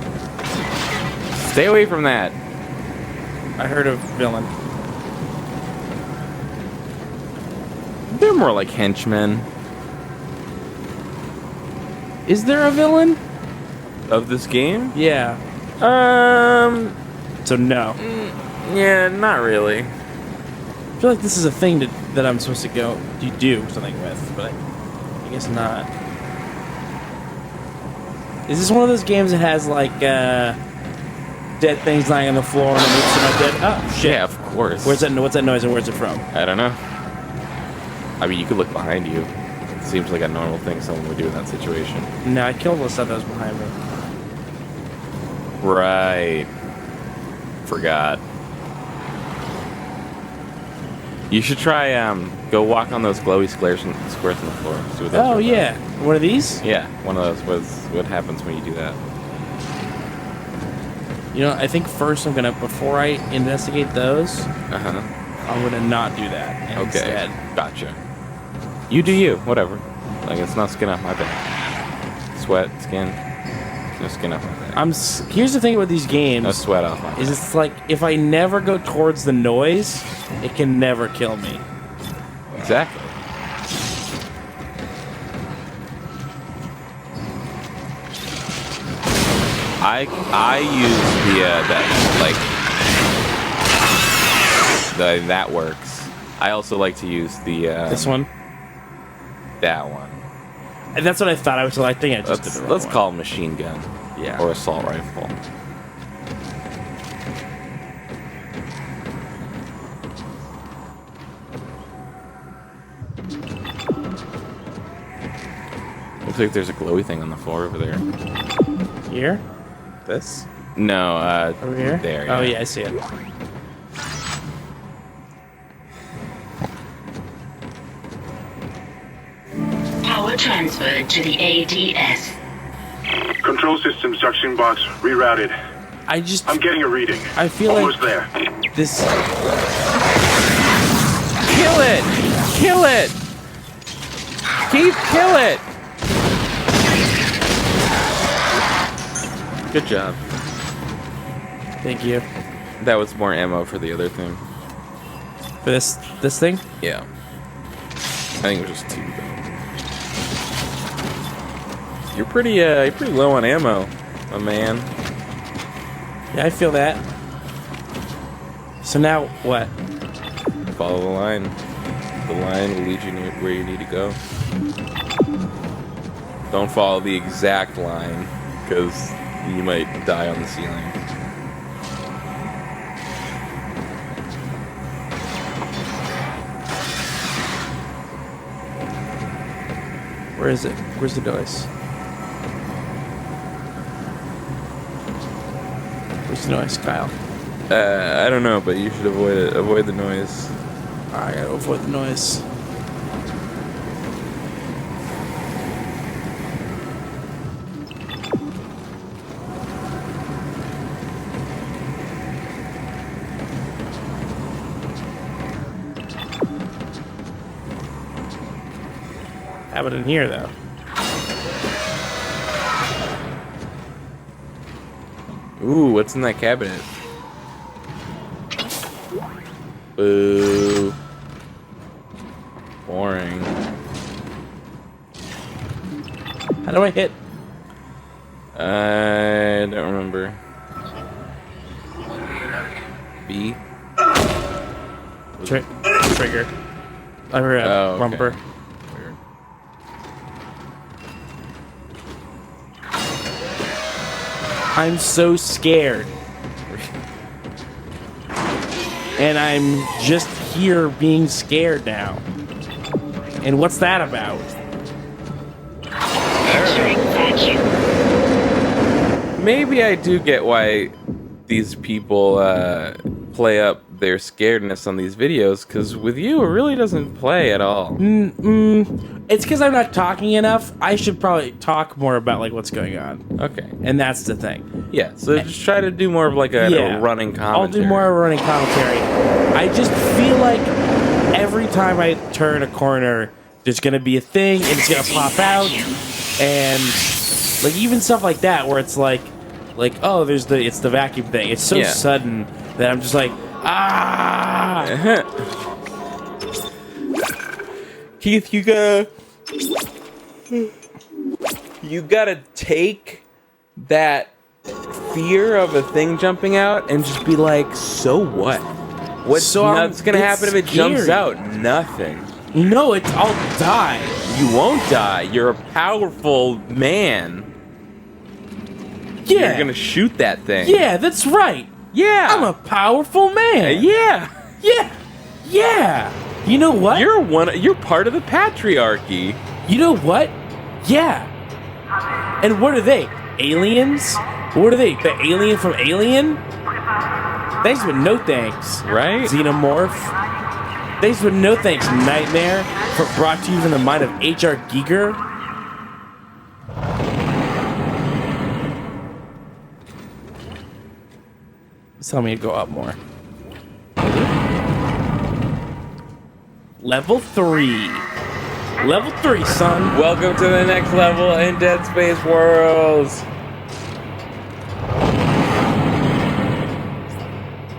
Stay away from that.
I heard of villain.
They're more like henchmen.
Is there a villain
of this game?
Yeah. So no.
Yeah, not really.
I feel like this is a thing that I'm supposed to go do something with, but I guess not. Is this one of those games that has like dead things lying on the floor and it moves to my dead? Oh shit!
Yeah, of course.
What's that noise and where's it from?
I don't know. I mean, you could look behind you. It seems like a normal thing someone would do in that situation.
No, I killed all the stuff that was behind me.
Right. Forgot. You should try, go walk on those glowy squares on the floor. See what those are
yeah. One of these?
Yeah, one of those was what happens when you do that.
You know, I think first before I investigate those, I'm gonna not do that. Instead.
Gotcha. You do you, whatever. Like, it's not skin off my back. Sweat, skin, no skin off my back.
Here's the thing about these games.
No sweat off my back.
Is it's like, if I never go towards the noise, it can never kill me.
Exactly. I use that works. I also like to use the
this one.
That one.
And that's what I thought I was selecting. I just did the wrong
let's
one.
call it machine gun.
Yeah.
Or assault rifle. Looks like there's a glowy thing on the floor over there.
Here? This?
No,
over here?
There.
Oh yeah, I see it.
Power transferred to the ADS.
Control system suction box rerouted. I'm getting a reading.
I feel
almost
like
there.
This.
Kill it! Kill it! Keith, kill it! Good job.
Thank you.
That was more ammo for the other thing.
For this thing?
Yeah. I think it was just 2 though. You're pretty low on ammo, my man.
Yeah, I feel that. So now what?
Follow the line. The line will lead you where you need to go. Don't follow the exact line, because You might die on the ceiling.
Where is it? Where's the noise? Where's the noise, Kyle?
I don't know, but you should avoid it. Avoid the noise.
I gotta avoid the noise. Have it in here, though.
Ooh, what's in that cabinet? Boo. Boring.
How do I hit?
I don't remember. B?
Trigger. I forgot.
Oh, okay.
Bumper.
Weird.
I'm so scared. And I'm just here being scared now. And what's that about?
Maybe I do get why these people play up their scaredness on these videos, because with you, it really doesn't play at all.
It's because I'm not talking enough. I should probably talk more about like what's going on.
Okay.
And that's the thing.
Yeah, so just try to do more of like a running commentary.
I'll do more of a running commentary. I just feel like every time I turn a corner, there's going to be a thing and it's going to pop out. And like even stuff like that where it's like oh, it's the vacuum thing. It's so sudden that I'm just like, ah.
Keith, you gotta take that fear of a thing jumping out and just be like, so what? What's gonna happen if it jumps out? Nothing.
No, I'll die.
You won't die. You're a powerful man.
Yeah.
You're gonna shoot that thing.
Yeah, that's right.
Yeah.
I'm a powerful man.
Yeah.
Yeah. Yeah. You know what?
You're part of the patriarchy.
You know what? Yeah. And what are they? Aliens? What are they? The alien from Alien? Thanks, but no thanks.
Right?
Xenomorph. Thanks, but no thanks. Nightmare. Brought to you from the mind of H.R. Giger. Tell me to go up more. Level 3. Level 3, son.
Welcome to the next level in Dead Space Worlds.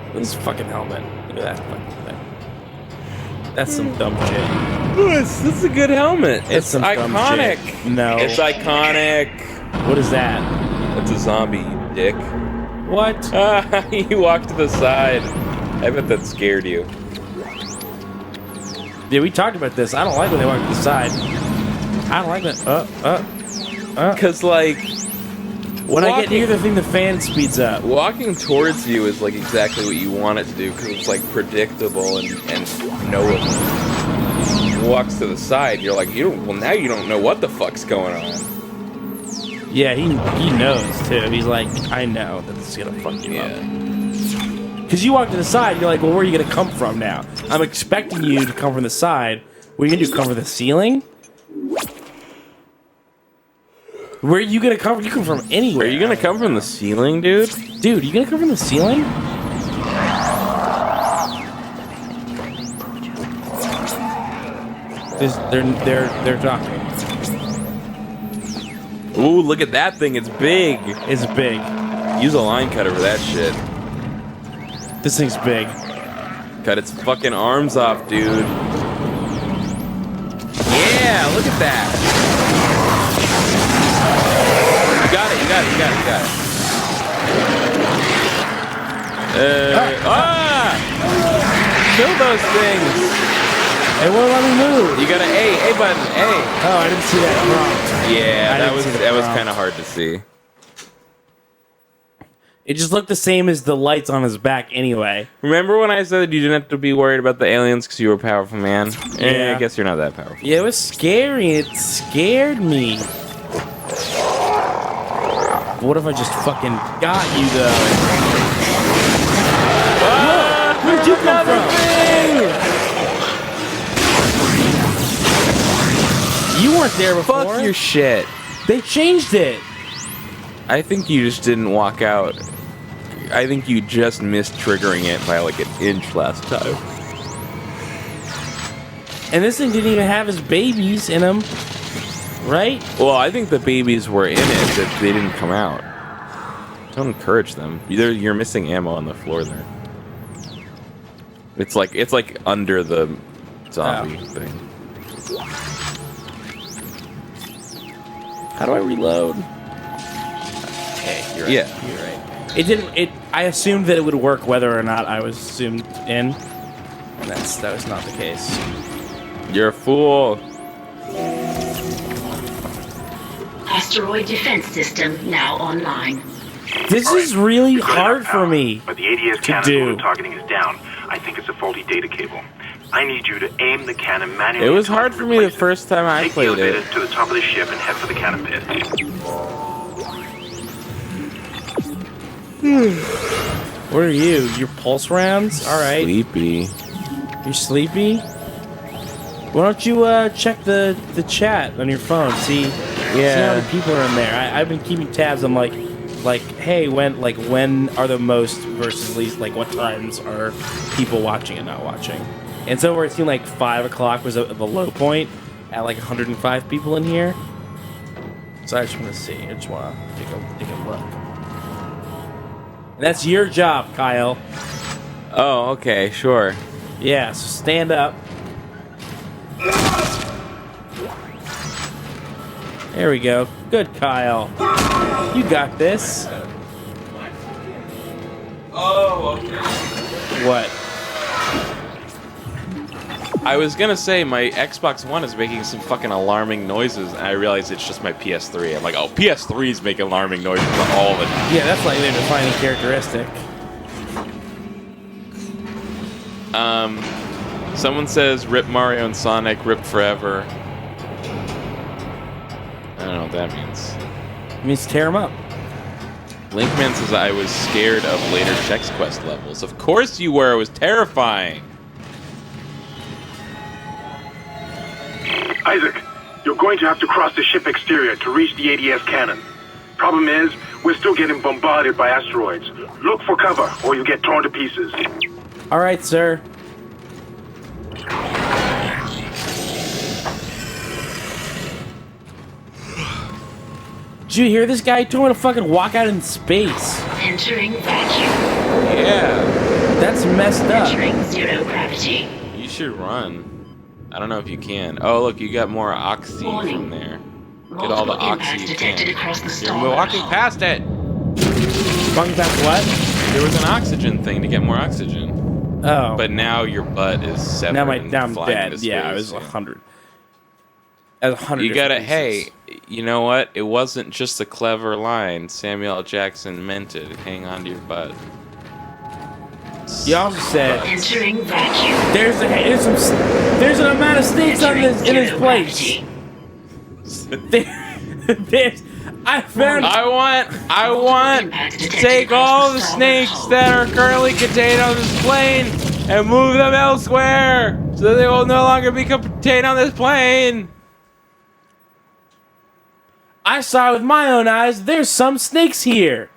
Look at this fucking helmet. Look at that fucking thing. That's some dumb shit.
This is a good helmet. It's
some dumb
iconic.
shit. No.
It's iconic.
What is that?
That's a zombie, you dick.
What?
You walked to the side. I bet that scared you.
Yeah, we talked about this. I don't like when they walk to the side. I don't like that.
Cause like
when I get near the thing, the fan speeds up.
Walking towards you is like exactly what you want it to do, because it's like predictable and knowable. Walks to the side, you're like, now you don't know what the fuck's going on.
Yeah, he knows too. He's like, I know that this is gonna fuck you up. Because you walk to the side, you're like, well, where are you gonna come from now? I'm expecting you to come from the side. What are you gonna do? Come from the ceiling? Where are you gonna come from? You come from anywhere.
Are you gonna come from the ceiling, dude?
Dude, you gonna come from the ceiling? They're talking.
Ooh, look at that thing. It's big.
It's big.
Use a line cutter for that shit.
This thing's big.
Cut its fucking arms off, dude. Yeah, look at that. You got it. Kill those things.
It won't let me move.
You got an A button, A.
Oh, I didn't see that.
Yeah, that was kind of hard to see.
It just looked the same as the lights on his back anyway.
Remember when I said you didn't have to be worried about the aliens because you were a powerful man?
Yeah.
I guess you're not that powerful.
Yeah, it was scary. It scared me. What if I just fucking got you, though? Whoa, where'd you come from? You weren't there before.
Fuck your shit.
They changed it.
I think you just didn't walk out. I think you just missed triggering it by like an inch last time.
And this thing didn't even have his babies in him, right?
Well, I think the babies were in it, that they didn't come out. Don't encourage them. You're missing ammo on the floor there. It's like under the zombie thing.
How do I reload? Okay, you're right.
Yeah.
You're right. It didn't. I assumed that it would work whether or not I was zoomed in, and that was not the case.
You're a fool.
Asteroid defense system now online.
This is really hard for me
But the ADS
to
cannon
do.
targeting is down. I think it's a faulty data cable. I need you to aim the cannon manually.
It was hard for me the first time I
Take the
played
elevator
it.
to the top of the ship and head for the cannon pit.
What are you? Your pulse rounds? All right.
Sleepy.
You're sleepy? Why don't you check the chat on your phone? See how many people are in there. I've been keeping tabs. I'm like, hey, when are the most versus least? Like, what times are people watching and not watching? And so where it seemed like 5 o'clock was the low point at like 105 people in here. So I just want to see. I just want to take a look. And that's your job, Kyle.
Oh, okay, sure.
Yeah, so stand up. There we go. Good, Kyle. You got this.
Oh, okay.
What?
I was gonna say my Xbox One is making some fucking alarming noises, and I realized it's just my PS3. I'm like, oh, PS3 is making alarming noises all the time.
Yeah, that's like their defining characteristic.
Someone says rip Mario and Sonic, rip forever. I don't know what that means.
It means tear them up.
Linkman says I was scared of later Chex Quest levels. Of course you were. It was terrifying.
Isaac, you're going to have to cross the ship exterior to reach the ADS cannon. Problem is, we're still getting bombarded by asteroids. Look for cover, or you'll get torn to pieces.
All right, sir. Did you hear this guy? He told me to fucking walk out in space.
Entering vacuum.
Yeah.
That's messed up.
Entering zero gravity.
You should run. I don't know if you can. Oh, look, you got more oxy from there. Get all the oxy you can. You're walking past it.
Walking past what?
There was an oxygen thing to get more oxygen.
Oh.
But now your butt is severed.
Now
and
I'm
flying
dead.
into
Yeah, I
space.
was 100. At 100.
You gotta,
pieces.
hey, you know what? It wasn't just a clever line. Samuel L. Jackson meant it. Hang on to your butt.
You also said
entering vacuum.
There's an amount of snakes on this in this place. I want to take all the snakes that are currently contained on this plane and move them elsewhere so they will no longer be contained on this plane. I saw with my own eyes. There's some snakes here.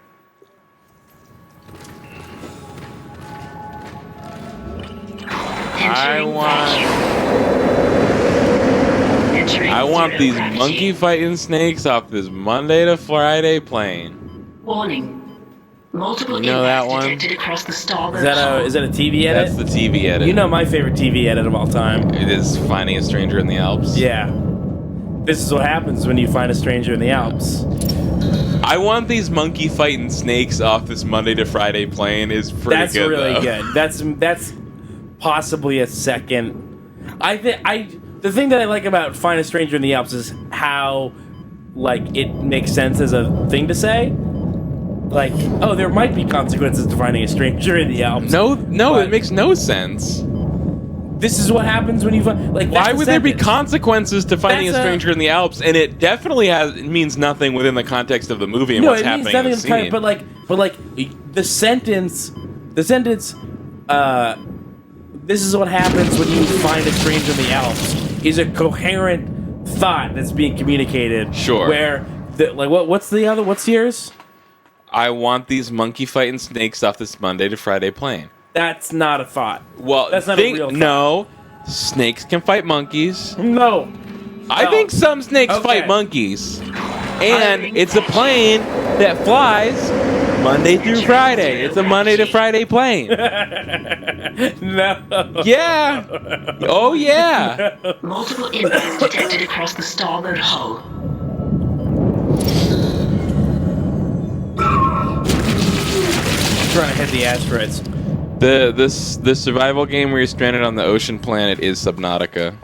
I want these monkey fighting snakes off this Monday to Friday plane.
Warning. Multiple
You know that
impacts
one?
detected across the starboard.
Is that a TV edit?
That's the TV edit.
You know my favorite TV edit of all time.
It is Finding a Stranger in the Alps.
Yeah. This is what happens when you find a stranger in the Alps.
I want these monkey fighting snakes off this Monday to Friday plane is pretty
That's
good.
really
though.
good. That's possibly a second. The thing that I like about Find a Stranger in the Alps is how, like, it makes sense as a thing to say. like, oh, there might be consequences to finding a stranger in the Alps.
No,
but
it makes no sense.
This is what happens when you find, like.
Why would there be consequences to finding a
That's
stranger in the Alps? And it definitely means nothing within the context of the movie and what's happening in the scene.
But like the sentence, this is what happens when you find a stranger in the Alps is a coherent thought that's being communicated.
Sure.
Where what's yours?
I want these monkey fighting snakes off this Monday to Friday plane.
That's not a thought.
Well,
that's not a real thought.
No, snakes can fight monkeys.
No.
I think some snakes fight monkeys. And it's a plane that flies Monday through Friday. It's a Monday to Friday plane.
No.
Yeah. Oh, yeah.
Multiple impacts detected across the starboard hull.
Trying to hit the asteroids.
The survival game where you're stranded on the ocean planet is Subnautica.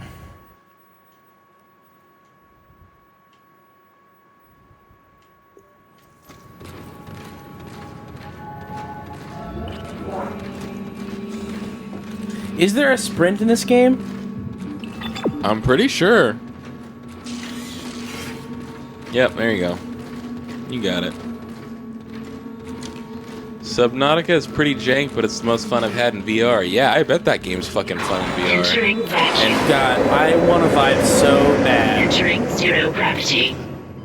Is there a sprint in this game?
I'm pretty sure. Yep, there you go. You got it. Subnautica is pretty jank, but it's the most fun I've had in VR. Yeah, I bet that game's fucking fun in VR.
Entering vacuum.
And God, I want to vibe so bad.
Entering zero gravity.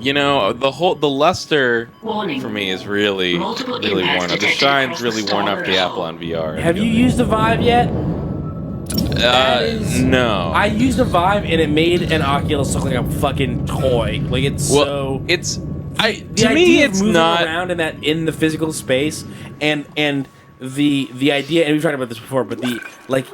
You know, the luster
Warning.
for me is really
Multiple
worn
impacts
up. The
detected
shine's
across
really
the
worn off the
starboard
apple on VR.
Have you used the Vive yet?
No.
I used a Vive and it made an Oculus look like a fucking toy. Like it's
Well,
so.
it's
the
to me
idea of
it's
moving
not
around in the physical space and the idea, and we've talked about this before, but the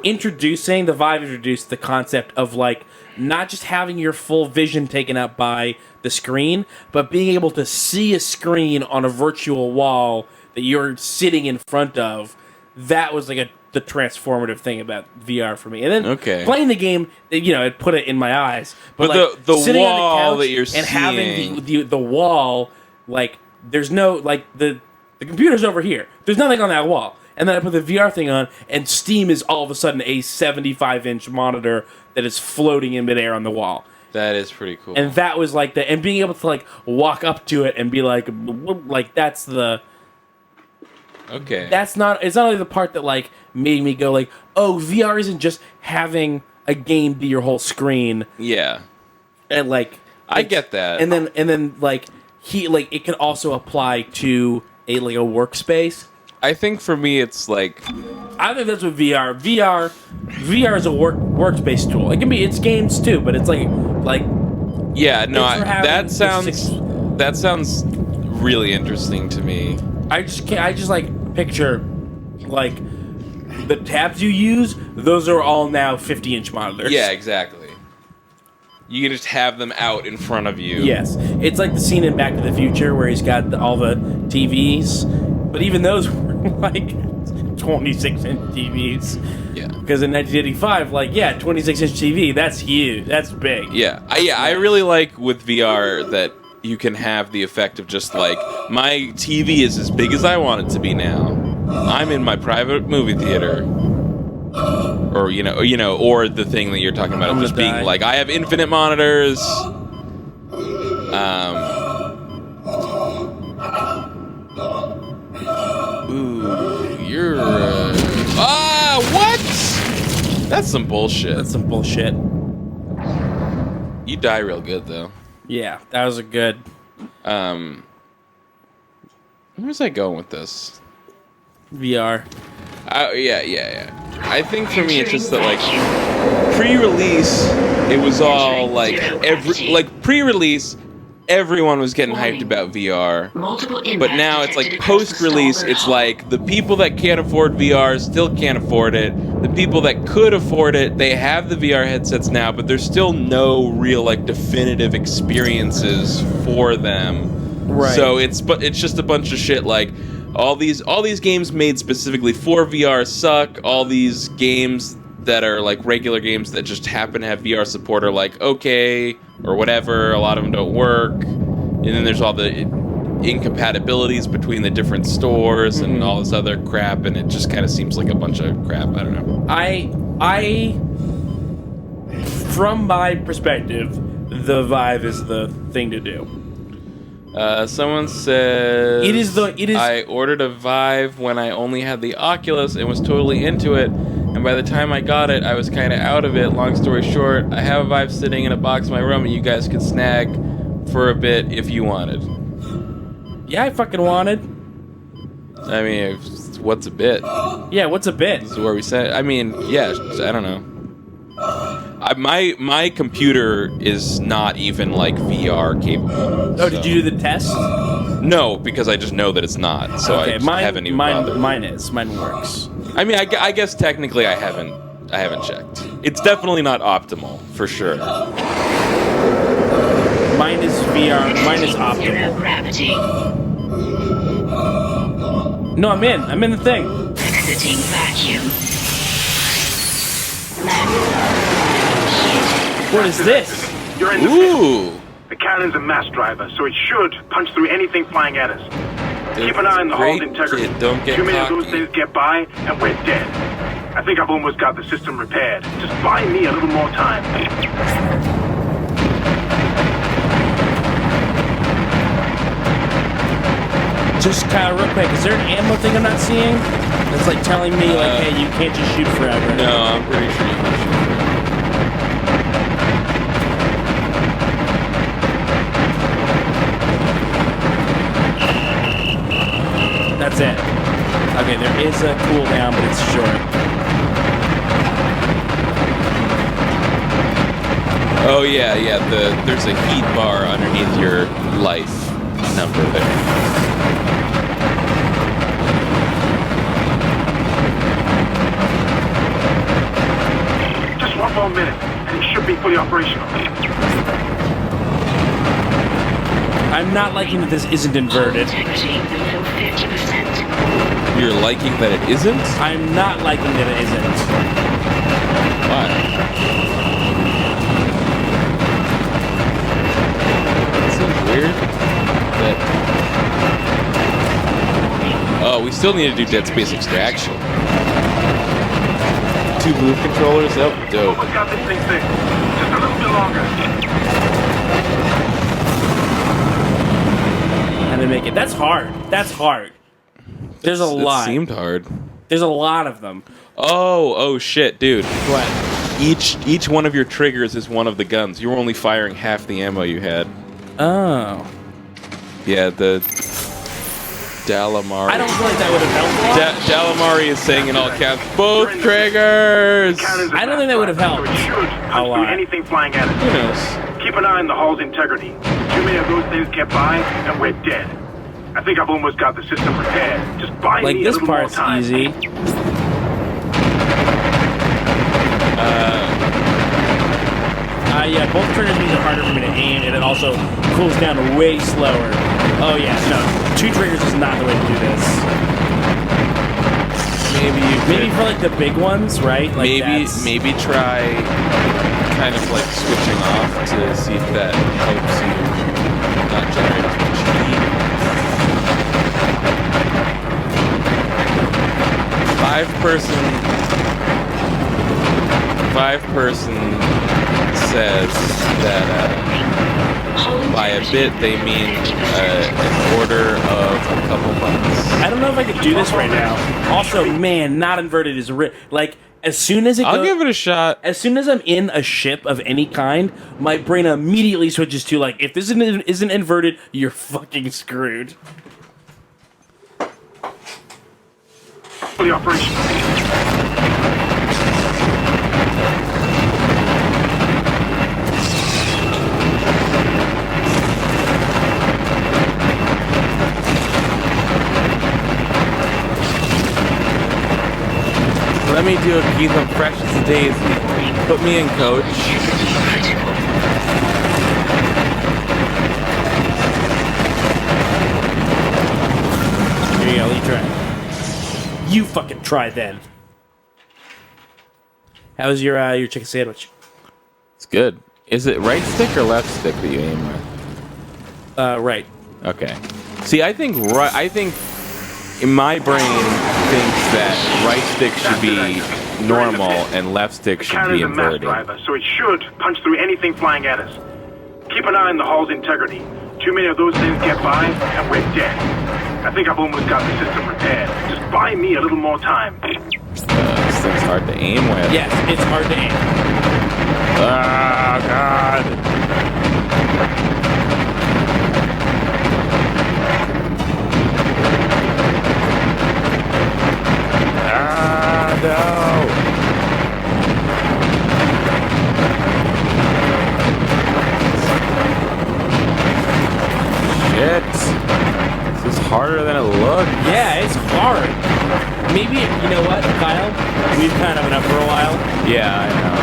introducing the Vive introduced the concept of like not just having your full vision taken up by the screen, but being able to see a screen on a virtual wall that you're sitting in front of. That was like the transformative thing about VR for me. And then playing the game, it put it in my eyes. But like,
the
sitting
wall
on the couch
that you're
and
seeing,
having the wall, like there's no the computer's over here. There's nothing on that wall. And then I put the VR thing on, and Steam is all of a sudden a 75-inch monitor that is floating in midair on the wall.
That is pretty cool.
And that was like and being able to like walk up to it and be like that's the.
Okay.
It's not only the part that like made me go like, oh, VR isn't just having a game be your whole screen.
Yeah.
And like
I get that.
And then like it can also apply to a workspace.
I think for me it's like
I think that's what VR is a workspace tool. It can be it's games too, but it's like
yeah, no, that sounds really interesting to me.
I just like picture like the tabs you use, those are all now 50-inch monitors.
Yeah, exactly. You can just have them out in front of you.
Yes. It's like the scene in Back to the Future where he's got all the TVs, but even those were like 26-inch TVs.
Yeah.
Because in 1985, 26-inch TV, that's huge. That's big.
Yeah. I really like with VR that you can have the effect of just like, my TV is as big as I want it to be now. I'm in my private movie theater. Or, or the thing that you're talking about of just being like, I have infinite monitors. Ooh, you're... what? That's some bullshit. You die real good, though.
Yeah, that was a good...
Where's I going with this?
VR.
Yeah. I think for me it's just that like pre-release it was all like pre-release everyone was getting hyped about VR. But now it's like post-release it's like the people that can't afford VR still can't afford it. The people that could afford it, they have the VR headsets now, but there's still no real like definitive experiences for them.
Right.
So it's just a bunch of shit like all these games made specifically for VR suck. All these games that are like regular games that just happen to have VR support are like okay or whatever. A lot of them don't work. And then there's all the incompatibilities between the different stores and all this other crap, and it just kind of seems like a bunch of crap. I don't know.
I from my perspective, the Vive is the thing to do.
Someone says
it is.
I ordered a Vive when I only had the Oculus and was totally into it, and by the time I got it, I was kind of out of it. Long story short, I have a Vive sitting in a box in my room, and you guys could snag for a bit if you wanted.
Yeah, I fucking wanted.
I mean, what's a bit?
Yeah, what's a bit?
This is where we said. I mean, yeah, I don't know. My computer is not even like VR capable.
Oh,
so.
Did you do the test?
No, because I just know that it's not. So
okay,
I haven't even bothered.
Mine works.
I mean, I guess technically I haven't checked. It's definitely not optimal for sure.
Mine is VR. Mine is optimal.
Gravity.
No, I'm in the thing.
Exiting vacuum.
What is this?
You're in the
Ooh.
The cannon's a mass driver, so it should punch through anything flying at us. Keep an eye on the hull's integrity.
Don't get
Too many of
cocky.
those things get by, and we're dead. I think I've almost got the system repaired. Just buy me a little more time.
Just kind of real quick, is there an ammo thing I'm not seeing? That's like telling me, like, hey, you can't just shoot forever.
No, I'm pretty sure you can shoot forever.
That's it. Okay, there is a cooldown, but it's short.
Oh yeah. There's a heat bar underneath your life number there.
Just one more minute, and it should be fully operational.
I'm not liking that this isn't inverted.
You're liking that it isn't?
I'm not liking that it isn't.
Why? It seems weird. That... Oh, we still need to do Dead Space Extraction. 2 move controllers? Oh, dope.
Almost got this thing fixed. Just a little bit longer.
And they make it. That's hard. That's hard. There's a lot.
It seemed hard.
There's a lot of them.
Oh shit, dude.
What?
Each one of your triggers is one of the guns. You were only firing half the ammo you had.
Oh.
Yeah, the Dalamari.
I don't feel like that would have helped.
Dalamari is saying in all caps, both triggers.
I don't think that would have helped.
A lot. Anything flying at us.
Who knows?
Keep an eye on the hull's integrity. Too many of those things get by, and we're dead. I think I've almost got the system repaired. Just buy
Like
me a
this
little more
part's
time.
easy. Yeah, both triggers means it harder for me to aim, and it also cools down way slower. Oh yeah, no, 2 triggers is not the way to do this. Maybe for like the big ones, right? Like
maybe try kind of like switching off to see if that helps you not generate as much heat. 5-person says that by a bit they mean an order of a couple months.
I don't know if I could do this right now. Also, man, not inverted is like as soon as
I'll give it a shot.
As soon as I'm in a ship of any kind, my brain immediately switches to like, if this isn't inverted, you're fucking screwed.
Fully operational.
Let me do a Keith. I'm fresh as a daisy. Put me in, coach.
Here you go, you try. You fucking try then. How's your chicken sandwich?
It's good. Is it right stick or left stick that you aim with?
Right.
Okay. See, I think in my brain thinks that right stick should be normal and left stick should be
Cannon's a mass
inverted.
driver, so it should punch through anything flying at us. Keep an eye on the hull's integrity. Too many of those things get by, and we're dead. I think I've almost got the system repaired. Just buy me a little more time.
This thing's hard to aim with.
Yes, it's hard to aim.
Oh, God. Ah, no. Shit. This is harder than it looks.
Yeah, it's hard. Maybe, you know what, Kyle? We've kind of been up for a while.
Yeah, I know.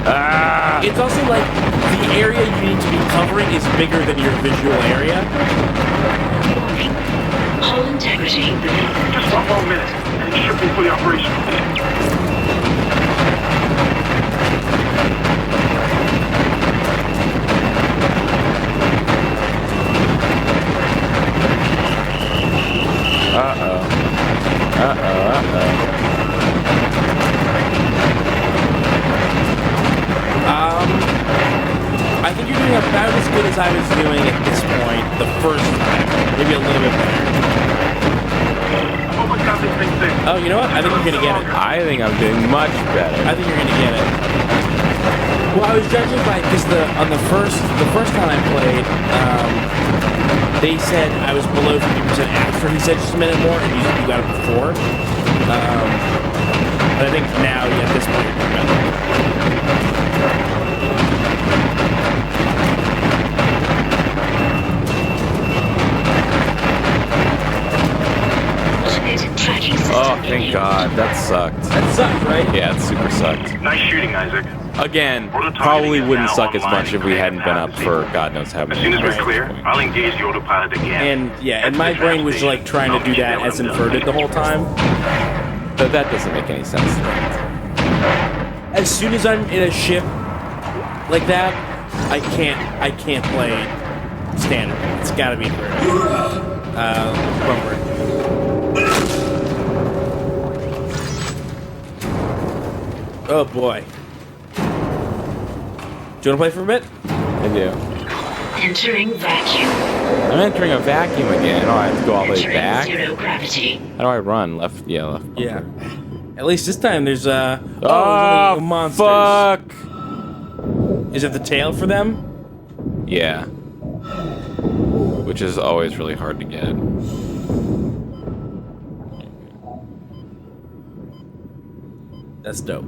Ah!
It's also like the area you need to be covering is bigger than your visual area.
Hull integrity.
Just one more minute, and it should be fully operational.
I think you're doing about as good as I was doing at this point the first time. Maybe a little bit better.
Almost got this thing fixed.
Oh, you know what? I think you're gonna get it.
I think I'm doing much better.
I think you're gonna get it. Well, I was judging by because the first time I played, they said I was below 50% after he said just a minute more, and you got it before. But I think now, yeah, at this point, you're better.
Oh, thank God. That sucked.
That sucked, right?
Yeah, it super sucked.
Nice shooting, Isaac.
Again, probably wouldn't suck as much if we hadn't been up for God knows how many
As soon as
years.
we're clear, I'll engage the autopilot again.
And yeah, and my brain was like trying to do that as inverted the whole time.
But that doesn't make any sense.
As soon as I'm in a ship like that, I can't play standard. It's gotta be inverted. Bumper. Oh boy. Do you want to play for a bit?
I do.
Entering vacuum.
I'm entering a vacuum again. Oh, I have to go all the way
Entering
back.
zero gravity.
How do I run? Left? Yeah, left.
Yeah. At least this time there's there's
Oh,
only monsters.
fuck!
Is it the tail for them?
Yeah. Which is always really hard to get.
That's dope.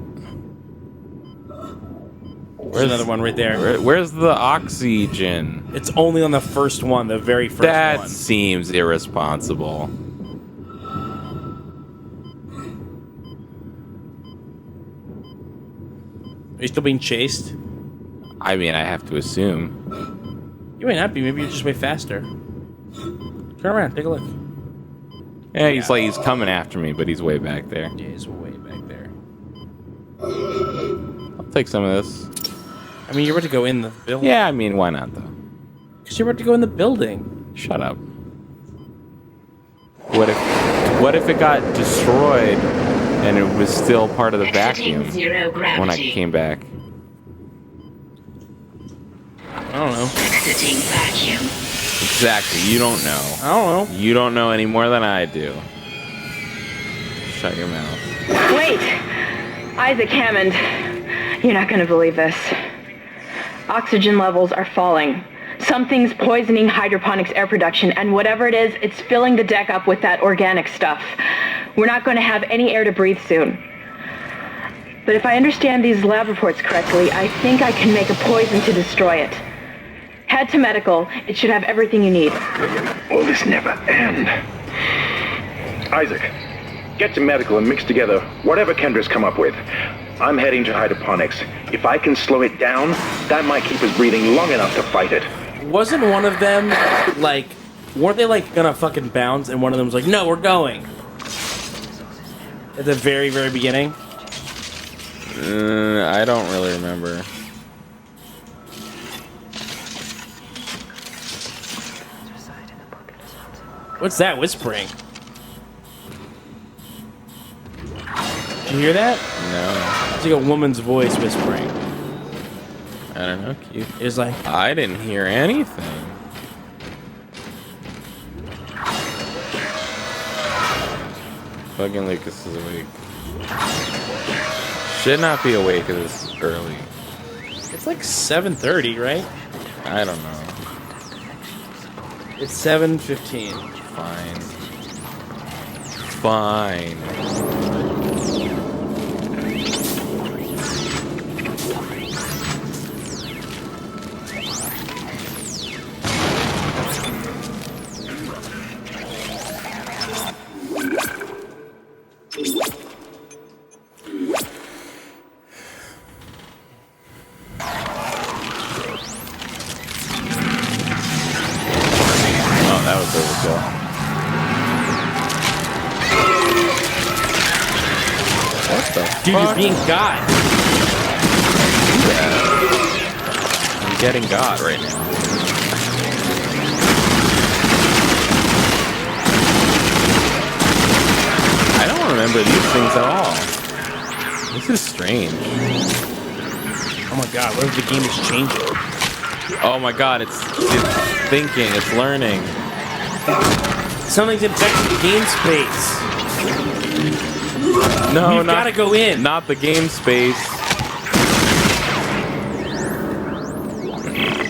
There's another one right there.
Where's the oxygen?
It's only on the first one, the very first one.
That seems irresponsible.
Are you still being chased?
I mean, I have to assume.
You may not be. Maybe you're just way faster. Turn around. Take a look.
Yeah, he's coming after me, but he's way back there.
Yeah, he's way back there.
I'll take some of this.
I mean, you're about to go in the building.
Yeah, I mean, why not, though?
Because you're about to go in the building.
Shut up. What if it got destroyed and it was still part of the vacuum when I came back?
I don't know.
Exiting vacuum.
Exactly. You don't know.
I don't know.
You don't know any more than I do. Shut your mouth.
Wait! Isaac Hammond. You're not gonna believe this. Oxygen levels are falling. Something's poisoning hydroponics air production, and whatever it is, it's filling the deck up with that organic stuff. We're not going to have any air to breathe soon. But if I understand these lab reports correctly, I think I can make a poison to destroy it. Head to medical. It should have everything you need.
Will this never end? Isaac, get to medical and mix together whatever Kendra's come up with. I'm heading to hydroponics. If I can slow it down, that might keep us breathing long enough to fight it.
Wasn't one of them, like, weren't they, like, gonna fucking bounce, and one of them was like, no, we're going? At the very, very beginning?
I don't really remember.
What's that whispering? Did you hear that?
No.
It's like a woman's voice whispering.
I don't know. Cute.
It's like
I didn't hear anything. Fucking Lucas is awake. Should not be awake this early.
it's like 7:30, right?
I don't know.
It's 7:15.
Fine. Fine.
Dude, you're being God.
I'm getting God right now. I don't remember these things at all. This is strange.
Oh my God, what if the game is changing?
Oh my God, it's thinking, it's learning.
Something's infected the game space.
No,
You've gotta go in.
Not the game space.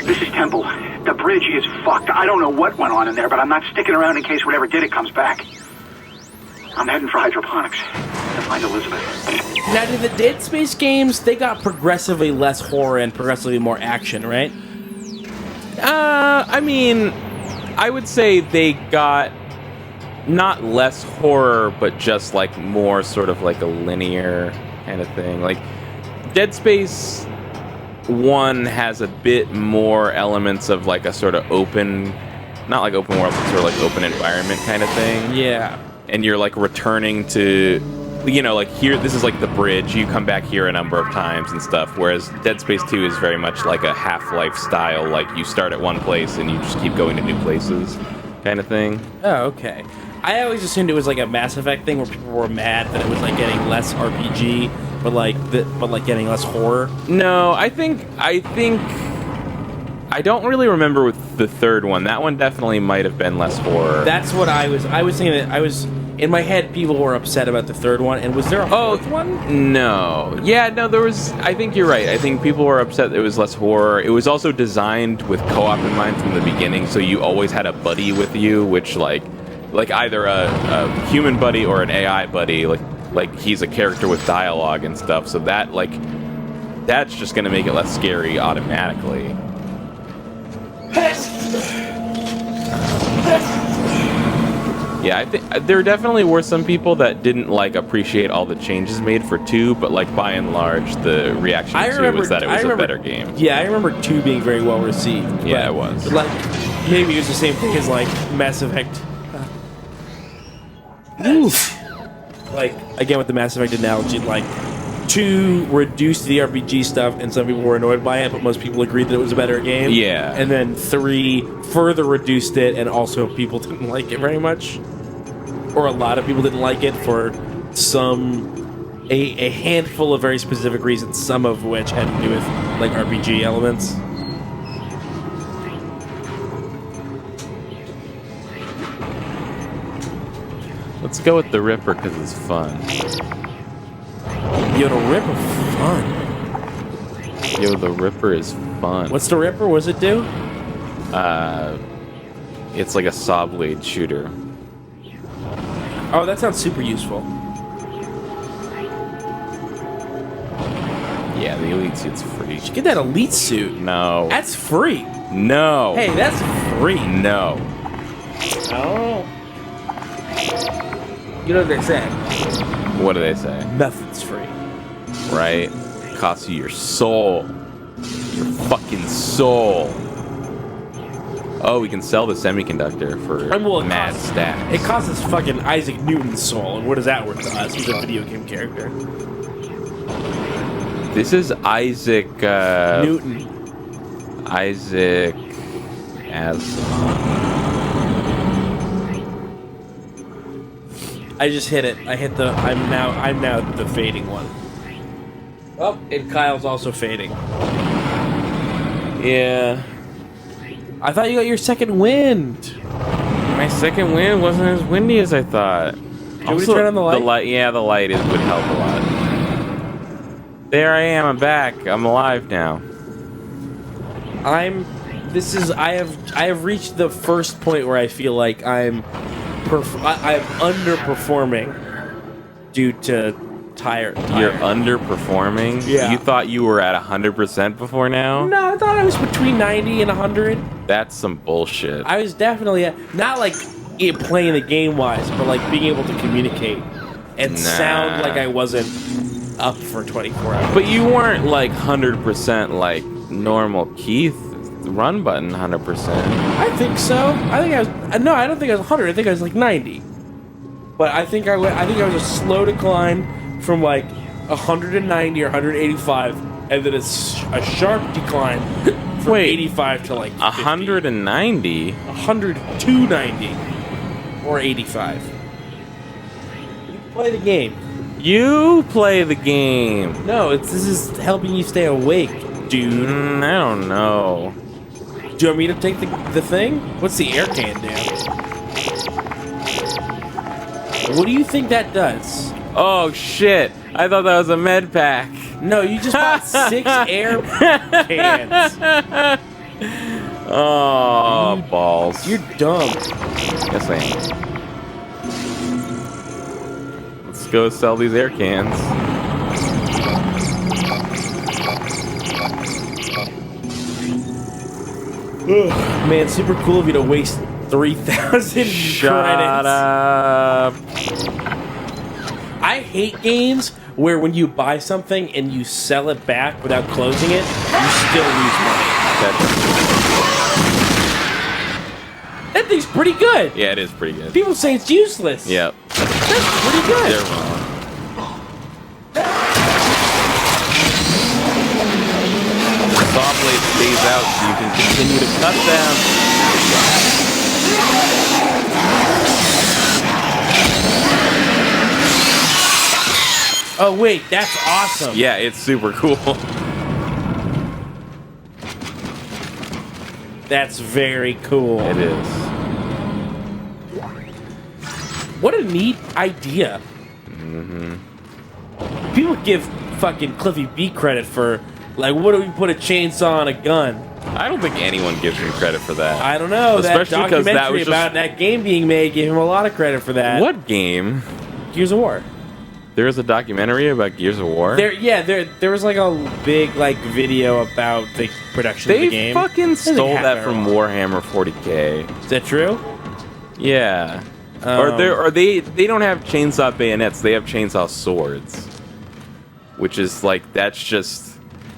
This is Temple. The bridge is fucked. I don't know what went on in there, but I'm not sticking around in case whatever did it comes back. I'm heading for hydroponics to find Elizabeth.
Now, did the Dead Space games, they got progressively less horror and progressively more action, right?
I mean, I would say they got not less horror, but just like more sort of like a linear kind of thing. Like Dead Space 1 has a bit more elements of like a sort of open, not like open world, but sort of like open environment kind of thing.
Yeah.
And you're like returning to, you know, like here, this is like the bridge. You come back here a number of times and stuff. Whereas Dead Space 2 is very much like a Half-Life style. Like you start at one place and you just keep going to new places kind of thing.
Oh, okay. I always assumed it was like a Mass Effect thing where people were mad that it was like getting less RPG, but like getting less horror.
No, I think I don't really remember with the third one. That one definitely might have been less horror.
That's what I was thinking that I was in my head. People were upset about the third one, and was there a fourth one?
No. Yeah, no, there was. I think you're right. I think people were upset that it was less horror. It was also designed with co-op in mind from the beginning, so you always had a buddy with you, which like either a human buddy or an AI buddy. Like he's a character with dialogue and stuff. So that that's just gonna make it less scary automatically. Yeah, I think there definitely were some people that didn't like appreciate all the changes made for 2, but like by and large, the reaction to 2 was that it was a better game.
Yeah, I remember 2 being very well received.
Yeah, it was.
Like maybe it was the same thing as like Mass Effect. Like again with the Mass Effect analogy, like 2 reduced the RPG stuff, and some people were annoyed by it, but most people agreed that it was a better game.
Yeah.
And then 3 further reduced it, and also people didn't like it very much, or a lot of people didn't like it for a handful of very specific reasons, some of which had to do with like RPG elements.
Let's go with the Ripper because it's fun.
Yo, the Ripper fun.
Yo, the Ripper is fun.
What's the Ripper? What does it do?
It's like a saw blade shooter.
Oh, that sounds super useful.
Yeah, the elite suit's free.
You should get that elite suit.
No.
That's free.
No.
Hey, that's free.
No.
Oh. You know what they say?
What do they say?
Nothing's free.
Right? It costs you your soul. Your fucking soul. Oh, we can sell the semiconductor for mad stacks.
It costs us fucking Isaac Newton's soul, and what is that worth to us? He's a video game character.
This is Isaac...
Newton.
Isaac... Asimov.
I just hit it. I hit the. I'm now the fading one. Oh, and Kyle's also fading.
Yeah.
I thought you got your second wind.
My second wind wasn't as windy as I thought.
Can we turn on the light?
Yeah, the light would help a lot. There I am. I'm back. I'm alive now.
I have reached the first point where I feel like I'm underperforming due to tired.
You're underperforming?
Yeah.
You thought you were at 100% before now?
No, I thought I was between 90 and 100.
That's some bullshit.
I was definitely not like playing the game wise, but like being able to communicate and sound like I wasn't up for 24 hours.
But you weren't like 100% like normal Keith. Run button 100%.
I think so. I don't think I was 100. I think I was like 90. But I think I was a slow decline from like 190 or 185, and then a sharp decline from 85 to like
190,
100 to 90, or 85. You play the game.
You play the game.
No, this is helping you stay awake, dude.
I don't know.
Do you want me to take the thing? What's the air can do? What do you think that does?
Oh shit! I thought that was a med pack.
No, you just bought 6 air cans.
Oh, balls.
You're dumb.
Yes, I am. Let's go sell these air cans.
Man, super cool of you to waste 3,000
Shut up.
I hate games where when you buy something and you sell it back without closing it, you still lose money. That thing's pretty good.
Yeah, it is pretty good.
People say it's useless.
Yep.
That's pretty good.
They're wrong. The saw blade stays out so you can continue to cut them.
Oh wait, that's awesome.
Yeah, it's super cool.
That's very cool.
It is.
What a neat idea.
Mm-hmm.
People give fucking Cliffy B credit for, like, what do we put a chainsaw on a gun?
I don't think anyone gives him credit for that.
I don't know.
Especially
that
because
documentary
that was
about that game being made gave him a lot of credit for that.
What game?
Gears of War.
There was a documentary about Gears of War?
There was like a big like video about the production of the game.
They fucking stole that from Warhammer 40K.
Is that true?
Yeah. Or they don't have chainsaw bayonets, they have chainsaw swords. Which is like,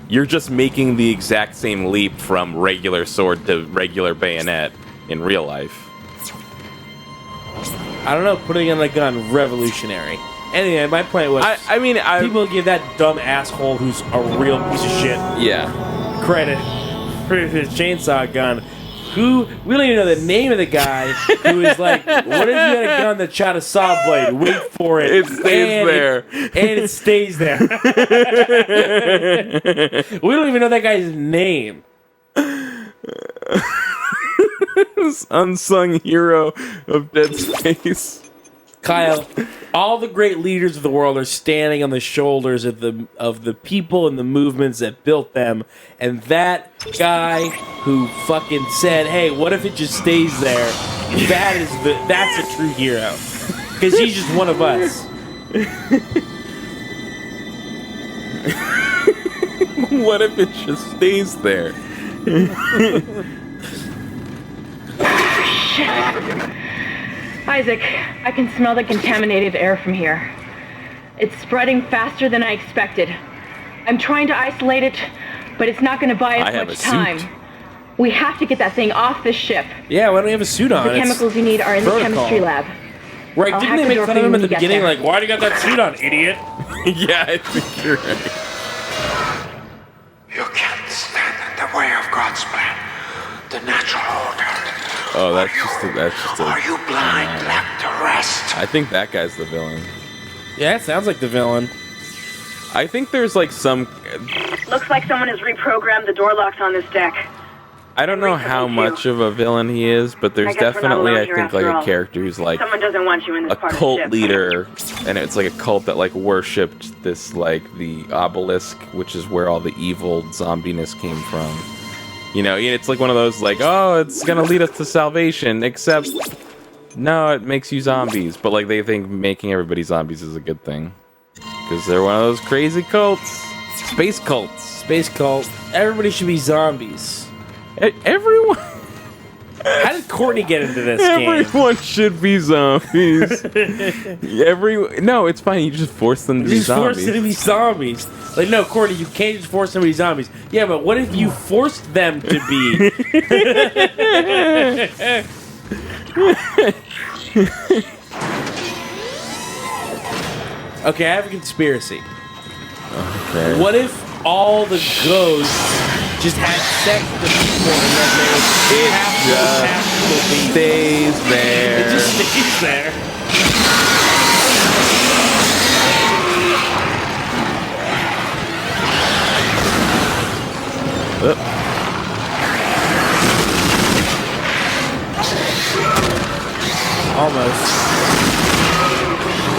you're just making the exact same leap from regular sword to regular bayonet in real life.
I don't know, putting on a gun, revolutionary. Anyway, my point was, people give that dumb asshole who's a real piece of shit credit for his chainsaw gun. We don't even know the name of the guy who is like, what if you had a gun that shot a saw blade? Wait for it.
It stays there.
And it stays there. We don't even know that guy's name.
This unsung hero of Dead Space.
Kyle, all the great leaders of the world are standing on the shoulders of the people and the movements that built them, and that guy who fucking said, "Hey, what if it just stays there?" That's a true hero, because he's just one of us.
What if it just stays there?
Shit. Isaac, I can smell the contaminated air from here. It's spreading faster than I expected. I'm trying to isolate it, but it's not going to buy us much time. We have to get that thing off this ship.
Yeah, why don't we have a suit on?
The chemicals you need are in the chemistry lab.
Right, didn't they make fun of him at the beginning? Like, why do you got that suit on, idiot?
Yeah, I think you're right.
You can't stand in the way of God's plan. The natural order.
Oh, that's just a...
Are you blind like the rest? best.
I think that guy's the villain.
Yeah, it sounds like the villain.
I think there's like some.
Looks like someone has reprogrammed the door locks on this deck.
I don't know how much of a villain he is, but there's definitely, I think, like a character who's like
Someone doesn't want you in this
a
part of the
cult
ship.
leader, and it's like a cult that like worshipped this like the obelisk, which is where all the evil zombiness came from. You know, it's like one of those like, oh, it's gonna lead us to salvation, except no, it makes you zombies. But like they think making everybody zombies is a good thing because they're one of those crazy cults, space cults.
Space cult. Everybody should be zombies.
Everyone.
How did Courtney get into this game?
Everyone should be zombies. No, it's fine. You just force them to be zombies.
Force them to be zombies. Like, no, Courtney, you can't just force them to be zombies. Yeah, but what if you forced them to be? Okay, I have a conspiracy.
Okay.
What if all the ghosts just had sex with the people and then they
It just stays there.
It just stays there. Almost.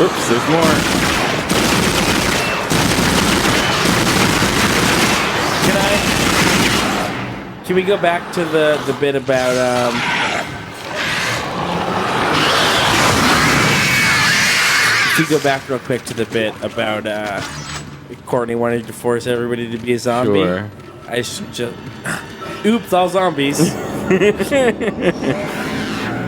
Oops, there's more.
Can we go back to the bit about Can you go back real quick to the bit about Courtney wanting to force everybody to be a zombie?
Sure.
I should just oops, all zombies.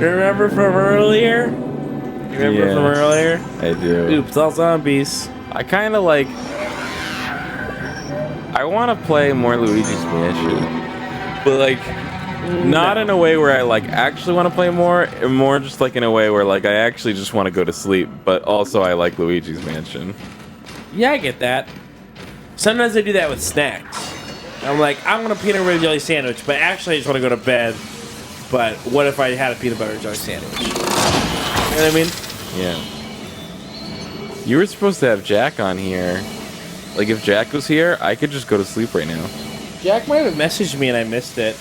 Remember from earlier? Remember from earlier?
I do.
Oops, all zombies.
I kind of like. I want to play more Luigi's Mansion. But like, not in a way where I like actually want to play more just like in a way where like I actually just want to go to sleep, but also I like Luigi's Mansion.
Yeah, I get that. Sometimes I do that with snacks. I'm like, I want a peanut butter jelly sandwich, but actually I just want to go to bed. But what if I had a peanut butter jelly sandwich? You know what I mean?
Yeah. You were supposed to have Jack on here. Like if Jack was here, I could just go to sleep right now.
Jack might have messaged me and I missed it.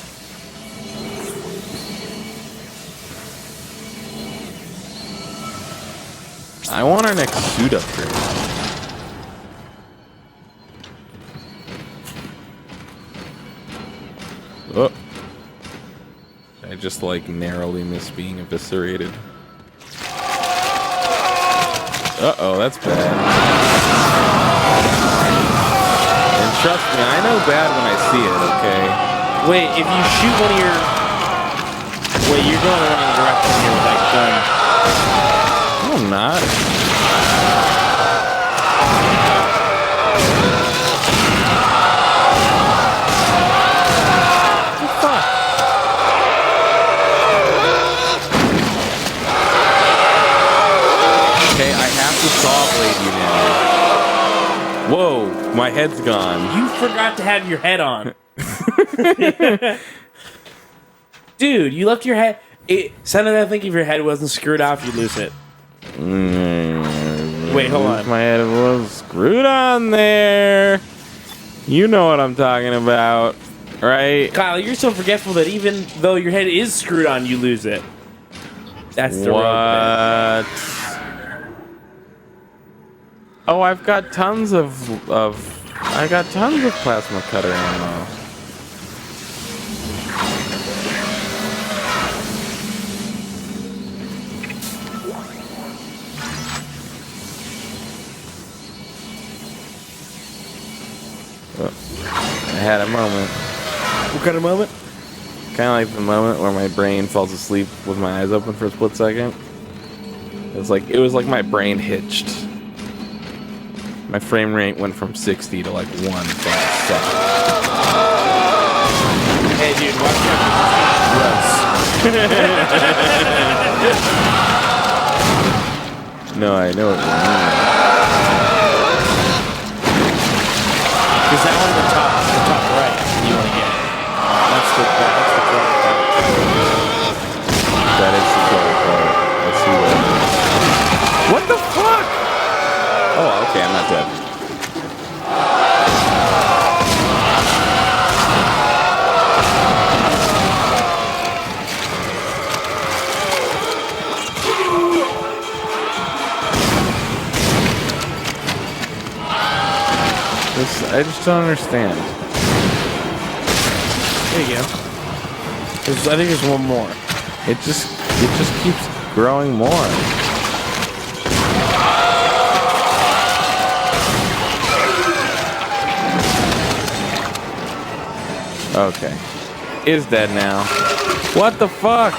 I want our next suit upgrade. Oh. I just like narrowly miss being eviscerated. Uh-oh, that's bad. And trust me, I know bad when I see it, okay?
Wait, if you shoot one of your... Wait, you're going the wrong direction here with that gun.
No, I'm not. What the fuck? Okay, I have to saw blade you now. Whoa, my head's gone.
You forgot to have your head on. Dude, you left your head... Sometimes I think if your head wasn't screwed off, you'd lose it. Wait, hold on.
My head was screwed on there. You know what I'm talking about, right?
Kyle, you're so forgetful that even though your head is screwed on, you lose it. That's the
what? Oh, I've got tons of plasma cutter ammo. I had a moment.
What kind of moment?
Kind of like the moment where my brain falls asleep with my eyes open for a split second. It was like my brain hitched. My frame rate went from 60 to like 1 for a second.
Hey, dude, watch out.
No, I know what you mean.
Because that one, the top right, you want to get. That's the correct part.
That is the correct part. Let's see what. I just don't understand.
There you go. I think there's one more.
It just keeps growing more. Okay. Is dead now. What the fuck?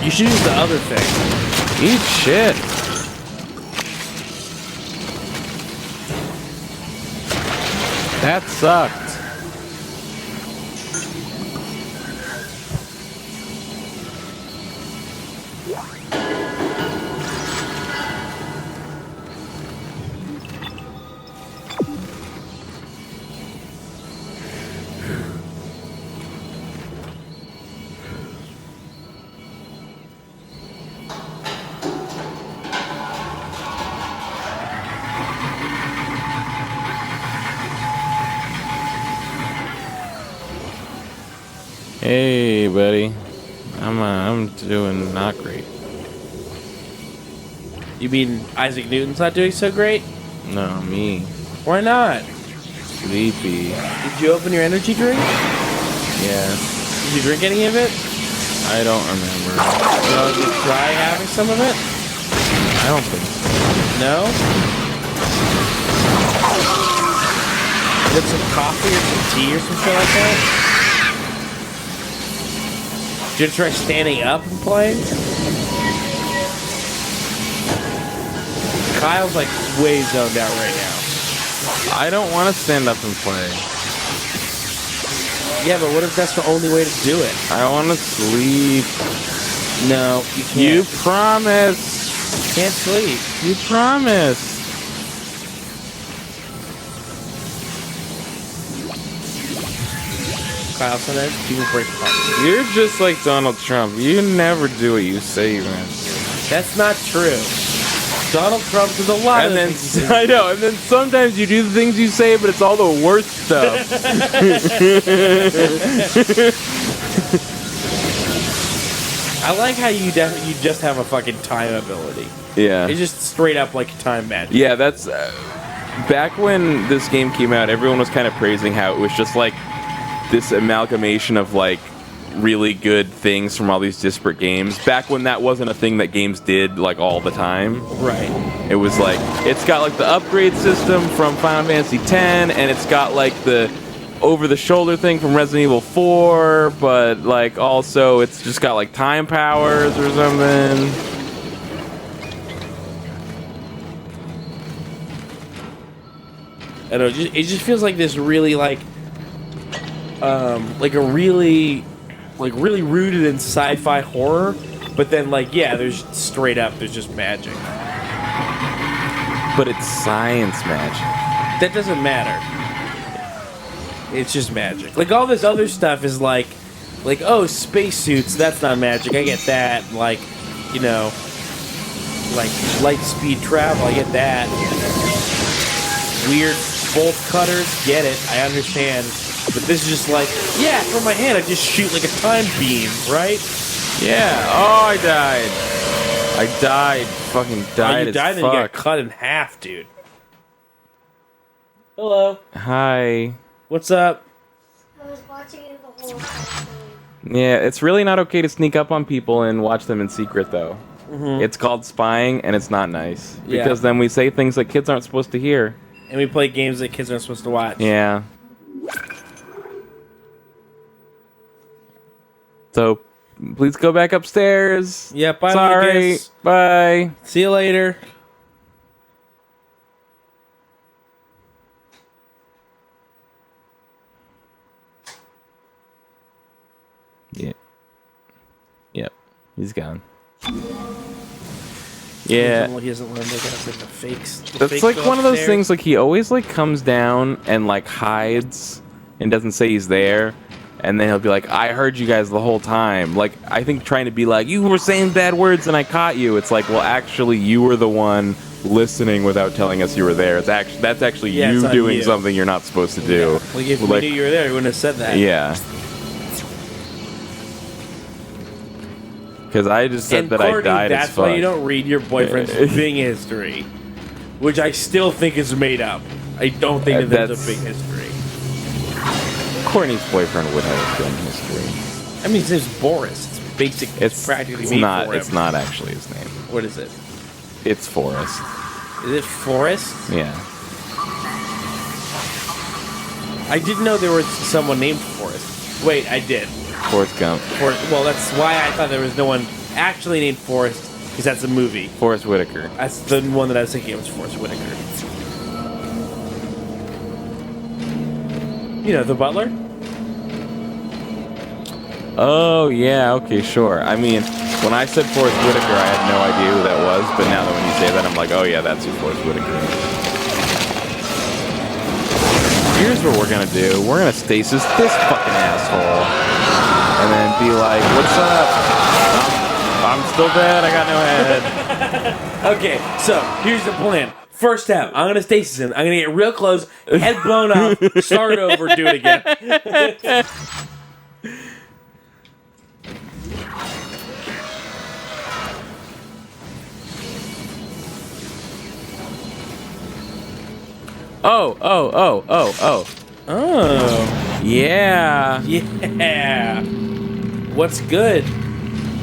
You should use the other thing.
Eat shit. That sucked. Hey, buddy. I'm doing not great.
You mean Isaac Newton's not doing so great?
No, me.
Why not?
Sleepy.
Did you open your energy drink?
Yeah.
Did you drink any of it?
I don't remember.
So did you try having some of it?
I don't think so.
No? Get some coffee or some tea or some shit like that? Did you try standing up and playing? Kyle's like way zoned out right now.
I don't want to stand up and play.
Yeah, but what if that's the only way to do it?
I want to sleep.
No, you can't.
You promise.
You can't sleep.
You promise.
Kyle, sometimes people break apart.
You're just like Donald Trump. You never do what you say you're gonna do.
That's not true. Donald Trump does a lot of things.
I know, and then sometimes you do the things you say, but it's all the worst stuff.
I like how you just have a fucking time ability.
Yeah.
It's just straight up like time magic.
Yeah, that's... back when this game came out, everyone was kind of praising how it was just like this amalgamation of like really good things from all these disparate games. Back when that wasn't a thing that games did like all the time.
Right.
It was like, it's got like the upgrade system from Final Fantasy X, and it's got like the over-the-shoulder thing from Resident Evil 4, but like also it's just got like time powers or something.
I don't know, it just feels like this really like a really rooted in sci-fi horror, but then like there's straight up there's just magic.
But it's science magic.
That doesn't matter. It's just magic. Like all this other stuff is like oh, spacesuits, that's not magic. I get that. Like, you know, like light speed travel, I get that. Weird bolt cutters, get it. I understand. But this is just like, from my hand I just shoot like a time beam, right?
Yeah. Oh, I died. Fucking died.
You died and you got cut in half, dude. Hello.
Hi.
What's up?
I was watching it the whole time.
Yeah, it's really not okay to sneak up on people and watch them in secret, though.
Mm-hmm.
It's called spying, and it's not nice. Because then we say things that kids aren't supposed to hear.
And we play games that kids aren't supposed to watch.
Yeah. So, please go back upstairs.
Yeah, bye,
Sorry.
Lucas.
Bye.
See you later.
Yeah. Yep. He's gone. Yeah.
He hasn't learned like the fakes.
That's like one of those things, like he always like comes down and like hides and doesn't say he's there. And then he'll be like, I heard you guys the whole time. Like, I think trying to be like, you were saying bad words and I caught you. It's like, well, actually, you were the one listening without telling us you were there. That's actually you doing something you're not supposed to do.
Yeah. Like, if we knew you were there, we wouldn't have said that.
Yeah. Because I just said
And
that
Courtney,
I died
that's
as fuck.
why you don't read your boyfriend's Bing history, which I still think is made up. I don't think that there's a Bing history.
Courtney's boyfriend would have a Bing history.
I mean, his name's Boris. It's basic. It's practically
It's
made
not.
for him.
It's not actually his name.
What is it?
It's Forrest.
Is it Forrest?
Yeah.
I didn't know there was someone named Forrest. Wait, I did.
Forrest Gump.
Well, that's why I thought there was no one actually named Forrest, because that's a movie.
Forrest Whitaker.
That's the one that I was thinking of, was Forrest Whitaker. You know, the butler?
Oh, yeah, okay, sure. I mean, when I said Forrest Whitaker, I had no idea who that was, but now that when you say that, I'm like, oh yeah, that's who Forrest Whitaker is. Here's what we're gonna do. We're gonna stasis this fucking asshole. And then be like, what's up? I'm still dead, I got no head.
Okay, so here's the plan. First step, I'm gonna stasis him. I'm gonna get real close, head blown up, start over, do it again.
Oh. Yeah.
Yeah. What's good?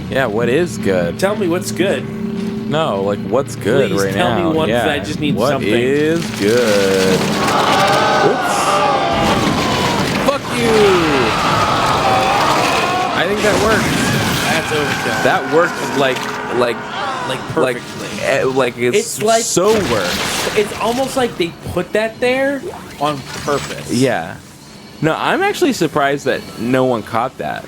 Yeah, what is good?
Tell me what's good.
No, like what's good
Please
right
tell
now?
me one
yeah.
thing. I just need something.
What is good? Oops. Fuck you. I think that worked.
That's overkill.
That worked like
perfectly.
Like it's like so worked.
It's almost like they put that there on purpose.
Yeah. No, I'm actually surprised that no one caught that.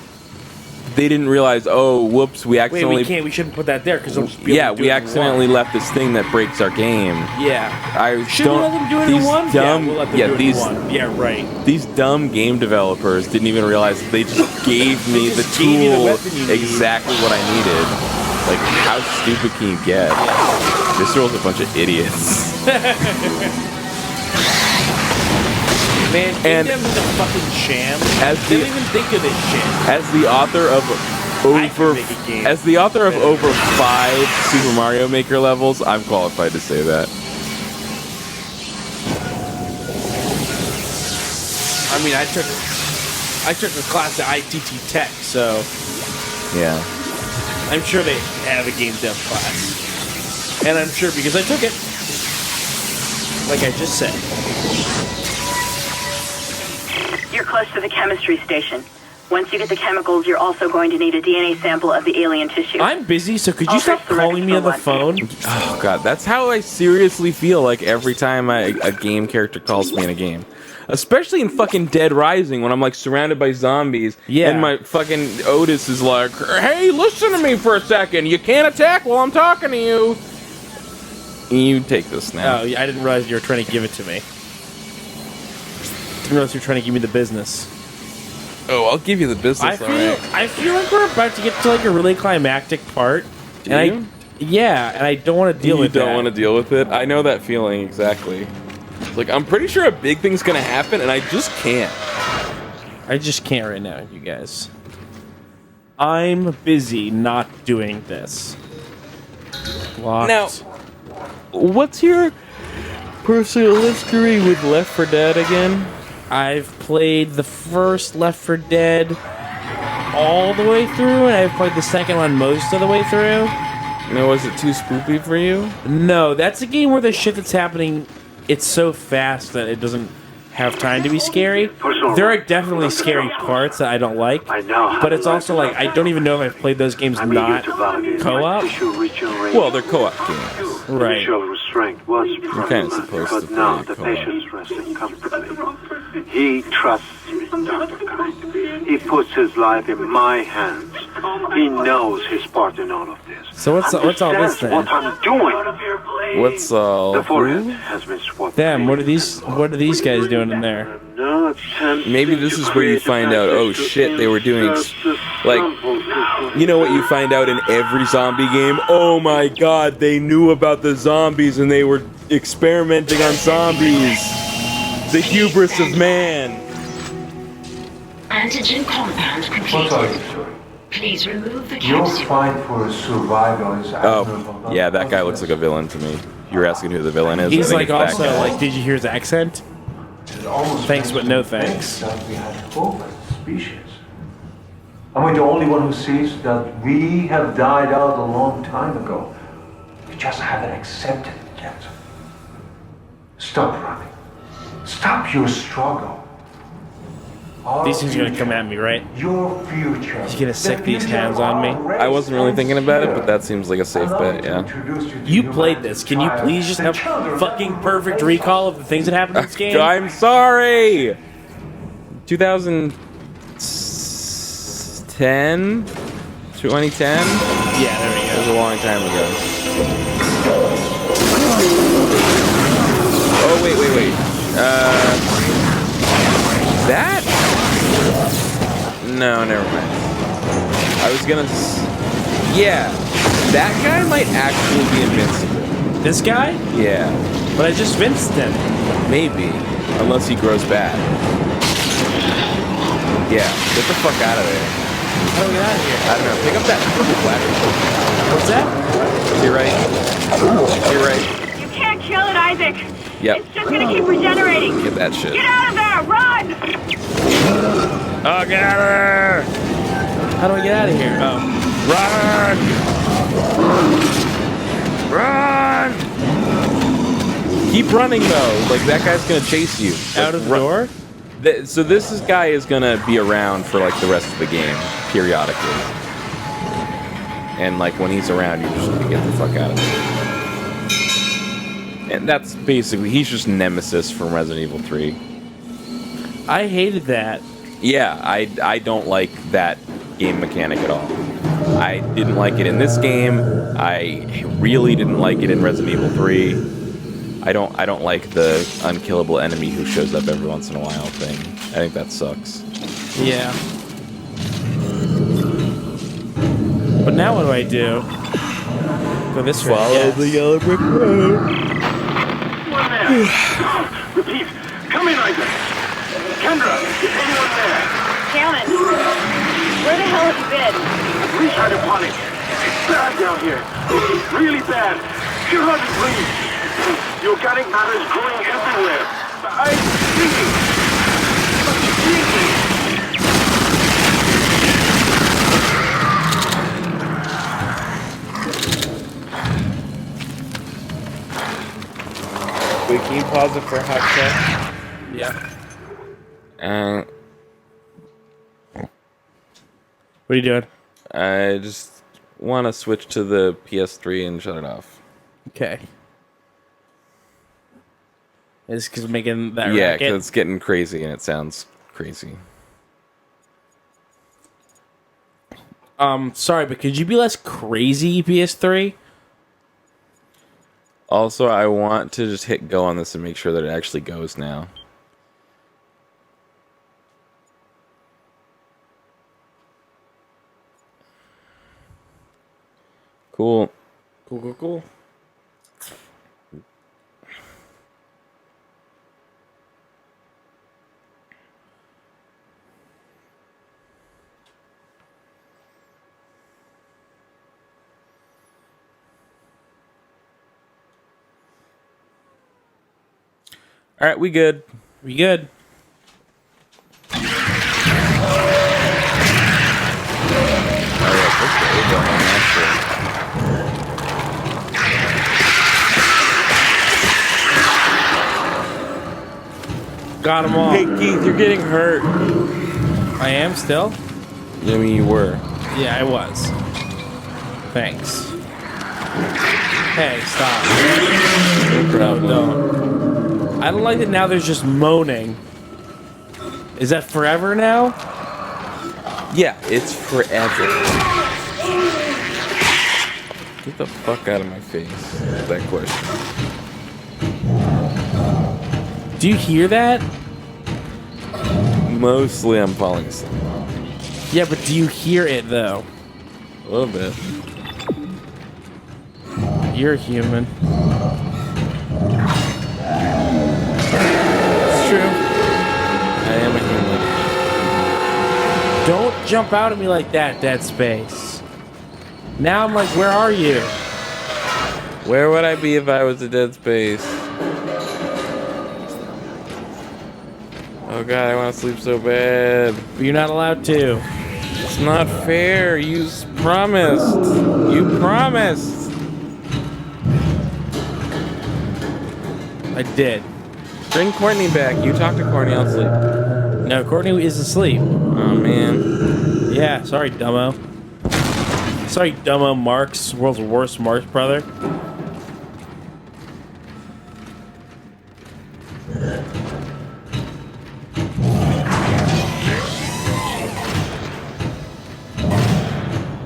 They didn't realize, oh, whoops, we accidentally...
Wait, we can't. We shouldn't put that there because they'll just be
Yeah,
able to do
we
it
accidentally left this thing that breaks our game.
Yeah.
I
Should we let them do it in one?
Dumb,
Yeah, we'll let them do it in one. Yeah, right.
These dumb game developers didn't even realize they just gave me the
gave you the
tool
weapon you need.
exactly what I needed. Like, how stupid can you get? This girl's a bunch of idiots.
Man, give them the fucking sham. They don't even think of this shit.
As the author of over 5 Super Mario Maker levels, I'm qualified to say that.
I mean, I took a class at ITT Tech, so
Yeah.
I'm sure they have a game dev class, and I'm sure because I took it, like I just said.
You're close to the chemistry station. Once you get the chemicals, you're also going to need a DNA sample of the alien tissue.
I'm busy, so could you stop calling me on the phone?
Oh god, that's how I seriously feel like every time a game character calls me in a game. Especially in fucking Dead Rising when I'm like surrounded by zombies.
Yeah.
And my fucking Otis is like, hey, listen to me for a second. You can't attack while I'm talking to you. You take this now.
Oh, I didn't realize you were trying to give it to me. Didn't realize you were trying to give me the business.
Oh, I'll give you the business.
I feel like we're about to get to like a really climactic part.
Do you?
And I don't want to deal with that.
You don't want to deal with it? I know that feeling exactly. It's like, I'm pretty sure a big thing's gonna happen, and I just can't.
I just can't right now, you guys. I'm busy not doing this. Locked.
Now, what's your personal history with Left 4 Dead again?
I've played the first Left 4 Dead all the way through, and I've played the second one most of the way through.
No, was it too spoopy for you?
No, that's a game where the shit that's happening, it's so fast that it doesn't have time to be scary. There are definitely scary parts that I don't like, but it's also like, I don't even know if I've played those games not co-op.
Well, they're co-op games.
Right.
You're kind of supposed to play
the
co-op.
patient's resting comfortably. He trusts me, Dr. Kind. He puts his life in my hands. He knows his part in all of this.
So what's all this then?
What I'm doing.
What's
The forehead has been swapped.
Damn, what are these guys doing in there?
Maybe this is where you find out, oh shit, they were doing, like, you know what you find out in every zombie game? Oh my god, they knew about the zombies and they were experimenting on zombies. The hubris of man.
Antigen compound completed. Please remove the
Your
capsule.
fight for survival is admirable.
Oh, yeah, that guy looks like a villain to me. You were asking who the villain is.
He's
I
like
think it's
also
that guy.
like, did you hear his accent?
It almost
Thanks,
makes
but no
me think
thanks.
That we had hope as a species. Am I the only one who sees that we have died out a long time ago? We just haven't accepted it yet. Stop running. Stop your struggle. Our
These things are gonna
future,
come at me, right?
Your future.
He's gonna sick these hands on me.
I wasn't really thinking about it, but that seems like a safe bet, yeah.
You played this. Can you please just have fucking perfect recall of the things that happened in this game?
I'm sorry! 2010? 2010?
Yeah, there we go.
It was a long time ago. Oh, wait. That? No, never mind. I was gonna... Yeah, that guy might actually be invincible.
This guy?
Yeah.
But I just vinced him.
Maybe. Unless he grows bad. Yeah, get the fuck out of there.
How do we get out of here?
I don't know. Pick up that purple flash.
What's that?
You're right. You're right.
You can't kill it, Isaac.
Yep.
It's just gonna keep regenerating.
Get that shit.
Get out of there! Run!
Oh, get out of there!
How do I get out of here? Oh.
Run! Keep running though. Like that guy's gonna chase you.
Out of the door?
So this guy is gonna be around for like the rest of the game, periodically. And like when he's around, you're just gonna get the fuck out of there. And that's basically, he's just Nemesis from Resident Evil 3.
I hated that.
Yeah, I don't like that game mechanic at all. I didn't like it in this game. I really didn't like it in Resident Evil 3. I don't like the unkillable enemy who shows up every once in a while thing. I think that sucks.
Yeah. But now what do I do? Go this way.
Follow the yellow brick road.
One there. Repeat. Come in, Isaac. Kendra, is anyone there?
Hammond, where the hell have you been?
Please hydroponic. It's bad down here. It's really bad. You hardly breathe. The organic matter is growing everywhere. I'm thinking.
Wait, can you pause it for a hot sec?
Yeah. What are you doing?
I just want to switch to the PS3 and shut it off.
Okay. Is because making that
Yeah,
racket?
because it's getting crazy and it sounds crazy.
Sorry, but could you be less crazy, PS3?
Also, I want to just hit go on this and make sure that it actually goes now. Cool.
Cool.
All right, we good.
We good. Got them all.
Hey, Keith, you're getting hurt.
I am still?
I mean, you were.
Yeah, I was. Thanks. Hey, stop. No, don't. I don't like that now there's just moaning. Is that forever now?
Yeah, it's forever. Get the fuck out of my face with that question.
Do you hear that?
Mostly I'm falling asleep.
Yeah, but do you hear it, though?
A little bit.
You're human. It's true.
I am a human.
Don't jump out at me like that, Dead Space. Now I'm like, where are you?
Where would I be if I was a Dead Space? Oh god, I want to sleep so bad.
But you're not allowed to.
It's not fair. You promised. You promised.
I did.
Bring Courtney back. You talk to Courtney, I'll sleep.
No, Courtney is asleep.
Oh, man.
Yeah, sorry, dumbo. Sorry, dumbo Marks, world's worst Marks brother.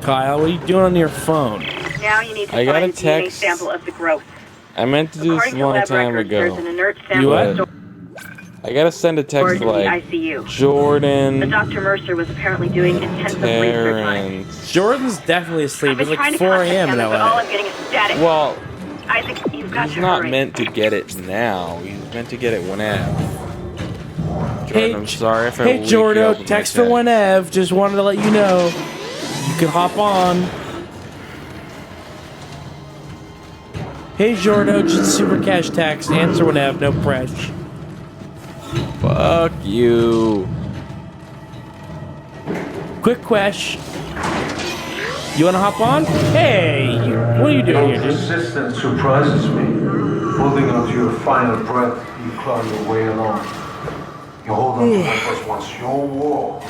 Kyle, what are you doing on your phone?
Now you need to
I got
find
a
a DNA
text.
sample of the growth.
I meant to do this a
According to
long
lab
time
records, there's an
ago.
inert
You
sample
what?
stored
I gotta send a text to
in the
like
ICU.
Jordan,
The Dr. Mercer was apparently doing intensive research on it.
Terrence.
Jordan's definitely asleep.
I've
It's
been trying
like
to
4
contact
a.m.
him,
in
but all
LA.
I'm getting is static.
Well,
Isaac, you've got
he's
to
not
hurry.
meant to get it now. He's meant to get it whenever. Jordan,
Hey,
I'm sorry if I
Hey,
wake you up
Jordo,
with
text
my
for whenever. Just wanted to let you know. You can hop on. Hey, Jordo, just super cash text. Answer whenever, no press.
Fuck you.
Quick question. You want to hop on? Hey, what are you doing here,
Your
dude?
persistence surprises me. Holding on to your final breath, you claw your way along. You hold on to what was once your wall.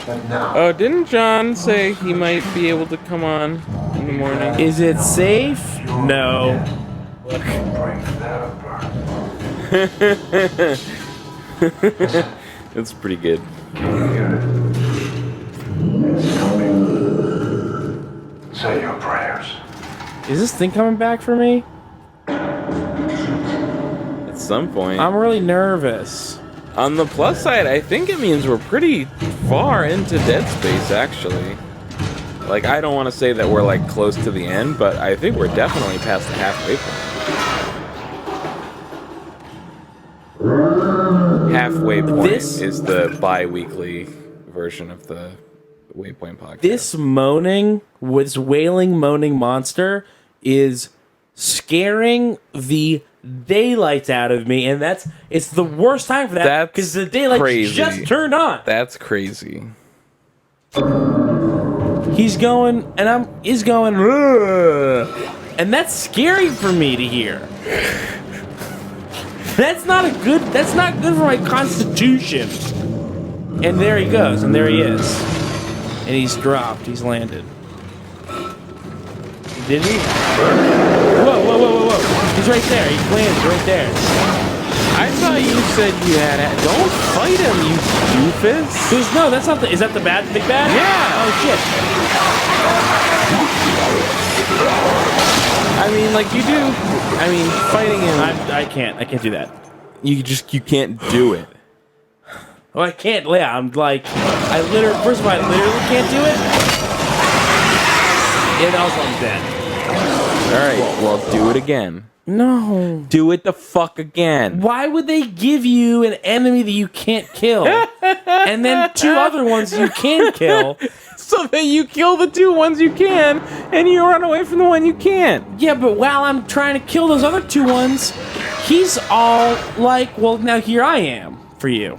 But now,
Oh, didn't John say he might be able to come on in the morning?
Is it safe? No.
bring that apart.
That's pretty good.
It's coming. Say your prayers.
Is this thing coming back for me?
At some point.
I'm really nervous.
On the plus side, I think it means we're pretty far into Dead Space, actually. Like, I don't want to say that we're, like, close to the end, but I think we're definitely past the halfway point. Halfway point is the bi-weekly version of the Waypoint podcast.
This moaning, this wailing, moaning monster is scaring the daylights out of me, and it's the worst time for that because the daylight just turned on.
That's crazy.
He's going, and he's going, "Ugh," and that's scary for me to hear. That's not good for my constitution. And there he goes, and there he is. And he's dropped, he's landed. Did he? Whoa, whoa, whoa, whoa, whoa. He's right there, he landed right there.
I thought you said you had it. Don't fight him, you doofus.
No, that's not is that the big bad?
Yeah.
Oh, shit.
I mean, like, you do. I mean, fighting him.
I can't do that.
You can't do it.
Oh, I can't, yeah, I'm like, first of all, I literally can't do it. And also I'm dead.
Alright, well, do it again.
No.
Do it the fuck again.
Why would they give you an enemy that you can't kill? And then 2 other ones you can kill?
So that you kill the 2 ones you can, and you run away from the one you can't.
Yeah, but while I'm trying to kill those other 2 ones, he's all like, well, now here I am for you.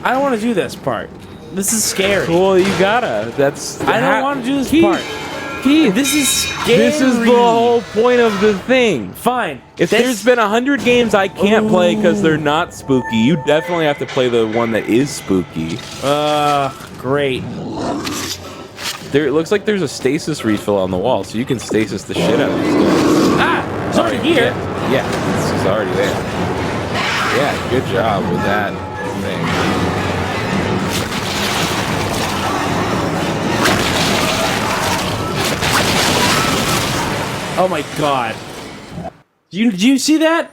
I don't want to do this part. This is scary.
Well, you gotta.
I don't want to do this part. This is scary.
This is the whole point of the thing.
Fine.
If there's been 100 games I can't play because they're not spooky, you definitely have to play the one that is spooky.
Great.
It looks like there's a stasis refill on the wall, so you can stasis the shit out of these guys.
Ah! It's already here.
Yeah, it's already there. Yeah, good job with that thing.
Oh my god. Do you see that?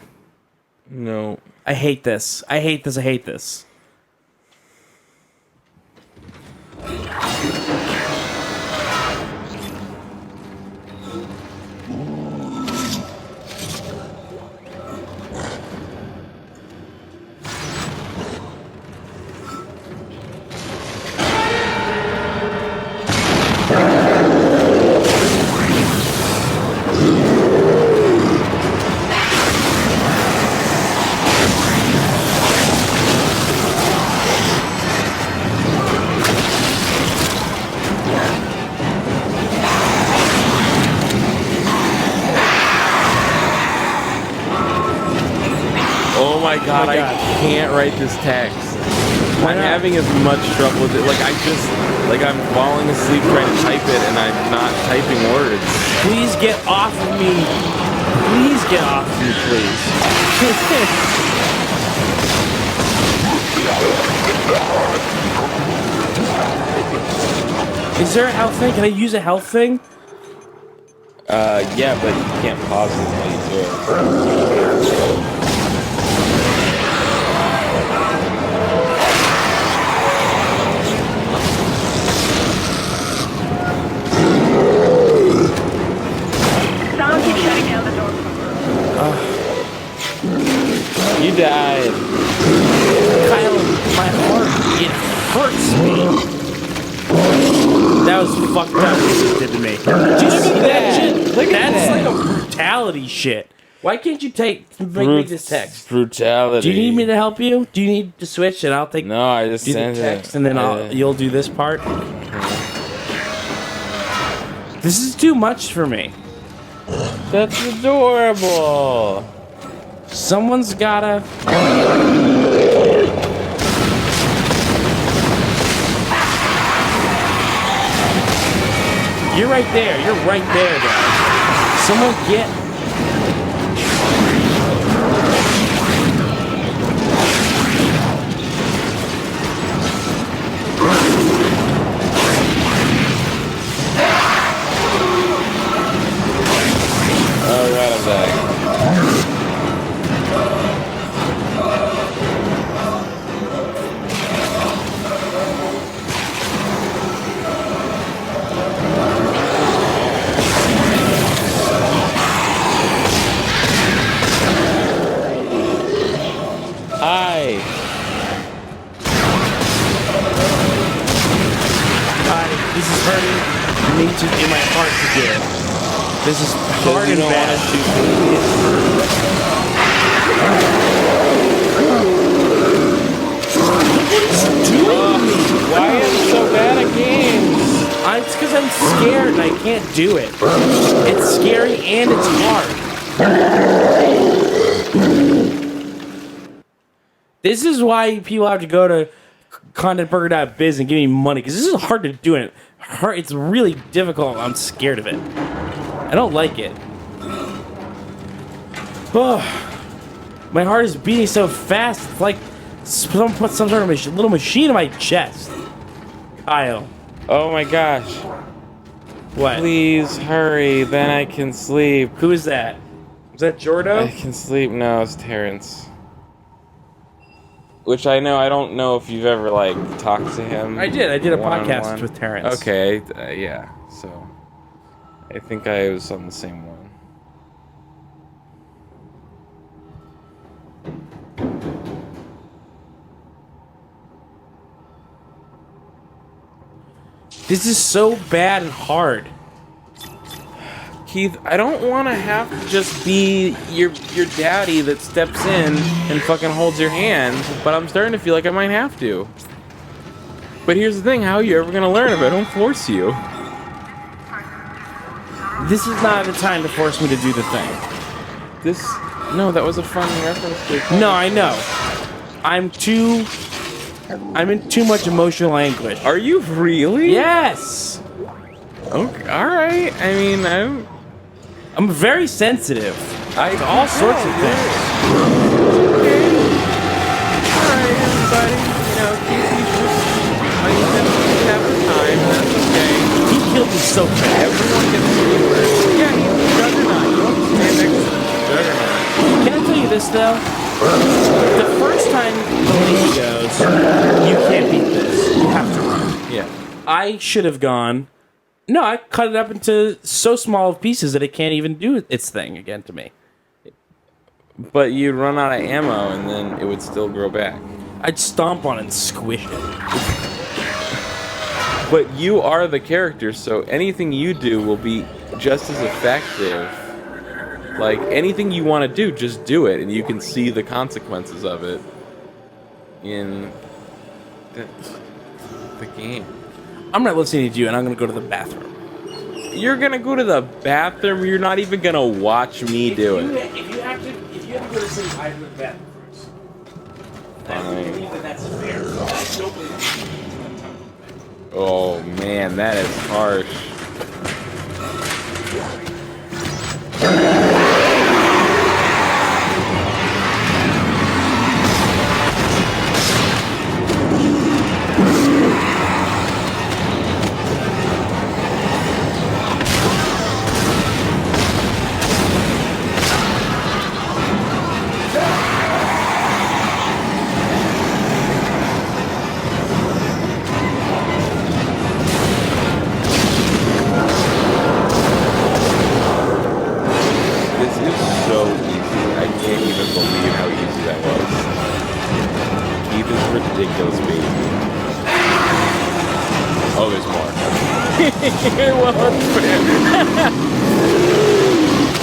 No.
I hate this. I hate this. I hate this.
Oh my god, I can't write this text. I'm having as much trouble with it. Like I'm falling asleep trying to type it and I'm not typing words.
Please get off of me. Please get off of me, please. Is there a health thing? Can I use a health thing?
Yeah, but you can't pause it while you do it.
Someone keeps shutting down the door.
You died.
Kyle, my heart, it hurts me. That was fucked up what you just did to me. Did you see that shit? That's like a brutality shit. Why can't you make this text?
Brutality.
Do you need me to help you? Do you need to switch and I'll take
No, I just
do the
sent
text
it.
and then you'll do this part? This is too much for me.
That's adorable.
Someone's gotta... You're right there. You're right there, guys. Someone get...
Oh, right, I'm back. Hi.
This is hurting me in my heart to do. This is hard and bad.
Why am I so bad at games?
It's because I'm scared and I can't do it. It's scary and it's hard. This is why people have to go to contentburger.biz and give me money, because this is hard to do it. It's really difficult. I'm scared of it. I don't like it. Oh, my heart is beating so fast. It's like someone put some sort of little machine in my chest. Kyle.
Oh my gosh.
What?
Please hurry, then I can sleep.
Who is that? Is that Jordo?
I can sleep. No, it's Terrence. Which I don't know if you've ever, like, talked to him.
I did a
one-on-one.
podcast with Terrence.
Okay, yeah, so I think I was on the same one.
This is so bad and hard.
Keith, I don't want to have to just be your daddy that steps in and fucking holds your hand, but I'm starting to feel like I might have to. But here's the thing, how are you ever going to learn if I don't force you?
This is not the time to force me to do the thing.
No, that was a fun reference to...
No, I know. I'm in too much emotional anguish.
Are you really?
Yes!
Okay, alright. I mean,
I'm very sensitive. To all sorts of things.
Okay. Alright, everybody. Keith, he's just having time, and that's okay.
He killed me so fast.
Everyone gets viewers. Yeah, he's a juggernaut. You don't stand next to the juggernaut.
Can I tell you this, though? The first time the lady goes, you can't beat this. You have to run.
Yeah.
I should have gone... No, I cut it up into so small of pieces that it can't even do its thing again to me.
But you'd run out of ammo, and then it would still grow back.
I'd stomp on it and squish it.
But you are the character, so anything you do will be just as effective. Like, anything you want to do, just do it, and you can see the consequences of it in the game.
I'm not listening to you, and I'm going to go to the bathroom.
You're going to go to the bathroom? You're not even going to watch me do it.
If you have to go to sleep, I have to go to the bathroom first.
Oh man, that is harsh.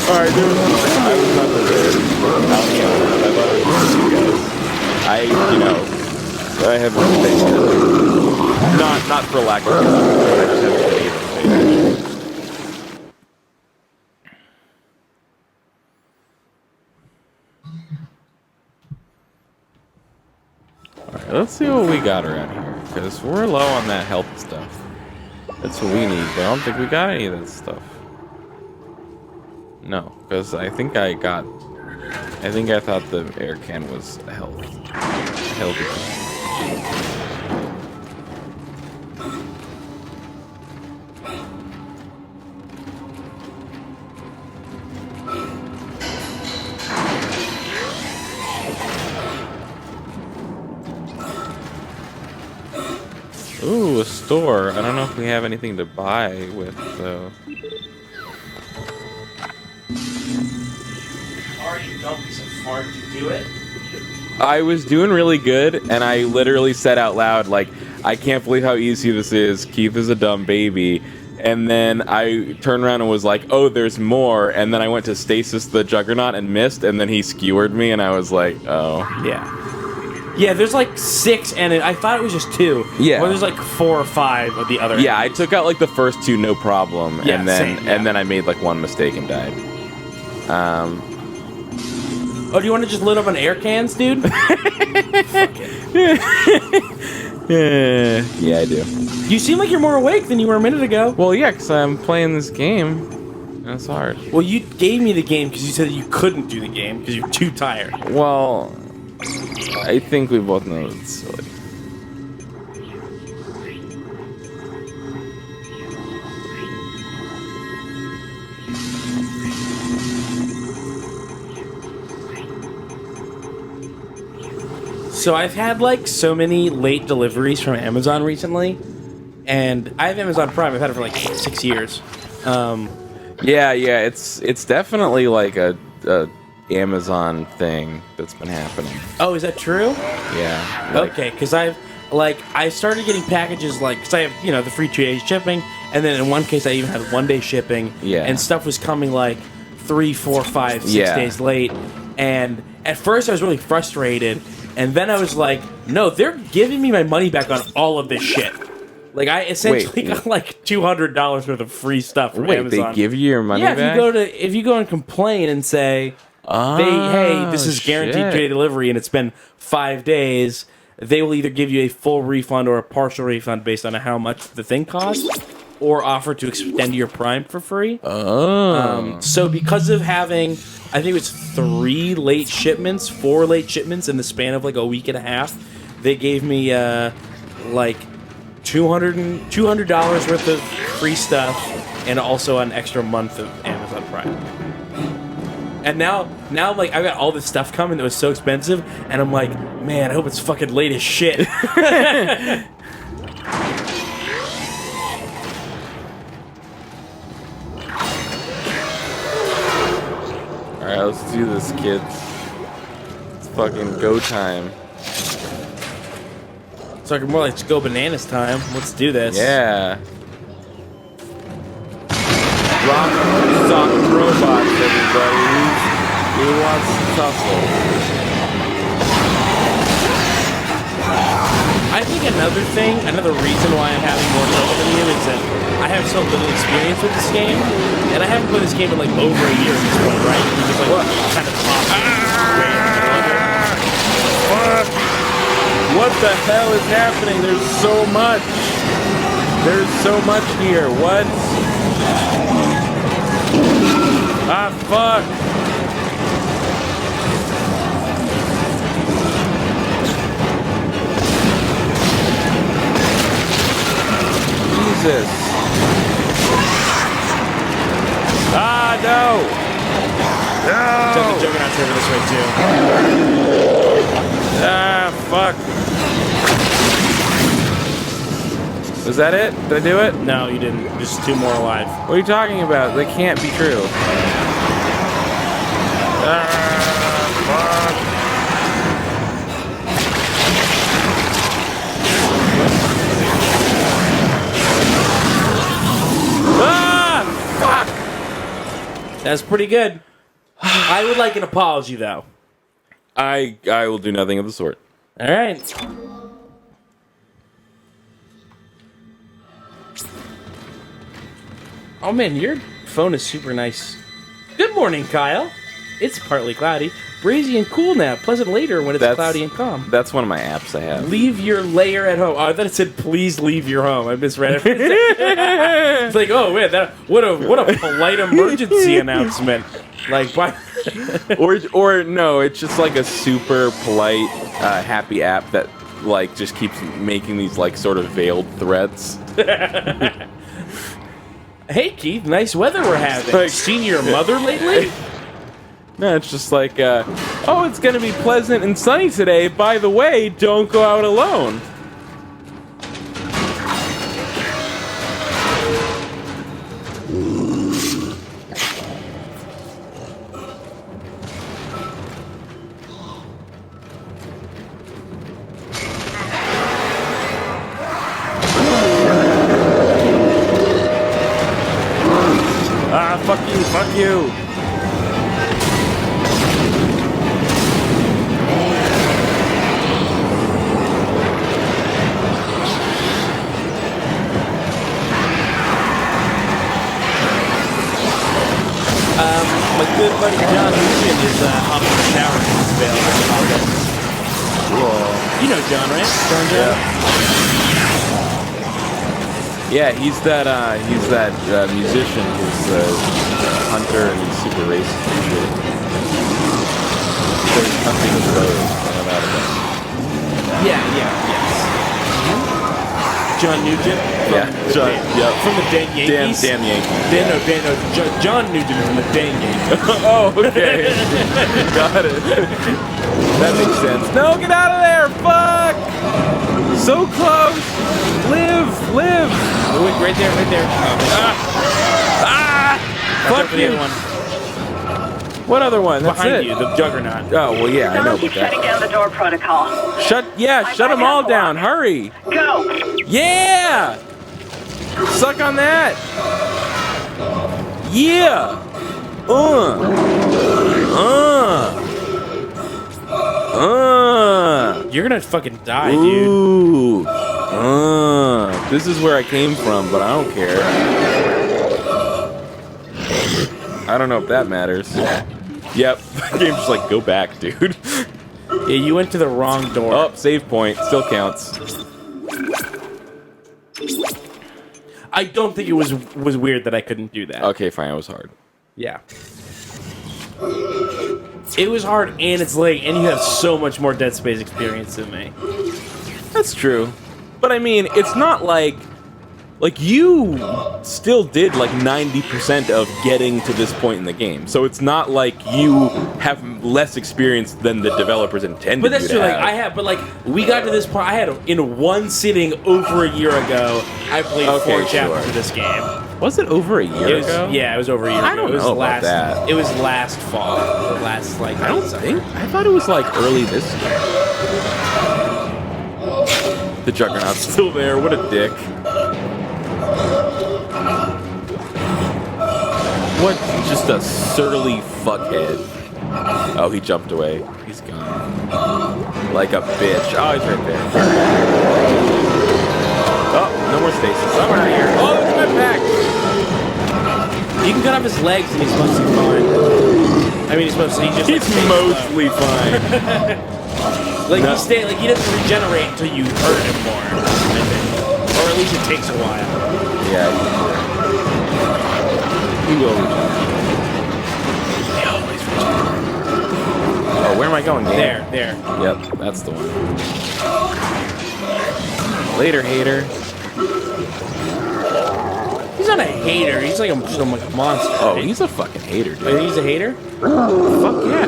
Alright, there was I was not prepared. I thought it was just you guys. I have a mistake. Not for lack of I just have a mistake. Alright, let's see what we got around here. Because we're low on that health stuff. That's what we need, but I don't think we got any of that stuff. No, because I thought the air can was a healthy Ooh, a store. I don't know if we have anything to buy with, though.
Are you dumb piece of fart to do it?
I was doing really good, and I literally said out loud, like, I can't believe how easy this is. Keith is a dumb baby. And then I turned around and was like, oh, there's more. And then I went to Stasis the Juggernaut and missed, and then he skewered me, and I was like, oh.
Yeah. Yeah, there's like 6, and I thought it was just 2.
Yeah.
Or there's like 4 or 5 of the other.
Yeah, I took out like the first 2, no problem.
Yeah,
and then
same, yeah.
and then I made like one mistake and died.
Oh, do you want to just load up on air cans, dude? Fuck
it. Yeah, I do.
You seem like you're more awake than you were a minute ago.
Well, yeah, because I'm playing this game. That's hard.
Well, you gave me the game because you said you couldn't do the game because you're too tired.
Well, I think we both know it's silly.
So I've had like so many late deliveries from Amazon recently, and I have Amazon Prime. I've had it for like 6 years.
Yeah, it's definitely like a Amazon thing that's been happening.
Oh, is that true?
Yeah.
Okay, because I started getting packages like, because I have, the free 2-day shipping, and then in one case I even had 1-day shipping.
Yeah.
And stuff was coming like 3, 4, 5, 6 days late. And at first I was really frustrated, and then I was like, no, they're giving me my money back on all of this shit. Like, I essentially got like $200 worth of free stuff from Amazon.
They give you your money back?
Yeah, if you go and complain and say, hey, this is guaranteed 2-day delivery and it's been 5 days, they will either give you a full refund or a partial refund based on how much the thing costs, or offer to extend your Prime for free. So because of having, I think it was 4 late shipments in the span of like a week and a half, they gave me like $200 worth of free stuff and also an extra month of Amazon Prime. And now like I've got all this stuff coming that was so expensive, and I'm like, man, I hope it's fucking late as shit.
Alright, let's do this, kids. It's fucking go time.
It's like more like go bananas time. Let's do this.
Yeah. Rock, stock, robots, everybody. Who wants to tussle?
I think another reason why I'm having more trouble than you is that I have so little experience with this game, and I haven't played this game in like over a year at this point, right? You just like kind of pop.
the hell is happening? There's so much. There's so much here. What? Ah, fuck. Jesus. Ah, no. No.
So the Juggernaut's over this way too.
Ah, fuck. Was that it? Did I do it?
No, you didn't. Just 2 more alive.
What are you talking about? That can't be true. Ah, fuck. Ah, fuck.
That's pretty good. I would like an apology, though.
I will do nothing of the sort.
All right. Oh man, your phone is super nice. Good morning, Kyle. It's partly cloudy, breezy and cool now. Pleasant later when it's cloudy and calm.
That's one of my apps I have.
Leave your lair at home. Oh, I thought it said please leave your home. I misread it. It's like, oh man, what a polite emergency announcement. Like, why?
or no, it's just like a super polite, happy app that like just keeps making these like sort of veiled threats.
Hey Keith, nice weather we're having. Like, seen your mother lately?
No, it's just like, oh, it's gonna be pleasant and sunny today. By the way, don't go out alone.
Ah, fuck you, fuck you. My good buddy Jon Nugent is up in the shower in his available. Cool. You know Jon, right?
Yeah, he's that musician who's a hunter and he's super racist and shit. So he's hunting his brothers out of it.
Yes. Jon Nugent? From the Dan Yankees?
Dan Yankees.
Jon Nugent from the Dan Yankees.
Oh, okay. Got it. That makes sense. No, get out of there! Fuck! So close! Live!
Oh, wait, right there. Fuck you!
What other one? That's
Behind
it.
you, the Juggernaut.
Oh, well, yeah, I know
Keep
about that.
shutting down the door protocol.
Shut them all down. Hurry.
Go.
Yeah! Suck on that. Yeah!
You're gonna fucking die,
dude. This is where I came from, but I don't care. I don't know if that matters. Yep, the game's just like, go back, dude.
Yeah, you went to the wrong door.
Oh, save point. Still counts.
I don't think it was weird that I couldn't do that.
Okay, fine. It was hard.
Yeah. It was hard, and it's late, and you have so much more Dead Space experience than me.
That's true. But I mean, it's not like you still did like 90% of getting to this point in the game. So it's not like you have less experience than the developers intended.
But that's
you
true.
to
Like
have.
I have, but like we got to this point. I had in one sitting over a year ago. I played 4 chapters of this game.
Was it over a year ago?
Yeah, it was over a year ago.
I don't know about that.
It was last fall. Last like
I don't think. I thought it was like early this year. The Juggernaut's still there. What a dick. What? Just a surly fuckhead. Oh, he jumped away. He's gone. Like a bitch. Oh, he's right there. Oh, no more stasis. I'm out of here. Oh, look at my pack.
You can cut off his legs and he's mostly fine. I mean, he's mostly just.
He's mostly fine.
Like he doesn't regenerate until you hurt him more, I think. Or at least it takes a while.
Yeah. He will regenerate. Oh, where am I going?
There.
Yep, that's the one. Later, hater.
He's not a hater. He's like just a monster.
Oh,
right?
he's a fucking hater, dude.
Oh, he's a hater?
Fuck yeah.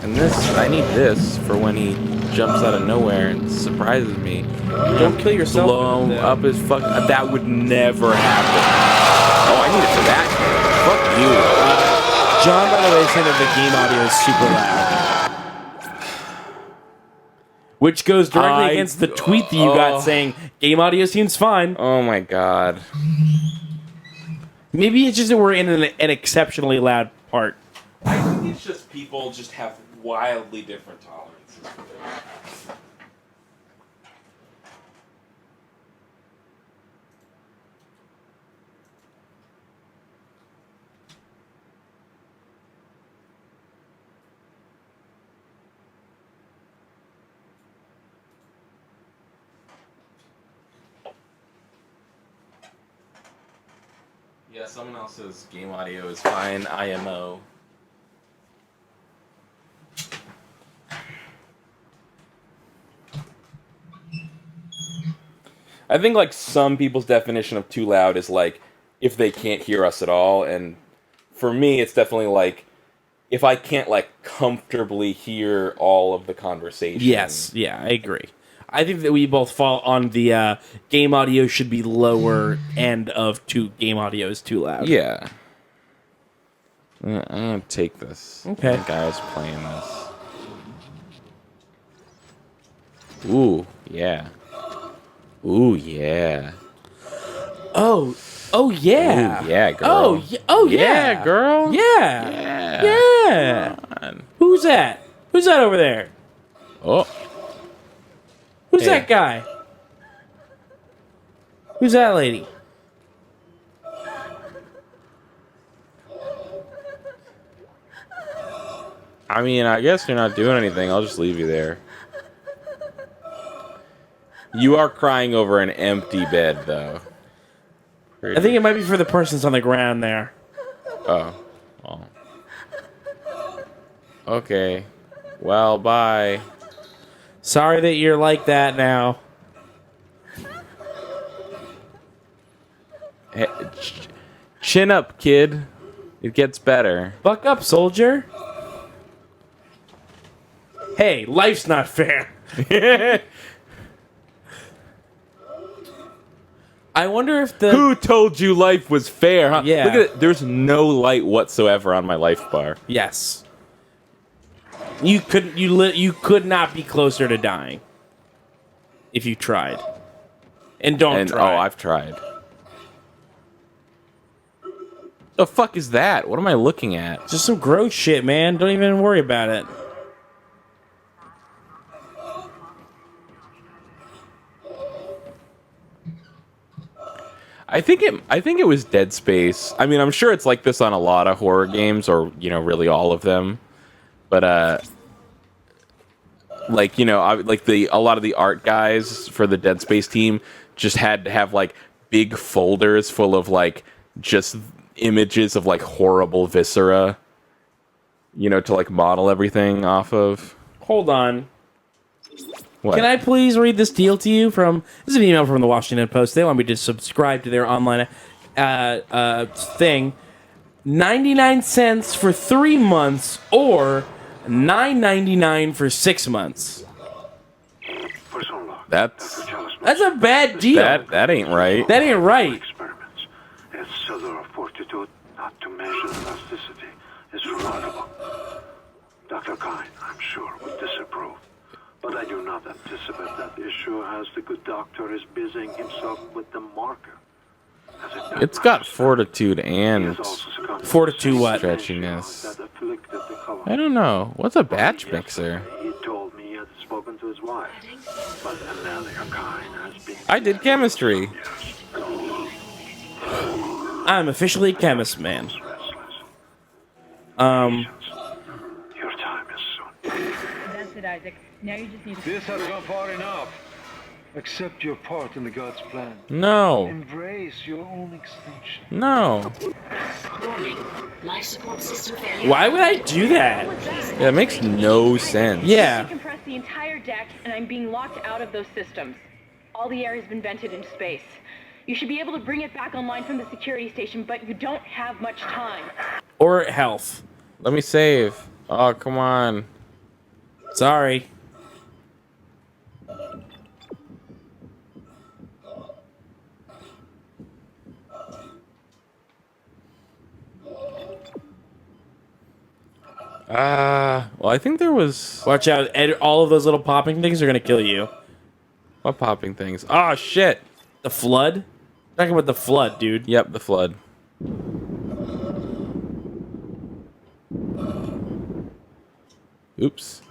And I need this for when he jumps out of nowhere and surprises me.
Don't kill yourself.
Blow up his fuck. That would never happen. Oh, I need it for that. Fuck you.
John, by the way, said that the game audio is super loud. Which goes directly against the tweet that you got saying game audio seems fine.
Oh my god.
Maybe it's just that we're in an exceptionally loud part.
I think it's just people just have wildly different tolerances. Yeah, someone else says game audio is fine, IMO. I think like some people's definition of too loud is like if they can't hear us at all, and for me it's definitely like if I can't like comfortably hear all of the conversation.
Yes, yeah, I agree. I think that we both fall on the game audio should be lower end of game audio is too loud.
Yeah. I'm gonna take this.
Okay.
The guy was playing this. Ooh, yeah. Ooh, yeah.
Oh yeah.
Ooh, yeah, girl.
Oh yeah.
Yeah, girl.
Yeah. Yeah.
Come on.
Who's that? Who's that over there?
Oh.
Who's
Hey.
that guy? Who's that lady?
I mean, I guess you're not doing anything. I'll just leave you there. You are crying over an empty bed, though.
I think it might be for the persons on the ground there.
Oh. Oh. Okay. Well, bye.
Sorry that you're like that now.
Hey, chin up, kid. It gets better.
Buck up, soldier. Hey, life's not fair. I wonder if the...
Who told you life was fair, huh?
Yeah.
Look at it. There's no light whatsoever on my life bar.
Yes. You could not be closer to dying if you tried. And don't try.
Oh, I've tried. The fuck is that? What am I looking at?
Just some gross shit, man. Don't even worry about it.
I think it was Dead Space. I mean, I'm sure it's like this on a lot of horror games, or really all of them. But like a lot of the art guys for the Dead Space team just had to have like big folders full of like just images of like horrible viscera, to like model everything off of.
Hold on.
What?
Can I please read this deal to you this is an email from the Washington Post. They want me to subscribe to their online thing. 99 cents for 3 months or $9.99 for 6 months.
That's
a bad deal.
That ain't right.
That ain't right.
Its cellular fortitude, not to mention elasticity, is remarkable. Dr. Kine, I'm sure, would disapprove. But I do not anticipate that issue as the good doctor is busying himself with the marker.
It's got fortitude and
fortitude what?
Stretchiness. I don't know. What's a batch mixer?
He told me he had spoken to his wife. But Amelia Kine has been...
I did chemistry.
I'm officially a chemist, man.
Your time is soon.
it, Isaac. Now you just need to...
This has gone far enough. Accept your part in the God's plan.
No.
Embrace your own extinction.
No.
Warning. Life support system failure.
Why would I do that?
Yeah, it makes no sense.
Yeah.
Compress the entire deck, and I'm being locked out of those systems. All the air has been vented into space. You should be able to bring it back online from the security station, but you don't have much time.
Or health.
Let me save. Oh, come on.
Sorry.
Well, I think there was...
Watch out. All of those little popping things are going to kill you.
What popping things? Oh, shit.
The flood? Talking about the flood, dude.
Yep, the flood. Oops.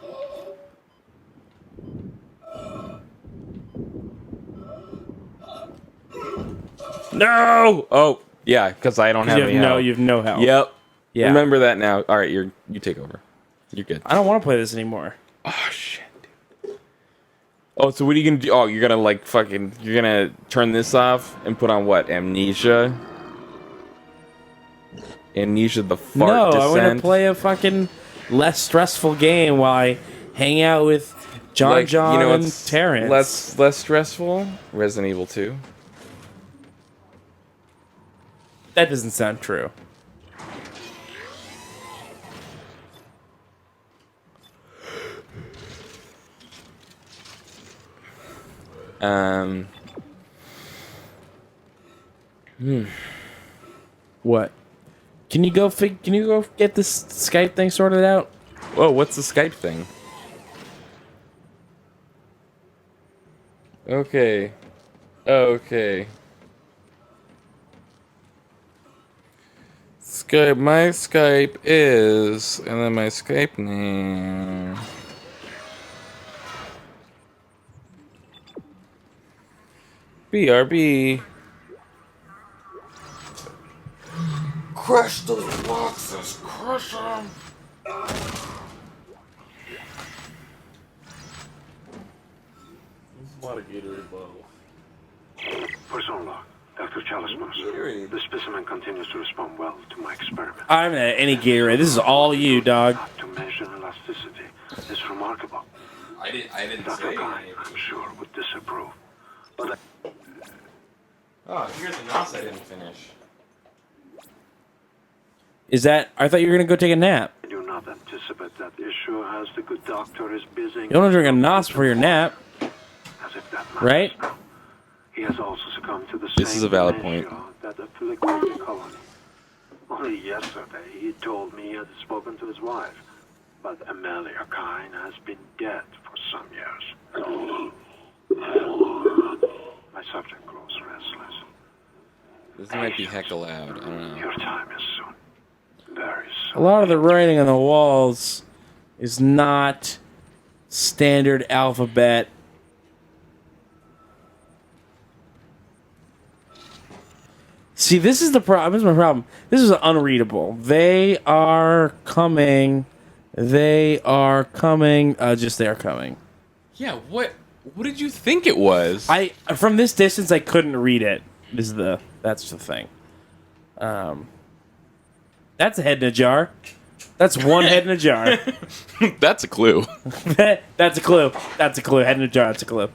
No! Oh, yeah, because I don't have any health.
You have no health.
Yep.
Yeah.
Remember that now. All right, you take over. You're good.
I don't want to play this anymore.
Oh, shit, dude. Oh, so what are you going to do? Oh, you're going to, like, fucking... You're going to turn this off and put on what? Amnesia? Amnesia the Fart
No,
Descent?
I want to play a fucking less stressful game while I hang out with Jon and Terrence.
Less stressful? Resident Evil 2.
That doesn't sound true. What? Can you go get this Skype thing sorted out?
Whoa, what's the Skype thing? Okay. Okay. Skype, my Skype is, and then my Skype name. BRB.
Crush those boxes, crush them.
What a Gatorade bottle.
For so long, Dr. Chalice, the specimen continues to respond well to my experiment.
I'm at any Gatorade. This is all you, dog.
To mention elasticity is remarkable.
I didn't
Dr. Kine, I'm sure, would disapprove. But
oh, here's the NOS I didn't finish.
Is that... I thought you were going to go take a nap.
I do not anticipate that issue as the good doctor is busy.
You don't drink a NOS before your nap.
As if that matters.
Right?
He has also succumbed to the
This
same
is a valid
dementia
point.
that afflicted the colony. Only yesterday, he told me he had spoken to his wife. But Amelia Kine has been dead for some years. My subject grows restless.
This might be hecka loud. I don't know.
Your time is soon. Very
A lot of the writing on the walls is not standard alphabet. See, this is the problem. This is my problem. This is unreadable. They are coming. They are coming. Just they are coming.
Yeah, what did you think it was?
From this distance, I couldn't read it. That's the thing. That's a head in a jar. That's one head in a jar.
That's a clue.
That's a clue. That's a clue. Head in a jar. That's a clue.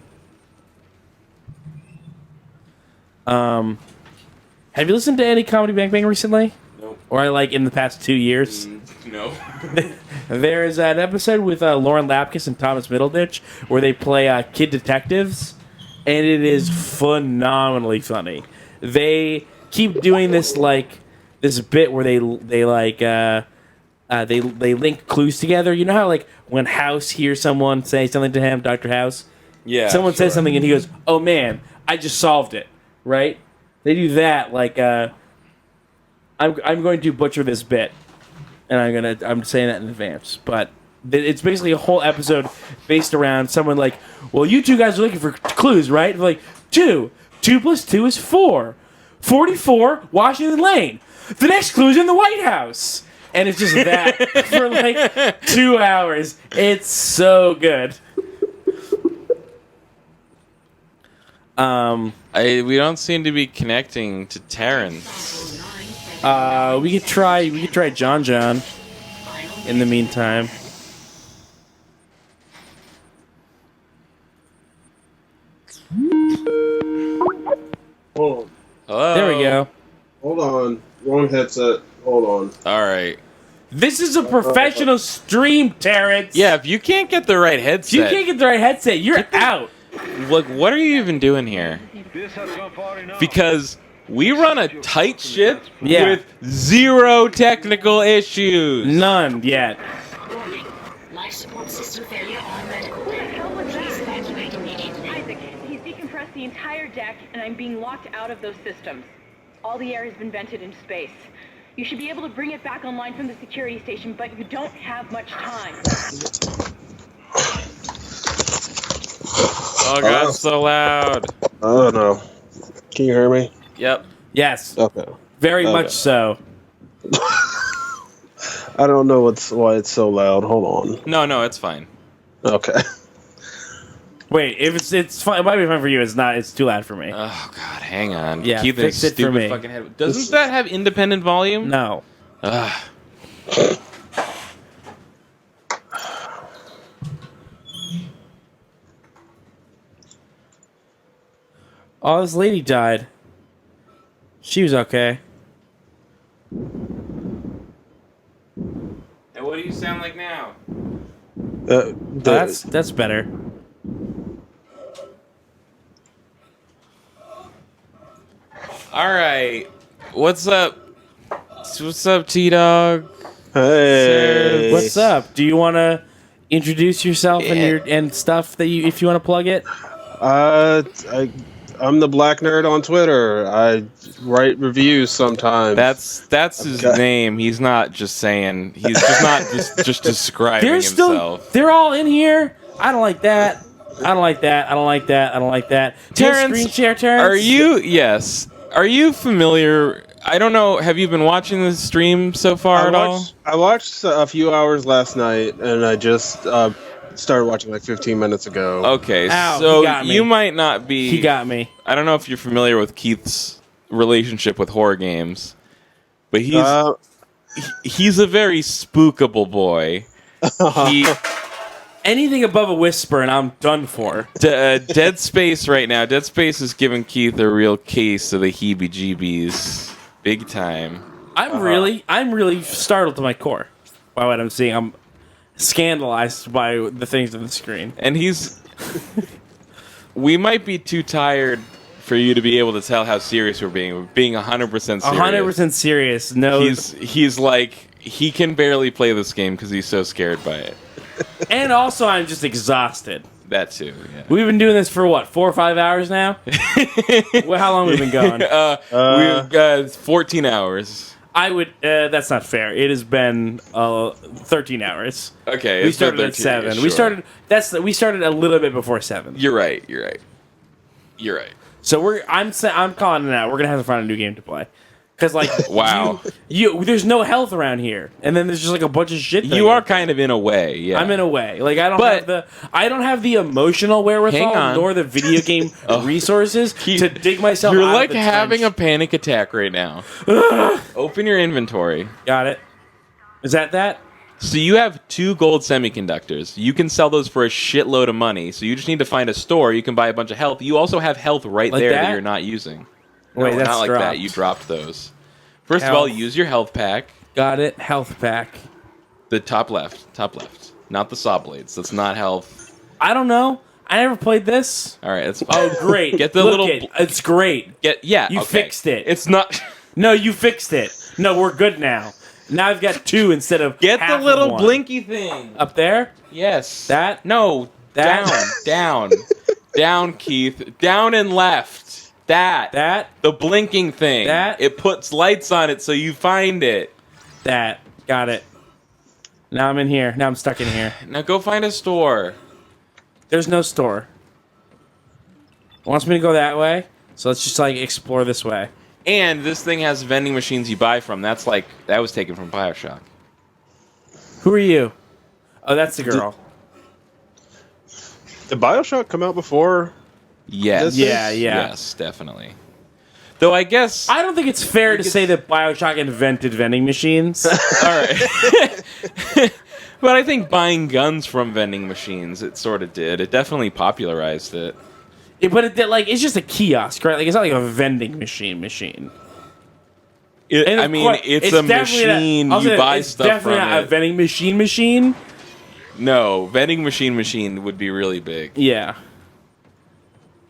Have you listened to any Comedy Bang Bang recently?
Nope.
Or like in the past 2 years?
No.
There is an episode with Lauren Lapkus and Thomas Middleditch where they play kid detectives, and it is phenomenally funny. They keep doing this this bit where they link clues together. You know how when House hears someone say something to him, Dr. House?
Yeah.
Someone says something and he goes, "Oh man, I just solved it." Right? They do that I'm going to butcher this bit, and I'm saying that in advance, but it's basically a whole episode based around someone well, you two guys are looking for clues, right? Like 2 + 2 is 4. 44 Washington Lane. The next clue is in the White House. and it's just that for like 2 hours. It's so good.
We don't seem to be connecting to Terrence.
We could try Jon in the meantime.
Hold on.
Hello.
There we go.
Hold on. Wrong headset. Hold on.
All right.
This is a professional stream, Terrence.
Yeah, if you can't get the right headset,
You can't get the right headset. You're out.
Look, what are you even doing here? Because we run a tight ship with 0 technical issues.
None yet.
Life support system failure on medical deck. Please evacuate immediately.
Isaac, he's decompressed the entire deck, and I'm being locked out of those systems. All the air has been vented into space. You should be able to bring it back online from the security station, but you don't have much time.
Oh god, it's so loud.
Oh no. Can you hear me?
Yep.
Yes.
Okay.
Very much so.
I don't know why it's so loud. Hold on.
No, it's fine.
Okay.
Wait, if it's fine, it might be fine for you. It's not. It's too loud for me.
Oh god, hang on.
Yeah,
Keep
fix
this
it for
stupid
me.
fucking head. Doesn't that have independent volume?
No.
Ugh.
Oh, this lady died. She was okay.
And what do you sound like now?
That's better.
All right. What's up? What's up, T-Dog?
Hey.
What's up? Do you want to introduce yourself and stuff that if you want to plug it?
I'm the Black Nerd on Twitter. I write reviews sometimes.
That's his name. He's not just saying. He's just not just describing himself.
They're all in here. I don't like that. I don't like that. I don't like that. I don't like that.
Terrence,
screen share, Terrence?
Are you? Yes. Are you familiar? I don't know. Have you been watching the stream so far at all?
I watched a few hours last night, and I just started watching like 15 minutes ago.
Okay,
Ow,
so
he got me.
you might not be.
He got me.
I don't know if you're familiar with Keith's relationship with horror games, but he's a very spookable boy.
Anything above a whisper, and I'm done for.
Dead Space right now. Dead Space is giving Keith a real case of the heebie-jeebies, big time.
I'm really startled to my core by what I'm seeing. I'm scandalized by the things on the screen.
And we might be too tired for you to be able to tell how serious we're being. We're being 100% serious.
100% serious. No,
he's like, he can barely play this game because he's so scared by it.
And also, I'm just exhausted.
That too. Yeah.
We've been doing this for what, 4 or 5 hours now? Well, how long have we been going?
We've 14 hours.
I would. That's not fair. It has been 13 hours.
Okay,
we started at 7.
Sure.
We started a little bit before 7.
You're right.
So I'm calling it out. We're gonna have to find a new game to play. Because like,
wow,
there's no health around here, and then there's just like a bunch of shit.
You are kind of in a way, yeah.
I'm in a way. Like I don't have the emotional wherewithal nor the video game resources to dig myself.
You're
out
like
of the
having
trench.
a panic attack right now. Open your inventory.
Got it. Is that?
So you have 2 gold semiconductors. You can sell those for a shitload of money. So you just need to find a store. You can buy a bunch of health. You also have health right there that you're not using.
Wait, that's
not like
dropped.
that. You dropped those. First of all, use your health pack.
Got it. Health pack.
The top left. Not the saw blades. That's not health.
I don't know. I never played this.
All right. It's
oh, great.
Get the
Look
little.
It's great.
You
fixed it.
It's not.
No, you fixed it. No, we're good now. Now I've got 2 instead of
Get
half
the little
of one.
blinky thing
Up there?
Yes.
That?
No. Down, Keith. Down and left. That. The blinking thing.
That.
It puts lights on it so you find it.
That. Got it. Now I'm in here. Now I'm stuck in here.
Now go find a store.
There's no store. It wants me to go that way, so let's just like explore this way.
And this thing has vending machines you buy from. That was taken from BioShock.
Who are you? Oh, that's the girl.
Did BioShock come out before?
Yes.
Yeah.
Yes, definitely. Though I guess
I don't think it's fair to say that BioShock invented vending machines.
All right. But I think buying guns from vending machines, it sort of did. It definitely popularized it.
But it's just a kiosk, right? Like it's not like a vending machine.
It's a machine. You buy stuff from it.
Definitely not a vending machine.
No, vending machine would be really big.
Yeah.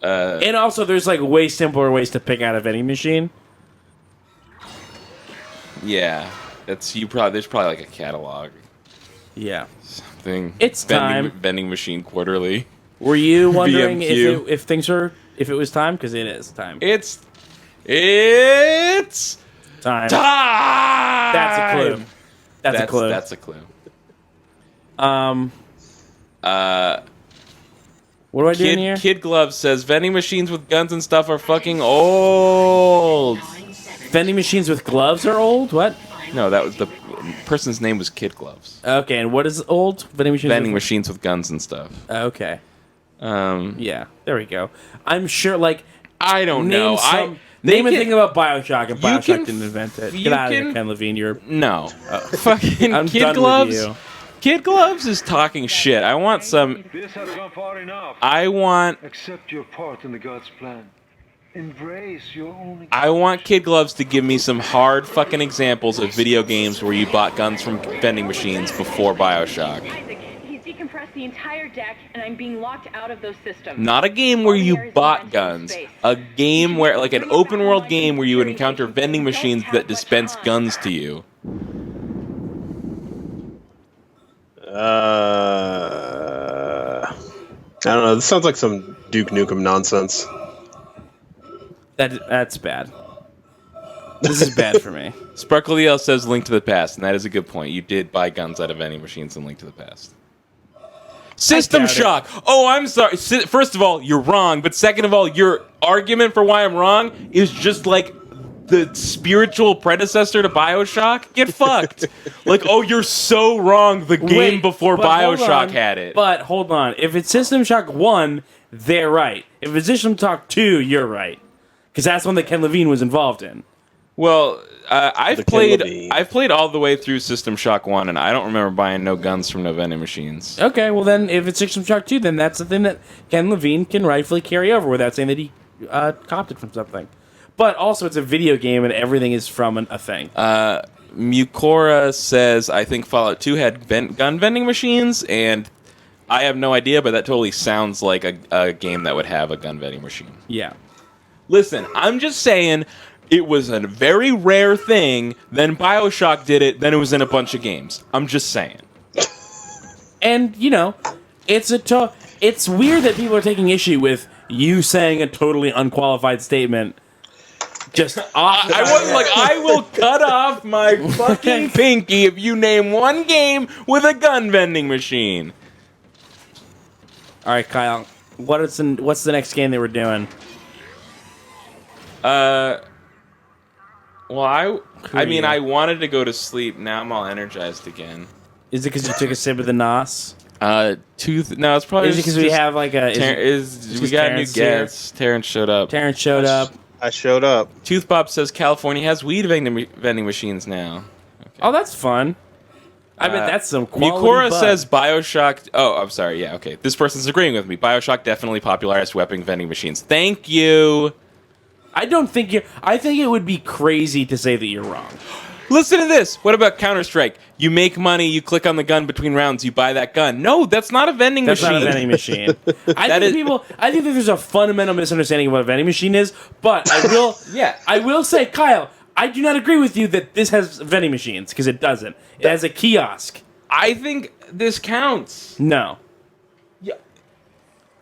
And also, there's like way simpler ways to pick out a vending machine.
Yeah, there's probably like a catalog.
Yeah.
Something.
It's time.
Vending machine quarterly.
Were you wondering
VMQ.
if it was time? Because it is time.
It's
time.
Time.
That's a clue. That's a clue.
That's a clue.
What do I do in here?
Kid Gloves says vending machines with guns and stuff are fucking old.
Vending machines with gloves are old? What?
No, that was the person's name was Kid Gloves.
Okay, and what is old? Vending
machines with guns and stuff.
Okay.
Yeah,
there we go. I'm sure, like...
I don't know.
Name a thing about BioShock, and BioShock didn't invent it. Get out of here, Ken Levine.
No. Fucking
I'm
Kid
done
Gloves?
with you.
Kid Gloves is talking shit. I want some...
This has gone far enough. Accept your part in the God's plan. Embrace your own...
I want Kid Gloves to give me some hard fucking examples of video games where you bought guns from vending machines before BioShock.
Isaac, he's decompressed the entire deck, and I'm being locked out of those systems.
Not a game where you bought guns. A game where, like an open world game where you would encounter vending machines that dispense guns to you.
I don't know. This sounds like some Duke Nukem nonsense.
That's bad. This is bad for me.
Sparkle DL says Link to the Past, and that is a good point. You did buy guns out of vending machines in Link to the Past. System Shock! Oh, I'm sorry. First of all, you're wrong, but second of all, your argument for why I'm wrong is just like the spiritual predecessor to BioShock. Get fucked. Like, oh, you're so wrong. The game before BioShock had it.
But hold on. If it's System Shock 1, they're right. If it's System Shock 2, you're right. Because that's one that Ken Levine was involved in.
Well, I've played all the way through System Shock 1, and I don't remember buying no guns from no vending machines.
Okay, well then, if it's System Shock 2, then that's the thing that Ken Levine can rightfully carry over without saying that he copied from something. But also, it's a video game, and everything is from a thing.
Mucora says, I think Fallout 2 had gun vending machines, and I have no idea, but that totally sounds like a game that would have a gun vending machine.
Yeah.
Listen, I'm just saying... It was a very rare thing. Then BioShock did it. Then it was in a bunch of games. I'm just saying.
And it's weird that people are taking issue with you saying a totally unqualified statement. Just off.
I was like, I will cut off my fucking pinky if you name one game with a gun vending machine.
All right, Kyle. What's the next game that we're doing?
Well, I wanted to go to sleep. Now I'm all energized again.
Is it because you took a sip of the NOS?
No, it's probably.
Is it because we have like a?
We got a new guest. Terrence showed up.
I showed up.
Tooth Pop says California has weed vending machines now.
Okay. Oh, that's fun. I bet that's some quality.
Mucora says BioShock. Oh, I'm sorry. Yeah, okay. This person's agreeing with me. BioShock definitely popularized weapon vending machines. Thank you.
I think it would be crazy to say that you're wrong.
Listen to this. What about Counter-Strike? You make money, you click on the gun between rounds, you buy that gun. No, that's not a vending machine.
That's not a vending machine. I think that there's a fundamental misunderstanding of what a vending machine is, but I will say, Kyle, I do not agree with you that this has vending machines, because it doesn't. It has a kiosk.
I think this counts.
No.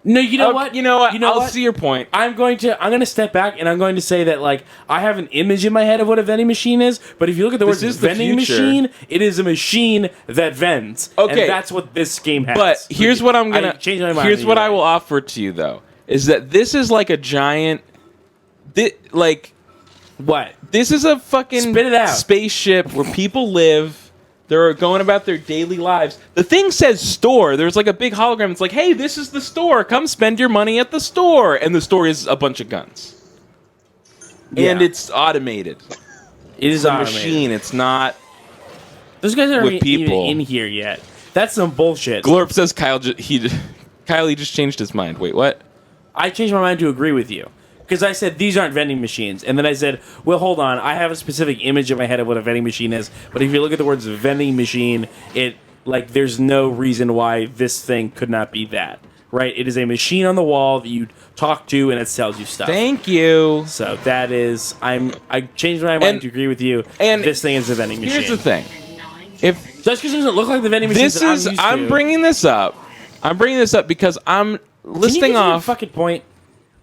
No, you know what?
I'll see your point.
I'm going to step back and I'm going to say that like I have an image in my head of what a vending machine is, but if you look at the word vending machine, it is a machine that vends.
Okay,
and that's what this game has.
But here's what I'm gonna
change my mind.
Here's what I will offer to you though, is that this is like a giant,
what?
This is a fucking
spit it out.
Spaceship where people live. They're going about their daily lives. The thing says store. There's like a big hologram. It's like, hey, this is the store. Come spend your money at the store. And the store is a bunch of guns.
Yeah.
And it's automated.
It is
a
automated.
machine. It's not.
Those guys aren't
with people
even in here yet. That's some bullshit.
Glorp says Kyle just changed his mind. Wait, what?
I changed my mind to agree with you. Because I said, these aren't vending machines. And then I said, well, hold on. I have a specific image in my head of what a vending machine is. But if you look at the words vending machine, there's no reason why this thing could not be that. Right? It is a machine on the wall that you talk to and it sells you stuff.
Thank you.
So that is, I changed my mind to agree with you. And this thing is a vending machine.
Here's the thing. If
just because it doesn't look like the vending machine,
I'm bringing this up. I'm bringing this up because I'm listing off
fucking point.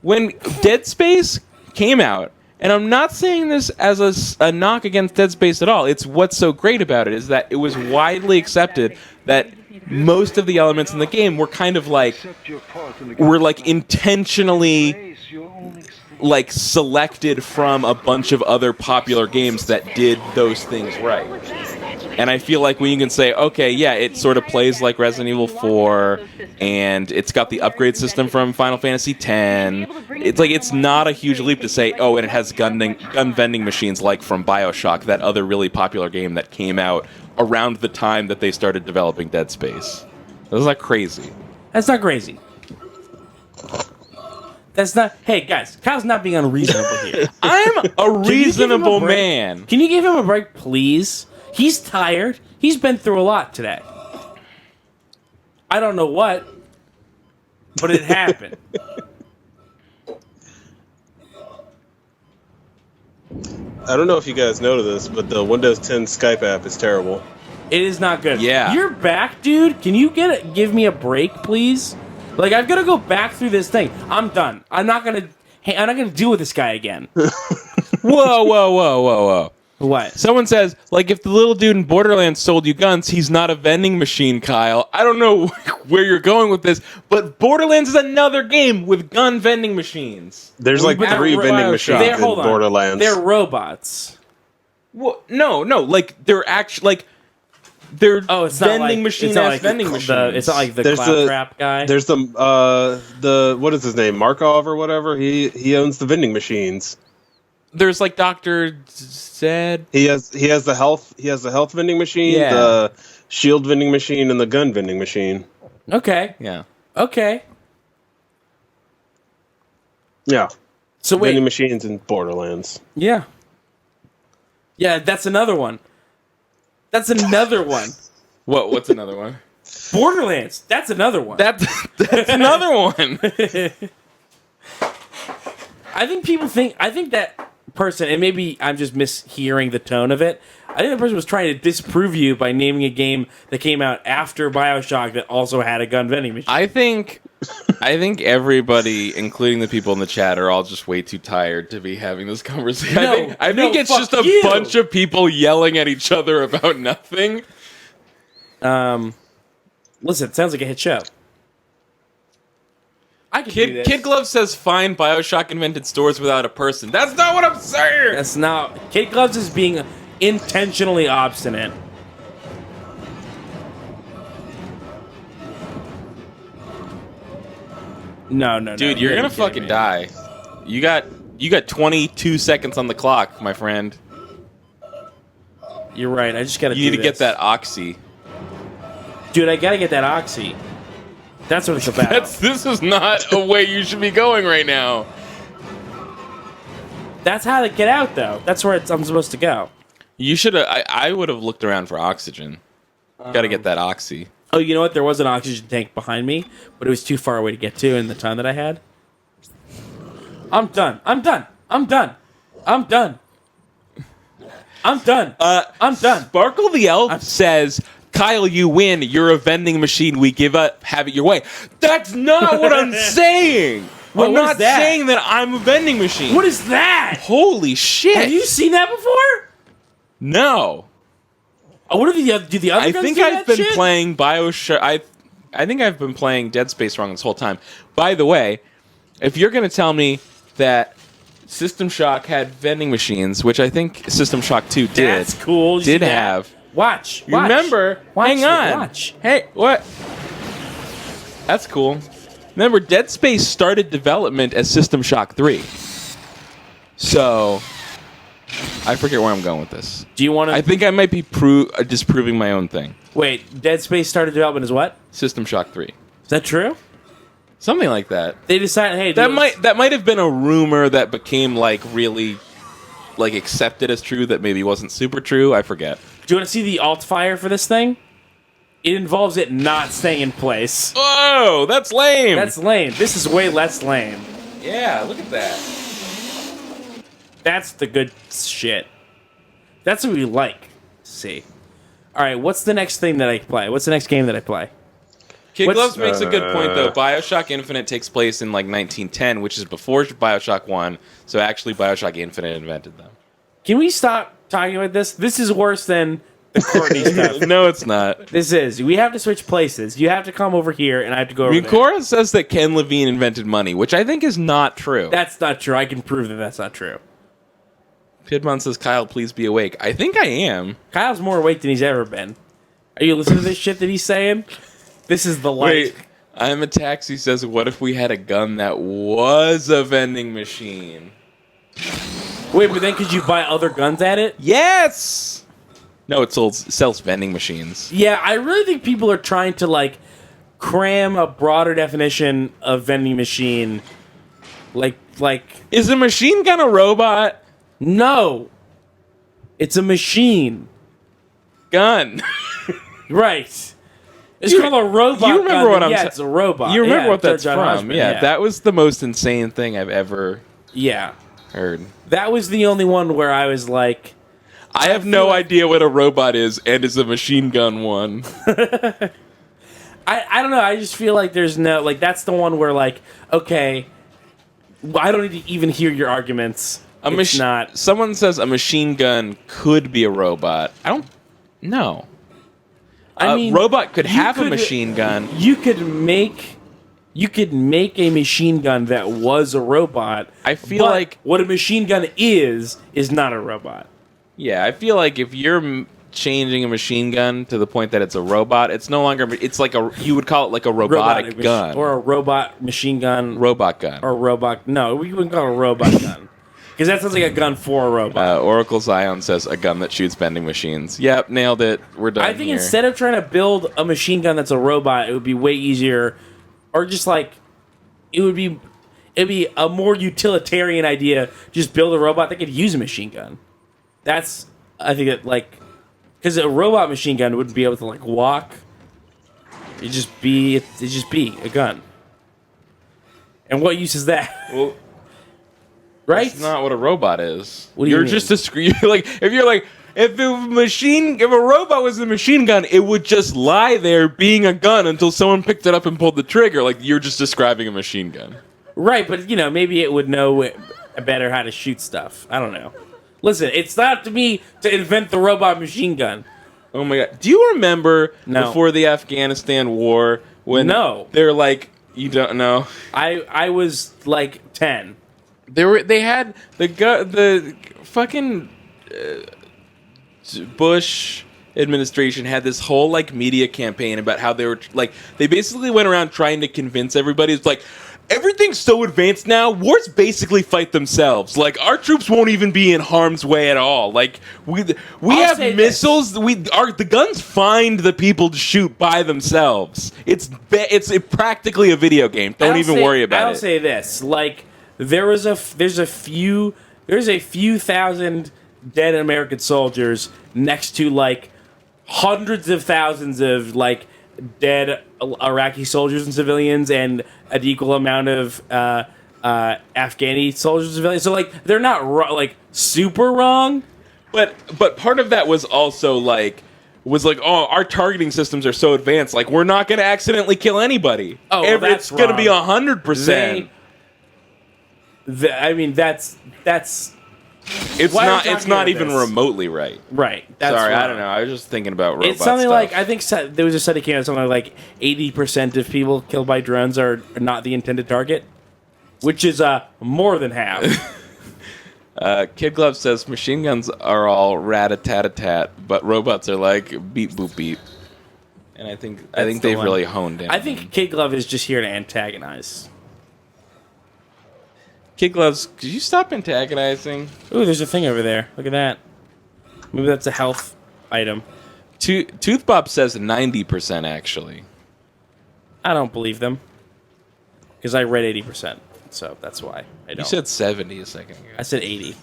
When Dead Space came out, and I'm not saying this as a knock against Dead Space at all. It's what's so great about it is that it was widely accepted that most of the elements in the game were kind of intentionally selected from a bunch of other popular games that did those things right. And I feel like when you can say, okay, yeah, it sort of plays like Resident Evil 4, and it's got the upgrade system from Final Fantasy X. It's not a huge leap to say, oh, and it has gun vending machines like from BioShock, that other really popular game that came out around the time that they started developing Dead Space. That's not crazy.
That's not crazy. That's not... Hey, guys, Kyle's not being unreasonable here.
I'm a reasonable man.
Can you give him a break, please? He's tired. He's been through a lot today. I don't know what, but it happened.
I don't know if you guys know this, but the Windows 10 Skype app is terrible.
It is not good.
Yeah.
You're back, dude. Can you give me a break, please? Like, I've got to go back through this thing. I'm done. I'm not gonna deal with this guy again.
Whoa.
What?
Someone says, if the little dude in Borderlands sold you guns, he's not a vending machine, Kyle. I don't know where you're going with this, but Borderlands is another game with gun vending machines.
There's 3 vending machines in Borderlands.
They're robots.
Well, no. They're actually, they're vending machines. Vending machines.
It's not like the claptrap guy.
There's the what is his name? Markov or whatever? He owns the vending machines.
There's Dr. Zed.
He has the health vending machine, the shield vending machine, and the gun vending machine.
Okay.
Yeah.
Okay.
Yeah.
So
vending machines in Borderlands.
Yeah. Yeah, that's another one. That's another one.
What's another one?
Borderlands. That's another one.
That's another one.
I think that person, and maybe I'm just mishearing the tone of it, I think the person was trying to disprove you by naming a game that came out after BioShock that also had a gun vending machine.
I think everybody, including the people in the chat, are all just way too tired to be having this conversation. I think it's just a bunch of people yelling at each other about nothing.
Listen, it sounds like a hit show.
Kid Glove says, fine, BioShock invented stores without a person. That's not what I'm saying!
That's not... Kid Gloves is being intentionally obstinate. No.
Dude, you're gonna fucking die. You got 22 seconds on the clock, my friend.
You're right, I just gotta
You need to get that Oxy.
Dude, I gotta get that Oxy. That's what it's about.
This is not a way you should be going right now.
That's how to get out, though. That's where I'm supposed to go.
You should have... I would have looked around for oxygen. Gotta get that Oxy.
Oh, you know what? There was an oxygen tank behind me, but it was too far away to get to in the time that I had. I'm done.
Sparkle the Elf says... Kyle, you win. You're a vending machine. We give up. Have it your way. That's not what I'm saying. I'm not saying that I'm a vending machine.
What is that?
Holy shit.
Have you seen that before?
No.
What are the other guys
I think I've been
shit?
playing BioShock. I think I've been playing Dead Space wrong this whole time. By the way, if you're going to tell me that System Shock had vending machines, which I think System Shock 2 did.
That's cool.
Did have.
Watch.
You remember? Hang on.
Watch.
Hey, what? That's cool. Remember, Dead Space started development as System Shock 3. So, I forget where I'm going with this.
Do you want to?
I think I might be disproving my own thing.
Wait, Dead Space started development as what?
System Shock 3.
Is that true?
Something like that.
They decided, hey,
that might have been a rumor that became like really like accepted as true that maybe wasn't super true. I forget.
Do you want to see the alt fire for this thing? It involves it not staying in place.
Oh, that's lame.
That's lame. This is way less lame.
Yeah, look at that.
That's the good shit. That's what we like. See. All right, what's the next thing that I play? What's the next game that I play?
Kid Gloves makes a good point, though. BioShock Infinite takes place in, like, 1910, which is before BioShock 1, so actually BioShock Infinite invented them.
Can we stop talking about this? This is worse than the Courtney stuff.
No, it's not.
This is. We have to switch places. You have to come over here, and I have to go over there.
Cora says that Ken Levine invented money, which I think is not true.
That's not true. I can prove that that's not true.
Pidmon says, Kyle, please be awake. I think I am.
Kyle's more awake than he's ever been. Are you listening to this shit that he's saying? This is the light.
Wait, I'm a Taxi says, what if we had a gun that was a vending machine?
Wait, but then could you buy other guns at it?
Yes! No, it sells vending machines.
Yeah, I really think people are trying to, like, cram a broader definition of vending machine. Like...
Is a machine gun a robot?
No. It's a machine.
Gun.
Right. It's called a robot.
You remember what I'm saying?
Yeah, it's a robot.
You remember
yeah,
what that's
John
from?
Husband,
Yeah, that was the most insane thing I've ever heard.
That was the only one where I was like...
I have no idea what a robot is, and is a machine gun one.
I don't know. I just feel like there's no... Like, that's the one where, like, okay, I don't need to even hear your arguments. It's not...
Someone says a machine gun could be a robot. I don't... No.
I mean,
robot could have a machine gun.
You could make a machine gun that was a robot.
I feel like
what a machine gun is not a robot.
Yeah, I feel like if you're changing a machine gun to the point that it's a robot, it's no longer. It's like you would call it like a robotic gun
or a robot machine gun,
robot gun,
or robot. No, we wouldn't call it a robot gun. Because that sounds like a gun for a robot.
Oracle Zion says a gun that shoots vending machines. Yep, nailed it. We're done.
I think instead of trying to build a machine gun that's a robot, it would be way easier, or just like it'd be a more utilitarian idea. Just build a robot that could use a machine gun. That's I think it like because a robot machine gun wouldn't be able to like walk. It'd just be a gun. And what use is that?
Well.
Right?
That's not what a robot is.
What do you mean?
Just if a robot was a machine gun, it would just lie there being a gun until someone picked it up and pulled the trigger. Like you're just describing a machine gun.
Right, but maybe it would know better how to shoot stuff. I don't know. Listen, it's not to me to invent the robot machine gun.
Oh my god. Do you remember before the Afghanistan war when they're like you don't know?
I was like 10.
They had the fucking Bush administration had this whole like media campaign about how they were like they basically went around trying to convince everybody. It's like everything's so advanced now. Wars basically fight themselves. Like our troops won't even be in harm's way at all. Like we have missiles. The guns find the people to shoot by themselves. It's practically a video game. Don't even worry about it.
I'll say this like. There's a few thousand dead American soldiers next to like hundreds of thousands of like dead Iraqi soldiers and civilians and an equal amount of Afghani soldiers and civilians. So like they're not like super wrong,
but part of that was also like oh, our targeting systems are so advanced, like we're not going to accidentally kill anybody.
Oh,
it's going to be 100%.
I mean, that's.
It's not even remotely right.
Right.
Sorry, I don't know. I was just thinking about robot
It's something
stuff.
like I think there was a study came out something like 80% of people killed by drones are not the intended target, which is more than half.
Kid Glove says machine guns are all rat-a-tat-a-tat, but robots are like beep boop beep. And I think they've really honed in.
I think Kid Glove is just here to antagonize.
Kid Gloves, could you stop antagonizing?
Ooh, there's a thing over there. Look at that. Maybe that's a health item.
Toothbop says 90% actually.
I don't believe them. Because I read 80%. So that's why I don't.
You said 70 a second ago.
I said 80.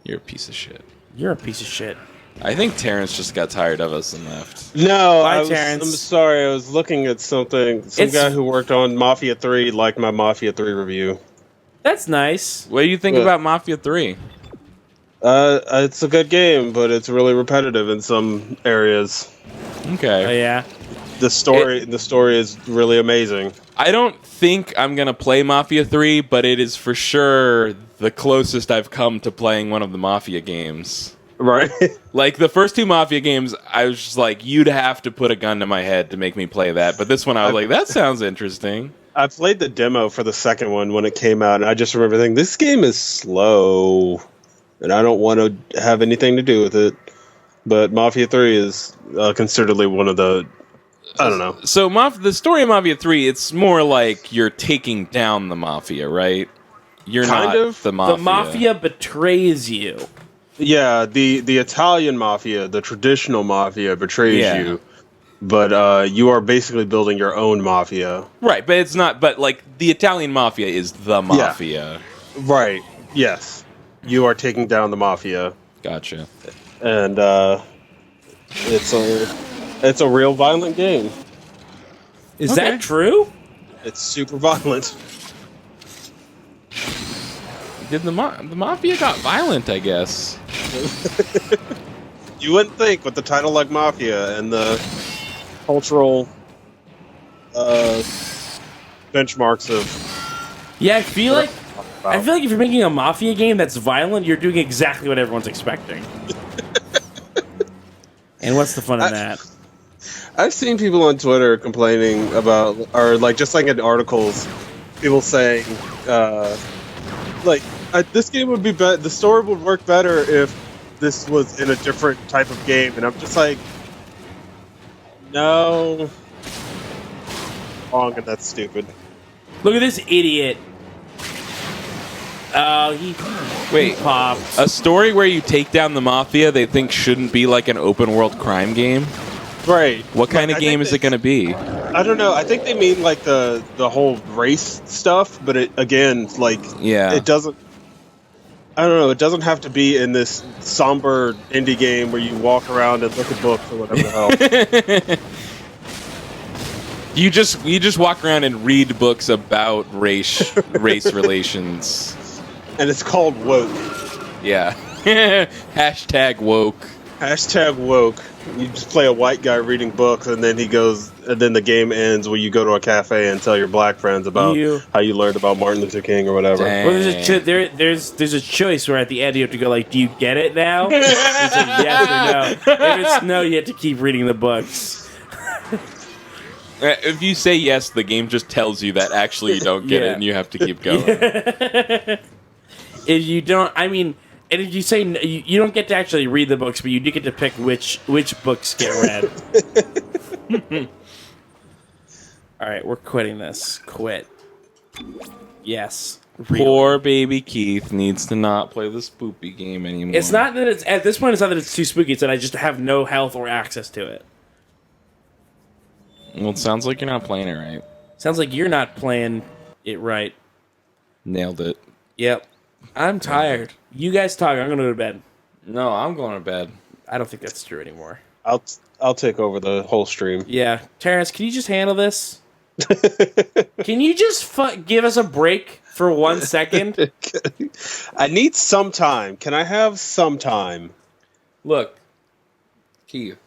You're a piece of shit.
You're a piece of shit.
I think Terrence just got tired of us and left.
No,
Bye, Terrence.
I'm sorry. I was looking at something. Some guy who worked on Mafia 3 liked my Mafia 3 review.
That's nice.
What do you think about Mafia 3?
It's a good game, but it's really repetitive in some areas.
Okay.
Oh, yeah.
The story is really amazing.
I don't think I'm going to play Mafia 3, but it is for sure the closest I've come to playing one of the Mafia games.
Right.
Like, the first two Mafia games, I was just like, you'd have to put a gun to my head to make me play that. But this one, I was like, that sounds interesting.
I played the demo for the second one when it came out, and I just remember thinking, this game is slow, and I don't want to have anything to do with it. But Mafia 3 is considerably one of the... I don't know.
So the story of Mafia 3, it's more like you're taking down the Mafia, right? You're not the Mafia.
The Mafia betrays you.
Yeah, the Italian Mafia, the traditional Mafia betrays you. But you are basically building your own Mafia.
Right, but it's not... But, like, the Italian Mafia is the Mafia.
Yeah. Right, yes. You are taking down the Mafia.
Gotcha.
And it's a real violent game.
Is that true?
It's super violent.
Did the Mafia got violent, I guess.
You wouldn't think with the title like Mafia and the cultural benchmarks of...
Yeah, I feel like if you're making a Mafia game that's violent, you're doing exactly what everyone's expecting. And what's the fun in that?
I've seen people on Twitter complaining about, or like just like in articles, people saying, this game would be better, the story would work better if this was in a different type of game, and I'm just like, no, wrong, and that's stupid.
Look at this idiot. He popped.
A story where you take down the Mafia they think shouldn't be like an open world crime game?
Right.
What kind of game is it going to be?
I don't know. I think they mean like the whole race stuff, but it doesn't. I don't know. It doesn't have to be in this somber indie game where you walk around and look at books or whatever the hell.
You just walk around and read books about race relations.
And it's called woke.
Yeah. Hashtag woke.
Hashtag woke. You just play a white guy reading books, and then the game ends where you go to a cafe and tell your black friends about how you learned about Martin Luther King or whatever.
Well, there's a choice where at the end you have to go like, do you get it now? It's like yes or no. If it's no, you have to keep reading the books.
If you say yes, the game just tells you that actually you don't get it, and you have to keep going.
If you don't, and if you say no, you don't get to actually read the books, but you do get to pick which books get read. All right, we're quitting this. Quit. Yes.
Poor baby Keith needs to not play the spoopy game anymore.
It's not that at this point. It's not that it's too spooky. It's that I just have no health or access to it.
Well, it sounds like you're not playing it right.
Sounds like you're not playing it right.
Nailed it.
Yep. I'm tired. You guys talk. I'm going to go to bed.
No, I'm going to bed.
I don't think that's true anymore.
I'll take over the whole stream.
Yeah. Terrence, can you just handle this? Can you just give us a break for 1 second?
I need some time. Can I have some time?
Look, Keith,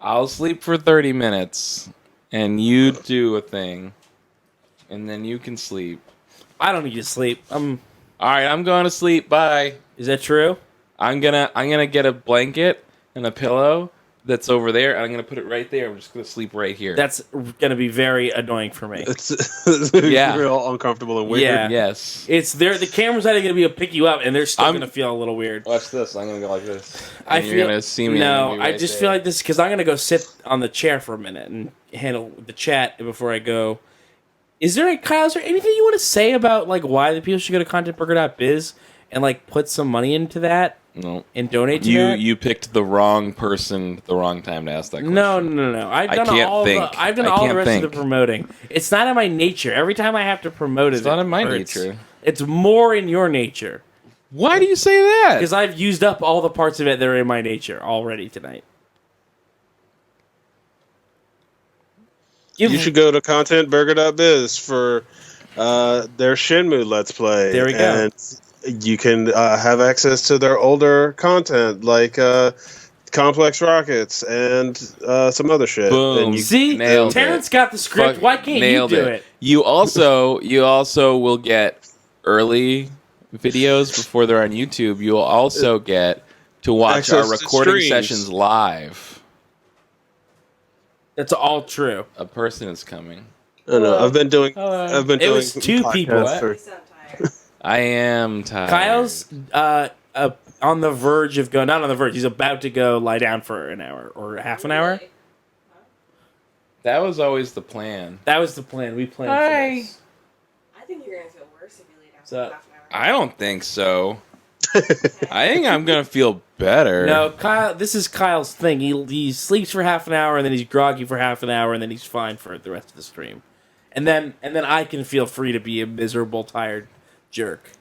I'll sleep for 30 minutes, and you do a thing, and then you can sleep.
I don't need to sleep.
All right, I'm going to sleep. Bye.
Is that true?
I'm gonna get a blanket and a pillow. that's over there, and I'm going to put it right there. I'm just going to sleep right here.
That's going to be very annoying for me.
It's
Yeah.
real uncomfortable and weird.
Yeah.
Yes.
It's there. The camera's not going to be able to pick you up, and they're still going to feel a little weird.
Watch this. I'm going to go like this.
I
And
feel,
you're going to see me.
No,
and
I
right
just
there.
feel like this because I'm going to go sit on the chair for a minute and handle the chat before I go. Kyle, is there anything you want to say about like why the people should go to contentburger.biz and like put some money into that?
No.
And donate to that?
You picked the wrong person, the wrong time to ask that question.
No. I've done all the rest of the promoting. It's not in my nature. Every time I have to promote it,
It's not in my
hurts.
nature.
It's more in your nature.
Why do you say that?
Because I've used up all the parts of it that are in my nature already tonight.
You should go to contentburger.biz for their Shenmue Let's Play.
There we go.
And you can have access to their older content, like Complex Rockets and some other shit.
Boom.
And you,
See,
Nailed
Terrence
it.
got the script.
Fuck,
Why can't you
nailed
do it?
You also will get early videos before they're on YouTube. You'll also get to watch
Access
our
to
recording
streams.
sessions live.
That's all true.
A person is coming.
I don't know. I've been doing.
It was two people.
I am tired.
Kyle's on the verge of going. Not on the verge. He's about to go lie down for an hour or half an hour.
That was always the plan.
That was the plan. We planned for this.
I think you're gonna feel worse if you lay down
So,
for half an hour.
I don't think so. I think I'm gonna feel better.
No, Kyle. This is Kyle's thing. He sleeps for half an hour and then he's groggy for half an hour and then he's fine for the rest of the stream. And then I can feel free to be a miserable, tired jerk.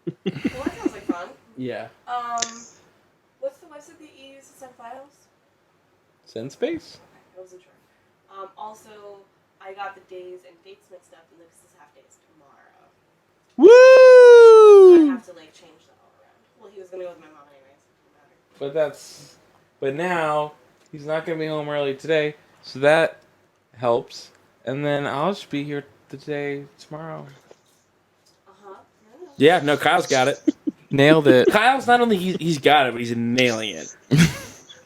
Well, that sounds like fun.
Yeah.
What's the website that you use to send files?
Send space.
I wasn't sure. Also, I got the days and dates mixed up, and this is half days tomorrow.
Woo!
I have to like change that all around. Well, he was gonna go with my mom anyways. It doesn't matter.
But now he's not gonna be home early today, so that helps. And then I'll just be here the day tomorrow.
Yeah. No, Kyle's got it.
Nailed it.
Kyle's not only he's got it, but he's nailing it.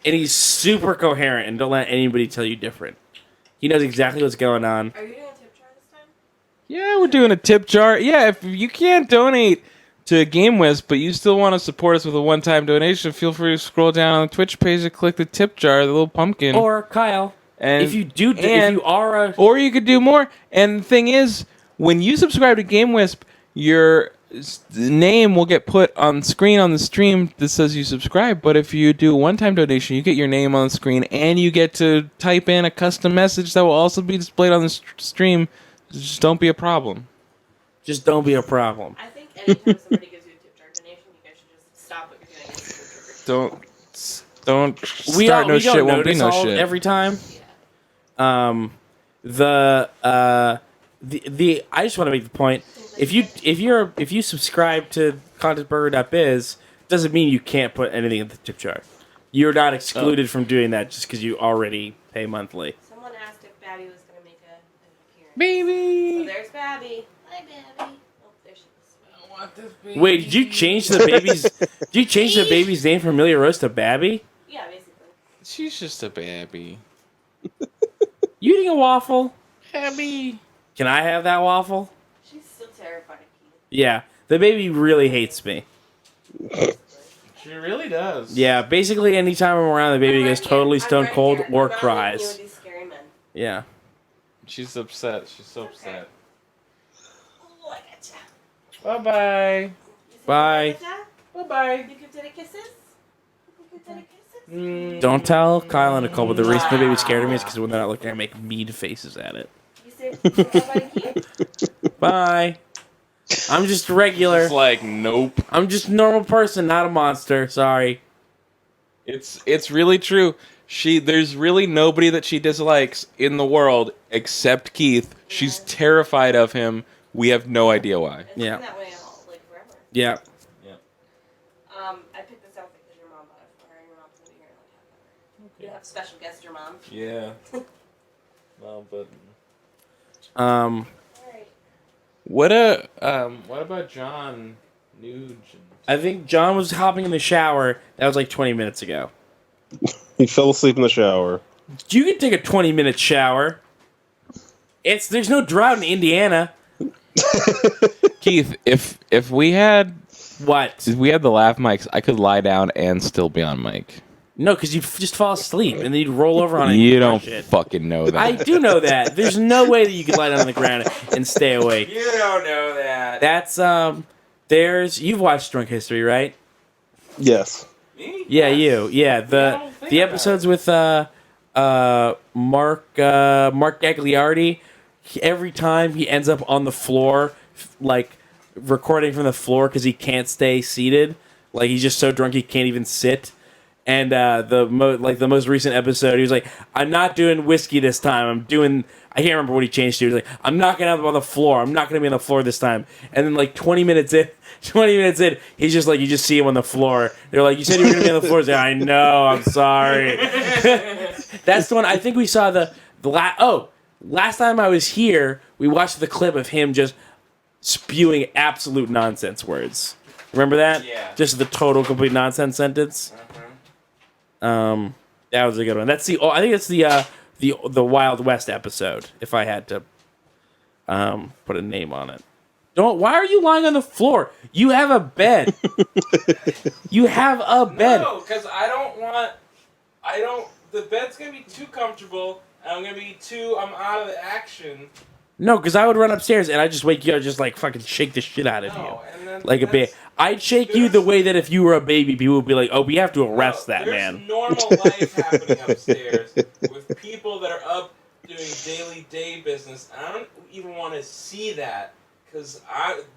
And he's super coherent, and don't let anybody tell you different. He knows exactly what's going on.
Are you doing a tip jar this time?
Yeah, we're doing a tip jar. Yeah, if you can't donate to GameWisp, but you still want to support us with a one-time donation, feel free to scroll down on the Twitch page and click the tip jar, the little pumpkin.
Or Kyle,
and
if you are a,
or you could do more. And the thing is, when you subscribe to GameWisp, your name will get put on screen on the stream that says you subscribe. But if you do a one-time donation, you get your name on the screen, and you get to type in a custom message that will also be displayed on the stream. Just don't be a problem.
Just don't be a problem.
I think anytime somebody gives you a tip jar donation, you guys should just stop what you're doing and just go trick or treat.
Don't start no shit. Won't be no shit
every time. I just want to make the point. If you subscribe to contentburger.biz, doesn't mean you can't put anything in the tip jar. You're not excluded from doing that just because you already pay monthly.
Someone asked if Babby was going to make an appearance.
Baby!
So there's Babby. Hi, Babby. Oh, there she is.
I want this baby.
Wait, did you change the baby's? Did you change the baby's name from Amelia Rose to Babby?
Yeah, basically.
She's just a baby.
You eating a waffle?
Babby.
Can I have that waffle?
She's still terrified of Keith.
Yeah, the baby really hates me.
She really does.
Yeah, basically anytime I'm around, the baby goes totally stone cold or
I'm not
cries.
with these scary men.
Yeah.
She's upset. She's so upset.
Oh, I gotcha.
Bye-bye.
Bye.
Bye-bye.
You give Daddy kisses? You give Daddy kisses?
Don't tell Kyle and Nicole, but the reason the baby's scared of me is because when they're not looking, I make mean faces at it.
You say bye-bye to Keith?
Bye. I'm just regular.
It's like, nope.
I'm just a normal person, not a monster. Sorry.
It's really true. There's really nobody that she dislikes in the world except Keith. She's terrified of him. We have no idea why.
It's been that way like forever.
Yeah.
I picked this outfit because your mom bought it for her, and your mom's gonna be here in like half an hour. You have special guest, your mom.
Yeah. Well, but
Alright.
what about Jon Nugent?
I think John was hopping in the shower. That was like 20 minutes ago.
He fell asleep in the shower.
You can take a 20-minute shower. There's no drought in Indiana.
Keith, if we had
what?
If we had the laugh mics, I could lie down and still be on mic.
No, because you'd just fall asleep and then you'd roll over on it.
You don't fucking know that.
I do know that. There's no way that you could lie down on the ground and stay awake.
You don't know that.
That's you've watched Drunk History, right?
Yes.
Me?
Yeah, you. Yeah, the episodes with Mark Gagliardi. Every time he ends up on the floor, like recording from the floor because he can't stay seated. Like he's just so drunk he can't even sit. And the most recent episode, he was like, "I'm not doing whiskey this time. I can't remember what he changed to. He was like, I'm not gonna be on the floor. I'm not gonna be on the floor this time." And then like 20 minutes in, he's just like, you just see him on the floor. They're like, "You said you were gonna be on the floor." He's like, "I know. I'm sorry." That's the one. I think we saw last time I was here, we watched the clip of him just spewing absolute nonsense words. Remember that? Yeah. Just the total complete nonsense sentence. That was a good one. I think it's the Wild West episode. If I had to put a name on it. Why are you lying on the floor? You have a bed. You have a bed.
No, because the bed's gonna be too comfortable, and I'm out of the action.
No, because I would run upstairs and I'd just wake you up, just like fucking shake the shit out of you. Like a baby. I'd shake you the way that if you were a baby, people would be like, "Oh, we have to arrest that man."
There's normal life happening upstairs with people that are up doing daily day business. I don't even want to see that because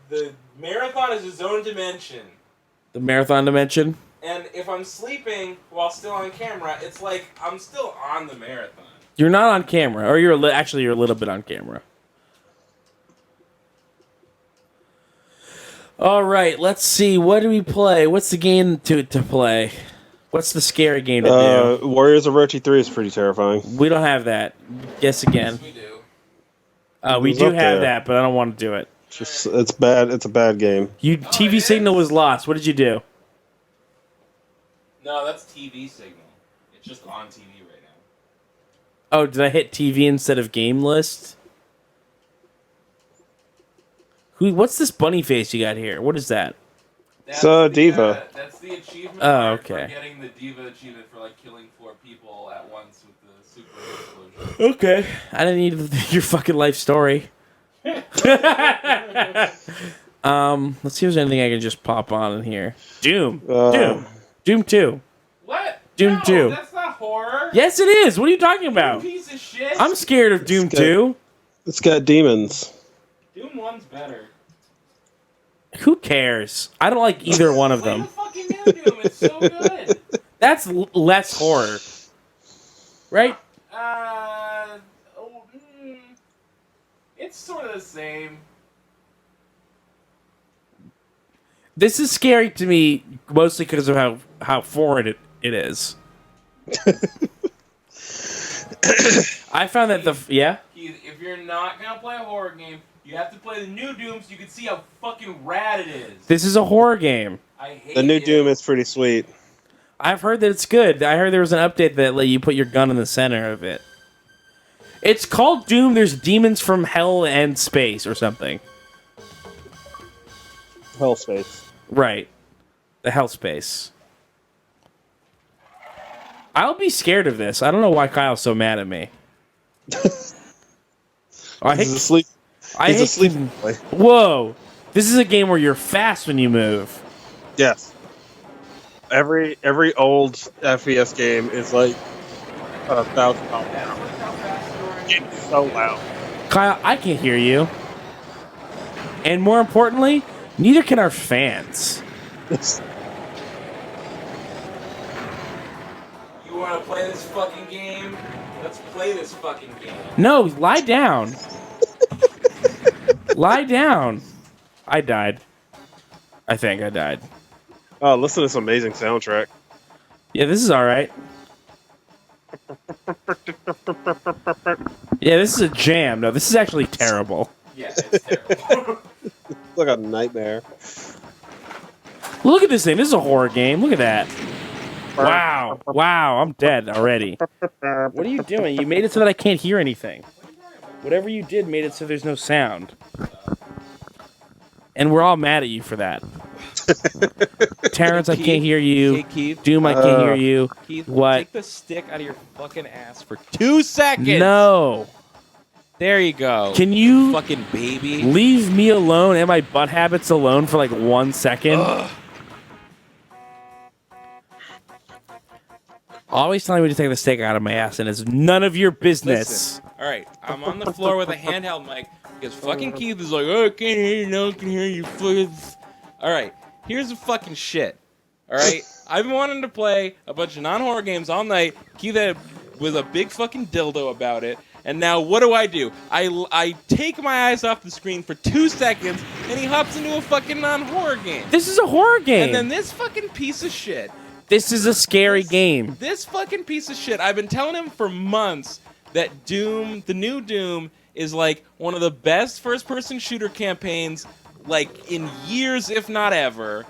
the marathon is its own dimension.
The marathon dimension?
And if I'm sleeping while still on camera, it's like I'm still on the marathon.
You're not on camera, or you're a little bit on camera. All right, let's see. What do we play? What's the game to play? What's the scary game to do?
Warriors of Orochi 3 is pretty terrifying.
We don't have that. Guess again.
Yes, we do.
We do have that, but I don't want to do it.
It's bad. It's a bad game.
TV signal was lost. What did you do?
No, that's TV signal. It's just on TV right now.
Oh, did I hit TV instead of game list? What's this bunny face you got here? What is that?
That's Diva.
That's the achievement.
Okay.
For getting the Diva achievement for killing 4 people at once with the super explosion.
Okay. I didn't need your fucking life story. Let's see if there's anything I can just pop on in here. Doom 2.
What?
Doom 2.
That's not horror.
Yes, it is. What are you talking about?
You piece of shit.
I'm scared of Doom 2.
It's got demons.
Doom 1's better.
Who cares? I don't like either one of them.
Fucking new Doom. It's so good.
That's less horror, right?
It's sort of the same.
This is scary to me, mostly because of how foreign it is. I found that
Keith, if you're not gonna play a horror game, you have to play the new Doom so you can see how fucking rad it is.
This is a horror game.
I hate
the new Doom is pretty sweet.
I've heard that it's good. I heard there was an update that let you put your gun in the center of it. It's called Doom. There's demons from hell and space or something.
Hell space.
Right. The hell space. I'll be scared of this. I don't know why Kyle's so mad at me.
He's asleep. He's asleep.
Whoa. This is a game where you're fast when you move.
Yes. Every old FPS game is like 1,000 miles an hour. It's so loud.
Kyle, I can hear you. And more importantly, neither can our fans.
You want to play this fucking game? Let's play this fucking game.
No, lie down. Lie down. I died. I think I died.
Oh, listen to this amazing soundtrack.
Yeah, this is alright. Yeah, this is a jam. No, this is actually terrible.
Yeah, it's terrible.
It's like a nightmare.
Look at this thing. This is a horror game. Look at that. Wow. Wow, I'm dead already. What are you doing? You made it so that I can't hear anything. Whatever you did made it so there's no sound. And we're all mad at you for that. Terrence, I can't hear you.
Hey, Keith.
Doom, I can't hear you.
Keith,
What?
take the stick out of your fucking ass for 2 seconds.
No.
There you go.
Can you
fucking baby
leave me alone and my butt habits alone for like 1 second?
Ugh.
Always telling me to take the stick out of my ass, and it's none of your business.
Listen, all right, I'm on the floor with a handheld mic because fucking Keith is like, oh, I can't hear you, no one can hear you. All right, here's the fucking shit. All right, I've been wanting to play a bunch of non-horror games all night. Keith was a big fucking dildo about it. And now what do? I take my eyes off the screen for 2 seconds, and he hops into a fucking non-horror game.
This is a horror game.
And then this fucking piece of shit.
This is a scary game.
This fucking piece of shit. I've been telling him for months that Doom, the new Doom, is like one of the best first-person shooter campaigns, like in years, if not ever.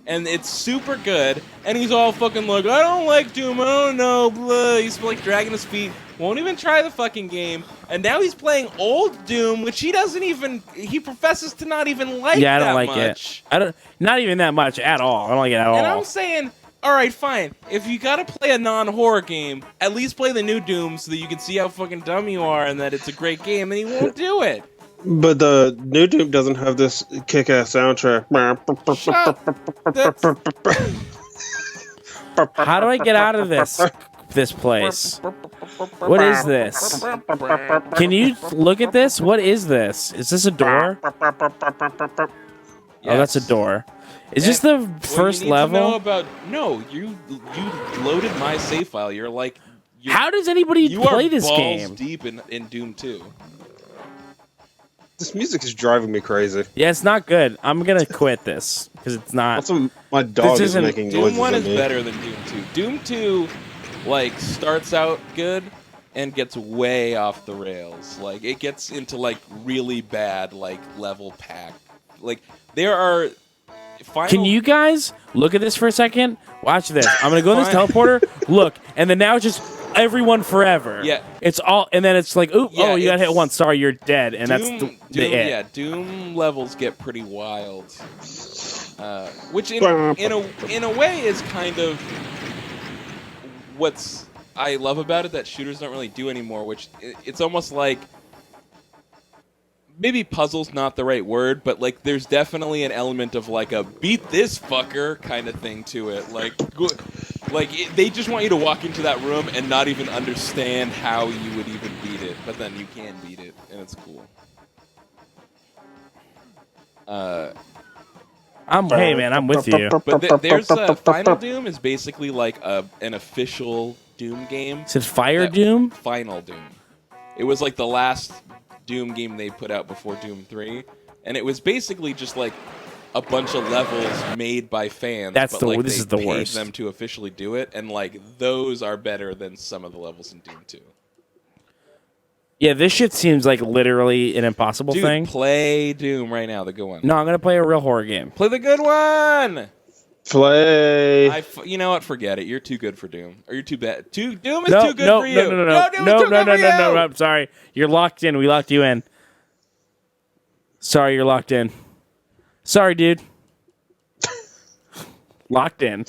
And it's super good. And he's all fucking like, I don't like Doom. I don't know. Blah. He's like dragging his feet. Won't even try the fucking game. And now he's playing old Doom, which he professes to not even like.
Yeah, I don't
that
like
much.
it. Not even that much at all. I don't like it at all.
And I'm saying, all right, fine. If you gotta play a non-horror game, at least play the new Doom so that you can see how fucking dumb you are and that it's a great game. And he won't do it.
But the new Doom doesn't have this kick-ass soundtrack.
How do I get out of this place? What is this? Can you look at this? What is this? Is this a door? Oh, that's a door. Is this the first level?
No, you loaded my save file. You're like,
how does anybody play this game?
You are balls deep in Doom 2.
This music is driving me crazy.
Yeah, it's not good. I'm gonna quit this because it's not.
Also, my dog is making noises.
Doom 1 is better than Doom 2. Doom 2, like, starts out good and gets way off the rails. Like, it gets into like really bad like level pack. Like, there are.
Can you guys look at this for a second? Watch this. I'm gonna go in this teleporter. Look, and then now it's just everyone forever.
Yeah.
It's all, and then it's like, ooh, oh, you got hit once. Sorry, you're dead, and that's
Doom,
it.
Yeah, Doom levels get pretty wild, which in a way is kind of what's I love about it that shooters don't really do anymore. Which it's almost like. Maybe puzzle's not the right word, but like there's definitely an element of like a beat this fucker kind of thing to it. They just want you to walk into that room and not even understand how you would even beat it, but then you can beat it, and it's cool.
Hey man, I'm with you.
But there's Final Doom is basically like an official Doom game.
Is it Fire Doom?
Final Doom. It was like the last Doom game they put out before Doom 3, and it was basically just like a bunch of levels made by fans.
This is the worst.
Them to officially do it, and like those are better than some of the levels in Doom 2.
Yeah, this shit seems like literally an impossible thing.
Play Doom right now, the good one.
No, I'm gonna play a real horror game.
Play the good one.
Play.
You know what? Forget it. You're too good for Doom. Or you're too bad. Doom is too good for you.
No. I'm sorry. You're locked in. We locked you in. Sorry, you're locked in. Sorry, dude. Locked in.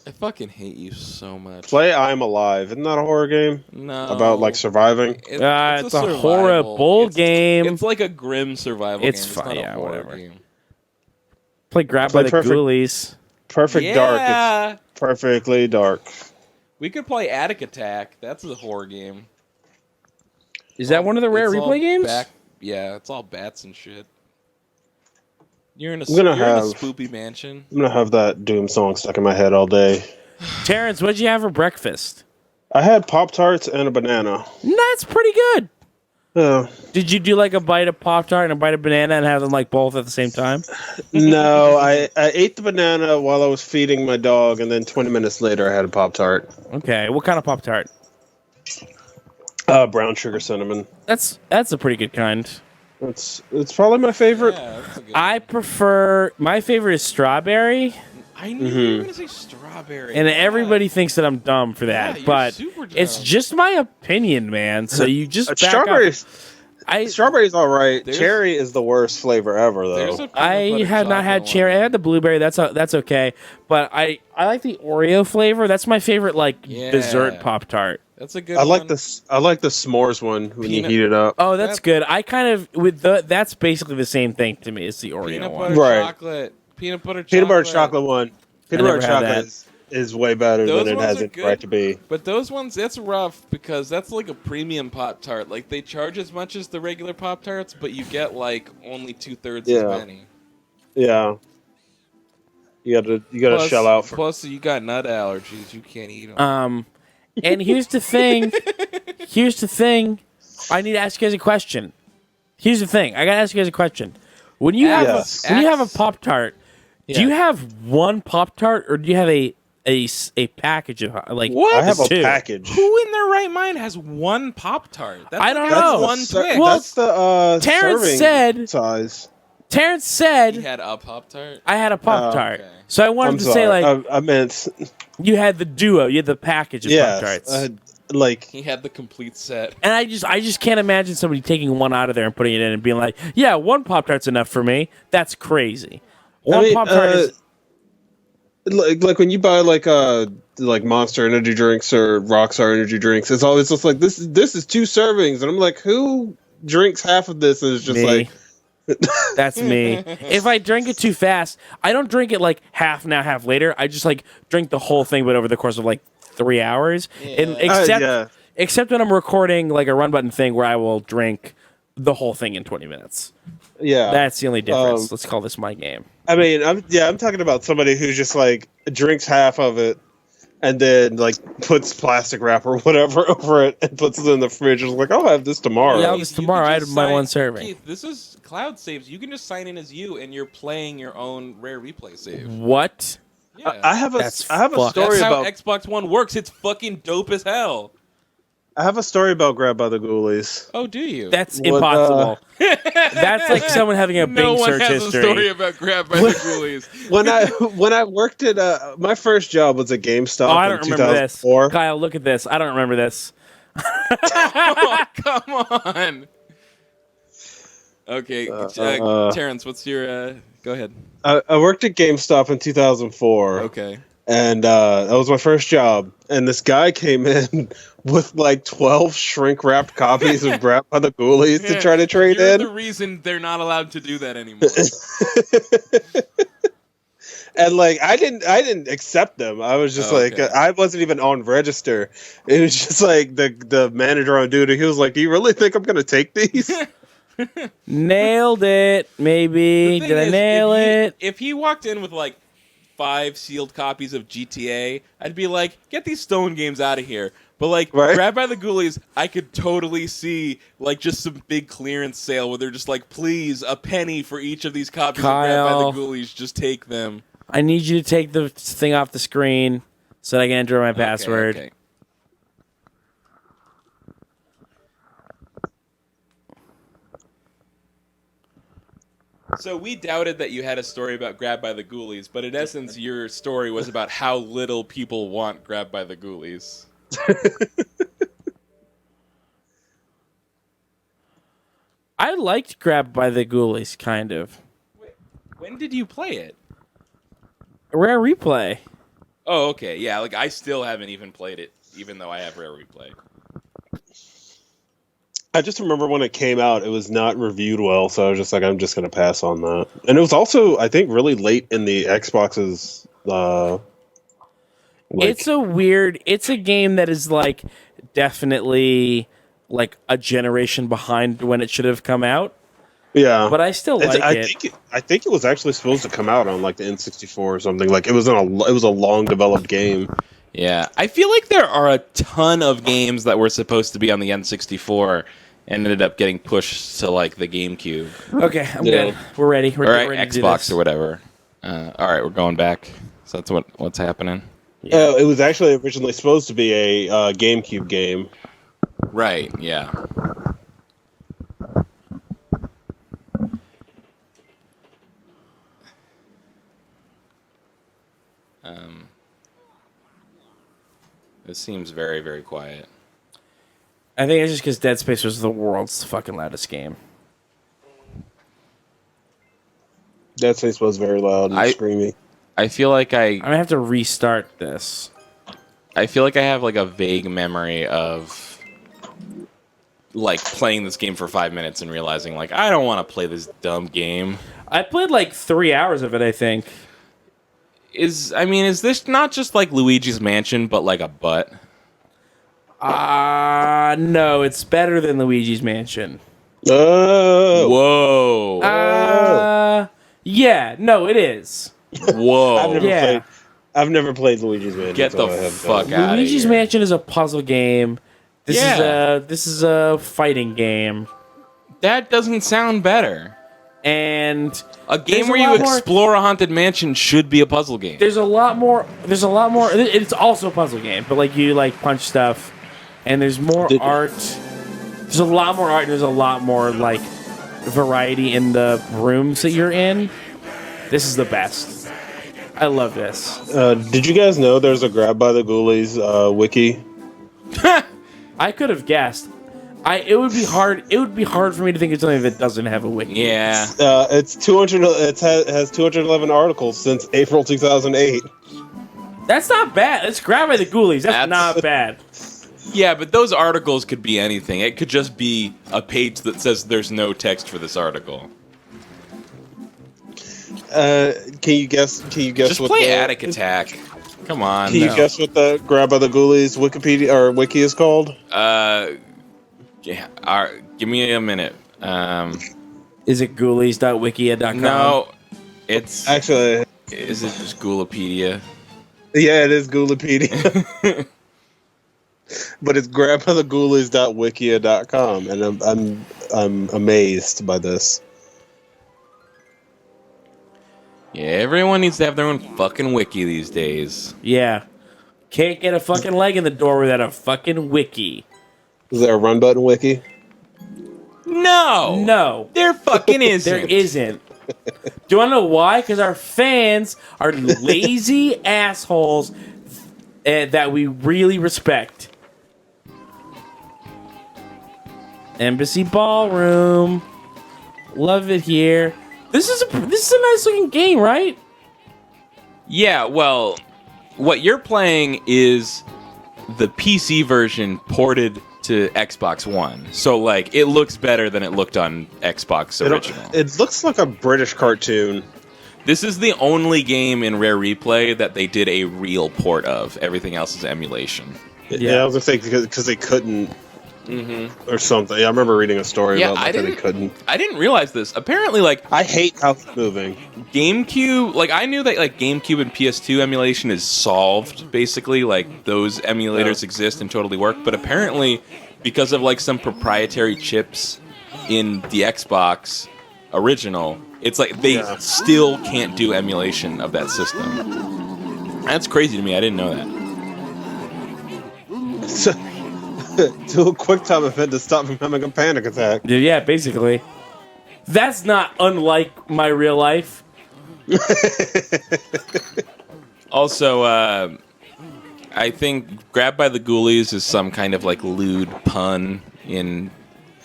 I fucking hate you so much.
Play I'm Alive. Isn't that a horror game?
No.
About like surviving?
It's a horrible game.
It's like a grim survival game.
It's fine. Yeah, whatever.
Game.
Play Grab by the Ghoulies.
Perfect dark. It's perfectly dark.
We could play Attic Attack. That's a horror game.
Is that one of the rare replay games?
Yeah, it's all bats and shit. You're in a spoopy mansion.
I'm gonna have that Doom song stuck in my head all day.
Terrence, what'd you have for breakfast?
I had Pop-Tarts and a banana.
That's pretty good.
Yeah.
Did you do like a bite of Pop-Tart and a bite of banana and have them like both at the same time?
No, I ate the banana while I was feeding my dog, and then 20 minutes later I had a Pop-Tart.
Okay, what kind of Pop-Tart?
Brown sugar cinnamon.
That's a pretty good kind.
It's probably my favorite.
Yeah, my favorite is strawberry.
I knew you were going to say strawberry. strawberry.
And everybody thinks that I'm dumb for
Yeah,
that,
you're
but
super dumb.
it's just my opinion, man. So you just back
strawberries.
up.
Strawberry's all right.
There's-
Cherry is the worst flavor ever, though.
I have not had cherry. I had the blueberry. That's okay. But I like the Oreo flavor. That's my favorite dessert Pop-Tart.
That's a good.
I like this. I like the s'mores one when you heat it up.
Oh, that's good. I kind of that's basically the same thing to me. It's the Oreo
peanut
one.
butter chocolate. Peanut butter chocolate.
Peanut butter chocolate one. Peanut butter
never had
chocolate is way better
Those
than it
ones
has
are
it
good,
right to be.
But those ones, that's rough because that's like a premium Pop-Tart. Like they charge as much as the regular Pop-Tarts, but you get like only 2/3 as many.
Yeah. You gotta
Plus-
shell out for.
Plus, you got nut allergies. You can't eat them.
And here's the thing. I need to ask you guys a question. Here's the thing. I gotta ask you guys a question. When you have a Pop-Tart, do you have one Pop-Tart or do you have a package of
What?
I have a
two?
package.
Who in their right mind has one Pop-Tart? That's
I don't
like
know.
One Twix.
Well,
That's the
Terrence
serving
said-
size.
Terrence said
You had a Pop-Tart?
I had a Pop-Tart.
okay.
So I wanted
I'm
to
sorry.
say
I meant
you had the duo, you had the package of
yes.
Pop-Tarts.
He had the complete set.
And I just can't imagine somebody taking one out of there and putting it in and being like, yeah, one Pop-Tart's enough for me. That's crazy. One Pop-Tart is...
like when you buy like Monster energy drinks or Rockstar energy drinks, it's always just like this is 2 servings, and I'm like, who drinks half of this and is just
Me.
like
That's me. If I drink it too fast, I don't drink it like half now, half later. I just like drink the whole thing, but over the course of like 3 hours. And except when I'm recording like a run button thing where I will drink the whole thing in 20 minutes.
Yeah.
That's the only difference. Let's call this my game.
I mean, I'm talking about somebody who's just like drinks half of it and then like puts plastic wrap or whatever over it and puts it in the fridge and is like, I'll have this tomorrow.
Yeah, I'll have this tomorrow. I had my one serving.
Keith, this is cloud saves. You can just sign in as you, and you're playing your own rare replay save.
What?
Yeah.
I have a story
That's how
about
Xbox One works. It's fucking dope as hell.
I have a story about Grab by the Ghoulies.
Oh, do you?
That's impossible. That's like someone having a
No
Bing
one
search
has
history.
a story about Grab by the Ghoulies.
when I worked at my first job was at GameStop.
Oh, I
in
don't remember this.
2004.
Kyle, look at this. I don't remember this.
Oh, come on. Okay, Terrence, what's your... go ahead.
I worked at GameStop in 2004.
Okay.
And that was my first job. And this guy came in with like 12 shrink-wrapped copies of Grab by the Ghoulies to try to trade
You're
in.
the reason they're not allowed to do that anymore.
And like I didn't accept them. I was just I wasn't even on register. It was just like the manager on duty. He was like, "Do you really think I'm gonna take these?"
Nailed it. Maybe. Did I nail it?
If he walked in with like 5 sealed copies of GTA, I'd be like, get these Stone games out of here. But like, Grab by the Ghoulies, I could totally see like just some big clearance sale where they're just like, please, a penny for each of these copies of Grab by
Kyle.
the Ghoulies, just take them.
I need you to take the thing off the screen so that I can enter my password.
Okay. So we doubted that you had a story about Grab by the Ghoulies, but in essence, your story was about how little people want Grab by the Ghoulies.
I liked Grab by the Ghoulies, kind of.
When did you play it?
Rare replay.
Oh, okay. Yeah, like I still haven't even played it, even though I have Rare Replay.
I just remember when it came out, it was not reviewed well, so I was just like, I'm just going to pass on that. And it was also, I think, really late in the Xbox's.
It's a game that is like definitely like a generation behind when it should have come out.
Yeah,
but I still like it.
I think it was actually supposed to come out on like the N64 or something. Like it was a long developed game.
Yeah, I feel like there are a ton of games that were supposed to be on the N64 and ended up getting pushed to like the GameCube.
Okay, I'm good. We're ready. We're ready to do
Xbox
this.
or whatever. All right, we're going back. So that's what's happening.
It was actually originally supposed to be a GameCube game.
Right. Yeah. It seems very, very quiet.
I think it's just because Dead Space was the world's fucking loudest game.
Dead Space was very loud and screamy.
I feel like
I'm gonna have to restart this.
I feel like I have like a vague memory of like playing this game for 5 minutes and realizing like I don't want to play this dumb game.
I played like 3 hours of it, I think.
Is this not just like Luigi's Mansion but like a butt?
No, it's better than Luigi's Mansion.
Oh.
Whoa.
Yeah, no, it is.
Whoa.
I've never played Luigi's Mansion.
Get the fuck out of
Luigi's
here.
Mansion is a puzzle game. This is a fighting game.
That doesn't sound better.
And
a game where you explore a haunted mansion should be a puzzle game.
There's a lot more. It's also a puzzle game, but like you like punch stuff, and there's more art. There's a lot more art. And there's a lot more like variety in the rooms that you're in. This is the best. I love this.
Did you guys know there's a Grab by the Ghoulies wiki?
I could have guessed. It would be hard. It would be hard for me to think of something that doesn't have a wiki.
Yeah.
It's 200. It has 211 articles since April 2008.
That's not bad. It's Grab by the Ghoulies. That's not bad.
Yeah, but those articles could be anything. It could just be a page that says there's no text for this article.
Can you guess?
Just
what
play
the
Attic Attack. Come on.
Can you guess what the Grab by the Ghoulies Wikipedia or wiki is called?
Yeah, give me a minute.
Is it ghoulies.wikia.com?
No, it's
actually.
Is it just Ghoulipedia?
Yeah, it is Ghoulipedia. But it's grabbytheghoulies.wikia.com, and I'm amazed by this.
Yeah, everyone needs to have their own fucking wiki these days.
Yeah. Can't get a fucking leg in the door without a fucking wiki.
Is there a run button wiki?
No, there fucking isn't.
There isn't. Do you want to know why? Because our fans are lazy assholes that we really respect. Embassy Ballroom. Love it here. This is a nice looking game, right?
Yeah, well, what you're playing is the PC version ported to Xbox One. So, like, it looks better than it looked on Xbox original.
It looks like a British cartoon.
This is the only game in Rare Replay that they did a real port of. Everything else is emulation.
Yeah, I was going to say, because they couldn't.
Mm-hmm.
Or something. I remember reading a story about that they couldn't.
I didn't realize this. Apparently, like,
I hate how it's moving.
GameCube, like, I knew that like GameCube and PS2 emulation is solved. Basically, like, those emulators exist and totally work. But apparently, because of like some proprietary chips in the Xbox original, it's like they still can't do emulation of that system. That's crazy to me. I didn't know that.
So, do a quick time event to stop from having a panic attack.
Yeah, basically. That's not unlike my real life.
Also, I think Grab by the Ghoulies is some kind of like lewd pun in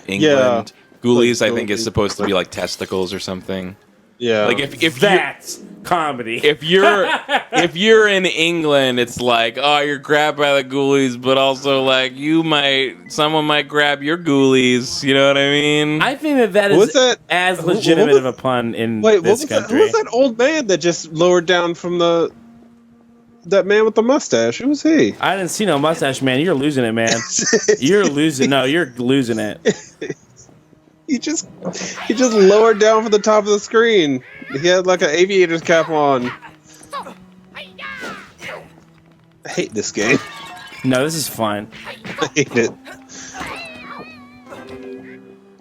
England. Ghoulies, I think, is supposed to be like testicles or something.
Yeah,
like if
that's comedy.
If you're in England, it's like, oh, you're grabbed by the ghoulies, but also like someone might grab your ghoulies. You know what I mean?
I think that is as legitimate of a pun in this country.
Who was that old man that just lowered down from that man with the mustache? Who was he?
I didn't see no mustache, man. You're losing it, man. You're losing it.
He just lowered down from the top of the screen. He had like an aviator's cap on. I hate this game.
No, this is fun.
I hate it.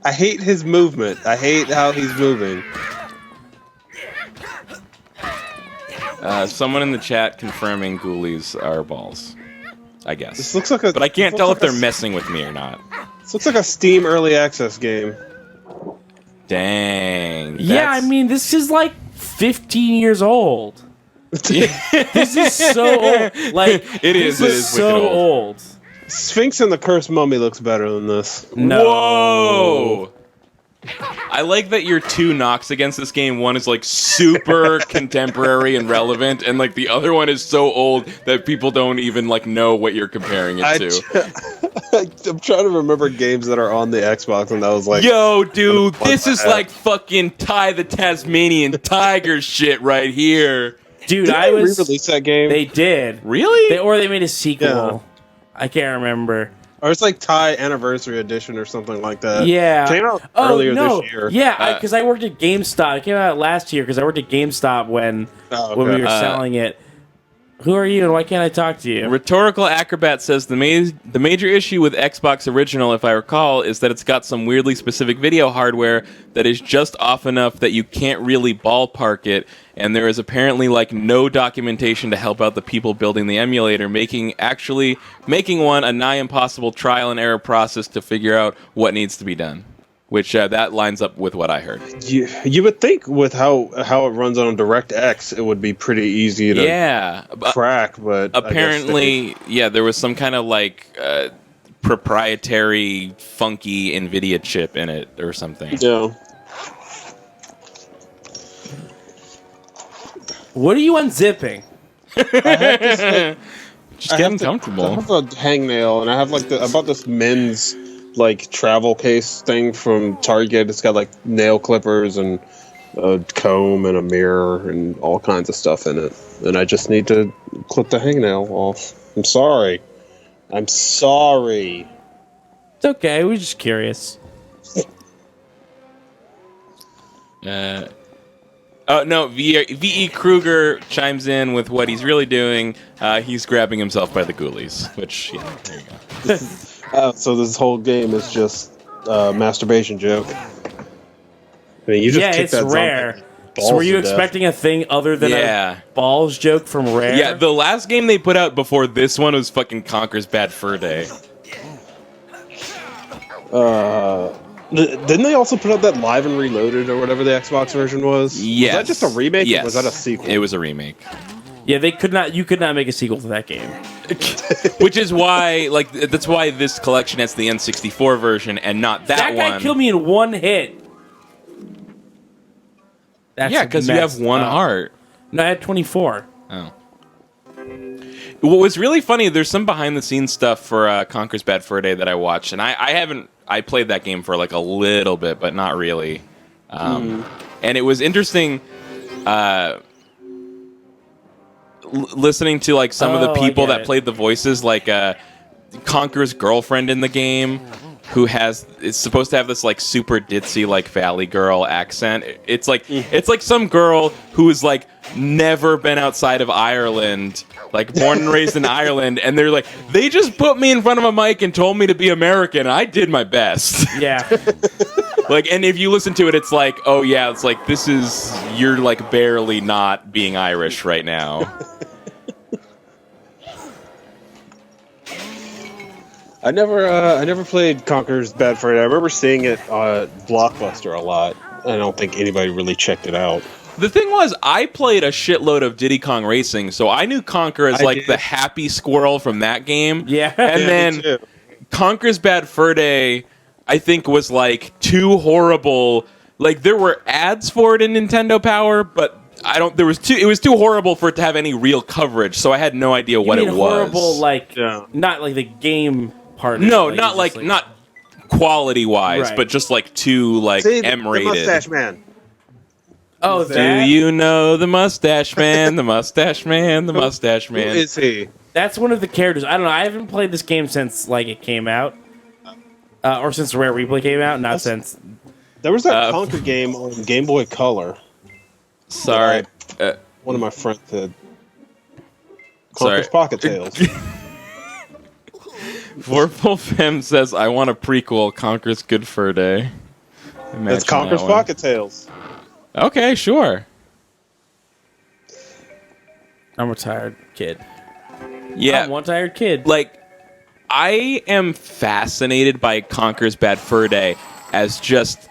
I hate his movement. I hate how he's moving.
Someone in the chat confirming ghoulies are balls. I guess.
This looks like
but I can't tell if they're messing with me or not.
This looks like a Steam early access game.
Dang.
Yeah, I mean, this is like 15 years old. This is so old. Like
It is
so
wicked
old.
Sphinx and the Cursed Mummy looks better than this.
No.
Whoa! I like that your two knocks against this game. One is like super contemporary and relevant, and like the other one is so old that people don't even like know what you're comparing it to.
I'm trying to remember games that are on the Xbox, and that was like,
yo, dude, this is like fucking Ty the Tasmanian Tiger shit right here.
Dude,
Did they re-release that game?
They did.
Really?
Or they made a sequel.
Yeah.
I can't remember.
Or it's like Thai Anniversary Edition or something like that.
Yeah.
Came out earlier this year.
Yeah, because I worked at GameStop. It came out last year because I worked at GameStop when we were selling it. Who are you and why can't I talk to you?
Rhetorical Acrobat says the major issue with Xbox Original, if I recall, is that it's got some weirdly specific video hardware that is just off enough that you can't really ballpark it, and there is apparently like no documentation to help out the people building the emulator, making one a nigh impossible trial and error process to figure out what needs to be done. Which that lines up with what I heard.
You would think with how it runs on DirectX, it would be pretty easy to crack, but
apparently, there was some kind of like proprietary, funky NVIDIA chip in it or something.
Yeah.
What are you unzipping?
Just getting comfortable.
I have a hangnail, and I have like I bought this men's like travel case thing from Target. It's got like nail clippers and a comb and a mirror and all kinds of stuff in it. And I just need to clip the hangnail off. I'm sorry.
It's okay. We're just curious.
Oh no, V.E. Kruger chimes in with what he's really doing. He's grabbing himself by the ghoulies, which there you go.
So this whole game is just a masturbation joke. I mean, you just kick
it's
that
Rare. So were you expecting a thing other than a balls joke from Rare?
Yeah, the last game they put out before this one was fucking Conker's Bad Fur Day.
Didn't they also put out that Live and Reloaded or whatever the Xbox version was?
Yes.
Was that just a remake?
Yes.
Or was that a sequel?
It was a remake.
Yeah, you could not make a sequel to that game.
Which is why, that's why this collection has the N64 version and not that one.
That guy killed me in one hit.
Yeah, because you have one heart.
No, I had 24.
Oh. What was really funny, there's some behind-the-scenes stuff for Conker's Bad Fur Day that I watched, and I played that game for like a little bit, but not really. And it was interesting listening to like some of the people that played the voices, like Conker's girlfriend in the game, who is supposed to have this like super ditzy like Valley Girl accent. It's like some girl who is like never been outside of Ireland, like born and raised in Ireland, and they're like, they just put me in front of a mic and told me to be American, and I did my best.
Yeah.
Like, and if you listen to it, it's like, oh yeah, it's like you're like barely not being Irish right now.
I never played Conker's Bad Fur Day. I remember seeing it on Blockbuster a lot. I don't think anybody really checked it out.
The thing was, I played a shitload of Diddy Kong Racing, so I knew Conker as the happy squirrel from that game.
Yeah.
And then Conker's Bad Fur Day, I think, was like too horrible. Like, there were ads for it in Nintendo Power, but it was too horrible for it to have any real coverage, so I had no idea what it was.
Horrible, not like the game part.
No, not not quality-wise,
Right.
but just like too like M-rated.
The Mustache Man.
Oh,
Do you know the Mustache Man? The Mustache Man? The Mustache Man?
Who is he?
That's one of the characters. I don't know. I haven't played this game since it came out, or since Rare Replay came out. Not since.
There was that Conker game on Game Boy Color.
Sorry,
one of my friends had. Conker's Pocket Tales.
Vorpal Femme says, I want a prequel, Conker's Good Fur Day.
It's Conker's Pocket Tales.
Okay, sure.
I'm a tired kid.
Yeah.
I'm one tired kid.
Like, I am fascinated by Conker's Bad Fur Day as just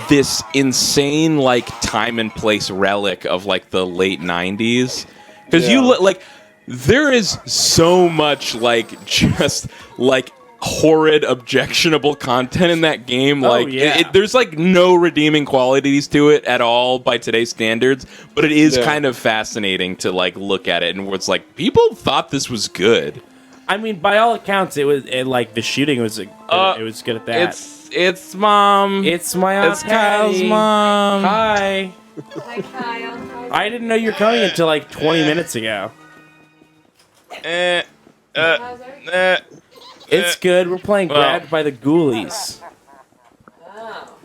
this insane, like, time and place relic of, like, the late 90s. Because there is so much just horrid, objectionable content in that game. There's no redeeming qualities to it at all by today's standards, but it is kind of fascinating to look at it, and where it's people thought this was good.
I mean, by all accounts, the shooting was it was good at that.
It's mom.
It's my aunt.
It's Kyle's
Patty.
mom.
Hi.
Hi, Kyle.
I didn't know you were coming until 20 minutes ago. It's good. We're playing Grabbed by the Ghoulies.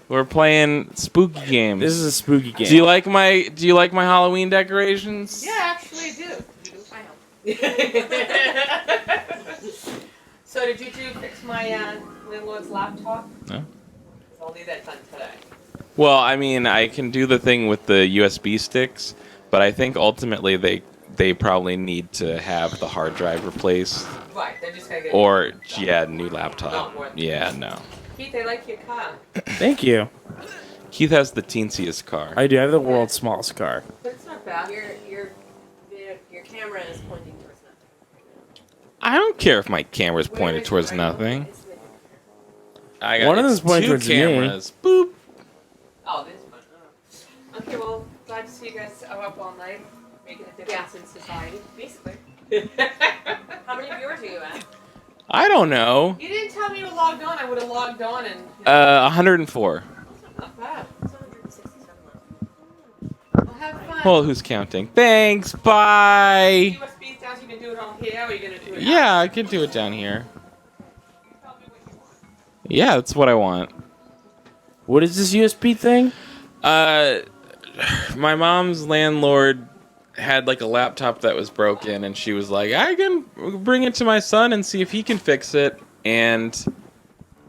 We're playing spooky games.
This is a spooky game.
Do you like my Halloween decorations?
Yeah, actually, I do. I help. So did you fix my landlord's laptop?
No.
I'll need that done today.
Well, I mean, I can do the thing with the USB sticks, but I think ultimately they probably need to have the hard drive replaced.
Right, they're just gonna get
Or new laptop. Yeah, no.
Keith, I like your car.
Thank you.
Keith has the teensiest car.
I do. I have the world's smallest car.
But it's not bad. Your camera is pointing towards nothing.
I don't care if my camera's pointed towards nothing. I got
One of them's pointing towards
cameras. Boop.
Oh, this one. Oh. Okay, well, glad to see you guys are up all night, making a difference in society. Basically. How many viewers are you at?
I don't know.
You didn't tell me you were logged on. I would have logged on and.
104.
Not bad. It's 167 left. Well, have fun.
Well, who's counting? Thanks. Bye.
USB's down, so you can do it on here, or are you gonna do it?
Yeah, I can do it down here. Yeah, that's what I want.
What is this USB thing?
My mom's landlord had a laptop that was broken, and she was like, I can bring it to my son and see if he can fix it. And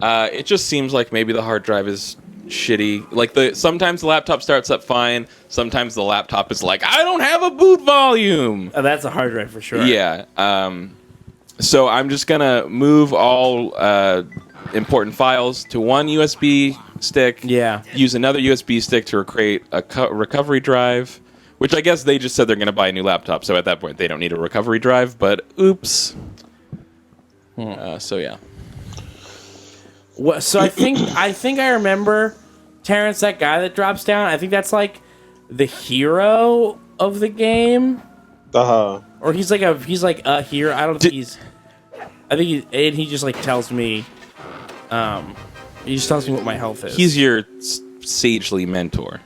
it just seems like maybe the hard drive is shitty. Sometimes the laptop starts up fine. Sometimes the laptop is I don't have a boot volume.
Oh, that's a hard drive for sure.
Yeah. So I'm just gonna move all important files to one USB stick.
Yeah.
Use another USB stick to create a recovery drive, which I guess they just said they're going to buy a new laptop. So at that point, they don't need a recovery drive. But oops. So yeah.
What? So I think I remember Terrence, that guy that drops down. I think that's the hero of the game. Or he's like a hero. I don't think he's. I think he just tells me. He just tells me what my health is.
He's your sagely mentor.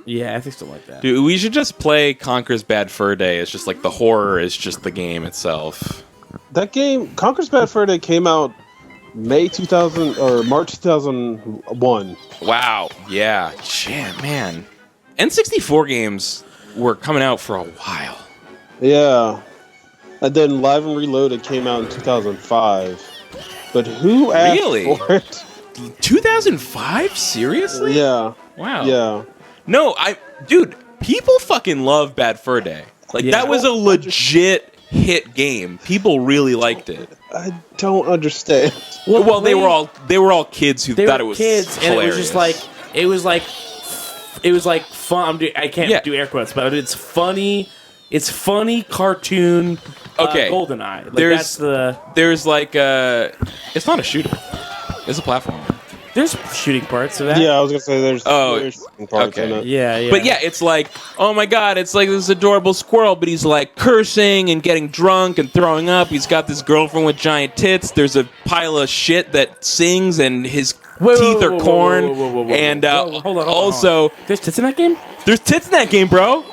Yeah, I think something like that.
Dude, we should just play Conker's Bad Fur Day. It's just the horror is just the game itself.
That game, Conker's Bad Fur Day, came out March 2001.
Wow. Yeah. Shit, man. N64 games were coming out for a while.
Yeah. And then Live and Reloaded came out in 2005. But who asked for it?
2005? Seriously?
Yeah.
Wow.
Yeah.
No, dude, people fucking love Bad Fur Day. That was a legit hit game. People really liked it.
I don't understand.
Well, they were all kids who thought it was
kids,
hilarious.
and it was just it was fun. I can't do air quotes, but it's funny. It's funny cartoon. GoldenEye.
There's
it's not a shooter. It's a platformer.
There's shooting parts of that.
Yeah, I was gonna say there's shooting parts in it.
Yeah.
But yeah, it's oh my god, it's this adorable squirrel, but he's cursing and getting drunk and throwing up. He's got this girlfriend with giant tits. There's a pile of shit that sings, and his teeth are corn. And
hold on.
also,
there's tits in that game.
There's tits in that game, bro.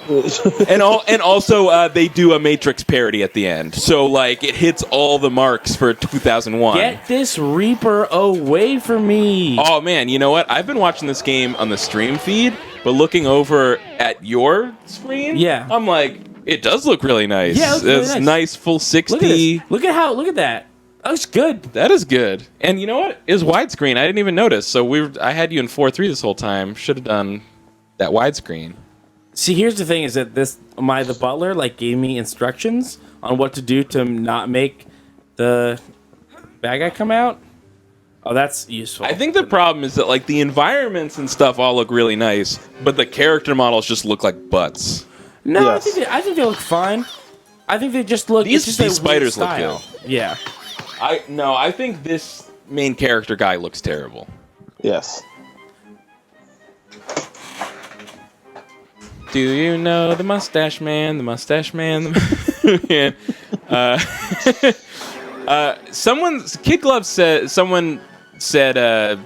and also they do a Matrix parody at the end. So it hits all the marks for 2001.
Get this Reaper away from me.
Oh man, you know what? I've been watching this game on the stream feed, but looking over at your screen, I'm it does look really nice.
Yeah, it looks really
it's nice full 60.
Look at that. That looks good.
That is good. And you know what? It's widescreen. I didn't even notice. So I had you in 4:3 this whole time. Should have done that widescreen.
See, here's the thing: is that the butler gave me instructions on what to do to not make the bad guy come out. Oh, that's useful.
I think the problem is that the environments and stuff all look really nice, but the character models just look like butts.
No, yes. I think they look fine. I think they just look.
These
it's just
spiders
look
look
good. Yeah.
I think this main character guy looks terrible.
Yes.
Do you know the mustache man? The mustache man. The man. Someone said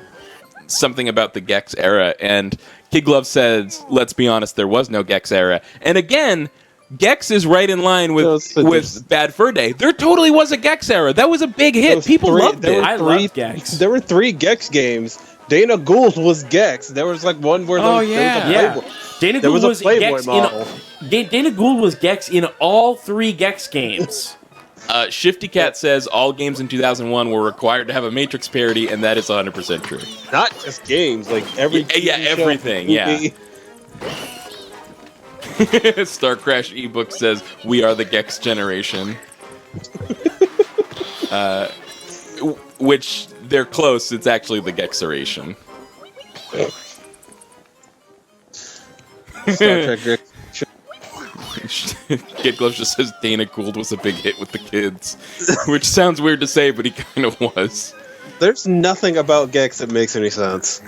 something about the Gex era, and Kid Glove says, "Let's be honest, there was no Gex era." And again, Gex is right in line with Bad Fur Day. There totally was a Gex era. That was a big hit. People loved it.
I loved Gex.
There were 3 Gex games. Dana Gould was Gex. There was like one where there was a Playboy.
Dana
There
Gould
was a Playboy
Gex
model.
Dana Gould was Gex in all 3 Gex games.
Shifty Cat says all games in 2001 were required to have a Matrix parody, and that is 100% true.
Not just games, like every
everything.
movie.
Yeah. Star Crash ebook says we are the Gex generation. Which they're close. It's actually the Gexeration.
Star Trek
Kid Glove just says Dana Gould was a big hit with the kids, which sounds weird to say, but he kind of was.
There's nothing about Gex that makes any sense.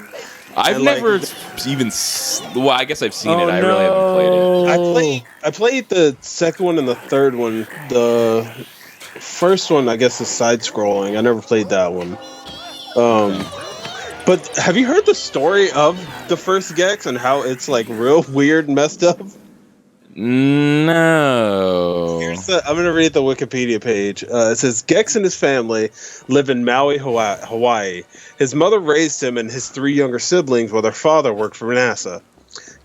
I've never even. Well, I guess I've seen it. I really haven't played it.
I played the second one and the third one. The first one, I guess, is side-scrolling. I never played that one. But have you heard the story of the first Gex and how it's like real weird and messed up?
No.
I'm going to read the Wikipedia page. It says, Gex and his family live in Maui, Hawaii. His mother raised him and his 3 younger siblings while their father worked for NASA.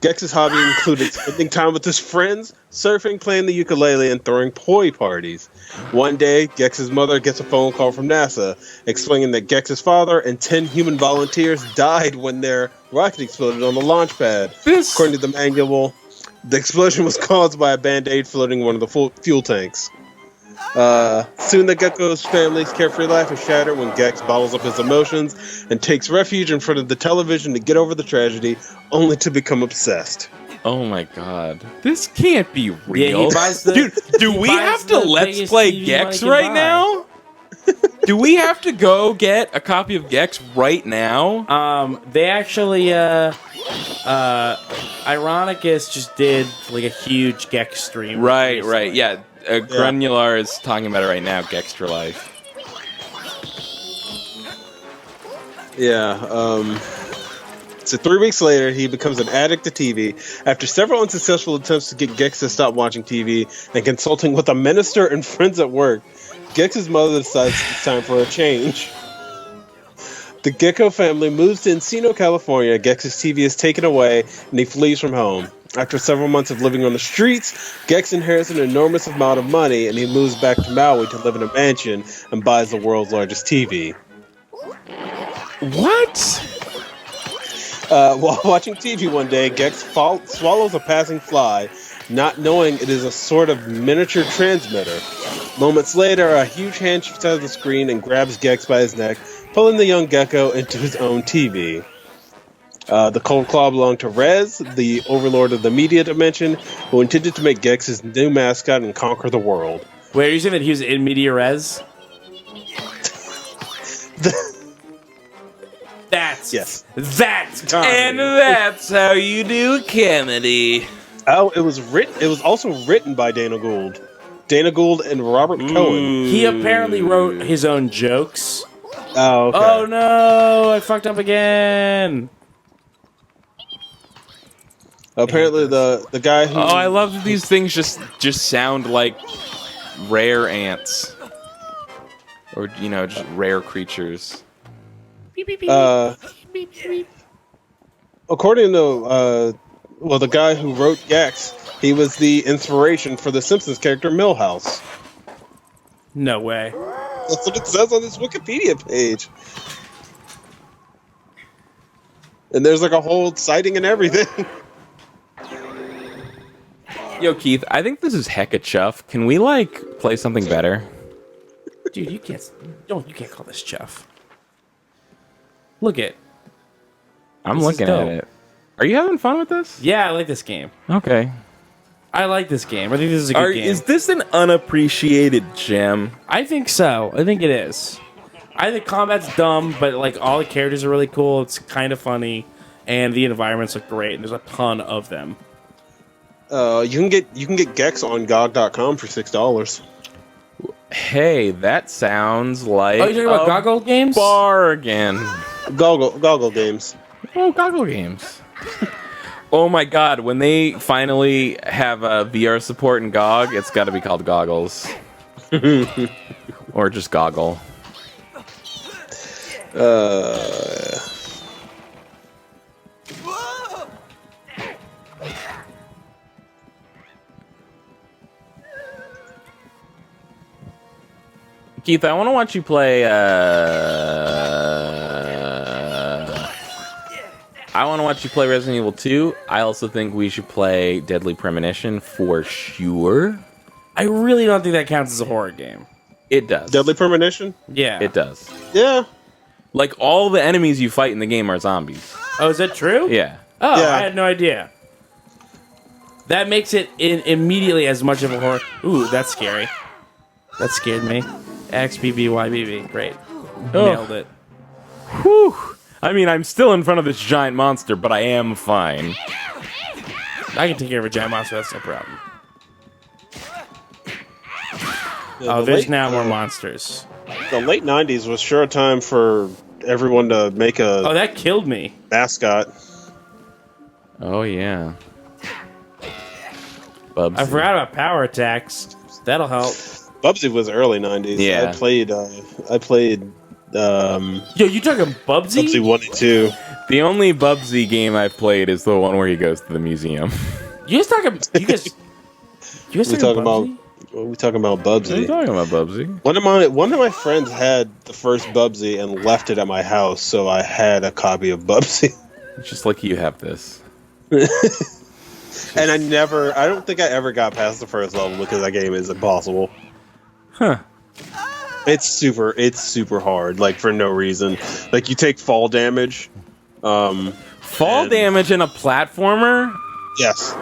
Gex's hobby included spending time with his friends, surfing, playing the ukulele, and throwing poi parties. One day, Gex's mother gets a phone call from NASA explaining that Gex's father and 10 human volunteers died when their rocket exploded on the launch pad. According to the manual, the explosion was caused by a Band-Aid floating in one of the fuel tanks. Soon the Gecko's family's carefree life is shattered when Gex bottles up his emotions and takes refuge in front of the television to get over the tragedy, only to become obsessed.
Oh my god. This can't be real.
Yeah, he buys the,
Dude, do we have to let's play Gex right now? Do we have to go get a copy of Gex right now?
They actually, Ironicus just did like a huge Gex stream.
Right, yeah. Granular is talking about it right now, Gextra Life.
Yeah, so 3 weeks later, he becomes an addict to TV. After several unsuccessful attempts to get Gex to stop watching TV and consulting with a minister and friends at work, Gex's mother decides it's time for a change. The Gecko family moves to Encino, California. Gex's TV is taken away, and he flees from home. After several months of living on the streets, Gex inherits an enormous amount of money, and he moves back to Maui to live in a mansion and buys the world's largest TV.
What?
While watching TV one day, Gex swallows a passing fly, not knowing it is a sort of miniature transmitter. Moments later, a huge hand shoots out of the screen and grabs Gex by his neck, pulling the young Gecko into his own TV. The Cold Claw belonged to Rez, the overlord of the media dimension, who intended to make Gex his new mascot and conquer the world.
Wait, are you saying that he was in media res? That's comedy.
And that's how you do comedy.
Oh, it was also written by Dana Gould. Dana Gould and Robert Cohen.
He apparently wrote his own jokes.
Oh, okay.
Oh no, I fucked up again.
Apparently the guy who...
Oh, I love that these things just sound like rare ants. Or, just rare creatures.
According to the guy who wrote Gex, he was the inspiration for the Simpsons character Milhouse.
No way.
That's what it says on this Wikipedia page. And there's like a whole sighting and everything.
Yo, Keith, I think this is hecka chuff. Can we play something better?
Dude, you can't call this chuff. Look it.
I'm looking at it. Are you having fun with this?
Yeah, I like this game.
Okay.
I like this game. I think this is a good game.
Is this an unappreciated gem?
I think so. I think it is. I think combat's dumb, but like all the characters are really cool. It's kind of funny, and the environments look great. And there's a ton of them.
You can get Gex on GOG.com for $6.
Hey, that sounds like.
Oh, you're talking about Goggle games?
Bargain.
Goggle games.
Oh, Goggle games. Oh my God! When they finally have a VR support in GOG, it's got to be called Goggles, or just Goggle. Keith, I want to watch you play. I want to watch you play Resident Evil 2. I also think we should play Deadly Premonition for sure.
I really don't think that counts as a horror game.
It does.
Deadly Premonition?
Yeah.
It does.
Yeah.
Like, all the enemies you fight in the game are zombies.
Oh, is that true?
Yeah.
Oh,
Yeah.
I had no idea. That makes it immediately as much of a horror. Ooh, that's scary. That scared me. XBBYBB. Great. Nailed it.
Whew. I mean, I'm still in front of this giant monster, but I am fine.
I can take care of a giant monster. That's no problem.
Yeah,
there's now more monsters.
The late 90s was sure a time for everyone to make a...
Oh, that killed me.
...mascot.
Oh, yeah. Bubsy.
I forgot about power attacks. That'll help.
Bubsy was early 90s.
Yeah.
I played...
Yo, you talking Bubsy?
Bubsy 1 and 2.
The only Bubsy game I've played is the one where he goes to the museum.
You guys talking... You guys talking Bubsy?
We talking about Bubsy.
What are you talking about, Bubsy?
One of my friends had the first Bubsy and left it at my house, so I had a copy of Bubsy.
Just like you have this.
And I don't think I ever got past the first level because that game is impossible.
Huh.
It's super hard, like for no reason. Like you take fall damage.
Fall damage in a platformer?
Yes.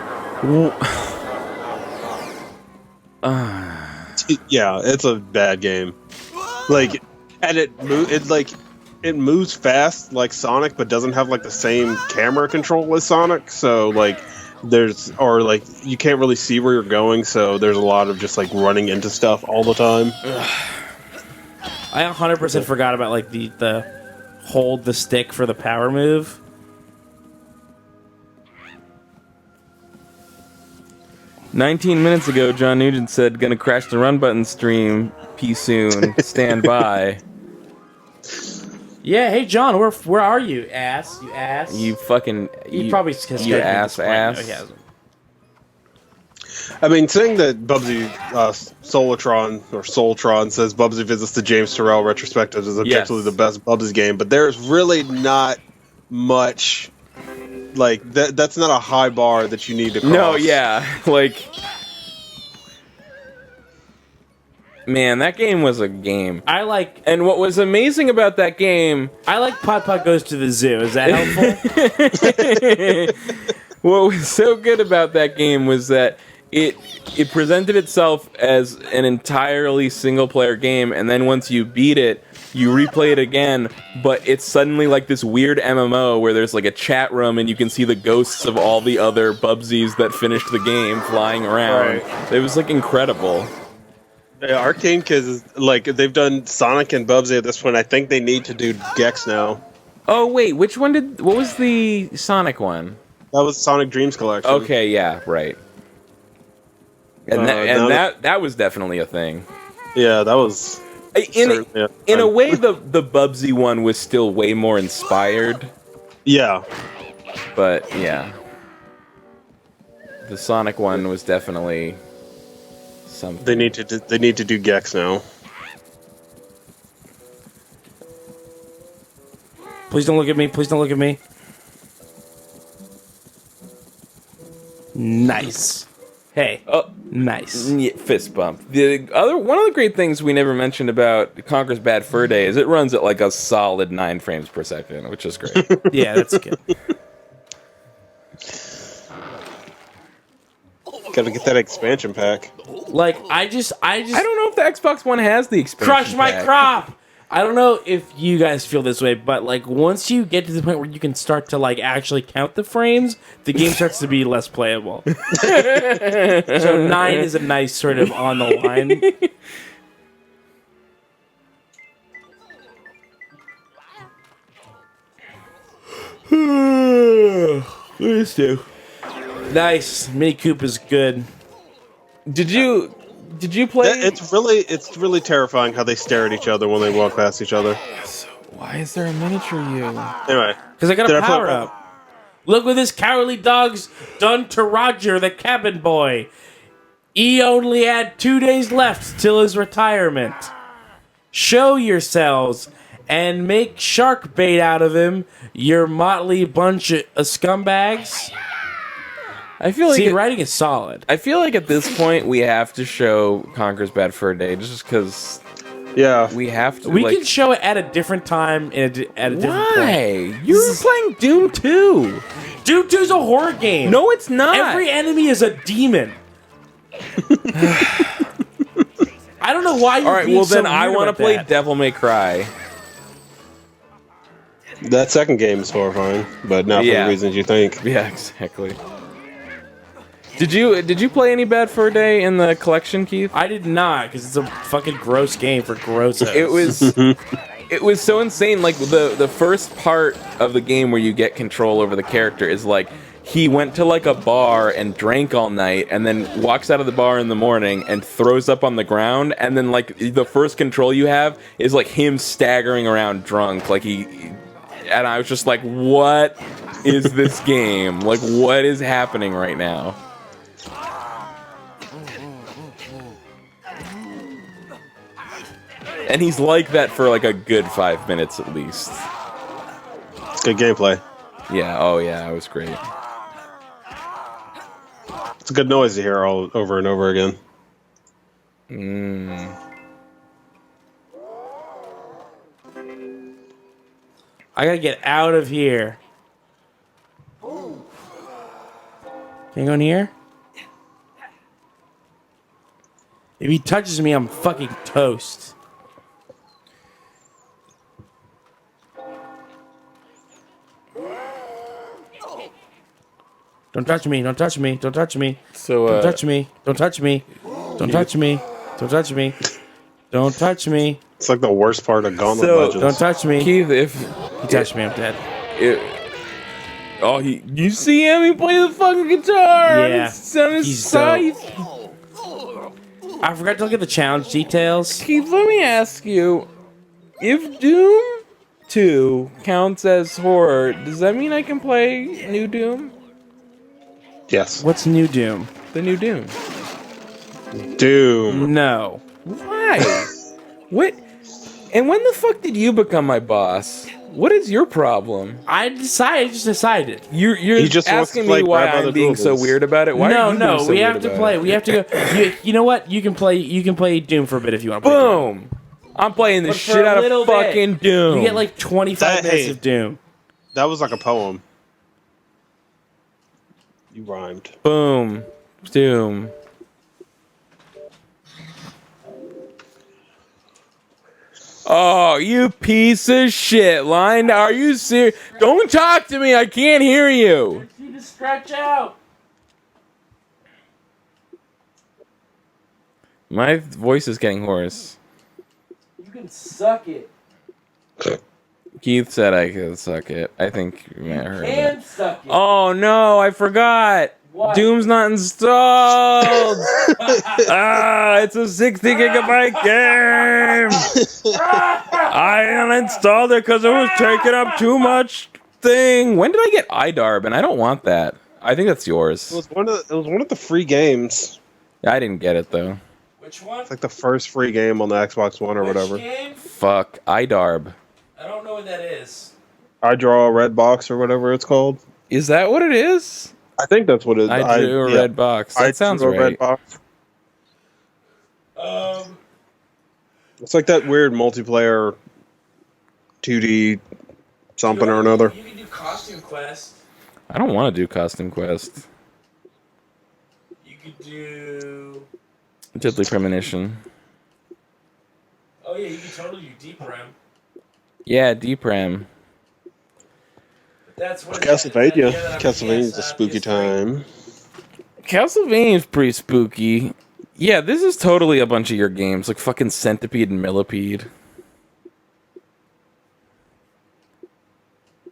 Yeah, it's a bad game. Like, and it moves fast like Sonic, but doesn't have like the same camera control as Sonic. So like, you can't really see where you're going. So there's a lot of just like running into stuff all the time.
I 100% forgot about like the hold the stick for the power move.
"19 minutes ago, Jon Nugent said, gonna crash the run button stream. Peace soon. Stand by."
Yeah, hey John, where are you, ass? You ass.
You fucking.
He probably
you ass.
No, he hasn't.
I mean, saying that Bubsy Soultron says Bubsy visits the James Turrell retrospective is objectively the best Bubsy game, but there's really not much. Like that's not a high bar that you need to cross.
No, yeah, like. Man, that game was a game. And what was amazing about that game...
I like Pot Pot Goes to the Zoo. Is that helpful?
What was so good about that game was that it presented itself as an entirely single-player game, and then once you beat it, you replay it again, but it's suddenly like this weird MMO where there's like a chat room and you can see the ghosts of all the other Bubsies that finished the game flying around. Right. It was like incredible.
Yeah, Arcane Kids, like, they've done Sonic and Bubsy at this point. I think they need to do Gex now.
Oh, wait, what was the Sonic one?
That was Sonic Dreams Collection.
Okay, yeah, right. And that was definitely a thing.
Yeah, that was...
In a way, the Bubsy one was still way more inspired.
Yeah.
But, yeah. The Sonic one was definitely... something.
They need to do Gex now.
Please don't look at me. Please don't look at me. Nice. Hey.
Oh,
nice.
Fist bump. One of the great things we never mentioned about Conker's Bad Fur Day is it runs at like a solid 9 frames per second, which is great.
Yeah, that's good.
Gotta get that expansion pack.
Like, I don't
know if the Xbox One has the expansion
Crush my
pack.
crop! I don't know if you guys feel this way, but like once you get to the point where you can start to like actually count the frames, the game starts to be less playable. So 9 is a nice sort of on the line. Please do. Nice. Mini Coop is good.
Did you play?
It's really terrifying how they stare at each other when they walk past each other.
Why is there a miniature you?
Anyway,
because I got a power up. Look what this cowardly dog's done to Roger, the cabin boy. He only had 2 days left till his retirement. Show yourselves and make shark bait out of him, your motley bunch of scumbags.
I feel like
writing is solid.
I feel like at this point we have to show Conker's Bad Fur Day just because.
Yeah,
we have to.
We can show it at a different time and at a different point.
Why? You're playing Doom 2.
Doom 2 is a horror game.
No, it's not.
Every enemy is a demon. I don't know why you're
All right,
being
well
so
then I
weird
want to
about
play
that.
Devil May Cry.
That second game is horrifying, but not for the reasons you think.
Yeah, exactly. Did you play any Bad Fur Day in the collection, Keith?
I did not, because it's a fucking gross game for grossos.
It was so insane. Like the first part of the game where you get control over the character is like he went to like a bar and drank all night and then walks out of the bar in the morning and throws up on the ground, and then like the first control you have is like him staggering around drunk, like and I was just like, what is this game? Like, what is happening right now? And he's like that for like a good 5 minutes at least.
It's good gameplay.
Yeah, oh yeah, it was great.
It's a good noise to hear all over and over again.
I gotta get out of here. Can you go in here? If he touches me, I'm fucking toast. Don't touch me, don't touch me, don't touch me.
So,
don't touch me, don't touch me, don't touch me, don't touch me, don't touch me.
It's like the worst part of Gauntlet Legends.
Don't touch me.
Keith, if
he touched me, I'm dead.
You see him? He plays the fucking guitar.
Yeah,
on his side.
I forgot to look at the challenge details.
Keith, let me ask you: if Doom 2 counts as horror, does that mean I can play New Doom?
Yes.
What's New Doom?
The New Doom.
Doom.
No.
Why? What? And when the fuck did you become my boss? What is your problem?
I just decided.
You're
just wants to
asking
play
me why
grab
I'm
other
being so
ghoulies.
weird about it. Why are you being so
we
weird
have to
about
play.
it?
We have to go. You know what? You can play Doom for a bit if you want to play Doom.
Boom! I'm playing the
But for
shit
a
out of
little bit.
fucking Doom.
You get like 25 minutes of Doom.
That was like a poem. You rhymed.
Boom. Doom. Oh, you piece of shit, Line. Are you serious? Don't talk to me. I can't hear you.
You just stretch out.
My voice is getting hoarse.
You can suck it.
Keith said I could suck it. I think you might have heard
And
it.
suck it.
Oh no, I forgot.
What?
Doom's not installed. It's a 60 gigabyte game. I uninstalled it because it was taking up too much thing. When did I get iDarb? And I don't want that. I think that's yours.
It was one of the free games.
I didn't get it though.
Which one?
It's like the first free game on the Xbox One or whatever.
Game?
Fuck iDarb.
I don't know what that is.
I draw a red box or whatever it's called.
Is that what it is?
I think that's what it is.
I drew a red box. That sounds
drew a
right.
red box. It's like that weird multiplayer 2D something or another.
You can do Costume Quest.
I don't want to do Costume Quest.
You could do.
Deadly Premonition.
Oh yeah, you could totally do Deep Rem.
Yeah, Deep Rem.
That's what.
Castlevania. Castlevania's a spooky time.
Castlevania's pretty spooky. Yeah, this is totally a bunch of your games, like fucking Centipede and Millipede.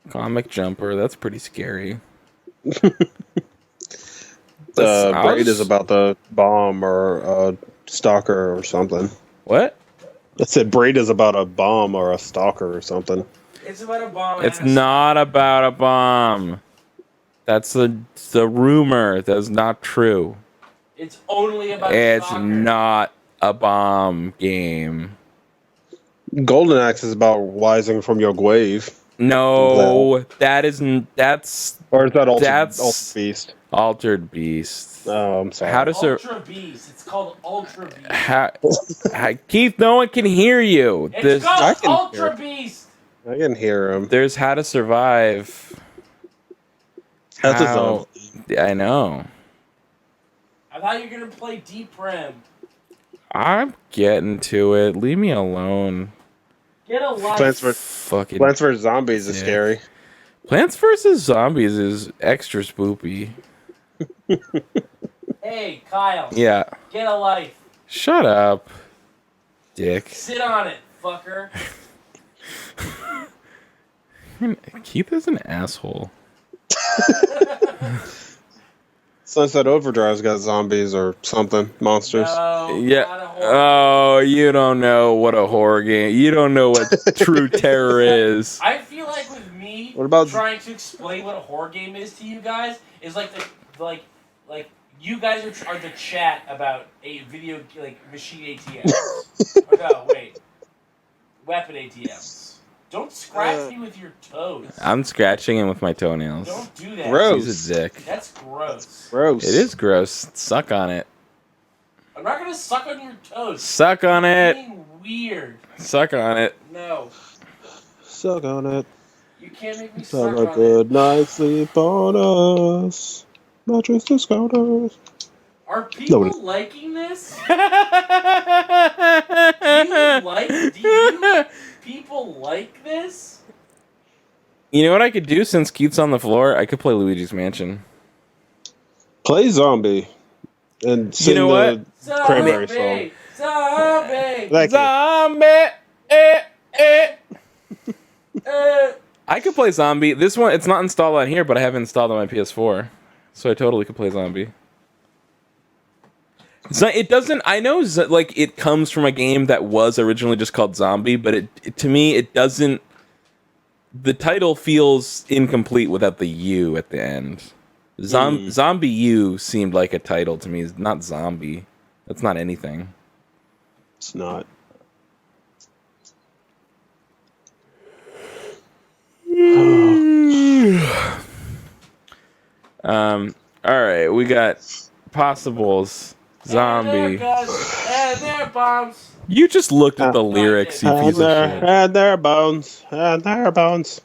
Comic Jumper, that's pretty scary.
Braid is about the bomb or a stalker or something.
What?
I said Braid is about a bomb or a stalker or something.
It's about a bomb.
It's not about a bomb. That's the rumor. That's not true.
It's only about.
It's
soccer.
not a bomb game.
Golden Axe is about rising from your grave.
No, that's
or is that Altered Beast?
Altered Beast.
Oh, I'm sorry.
How to
Ultra Beast. It's called Ultra Beast.
Keith, no one can hear you.
It's called Ultra Beast.
I can hear him.
There's How to Survive.
That's his own.
I know.
I thought you were gonna play Deep Rem.
I'm getting to it. Leave me alone.
Get a life.
Plants vs. Zombies is scary.
Plants vs. Zombies is extra spoopy.
Hey, Kyle.
Yeah.
Get a life.
Shut up, dick.
Sit on it, fucker.
Keith is an asshole.
Sunset Overdrive's got zombies or something, monsters.
No,
Yeah. Oh, you don't know what a horror game. You don't know what true terror is.
I feel like with me
What about-
trying to explain what a horror game is to you guys is like like you guys are the chat about a video like machine ATMs. Or no, wait, weapon ATMs. Don't scratch me with your toes.
I'm scratching him with my toenails.
Don't do that.
Gross.
He's a dick.
That's gross.
Gross.
It is gross. Suck on it.
I'm not gonna suck on your toes.
Suck on
You're
it.
being weird.
Suck on it.
No,
Suck on it.
you can't make me suck
Have
on
a good night's sleep on us. Mattress discounters.
it. Are people
Nobody.
liking this? Do you people like this?
You know what I could do since Keith's on the floor? I could play Luigi's Mansion.
Play Zombie. And sing
You know what?
the Cranberry song.
Zombie!
Thank you.
Zombie! I could play Zombie. This one, it's not installed on here, but I have it installed on my PS4. So I totally could play Zombie. So it doesn't. I know, like, it comes from a game that was originally just called Zombie, but it to me, it doesn't. The title feels incomplete without the U at the end. Zombie U seemed like a title to me. It's not Zombie. That's not anything.
It's not.
All right, we got Possibles. Zombie.
And their bombs.
You just looked at the lyrics, you piece of shit.
And their bones. And their bones.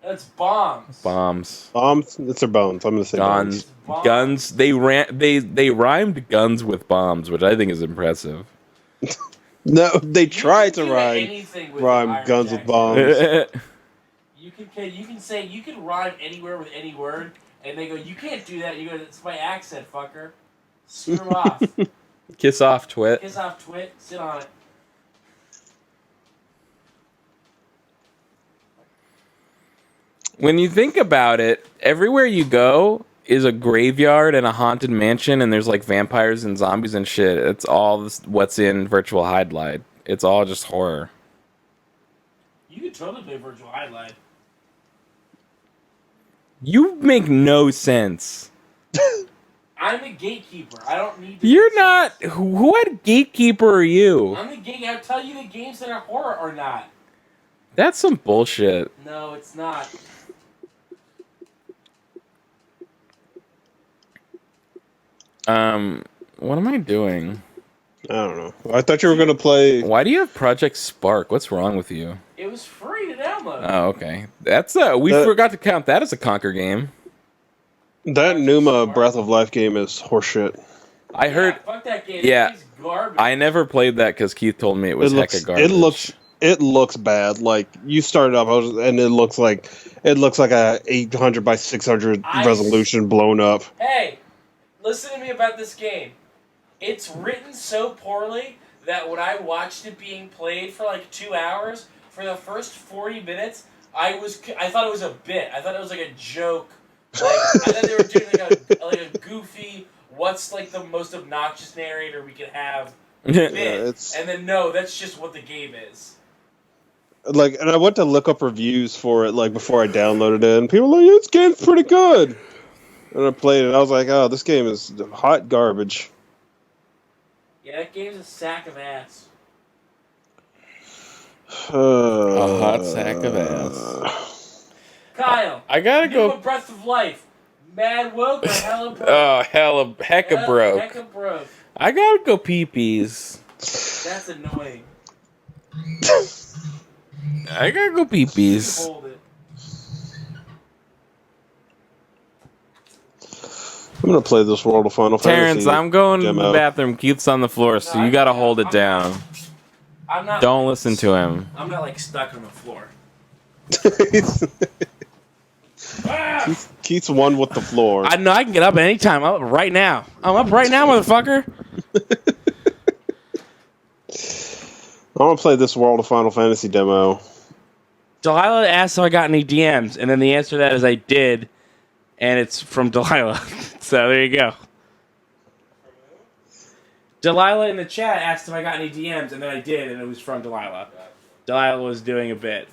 That's bombs.
Bombs.
Bombs? It's their bones. I'm going to say
Guns.
bones.
Guns. They rhymed guns with bombs, which I think is impressive.
No, they tried to
anything with
rhyme
Iron
guns
Jack.
with bombs.
You can say you can rhyme anywhere with any word, and they go, you can't do that. You go, it's my accent, fucker. Screw off.
Kiss off, twit.
Kiss off, twit. Sit on it.
When you think about it, everywhere you go is a graveyard and a haunted mansion, and there's like vampires and zombies and shit. It's all what's in Virtual Highlight. It's all just horror.
You could totally play Virtual Highlight.
You make no sense.
I'm a gatekeeper. I don't need to.
You're not. What gatekeeper are you?
I'm the gate. I'll tell you the games that are horror or not.
That's some bullshit.
No, it's not.
What am I doing?
I don't know. I thought you were going to play...
Why do you have Project Spark? What's wrong with you?
It was free to download.
Oh, okay. That's we forgot to count that as a Conquer game.
That Numa Breath of Life game is horseshit.
I heard.
Fuck that game.
Yeah.
It's garbage.
I never played that because Keith told me it was hecka garbage.
It looks bad. Like you start it up, and it looks like a 800 by 600 resolution blown up.
Hey, listen to me about this game. It's written so poorly that when I watched it being played for like 2 hours, for the first 40 minutes, I thought it was a bit. I thought it was like a joke. Like, I thought they were doing like a goofy, what's like the most obnoxious narrator we could have bit. And then no, that's just what the game is.
Like, and I went to look up reviews for it like before I downloaded it, and people were like, "This game's pretty good." And I played it, and I was like, "Oh, this game is hot garbage."
Yeah, that game's a sack of ass.
A hot sack of ass.
Kyle,
I gotta
give him
go.
a breath of life. Mad woke or hella broke?
Oh, hecka broke.
Hecka broke.
I gotta go pee-pees.
That's annoying.
I gotta go pee-pees.
Hold it.
I'm gonna play this World of Final
Terrence,
Fantasy.
I'm going to
demo.
the bathroom. Keith's on the floor, so you gotta hold it down.
I'm not.
Don't listen to him.
I'm not like stuck on the floor.
Keith's one with the floor.
I know I can get up at any time. I'm up right now. I'm up right now, motherfucker.
I want to play this World of Final Fantasy demo.
Delilah asked if I got any DMs, and then the answer to that is I did, and it's from Delilah. So there you go. Delilah in the chat asked if I got any DMs, and then I did, and it was from Delilah. Delilah was doing a bit.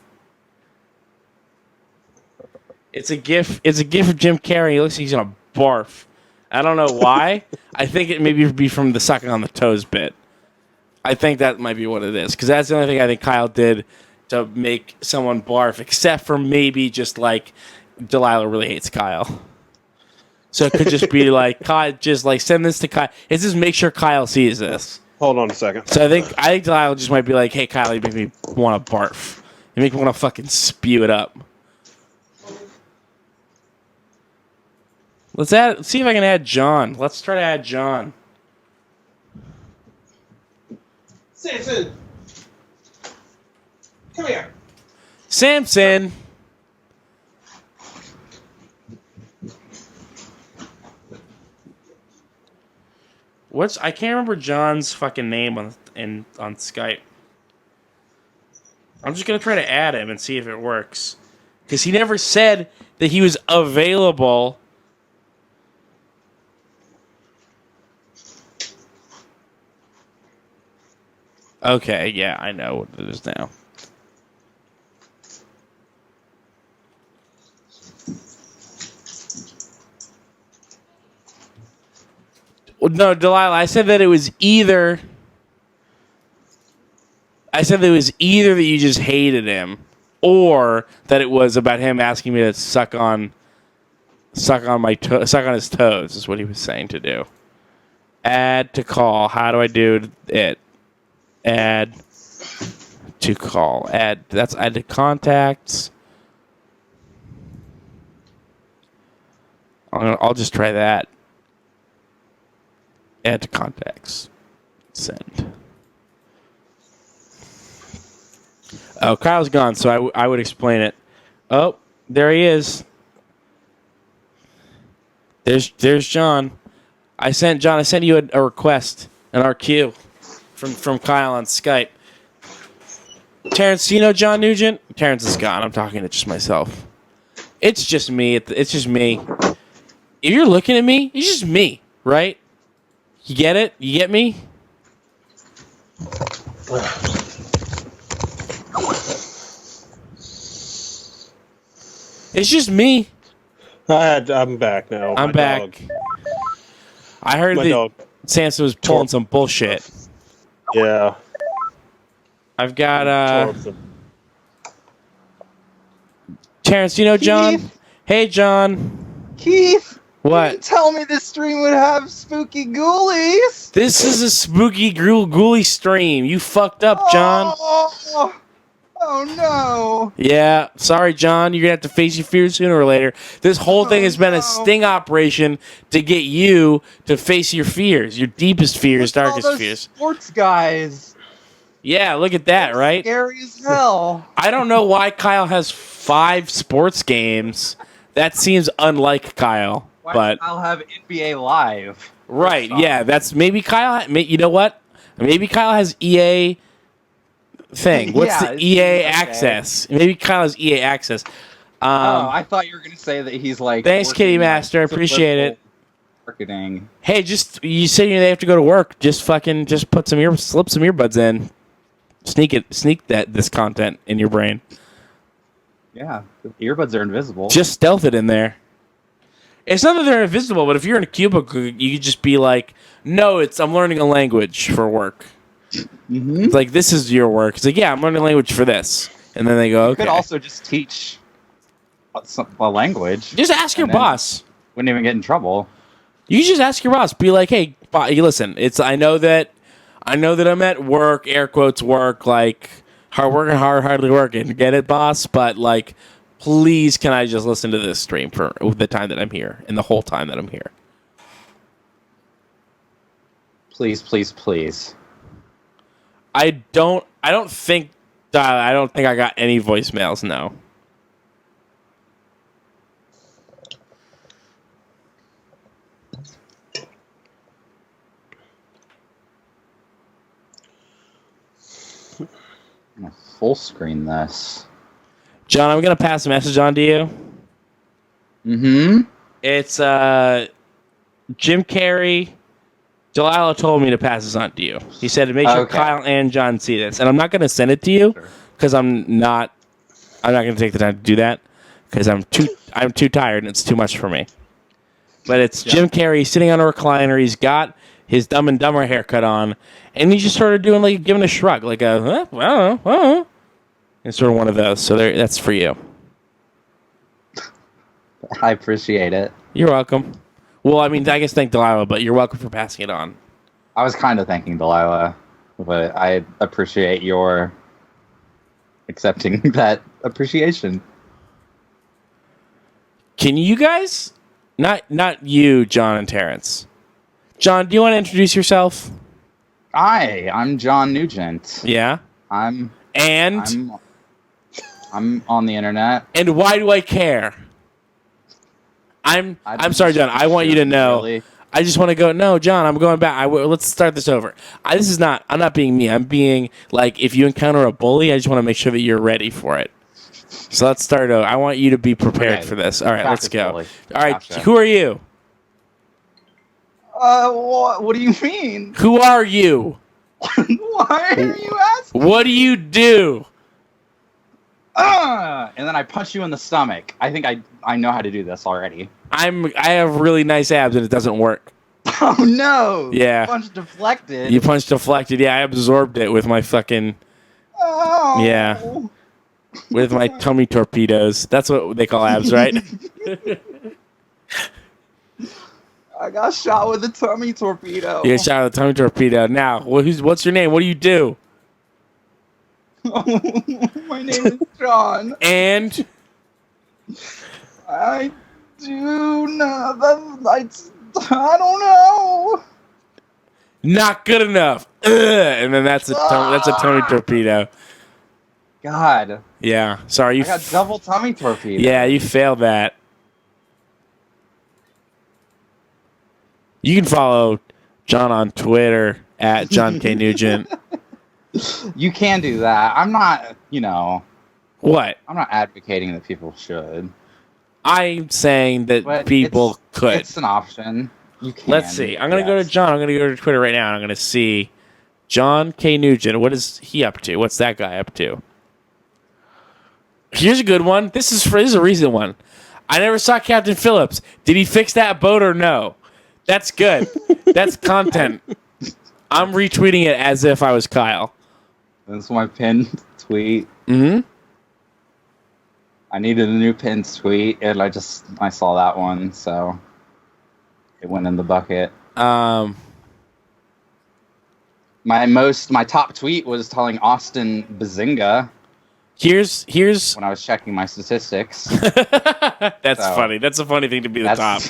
It's a gif. It's a gif of Jim Carrey. He looks like he's gonna barf. I don't know why. I think it maybe be from the sucking on the toes bit. I think that might be what it is, because that's the only thing I think Kyle did to make someone barf, except for maybe just like Delilah really hates Kyle. So it could just be like, Kyle, just like send this to Kyle. It's just make sure Kyle sees this.
Hold on a second.
So I think Delilah just might be like, hey Kyle, you make me want to barf. You make me want to fucking spew it up. Let's see if I can add John. Let's try to add John.
Samson, come here.
Samson. I can't remember John's fucking name on Skype. I'm just gonna try to add him and see if it works, because he never said that he was available. Okay, yeah, I know what it is now. No, Delilah, I said that it was either that you just hated him, or that it was about him asking me to suck on his toes, is what he was saying to do. Add to call. How do I do it? Add to call. Add to contacts. I'll just try that. Add to contacts. Send. Oh, Kyle's gone, so I would explain it. Oh, there he is. There's John. I sent you a request, an RQ from Kyle on Skype. Terrence, do you know Jon Nugent? Terrence is gone. I'm talking to just myself. It's just me. It's just me. If you're looking at me, it's just me, right? You get it? You get me? It's just me.
I'm back now.
I'm back. Dog. I heard that Sansa was pulling some bullshit.
Yeah.
I've got Terrence, you know John?
Keith?
Hey John.
Keith!
What?
You tell me this stream would have spooky ghoulies!
This is a spooky ghoulie stream. You fucked up, John.
Oh no!
Yeah, sorry, John. You're gonna have to face your fears sooner or later. This whole thing has been a sting operation to get you to face your fears, your deepest fears, darkest
All those
fears.
sports guys.
Yeah, look at that, right?
Scary as hell.
I don't know why Kyle has 5 sports games. That seems unlike Kyle,
Why
but
I'll have NBA Live.
right, yeah, that's maybe Kyle. You know what? Maybe Kyle has EA thing. What's
Yeah,
the EA
okay.
access? Maybe Kyle has EA access.
I thought you were going to say that he's like.
Thanks, Kitty
working,
Master. I
like,
appreciate it.
Marketing.
Hey, you said they have to go to work. Just put slip some earbuds in. Sneak this content in your brain.
Yeah, the earbuds are invisible.
Just stealth it in there. It's not that they're invisible, but if you're in a cubicle, you could just be like, "No, I'm learning a language for work."
Mm-hmm.
It's like, this is your work. It's like, yeah, I'm learning a language for this, and then they go,
You
okay.
could also just teach a language.
Just ask your boss.
Wouldn't even get in trouble.
You just ask your boss. Be like, hey, listen. I know that I'm at work. Air quotes work. Like hardly working. Get it, boss? But like, please, can I just listen to this stream for the time that I'm here and the whole time that I'm here?
Please, please, please.
I don't think I got any voicemails. No.
I'm gonna full screen this.
John, I'm gonna pass a message on to you.
Mm-hmm.
It's Jim Carrey. Delilah told me to pass this on to you. He said to make sure Kyle and John see this, and I'm not gonna send it to you because I'm not gonna take the time to do that because I'm too tired and it's too much for me. But it's Jim Carrey sitting on a recliner. He's got his Dumb and Dumber haircut on, and he's just sort of doing giving a shrug, like a I don't know. It's sort of one of those. So that's for you.
I appreciate it.
You're welcome. Well, I mean, I guess thank Delilah, but you're welcome for passing it on.
I was kind of thanking Delilah, but I appreciate your accepting that appreciation.
Can you guys, not you, John and Terrence. John, do you want to introduce yourself?
Hi, I'm Jon Nugent.
Yeah.
I'm on the internet.
And why do I care? I'm sorry, John. I want you to know. Really? I just want to go. No, John. I'm going back. Let's start this over. I'm not being me. I'm being like, if you encounter a bully, I just want to make sure that you're ready for it. So let's start over. I want you to be prepared for this. All right, let's go. Bully. All right, gotcha. Who are you?
What do you mean?
Who are you?
Why are you asking?
What do you do?
And then I punch you in the stomach. I think I know how to do this already.
I have really nice abs and it doesn't work.
Oh no!
Yeah.
Punch deflected.
You punch deflected. Yeah, I absorbed it with my fucking.
Oh.
Yeah. With my tummy torpedoes. That's what they call abs, right?
I got shot with a tummy torpedo.
You got shot with a tummy torpedo. Now, what's your name? What do you do?
My name is John.
And?
I do not. I don't know.
Not good enough. Ugh. And then that's a tummy torpedo.
God.
Yeah. Sorry.
I got double tummy torpedo.
Yeah, you failed that. You can follow John on Twitter at Jon K. Nugent.
You can do that. I'm not,
What?
I'm not advocating that people should.
I'm saying that people could.
It's an option. You can.
Let's see. I'm going to go to John. I'm going to go to Twitter right now. And I'm going to see Jon K. Nugent. What is he up to? What's that guy up to? Here's a good one. This is a recent one. I never saw Captain Phillips. Did he fix that boat or no? That's good. That's content. I'm retweeting it as if I was Kyle.
That's my pinned tweet.
Mm-hmm.
I needed a new pinned tweet, and I saw that one, so it went in the bucket. My top tweet was telling Austin Bazinga.
Here's
when I was checking my statistics.
That's funny. That's a funny thing to be the top.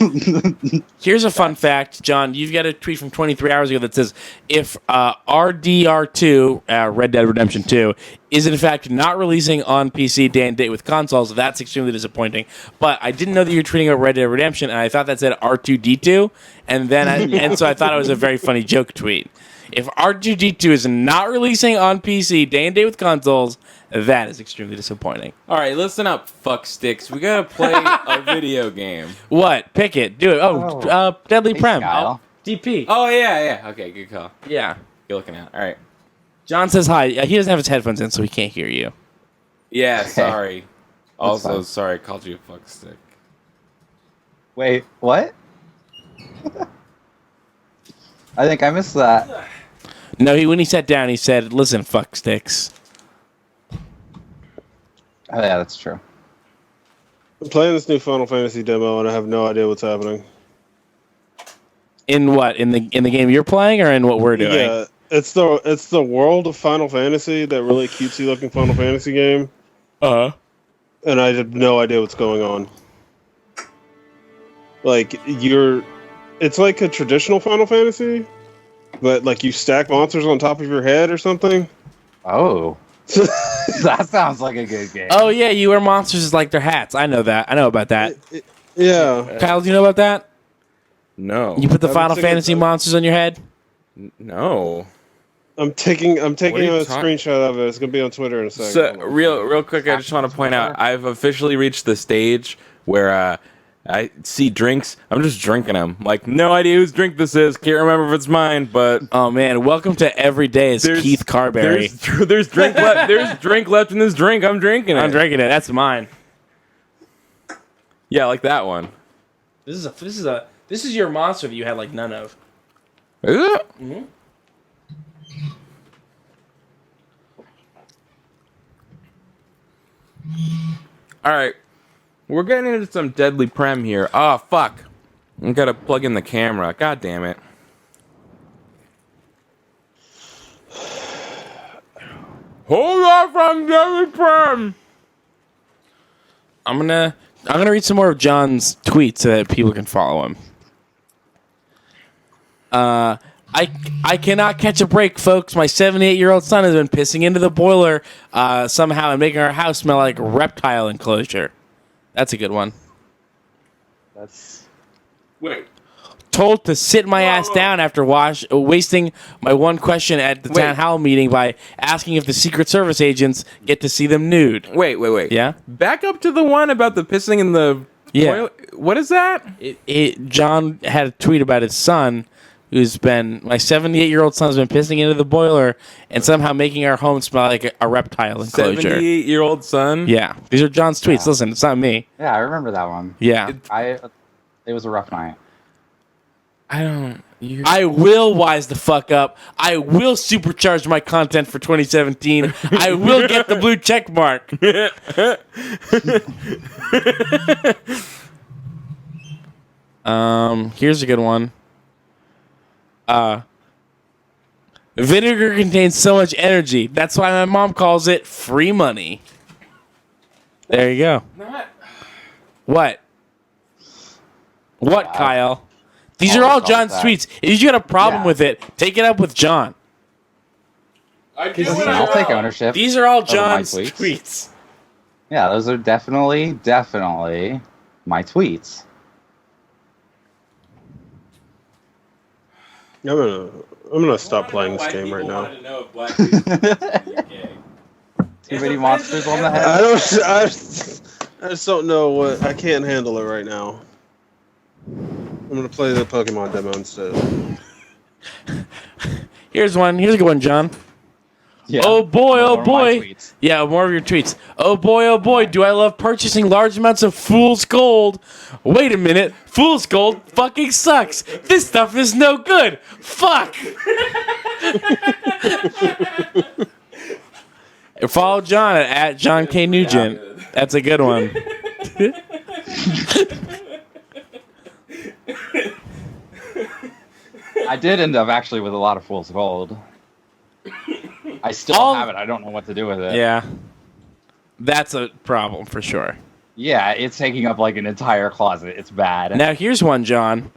Here's a fun fact, John. You've got a tweet from 23 hours ago that says if RDR2, Red Dead Redemption 2, is in fact not releasing on PC day and date with consoles, that's extremely disappointing. But I didn't know that you were tweeting about Red Dead Redemption, and I thought that said R2D2, and then and so I thought it was a very funny joke tweet. If R2D2 is not releasing on PC day and date with consoles, that is extremely disappointing.
All right, listen up, fuck sticks. We gotta play a video game.
What? Pick it. Do it. Deadly Prem. DP.
Oh, yeah. Okay, good call.
Yeah.
You're looking at. All right.
John says hi. He doesn't have his headphones in, so he can't hear you.
Yeah, sorry. Also,
fine.
sorry, I called you a fuck stick.
Wait, what? I think I missed that.
No, when he sat down, he said, "Listen, fuck sticks."
Oh yeah, that's true.
I'm playing this new Final Fantasy demo, and I have no idea what's happening.
In what? In the game you're playing, or in what we're doing?
Yeah, it's the world of Final Fantasy, that really cutesy looking Final Fantasy game. And I have no idea what's going on. Like it's like a traditional Final Fantasy, but like you stack monsters on top of your head or something.
Oh. That sounds like a good game.
Oh yeah, you wear monsters as like their hats. I know that. I know about that.
Yeah.
Kyle, do you know about that?
No.
You put the Final Fantasy monsters on your head?
No.
I'm taking a
talking-
screenshot of it. It's gonna be on Twitter in a second.
So, real quick, I just want to point out, I've officially reached the stage where I see drinks. I'm just drinking them. Like, no idea whose drink this is. Can't remember if it's mine, but...
Oh, man. Welcome to Every Day is Keith Carberry.
There's drink left. There's drink left in this drink. I'm drinking it.
I'm drinking it. That's mine.
Yeah, like that one.
This is your monster that you had like none of.
Is it?
Mm-hmm.
All right. We're getting into some deadly prem here. Oh, fuck. I gotta plug in the camera. God damn it. Hold on from deadly prem.
I'm gonna read some more of John's tweets so that people can follow him. I cannot catch a break, folks. My 78-year-old son has been pissing into the boiler somehow and making our house smell like a reptile enclosure. That's a good one.
Wait.
Told to sit my ass down after wasting my one question at the town hall meeting by asking if the Secret Service agents get to see them nude.
Wait.
Yeah?
Back up to the one about the pissing in the toilet. What is that?
John had a tweet about his son, my 78-year-old son's been pissing into the boiler and somehow making our home smell like a reptile enclosure.
78-year-old son?
Yeah. These are John's tweets. Yeah. Listen, it's not me.
Yeah, I remember that one.
Yeah.
It was a rough night.
I will wise the fuck up. I will supercharge my content for 2017. I will get the blue check mark. Here's a good one. Vinegar contains so much energy. That's why my mom calls it free money. There you go. What? What, Kyle? These are all John's tweets. If you got a problem with it, take it up with John.
I'll take ownership.
These are all John's tweets.
Yeah, those are definitely my tweets.
I'm gonna stop playing this game right now.
Too many monsters on the head.
I just don't know what. I can't handle it right now. I'm gonna play the Pokemon demo instead.
Here's one. Here's a good one, John. Yeah. Oh boy. Yeah, more of your tweets. Oh boy, do I love purchasing large amounts of Fool's Gold. Wait a minute. Fool's Gold fucking sucks. This stuff is no good. Fuck. Follow John at Jon K. Nugent. That's a good one.
I did end up actually with a lot of Fool's Gold. I still have it. I don't know what to do with it.
Yeah. That's a problem for sure.
Yeah, it's taking up like an entire closet. It's bad.
Now here's one, John.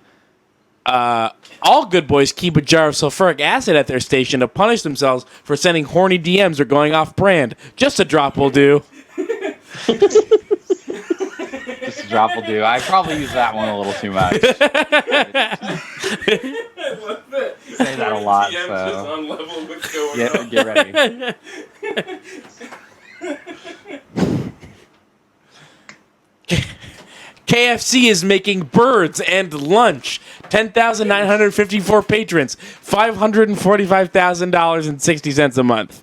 All good boys keep a jar of sulfuric acid at their station to punish themselves for sending horny DMs or going off brand. Just a drop will do.
Just a drop will do. I probably use that one a little too much. Say that a lot. So get ready.
KFC is making birds and lunch. 10,954 patrons. $545,000.60 a month.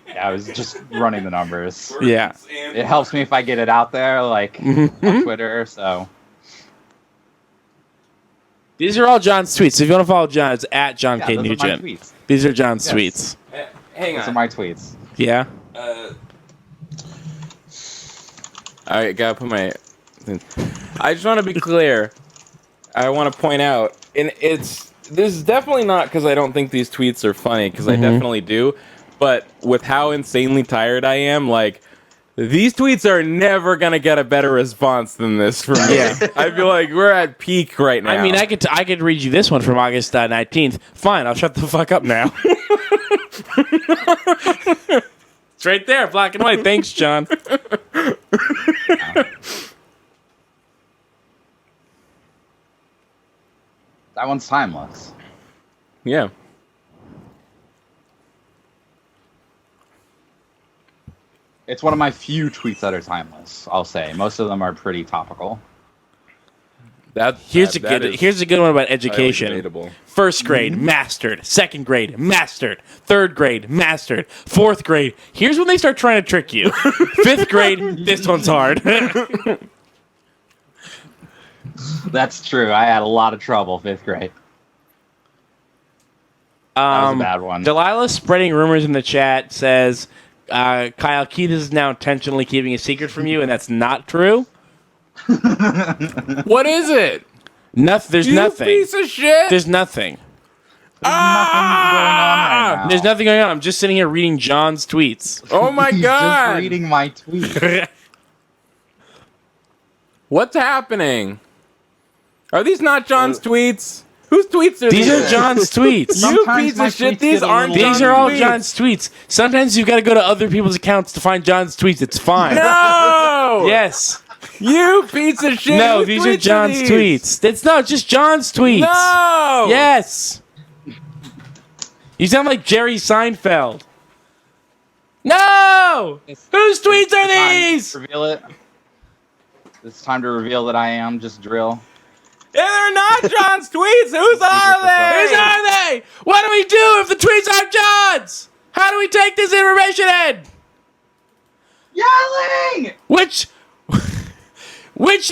Yeah, I was just running the numbers.
Yeah.
It helps me if I get it out there, like on Twitter. So
these are all John's tweets. So if you want to follow John, it's at Jon K.
those are my
Nugent.
tweets.
These are John's tweets.
Hang on.
Those are my tweets.
Yeah.
I gotta put my. I just want to be clear. I want to point out, and this is definitely not because I don't think these tweets are funny, because I definitely do. But with how insanely tired I am, like, these tweets are never gonna get a better response than this from me.
Yeah.
I feel like we're at peak right now.
I mean, I could read you this one from August 19th. Fine, I'll shut the fuck up now. It's right there, black and white. Thanks, John.
That one's timeless.
Yeah.
It's one of my few tweets that are timeless, I'll say. Most of them are pretty topical.
Here's a good one about education.
debatable.
First grade, mastered. Second grade, mastered. Third grade, mastered. Fourth grade, here's when they start trying to trick you. Fifth grade, this one's hard.
That's true. I had a lot of trouble 5th grade. That was a bad one.
Delilah spreading rumors in the chat says, Kyle, Keith is now intentionally keeping a secret from you, and that's not true.
What is it?
There's nothing.
Piece of shit.
There's nothing.
There's nothing going on right now.
There's nothing going on. I'm just sitting here reading John's tweets.
Oh my god!
Just reading my tweets.
What's happening? Are these not John's tweets? Whose tweets are these?
These are John's tweets.
You piece of shit. These aren't.
These are all John's tweets. Sometimes you've got to go to other people's accounts to find John's tweets. It's fine.
No.
Yes.
You piece of shit.
No,
Whose
these are
tweets
John's
these?
tweets. It's not just John's tweets.
No.
Yes. You sound like Jerry Seinfeld. No. Whose tweets are these?
Reveal it. It's time to reveal that I am just drill.
Yeah, they're not John's tweets. Whose are they?
Whose are they? What do we do if the tweets aren't John's? How do we take this information in?
Yelling!
Which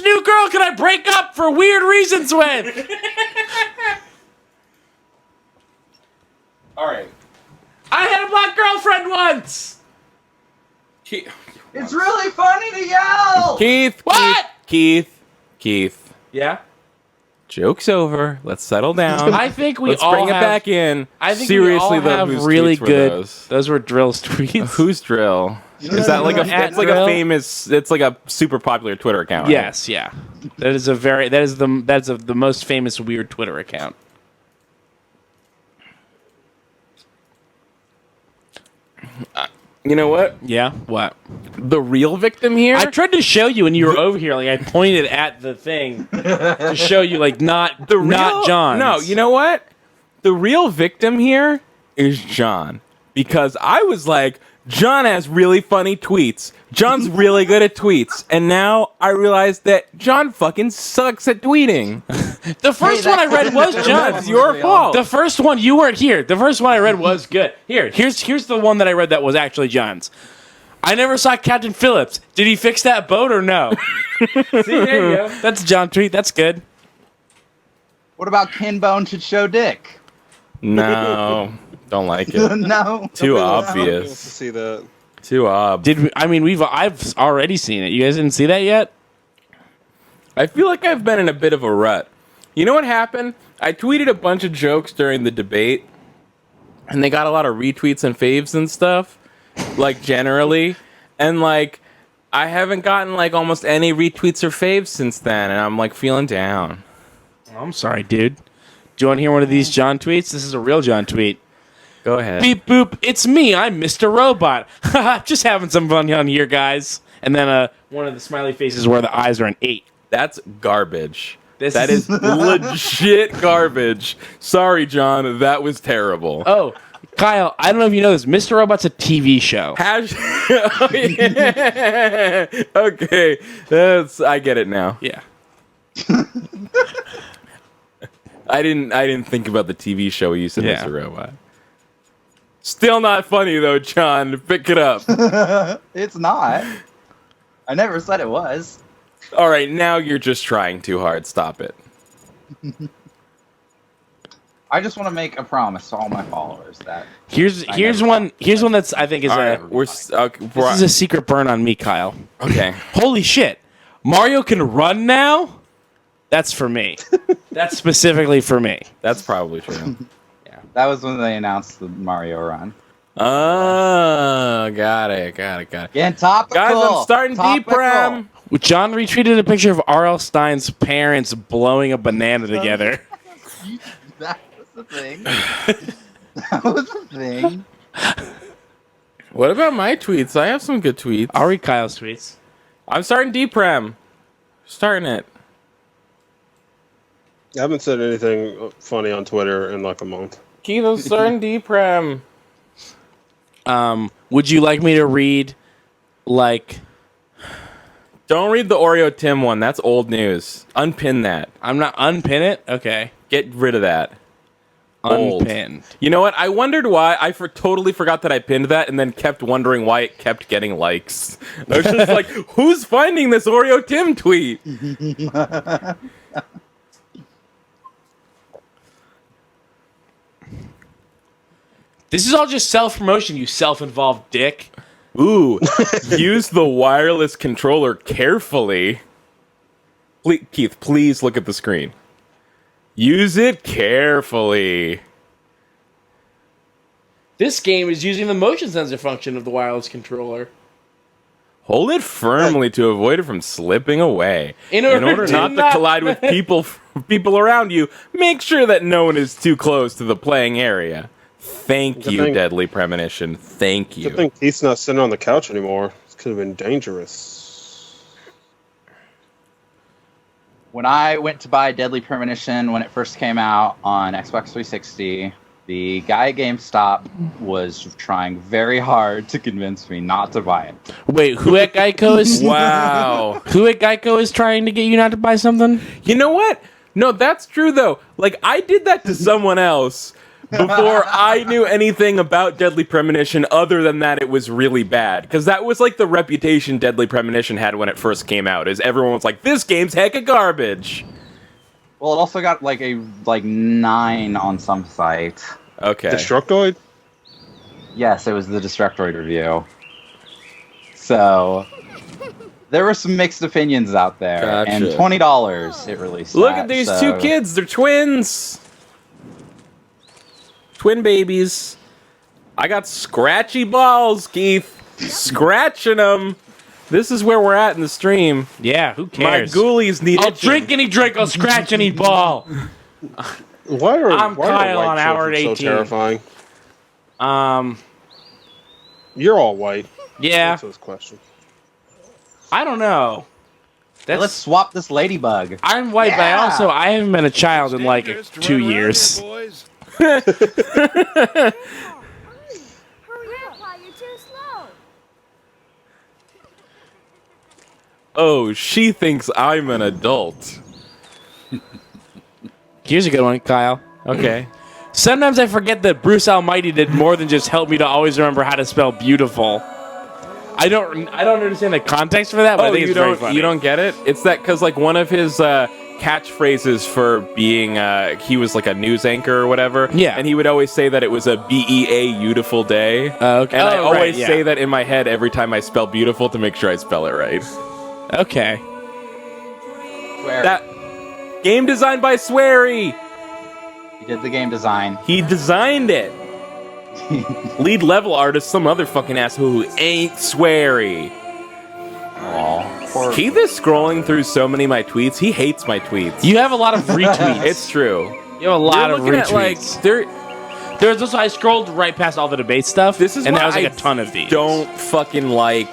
new girl can I break up for weird reasons with?
All right.
I had a black girlfriend once.
It's really funny to yell!
Keith.
What?
Keith.
Yeah?
Joke's over. Let's settle down.
I think we
Let's
all
bring
have,
it back in.
I think
Seriously,
we all have
whose
really
tweets were
good. Those were Drill's tweets.
Who's Drill? Is that like a? It's like a famous. It's like a super popular Twitter account. Right?
Yes, yeah. That's the most famous weird Twitter account.
You know what?
Yeah. What?
The real victim here.
I tried to show you, and you were over here. Like I pointed at the thing to show you, like not John.
No, you know what? The real victim here is John, because I was like, John has really funny tweets. John's really good at tweets, and now I realize that John fucking sucks at tweeting.
The first one I read was John's.
It's your fault.
The first one, you weren't here. The first one I read was good. Here's the one that I read that was actually John's. I never saw Captain Phillips. Did he fix that boat or no? See, there you go. That's a John tweet. That's good.
What about Ken Bone should show dick?
No, don't like it.
No.
Too
To
obvious.
see that.
Too ob.
I've already seen it. You guys didn't see that yet?
I feel like I've been in a bit of a rut. You know what happened? I tweeted a bunch of jokes during the debate, and they got a lot of retweets and faves and stuff, like generally, and like I haven't gotten like almost any retweets or faves since then, and I'm like feeling down.
Oh, I'm sorry, dude. Do you want to hear one of these John tweets? This is a real John tweet.
Go ahead.
Beep boop, it's me, I'm Mr. Robot. Just having some fun on here, guys. And then one of the smiley faces where the eyes are an 8.
That's garbage. That is legit garbage. Sorry, John. That was terrible.
Oh, Kyle, I don't know if you know this. Mr. Robot's a TV show.
Oh, yeah. Okay. I get it now.
Yeah.
I didn't think about the TV show you said, Mr. Robot. Still not funny, though, John. Pick it up.
It's not. I never said it was.
All right, now you're just trying too hard. Stop it.
I just want to make a promise to all my followers that
Here's one that's I think is
this
is a secret burn on me, Kyle.
Okay.
Holy shit. Mario can run now? That's for me. That's specifically for me.
That's probably true.
that was when they announced the Mario run.
Oh, got it.
Getting topical.
Guys, I'm starting D-Prem.
John retweeted a picture of R.L. Stein's parents blowing a banana together.
That was the thing. That was the thing.
What about my tweets? I have some good tweets.
I'll read Kyle's tweets.
I'm starting D-Prem. Starting it.
I haven't said anything funny on Twitter in like a month.
Keith, I'm starting D-Prem.
Would you like me to read, like...
Don't read the Oreo Tim one. That's old news. Unpin that.
I'm not... Unpin it? Okay.
Get rid of that.
Unpinned.
Old. You know what? I wondered why. I totally forgot that I pinned that and then kept wondering why it kept getting likes. I was just like, who's finding this Oreo Tim tweet?
This is all just self-promotion, you self-involved dick.
Ooh, use the wireless controller carefully. Keith, please look at the screen. Use it carefully.
This game is using the motion sensor function of the wireless controller.
Hold it firmly to avoid it from slipping away.
In order
not to collide with people around you, make sure that no one is too close to the playing area. Thank you, Deadly Premonition. Thank you.
I think Keith's not sitting on the couch anymore. This could have been dangerous.
When I went to buy Deadly Premonition when it first came out on Xbox 360, the guy at GameStop was trying very hard to convince me not to buy it.
Wait, who at Geico is...
Wow.
Who at Geico is trying to get you not to buy something?
You know what? No, that's true, though. Like, I did that to someone else before I knew anything about Deadly Premonition other than that it was really bad. Because that was like the reputation Deadly Premonition had when it first came out, is everyone was like, this game's hecka garbage.
Well, it also got like a 9 on some site.
Okay.
Destructoid?
Yes, it was the Destructoid review. So there were some mixed opinions out there.
Gotcha.
And $20 it released.
Look at these two kids, they're twins. Twin babies. I got scratchy balls, Keith. Scratching them. This is where we're at in the stream.
Yeah, who cares?
My ghoulies need
I'll
itching.
drink any drink, I'll scratch any ball.
Why are
I'm
why
Kyle
are white
on hour
children
18.
so terrifying? You're all white.
Yeah.
That's his question.
I don't know.
Hey, let's swap this ladybug.
I'm white, but I haven't been a child in like 2 years.
Hurry up, You're too slow.
Oh, she thinks I'm an adult.
Here's a good one, Kyle.
Okay.
Sometimes I forget that Bruce Almighty did more than just help me to always remember how to spell beautiful. I don't understand the context for that, but I think it's very funny.
You don't get it? It's that because like one of his catchphrases for being he was like a news anchor or whatever.
Yeah.
And he would always say that it was a BEA beautiful day.
Okay.
And I always
right, yeah.
say that in my head every time I spell beautiful to make sure I spell it right.
Okay.
Where?
That game designed by Swery.
He did the game design.
He designed it. Lead level artist, some other fucking asshole who ain't sweary. Keith is scrolling through so many of my tweets. He hates my tweets.
You have a lot of retweets.
It's true.
You have a lot
You're
of
looking
retweets.
at, like,
There's also, I scrolled right past all the debate stuff.
This is
and
why
that was like
I
a ton of these.
Don't fucking like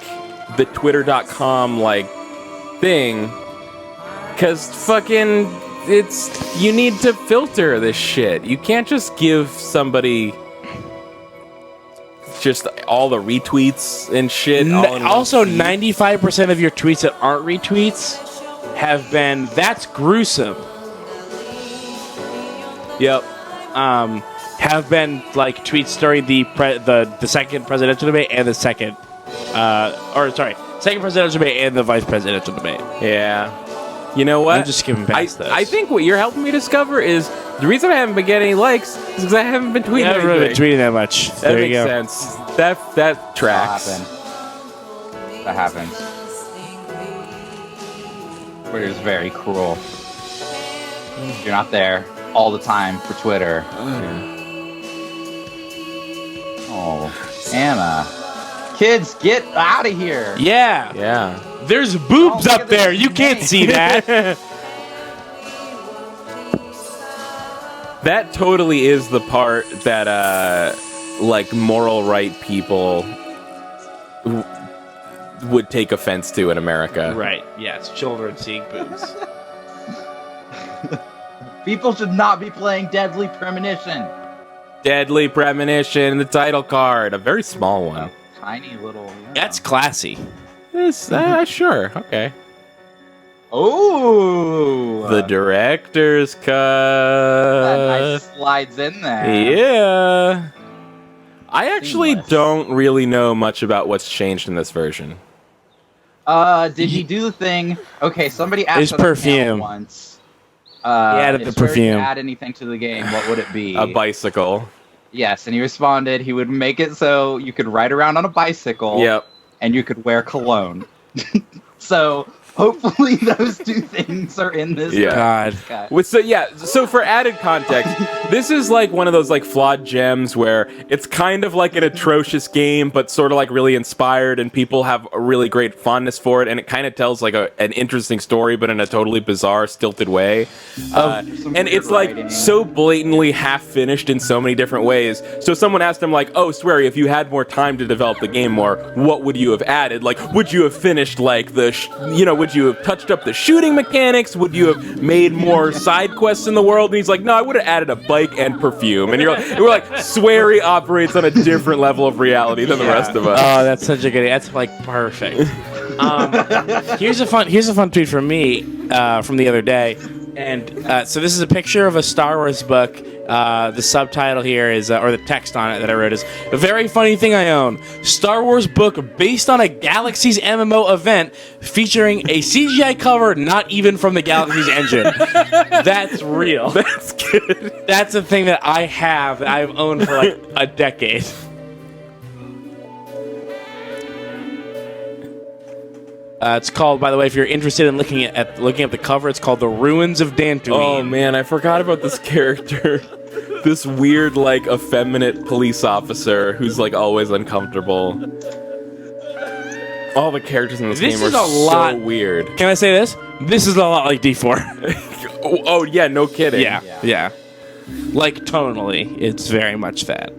the twitter.com like thing, because fucking you need to filter this shit. You can't just give somebody just all the retweets and shit.
Also, 95% of your tweets that aren't retweets have been, that's gruesome.
Yep.
Have been like tweets during the second presidential debate and the second presidential debate and the vice presidential debate.
Yeah. You know what?
I'm just skipping past those.
I think what you're helping me discover is the reason I haven't been getting any likes is because I haven't been tweeting.
I haven't really been tweeting that much.
That
there
makes
you go.
sense. That tracks.
That happens. Twitter's very cruel. You're not there all the time for Twitter. Oh, Anna. Kids, get out of here.
Yeah.
Yeah.
There's boobs up there. You can't see that.
That totally is the part that, like, moral right people would take offense to in America.
Right. Yes. Children seeing boobs.
People should not be playing Deadly Premonition.
Deadly Premonition, the title card. A very small one.
Tiny little...
That's classy.
Yes, sure. Okay.
Oh,
the director's cut.
That nice slides in there.
Yeah. I actually don't really know much about what's changed in this version.
Did he do the thing? Okay, somebody asked
His
on the panel
perfume.
once.
He added the
if Swery could
perfume.
Add anything to the game? What would it be?
A bicycle.
Yes, and he responded he would make it so you could ride around on a bicycle.
Yep.
And you could wear cologne. So hopefully those two things are in this.
Yeah.
God.
So for added context, this is like one of those like flawed gems where it's kind of like an atrocious game, but sort of like really inspired, and people have a really great fondness for it, and it kind of tells like an interesting story, but in a totally bizarre, stilted way. And it's like so blatantly half finished in so many different ways. So someone asked him like, "Oh, Swery, if you had more time to develop the game more, what would you have added? Like, would you have finished like would you have touched up the shooting mechanics? Would you have made more side quests in the world?" And he's like, "No, I would have added a bike and perfume." And we're like, Swery operates on a different level of reality than the rest of us.
Oh, that's such a good. That's like perfect. Here's a fun tweet from me from the other day, and so this is a picture of a Star Wars book. The subtitle here is, or the text on it that I wrote is, "A very funny thing I own. Star Wars book based on a Galaxy's MMO event featuring a CGI cover not even from the Galaxy's engine." That's real.
That's good.
That's a thing that I have, that I've owned for like a decade. It's called, by the way, if you're interested in looking at the cover, it's called The Ruins of Dantooine.
Oh man, I forgot about this character. This weird, like, effeminate police officer who's like always uncomfortable. All the characters in this game are so weird.
Can I say this? This is a lot like D4.
oh yeah, no kidding.
Yeah. Like tonally, it's very much that.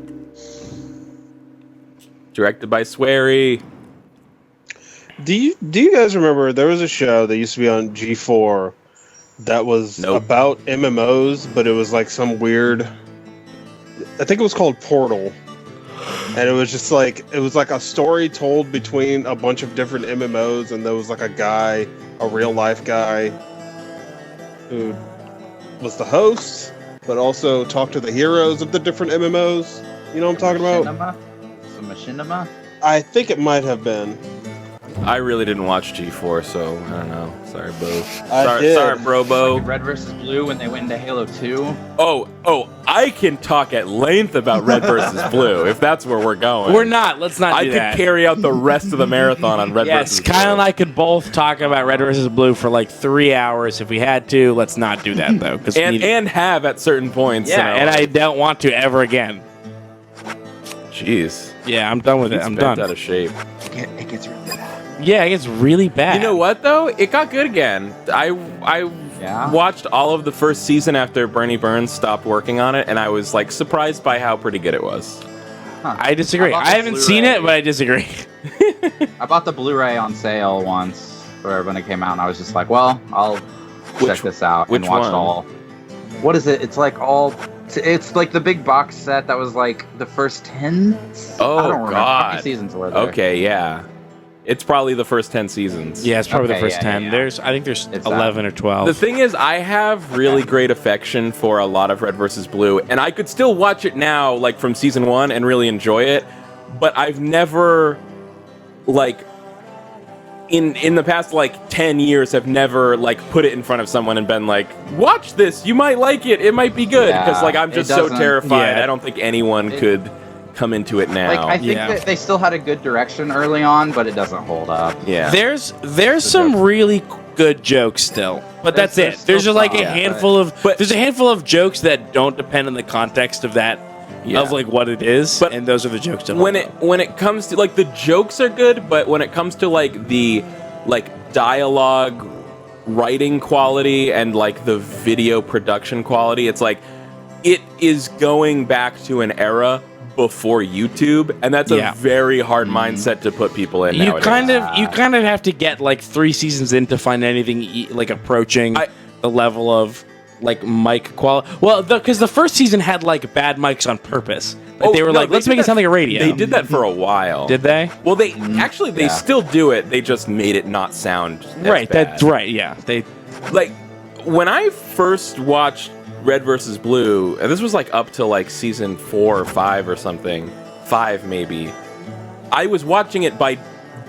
Directed by Swery.
Do you guys remember there was a show that used to be on G4 that was about MMOs, but it was like some weird, I think it was called Portal, and it was just like, it was like a story told between a bunch of different MMOs, and there was like a real life guy who was the host, but also talked to the heroes of the different MMOs. You know what I'm talking about?
Some machinima?
I think it might have been.
I really didn't watch G4, so I don't know. Sorry, Bo.
I did.
Sorry, bro, Bo.
Red vs. Blue when they went into Halo 2.
Oh, I can talk at length about Red vs. Blue, if that's where we're going.
We're not. Let's not do that.
I could carry out the rest of the marathon on Red vs. Blue.
Yes, Kyle and I could both talk about Red vs. Blue for like 3 hours if we had to. Let's not do that, though.
And have at certain points.
Yeah, and I don't want to ever again.
Jeez.
Yeah, I'm done with it.
It's
I'm
bent
done.
out of shape.
It gets really bad.
Yeah, it gets really bad.
You know what though? It got good again. I watched all of the first season after Bernie Burns stopped working on it, and I was like surprised by how pretty good it was.
I disagree. I haven't seen it, but I disagree.
I bought the Blu-ray on sale once, or when it came out, and I was just like, well, I'll check this out and watch
one?
all. What is it? It's like all. It's like the big box set that was like the first 10.
Oh
I don't remember how many
God.
seasons were there.
Okay, yeah. It's probably the first 10 seasons.
Yeah, it's probably the first 10. I think there's 11 or 12.
The thing is, I have really great affection for a lot of Red vs. Blue, and I could still watch it now, like from season 1, and really enjoy it. But I've never, like, in the past, like, 10 years, have never, like, put it in front of someone and been like, watch this, you might like it, it might be good. Because, like, I'm just so terrified. I don't think anyone could come into it now.
Like, I think that they still had a good direction early on, but it doesn't hold up.
Yeah.
There's some really good jokes still, but that's it. There's just like a handful of there's a handful of jokes that don't depend on the context of that of like what it is, and those are the jokes that
when it comes to like the jokes are good, but when it comes to like the like dialogue writing quality and like the video production quality, it's like it is going back to an era before YouTube, and that's a very hard mindset to put people in.
You
nowadays.
kind of have to get like 3 seasons in to find anything like approaching the level of like mic quality. Well, because the first season had like bad mics on purpose. Like, they were like, let's make it sound like a radio.
They did that for a while.
Did they?
Well, they actually they still do it. They just made it not sound as
right.
bad.
That's right. Yeah. They
like when I first watched Red vs. Blue, and this was like up to like season 4 or 5 or something, 5 maybe. I was watching it by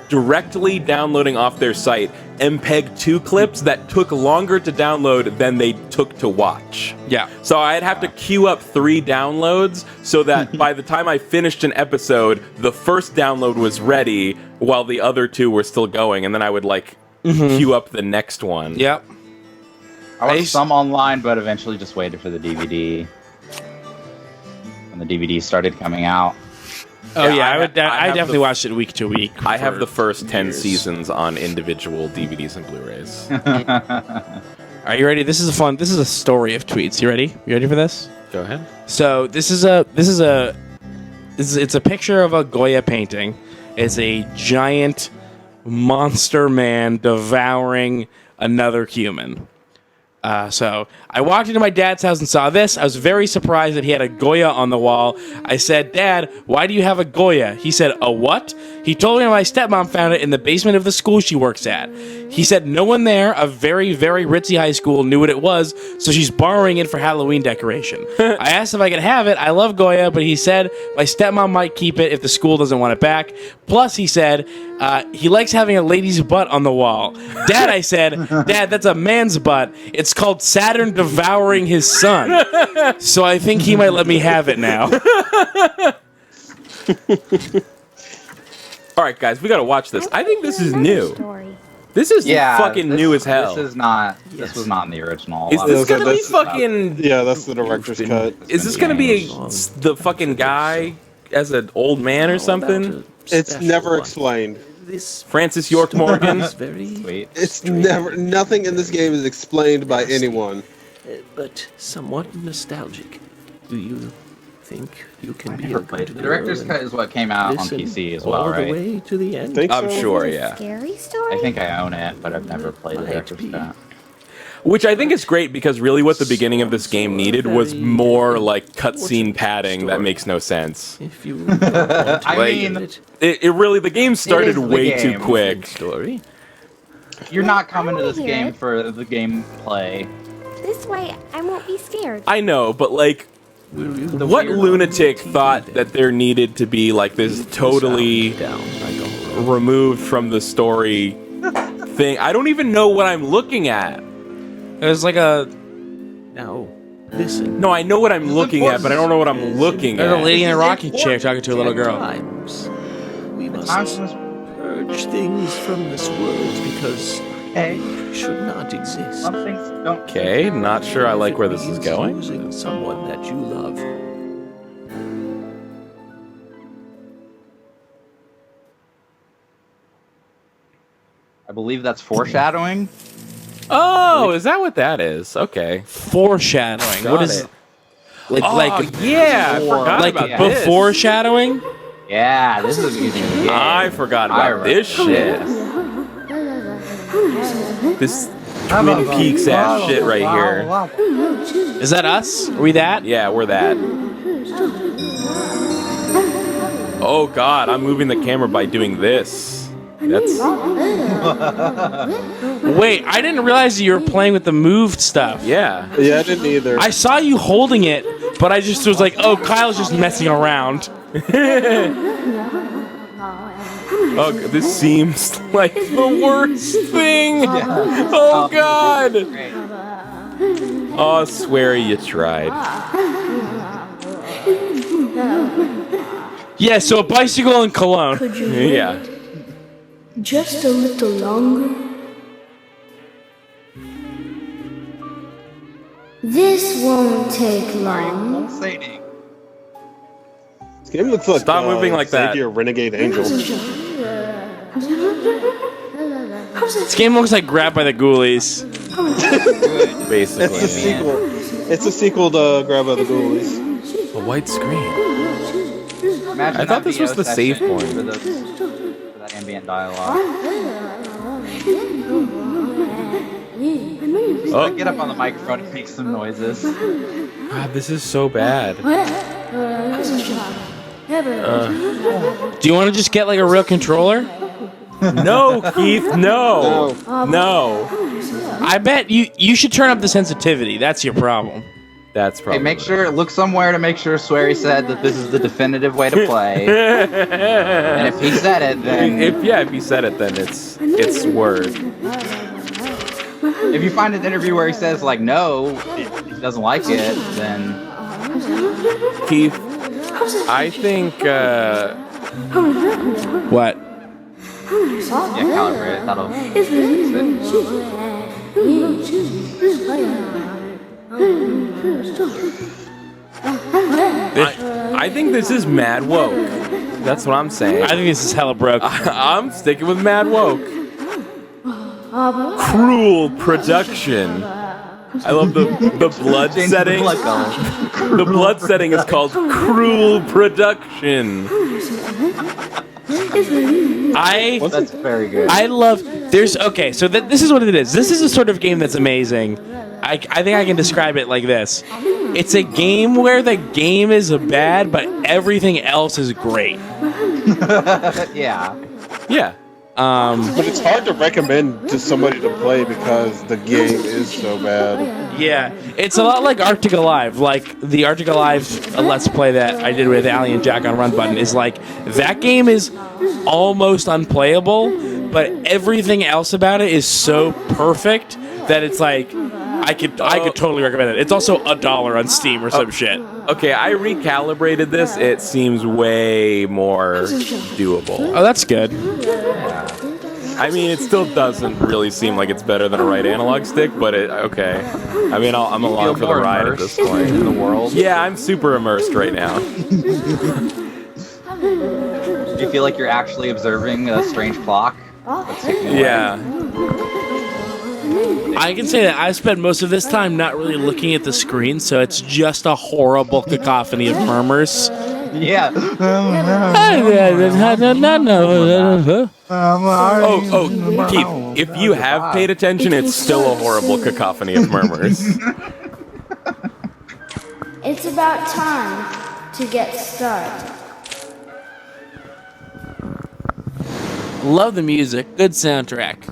directly downloading off their site MPEG-2 clips that took longer to download than they took to watch.
Yeah.
So I'd have to queue up 3 downloads so that by the time I finished an episode, the first download was ready while the other 2 were still going, and then I would like queue up the next one.
Yep.
I watched some online, but eventually just waited for the DVD. When the DVD started coming out.
Oh yeah, I definitely watched it week to week.
I have the first 10 seasons on individual DVDs and Blu-rays.
Are you ready? This is a story of tweets. You ready? You ready for this?
Go ahead.
So it's a picture of a Goya painting. It's a giant monster man devouring another human. So I walked into my dad's house and saw this. I was very surprised that he had a Goya on the wall. I said, "Dad, why do you have a Goya?" He said, "A what?" He told me my stepmom found it in the basement of the school she works at. He said no one there, a very, very ritzy high school, knew what it was, so she's borrowing it for Halloween decoration. I asked if I could have it. I love Goya, but he said my stepmom might keep it if the school doesn't want it back. Plus, he said he likes having a lady's butt on the wall. Dad, I said, "Dad, that's a man's butt. It's called Saturn devouring his son." So I think he might let me have it now.
All right, guys, we gotta watch this. I think this is new. This is fucking new as hell.
This is not. This was not in the original.
Is this gonna be fucking?
Yeah, that's the director's cut.
Is this gonna be the fucking guy as an old man or something?
It's never explained.
Francis York Morgan.
It's never. Nothing in this game is explained by anyone.
But somewhat nostalgic. Do you think you can be a good
The director's cut is what came out on PC as well, right?
All the way to the end.
I'm sure, yeah.
Scary story?
I think I own it, but I've never played the director's cut.
Which I think is great because really what the beginning of this game needed was more like cutscene padding that makes no sense.
If you
it really the game started way too quick.
Story.
You're not coming to this game for the gameplay.
This way, I won't be scared.
I know, but like what lunatic thought that there needed to be like this totally removed from the story thing? I don't even know what I'm looking at.
It was like a...
Now, listen.
No, I know what I'm looking at, but I don't know what I'm looking
There's
at.
a lady in a rocking chair talking to a little girl.
We must purge things from this world because they should not exist.
Okay, not sure I like where this is going.
Losing someone that you love.
I believe that's foreshadowing.
Oh, is that what that is? Okay.
Foreshadowing.
Got
What is
it.
like?
Yeah, I forgot
like
about this.
before shadowing.
Yeah, this is a music game.
I forgot about this shit. This Twin Peaks ass shit right here.
Is that us? Are we that?
Yeah, we're that. Oh god, I'm moving the camera by doing this. That's.
Wait, I didn't realize you were playing with the moved stuff.
Yeah.
Yeah, I didn't either.
I saw you holding it, but I just was like, oh, Kyle's just messing around.
Oh, this seems like the worst thing. Oh god. Oh, swear you tried.
Yeah, so a bicycle in Cologne.
Could you
Yeah.
just a little longer? This won't take long.
This game looks like
Stop moving like that.
Xavier Renegade Angel.
This game looks like Grabbed by the Ghoulies.
Basically.
It's the sequel. It's a sequel to Grab by the Ghoulies.
A white screen.
Imagine
I thought
that
this was
VO
the save
section
point.
for that ambient dialogue.
Oh.
Get up on the microphone and make some noises.
God, this is so bad.
Do you want to just get like a real controller?
No, Keith, no. No.
I bet you should turn up the sensitivity. That's your problem.
That's
Hey,
probably.
make sure, look somewhere to make sure Swery said that this is the definitive way to play. And if he said it, then...
If he said it, then it's word.
If you find an interview where he says, like, no, he doesn't like it, then...
Keith, I think,
What?
Yeah, calibrate it. That'll fix
I think this is mad woke. That's what I'm saying.
I think this is hella broke.
I'm sticking with mad woke. Cruel production. I love the blood setting. The blood setting is called cruel production.
That's very good.
I love. Okay. So this is what it is. This is a sort of game that's amazing. I think I can describe it like this. It's a game where the game is bad, but everything else is great.
Yeah.
Yeah.
But it's hard to recommend to somebody to play because the game is so bad.
Yeah, it's a lot like Arctic Alive. Like the Arctic Alive Let's Play that I did with Ali and Jack on Run Button is like that game is almost unplayable, but everything else about it is so perfect that it's like I could totally recommend it. It's also $1 on Steam or some shit.
Okay, I recalibrated this. It seems way more doable.
Oh, that's good.
I mean, it still doesn't really seem like it's better than a right analog stick, but okay. I mean, I'm along for the ride at this point.
In the world.
Yeah, I'm super immersed right now.
Do you feel like you're actually observing a strange clock that's ticking away?
Yeah.
I can say that I've spent most of this time not really looking at the screen, so it's just a horrible cacophony of murmurs.
Yeah.
Oh, Keith, if you have paid attention, it's still a horrible cacophony of murmurs.
It's about time to get started.
Love the music. Good soundtrack.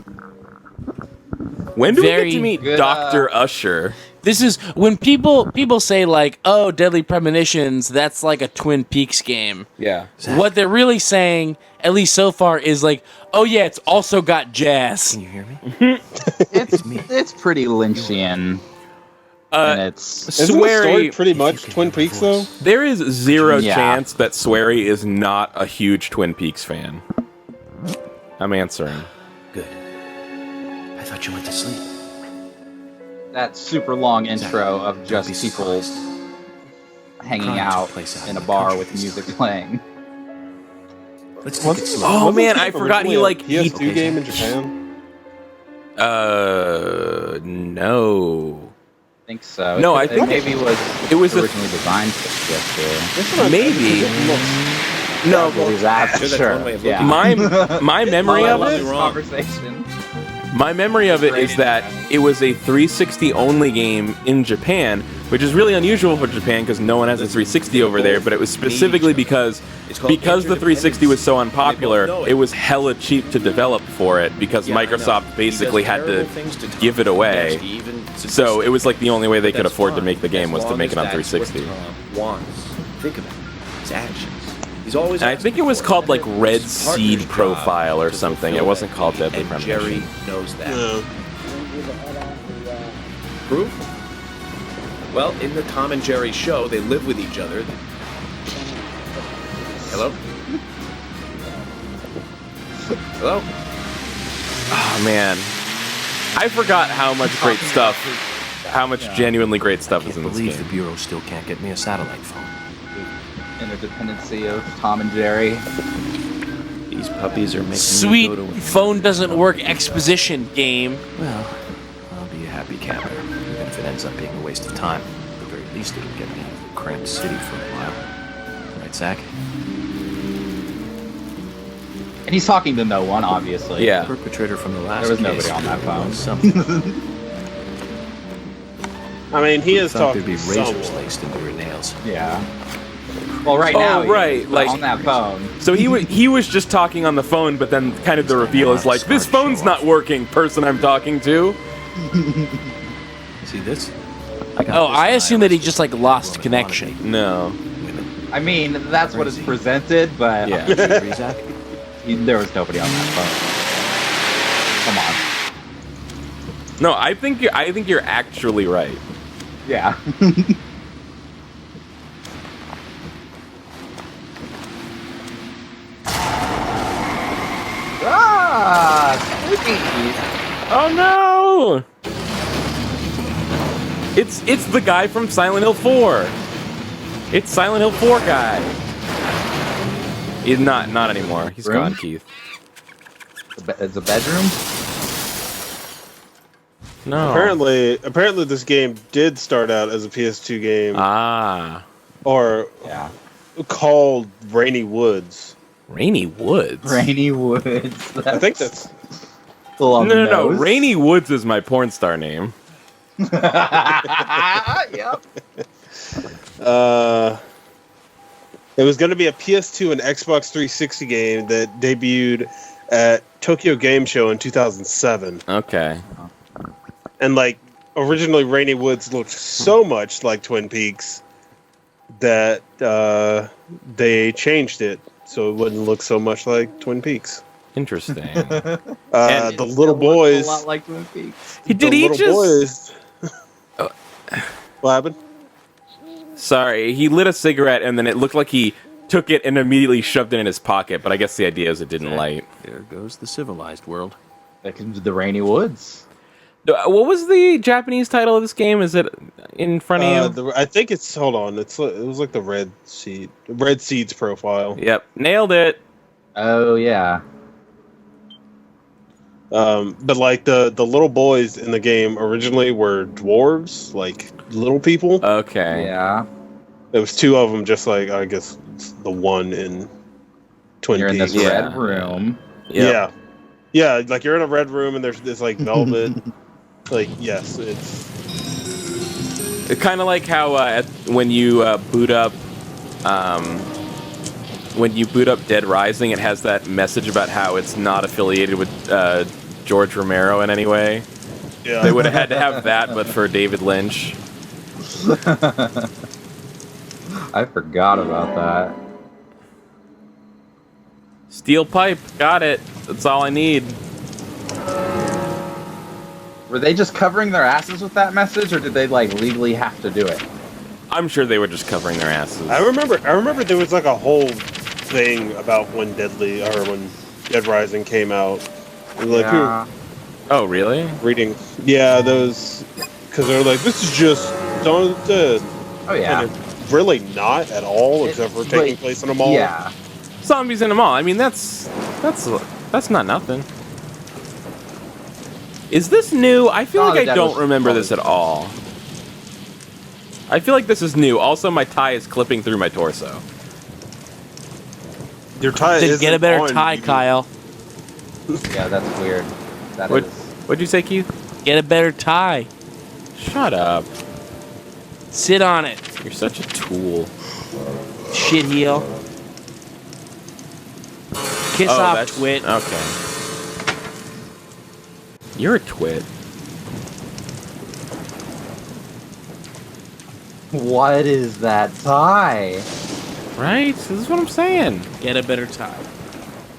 When do we get to meet Dr. Usher?
This is when people say like, "Oh, Deadly Premonitions, that's like a Twin Peaks game."
Yeah.
What they're really saying, at least so far, is like, "Oh yeah, it's also got jazz."
Can you hear me?
It's pretty Lynchian. And it's
Isn't the story pretty much Twin Peaks though?
There is zero
Yeah.
chance that Swery is not a huge Twin Peaks fan. I'm answering.
Good. I thought you went to sleep.
that super long intro of just people hanging out in a bar with music playing.
Oh man, I forgot he like
PS2 game in Japan.
No.
I think so.
No,
I think maybe
it was
originally designed for PS2.
Maybe. No,
Yeah.
My memory of it.
Conversation.
My memory of it is that it was a 360 only game in Japan, which is really unusual for Japan because no one has a 360 over there. But it was specifically because the 360 was so unpopular, it was hella cheap to develop for it because Microsoft basically had to give it away. So it was like the only way they could afford to make the game was to make it on 360.
Think of it. His actions.
And I think it was called like Red Seed Profile or something. It wasn't called Deadly Premonition.
Jerry knows that. Proof? Well, in the Tom and Jerry show, they live with each other. Hello? Hello?
Oh man, I forgot how much great stuff, how much genuinely great stuff is in this game.
The Bureau still can't get me a satellite phone.
Interdependency of Tom and Jerry.
These puppies are making
Sweet
me go to...
phone doesn't work exposition game.
Well, I'll be a happy camper, even if it ends up being a waste of time. At the very least, it'll get me out of the cramped city for a while. Right, Zach?
And he's talking to no one, obviously.
Yeah.
The perpetrator from the last
There was
case
nobody on that phone.
I mean, he is
thought
talking
there'd be
to
razors
someone.
laced into her nails.
Yeah. Well, right now,
right, like
on that phone.
So he was just talking on the phone, but then kind of the reveal is like, this phone's not working, person I'm talking to.
See this?
I assume that he just like lost connection.
No.
I mean, that's what is presented, but
Yeah.
there was nobody on that phone. Come on.
No, I think you're actually right.
Yeah. Spooky!
Oh no! It's the guy from Silent Hill 4. It's Silent Hill 4 guy. He's not anymore. He's
Room?
gone, Keith.
It's a bedroom?
No.
Apparently this game did start out as a PS2 game. Or called Rainy Woods.
Rainy Woods?
Rainy Woods.
I think that's...
No. Rainy Woods is my porn star name.
Yep.
It was going to be a PS2 and Xbox 360 game that debuted at Tokyo Game Show in 2007.
Okay.
And like originally Rainy Woods looked so much like Twin Peaks that they changed it so it wouldn't look so much like Twin Peaks.
Interesting.
The little boys.
A lot like Twin Peaks.
What happened?
Sorry, he lit a cigarette and then it looked like he took it and immediately shoved it in his pocket, but I guess the idea is it didn't light.
There goes the civilized world.
That comes the Rainy Woods.
What was the Japanese title of this game? Is it in front of you?
I think it's, hold on, it was like the Red Seeds Profile.
Yep, nailed it.
Oh yeah.
But like the little boys in the game originally were dwarves, like little people.
Okay.
Yeah.
There was two of them, just like I guess it's the one in Twin
You're
Peaks.
in this red room.
Yep. Yeah, like you're in a red room and there's this like velvet. Like yes, it's
kind of like how when you boot up. When you boot up Dead Rising, it has that message about how it's not affiliated with George Romero in any way.
Yeah.
They would have had to have that, but for David Lynch.
I forgot about that.
Steel pipe, got it. That's all I need.
Were they just covering their asses with that message, or did they like legally have to do it?
I'm sure they were just covering their asses.
I remember there was like a whole thing about when Dead Rising came out. Like,
oh, really?
Reading, yeah, those because they're like, this is just Dawn of the Dead.
Oh yeah,
and it's really not at all, except for taking place in a mall.
Yeah,
zombies in a mall. I mean, that's not nothing. Is this new? I feel
Dawn of
like
the
I
Dead
don't
was
remember
probably
this at all. I feel like this is new. Also, my tie is clipping through my torso.
Your tie
Then
is
get a better tie, Kyle.
Yeah, that's weird.
What'd you say, Keith?
Get a better tie.
Shut up.
Sit on it.
You're such a tool.
Shit heel. Kiss off,
that's
twit.
Okay. You're a twit.
What is that tie?
Right? This is what I'm saying.
Get a better tie.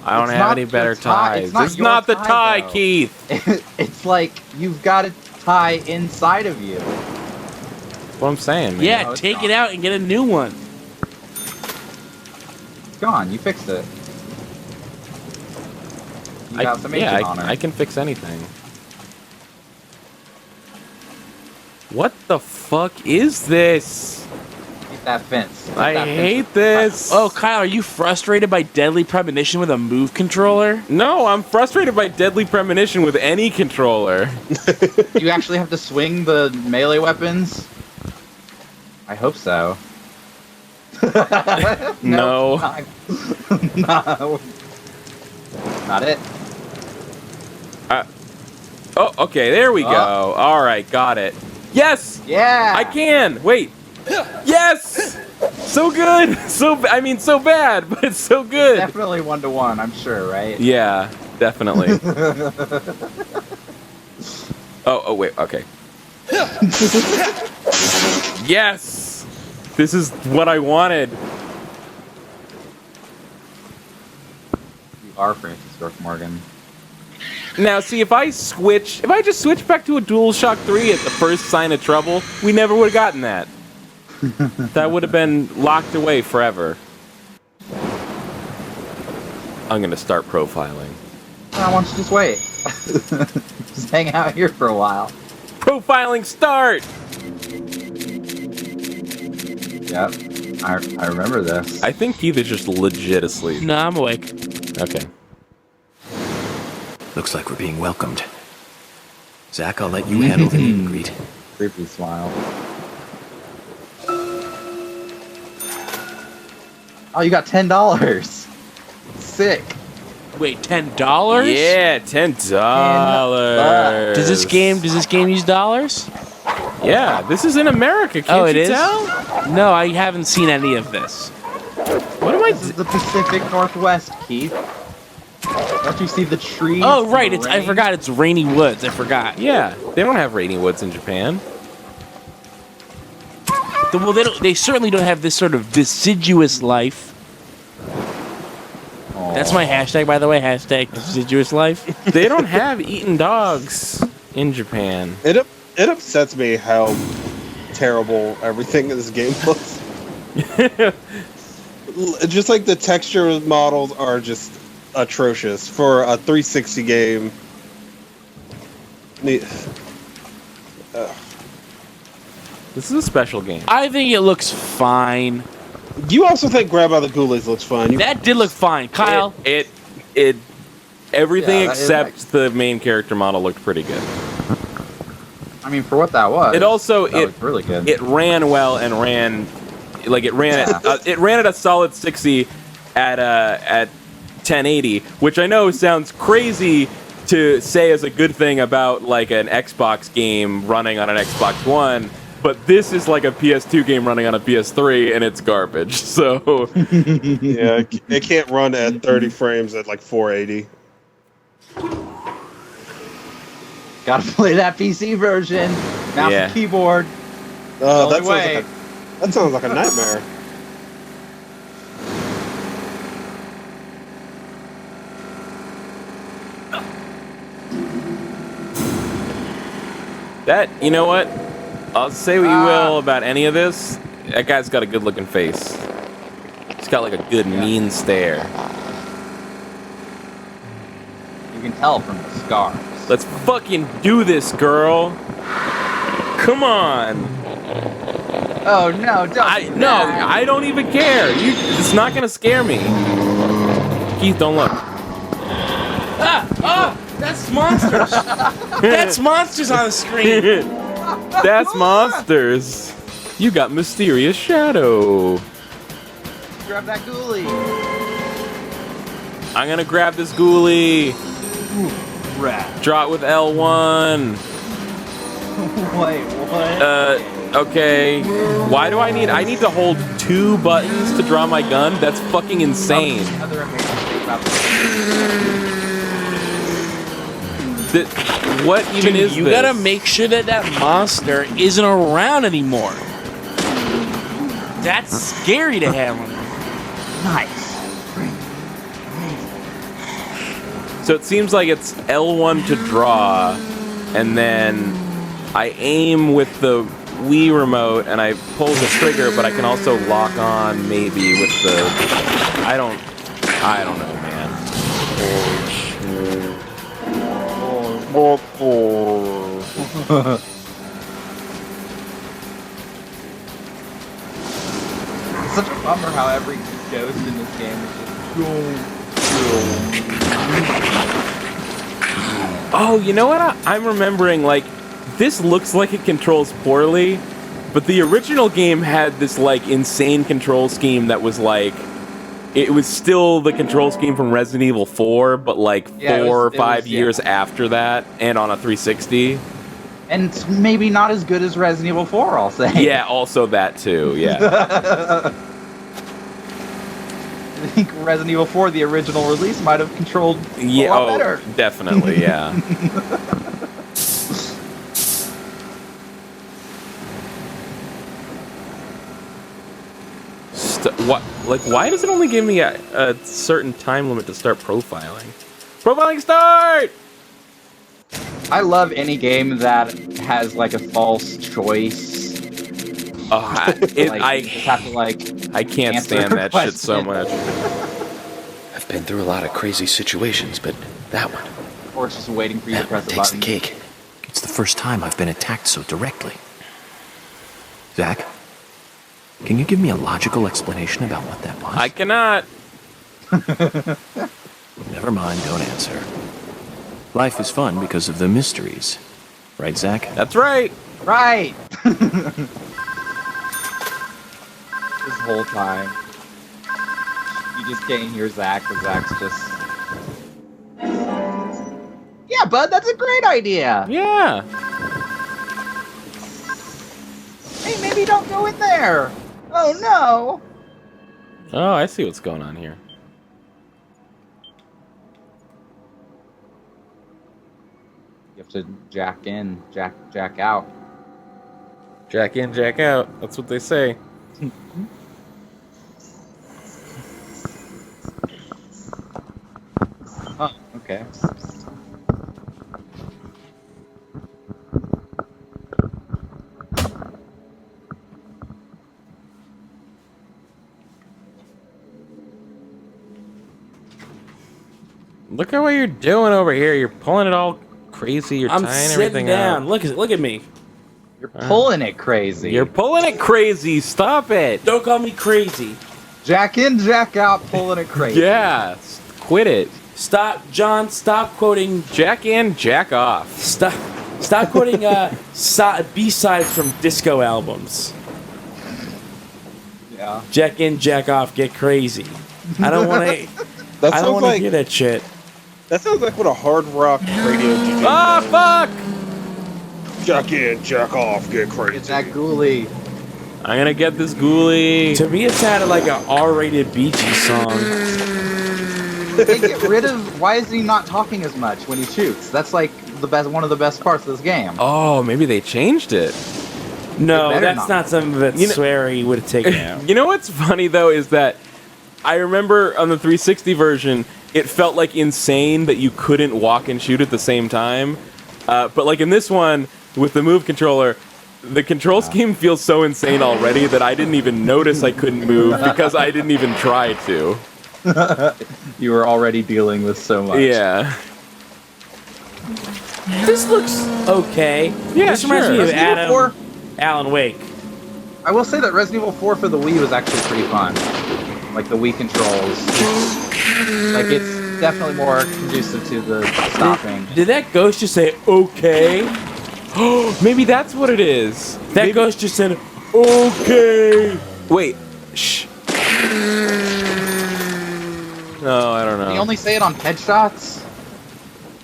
I don't
It's
have
not
any
the
better
tie-
ties.
it's not
This is
your
not the
tie,
tie,
though.
Keith.
It's like you've got a tie inside of you.
That's what I'm saying, man.
Yeah,
No, it's
take
not.
it out and get a new one.
It's gone. You fixed it. You got some agent on her.
I can fix anything. What the fuck is this?
Get that fence. Get
I
that fence
hate
with the tie.
this.
Oh, Kyle, are you frustrated by Deadly Premonition with a move controller?
No, I'm frustrated by Deadly Premonition with any controller.
Do you actually have to swing the melee weapons? I hope so.
No.
No. Not it.
Oh, okay, there we
Oh.
go. All right, got it. Yes!
Yeah!
I can! Wait. Yes! So good! So bad, but it's so good.
Definitely 1-to-1, I'm sure, right?
Yeah, definitely. Oh, wait, okay. Yes! This is what I wanted.
You are Francis York Morgan.
Now, see, if I just switch back to a DualShock 3 at the first sign of trouble, we never would have gotten that. That would have been locked away forever. I'm gonna start profiling.
Why don't you just wait? Just hang out here for a while.
Profiling start!
Yep. I remember this.
I think Keith is just legit asleep.
No, I'm awake.
Okay.
Looks like we're being welcomed. Zach, I'll let you handle the meet and greet.
Creepy smile. Oh, you got $10. Sick.
Wait, $10?
Yeah, $10.
Does this game use dollars?
Yeah, this is in America. Can't you tell?
No, I haven't seen any of this.
What am I?
This is the Pacific Northwest, Keith. Don't you see the trees?
Oh, right.
and the
I
rain?
forgot it's Rainy Woods. I forgot.
Yeah, they don't have rainy woods in Japan.
Well, they certainly don't have this sort of deciduous life.
Aw.
That's my hashtag, by the way. Hashtag deciduous life.
They don't have eating dogs in Japan.
It upsets me how terrible everything in this game looks. Just like the texture models are just atrocious for a 360 game.
This is a special game.
I think it looks fine.
You also think Grab by the Ghoulies looks fine.
That did look fine, Kyle.
Everything
Yeah, that is
except the main character model looked pretty good.
I mean, for what that was.
It also
that was really good.
It ran well and ran it ran at a solid 60 at 1080, which I know sounds crazy to say as a good thing about like an Xbox game running on an Xbox One, but this is like a PS2 game running on a PS3 and it's garbage. So
yeah, it can't run at 30 frames at like 480.
Gotta play that PC version. Mouse and keyboard.
That sounds like a nightmare.
that, you know what? I'll say what you will about any of this. That guy's got a good looking face. He's got like a good mean stare.
You can tell from the scars.
Let's fucking do this, girl. Come on.
Oh no! Don't.
I don't even care. It's not gonna scare me. Keith, don't look.
Oh, that's It's monsters. That's monsters on the screen.
That's monsters. You got mysterious shadow.
Grab that ghoulie.
I'm gonna grab this ghoulie.
Rat.
Draw it with L1.
Wait, what?
Okay. Why do I need to hold 2 buttons to draw my gun? That's fucking insane.
Other amazing thing about
What even
Dude,
is
you
this?
gotta make sure that that monster isn't around anymore. That's scary to have on.
Nice.
So it seems like it's L1 to draw, and then I aim with the Wii remote and I pull the trigger, but I can also lock on maybe with the. I don't know, man.
It's such a bummer how every ghost in this game is just
Oh, you know what? I'm remembering, like, this looks like it controls poorly, but the original game had this, like, insane control scheme that was, like, it was still the control scheme from Resident Evil 4, but, like, 4 or 5 years after that, and on a 360.
And it's maybe not as good as Resident Evil 4, I'll say.
Yeah, also that, too, yeah.
I think Resident Evil 4, the original release, might have controlled a lot better.
Definitely, yeah. What? Like, why does it only give me a certain time limit to start profiling? Profiling start!
I love any game that has, like, a false choice.
I can't stand that shit so much.
I've been through a lot of crazy situations, but that one.
Or it's just waiting for you to press a
takes
button.
the cake. It's the first time I've been attacked so directly. Zach, can you give me a logical explanation about what that was?
I cannot.
Never mind, don't answer. Life is fun because of the mysteries. Right, Zach?
That's right.
Right! This whole time. You just can't hear Zach, because Zach's just... Yeah, bud, that's a great idea!
Yeah!
Hey, maybe don't go in there! Oh, no!
Oh, I see what's going on here.
You have to jack in, jack out.
Jack in, jack out. That's what they say.
Oh, okay.
Look at what you're doing over here. You're pulling it all crazy. You're
I'm
tying
sitting
everything
down.
out.
Look at me.
You're pulling it crazy.
You're pulling it crazy. Stop it.
Don't call me crazy.
Jack in, jack out, pulling it crazy.
Yeah. Quit it.
Stop, John. Stop quoting.
Jack in, jack off.
Stop quoting B-sides from disco albums.
Yeah.
Jack in, jack off, get crazy. I don't want to. I don't want to hear that shit.
That sounds like what a hard rock radio DJ.
Ah, fuck!
Jack in, jack off, get crazy.
Get that ghoulie.
I'm gonna get this ghoulie.
To me, it sounded like an R-rated Bee Gees song.
They get rid of. Why is he not talking as much when he shoots? That's like the best, one of the best parts of this game.
Oh, maybe they changed it.
No,
better
that's
not.
not something that Swery would have taken out.
You know what's funny though is that I remember on the 360 version, it felt like insane that you couldn't walk and shoot at the same time. But like in this one, with the move controller, the control scheme feels so insane already that I didn't even notice I couldn't move because I didn't even try to.
You were already dealing with so much.
Yeah.
This looks okay.
Yeah,
this reminds me of
Resident Evil 4.
Alan Wake.
I will say that Resident Evil 4 for the Wii was actually pretty fun. Like the Wii controls. Like definitely more conducive to the stopping.
Did that ghost just say okay?
Maybe that's what it is.
That ghost just said okay.
Wait. Shh. No, I don't know.
Did he only say it on headshots?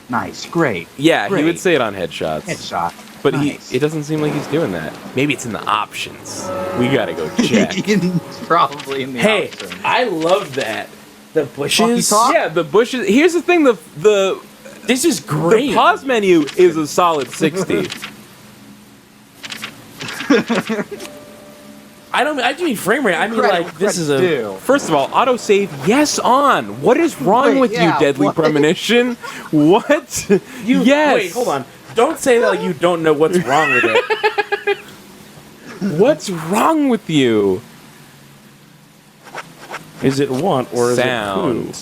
Nice, great.
Yeah,
great.
he would say it on headshots.
Headshot.
But
Nice.
it doesn't seem like he's doing that. Maybe it's in the options. We gotta go check.
Probably in the
Hey,
options.
I love that. The bushes.
Yeah, the bushes. Here's the thing: the
this is great.
The pause menu is a solid 60.
I don't mean frame rate. I mean like this is a.
First of all, autosave yes on. What is wrong with you, Deadly Premonition? What? Yes.
Wait, hold on. Don't say that like you don't know what's wrong with it.
What's wrong with you?
Is it want or is it
Sound.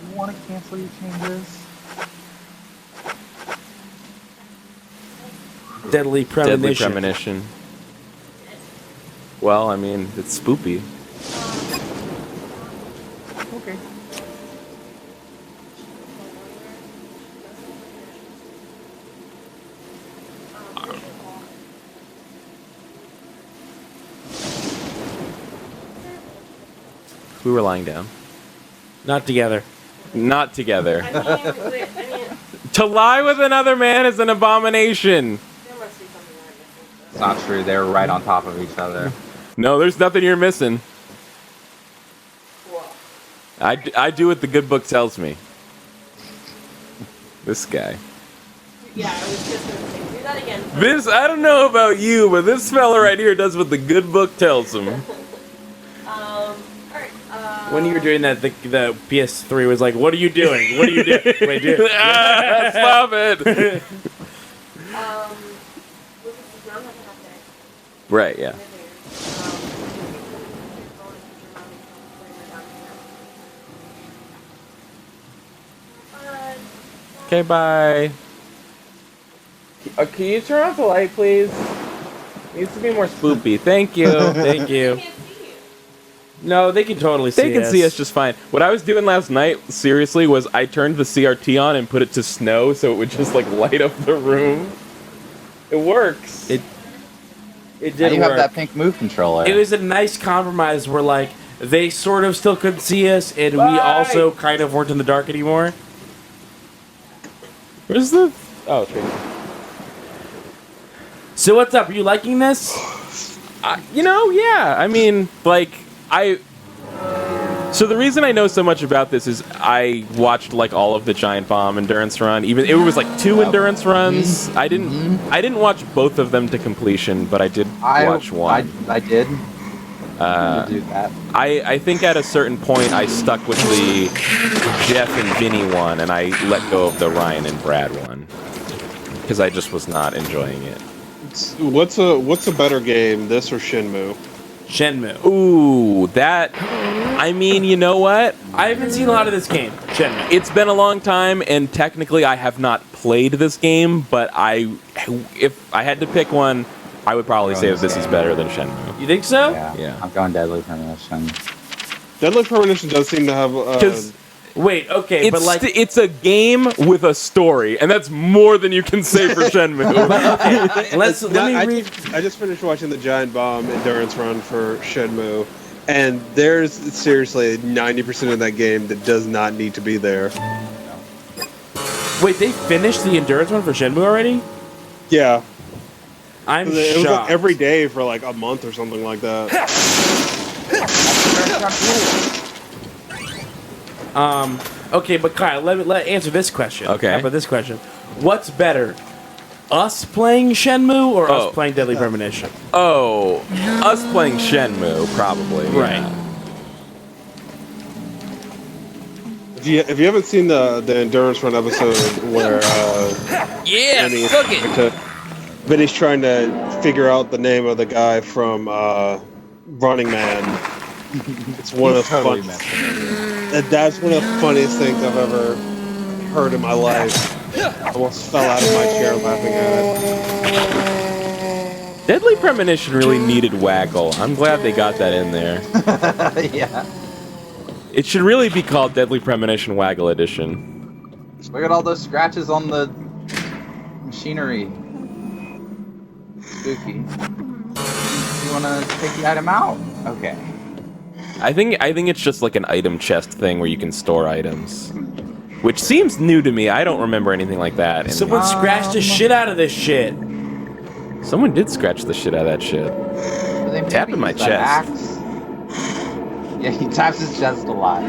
You want to cancel your changes?
Deadly Premonition.
Deadly Premonition. Well, I mean, it's spoopy.
Okay.
We were lying down.
Not together.
Not together. To lie with another man is an abomination.
It's not true. They're right on top of each other.
No, there's nothing you're missing. I do what the good book tells me. This guy.
Yeah, I was just going to say, do that again.
This, I don't know about you, but this fella right here does what the good book tells him.
Alright,
When you were doing that, the PS3 was like, "What are you doing? What are you doing?" Wait, do it.
Stop it. Right, yeah. Okay, bye. Can you turn off the light, please? It needs to be more spoopy. Thank you.
Thank you. No, they can totally see us.
They can see us just fine. What I was doing last night, seriously, was I turned the CRT on and put it to snow so it would just like light up the room. It works.
It did
Now you
work.
have that pink move controller.
It was a nice compromise where like they sort of still couldn't see us, and we
Bye.
also kind of weren't in the dark anymore.
Where's the? Oh, okay.
So what's up? Are you liking this?
Yeah. I mean, like, So the reason I know so much about this is I watched like all of the Giant Bomb endurance run. Even it was like 2 endurance runs. I didn't watch both of them to completion, but I did watch one.
I did.
do that.
I think at a certain point I stuck with the Jeff and Vinny one, and I let go of the Ryan and Brad one because I just was not enjoying it.
What's a better game, this or Shenmue?
Shenmue.
Ooh, that. I mean, you know what?
I haven't seen a lot of this game. Shenmue.
It's been a long time, and technically I have not played this game, but if I had to pick one, I would probably say that this is better than Shenmue.
You think so?
Yeah. I'm going Deadly Premonition.
Deadly Premonition does seem to have.
Wait, okay, but like
it's a game with a story, and that's more than you can say for Shenmue.
I just finished watching the Giant Bomb endurance run for Shenmue, and there's seriously 90% of that game that does not need to be there.
Wait, they finished the endurance one for Shenmue already?
Yeah.
I'm
It was like
shocked.
every day for like a month or something like that.
Okay, but Kyle, let answer this question.
Okay.
How about this question? What's better, us playing Shenmue or us playing Deadly Premonition?
Oh, us playing Shenmue, probably.
Right.
If you haven't seen the endurance run episode where Vinny's trying to figure out the name of the guy from Running Man. It's one of the that's one of the funniest things I've ever heard in my life. I almost fell out of my chair laughing at
Deadly Premonition really needed Waggle. I'm glad they got that in there.
Yeah.
It should really be called Deadly Premonition Waggle Edition.
Look at all those scratches on the machinery. Spooky. You wanna take the item out? Okay.
I think it's just like an item chest thing where you can store items. Which seems new to me. I don't remember anything like that.
Someone scratched the shit out of this shit.
Someone did scratch the shit out of that shit. Tapping my chest.
Axe. Yeah, he taps his chest a lot.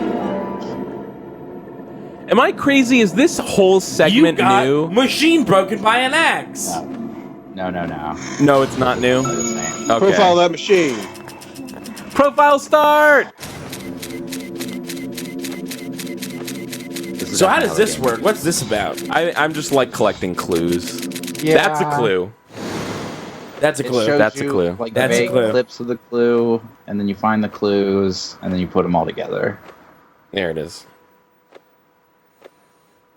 Am I crazy? Is this whole segment new?
Machine broken by an axe.
No.
No, it's not new. Okay.
Profile that machine.
Profile start.
So how does this work? What's this about?
I'm just like collecting clues.
Yeah.
That's a clue.
That's a clue.
That's a clue.
Like
That's a
vague
clue.
clips of the clue, and then you find the clues, and then you put them all together.
There it is.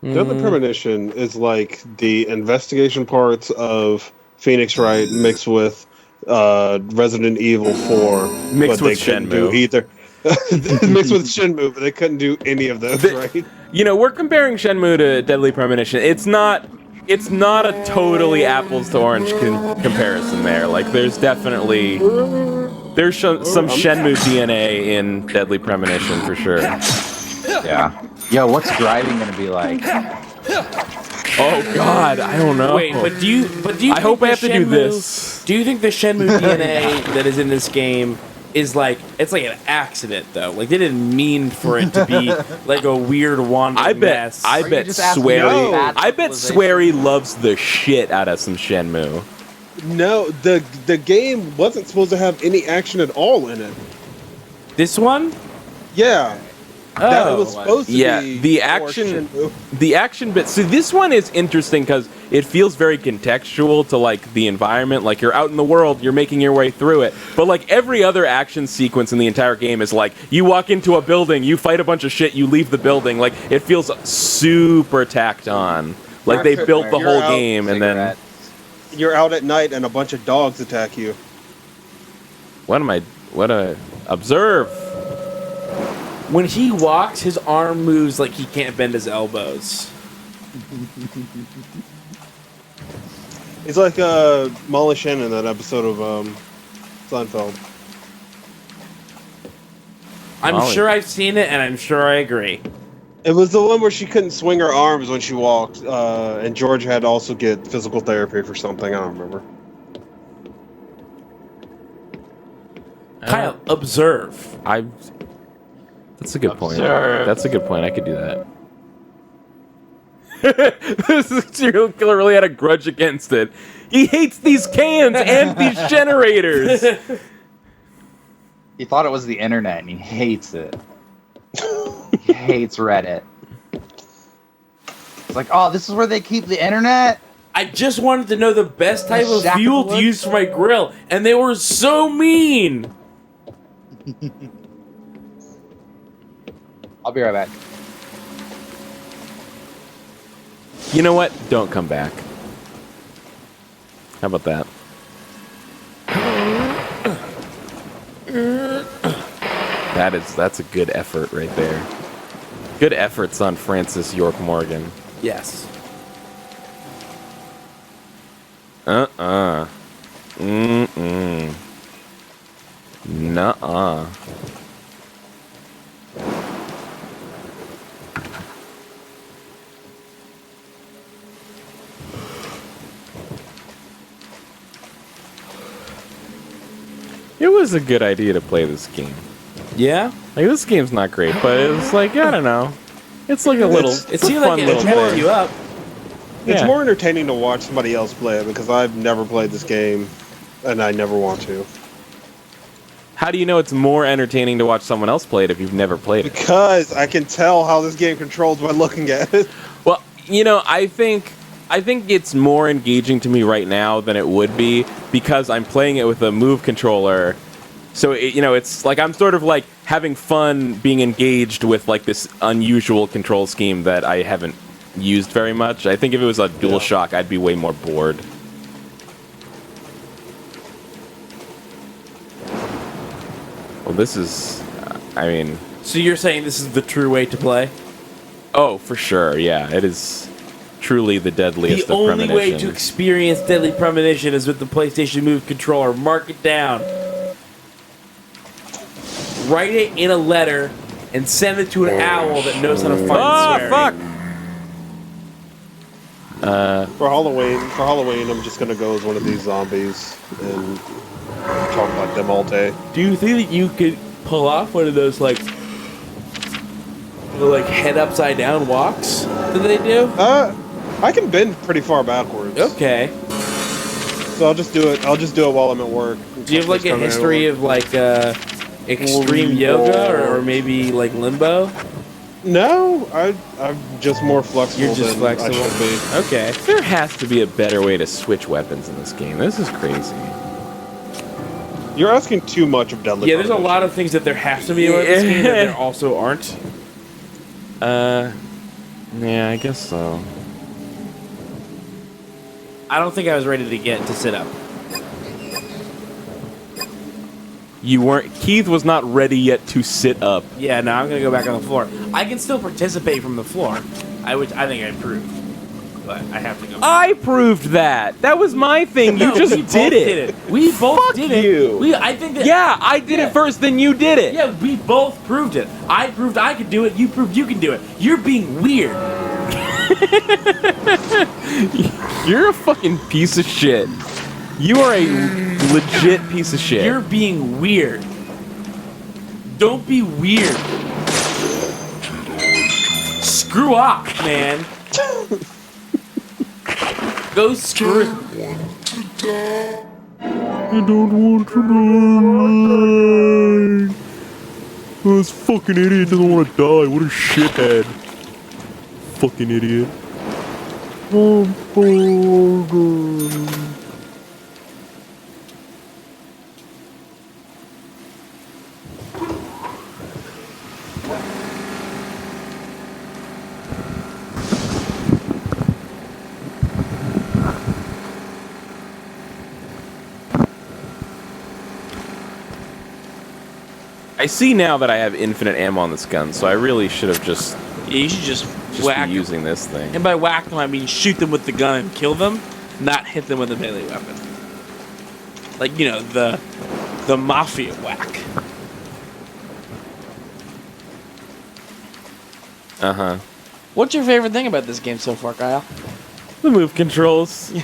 Deadly Premonition is like the investigation parts of Phoenix Wright mixed with Resident Evil 4.
Mixed
but
with
they couldn't
Shenmue.
do either. Mixed with Shenmue, but they couldn't do any of those, right?
You know, we're comparing Shenmue to Deadly Premonition. It's not a totally apples to orange comparison there. Like, there's definitely some Shenmue DNA in Deadly Premonition for sure.
Yeah. Yo, what's driving gonna be like?
Oh God, I don't know.
Wait, but do you?
I hope I have to do this.
Do you think the Shenmue DNA that is in this game is like it's like an accident though? Like they didn't mean for it to be like a weird wandering mess.
I bet Swery loves the shit out of some Shenmue.
No, the game wasn't supposed to have any action at all in it.
This one?
Yeah. That was supposed to be
the action bit. So this one is interesting because it feels very contextual to like the environment. Like you're out in the world, you're making your way through it. But like every other action sequence in the entire game is like you walk into a building, you fight a bunch of shit, you leave the building. Like it feels super tacked on. Like they built the whole game and then
you're out at night and a bunch of dogs attack you.
Observe.
When he walks, his arm moves like he can't bend his elbows.
He's like Molly Shannon in that episode of Seinfeld.
I'm sure I've seen it, and I'm sure I agree.
It was the one where she couldn't swing her arms when she walked, and George had to also get physical therapy for something. I don't remember.
Kyle, observe.
That's a good point.
Observe.
That's a good point. I could do that. This serial killer really had a grudge against it. He hates these cans and these generators.
He thought it was the internet, and he hates it. He hates Reddit. It's like, oh, this is where they keep the internet?
I just wanted to know the best type of fuel to use for my grill, and they were so mean.
I'll be right back.
You know what? Don't come back. How about that? That's a good effort right there. Good efforts on Francis York Morgan.
Yes.
Nuh-uh. It was a good idea to play this game.
Yeah?
Like, this game's not great, but it's like, I don't know. It's like a little,
It seemed like it
more-
you up.
It's
Yeah.
more entertaining to watch somebody else play it because I've never played this game, and I never want to.
How do you know it's more entertaining to watch someone else play it if you've never played it?
Because I can tell how this game controls by looking at it.
Well, you know, I think it's more engaging to me right now than it would be because I'm playing it with a Move controller. So, it's like I'm sort of like having fun being engaged with like this unusual control scheme that I haven't used very much. I think if it was a DualShock, I'd be way more bored. Well, this is, I mean...
So you're saying this is the true way to play?
Oh, for sure, yeah. It is truly the deadliest of
The only way to
premonitions.
experience Deadly Premonition is with the PlayStation Move controller. Mark it down. Write it in a letter and send it to an owl that knows how to find swearing.
For Halloween, I'm just gonna go as one of these zombies and talk about them all day.
Do you think that you could pull off one of those like head upside down walks that they do?
I can bend pretty far backwards.
Okay.
So I'll just do it. I'll just do it while I'm at work.
Do you have like a history of like extreme yoga or maybe like limbo?
No, I'm just more flexible.
You're just
than
flexible.
I should be.
Okay. There has to be a better way to switch weapons in this game. This is crazy.
You're asking too much of Deadly.
Yeah, there's a lot of things that there has to be about this game that there also aren't.
Yeah, I guess so.
I don't think I was ready to sit up.
You weren't. Keith was not ready yet to sit up.
Yeah, no, I'm gonna go back on the floor. I can still participate from the floor. I think I proved, but I have to go.
I proved that. That was my thing. You just
we both
did it.
We both
Fuck
did it.
you.
I think that.
Yeah, I did it first, then you did it.
Yeah, we both proved it. I proved I could do it. You proved you can do it. You're being weird.
You're a fucking piece of shit. You are a legit piece of shit.
You're being weird. Don't be weird. Screw off, man. Go screw.
I don't want to die. This fucking idiot doesn't want to die. What a shithead. Fucking idiot. I see now that I have infinite ammo on this gun, so I really should have just...
Yeah, you should just
be
whack
using this thing.
And by whack them, I mean shoot them with the gun and kill them, not hit them with a melee weapon. Like, you know, the mafia whack.
Uh-huh.
What's your favorite thing about this game so far, Kyle?
The move controls.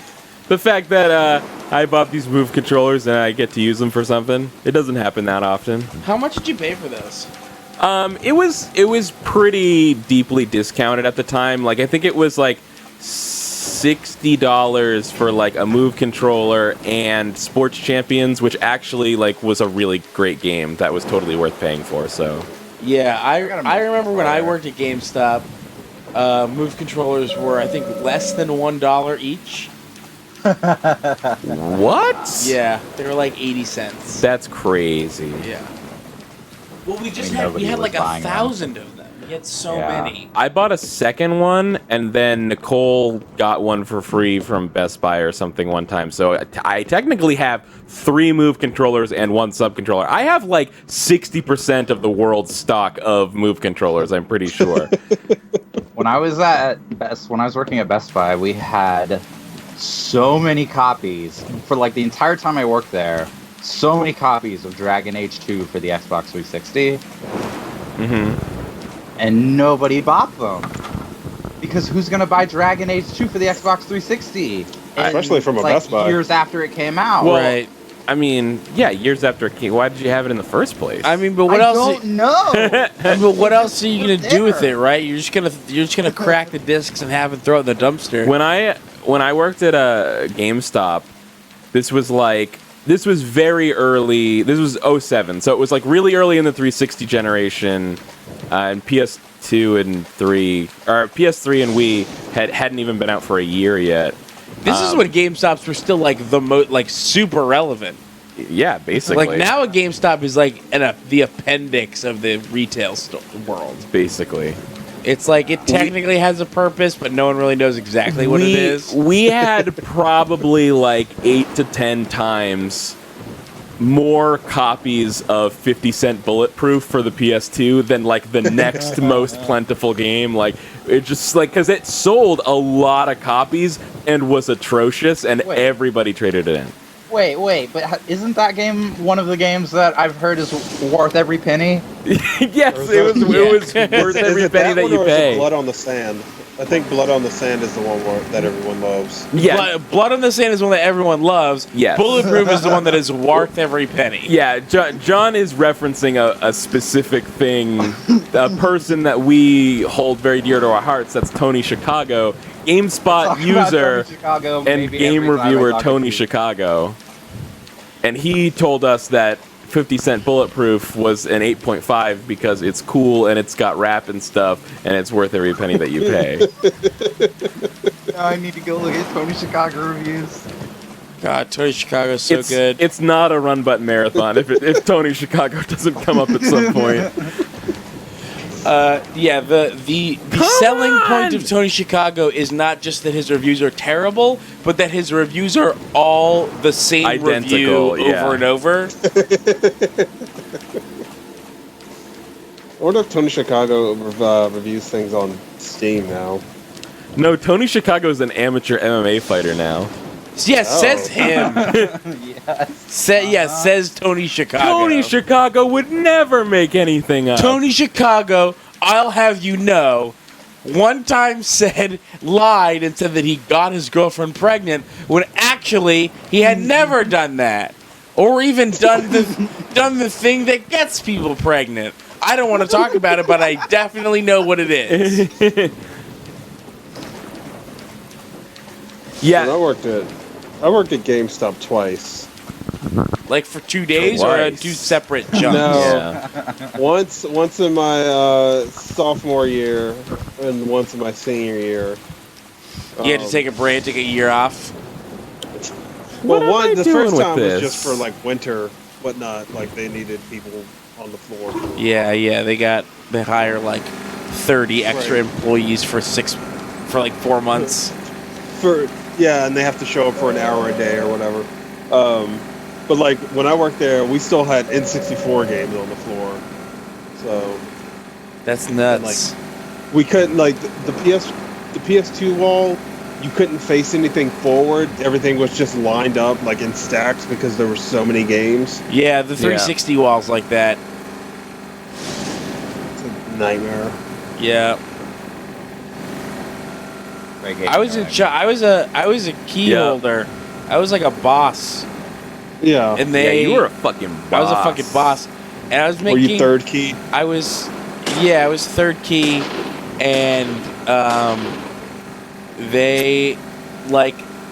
The fact that I bought these move controllers and I get to use them for something. It doesn't happen that often.
How much did you pay for those?
It was pretty deeply discounted at the time. Like, I think it was like $60 for like a move controller and Sports Champions, which actually like was a really great game that was totally worth paying for. So
yeah, I remember when I worked at GameStop, move controllers were I think less than $1 each.
What?
Yeah, they were like 80 cents.
That's crazy.
Yeah. Well, we had like 1,000 of them. We had so many.
I bought a second one, and then Nicole got one for free from Best Buy or something one time. So I technically have 3 move controllers and 1 sub controller. I have like 60% of the world's stock of move controllers. I'm pretty sure.
When I was working at Best Buy, we had so many copies for like the entire time I worked there. So many copies of Dragon Age 2 for the Xbox 360.
Mm-hmm.
And nobody bought them. Because who's going to buy Dragon Age 2 for the Xbox 360?
Especially from a Best Buy.
Years after it came out.
Well, right. I mean, yeah, years after it came. Why did you have it in the first place?
I mean, but what else?
I don't know.
But what else are you gonna do with it, right? You're just gonna crack the discs and have it throw it in the dumpster.
When I worked at a GameStop, this was very early. This was 07, so it was like really early in the 360 generation, and PS2 and 3, or PS3 and Wii hadn't even been out for a year yet.
This is when GameStops were still like super relevant.
Yeah, basically.
Like now, a GameStop is like the appendix of the retail world.
Basically.
It's like it technically has a purpose, but no one really knows exactly what it is.
We had probably like 8 to 10 times more copies of 50 Cent Bulletproof for the PS2 than like the next most plentiful game. Like it just like because it sold a lot of copies and was atrocious, and everybody traded it in.
Wait, but isn't that game one of the games that I've heard is worth every penny?
Yes, it was worth every penny that you pay.
Blood on the Sand. I think Blood on the Sand is the one that everyone loves.
Yeah, Blood on the Sand is one that everyone loves.
Yes.
Bulletproof is the one that is worth every penny.
Yeah, John is referencing a specific thing, a person that we hold very dear to our hearts. That's Tony Chicago, GameSpot user and game reviewer Tony Chicago. And he told us that 50 Cent Bulletproof was an 8.5 because it's cool and it's got rap and stuff and it's worth every penny that you pay.
I need to go look at Tony Chicago reviews.
God, Tony Chicago's so good.
It's not a run button marathon if Tony Chicago doesn't come up at some point.
Yeah, the selling point of Tony Chicago is not just that his reviews are terrible, but that his reviews are all the same
Identical,
review over and over.
I wonder if Tony Chicago reviews things on Steam now.
No, Tony Chicago's an amateur MMA fighter now.
Yes, says him. Says Tony Chicago.
Tony Chicago would never make anything up.
Tony Chicago, I'll have you know, one time lied and said that he got his girlfriend pregnant when actually he had never done that, or even done the thing that gets people pregnant. I don't want to talk about it, but I definitely know what it is.
Yeah,
I worked at GameStop twice.
Like for 2 days or two separate jumps?
No. Once in my sophomore year and once in my senior year.
You had to take a break, take a year off?
Well, the first time was just for like winter, whatnot. Like they needed people on the floor.
Yeah. They hire like 30 extra employees for 4 months.
And they have to show up for an hour a day or whatever. But like when I worked there, we still had N64 games on the floor. So
that's nuts.
Like, we couldn't the PS2 wall. You couldn't face anything forward. Everything was just lined up like in stacks because there were so many games.
Yeah, the 360 walls like that.
It's a nightmare.
Yeah. I was a key holder. I was like a boss.
Yeah.
And
you were a fucking boss.
I was a fucking boss. And I was making...
Were you third key?
I was third key. And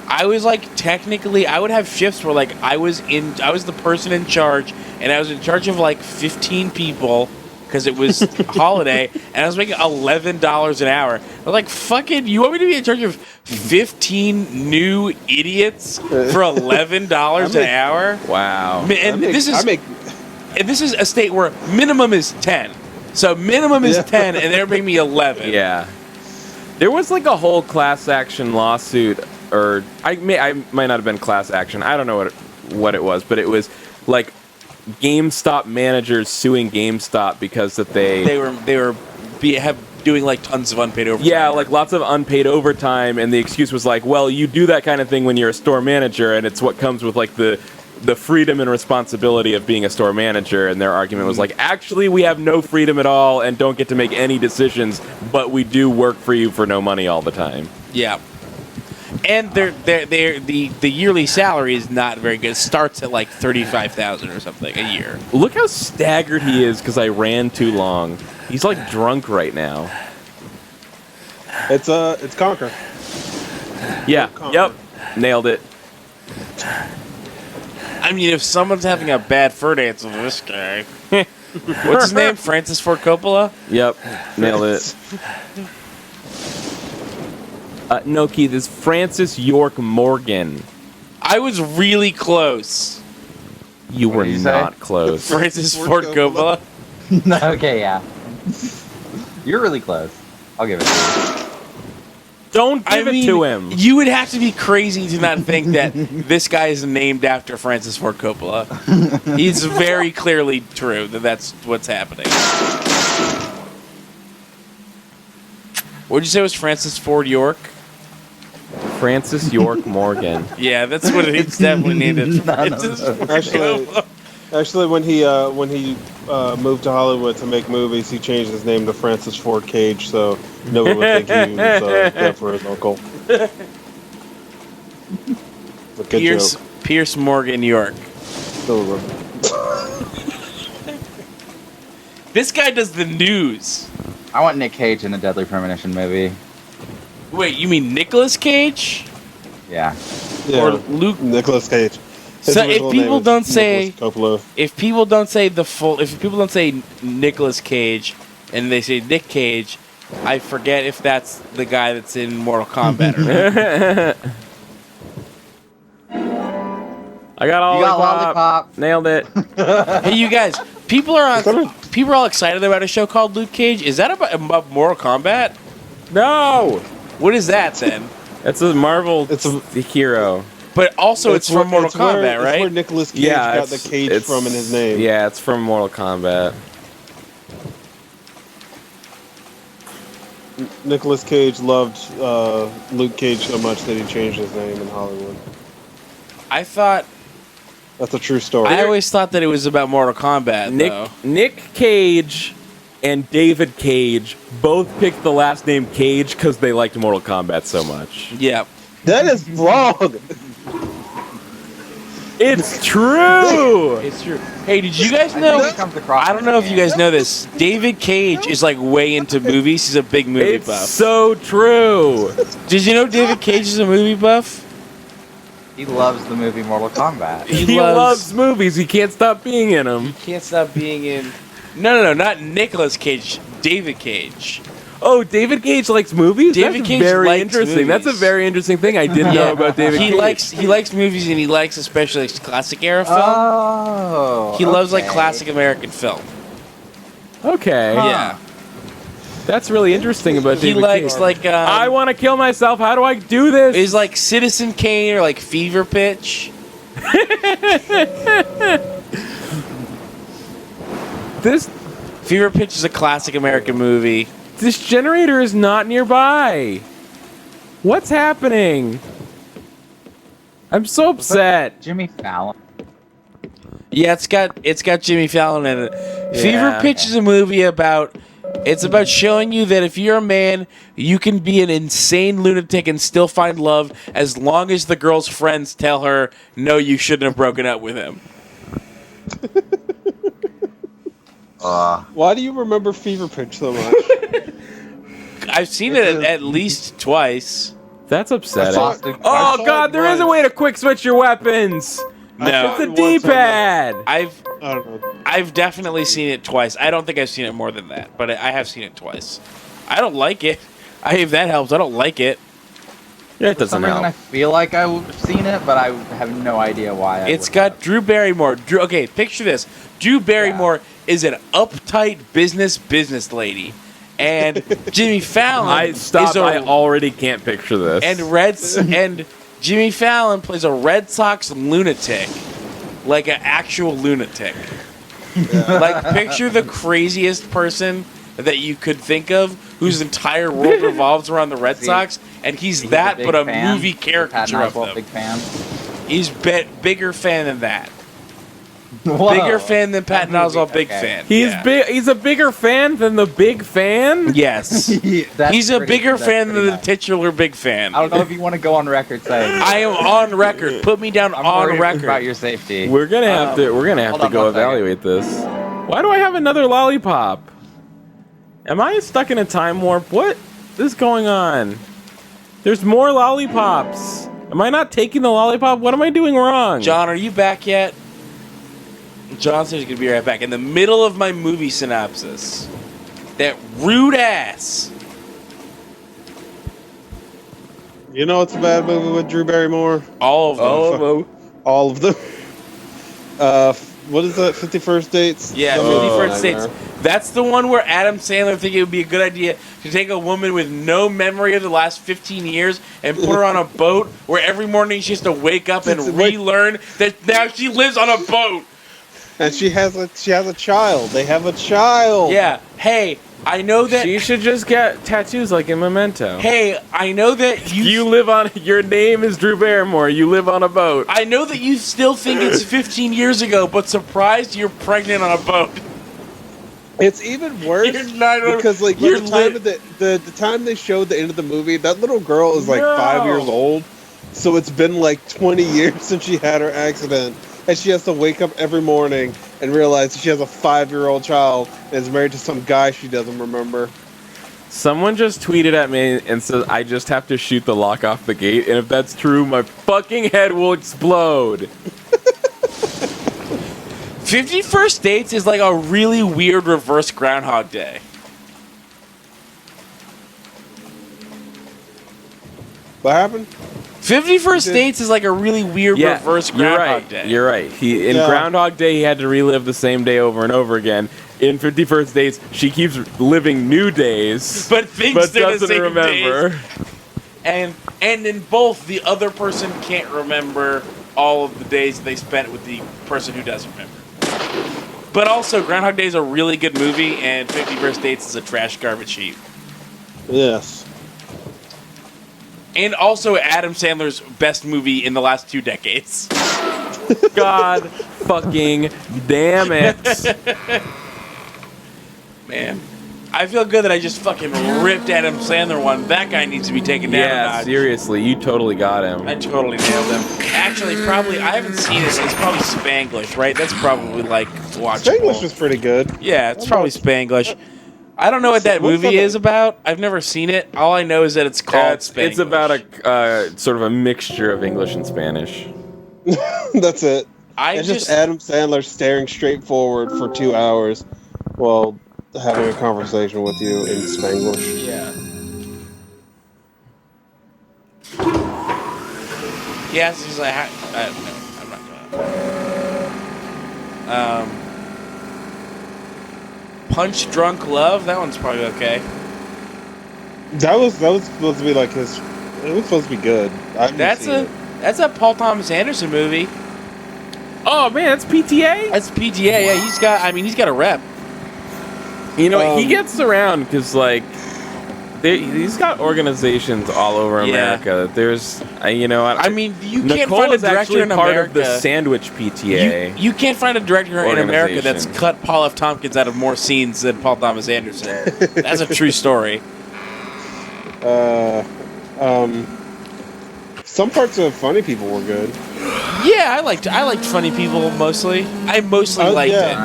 I was like technically, I would have shifts where like I was the person in charge, and I was in charge of like 15 people because it was holiday, and I was making $11 an hour. I was like, fucking, you want me to be in charge of 15 new idiots for $11 an hour?
Wow.
And this is a state where minimum is 10. So minimum is 10, and they're making me 11.
Yeah. There was like a whole class action lawsuit, or I might not have been class action. I don't know what it was, but it was like GameStop managers suing GameStop because that they were doing like tons of unpaid overtime. Yeah, like lots of unpaid overtime, and the excuse was like, well, you do that kind of thing when you're a store manager, and it's what comes with like the freedom and responsibility of being a store manager. And their argument was like, actually, we have no freedom at all and don't get to make any decisions, but we do work for you for no money all the time.
Yeah. And the yearly salary is not very good. It starts at like $35,000 or something a year.
Look how staggered he is because I ran too long. He's like drunk right now.
It's Conquer.
Yeah. Yep. Nailed it.
I mean, if someone's having a bad fur dance with this guy, what's his name? Francis Ford Coppola.
Yep. Nailed it. No, Keith, it's Francis York Morgan.
I was really close.
You were not close.
Francis Ford Coppola?
Okay, yeah. You're really close. I'll give it to you.
Don't give it to him.
You would have to be crazy to not think that this guy is named after Francis Ford Coppola. It's very clearly true that that's what's happening. What'd you say was Francis Ford York?
Francis York Morgan.
Yeah, that's what it's definitely named.
Actually, when he moved to Hollywood to make movies, he changed his name to Francis Ford Cage, so no one would think he was dead for his uncle.
Pierce Morgan York. This guy does the news.
I want Nick Cage in a Deadly Premonition movie.
Wait, you mean Nicolas Cage?
Yeah.
Or Luke
Nicolas Cage.
So if people don't say Nicolas Cage and they say Nick Cage, I forget if that's the guy that's in Mortal Kombat or not.
I got lollipop. Nailed it.
Hey, you guys, people are all excited about a show called Luke Cage. Is that about Mortal Kombat?
No.
What is that then?
It's a Marvel. It's a hero.
But also, it's from Mortal Kombat, right?
It's where Nicolas Cage got the cage from in his name.
Yeah, it's from Mortal Kombat.
Nicolas Cage loved Luke Cage so much that he changed his name in Hollywood.
I thought...
That's a true story.
I always thought that it was about Mortal Kombat, though.
Nick Cage and David Cage both picked the last name Cage because they liked Mortal Kombat so much.
Yeah.
That is wrong.
It's true.
It's true. Hey, did you guys know? I don't know if you guys know this. David Cage is like way into movies. He's a big movie buff.
So true.
Did you know David Cage is a movie buff?
He loves the movie Mortal Kombat.
He loves movies. He can't stop being in them.
He can't stop being in. No, not Nicolas Cage. David Cage.
Oh, David Cage likes movies?
David Cage
very
likes
interesting.
movies.
That's a very interesting thing I didn't know about David Cage.
He likes movies, and he likes especially classic era film.
Oh,
he loves like classic American film.
Okay.
Yeah.
That's really interesting about David Cage.
He likes like
I want to kill myself. How do I do this?
Is like Citizen Kane or like Fever Pitch.
This
Fever Pitch is a classic American movie.
This generator is not nearby. What's happening? I'm so upset.
Jimmy Fallon.
Yeah, it's got Jimmy Fallon in it.
Yeah.
Fever Pitch is a movie about showing you that if you're a man, you can be an insane lunatic and still find love as long as the girl's friends tell her, no, you shouldn't have broken up with him.
Why do you remember Fever Pitch so much?
I've seen it at least twice.
That's upsetting. Oh God, there is a way to quick switch your weapons.
No,
it's a D-pad.
I've definitely seen it twice. I don't think I've seen it more than that, but I have seen it twice. I don't like it. If that helps, I don't like it.
Yeah, it
For some reason, I feel like I've seen it, but I have no idea why.
It's got Drew Barrymore. Okay, picture this. Drew Barrymore is an uptight business lady, and Jimmy Fallon.
I already can't picture this.
And Jimmy Fallon plays a Red Sox lunatic, like an actual lunatic. Like picture the craziest person that you could think of, whose entire world revolves around the Red Sox, and he's that, but a movie caricature of them.
Big fan.
He's bigger fan than that.
Whoa.
Bigger fan than Patton Oswalt. Big fan.
He's a bigger fan than the big fan.
Yes, he's a bigger fan than the titular big fan.
I don't know if you want to go on record saying.
I am on record. Put me down on record
about your safety.
We're gonna have to go evaluate this. Why do I have another lollipop? Am I stuck in a time warp? What is going on? There's more lollipops. Am I not taking the lollipop? What am I doing wrong?
John, are you back yet? John says he's going to be right back. In the middle of my movie synopsis. That rude ass.
You know it's a bad movie with Drew Barrymore?
All of them.
All of them. What is that? 50 First Dates?
Yeah, 50 First Dates. That's the one where Adam Sandler think it would be a good idea to take a woman with no memory of the last 15 years and put her on a boat where every morning she has to wake up and relearn that now she lives on a boat.
And she has a child. They have a child.
Yeah. Hey, I know that
She should just get tattoos like in Memento.
Hey, I know that
You live on. Your name is Drew Barrymore. You live on a boat.
I know that you still think it's 15 years ago, but surprised you're pregnant on a boat.
It's even worse because like by the time of the time they showed the end of the movie, that little girl is like 5 years old. So it's been like 20 years since she had her accident. And she has to wake up every morning and realize she has a 5-year-old child and is married to some guy she doesn't remember.
Someone just tweeted at me and said, I just have to shoot the lock off the gate, and if that's true, my fucking head will explode.
50 First Dates is like a really weird reverse Groundhog Day.
What happened?
50 First Dates is like a really weird reverse Groundhog Day.
You're right. In Groundhog Day, he had to relive the same day over and over again. In 50 First Dates, she keeps living new days,
but thinks they're
doesn't
the same
remember.
days. And in both, the other person can't remember all of the days they spent with the person who does remember. But also, Groundhog Day is a really good movie, and 50 First Dates is a trash garbage heap.
Yes.
And also Adam Sandler's best movie in the last 2 decades.
God fucking damn it.
Man, I feel good that I just fucking ripped Adam Sandler one. That guy needs to be taken down a notch.
Seriously, you totally got him.
I totally nailed him. Actually, probably, I haven't seen it, so it's probably Spanglish, right? That's probably, like, watchable.
Spanglish was pretty good.
Yeah, it's probably Spanglish. I don't know what that movie is about. I've never seen it. All I know is that it's called Spanglish.
It's about a sort of a mixture of English and Spanish.
That's it. It's just Adam Sandler staring straight forward for 2 hours while having a conversation with you in Spanglish.
Yeah. Yeah, it's just like, I'm not gonna. Punch Drunk Love, that one's probably okay.
That was supposed to be like his. It was supposed to be good.
That's a Paul Thomas Anderson movie.
Oh man, that's PTA.
That's PTA. Yeah, he's got a rep.
You know, he gets around because like he's got organizations all over America. There's, you
can't find a director in
part
America.
Of the Sandwich PTA.
You can't find a director in America that's cut Paul F. Tompkins out of more scenes than Paul Thomas Anderson. That's a true story.
Some parts of Funny People were good.
Yeah, I liked Funny People mostly. I mostly liked it.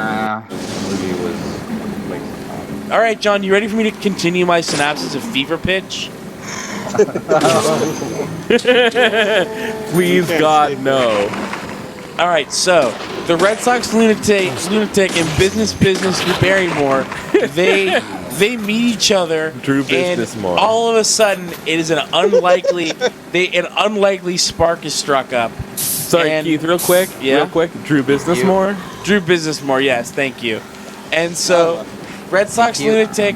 Movie was like.
All right, John, you ready for me to continue my synopsis of Fever Pitch?
Please, God, no.
All right, so the Red Sox lunatic and business Drew Barrymore, they meet each other.
Drew Businessmore.
And all of a sudden, it is an unlikely spark is struck up.
Sorry, Keith, real quick. Drew Businessmore.
Drew Businessmore, yes, thank you. And so, Red Sox lunatic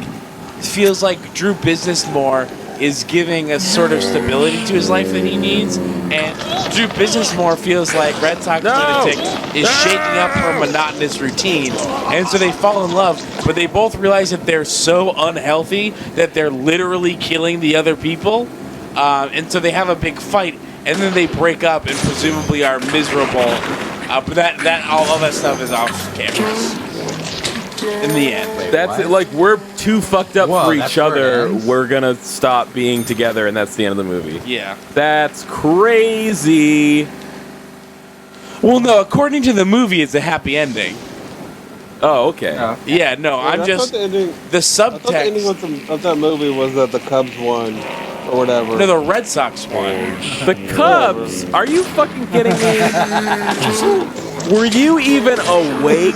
feels like Drew Businessmore is giving a sort of stability to his life that he needs, and Drew Businessmore feels like Red Sox lunatic is shaking up her monotonous routine, and so they fall in love, but they both realize that they're so unhealthy that they're literally killing the other people, and so they have a big fight, and then they break up and presumably are miserable, but that all that stuff is off camera. In the end.
That's it. Like, we're too fucked up for each other. We're gonna stop being together, and that's the end of the movie.
Yeah.
That's crazy.
Well, no, according to the movie, it's a happy ending.
Oh, okay.
Yeah, no, I'm just... The subtext...
I thought the ending of that movie was that the Cubs won, or whatever.
No, the Red Sox won.
The Cubs? Are you fucking kidding me? Were you even awake?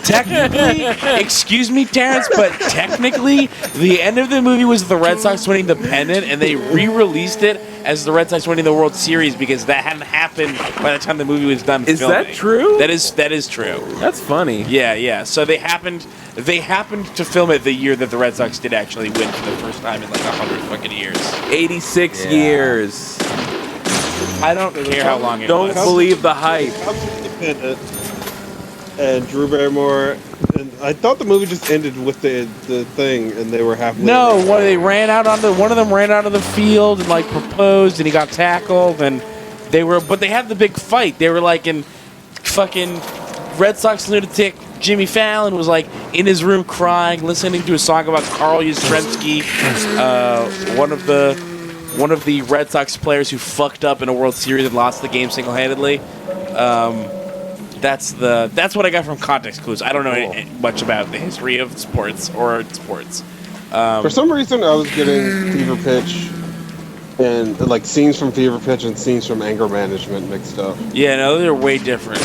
Technically, excuse me, Terrence, but technically, the end of the movie was the Red Sox winning the pennant, and they re-released it as the Red Sox winning the World Series because that hadn't happened by the time the movie was done.
Is
filming.
that true?
That is true.
That's funny.
Yeah. So they happened to film it the year that the Red Sox did actually win for the first time in like 100 fucking years.
86 years.
I don't care how long it
Don't
was.
believe the hype.
And Drew Barrymore, and I thought the movie just ended with the thing, and they were happily.
No, one of them ran out of the field and like proposed, and he got tackled, and but they had the big fight. They were like in fucking Red Sox lunatic. Jimmy Fallon was like in his room crying, listening to a song about Carl Yastrzemski, one of the Red Sox players who fucked up in a World Series and lost the game single-handedly. That's what I got from context clues. I don't know much about the history of sports or sports.
For some reason, I was getting Fever Pitch and like scenes from Fever Pitch and scenes from Anger Management mixed up.
Yeah, no, they're way different.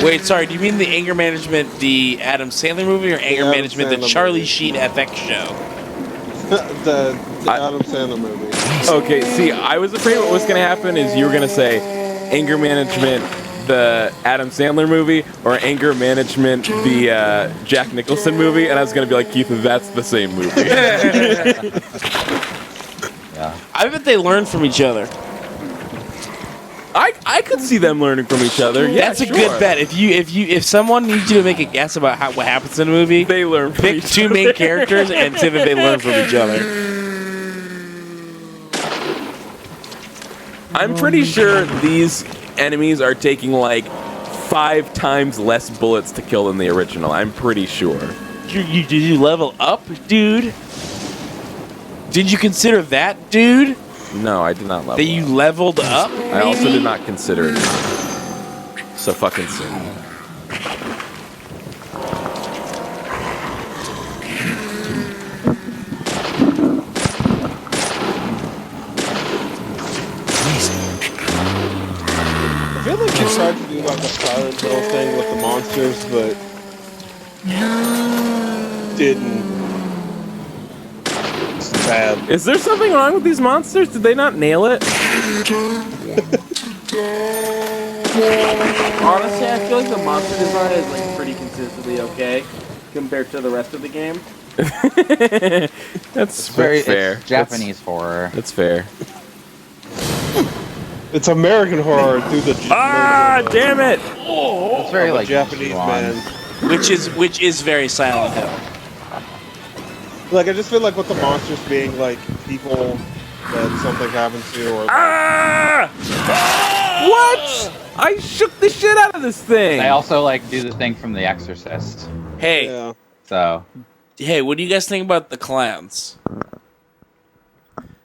Wait, sorry, do you mean the Anger Management, the Adam Sandler movie, or Anger Management, the Charlie Sheen FX show?
the Adam Sandler movie.
Okay, see, I was afraid what was going to happen is you were going to say Anger Management, the Adam Sandler movie, or Anger Management, the Jack Nicholson movie, and I was going to be like, Keith, that's the same movie.
Yeah. I bet they learn from each other.
I could see them learning from each other. Yeah,
that's a good bet. If someone needs you to make a guess about what happens in a movie,
they learn.
Pick two main characters and see that they learn from each other.
I'm pretty sure these enemies are taking like 5 times less bullets to kill than the original. I'm pretty sure.
Did you level up, dude? Did you consider that, dude?
No, I did not level
That you leveled up?
I also did not consider it. So fucking soon.
I feel like they tried to do like a Silent Hill thing with the monsters, but didn't. It's bad.
Is there something wrong with these monsters? Did they not nail it?
Honestly, I feel like the monster design is like pretty consistently okay compared to the rest of the game.
That's
very
fair.
It's Japanese horror.
That's fair.
It's American horror through the.
Damn it!
It's very like
Japanese man.
Which is very Silent Hill.
Like I just feel like with the monsters being like people that something happens to, or
what? I shook the shit out of this thing.
They also like do the thing from The Exorcist.
Hey,
So
hey, what do you guys think about the clowns?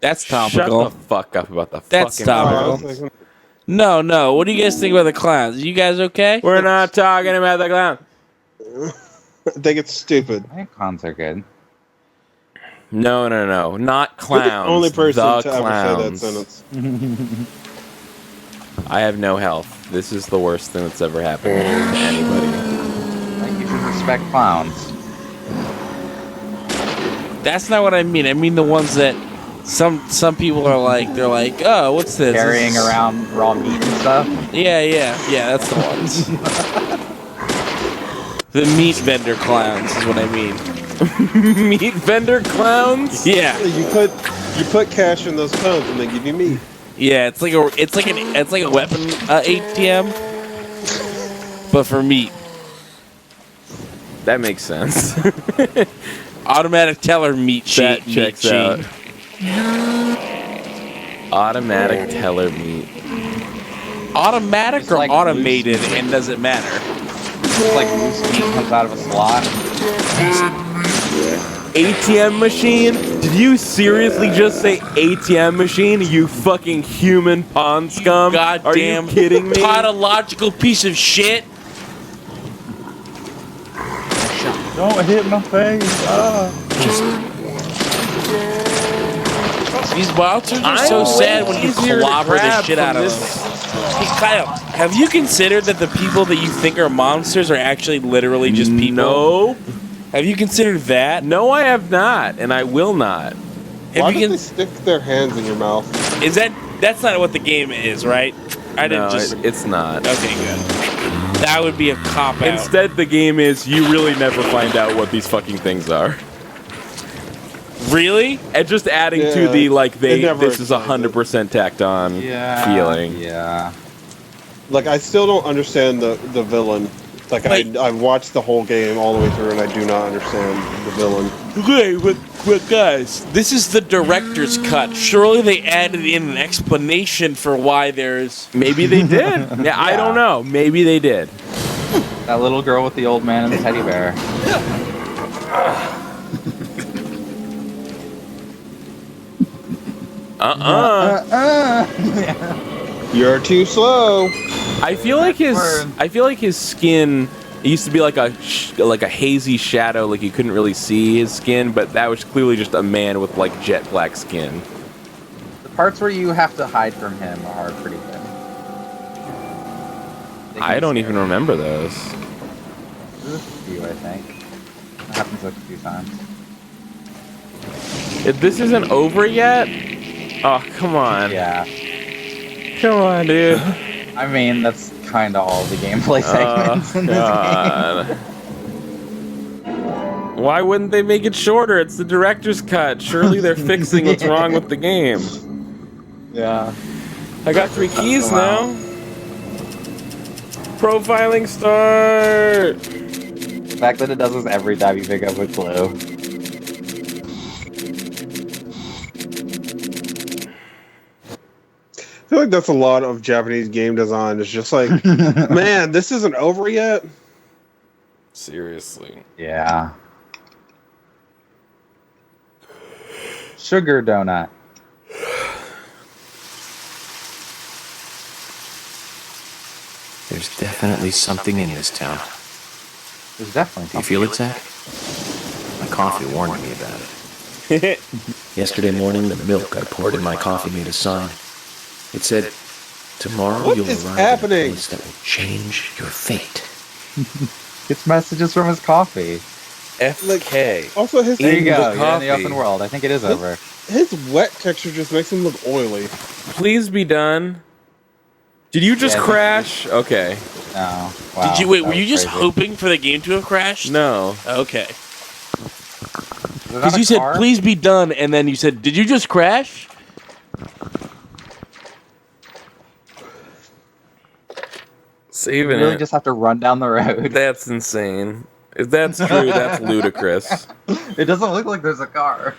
That's topical.
Shut the fuck up about the
That's
fucking
topical. No. What do you guys think about the clowns? You guys okay?
We're not talking about the clown.
I think it's stupid.
I think clowns are good.
No. Not clowns.
You're the only person
the
to
clowns.
ever say that sentence.
I have no health. This is the worst thing that's ever happened to anybody.
I think you should respect clowns.
That's not what I mean. I mean the ones that some people are like, they're like, oh, what's this?
Carrying around raw meat and stuff.
Yeah, that's the ones. The meat vendor clowns is what I mean.
Meat vendor clowns?
Yeah.
You put cash in those clowns and they give you meat.
Yeah, it's like a weapon ATM, but for meat.
That makes sense.
Automatic teller meat sheet.
That checks out. Automatic teller meat.
Automatic
It's
or
like
automated, and does it matter?
It's like loose meat comes out of a slot.
ATM machine? Did you seriously just say ATM machine, you fucking human pawn scum?
Goddamn.
Are you kidding me?
Tautological piece of shit.
No, it hit my face.
These monsters are so sad when you clobber the shit out of them. Hey, Kyle, have you considered that the people that you think are monsters are actually literally just people?
No.
Have you considered that?
No, I have not, and I will not.
Why don't they stick their hands in your mouth?
Is that's not what the game is, right?
It's not.
Okay, good. That would be a cop out.
Instead, the game is you really never find out what these fucking things are.
Really?
And just adding to the this is 100% tacked on feeling.
Yeah.
Like, I still don't understand the villain. Like I've watched the whole game all the way through, and I do not understand the villain.
Okay, but guys, this is the director's cut. Surely they added in an explanation for why there's...
Maybe they did. Yeah, I don't know. Maybe they did.
That little girl with the old man and the teddy bear.
You're too slow.
I feel like his skin used to be like a hazy shadow, like you couldn't really see his skin, but that was clearly just a man with like jet black skin.
The parts where you have to hide from him are pretty good.
I don't even remember those.
There's a few, I think. It happens like a few times.
If this isn't over yet? Oh, come on.
Yeah.
Come on, dude.
I mean, that's kind of all the gameplay segments in this game.
Why wouldn't they make it shorter? It's the director's cut. Surely they're fixing what's wrong with the game.
Yeah.
I got 3 keys now. Profiling start.
The fact that it does this every time you pick up a clue.
I feel like that's a lot of Japanese game design. It's just like, man, this isn't over yet.
Seriously.
Yeah. Sugar donut.
There's definitely something in this town.
There's definitely
something. You feel it, Zach? My coffee warned me about it. Yesterday morning, the milk I poured in my coffee made a sign. It said, "Tomorrow
What
you'll
is
arrive
happening?
at a place that will change your fate."
It's messages from his coffee.
FK.
Also, his
There you go. You're in the open world. I think it is over.
His wet texture just makes him look oily.
Please be done. Did you just crash? Okay.
No.
Did you wait? Were you just hoping for the game to have crashed?
No.
Okay. Because you said, "Please be done," and then you said, "Did you just crash?"
Saving
You really
it.
just have to run down the road.
That's insane. If that's true, that's ludicrous.
It doesn't look like there's a car.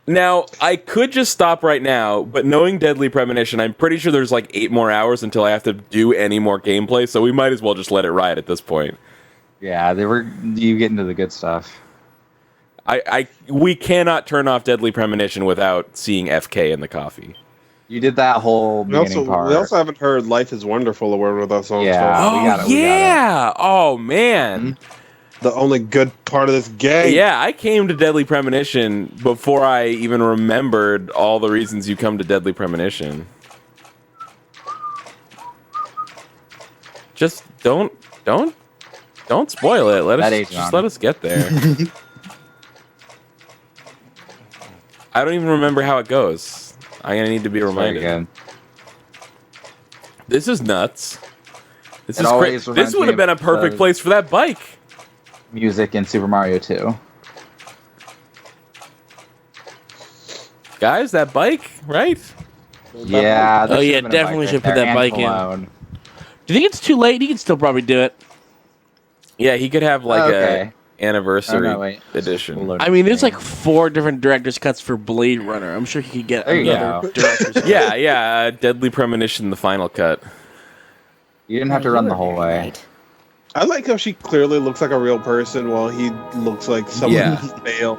Now, I could just stop right now, but knowing Deadly Premonition, I'm pretty sure there's like 8 more hours until I have to do any more gameplay, so we might as well just let it ride at this point.
Yeah, you get into the good stuff.
We cannot turn off Deadly Premonition without seeing FK in the coffee.
You did that whole beginning part.
We also haven't heard "Life Is Wonderful" or whatever that song.
Yeah. Yeah. Oh man.
The only good part of this game.
Yeah, I came to Deadly Premonition before I even remembered all the reasons you come to Deadly Premonition. Just don't spoil it. Let us get there. I don't even remember how it goes. I'm gonna need to be reminded. This is nuts. This is great. This would have been a perfect place for that bike.
Music in Super Mario 2.
Guys, that bike, right?
Yeah.
Oh yeah, definitely should put that bike in. Do you think it's too late? He can still probably do it.
Yeah, he could have like a anniversary edition.
I mean, there's like 4 different director's cuts for Blade Runner. I'm sure he could get another director's cut.
Yeah, Deadly Premonition, the final cut.
You didn't have to run the whole way.
I like how she clearly looks like a real person while he looks like someone who failed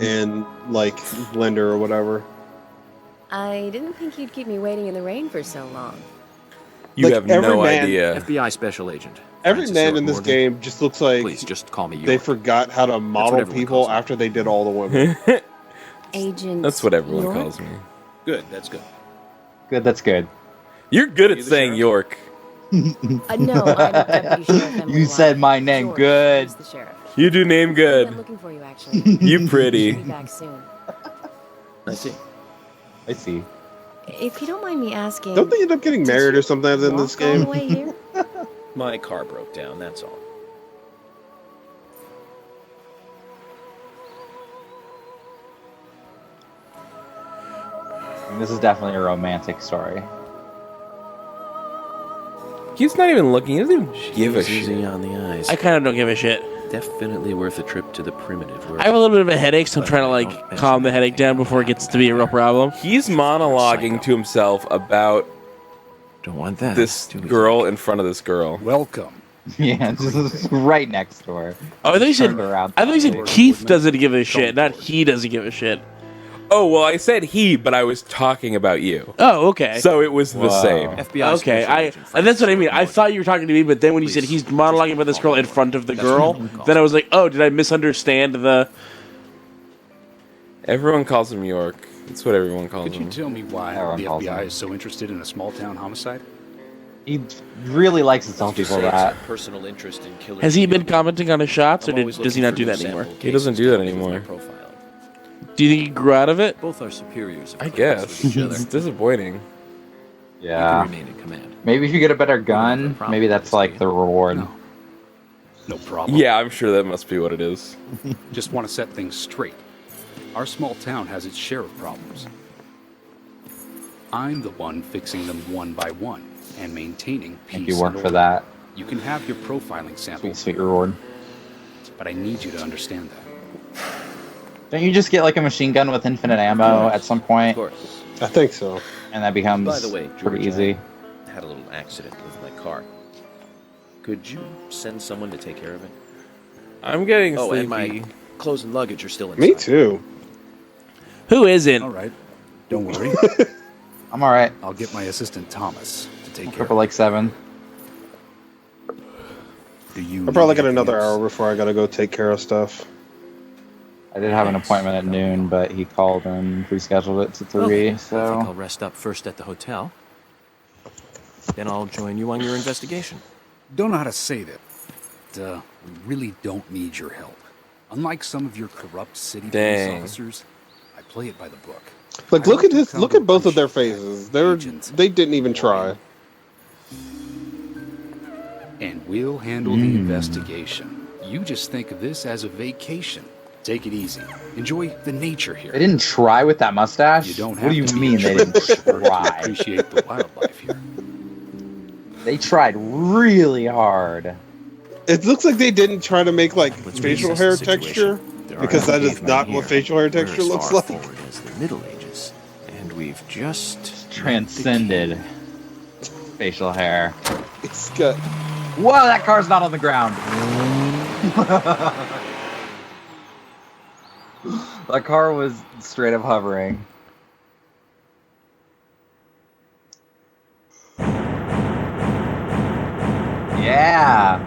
in like Blender or whatever.
I didn't think you'd keep me waiting in the rain for so long.
You have no idea.
FBI special agent.
Every man in this game just looks like
Please, just call me
they
York.
forgot how to model
everyone
people after they did all the women.
Agent.
That's what everyone
York?
calls me.
Good, that's good.
Good, that's good.
You're good at saying York.
No, I'm Deputy Sheriff Emily
You said my name
George,
good.
who's the sheriff.
You do name
I'm
good.
looking for you, actually.
You pretty.
Should be back soon.
I see.
I see.
If you don't mind me asking,
Don't they end up getting married or something in this
walk all the
game?
way here?
My car broke down, that's all.
This is definitely a romantic story.
He's not even looking. He doesn't even give a
Easy
shit.
on the eyes.
I kind of don't give a shit.
Definitely worth a trip to the primitive.
I have a little bit of a headache, so I'm trying to like calm the headache down before it gets to be a real problem.
He's monologuing to himself about
Don't want that.
this girl in front of this girl.
Welcome.
Yeah, this is right next door.
Oh, I thought you said.
Turned around.
I thought you said Keith doesn't give a shit, not he doesn't give a shit.
Oh, well, I said he, but I was talking about you.
Oh, okay.
So it was the
Wow.
same.
FBI.
Okay, that's what I mean. I thought you were talking to me, but then when you said he's monologuing about this girl in front of the girl, then I was like, oh, did I misunderstand the?
Everyone calls him York. That's what everyone calls
Could you
him.
tell me why
Everyone
the
calls
FBI
him.
is so interested in a small-town homicide?
He really likes to tell people that.
Personal interest in killer.
Has he been commenting on his shots, or does he not do that anymore?
He doesn't do that anymore.
Do you think he grew out of it?
Both are superiors.
I guess. It's disappointing.
Yeah.
Remain in command.
Maybe if you get a better gun, maybe that's like the reward.
No problem.
Yeah, I'm sure that must be what it is.
Just want to set things straight. Our small town has its share of problems. I'm the one fixing them one by one and maintaining peace.
Think you work
and
for
order.
that.
You can have your profiling sample,
Sweet reward.
but I need you to understand that.
Don't you just get like a machine gun with infinite ammo at some point?
Of course.
I think so.
And that becomes
By the way, George,
pretty easy.
I had a little accident with my car. Could you send someone to take care of it?
I'm getting
Oh,
sleepy.
and my clothes and luggage are still inside.
Me too.
Who isn't?
All right, don't worry.
I'm alright.
I'll get my assistant Thomas to take care
For
of
like 7.
it. Do you?
I probably
need
got another
anything else?
hour before I gotta go take care of stuff.
I did have an appointment at noon, but he called and rescheduled it to 3,
Okay. I think
so...
I'll rest up first at the hotel. Then I'll join you on your investigation.
Don't know how to say that. We really don't need your help. Unlike some of your corrupt city police
Dang.
officers, I play it by the book.
Like,
I
look
hope
at
you
his.
come
Look
to
at both of their
appreciate
faces.
that,
They didn't even try.
And we'll handle the investigation. You just think of this as a vacation. Take it easy. Enjoy the nature here.
They didn't try with that mustache?
You don't
What
have
do you
to be
mean
a
they didn't
trooper to
try?
appreciate the wildlife here.
They tried really hard.
It looks like they didn't try to make like facial
reassess
hair
the situation.
texture
There are
because that is
cavemen
not
here.
what facial hair
We're
texture
as
looks
far
like.
forward as the Middle Ages, and we've just
Transcended facial hair.
It's got.
Whoa, that car's not on the ground. That car was straight up hovering. Yeah.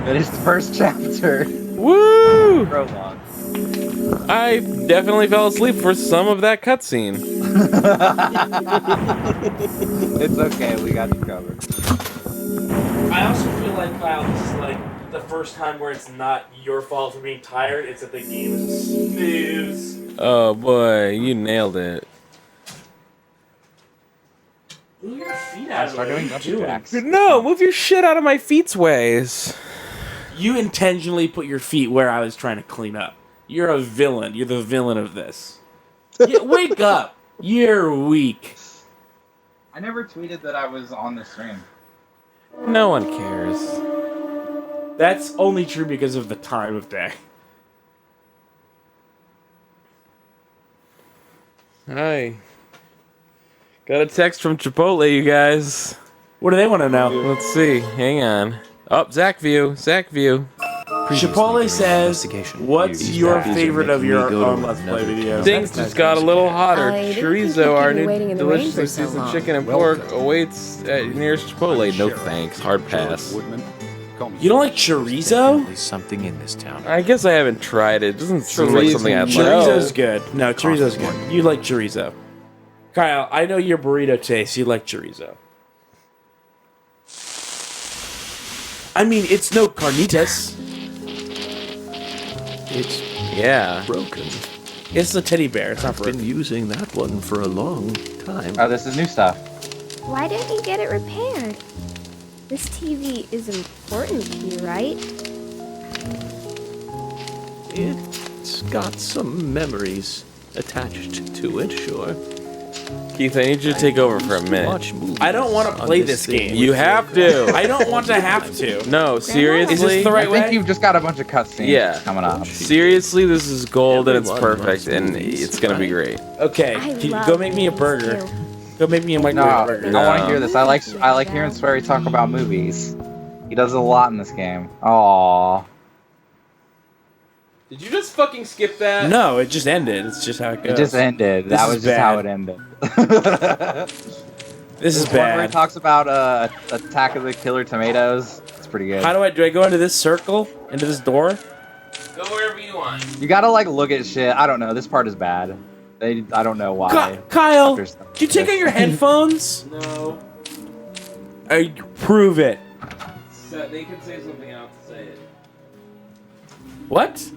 Finished the first chapter.
Woo!
Prologue.
I definitely fell asleep for some of that cutscene.
It's okay, we got you covered.
I also feel like, Kyle, this is like the first time where it's not your fault for being tired, it's that the game is a snooze.
Oh boy, you nailed it.
Move your feet out of the
Start
way.
doing
What are you
jumping
doing?
jacks.
No, move your shit out of my feet's ways.
You intentionally put your feet where I was trying to clean up. You're a villain. You're the villain of this. Yeah, wake up. You're weak.
I never tweeted that I was on the stream.
No one cares.
That's only true because of the time of day.
Hi. Got a text from Chipotle, you guys.
What do they want to know?
Let's see. Hang on. Oh, Zach View.
Chipotle says, what's your favorite of your own Let's Play videos?
Things just got a little hotter.
I didn't think
Chorizo,
you'd
our
keep me
new
waiting in the rain
deliciously
for so
seasoned
long.
chicken and pork awaits at nearest Chipotle. No thanks. Hard pass.
You don't like chorizo?
There's something in this town.
I guess I haven't tried it. It doesn't seem like something I'd like.
Chorizo's good. No, chorizo's good. You like chorizo. Kyle, I know your burrito taste. You like chorizo. I mean, it's no carnitas.
It's broken.
It's a teddy bear. It's not
I've been using that one for a long time.
Oh, this is new stuff.
Why didn't you get it repaired? This TV is important to you, right?
It's got some memories attached to it, sure.
Keith, I need you to take over for a minute.
I don't want to play this game.
You have to.
I don't want to have to.
No, seriously.
Is this the right
I think
way?
you've just got a bunch of cutscenes coming up.
Seriously, this is gold and it's perfect and it's gonna be great.
Okay, can you go make me a burger. Go make me a microwave burger.
I want to hear this. I like hearing Swery talk about movies. He does a lot in this game. Aww.
Did you just fucking skip that?
No, it just ended. It's just how it goes.
It just ended. That was just how it ended.
This is
one where
bad.
he talks about Attack of the Killer Tomatoes. It's pretty good.
How do I go into this circle? Into this door?
Go wherever you want.
You gotta like look at shit. I don't know. This part is bad. I don't know why.
Kyle, did you take out your headphones?
No.
Prove it.
So they can say something, I'll have to say it.
What?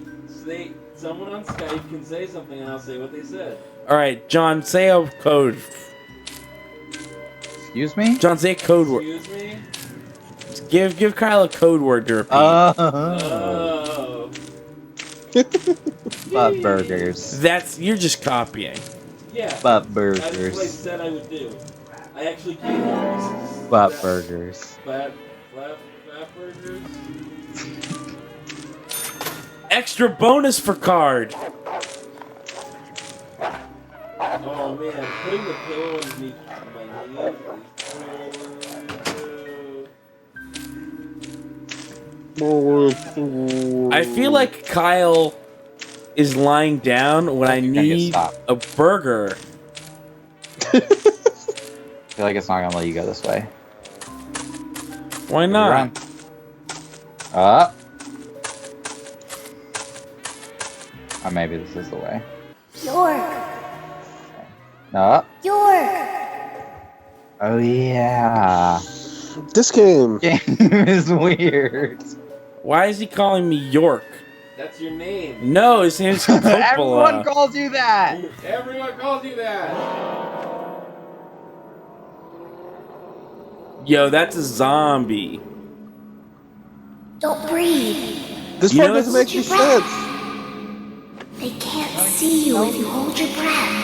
Someone on Skype can say something and I'll say what they said.
All right, John, say a code.
Excuse me?
John, say a code word.
Excuse me?
Give Kyle a code word to repeat.
Oh.
Butt burgers.
You're just copying.
Yeah.
Butt
That's what I
burgers.
said I would do. I actually can't.
Butt burgers.
Flat burgers.
Extra bonus for card.
Oh man, putting the pillow underneath my knee.
I feel like Kyle is lying down when I need a burger.
I feel like it's not gonna let you go this way.
Why not?
Run. Or maybe this is the way.
York!
No.
York!
Oh yeah.
This game
is weird.
Why is he calling me York?
That's your name.
No, his name's Coppola.
Everyone calls you that.
Everyone calls you that.
Yo, that's a zombie.
Don't breathe.
This part doesn't make any sense.
They can't see you if you hold your breath.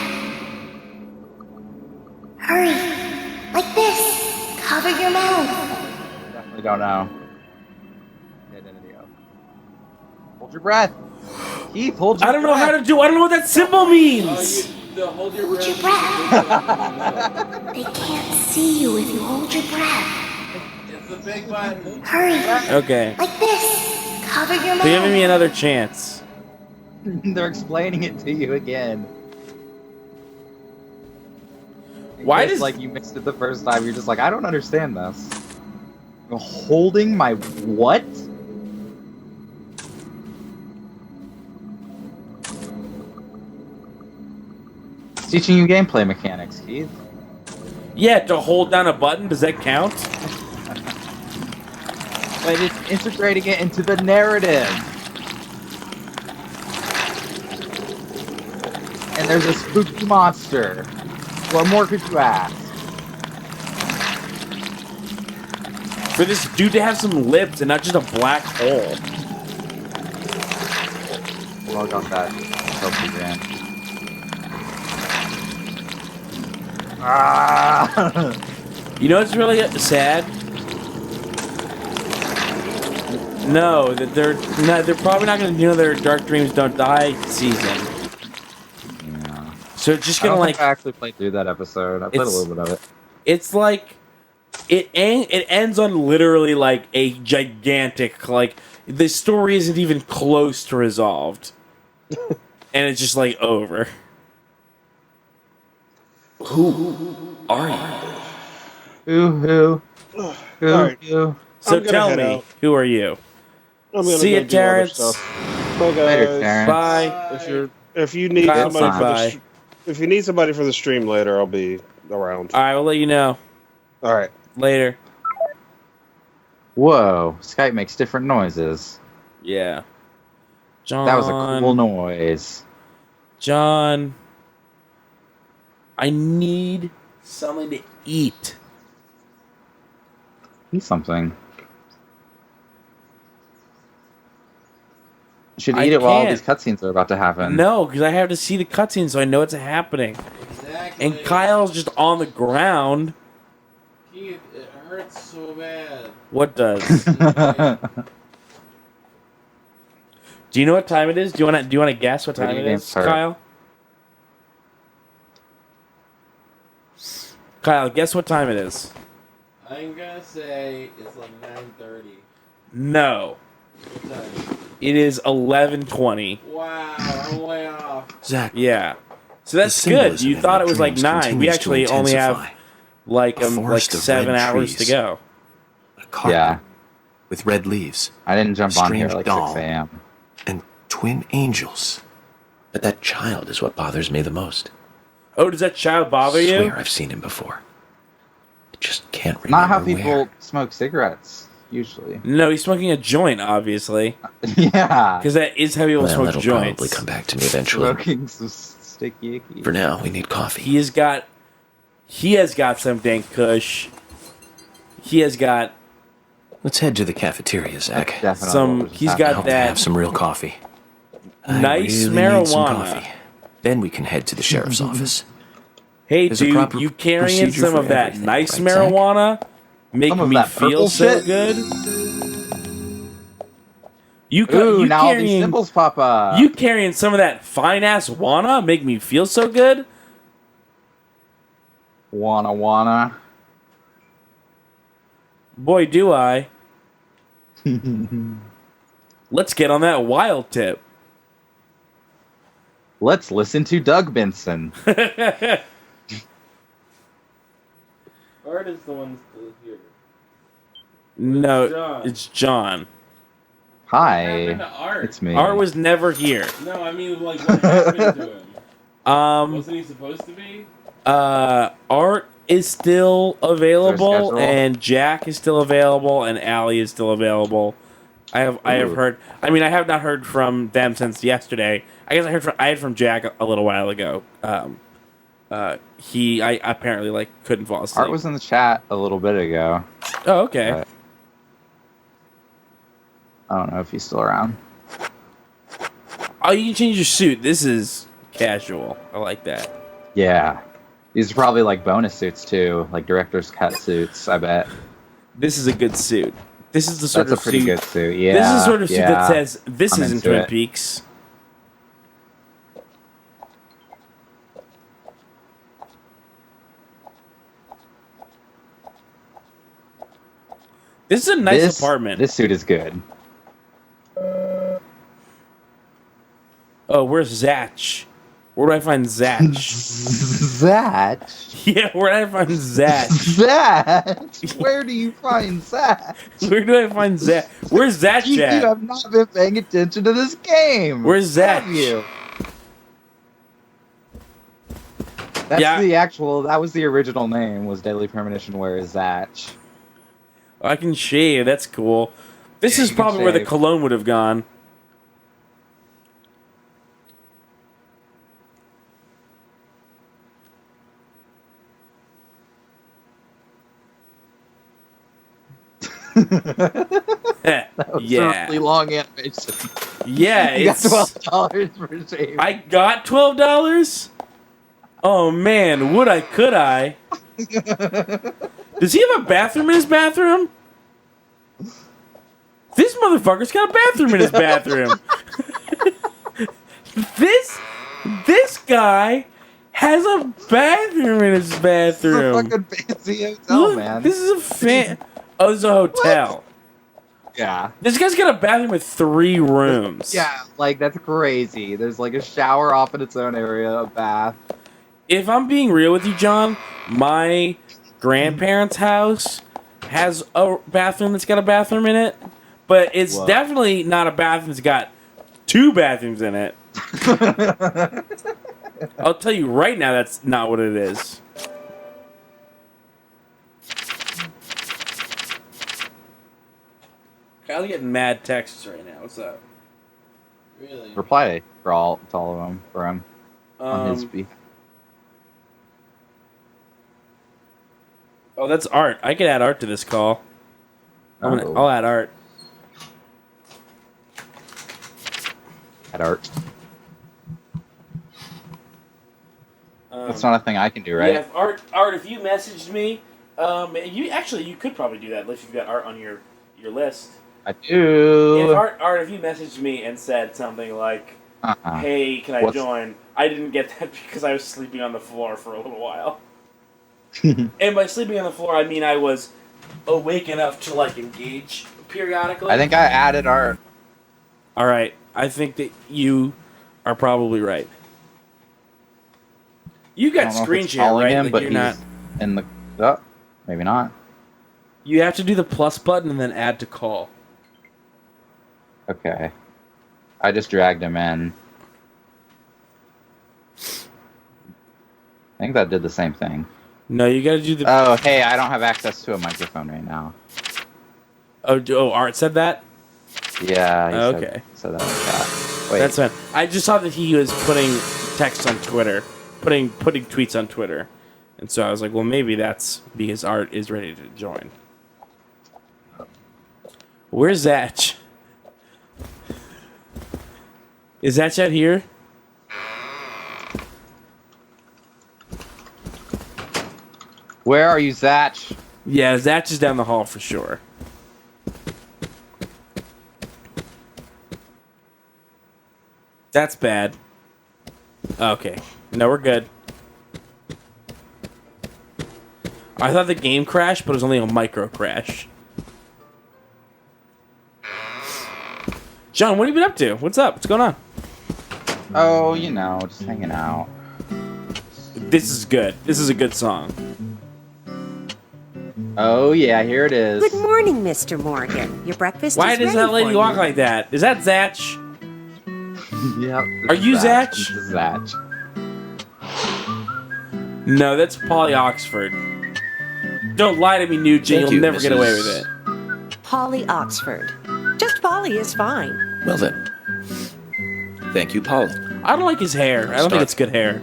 Hurry! Like this! Cover your mouth!
Definitely don't know. Hold your breath. Keith, hold your breath.
I don't know how to do. I don't know what that symbol means.
Hold your breath! They can't see you if you hold your breath.
It's the big button.
Hurry!
Okay.
Like this! Cover your mouth!
They're giving me another chance.
They're explaining it to you again.
Why
It's
does
like you missed it the first time? You're just like, I don't understand this. You're holding my what? It's teaching you gameplay mechanics, Keith.
Yeah, to hold down a button, does that count?
But it's integrating it into the narrative. And there's a spooky monster. What more could you ask?
For this dude to have some lips and not just a black hole.
Log on that. Selfie grand. Ah!
You know what's really sad? No, that they're probably not going to do their Dark Dreams Don't Die season.
Yeah.
So it's just
I
gonna
don't
like
think I actually played through that episode. I played a
It's-
little bit of it.
it's like it ends on literally like a gigantic like the story isn't even close to resolved, and it's just like over.
Who are you?
Who?
Alright.
Who?
So
I'm gonna
tell
head
me,
out.
who are you?
I'm gonna
See
go
ya,
do other
Terrence.
stuff. Bye, guys.
Later, Terrence.
Bye.
If you need
Kyle,
somebody for
bye.
if you need somebody for the stream later, I'll be around.
All right, we'll let you know
All right.
later.
Whoa, Skype makes different noises.
Yeah. John.
That was a cool noise.
John. I need something to eat.
Eat something. You should eat it while all these cutscenes are about to happen.
No, because I have to see the cutscene so I know it's happening.
Exactly.
And Kyle's just on the ground.
Keith, it hurts so bad.
What does? Do you know what time it is? Do you want to guess what time it is, Kyle? Kyle, guess what time it is.
I'm gonna say it's like 9:30.
No.
What time?
It is 11:20.
Wow, I'm way off.
Zach.
Yeah. So that's good. You thought it was like 9. We actually only have like 7 hours to go.
Yeah. With red leaves.
I didn't jump on here
Strange
like
doll.
6 a.m.
And twin angels. But that child is what bothers me the most.
Oh, does that child bother
I
you?
swear I've seen him before. I just can't remember
Not how people
where.
smoke cigarettes, usually.
No, he's smoking a joint, obviously.
Yeah.
Because that is how people
Well,
smoke
that'll
joints.
probably come back to me eventually.
Smoking some sticky icky.
For now, we need coffee.
He has got some dank kush. He has got
Let's head to the cafeteria, Zach.
he's
I
got
hope to
that
have some real coffee. I
nice
really need some
marijuana.
coffee. Then we can head to the sheriff's office.
Hey,
There's a
dude,
proper
you carrying
procedure
some
for
of that
everything,
nice
right, Zach?
marijuana make
Some of
me
that
feel
purple
so
shit?
good.
Ooh,
You
now all these
carrying
symbols pop up.
you carrying some of that fine ass wanna make me feel so good.
Wanna.
Boy, do I. Let's get on that wild tip.
Let's listen to Doug Benson.
Art is the one still here.
No,
John.
it's John.
Hi,
happened to Art?
it's me.
Art was never here.
No, I mean, like, what happened to him? Wasn't he supposed to be?
Art is still available,
schedule?
and Jack is still available, and Allie is still available. I have
Ooh.
heard. I mean, I have not heard from them since yesterday. I guess I heard from Jack a little while ago. I apparently couldn't fall asleep.
Art was in the chat a little bit ago.
Oh, okay.
But I don't know if he's still around.
Oh, you can change your suit. This is casual. I like that.
Yeah. These are probably like bonus suits too, like director's cut suits, I bet.
This is a good suit. This is the sort
That's
of
a pretty
suit.
good suit. Yeah.
This is the sort of suit
yeah.
that says this
I'm
isn't
into
Twin
it.
Peaks. This is a nice apartment.
This suit is good.
Oh, where's Zatch? Where do I find Zatch?
Zatch?
Yeah, where do I find Zatch?
Zatch? Where do you find Zatch?
Where do I find Zatch? Where's Zatch
You
at?
have not been paying attention to this game.
Where's
Have
Zatch?
you? That's
Yeah.
that was the original name, was Deadly Premonition, Where is Zatch?
I can shave. That's cool. This
Yeah,
is
you can
probably where the
shave.
cologne would have gone.
That was
Yeah.
a really long animation.
Yeah,
You got
it's
$12 for shave.
I got $12? Oh man, would I, could I? Does he have a bathroom in his bathroom? This motherfucker's got a bathroom in his bathroom. This guy has a bathroom in his bathroom.
It's a fucking fancy hotel,
Look,
man.
this is a fan. Oh, this is a hotel.
Yeah.
This guy's got a bathroom with 3 rooms.
Yeah, like that's crazy. There's like a shower off in its own area, a bath.
If I'm being real with you, John, my grandparents' house has a bathroom that's got a bathroom in it, but it's
Whoa.
definitely not a bathroom that's got 2 bathrooms in it. I'll tell you right now, that's not what it is. Kyle's getting mad texts right now. What's up?
Really?
Reply to all of them for him on his beat.
Oh, that's Art. I could add Art to this call. I'll add Art.
Add Art. That's not a thing I can do, right?
Yeah, Art. If you messaged me, you could probably do that if you've got Art on your list.
I do.
If Art, if you messaged me and said something like, "Hey, can I join?" I didn't get that because I was sleeping on the floor for a little while. And by sleeping on the floor, I mean I was awake enough to like engage periodically.
I think I added Art.
All right, I think that you are probably right. You got screen share, right?
Him,
like
but
you're
he's
not
in the. Oh, maybe not.
You have to do the plus button and then add to call.
Okay. I just dragged him in. I think that did the same thing.
No, you gotta do the...
Oh, hey, I don't have access to a microphone right now.
Oh, Art said that?
Yeah, he
okay.
said that like that. Wait.
That's fine. I just saw that he was putting text on Twitter. Putting tweets on Twitter. And so I was like, well, maybe that's because Art is ready to join. Where's Zatch? Is Zatch out here?
Where are you, Zatch?
Yeah, Zatch is down the hall for sure. That's bad. Okay. No, we're good. I thought the game crashed, but it was only a micro crash. John, what have you been up to? What's up? What's going on?
Oh, just hanging out.
This is good. This is a good song.
Oh, yeah, here it is.
Good morning, Mr. Morgan. Your breakfast
Why
is
does
ready
that lady
for
walk
you.
like that? Is that Zatch?
Yep.
Are you Zatch?
This is Zatch.
No, that's Polly Oxford. Don't lie to me, Nugent.
Thank
You'll
you,
never get away
Mrs.
with it.
Polly Oxford. Just Polly is fine.
Well then. Thank you, Polly.
I don't like his hair. I don't think it's good hair.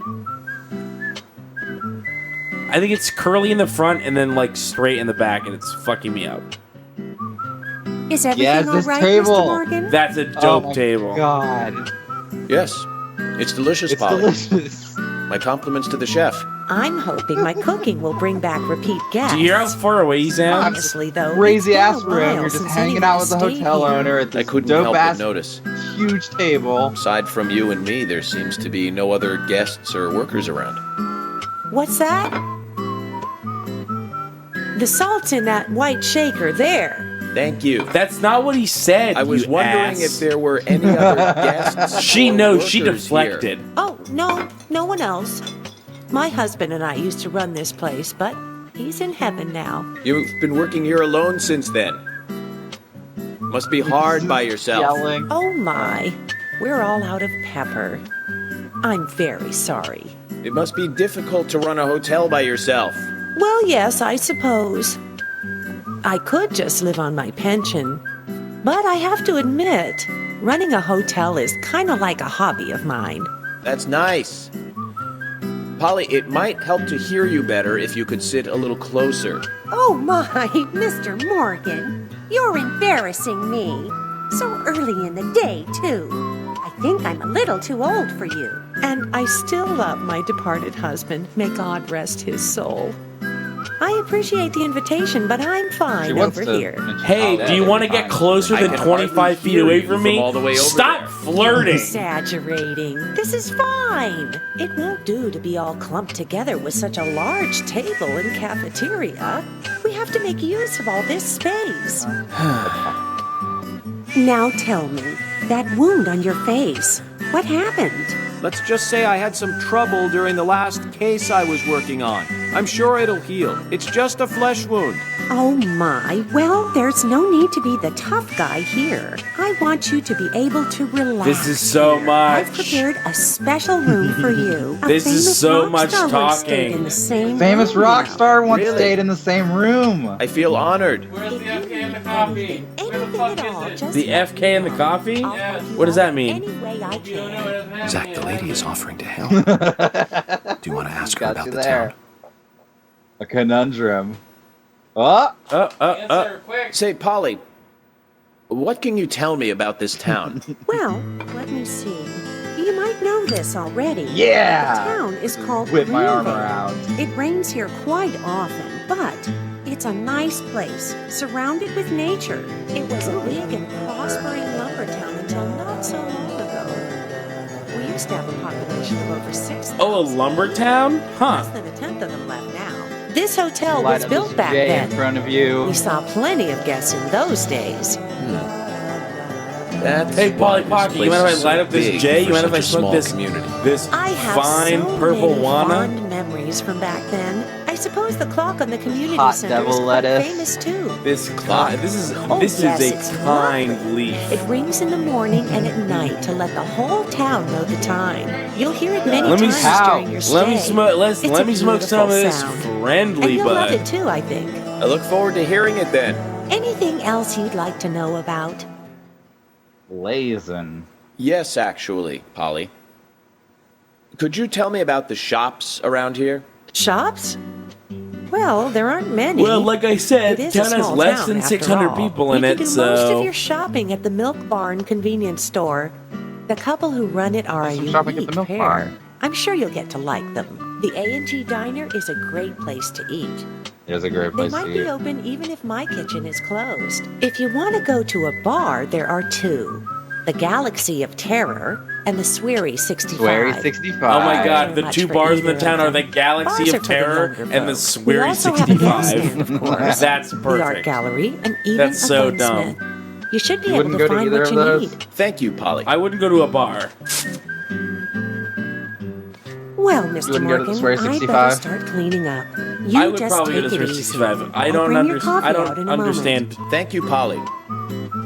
I think it's curly in the front and then like straight in the back, and it's fucking me up.
Is everything all right, Mr. Morgan?
That's a dope table.
God.
Yes. It's delicious,
It's
Polly.
delicious.
My compliments to the chef.
I'm hoping my cooking will bring back repeat guests.
Do you hear how far away he sounds?
Honestly, though,
Crazy
it's been
ass
a
room.
while
You're just
since
hanging
anyone
out with the
stayed
hotel
here.
owner at
I
this
couldn't
dope
help
ass
but notice.
huge table.
Aside from you and me, there seems to be no other guests or workers around.
What's that? The salt's in that white shaker there.
Thank you.
That's not what he said.
I was
you
wondering
ass.
if there were any other guests.
She
or
knows. She
workers
deflected.
here.
Oh, no one else. My husband and I used to run this place, but he's in heaven now.
You've been working here alone since then. Must be hard by yourself.
Yelling.
Oh my, we're all out of pepper. I'm very sorry.
It must be difficult to run a hotel by yourself.
Well, yes, I suppose. I could just live on my pension, but I have to admit, running a hotel is kind of like a hobby of mine.
That's nice. Polly, it might help to hear you better if you could sit a little closer.
Oh my, Mr. Morgan, you're embarrassing me. So early in the day, too. I think I'm a little too old for you. And I still love my departed husband. May God rest his soul. I appreciate the invitation, but I'm fine over here.
Hey, do you want to get closer than 25 feet away from me? Stop flirting.
Exaggerating. This is fine. It won't do to be all clumped together with such a large table and cafeteria. We have to make use of all this space. Now tell me, that wound on your face, what happened?
Let's just say I had some trouble during the last case I was working on. I'm sure it'll heal. It's just a flesh wound.
Oh my, well, there's no need to be the tough guy here. I want you to be able to relax.
This is so much.
I've prepared a special room for you. A
This is
famous
so
rock
much
star once stayed
talking.
in the same
Famous
room,
rock
you know.
star once
Really?
stayed in the same room.
I feel honored.
Where's the FK and the coffee?
Anything at all, just
The FK and the coffee? What does that mean?
any way I can.
Zach, the lady is offering to help. Do you want to ask her
Got
about
you
the
there.
town?
A conundrum. Oh!
Say, Polly, what can you tell me about this town?
Well, let me see. You might know this already.
Yeah!
The town is called
Whip my arm
Greenville.
around.
It rains here quite often, but it's a nice place, surrounded with nature. It was a big and prospering lumber town until not so long ago. We used to have a population of over 6,000.
Oh, a lumber town? Huh.
Less than a tenth of them left now. This hotel
Light
was
up
built
this
back
J
then.
in front of you.
We saw plenty of guests in those days.
That's
Hey, Polly
why
Pocket,
this
you mind
place
if
is
I light
so
up this
big
J?
for
You mind if I
such a
smoke
small
this
community.
this
I have
fine
so
purple
many
wanna?
fond memories from back then. I suppose the clock on the community
Hot
center is
devil
quite
lettuce.
famous too.
This is
Oh,
this
yes,
is
it's
a kind leaf.
It rings in the morning and at night to let the whole town know the time. You'll hear it many
Let me
times during your stay.
let me smoke.
It's a
Let me smoke some of
beautiful
this
sound.
friendly
And you'll love
bud.
it too, I think.
I look forward to hearing it then.
Anything else you'd like to know about?
Blazin'.
Yes, actually, Polly. Could you tell me about the shops around here?
Shops? Well, there aren't many.
Well, like I said,
It is a
town has
small
less
town,
than
after
600
all.
people in
you
it,
can do most
so
of your shopping at the Milk Barn convenience store. The couple who run it are a
Some shopping at the
unique
Milk
pair.
Barn.
I'm sure you'll get to like them. The A&G Diner is a great place to eat.
It is a great
They
place
might
to
be
eat.
open even if my kitchen is closed. If you want to go to a bar, there are two. The Galaxy of Terror and the Sweary 65.
Sweary 65.
oh my god, the
much
two
for
bars in the
either
town
of
are the
them.
Galaxy
Bars are
of
for the
Terror
younger
and the
folks. We
Sweary
also have a gas
65.
stand, of course.
That's
The art
perfect.
gallery and even
That's
a
so
gunsmith. You should be
You
able
wouldn't
to
go to
find
either
what
of
you
those?
need.
Thank you, Polly.
I wouldn't go to a bar.
Well, Mr.
wouldn't go to the
Morgan,
Sweary
I'd
65?
better start cleaning up. You
I would
just
probably go
take
to
it
Sweary
easy.
65. I
I'll
don't
bring your coffee
I
out
don't
in a moment.
understand.
Thank you, Polly.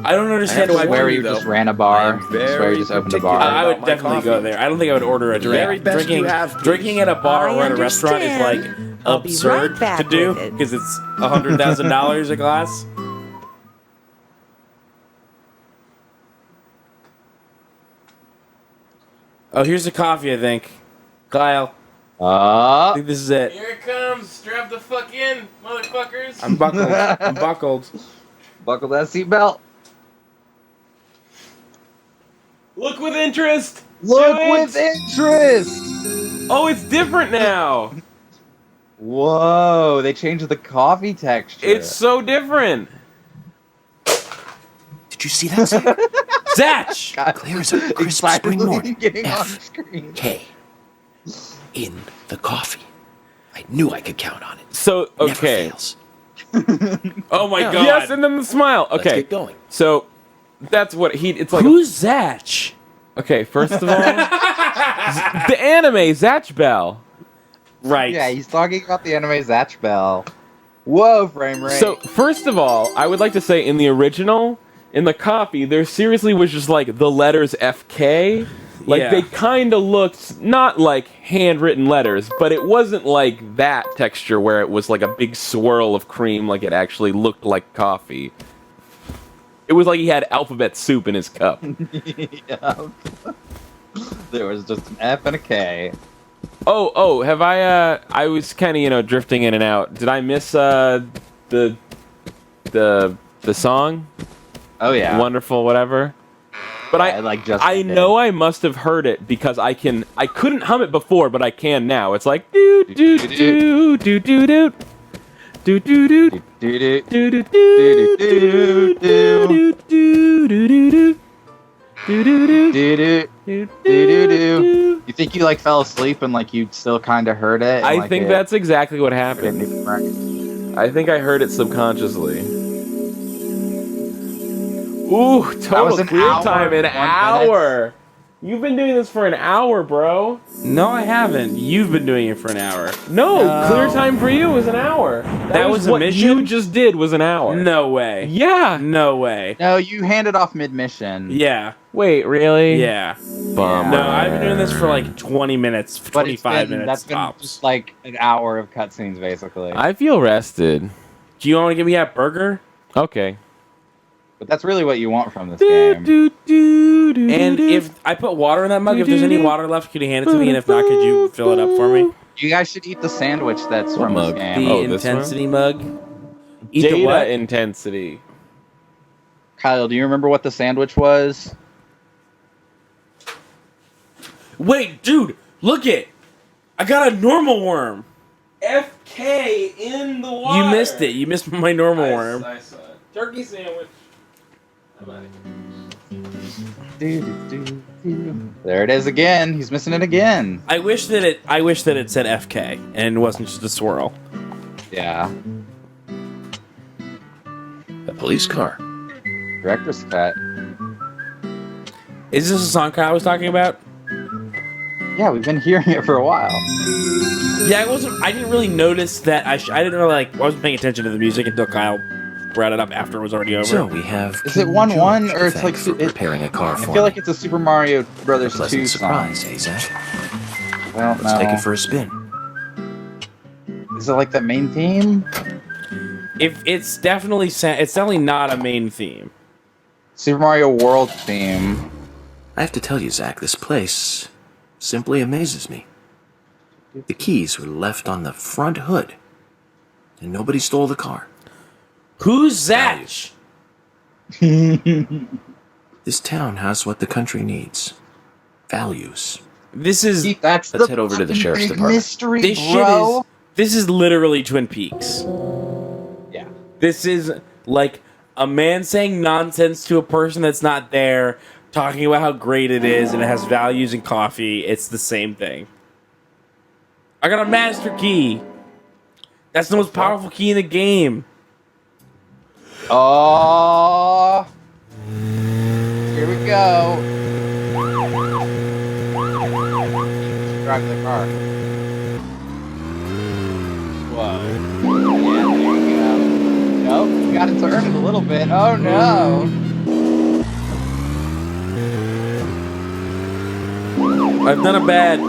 I don't understand
I have
why
to
Swear
worry,
you
though.
just ran a bar.
I'm very
Swear you just opened a
particular.
bar.
I would
about my
definitely go
coffee.
there. I don't think I would order a drink.
Very best
drinking,
you have, please.
drinking at a bar
I
or at a restaurant is like
understand. I'll be
absurd
right back
to do
with it.
because it's $100,000 a glass. Oh, here's the coffee, I think. Kyle, I think this is it.
Here it comes. Strap the fuck in, motherfuckers.
I'm buckled. I'm buckled.
Buckle that seatbelt.
Look with interest.
Look
Do it.
with interest.
Oh, it's different now.
Whoa, they changed the coffee texture.
It's so different.
Did you see that, Zach?
Zatch!
God,
Clear as a crisp spring morning.
getting on screen.
K. In the coffee. I knew I could count on it.
So,
Never
okay.
fails.
Oh my god.
Yes, and then the smile.
Let's
Okay.
get going.
So, that's what it's like.
Who's Zatch?
Okay, first of all, the anime Zatch Bell.
Right.
Yeah, he's talking about the anime Zatch Bell. Whoa, frame rate.
So, first of all, I would like to say in the original, in the copy, there seriously was just like the letters FK. Like
Yeah.
they kind of looked not like handwritten letters, but it wasn't like that texture where it was like a big swirl of cream, like it actually looked like coffee. It was like he had alphabet soup in his cup.
Yeah. There was just an F and a K.
Oh, have I was kind of, drifting in and out. Did I miss the song?
Oh yeah.
Wonderful whatever. But
Yeah, like just
I know I must have heard it because I couldn't hum it before, but I can now. It's like do do do do do do do do do do do do do do.
You think you like fell asleep and like you still kind of heard it? and,
I
like,
think
it
that's exactly what happened.
didn't even right?
I think I heard it subconsciously. Ooh,
was
total
an
clear
hour
time, an
and 1
hour. You've been doing this for an hour, bro.
No, I haven't. You've been doing it for an hour.
No, clear time for you was an hour.
That was a
what
mission?
you just did was an hour.
No way.
Yeah.
No way.
No, you handed off mid-mission.
Yeah.
Wait, really?
Yeah.
Bummer.
No, I've been doing this for like 20 minutes,
But
25 minutes
that's been
tops.
just like an hour of cutscenes, basically.
I feel rested.
Do you want to give me that burger?
Okay.
But that's really what you want from this game.
And if I put water in that mug, if there's any water left, could you hand it to me? And if not, could you fill it up for me?
You guys should eat the sandwich that's from
mug?
this game.
The intensity mug. Eat the
Data
what?
intensity.
Kyle, do you remember what the sandwich was?
Wait, dude, look it. I got a normal worm.
FK in the water.
You missed it. You missed my normal worm.
I saw it. Turkey sandwich.
There it is again. He's missing it again.
I wish that it said FK and it wasn't just a swirl.
Yeah.
A police car.
Director's cut.
Is this a song Kyle was talking about?
Yeah, we've been hearing it for a while.
Yeah, I didn't really notice that. I didn't really I wasn't paying attention to the music until Kyle brought it up after it was already over.
So we have.
Is it 1-1 or it's like
for preparing a car
I
for
feel like it's a Super Mario Brothers 2
pleasant
song.
surprise, eh, Zach?
Well,
Let's take it for a spin.
Is it like the main theme?
If it's definitely not a main theme.
Super Mario World theme.
I have to tell you, Zach, this place simply amazes me. The keys were left on the front hood, and nobody stole the car.
Who's Zach?
This town has what the country needs. Values.
This is
Let's
head over to the sheriff's department.
Mystery,
this
bro.
This is literally Twin Peaks.
Yeah.
This is like a man saying nonsense to a person that's not there, talking about how great it is and it has values and coffee. It's the same thing. I got a master key. That's the most powerful key in the game.
Oh. Here we go. Drive the car. Whoa. Yeah, there you go. Nope, you gotta turn it a little bit. Oh no.
I've done a bad.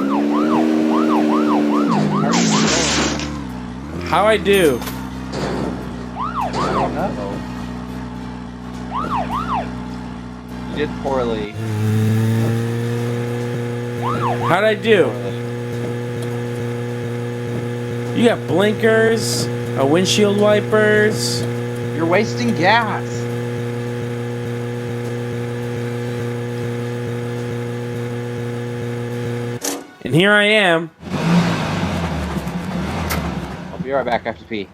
How I do?
You did poorly.
How'd I do? You got blinkers, a windshield wipers.
You're wasting gas.
And here I am.
I'll be right back after pee.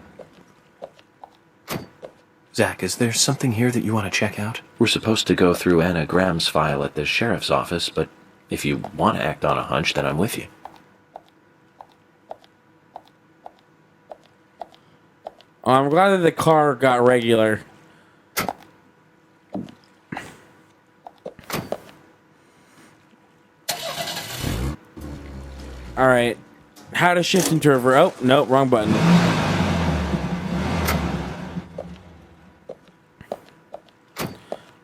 Zach, is there something here that you want to check out? We're supposed to go through Anna Graham's file at the sheriff's office, but if you want to act on a hunch, then I'm with you.
Oh, I'm glad that the car got regular. All right. How to shift into reverse. Oh, no, wrong button.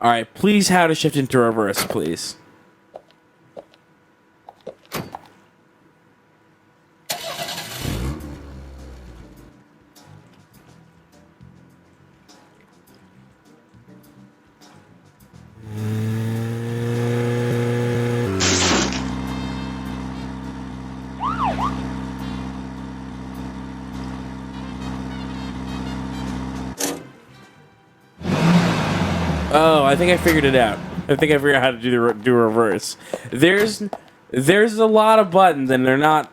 All right, please how to shift into reverse, please. Oh, I think I figured it out. I think I figured out how to do reverse. There's a lot of buttons, and they're not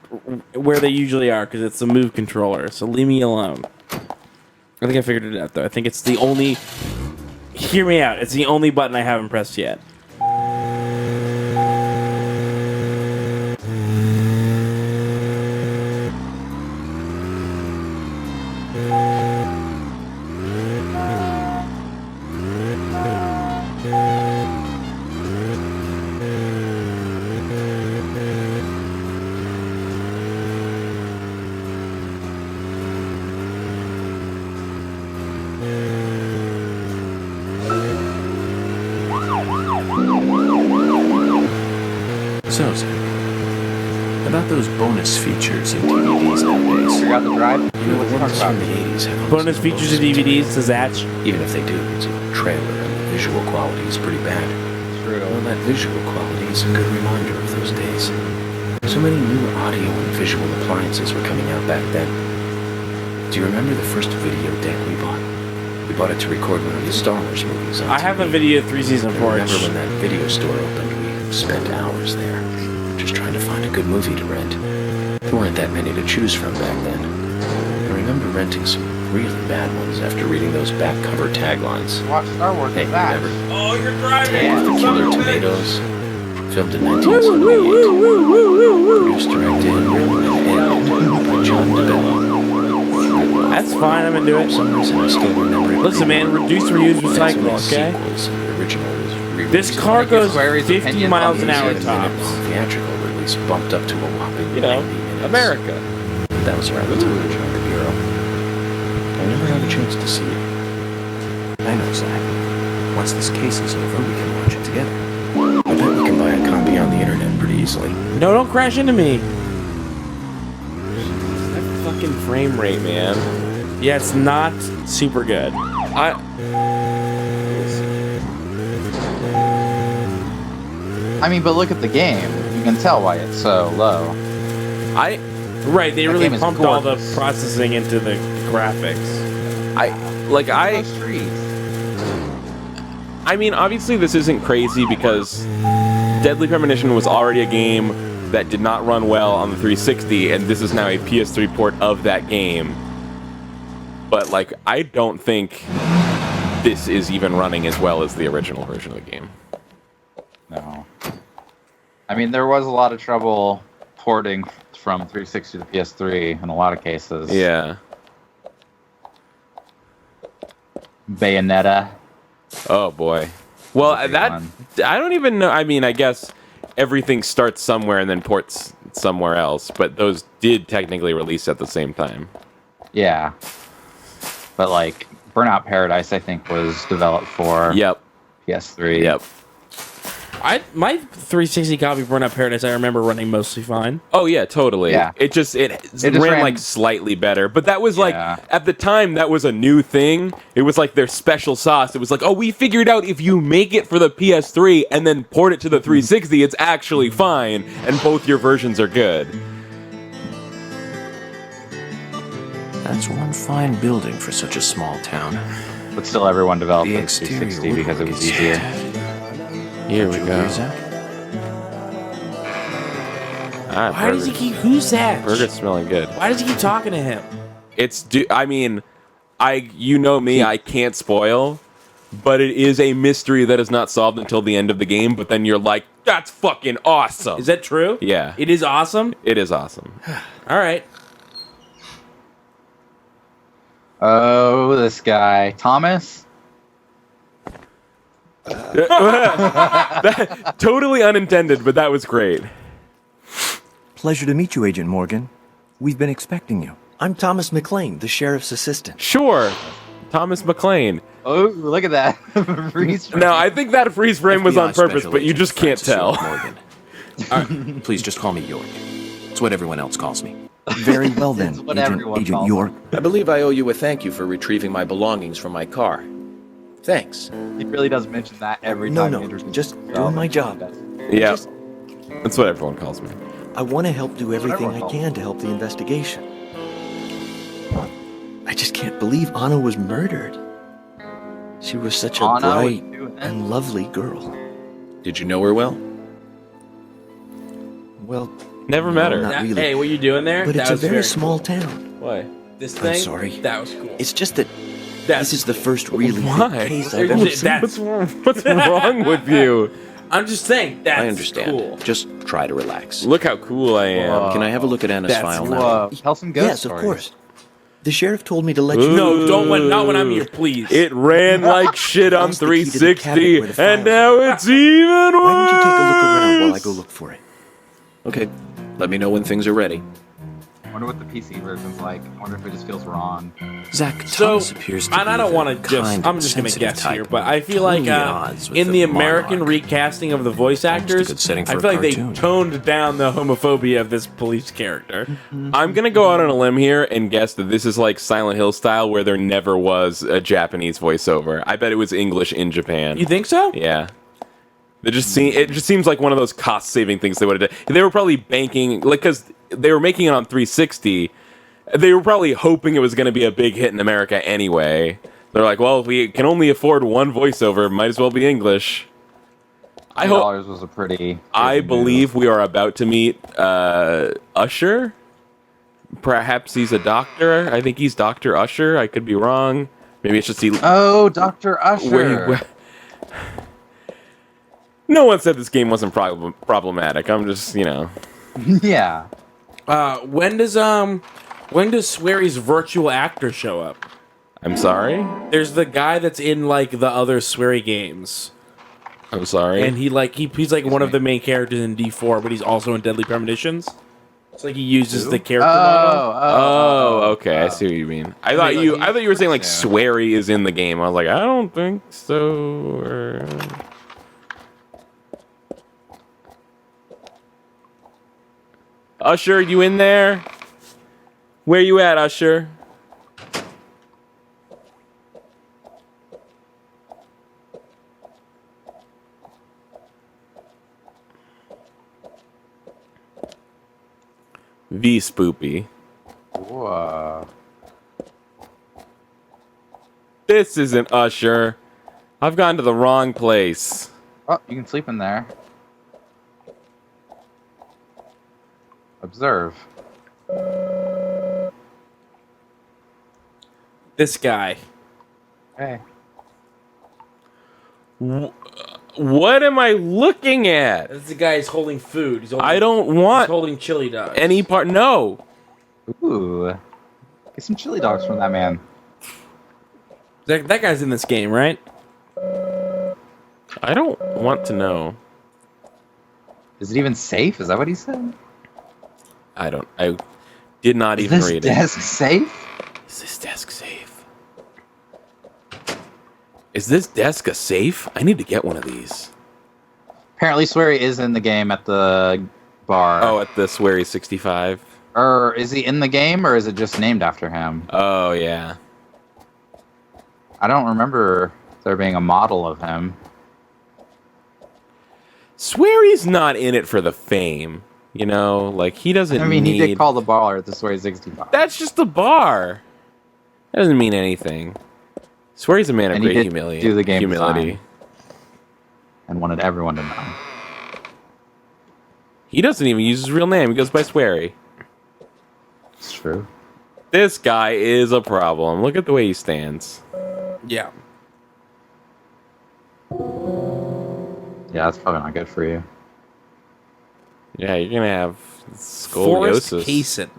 where they usually are because it's a move controller. So leave me alone. I think I figured it out though. I think it's the only. Hear me out. It's the only button I haven't pressed yet.
So, Zach, about those bonus features in DVDs nowadays.
Forgot the drive?
You know, the ones from the 80s have
bonus features in DVDs, says Zatch.
Even if they do, it's a trailer and the visual quality is pretty bad.
True.
Well, that visual quality is a good reminder of those days. So many new audio and visual appliances were coming out back then. Do you remember the first video deck we bought? We bought it to record one of the Star Wars movies on
I
TV.
have a video 3-season porch.
I remember when that video store opened, we spent hours there, just trying to find a good movie to rent. There weren't that many to choose from back then. I remember renting some really bad ones after reading those back cover taglines.
Watch Star Wars
Hey,
with that.
remember?
Oh, you're driving!
Day of the Killer Tomatoes, filmed in 1978. Produced, directed, and edited by Jon Davies.
That's fine, I'm into it.
For some reason, I still remember it.
Listen, man, reduce, reuse, recycle, okay?
The original was
This car goes 50 miles an hour tops.
Theatrical release bumped up to a whopping 90 minutes.
America.
That was around the time I joined the Bureau. I never had a chance to see it. I know, Zach. Once this case is over, we can watch it together. I bet we can buy a copy on the internet pretty easily.
No, don't crash into me.
That fucking frame rate, man.
Yeah, it's not super good.
I mean, but look at the game. You can tell why it's so low.
Right, they
That
really
game is
pumped all the
gorgeous.
processing into the graphics.
I mean, obviously this isn't crazy because Deadly Premonition was already a game that did not run well on the 360, and this is now a PS3 port of that game. But, like, I don't think this is even running as well as the original version of the game.
No. I mean, there was a lot of trouble porting from 360 to PS3 in a lot of cases.
Yeah.
Bayonetta.
Oh boy. Well, I don't even know. I mean, I guess everything starts somewhere and then ports somewhere else, but those did technically release at the same time.
Yeah. But like Burnout Paradise, I think, was developed for PS3.
Yep.
My 360 copy of Burnout Paradise, I remember running mostly fine.
Oh yeah, totally.
Yeah.
It just ran like slightly better, but that was like
Yeah.
at the time that was a new thing. It was like their special sauce. It was like, oh, we figured out if you make it for the PS3 and then port it to the 360, it's actually fine, and both your versions are good.
That's one fine building for such a small town.
But still, everyone developed
The
the
exterior
360 because it was
woodwork is
easier.
Here we
Don't you
go.
agree, Zach?
Why does he keep... Who's that?
Burger's smelling good.
Why does he keep talking to him?
I mean, you know me, I can't spoil, but it is a mystery that is not solved until the end of the game, but then you're like, that's fucking awesome.
Is that true?
Yeah.
It is awesome?
It is awesome.
All right.
Oh, this guy. Thomas?
That, totally unintended, but that was great.
Pleasure to meet you, Agent Morgan. We've been expecting you. I'm Thomas McLean, the sheriff's assistant.
Sure. Thomas McLean.
Oh, look at that. Freeze frame.
No, I think that freeze frame was
FBI
on purpose,
Special
but you
Agent
just can't
Francis
tell.
York Morgan. All right, please just call me York. It's what everyone else calls me.
Very well then,
what
Agent
everyone calls
York.
I believe I owe you a thank you for retrieving my belongings from my car. Thanks.
He really does mention that every
No,
time.
no,
he introduces
just
himself.
doing my job.
Yeah. That's what everyone calls me.
I want to help do everything I can to help the investigation. I just can't believe Anna was murdered. She was such a
Anna was
bright
doing it.
and lovely girl.
Did you know her well?
Well,
Never met her.
not really.
Hey, what you doing there?
But
That
it's a
was
very
cool.
small town.
Why?
This
I'm
thing?
sorry.
That was cool.
It's just that this is the first really
Why?
big case I've ever seen.
That's,
What's wrong with you?
I'm just saying, that's
I understand.
cool.
Just try to relax.
Look how cool I am.
Can I have a look at Anna's
That's
file
cool.
now?
Tell some ghost
Yes, of
stories.
course. The sheriff told me to let you know.
No, not when I'm here, please.
It ran like shit on
Lost the key to the cabinet
360,
where the file
and
is.
now it's even worse.
Why don't you take a look around while I go look for it?
Okay, let me know when things are ready.
I wonder what the PC version's like. I wonder if it just feels wrong.
Zach,
So,
Thomas appears to
and
be
I don't
the
want to just,
kind
I'm
and
just going to
sensitive
guess
type,
here, but I feel like
totally at odds with
in the American
monarch.
recasting of the voice actors,
good setting
I
for
feel
a
like they
cartoon.
toned down the homophobia of this police character.
I'm gonna go out on a limb here and guess that this is like Silent Hill style, where there never was a Japanese voiceover. I bet it was English in Japan.
You think so?
Yeah. It just seems like one of those cost-saving things they would have done. They were probably banking, like, because they were making it on 360. They were probably hoping it was going to be a big hit in America anyway. They're like, well, if we can only afford one voiceover, might as well be English. I hope.
$2 was a pretty.
I believe we are about to meet Usher. Perhaps he's a doctor. I think he's Dr. Usher. I could be wrong. Maybe it's just he.
Oh, Dr. Usher.
No one said this game wasn't problematic. I'm just,
Yeah.
When does Sweary's virtual actor show up?
I'm sorry?
There's the guy that's in like the other Swery games.
I'm sorry.
And he's like one of the main characters in D4, but he's also in Deadly Premonitions. It's like he uses the character model.
Oh, okay. I see what you mean. I thought you were saying like Swery is in the game. I was like, I don't think so. Usher, you in there? Where you at, Usher? V Spoopy.
Whoa.
This isn't Usher. I've gone to the wrong place.
Oh, you can sleep in there. Observe.
This guy.
Hey.
What am I looking at?
This is the guy who's holding food. He's holding,
I don't want
he's holding chili dogs.
any part. No.
Ooh. Get some chili dogs from that man.
That guy's in this game, right?
I don't want to know.
Is it even safe? Is that what he said?
I did not even read it.
Is this desk safe?
Is this desk safe? Is this desk a safe? I need to get one of these.
Apparently Swery is in the game at the bar.
Oh, at the Swery 65.
Or is he in the game, or is it just named after him?
Oh, yeah.
I don't remember there being a model of him.
Swery's not in it for the fame. You know, like, he doesn't
I mean,
need...
he did call the bar at the Swery 65.
That's just the bar. That doesn't mean anything. Swery's a man of
And he
great
did
humility.
do the game design. And wanted everyone to know.
He doesn't even use his real name. He goes by Swery.
It's true.
This guy is a problem. Look at the way he stands.
Yeah.
Yeah, that's probably not good for you.
Yeah, you're gonna have
Forrest
scoliosis.
Kaysen.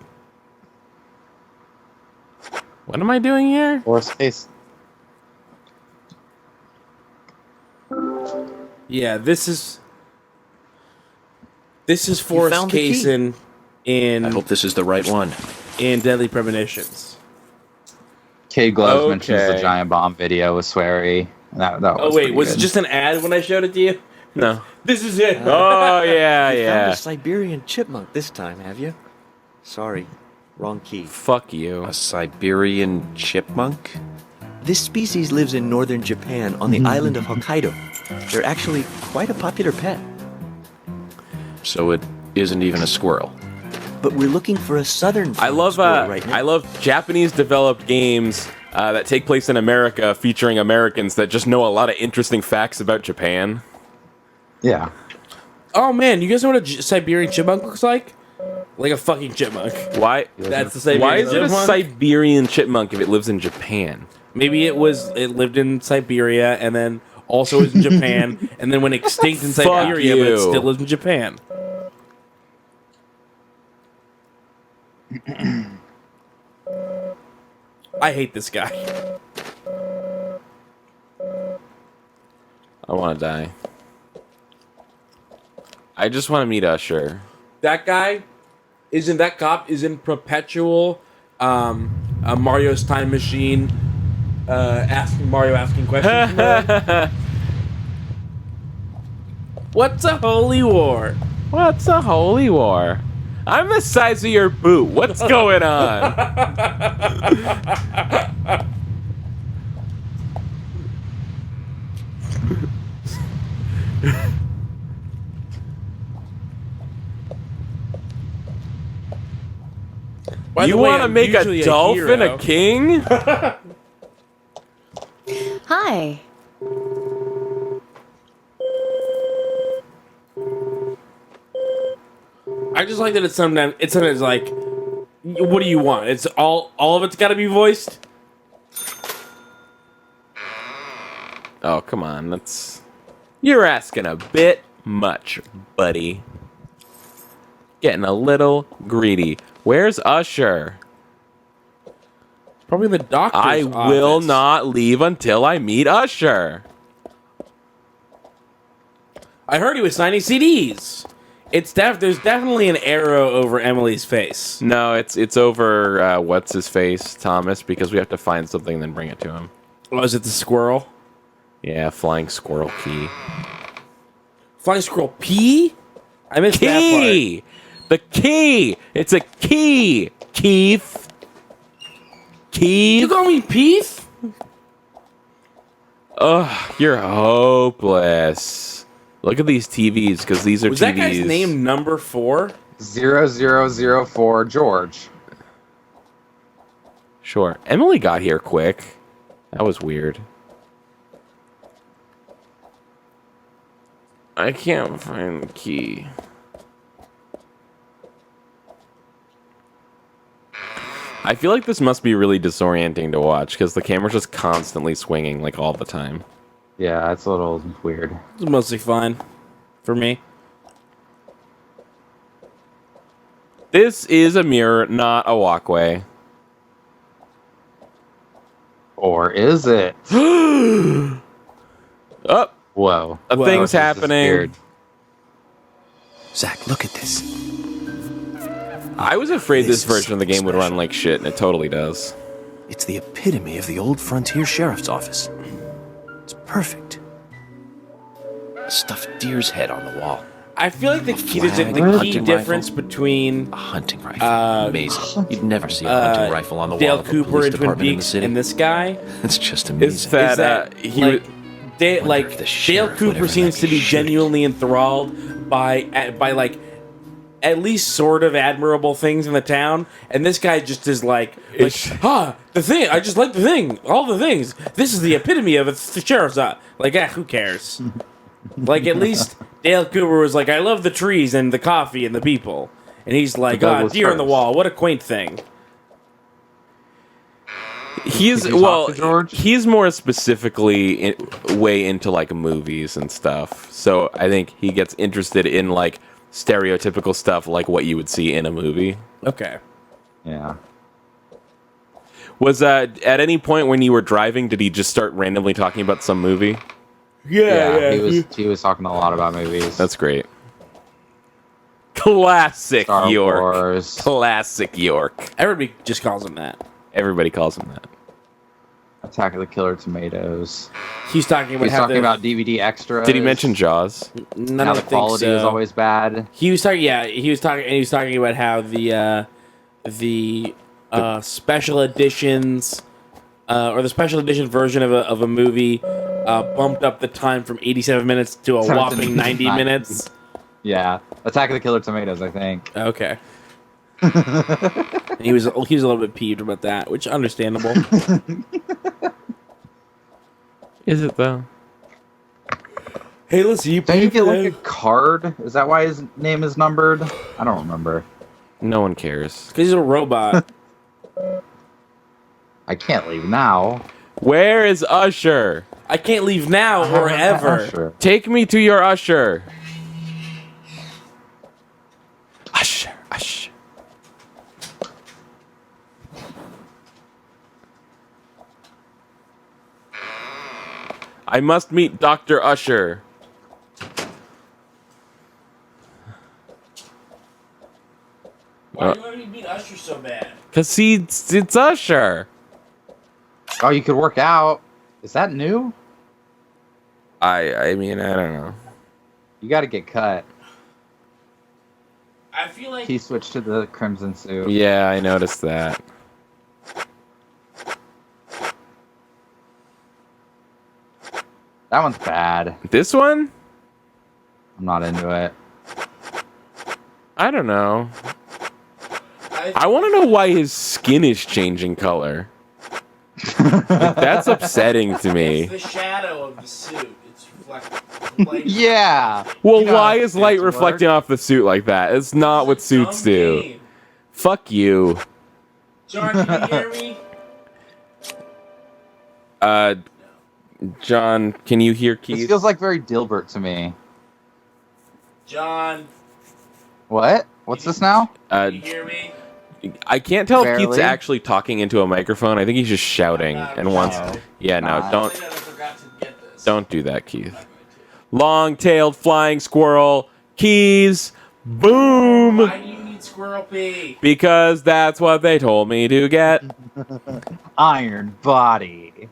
What am I doing here?
Forrest Kaysen.
Yeah, this is Forrest
found the key.
Kaysen in.
I hope this is the right one.
In Deadly Premonitions.
Kate Gloves mentions the
Okay.
giant bomb video with Swery. That was
Oh wait,
pretty
was
good.
it just an ad when I showed it to you?
No.
This is it.
Oh, yeah,
You found
yeah.
a Siberian chipmunk this time, have you? Sorry, wrong key.
Fuck you.
A Siberian chipmunk?
This species lives in northern Japan on the island of Hokkaido. They're actually quite a popular pet.
So it isn't even a squirrel.
But we're looking for a southern
I love
squirrel right now.
I love Japanese developed games that take place in America featuring Americans that just know a lot of interesting facts about Japan.
Yeah.
Oh man, you guys know what a Siberian chipmunk looks like? Like a fucking chipmunk.
Why?
That's the Siberian
Why is it a
chipmunk?
Siberian chipmunk if it lives in Japan?
Maybe it lived in Siberia and then also was in Japan and then went extinct in
Fuck
Siberia, but it
you.
still lives in Japan. I hate this guy.
I want to die. I just want to meet Usher.
That guy, isn't that cop is in perpetual Mario's time machine asking questions mode. What's a holy war?
What's a holy war? I'm the size of your boot. What's going on? You want to make a dolphin a king?
Hi.
I just like that it's sometimes like, what do you want? It's all of it's got to be voiced.
Oh, come on. You're asking a bit much, buddy. Getting a little greedy. Where's Usher?
Probably the doctor's
I will
office.
not leave until I meet Usher.
I heard he was signing CDs. There's definitely an arrow over Emily's face.
No, it's over what's his face, Thomas, because we have to find something and then bring it to him.
Oh, is it the squirrel?
Yeah, flying squirrel key.
Flying squirrel P? I missed that part.
The key! It's a key, Keith. Keith?
You call me Peeth?
Ugh, you're hopeless. Look at these TVs, because these are
Was
TVs.
that guy's name number 4?
0004 George.
Sure. Emily got here quick. That was weird. I can't find the key. I feel like this must be really disorienting to watch, because the camera's just constantly swinging, like, all the time.
Yeah, it's a little weird.
It's mostly fine for me.
This is a mirror, not a walkway.
Or is it?
Oh!
Whoa.
A thing's happening.
Zach, look at this.
I was afraid this version of the game would run like shit, and it totally does.
It's the epitome of the old frontier sheriff's office. It's perfect.
A stuffed deer's head on the wall.
I feel like the key difference between
a hunting rifle. Amazing. You'd never see a hunting rifle on the
Dale
wall of a
Cooper
police
in Twin
department in the
Peaks
city.
and this guy.
It's just amazing.
Is that
Dale Cooper seems to be genuinely enthralled by like at least sort of admirable things in the town, and this guy just is like the thing. I just like the thing, all the things. This is the epitome of the sheriff's office. Like, who cares? Like, at least Dale Cooper was like, I love the trees and the coffee and the people, and he's like, deer on the wall. What a quaint thing.
He's more specifically way into like movies and stuff. So I think he gets interested in like stereotypical stuff like what you would see in a movie.
Okay.
Yeah.
Was at any point when you were driving, did he just start randomly talking about some movie?
Yeah. He was talking a lot about movies.
That's great. Classic
Star
York.
Wars.
Classic York.
Everybody just calls him that.
Everybody calls him that.
Attack of the Killer Tomatoes.
He's talking about
about DVD extras.
Did he mention Jaws?
None
how
of
the
the
quality is always bad.
He was talking about how the special editions or the special edition version of a movie bumped up the time from 87 minutes to a whopping 90 minutes.
Yeah, Attack of the Killer Tomatoes, I think.
Okay. And he was a little bit peeved about that, which is understandable.
Is it though?
Hey, listen,
don't you get like a card? Is that why his name is numbered? I don't remember.
No one cares.
Because he's a robot.
I can't leave now.
Where is Usher?
I can't leave now or ever.
Usher.
Take me to your Usher. Usher, Usher. I must meet Dr. Usher.
Why do you want me to beat Usher so bad?
Cause it's Usher.
Oh, you could work out. Is that new?
I mean, I don't know.
You got to get cut.
I feel like
He switched to the crimson suit.
Yeah, I noticed that.
That one's bad.
This one?
I'm not into it.
I don't know. I want to know why his skin is changing color. Like, that's upsetting to me.
it's the shadow of the suit. It's reflecting.
Yeah.
Well, why is light reflecting off the suit like that? It's not what suits do. Fuck you.
John, can you hear me?
John, can you hear Keith?
This feels like very Dilbert to me.
John.
What? What's this now?
Can you hear me?
I can't tell if Keith's
Barely.
actually talking into a microphone. I think he's just shouting and wants. Yeah, no, don't do that, Keith. Long-tailed flying squirrel, keys, boom.
Why do you need squirrel pee?
Because that's what they told me to get.
Iron Body.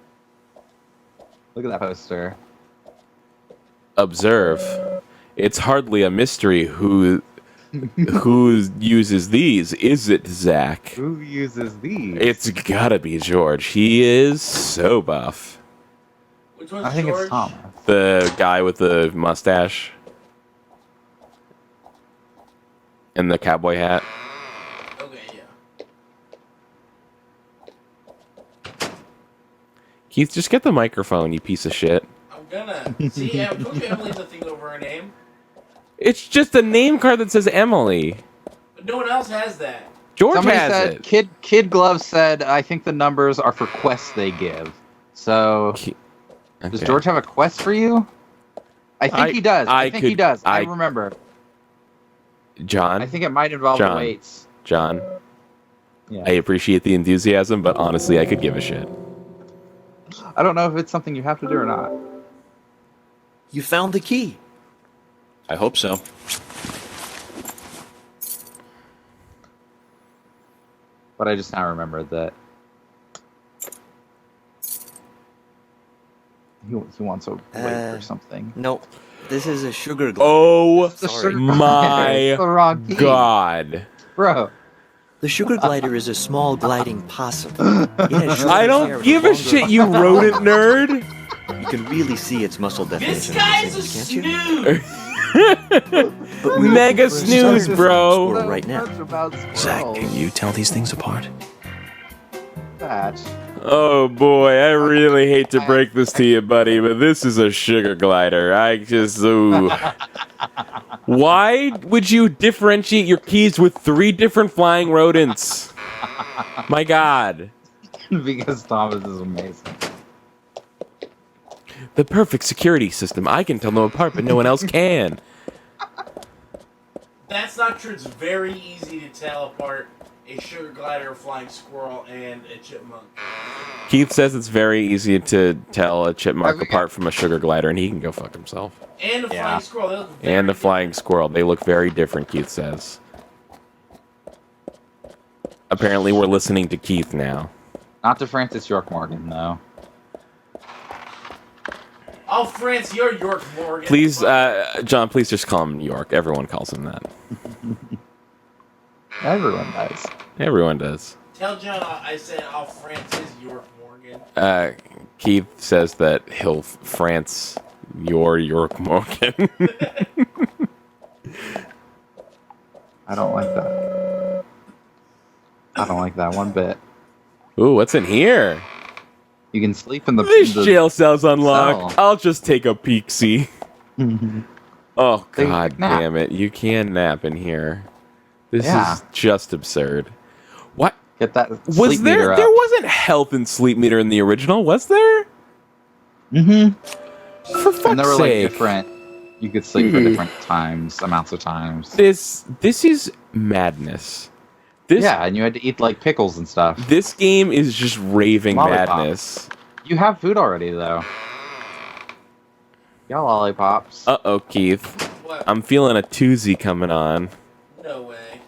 Look at that poster.
Observe. It's hardly a mystery who uses these, is it, Zach?
Who uses these?
It's gotta be George. He is so buff.
Which one's
I think
George?
it's Thomas.
The guy with the mustache and the cowboy hat.
Okay, yeah.
Keith, just get the microphone, you piece of shit.
I'm gonna. See, I told you Emily's a thing over her name.
It's just a name card that says Emily.
But no one else has that.
George
Somebody
has
said,
it.
Kid Glove said, I think the numbers are for quests they give. So, does
Okay.
George have a quest for you? I think he does. I think he does. I remember.
John?
I think it might involve the
John.
weights.
John.
Yeah.
I appreciate the enthusiasm, but honestly, I could give a shit.
I don't know if it's something you have to do or not.
You found the key.
I hope so.
But I just now remembered that he wants a weight or something.
No, this is a sugar glider.
Oh
Sorry.
my
It's the wrong key.
god.
Bro.
The sugar glider is a small gliding possum. It has short
I
hair
don't
and
give a
longer
shit, you rodent nerd.
You can really see its muscle definition.
This guy's a
snooze.
Mega snooze, bro.
Right now.
Zach, can you tell these things apart?
Oh boy, I really hate to break this to you, buddy, but this is a sugar glider. I just, ooh. Why would you differentiate your keys with 3 different flying rodents? My god.
Because Thomas is amazing.
The perfect security system. I can tell them apart, but no one else can.
That's not true. It's very easy to tell apart a sugar glider, a flying squirrel, and a chipmunk.
Keith says it's very easy to tell a chipmunk apart from a sugar glider, and he can go fuck himself.
And a flying squirrel. They look very
And a flying squirrel. They look very different, Keith says. Apparently, we're listening to Keith now.
Not to Francis York Morgan, though.
Oh, France, you're York Morgan.
Please, John, please just call him York. Everyone calls him that.
Everyone does.
Everyone does.
Tell John I said, oh, France is York Morgan.
Keith says that he'll France your York Morgan.
I don't like that. I don't like that one bit.
Ooh, what's in here?
You can sleep in the
This
the
jail cell's unlocked.
cell.
I'll just take a peek, see. Oh,
Take a
god
nap.
damn it. You can nap in here. This
Yeah.
is just absurd. What?
Get that
Was
sleep meter
there?
up.
There wasn't health and sleep meter in the original, was there?
Mm-hmm.
For fuck's
And they were like
sake.
different. You could sleep for different amounts of times.
This is madness. This,
yeah, and you had to eat like pickles and stuff.
This game is just raving
Lollipop.
madness.
You have food already, though. Yeah, lollipops.
Uh-oh, Keith. I'm feeling a twosie coming on.
No way.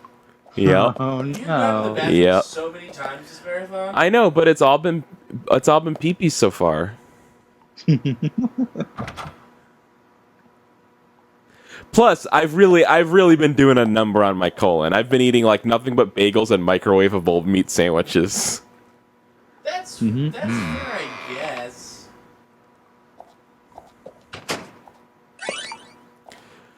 Yep.
Oh
You've gone to the bathroom
Yep.
so many times this marathon.
I know, but it's all been pee-pees so far. Plus, I've really been doing a number on my colon. I've been eating like nothing but bagels and microwavable meat sandwiches.
That's fair, I guess.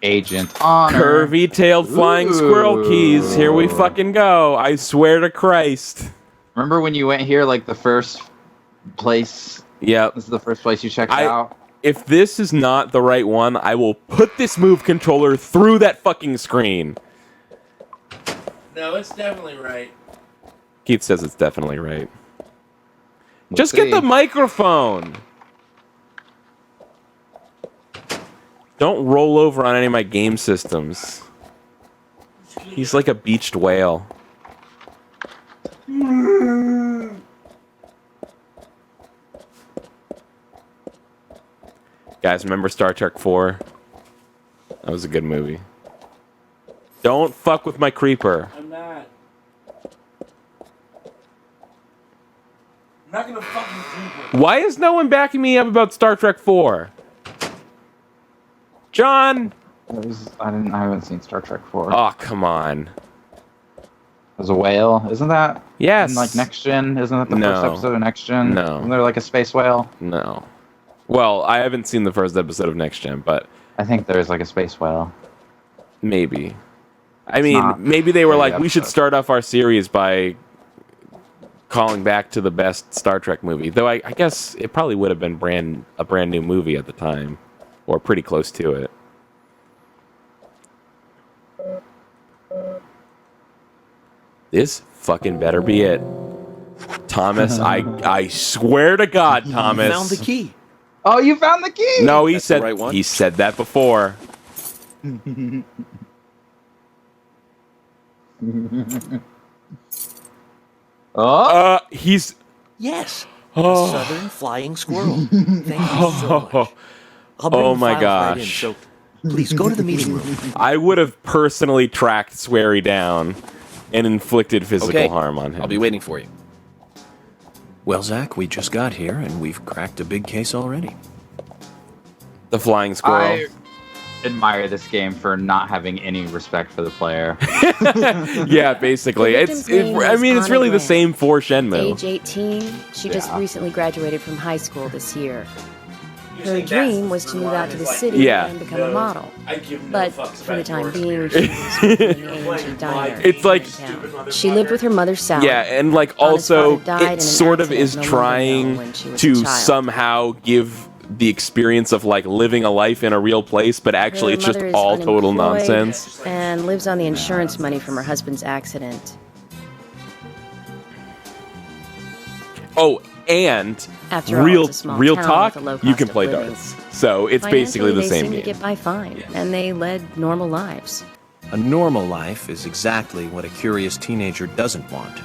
Agent Honor.
Curvy-tailed flying squirrel keys. Here we fucking go. I swear to Christ.
Remember when you went here, like the first place?
Yep.
This is the first place you checked out.
If this is not the right one, I will put this move controller through that fucking screen.
No, it's definitely right.
Keith says it's definitely right.
Let's
Just get
see.
the microphone. Don't roll over on any of my game systems. He's like a beached whale. Guys, remember Star Trek 4? That was a good movie. Don't fuck with my creeper.
I'm not. I'm not gonna fucking creep it.
Why is no one backing me up about Star Trek 4? John!
I haven't seen Star Trek 4.
Oh, come on.
There's a whale, isn't that?
Yes.
In, like Next Gen, isn't that the first episode of Next Gen?
No.
Isn't there like a space whale?
No. Well, I haven't seen the first episode of Next Gen, but
I think there's like a space whale.
maybe. I mean, maybe they were like, we should start off our series by calling back to the best Star Trek movie. Though I guess it probably would have been a brand new movie at the time, or pretty close to it. This fucking better be it. Thomas, I swear to God, Thomas.
Found the key.
Oh, you found the key!
No,
That's the right one?
he said that before. He's
Yes.
Oh.
A southern flying squirrel. Thank you so much. I'll bring
Oh
the
my
files right in,
gosh.
so please go to the meeting room.
I would have personally tracked Swery down and inflicted physical
Okay.
harm on him.
I'll be waiting for you. Well, Zach, we just got here and we've cracked a big case already.
The flying squirrel.
I admire this game for not having any respect for the player.
Yeah, basically. It's really the same for Shenmue.
Age 18, she just
Yeah.
recently graduated from high school this year.
You
Her
think
dream
that's
was to move out to the
like,
city
Yeah.
and become a model.
I give no
But
fucks
for the
about
time
yours,
being,
Weird.
she was working in the A&G diner.
It's like-
in town. She lived with her mother's salary.
Yeah, and like
Honest
also
father died in an
it sort of
accident
is
no longer known
trying
when she was a
to
child.
somehow give the experience of like living a life in a real place, but actually
Her
it's just
mother is
all total
unemployed
nonsense.
and lives on the insurance money from her husband's accident.
Oh, and
After all,
real
it's a small
real
town
talk,
with a low
you
cost
can
of
play
living.
darts. So it's basically the
Financially,
same
they seemed
game.
to get by fine, and they led normal lives.
A normal life is exactly what a curious teenager doesn't want.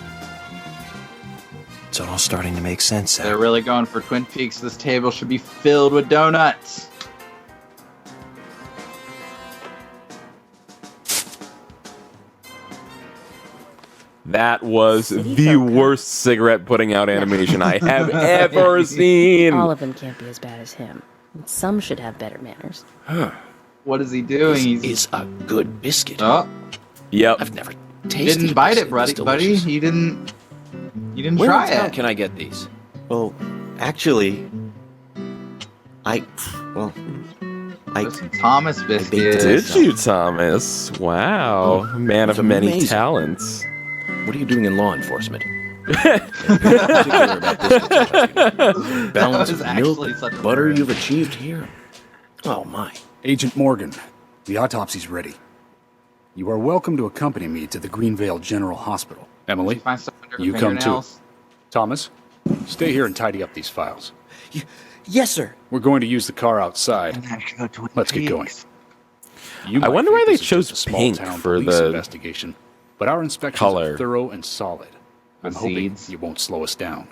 It's all starting to make sense, Zach.
They're really going for Twin Peaks. This table should be filled with donuts.
That was the worst cigarette putting out animation I have ever seen.
All of them can't be as bad as him. Some should have better manners.
What is he doing?
This is a good biscuit.
Oh,
Yep.
I've never
you
tasted
didn't bite
biscuit
it, buddy.
this
Buddy,
delicious.
you didn't. You didn't
Where
try
in town
it.
can I get these?
Well, actually, I
Thomas biscuit.
Did you, Thomas? Wow. Man of
It's
many
amazing.
talents.
What are you doing in law enforcement? Particular about biscuits. Balance
was
of
actually
milk,
such a
butter
word.
you've achieved here. Oh my.
Agent Morgan, the autopsy's ready. You are welcome to accompany me to the Greenvale General Hospital. Emily,
Find stuff under her
you come too.
fingernails?
Thomas, stay here and tidy up these files.
yes, sir.
We're going to use the car outside.
And I should go to
Let's get going. You
I
might
wonder
think
why they
this is
chose
just a small
pink
town
for
police
the
investigation, but our inspections
color.
are thorough and solid. I'm
The
hoping
seeds.
you won't slow us down.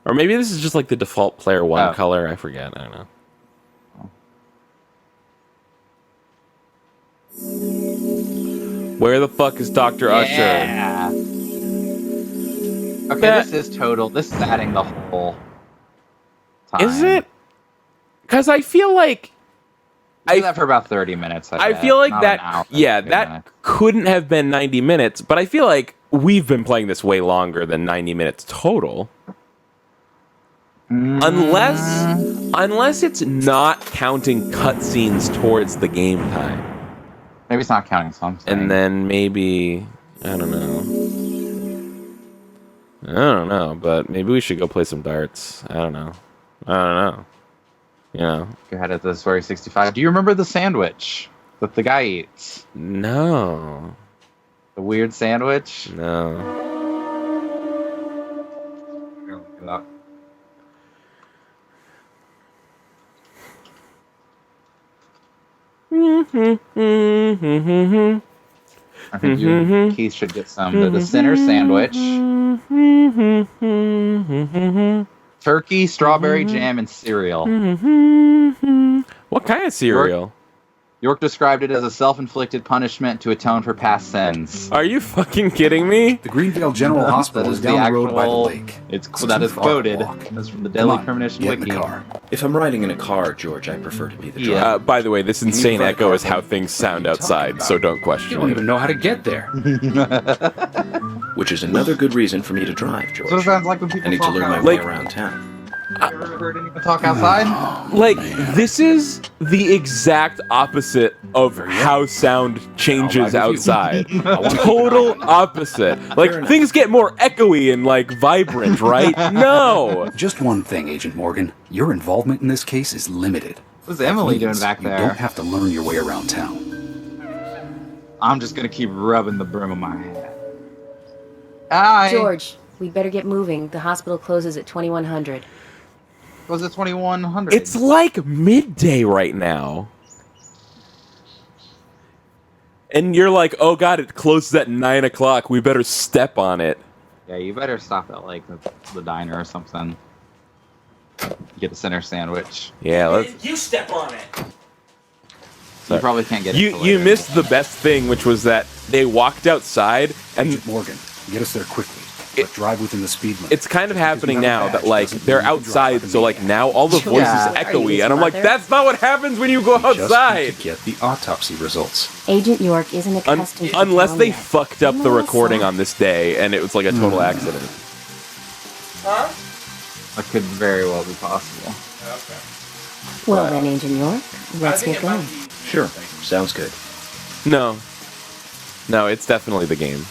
Or maybe this is just like the default player one
Oh.
color. I forget. I don't know. Where the fuck is Dr. Usher?
Yeah. Okay, this is total. This is adding the whole time.
Is it? Because I feel like
I do that for about 30 minutes.
I feel like that. Yeah, that couldn't have been 90 minutes. But I feel like we've been playing this way longer than 90 minutes total. Unless it's not counting cutscenes towards the game time.
Maybe it's not counting something.
And then maybe I don't know, but maybe we should go play some darts. I don't know. You know.
Go ahead at the story 65. Do you remember the sandwich that the guy eats?
No.
The weird sandwich?
No.
I think Keith should get some. The Sinner sandwich. Turkey, strawberry jam, and cereal.
What kind of cereal?
York described it as a self-inflicted punishment to atone for past sins.
Are you fucking kidding me?
The Greenville General Hospital is down the road by the lake.
That is quoted. That's from the Deadly Premonition Wiki.
If I'm riding in a car, George, I prefer to be the driver.
By the way, this insane echo is how things sound outside, so don't question
You don't
it.
even know how to get there.
Which is another good reason for me to drive, George.
So it sounds like when people
I need to learn my way around town.
You ever heard anyone talk outside?
Like, this is the exact opposite of how sound changes outside. Total opposite. Like, things get more echoey and, like, vibrant, right? No!
Just one thing, Agent Morgan. Your involvement in this case is limited.
What's Emily doing back there?
You don't have to learn your way around town.
I'm just gonna keep rubbing the brim of my head. Hi.
George, we better get moving. The hospital closes at 2100.
Was it 2100?
It's like midday right now. And you're like, oh god, it closes at 9 o'clock. We better step on it.
Yeah, you better stop at like the diner or something. Get the Sinner sandwich.
Yeah, let's.
You step on it.
You probably can't get it.
You missed the best thing, which was that they walked outside and
Agent Morgan, get us there quickly. Let's drive within the speed limit.
it's kind of happening now that like they're outside, so like now all the voices echoey, and I'm like, that's not what happens when you go outside.
Just get the autopsy results.
Agent York isn't accustomed to
Unless they
yet.
fucked up the recording on this day and it was like a total accident.
Huh?
That could very well be possible.
Okay.
Well then, Agent York, let's get going.
Sure, sounds good.
No, it's definitely the game.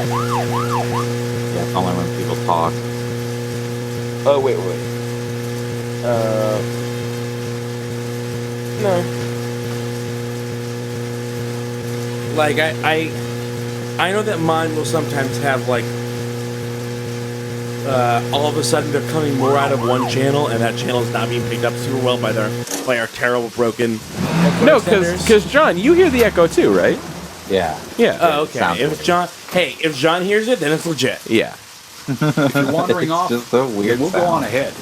Yeah, it's only when people talk.
Oh wait.
No. Like I know that mine will sometimes have like all of a sudden they're coming more out of one channel, and that channel is not being picked up super well by our terrible broken.
No, because John, you hear the echo too, right?
Yeah.
Yeah.
Oh, okay. If John hears it, then it's legit.
Yeah.
If you're wandering off,
just a weird
we'll go
sound.
on ahead.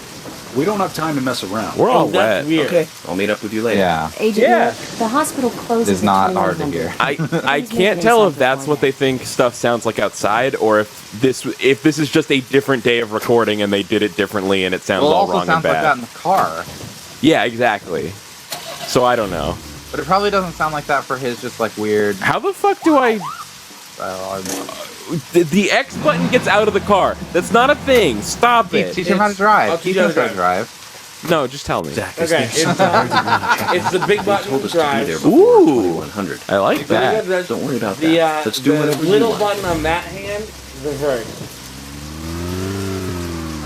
We don't have time to mess around.
We're all
that's
wet.
weird.
Okay, I'll meet up with you later.
Yeah.
Agent York, the hospital closes
It's
at
not hard to
2100.
hear.
I can't tell if that's what they think stuff sounds like outside, or if this is just a different day of recording and they did it differently and it sounds
Well, it
all
also
wrong
sounds
and
like
bad.
that in the car.
Yeah, exactly. So I don't know.
But it probably doesn't sound like that for his just like weird.
How the fuck do I? The X button gets out of the car. That's not a thing. Stop it.
Teach him how to drive. Teach him how to drive.
No, just tell me.
Zach,
Okay, it's the big button
told
to
us to be
drive.
there before
Ooh,
2100.
I like that.
Don't worry about
The
that. Let's do whatever you
little
want.
button on that hand, reverse,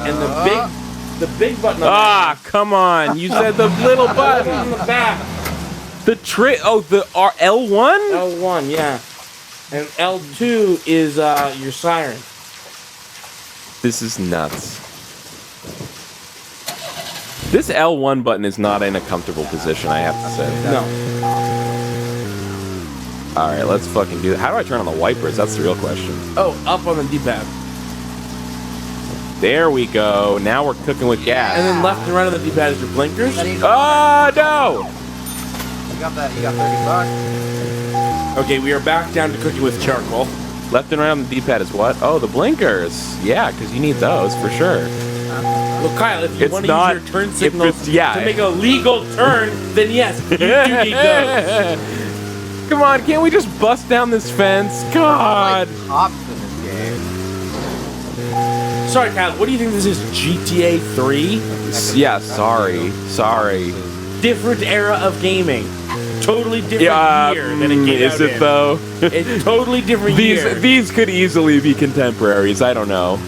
and the big button on that
Come on. You said the little
hand
button.
on the back.
The L1?
L1, yeah, and L2 is your siren.
This is nuts. This L1 button is not in a comfortable position, I have to say.
No.
Alright, let's fucking do that. How do I turn on the wipers? That's the real question.
Oh, up on the D-pad.
There we go. Now we're cooking with gas.
And then left and right on the D-pad is your blinkers.
Oh, no!
You got that? You got $30?
Okay, we are back down to cooking with charcoal.
Left and right on the D-pad is what? Oh, the blinkers. Yeah, because you need those for sure.
Well, Kyle, if you
It's
want to
not-
use your turn
if
signals
it's- yeah.
to make a legal turn, then yes, you do need those.
Come on, can't we just bust down this fence? God.
Cops in this game.
Sorry, Kyle, what do you think this is, GTA 3?
Yeah, sorry.
Different era of gaming. Totally different year than it came
is
out
it
in.
though?
It's totally different year.
These could easily be contemporaries. I don't know.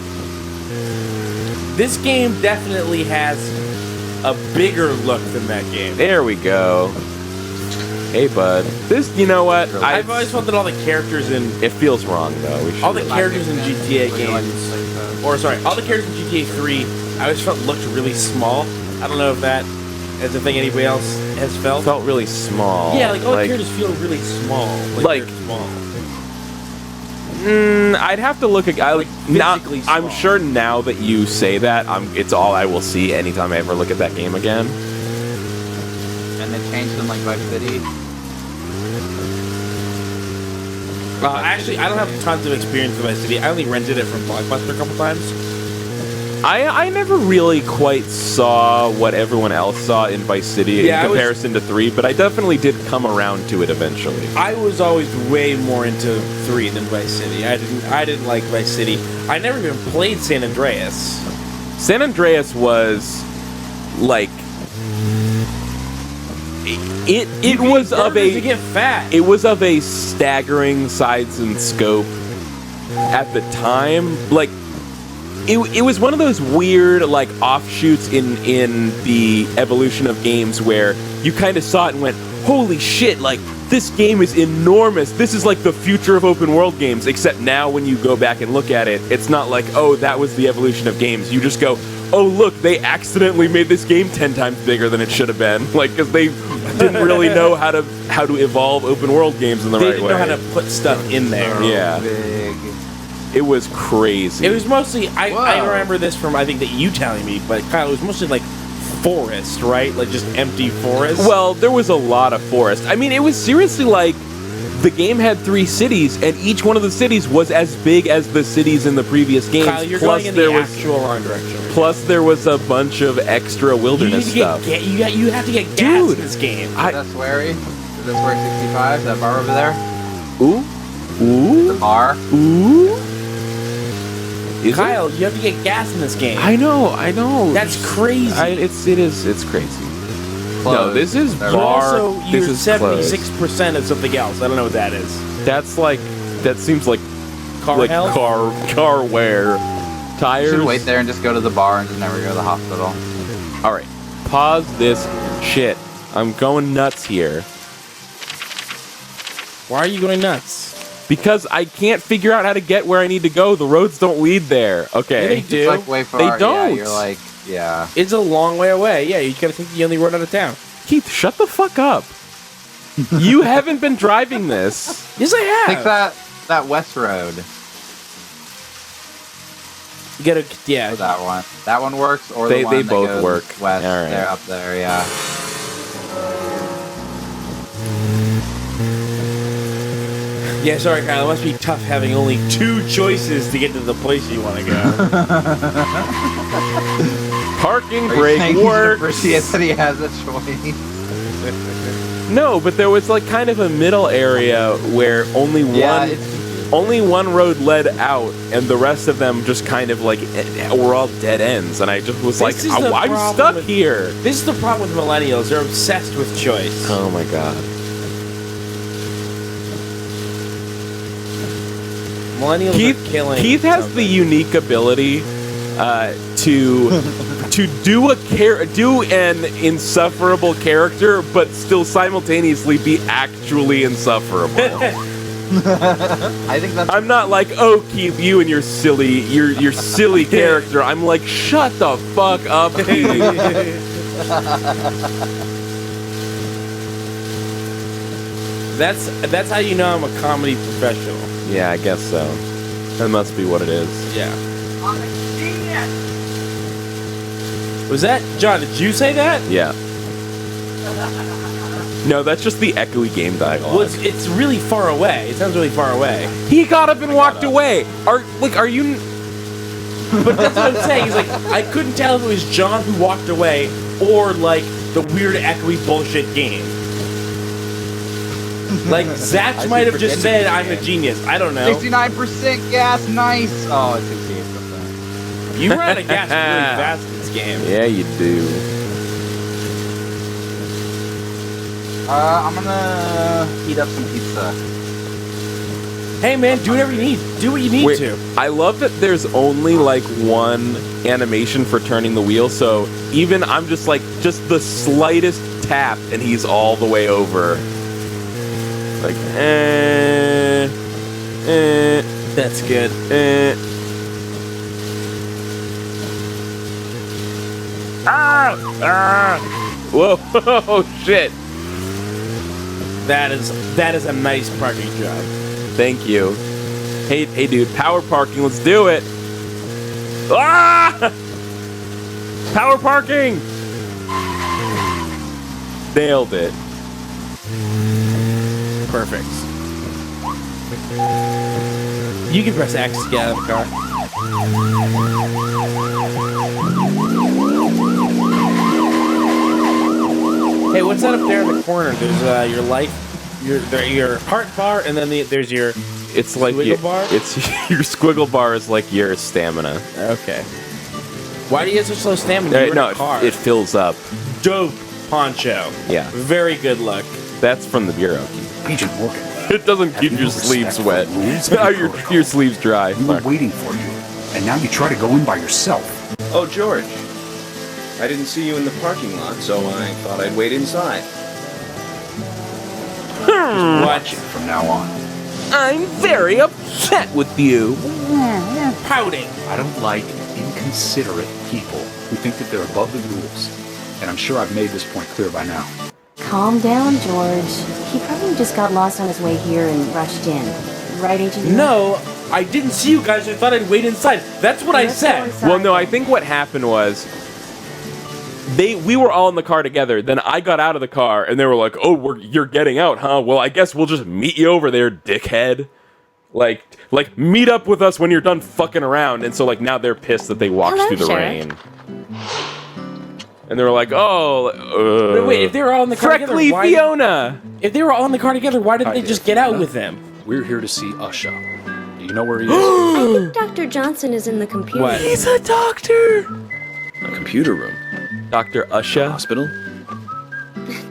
This game definitely has a bigger look than that game.
There we go. Hey, bud. This, you know what?
I've always felt that all the characters in
It feels wrong though. We should
all the characters in GTA games, or sorry, all the characters in GTA 3, I always felt looked really small. I don't know if that is a thing anybody else has felt.
felt really small.
Yeah, like all the characters feel really small.
Like-
they're small.
I'd have to look at.
physically small.
I'm sure now that you say that, it's all I will see anytime I ever look at that game again.
And they changed them like Vice City.
Actually, I don't have tons of experience with Vice City. I only rented it from Blockbuster a couple times.
I never really quite saw what everyone else saw in Vice City in comparison to 3, but I definitely did come around to it eventually.
I was always way more into 3 than Vice City. I didn't like Vice City. I never even played San Andreas.
San Andreas was like it was of
to
a
get fat.
it was of a staggering size and scope at the time. Like it was one of those weird like offshoots in the evolution of games where you kind of saw it and went, holy shit, like this game is enormous. This is like the future of open world games, except now when you go back and look at it, it's not like, oh, that was the evolution of games. You just go, oh, look, they accidentally made this game 10 times bigger than it should have been. Like, because they didn't really know how to evolve open world games in the right way.
They didn't know how to put stuff in there.
Yeah.
Big.
It was crazy.
It was mostly, I remember this from, I think that you telling me, but Kyle, it was mostly like forest, right? Like just empty forest.
Well, there was a lot of forest. I mean, it was seriously like the game had 3 cities, and each one of the cities was as big as the cities in the previous games.
Kyle, you're going in the actual wrong direction.
Plus, there was a bunch of extra wilderness stuff.
You have to get gas in this game.
Is that Swery? Is that Swery 65? That bar over there?
Ooh.
The bar?
Ooh.
Kyle, you have to get gas in this game.
I know.
That's crazy.
It's crazy.
Close.
No, this is bar.
Also, you're
this is
76% of something else. I don't know what that is.
That's like, that seems like
Car health?
car wear. Tires.
You should wait there and just go to the bar and just never go to the hospital.
All right, pause this shit. I'm going nuts here.
Why are you going nuts?
Because I can't figure out how to get where I need to go. The roads don't lead there. Okay.
Yeah, they do.
It's like way far.
They don't.
Yeah, you're like, yeah.
It's a long way away. Yeah, you gotta take the only road out of town.
Keith, shut the fuck up. You haven't been driving this.
Yes, I have.
Take that west road.
You gotta, yeah.
Or that one. That one works, or
They
the one that
both
goes
work.
west.
All right.
They're up there, yeah.
Yeah, sorry, Kyle. It must be tough having only 2 choices to get to the place you want to go.
Parking
Are you
brake
saying you should
works.
appreciate that he has a choice?
No, but there was like kind of a middle area where only one road led out, and the rest of them just kind of like were all dead ends. And I just was like, I'm stuck here.
This is the problem with millennials. They're obsessed with choice.
Oh my god.
Millennials are killing.
Keith has the unique ability to do an insufferable character, but still simultaneously be actually insufferable.
I think that's.
I'm not like, oh, Keith, you and your silly character. I'm like, shut the fuck up, Keith.
That's how you know I'm a comedy professional.
Yeah, I guess so. That must be what it is.
Yeah. Was that John? Did you say that?
Yeah. No, that's just the echoey game dialogue.
Well, it's really far away. It sounds really far away.
He got up and walked away. Are you?
But that's what I'm saying. He's like, I couldn't tell if it was John who walked away or like the weird echoey bullshit game. Like Zach might have just said, "I'm a genius." I don't know.
69% gas, nice. Oh, it's 68%.
You run out of gas really fast in this game.
Yeah, you do.
I'm gonna heat up some pizza.
Hey man, do whatever you need. Do what you need to.
I love that there's only like one animation for turning the wheel, so even I'm just the slightest tap and he's all the way over. Like,
That's good.
Whoa, oh shit.
That is a nice parking job.
Thank you. Hey dude, power parking, let's do it. Ah! Power parking! Nailed it.
Perfect. You can press X to get out of the car. Hey, what's that up there in the corner? There's your life, your heart bar, and then there's your squiggle bar.
It's your squiggle bar is like your stamina.
Okay. Why do you have such low stamina? You're in a car.
It fills up.
Dope poncho.
Yeah.
Very good luck.
That's from the bureau.
Agent Morgan.
It doesn't keep your sleeves wet. Your sleeves dry.
We were waiting for you, and now you try to go in by yourself.
Oh, George. I didn't see you in the parking lot, so I thought I'd wait inside.
Watch
it from now on.
I'm very upset with you.
Pouting.
I don't like inconsiderate people who think that they're above the rules, and I'm sure I've made this point clear by now.
Calm down, George. He probably just got lost on his way here and rushed in. Right, Agent?
No, I didn't see you guys. I thought I'd wait inside. That's what I said.
Well, no, I think what happened was we were all in the car together. Then I got out of the car, and they were like, "Oh, you're getting out, huh? Well, I guess we'll just meet you over there, dickhead. Like meet up with us when you're done fucking around." And so, like, now they're pissed that they walked through the rain. And they were like, "Oh,
wait, if they were all in the car together,
Freckly Fiona.
If they were all in the car together, why didn't they just get out with them?"
We're here to see Usha. Do you know where he is?
I think Dr. Johnson is in the computer room.
He's a doctor.
A computer room.
Dr. Usha.
Hospital?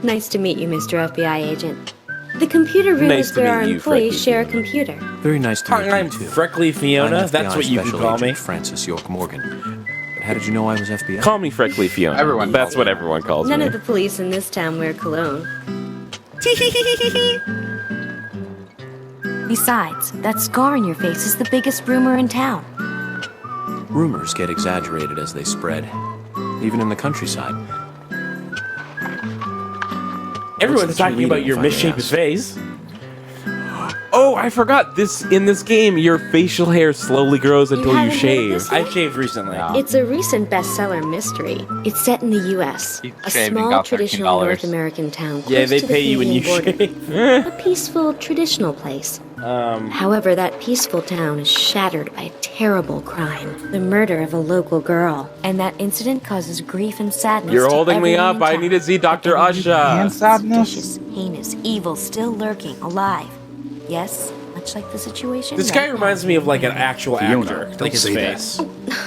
Nice to meet you, Mr. FBI agent. The computer room
Nice
is
to
where
meet
our
you,
employees
Freckly
share a
Fiona.
computer.
Very nice to meet you,
I'm
too.
Freckly Fiona.
I'm
That's
FBI
what you can
Special
call me.
Agent Francis York Morgan. But how did you know I was FBI?
Call me Freckly Fiona.
Everyone
That's what everyone calls
None
me.
of the police in this town wear cologne.
Besides, that scar on your face is the biggest rumor in town.
Rumors get exaggerated as they spread, even in the countryside.
Everyone's
What's the
talking about
cheerleading,
your
if I may
misshapen
ask?
face.
Oh, I forgot. In this game, your facial hair slowly grows until you
haven't heard of
shave.
this
I shaved recently.
It's a recent bestseller mystery. It's set in the U.S., a
shaved and
small
got
traditional
$13.
North American town close
Yeah, they
to the
pay you when you
Canadian border.
shave.
A peaceful, traditional place. However, that peaceful town is shattered by a terrible crime. The murder of a local girl.
And that incident causes grief and sadness.
You're
to
holding me
everyone
up.
in
I
town.
need to see Dr.
And
Usha.
sadness.
Vicious, heinous, evil still lurking, alive. Yes, much like the situation.
This
right
guy
now.
reminds me of like an actual
Fiona,
actor.
don't
Like his
say that.
face.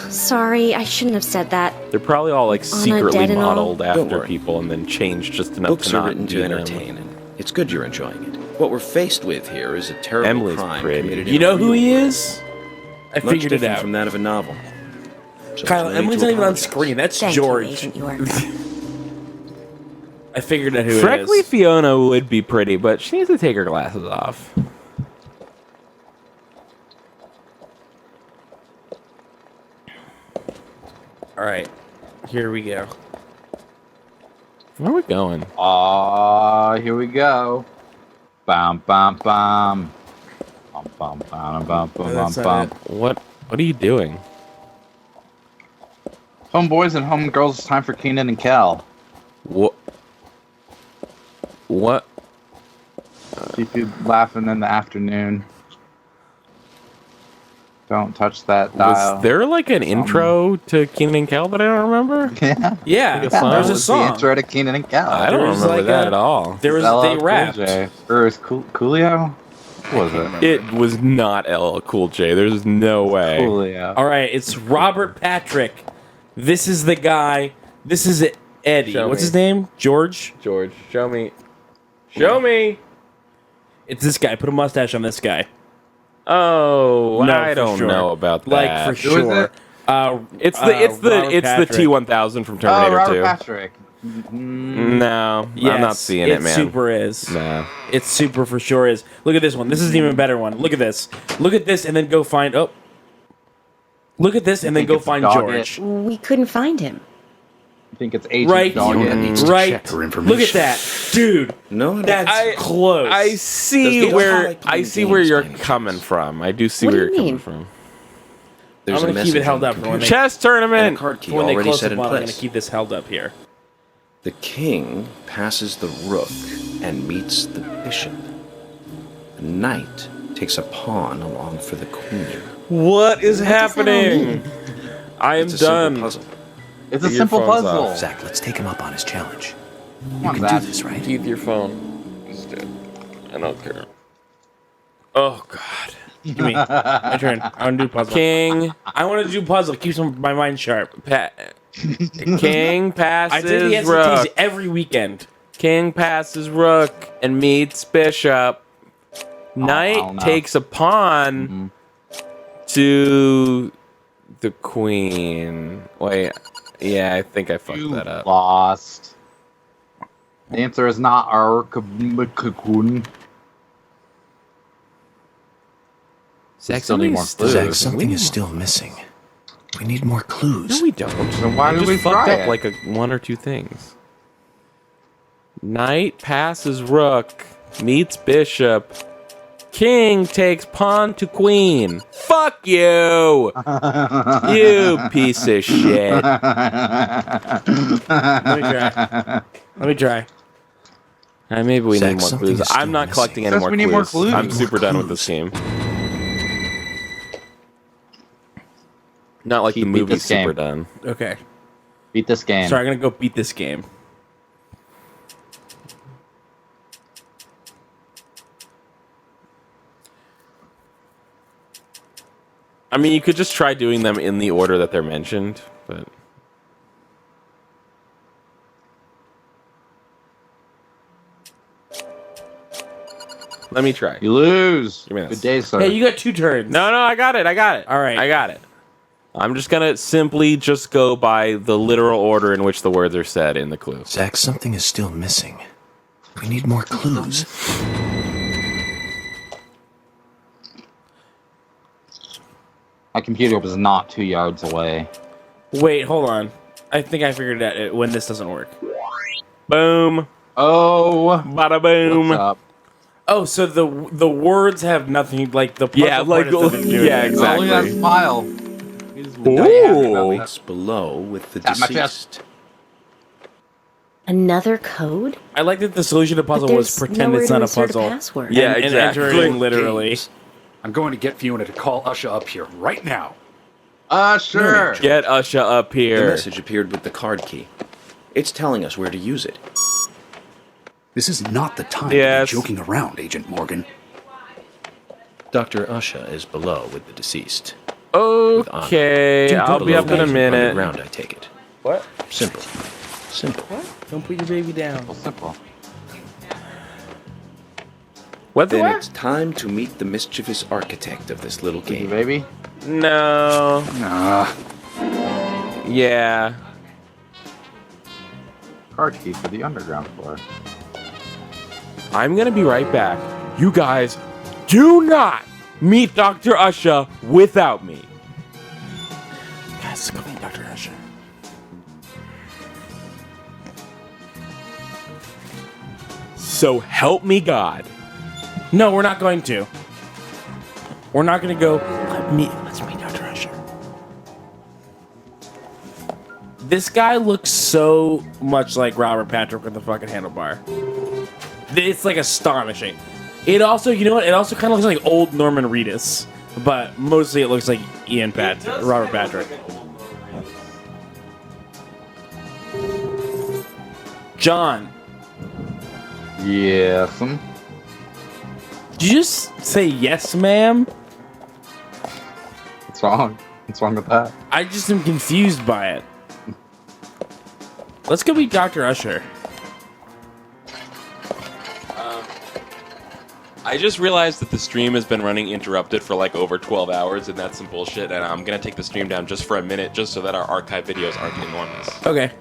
Sorry, I shouldn't have said that.
They're probably all like
Anna
secretly
dead and all?
modeled
Don't
after
worry.
people and then changed just enough
Books
to
are
not
written
be
to
them.
entertain, and it's good you're enjoying it. What we're faced with here is a terrible
Emily's
crime
pretty.
committed in
You know
a
who
real
he
world.
is? I
Much
figured it
different
out.
from that of a novel. So
Kyle,
there's no need
Emily's
to
not even on
apologize.
screen. That's
Thank
George.
you, Agent York.
I figured out who it
Freckly
is.
Fiona would be pretty, but she needs to take her glasses off.
All right, here we go.
Where are we going?
Here we go. Bam, bam, bam. Bum, bum, bam, bum, bum,
That's
bum,
not
bum.
What are you doing?
Homeboys and homegirls, it's time for Keenan and Kel.
What?
What?
Keep you laughing in the afternoon. Don't touch that dial.
Was there like an intro to Kenan and Kel that I don't remember?
Yeah.
Yeah,
There's
there's a
The
song.
intro to Kenan and Kel.
I don't remember that at all.
There was
LL
they
Cool
rapped.
J. Or is Coolio? What was it?
It was not LL Cool J. There's no way.
Coolio.
All right, it's Robert Patrick. This is the guy. This is Eddie.
Show
What's
me.
his name? George.
George, show me. Show me.
It's this guy. Put a mustache on this guy.
Oh,
No,
I
for
don't
sure.
know about that.
Like for
Who is
sure.
it?
It's
Robert
the
Patrick.
T-1000 from
Oh,
Terminator
Robert
2.
Patrick.
No,
Yes,
I'm not seeing it, man.
It super is.
Nah.
It super for sure is. Look at this one. This is an even better one. Look at this. Look at this, and then go find. Oh. Look at this, and then
think
go
it's
find
Doggett?
George.
We couldn't find him.
I think it's Agent
Right,
Doggett.
right. Look at that, dude.
No,
That's close.
I see
Does the
where
Twilight
I
Playing
see where
games
you're
by any
coming from. I do see
What do
where
you
you're coming
mean?
from.
There's
I'm
a
gonna keep it
message
held
on
up
the
for when they,
Chess
and a
tournament.
card key
when they
already
close
set
the
in
button. I'm gonna
place.
keep this held up here.
The king passes the rook and meets the bishop. The knight takes a pawn along for the queen.
What is happening? I am
It's a simple
done.
puzzle.
It's a
Your
simple
phone's
puzzle.
off.
Zach, let's take him up on his challenge.
Come
You
on,
can
Zach.
do this, right?
Keep your phone. Just do it. I don't care. Oh God.
Give me my turn. I want to do puzzle.
King.
I want to do puzzle. Keeps my mind sharp.
King
I take the
passes
SATs
rook.
every weekend.
King passes rook and meets bishop. Knight
no.
takes a pawn to the queen. Wait, yeah, I think I fucked
You
that up.
lost. The answer is not our cocoon.
Zach,
Still need more clues.
Zach, something is still missing. We need more clues.
No, we don't.
Then why
I
did
just
we
fucked
try
up
it?
like one or two things. Knight passes rook, meets bishop. King takes pawn to queen. Fuck you! You piece of shit.
Let me try.
Maybe we
Zach,
need more
something
clues.
is still
I'm not
missing.
collecting any
Says
more
we
clues.
need more clues.
I'm
More
super done with
clues.
this game. Not like
Keith,
the
beat
movie's
this game.
super done.
Okay.
Beat this game.
Sorry, I'm gonna go beat this game.
I mean, you could just try doing them in the order that they're mentioned, but let me try.
You lose.
Give me this.
Good day, sir.
Hey, you got 2 turns.
No, I got it.
All right.
I got it. I'm just gonna simply just go by the literal order in which the words are said in the clue.
Zach, something is still missing. We need more clues.
My computer was not 2 yards away.
Wait, hold on. I think I figured out when this doesn't work.
Boom.
Oh,
Bada boom.
what's up?
Oh, so the words have nothing like the puzzle
Yeah,
part
like
has nothing to do with
yeah,
it.
exactly.
Oh, look at that smile. He's
Ooh.
It's below with the
Tap my
deceased.
Another code?
I like that the solution to puzzle
But
was
there's
pretend
nowhere
it's
to
not a
insert
puzzle.
password.
Yeah,
and
exactly.
entering literally.
Games. I'm going to get Fiona to call Usha up here right now.
Sure.
Get Usha up
The
here.
message appeared with the card key. It's telling us where to use it.
This is not the time
Yes.
to be joking around, Agent Morgan.
Dr. Usha is below with the deceased.
Okay,
Two
I'll be up in a minute.
Underground, I take it.
What?
Simple. Simple.
Don't put your baby down.
Simple.
What the
Then
what?
it's time to meet the mischievous architect of this little game.
Baby.
No.
Nah.
Yeah.
Card key for the underground floor.
I'm gonna be right back. You guys do not meet Dr. Usha without me.
Guys, go meet Dr. Usha.
So help me God.
No, we're not going to. We're not going to go. Let's meet Dr. Usher. This guy looks so much like Robert Patrick with the fucking handlebar. It's like astonishing. It also, you know what? It also kind of looks like old Norman Reedus, but mostly it looks like Robert Patrick. John.
Yes.
Did you just say yes, ma'am?
What's wrong? What's wrong with that?
I just am confused by it. Let's go meet Dr. Usher.
I just realized that the stream has been running interrupted for like over 12 hours, and that's some bullshit, and I'm gonna take the stream down just for a minute just so that our archive videos aren't enormous.
Okay.